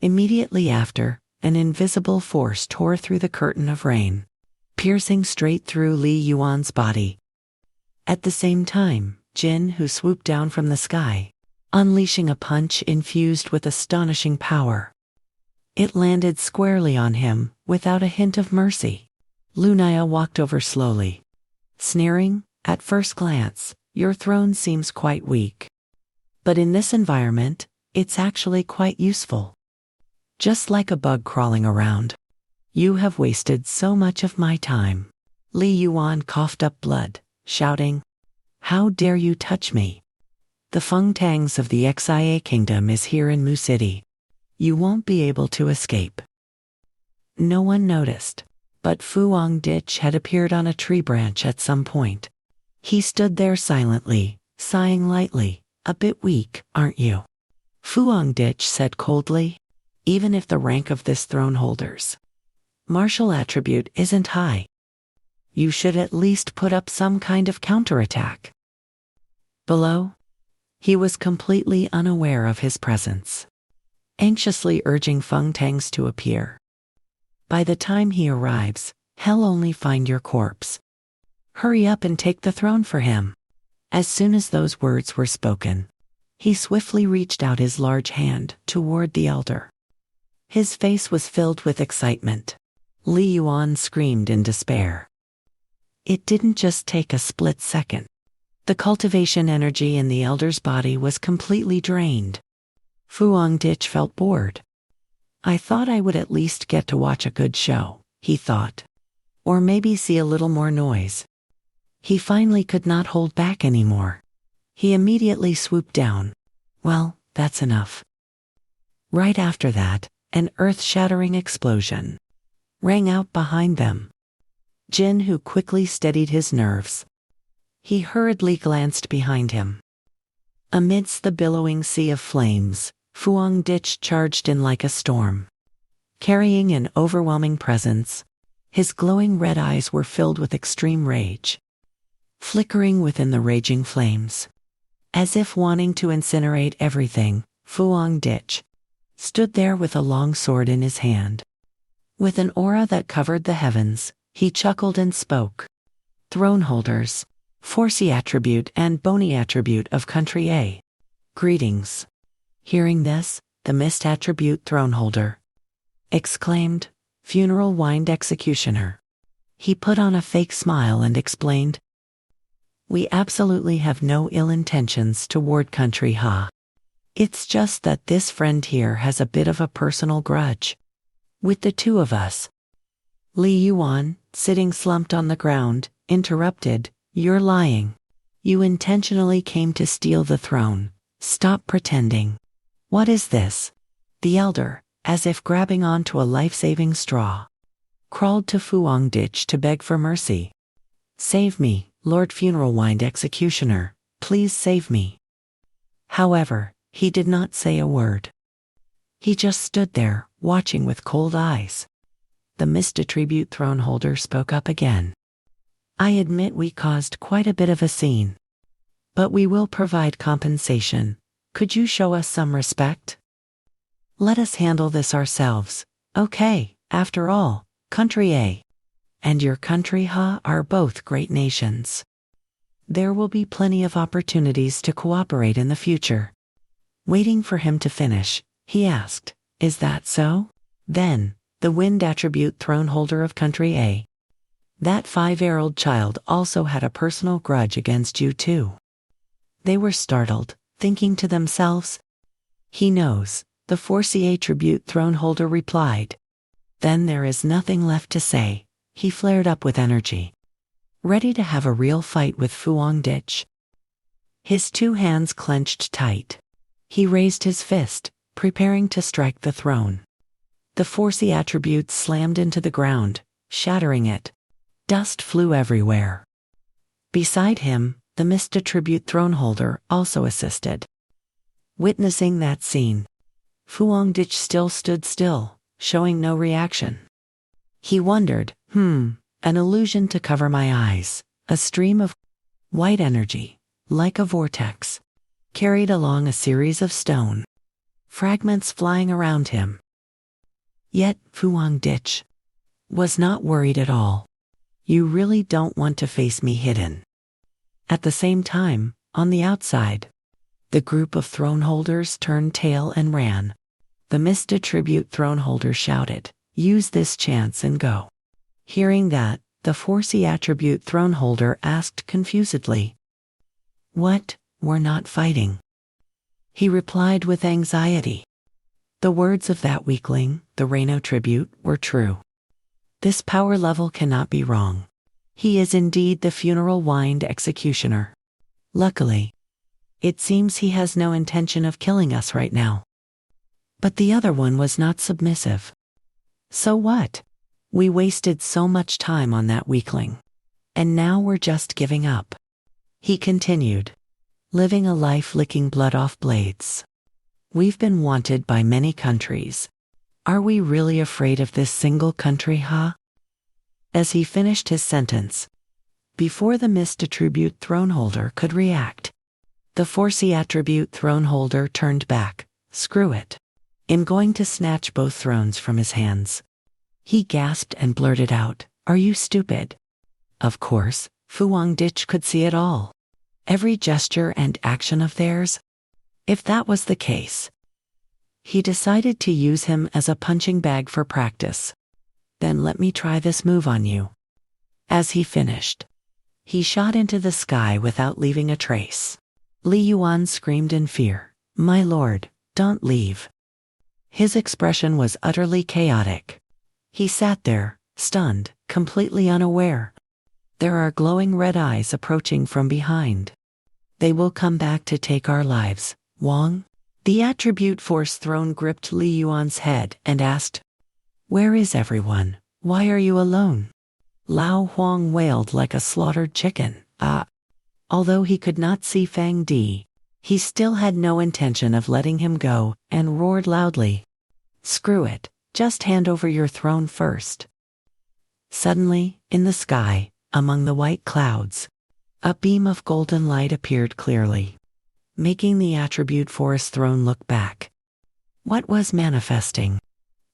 Immediately after, an invisible force tore through the curtain of rain, piercing straight through Li Yuan's body. At the same time, Jin, who swooped down from the sky, unleashing a punch infused with astonishing power. It landed squarely on him, without a hint of mercy. Lunaya walked over slowly, sneering, "At first glance, your throne seems quite weak. But in this environment, it's actually quite useful. Just like a bug crawling around. You have wasted so much of my time." Li Yuan coughed up blood, shouting, "How dare you touch me? The Feng Tangs of the Xia Kingdom is here in Mu City. You won't be able to escape." No one noticed, but Fuang Dich had appeared on a tree branch at some point. He stood there silently, sighing lightly. "A bit weak, aren't you?" Fuang Dich said coldly. "Even if the rank of this throne holder's martial attribute isn't high, you should at least put up some kind of counterattack." Below, he was completely unaware of his presence, anxiously urging Feng Tangs to appear. "By the time he arrives, he'll only find your corpse. Hurry up and take the throne for him." As soon as those words were spoken, he swiftly reached out his large hand toward the elder. His face was filled with excitement. Li Yuan screamed in despair. It didn't just take a split second. The cultivation energy in the elder's body was completely drained. Fuang Dich felt bored. "I thought I would at least get to watch a good show," he thought. "Or maybe see a little more noise." He finally could not hold back anymore. He immediately swooped down. "Well, that's enough." Right after that, an earth-shattering explosion rang out behind them. Jin, who quickly steadied his nerves, he hurriedly glanced behind him. Amidst the billowing sea of flames, Fuang Dich charged in like a storm. Carrying an overwhelming presence, his glowing red eyes were filled with extreme rage, flickering within the raging flames. As if wanting to incinerate everything, Fuang Dich stood there with a long sword in his hand. With an aura that covered the heavens, he chuckled and spoke. "Throne holders, Forcey attribute and Bony attribute of Country A. Greetings." Hearing this, the Mist attribute throne holder exclaimed, "Funeral Wind Executioner." He put on a fake smile and explained, "We absolutely have no ill intentions toward Country Ha. It's just that this friend here has a bit of a personal grudge with the two of us." Li Yuan, sitting slumped on the ground, interrupted, "You're lying. You intentionally came to steal the throne. Stop pretending." "What is this?" The elder, as if grabbing onto a life-saving straw, crawled to Fuang Dich to beg for mercy. "Save me, Lord Funeral Wind Executioner. Please save me." However, he did not say a word. He just stood there, watching with cold eyes. The Mist attribute throne holder spoke up again. "I admit we caused quite a bit of a scene, but we will provide compensation. Could you show us some respect? Let us handle this ourselves, okay? After all, Country A and your Country Ha are both great nations. There will be plenty of opportunities to cooperate in the future." Waiting for him to finish, he asked, "Is that so? Then, the Wind attribute throne holder of Country A. That 5-year-old child also had a personal grudge against you too." They were startled, thinking to themselves, "He knows," the Forcey attribute throne holder replied. "Then there is nothing left to say." He flared up with energy, ready to have a real fight with Fuang Dich. His two hands clenched tight. He raised his fist, preparing to strike the throne. The Forcey attribute slammed into the ground, shattering it. Dust flew everywhere. Beside him, the Mist attribute throne holder also assisted. Witnessing that scene, Fuang Dich still stood still, showing no reaction. He wondered, an illusion to cover my eyes, a stream of white energy, like a vortex, carried along a series of stone fragments flying around him. Yet Fu Ditch was not worried at all. You really don't want to face me hidden. At the same time, on the outside, the group of throne holders turned tail and ran. The missed attribute throne holder shouted, "Use this chance and go." Hearing that, the Forcey attribute throne holder asked confusedly, "What? We're not fighting." He replied with anxiety. The words of that weakling, the Reino tribute, were true. This power level cannot be wrong. He is indeed the funeral wind executioner. Luckily, it seems he has no intention of killing us right now. But the other one was not submissive. So what? We wasted so much time on that weakling. And now we're just giving up. He continued, living a life licking blood off blades. We've been wanted by many countries. Are we really afraid of this single country, huh? As he finished his sentence, before the missed attribute throne holder could react, the Forcey attribute throne holder turned back. Screw it. I'm going to snatch both thrones from his hands. He gasped and blurted out, "Are you stupid?" Of course, Fu Ditch could see it all. Every gesture and action of theirs. If that was the case, he decided to use him as a punching bag for practice. Then let me try this move on you. As he finished, he shot into the sky without leaving a trace. Li Yuan screamed in fear, "My lord, don't leave." His expression was utterly chaotic. He sat there, stunned, completely unaware. There are glowing red eyes approaching from behind. They will come back to take our lives, Wang? The attribute force throne gripped Li Yuan's head and asked, "Where is everyone? Why are you alone?" Lao Huang wailed like a slaughtered chicken. Although he could not see Fang Di, he still had no intention of letting him go and roared loudly, "Screw it, just hand over your throne first." Suddenly, in the sky, among the white clouds, a beam of golden light appeared clearly, making the attribute force throne look back. What was manifesting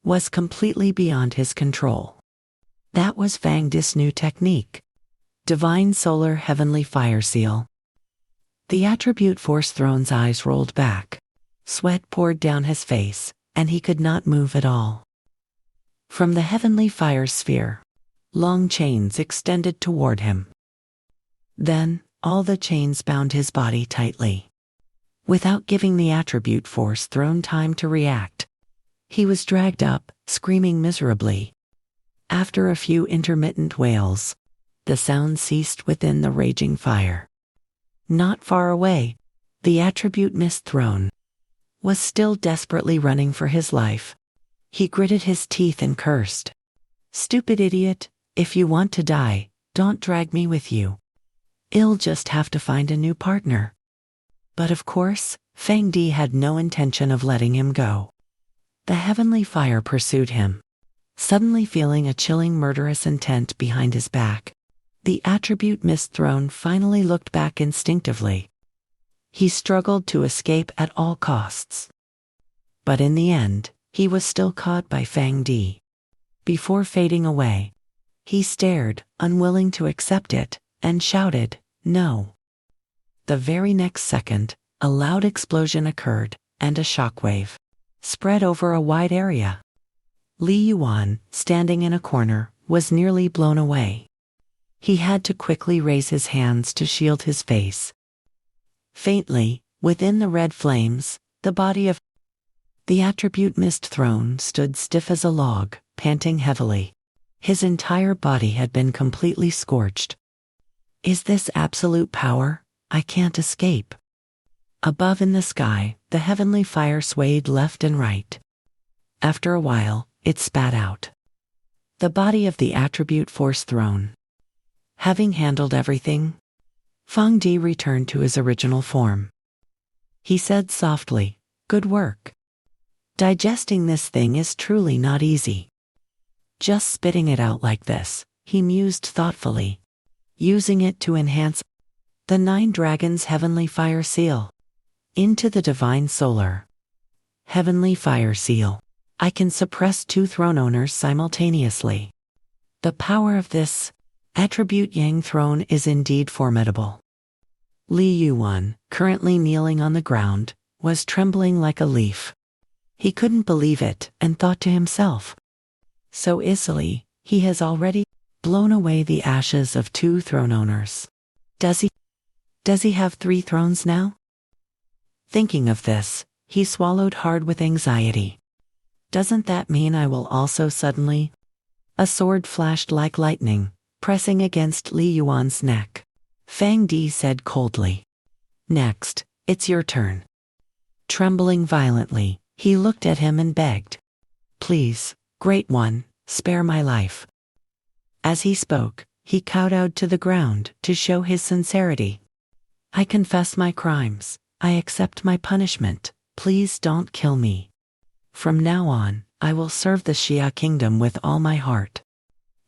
was completely beyond his control. That was Fang Di's new technique, Divine Solar Heavenly Fire Seal. The attribute force throne's eyes rolled back, sweat poured down his face, and he could not move at all. From the heavenly fire sphere, long chains extended toward him. Then, all the chains bound his body tightly. Without giving the attribute force throne time to react, he was dragged up, screaming miserably. After a few intermittent wails, the sound ceased within the raging fire. Not far away, the attribute missed throne was still desperately running for his life. He gritted his teeth and cursed, "Stupid idiot, if you want to die, don't drag me with you. I'll just have to find a new partner." But of course, Fang Di had no intention of letting him go. The heavenly fire pursued him. Suddenly feeling a chilling murderous intent behind his back, the attribute missed throne finally looked back instinctively. He struggled to escape at all costs. But in the end, he was still caught by Fang Di. Before fading away, he stared, unwilling to accept it, and shouted, "No." The very next second, a loud explosion occurred, and a shockwave spread over a wide area. Li Yuan, standing in a corner, was nearly blown away. He had to quickly raise his hands to shield his face. Faintly, within the red flames, the body of the attribute missed throne stood stiff as a log, panting heavily. His entire body had been completely scorched. Is this absolute power? I can't escape. Above in the sky, the heavenly fire swayed left and right. After a while, it spat out the body of the attribute force throne. Having handled everything, Fang Di returned to his original form. He said softly, "Good work. Digesting this thing is truly not easy. Just spitting it out like this," he mused thoughtfully, using it to enhance the 9 Dragons Heavenly Fire Seal into the Divine Solar Heavenly Fire Seal. I can suppress 2 throne owners simultaneously. The power of this attribute Yang throne is indeed formidable. Li Yuan, currently kneeling on the ground, was trembling like a leaf. He couldn't believe it and thought to himself, so easily, he has already blown away the ashes of 2 throne owners. Does he have 3 thrones now? Thinking of this, he swallowed hard with anxiety. Doesn't that mean I will also suddenly? A sword flashed like lightning, pressing against Li Yuan's neck. Fang Di said coldly, "Next, it's your turn." Trembling violently, he looked at him and begged, "Please, Great One, spare my life." As he spoke, he kowtowed to the ground to show his sincerity. "I confess my crimes. I accept my punishment. Please don't kill me. From now on, I will serve the Xia kingdom with all my heart.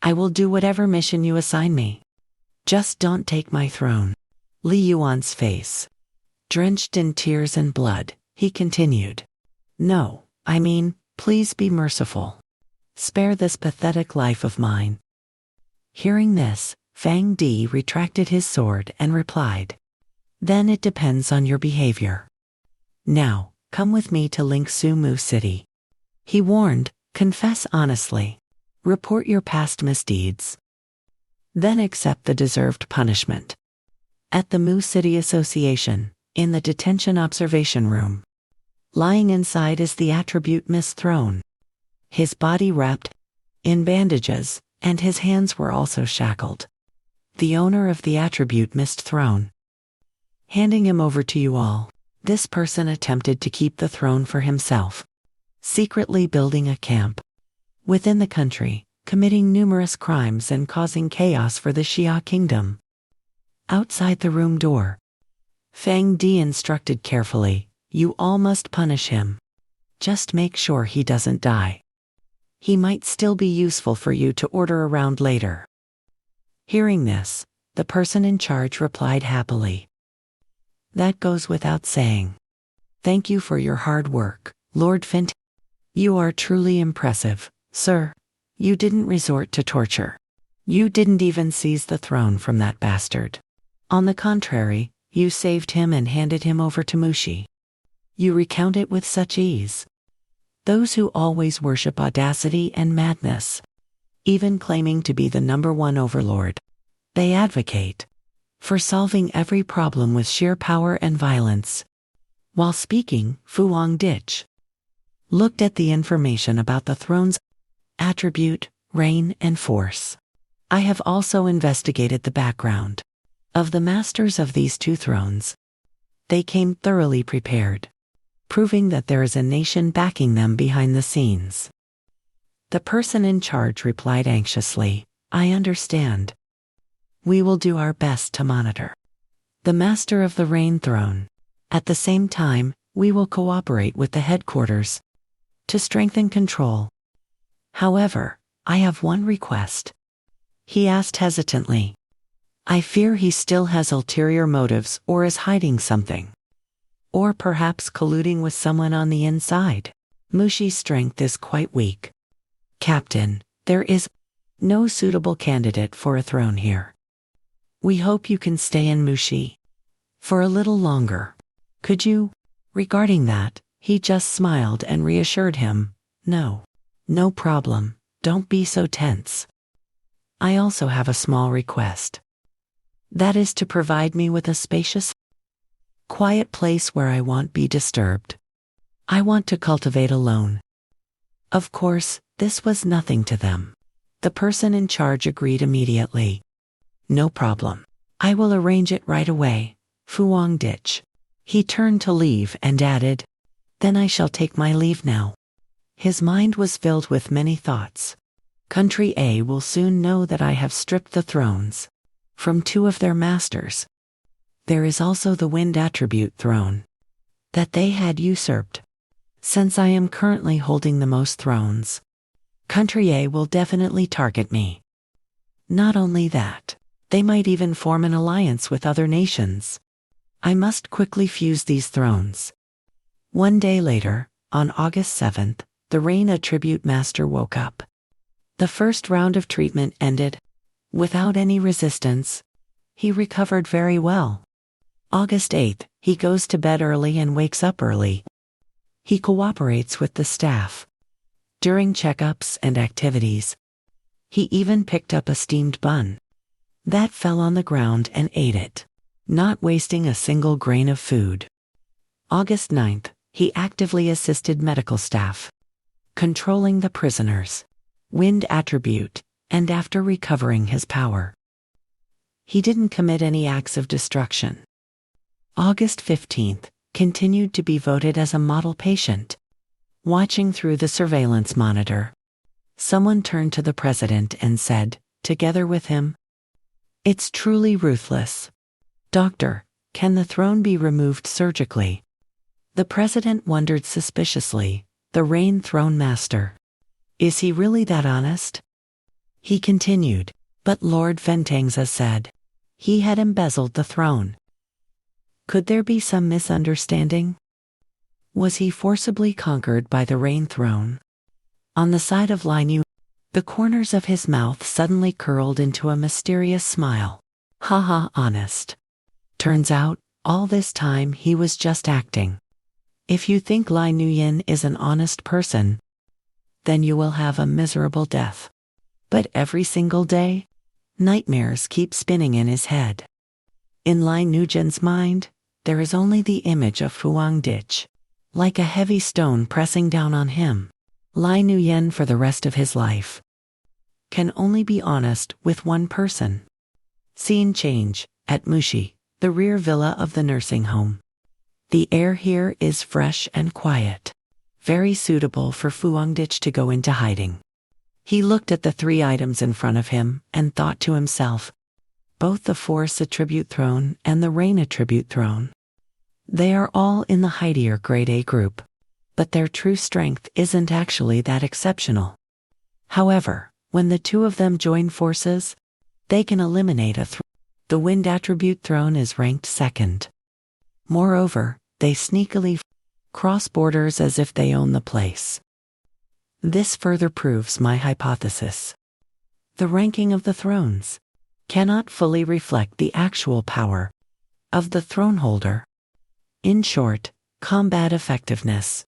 I will do whatever mission you assign me. Just don't take my throne." Li Yuan's face drenched in tears and blood, he continued, "No, I mean, please be merciful. Spare this pathetic life of mine." Hearing this, Fang Di retracted his sword and replied, "Then it depends on your behavior. Now, come with me to Lingsu Mu City." He warned, "Confess honestly. Report your past misdeeds. Then accept the deserved punishment." At the Mu City Association, in the detention observation room, lying inside is the attribute Mist Throne. His body wrapped in bandages, and his hands were also shackled. The owner of the attribute Mist Throne. Handing him over to you all, this person attempted to keep the throne for himself, secretly building a camp within the country, committing numerous crimes and causing chaos for the Xia kingdom. Outside the room door, Fang Di instructed carefully, "You all must punish him. Just make sure he doesn't die. He might still be useful for you to order around later." Hearing this, the person in charge replied happily, "That goes without saying. Thank you for your hard work, Lord Fint. You are truly impressive, sir. You didn't resort to torture. You didn't even seize the throne from that bastard. On the contrary, you saved him and handed him over to Mushi. You recount it with such ease. Those who always worship audacity and madness, even claiming to be the #1 overlord, they advocate for solving every problem with sheer power and violence." While speaking, Fu Hongditch looked at the information about the throne's attribute, reign, and force. "I have also investigated the background of the masters of these 2 thrones. They came thoroughly prepared, proving that there is a nation backing them behind the scenes." The person in charge replied anxiously, "I understand. We will do our best to monitor the master of the Rain Throne. At the same time, we will cooperate with the headquarters to strengthen control. However, I have one request," he asked hesitantly. "I fear he still has ulterior motives or is hiding something. Or perhaps colluding with someone on the inside. Mushi's strength is quite weak. Captain, there is no suitable candidate for a throne here. We hope you can stay in Mushi for a little longer. Could you?" Regarding that, he just smiled and reassured him, No problem, don't be so tense. I also have a small request. That is to provide me with a spacious, quiet place where I won't be disturbed. I want to cultivate alone." Of course, this was nothing to them. The person in charge agreed immediately. "No problem. I will arrange it right away, Fu Hongditch." He turned to leave and added, "Then I shall take my leave now." His mind was filled with many thoughts. Country A will soon know that I have stripped the thrones from 2 of their masters. There is also the Wind Attribute throne that they had usurped. Since I am currently holding the most thrones, Country A will definitely target me. Not only that, they might even form an alliance with other nations. I must quickly fuse these thrones. One day later, on August 7th, the Rain Attribute Master woke up. The first round of treatment ended. Without any resistance, he recovered very well. August 8th, he goes to bed early and wakes up early. He cooperates with the staff during checkups and activities. He even picked up a steamed bun that fell on the ground and ate it, not wasting a single grain of food. August 9th, he actively assisted medical staff, controlling the prisoners' wind attribute, and after recovering his power, he didn't commit any acts of destruction. August 15th, continued to be voted as a model patient. Watching through the surveillance monitor, someone turned to the president and said, together with him, "It's truly ruthless. Doctor, can the throne be removed surgically?" The president wondered suspiciously. The Rain Throne Master, is he really that honest? He continued, but Lord Ventangza said he had embezzled the throne. Could there be some misunderstanding? Was he forcibly conquered by the Rain Throne? On the side of Lai Nu, the corners of his mouth suddenly curled into a mysterious smile. Haha, honest. Turns out, all this time he was just acting. If you think Lai Nuyen is an honest person, then you will have a miserable death. But every single day, nightmares keep spinning in his head. In Lai Nuyen's mind, there is only the image of Fuang Dich, like a heavy stone pressing down on him. Lai Nuyen for the rest of his life can only be honest with one person. Scene change, at Mushi, the rear villa of the nursing home. The air here is fresh and quiet, very suitable for Fuang Dich to go into hiding. He looked at the 3 items in front of him and thought to himself, both the Force Attribute Throne and the Rain Attribute Throne, they are all in the Heidier Grade A group, but their true strength isn't actually that exceptional. However, when the 2 of them join forces, they can eliminate a throne. The Wind Attribute Throne is ranked 2nd. Moreover, they sneakily cross borders as if they own the place. This further proves my hypothesis. The ranking of the thrones cannot fully reflect the actual power of the throne holder. In short, combat effectiveness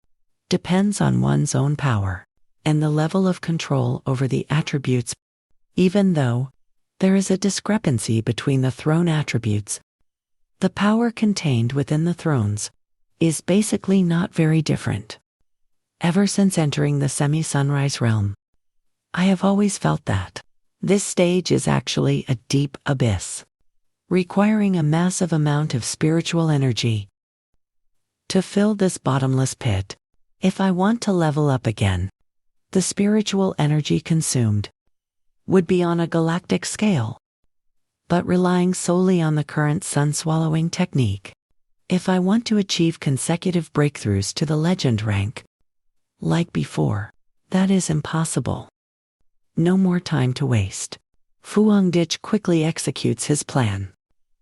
depends on one's own power and the level of control over the attributes. Even though there is a discrepancy between the throne attributes, the power contained within the thrones is basically not very different. Ever since entering the semi-sunrise realm, I have always felt that this stage is actually a deep abyss, requiring a massive amount of spiritual energy. To fill this bottomless pit, if I want to level up again, the spiritual energy consumed would be on a galactic scale. But relying solely on the current sun-swallowing technique, if I want to achieve consecutive breakthroughs to the legend rank, like before, that is impossible. No more time to waste. Fuang Dich quickly executes his plan.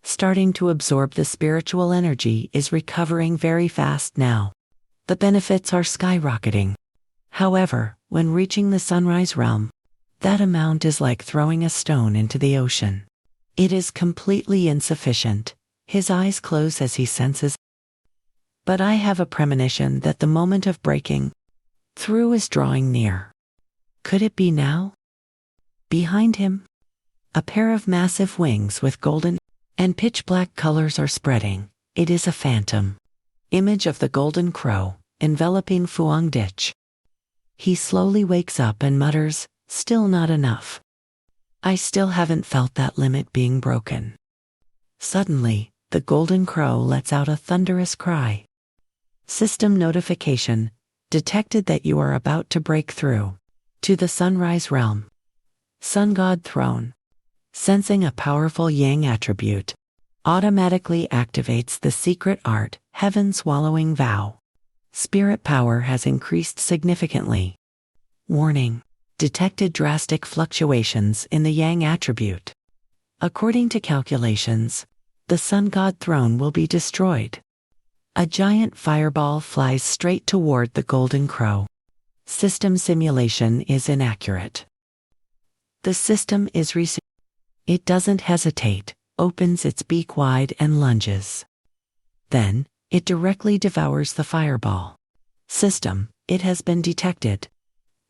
Starting to absorb the spiritual energy is recovering very fast now. The benefits are skyrocketing. However, when reaching the sunrise realm, that amount is like throwing a stone into the ocean. It is completely insufficient. His eyes close as he senses. But I have a premonition that the moment of breaking through is drawing near. Could it be now? Behind him, a pair of massive wings with golden and pitch-black colors are spreading. It is a phantom image of the golden crow, enveloping Fuang Dich. He slowly wakes up and mutters, "Still not enough. I still haven't felt that limit being broken." Suddenly, the golden crow lets out a thunderous cry. System notification, detected that you are about to break through to the sunrise realm. Sun God Throne, sensing a powerful Yang attribute, automatically activates the secret art, Heaven Swallowing Vow. Spirit power has increased significantly. Warning, detected drastic fluctuations in the Yang attribute. According to calculations, the Sun God Throne will be destroyed. A giant fireball flies straight toward the golden crow. System simulation is inaccurate. The system is It doesn't hesitate, opens its beak wide and lunges. Then, it directly devours the fireball. System, it has been detected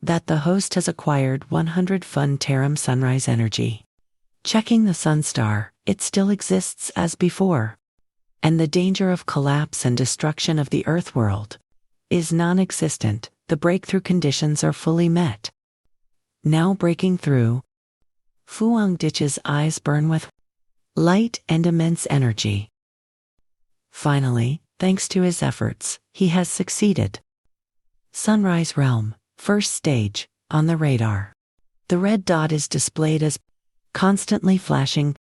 that the host has acquired 100 Fun Tarum sunrise energy. Checking the sun star, it still exists as before. And the danger of collapse and destruction of the Earth world is non-existent. The breakthrough conditions are fully met. Now breaking through. Fuang Ditch's eyes burn with light and immense energy. Finally, thanks to his efforts, he has succeeded. Sunrise Realm, first stage, on the radar. The red dot is displayed as constantly flashing.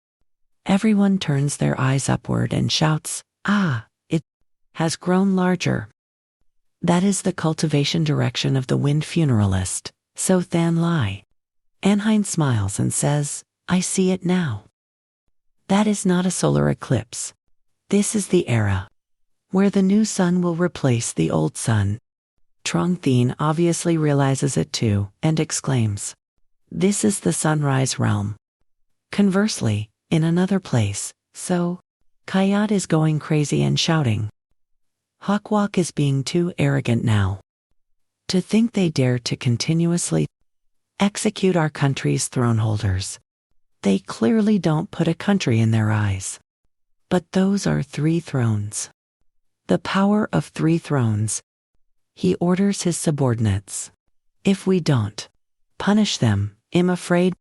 Everyone turns their eyes upward and shouts, "Ah, it has grown larger." That is the cultivation direction of the wind funeralist, So Than Lai. Anhine smiles and says, "I see it now." That is not a solar eclipse. This is the era where the new sun will replace the old sun. Trong Thien obviously realizes it too, and exclaims, "This is the sunrise realm." Conversely, in another place, So Kayat is going crazy and shouting, "Hawkwalk is being too arrogant now. To think they dare to continuously execute our country's throne holders. They clearly don't put a country in their eyes. But those are 3 thrones. The power of 3 thrones. He orders his subordinates. If we don't punish them, I'm afraid,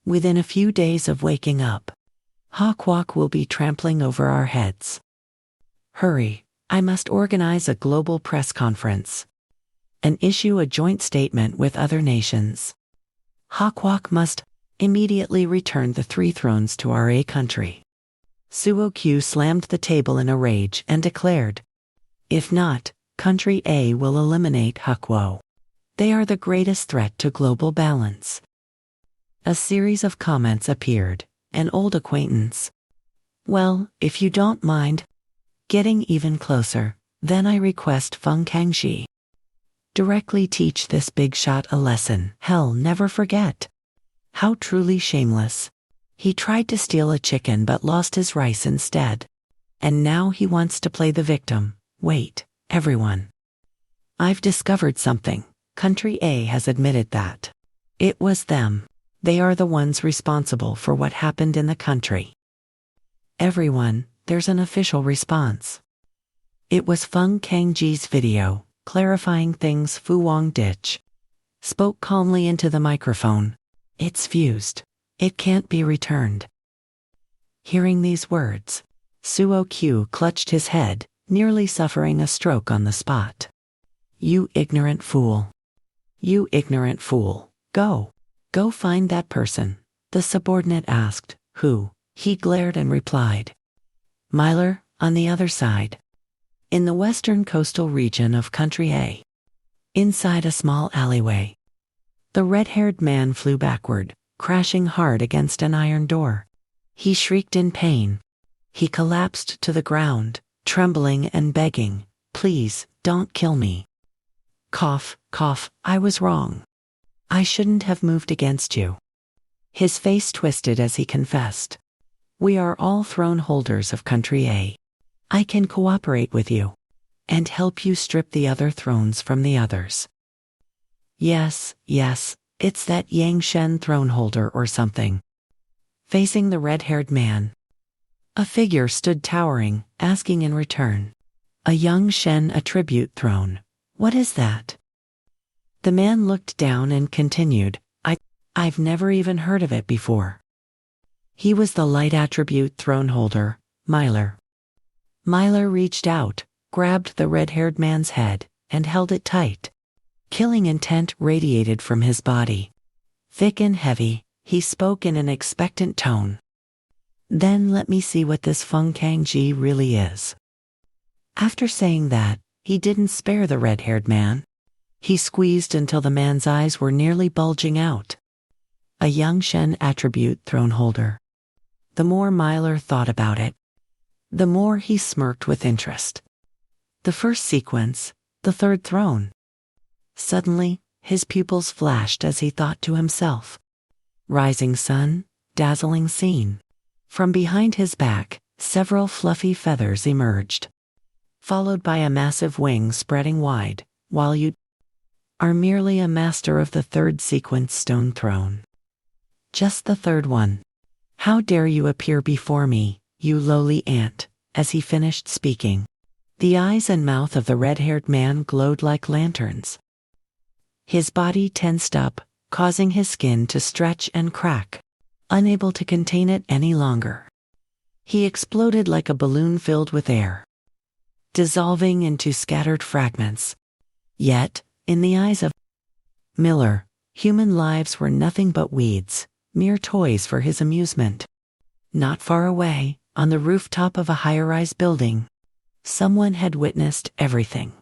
within a few days of waking up, Hawkwalk will be trampling over our heads. Hurry, I must organize a global press conference and issue a joint statement with other nations. Hawkwalk must immediately return the 3 thrones to our A country." Suo Q slammed the table in a rage and declared, "If not, Country A will eliminate Huckwo. They are the greatest threat to global balance." A series of comments appeared. An old acquaintance. "Well, if you don't mind getting even closer, then I request Feng Kangxi directly teach this big shot a lesson he'll never forget. How truly shameless. He tried to steal a chicken but lost his rice instead. And now he wants to play the victim. Wait, everyone. I've discovered something. Country A has admitted that it was them. They are the ones responsible for what happened in the country." Everyone, there's an official response. It was Feng Kangji's video, clarifying things. Fuang Ditch spoke calmly into the microphone. "It's fused. It can't be returned." Hearing these words, Suo Q clutched his head, nearly suffering a stroke on the spot. "You ignorant fool. You ignorant fool. Go find that person," the subordinate asked. "Who?" He glared and replied, "Myler, on the other side. In the western coastal region of Country A. Inside a small alleyway." The red-haired man flew backward, crashing hard against an iron door. He shrieked in pain. He collapsed to the ground, trembling and begging, "Please, don't kill me. Cough, cough, I was wrong. I shouldn't have moved against you." His face twisted as he confessed, "We are all throne holders of Country A. I can cooperate with you and help you strip the other thrones from the others." Yes, it's that Yang Shen throne holder or something." Facing the red-haired man, a figure stood towering, asking in return, "A Yang Shen attribute throne. What is that?" The man looked down and continued, I've never even heard of it before." He was the light attribute throne holder, Myler. Myler reached out, grabbed the red-haired man's head, and held it tight. Killing intent radiated from his body. Thick and heavy, he spoke in an expectant tone. "Then let me see what this Feng Kangji really is." After saying that, he didn't spare the red-haired man. He squeezed until the man's eyes were nearly bulging out. A Yang Shen attribute throne holder. The more Myler thought about it, the more he smirked with interest. The first sequence, the 3rd throne. Suddenly, his pupils flashed as he thought to himself. Rising sun, dazzling scene. From behind his back, several fluffy feathers emerged, followed by a massive wing spreading wide, while you are merely a master of the third sequence stone throne. Just the third one. How dare you appear before me, you lowly ant? As he finished speaking, the eyes and mouth of the red-haired man glowed like lanterns. His body tensed up, causing his skin to stretch and crack, unable to contain it any longer. He exploded like a balloon filled with air, dissolving into scattered fragments. Yet, in the eyes of Miller, human lives were nothing but weeds, mere toys for his amusement. Not far away, on the rooftop of a high-rise building, someone had witnessed everything.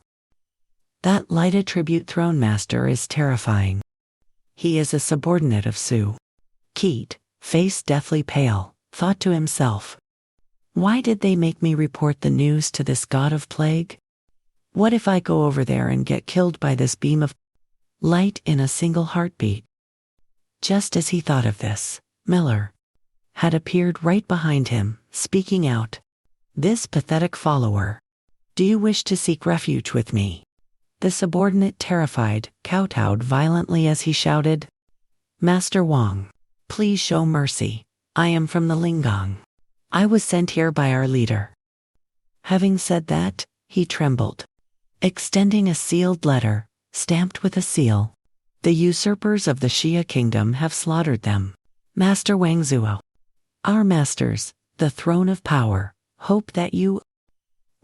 That lighted tribute throne master is terrifying. He is a subordinate of Su. Keat, face deathly pale, thought to himself. Why did they make me report the news to this god of plague? What if I go over there and get killed by this beam of light in a single heartbeat? Just as he thought of this, Miller had appeared right behind him, speaking out. This pathetic follower. Do you wish to seek refuge with me? The subordinate, terrified, kowtowed violently as he shouted, Master Wang, please show mercy. I am from the Lingang. I was sent here by our leader. Having said that, he trembled, extending a sealed letter, stamped with a seal. The usurpers of the Xia kingdom have slaughtered them. Master Wang Zuo. Our masters, the throne of power, hope that you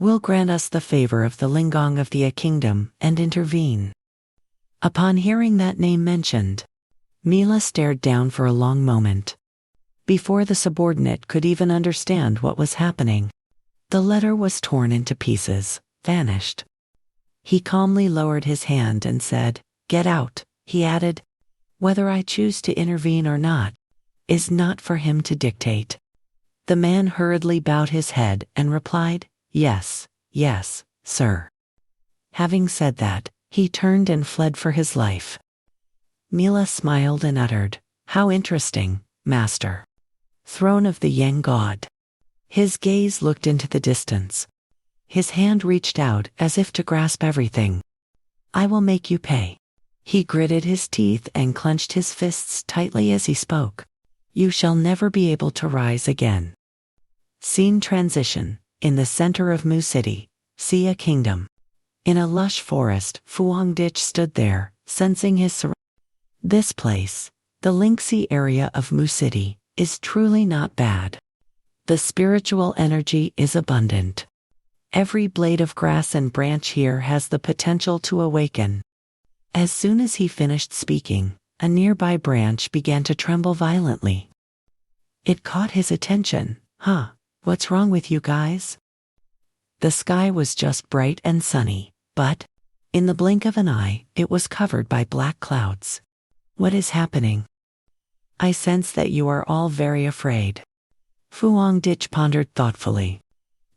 will grant us the favor of the Lingang of the kingdom and intervene. Upon hearing that name mentioned, Mila stared down for a long moment. Before the subordinate could even understand what was happening, the letter was torn into pieces, vanished. He calmly lowered his hand and said, Get out, he added. Whether I choose to intervene or not is not for him to dictate. The man hurriedly bowed his head and replied, Yes, yes, sir. Having said that, he turned and fled for his life. Mila smiled and uttered, How interesting, master. Throne of the Yang god. His gaze looked into the distance. His hand reached out as if to grasp everything. I will make you pay. He gritted his teeth and clenched his fists tightly as he spoke. You shall never be able to rise again. Scene transition. In the center of Mu City, Xia Kingdom. In a lush forest, Fuang Dich stood there, sensing his surroundings. This place, the Lingxi area of Mu City, is truly not bad. The spiritual energy is abundant. Every blade of grass and branch here has the potential to awaken. As soon as he finished speaking, a nearby branch began to tremble violently. It caught his attention. What's wrong with you guys? The sky was just bright and sunny, but, in the blink of an eye, it was covered by black clouds. What is happening? I sense that you are all very afraid. Fuang Dich pondered thoughtfully.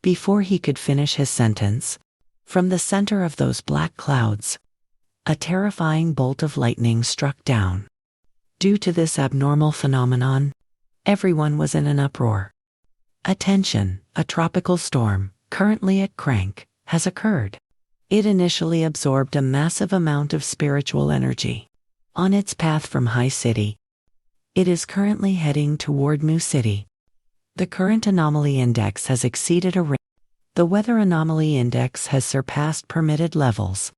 Before he could finish his sentence, from the center of those black clouds, a terrifying bolt of lightning struck down. Due to this abnormal phenomenon, everyone was in an uproar. Attention, a tropical storm, currently at Crank, has occurred. It initially absorbed a massive amount of spiritual energy. On its path from High City, it is currently heading toward Mu City. The current anomaly index has exceeded a range. The weather anomaly index has surpassed permitted levels.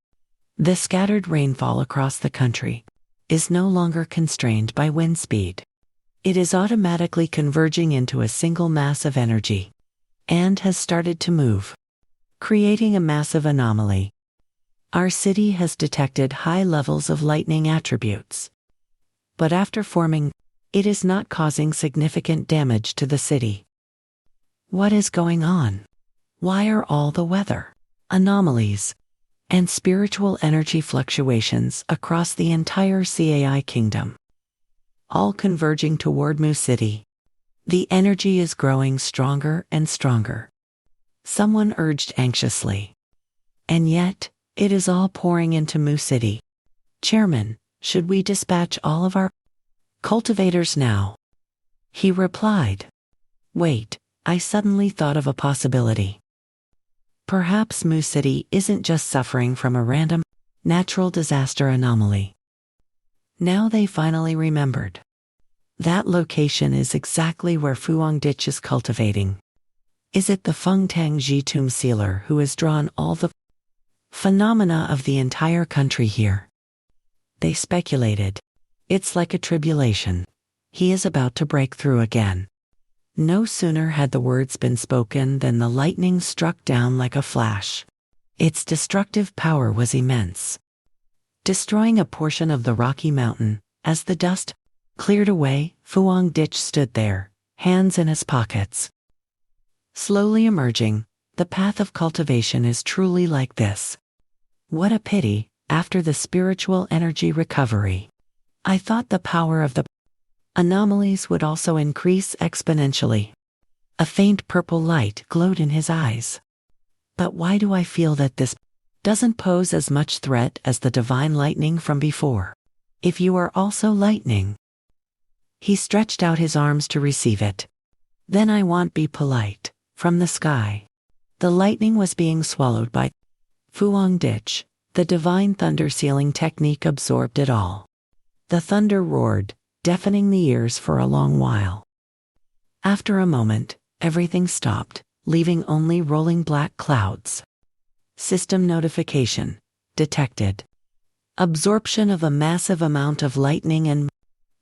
The scattered rainfall across the country is no longer constrained by wind speed. It is automatically converging into a single mass of energy and has started to move, creating a massive anomaly. Our city has detected high levels of lightning attributes, but after forming, it is not causing significant damage to the city. What is going on? Why are all the weather anomalies and spiritual energy fluctuations across the entire CAI kingdom all converging toward Mu City? The energy is growing stronger and stronger. Someone urged anxiously. And yet, it is all pouring into Mu City. "Chairman, should we dispatch all of our cultivators now?" He replied. "Wait, I suddenly thought of a possibility. Perhaps Moo City isn't just suffering from a random natural disaster anomaly." Now they finally remembered. That location is exactly where Fuang Ditch is cultivating. Is it the Fengtang Jitum sealer who has drawn all the phenomena of the entire country here? They speculated. It's like a tribulation. He is about to break through again. No sooner had the words been spoken than the lightning struck down like a flash. Its destructive power was immense, destroying a portion of the rocky mountain. As the dust cleared away, Fuang Ditch stood there, hands in his pockets. Slowly emerging, the path of cultivation is truly like this. What a pity, after the spiritual energy recovery. I thought the power of the anomalies would also increase exponentially. A faint purple light glowed in his eyes. But why do I feel that this doesn't pose as much threat as the divine lightning from before? If you are also lightning. He stretched out his arms to receive it. Then I won't be polite. From the sky. The lightning was being swallowed by Fuang Ditch. The divine thunder sealing technique absorbed it all. The thunder roared, deafening the ears for a long while. After a moment, everything stopped, leaving only rolling black clouds. System notification detected. Absorption of a massive amount of lightning and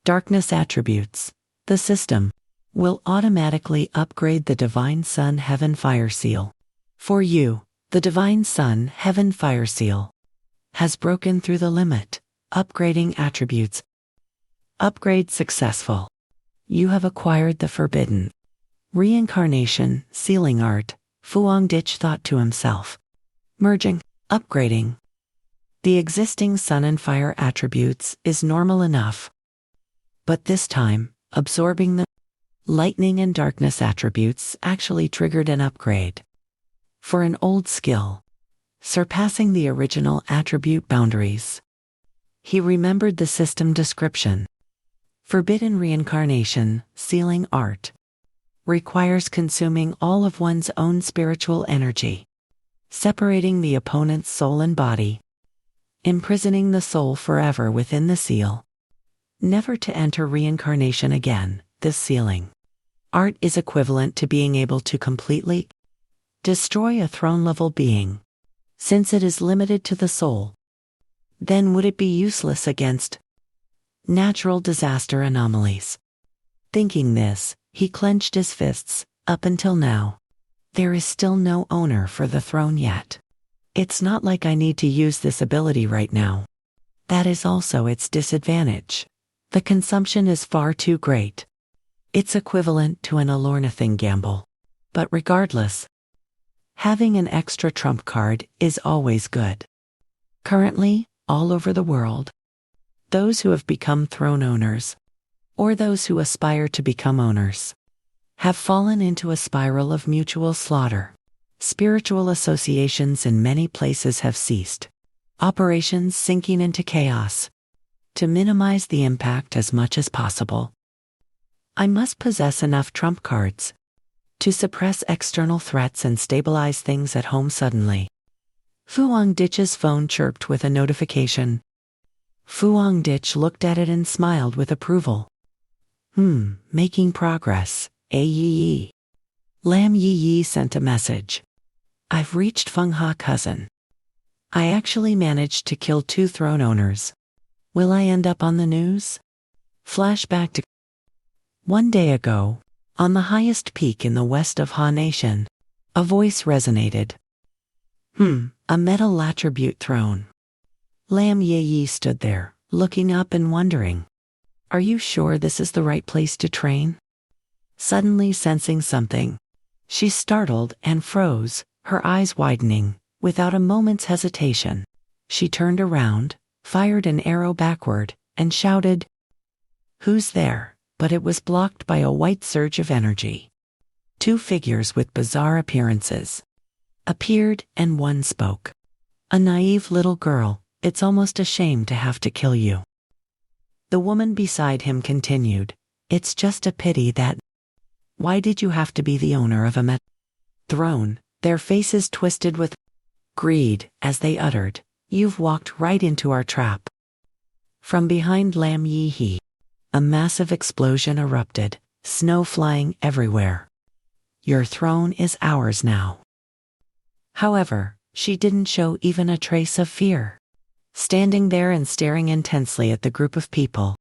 darkness attributes. The system will automatically upgrade the Divine Sun Heaven Fire Seal. For you, the Divine Sun Heaven Fire Seal has broken through the limit. Upgrading attributes. Upgrade successful. You have acquired the forbidden Reincarnation sealing art, Fuang Ditch thought to himself. Merging, upgrading the existing sun and fire attributes is normal enough. But this time, absorbing the lightning and darkness attributes actually triggered an upgrade. For an old skill, surpassing the original attribute boundaries. He remembered the system description. Forbidden Reincarnation, sealing art, requires consuming all of one's own spiritual energy, separating the opponent's soul and body, imprisoning the soul forever within the seal, never to enter reincarnation again. This sealing art is equivalent to being able to completely destroy a throne-level being, since it is limited to the soul. Then would it be useless against natural disaster anomalies? Thinking this, he clenched his fists. Up until now, there is still no owner for the throne yet. It's not like I need to use this ability right now. That is also its disadvantage. The consumption is far too great. It's equivalent to an Alornithing gamble. But regardless, having an extra trump card is always good. Currently, all over the world, those who have become throne owners, or those who aspire to become owners, have fallen into a spiral of mutual slaughter. Spiritual associations in many places have ceased. Operations sinking into chaos. To minimize the impact as much as possible, I must possess enough trump cards to suppress external threats and stabilize things at home suddenly. Fuang Ditch's phone chirped with a notification. Fuang Ditch looked at it and smiled with approval. Making progress, Yi. Lam Yi sent a message. I've reached Feng Ha cousin. I actually managed to kill 2 throne owners. Will I end up on the news? Flashback to one day ago, on the highest peak in the west of Ha Nation, a voice resonated. A metal attribute throne. Lam Yi stood there, looking up and wondering. Are you sure this is the right place to train? Suddenly sensing something, she startled and froze, her eyes widening. Without a moment's hesitation, she turned around, fired an arrow backward, and shouted, "Who's there?" But it was blocked by a white surge of energy. 2 figures with bizarre appearances appeared, and one spoke. A naive little girl, It's almost a shame to have to kill you. The woman beside him continued, It's just a pity that. Why did you have to be the owner of a throne? Their faces twisted with greed as they uttered, You've walked right into our trap. From behind Lam Yi, a massive explosion erupted, snow flying everywhere. Your throne is ours now. However, she didn't show even a trace of fear. Standing there and staring intensely at the group of people,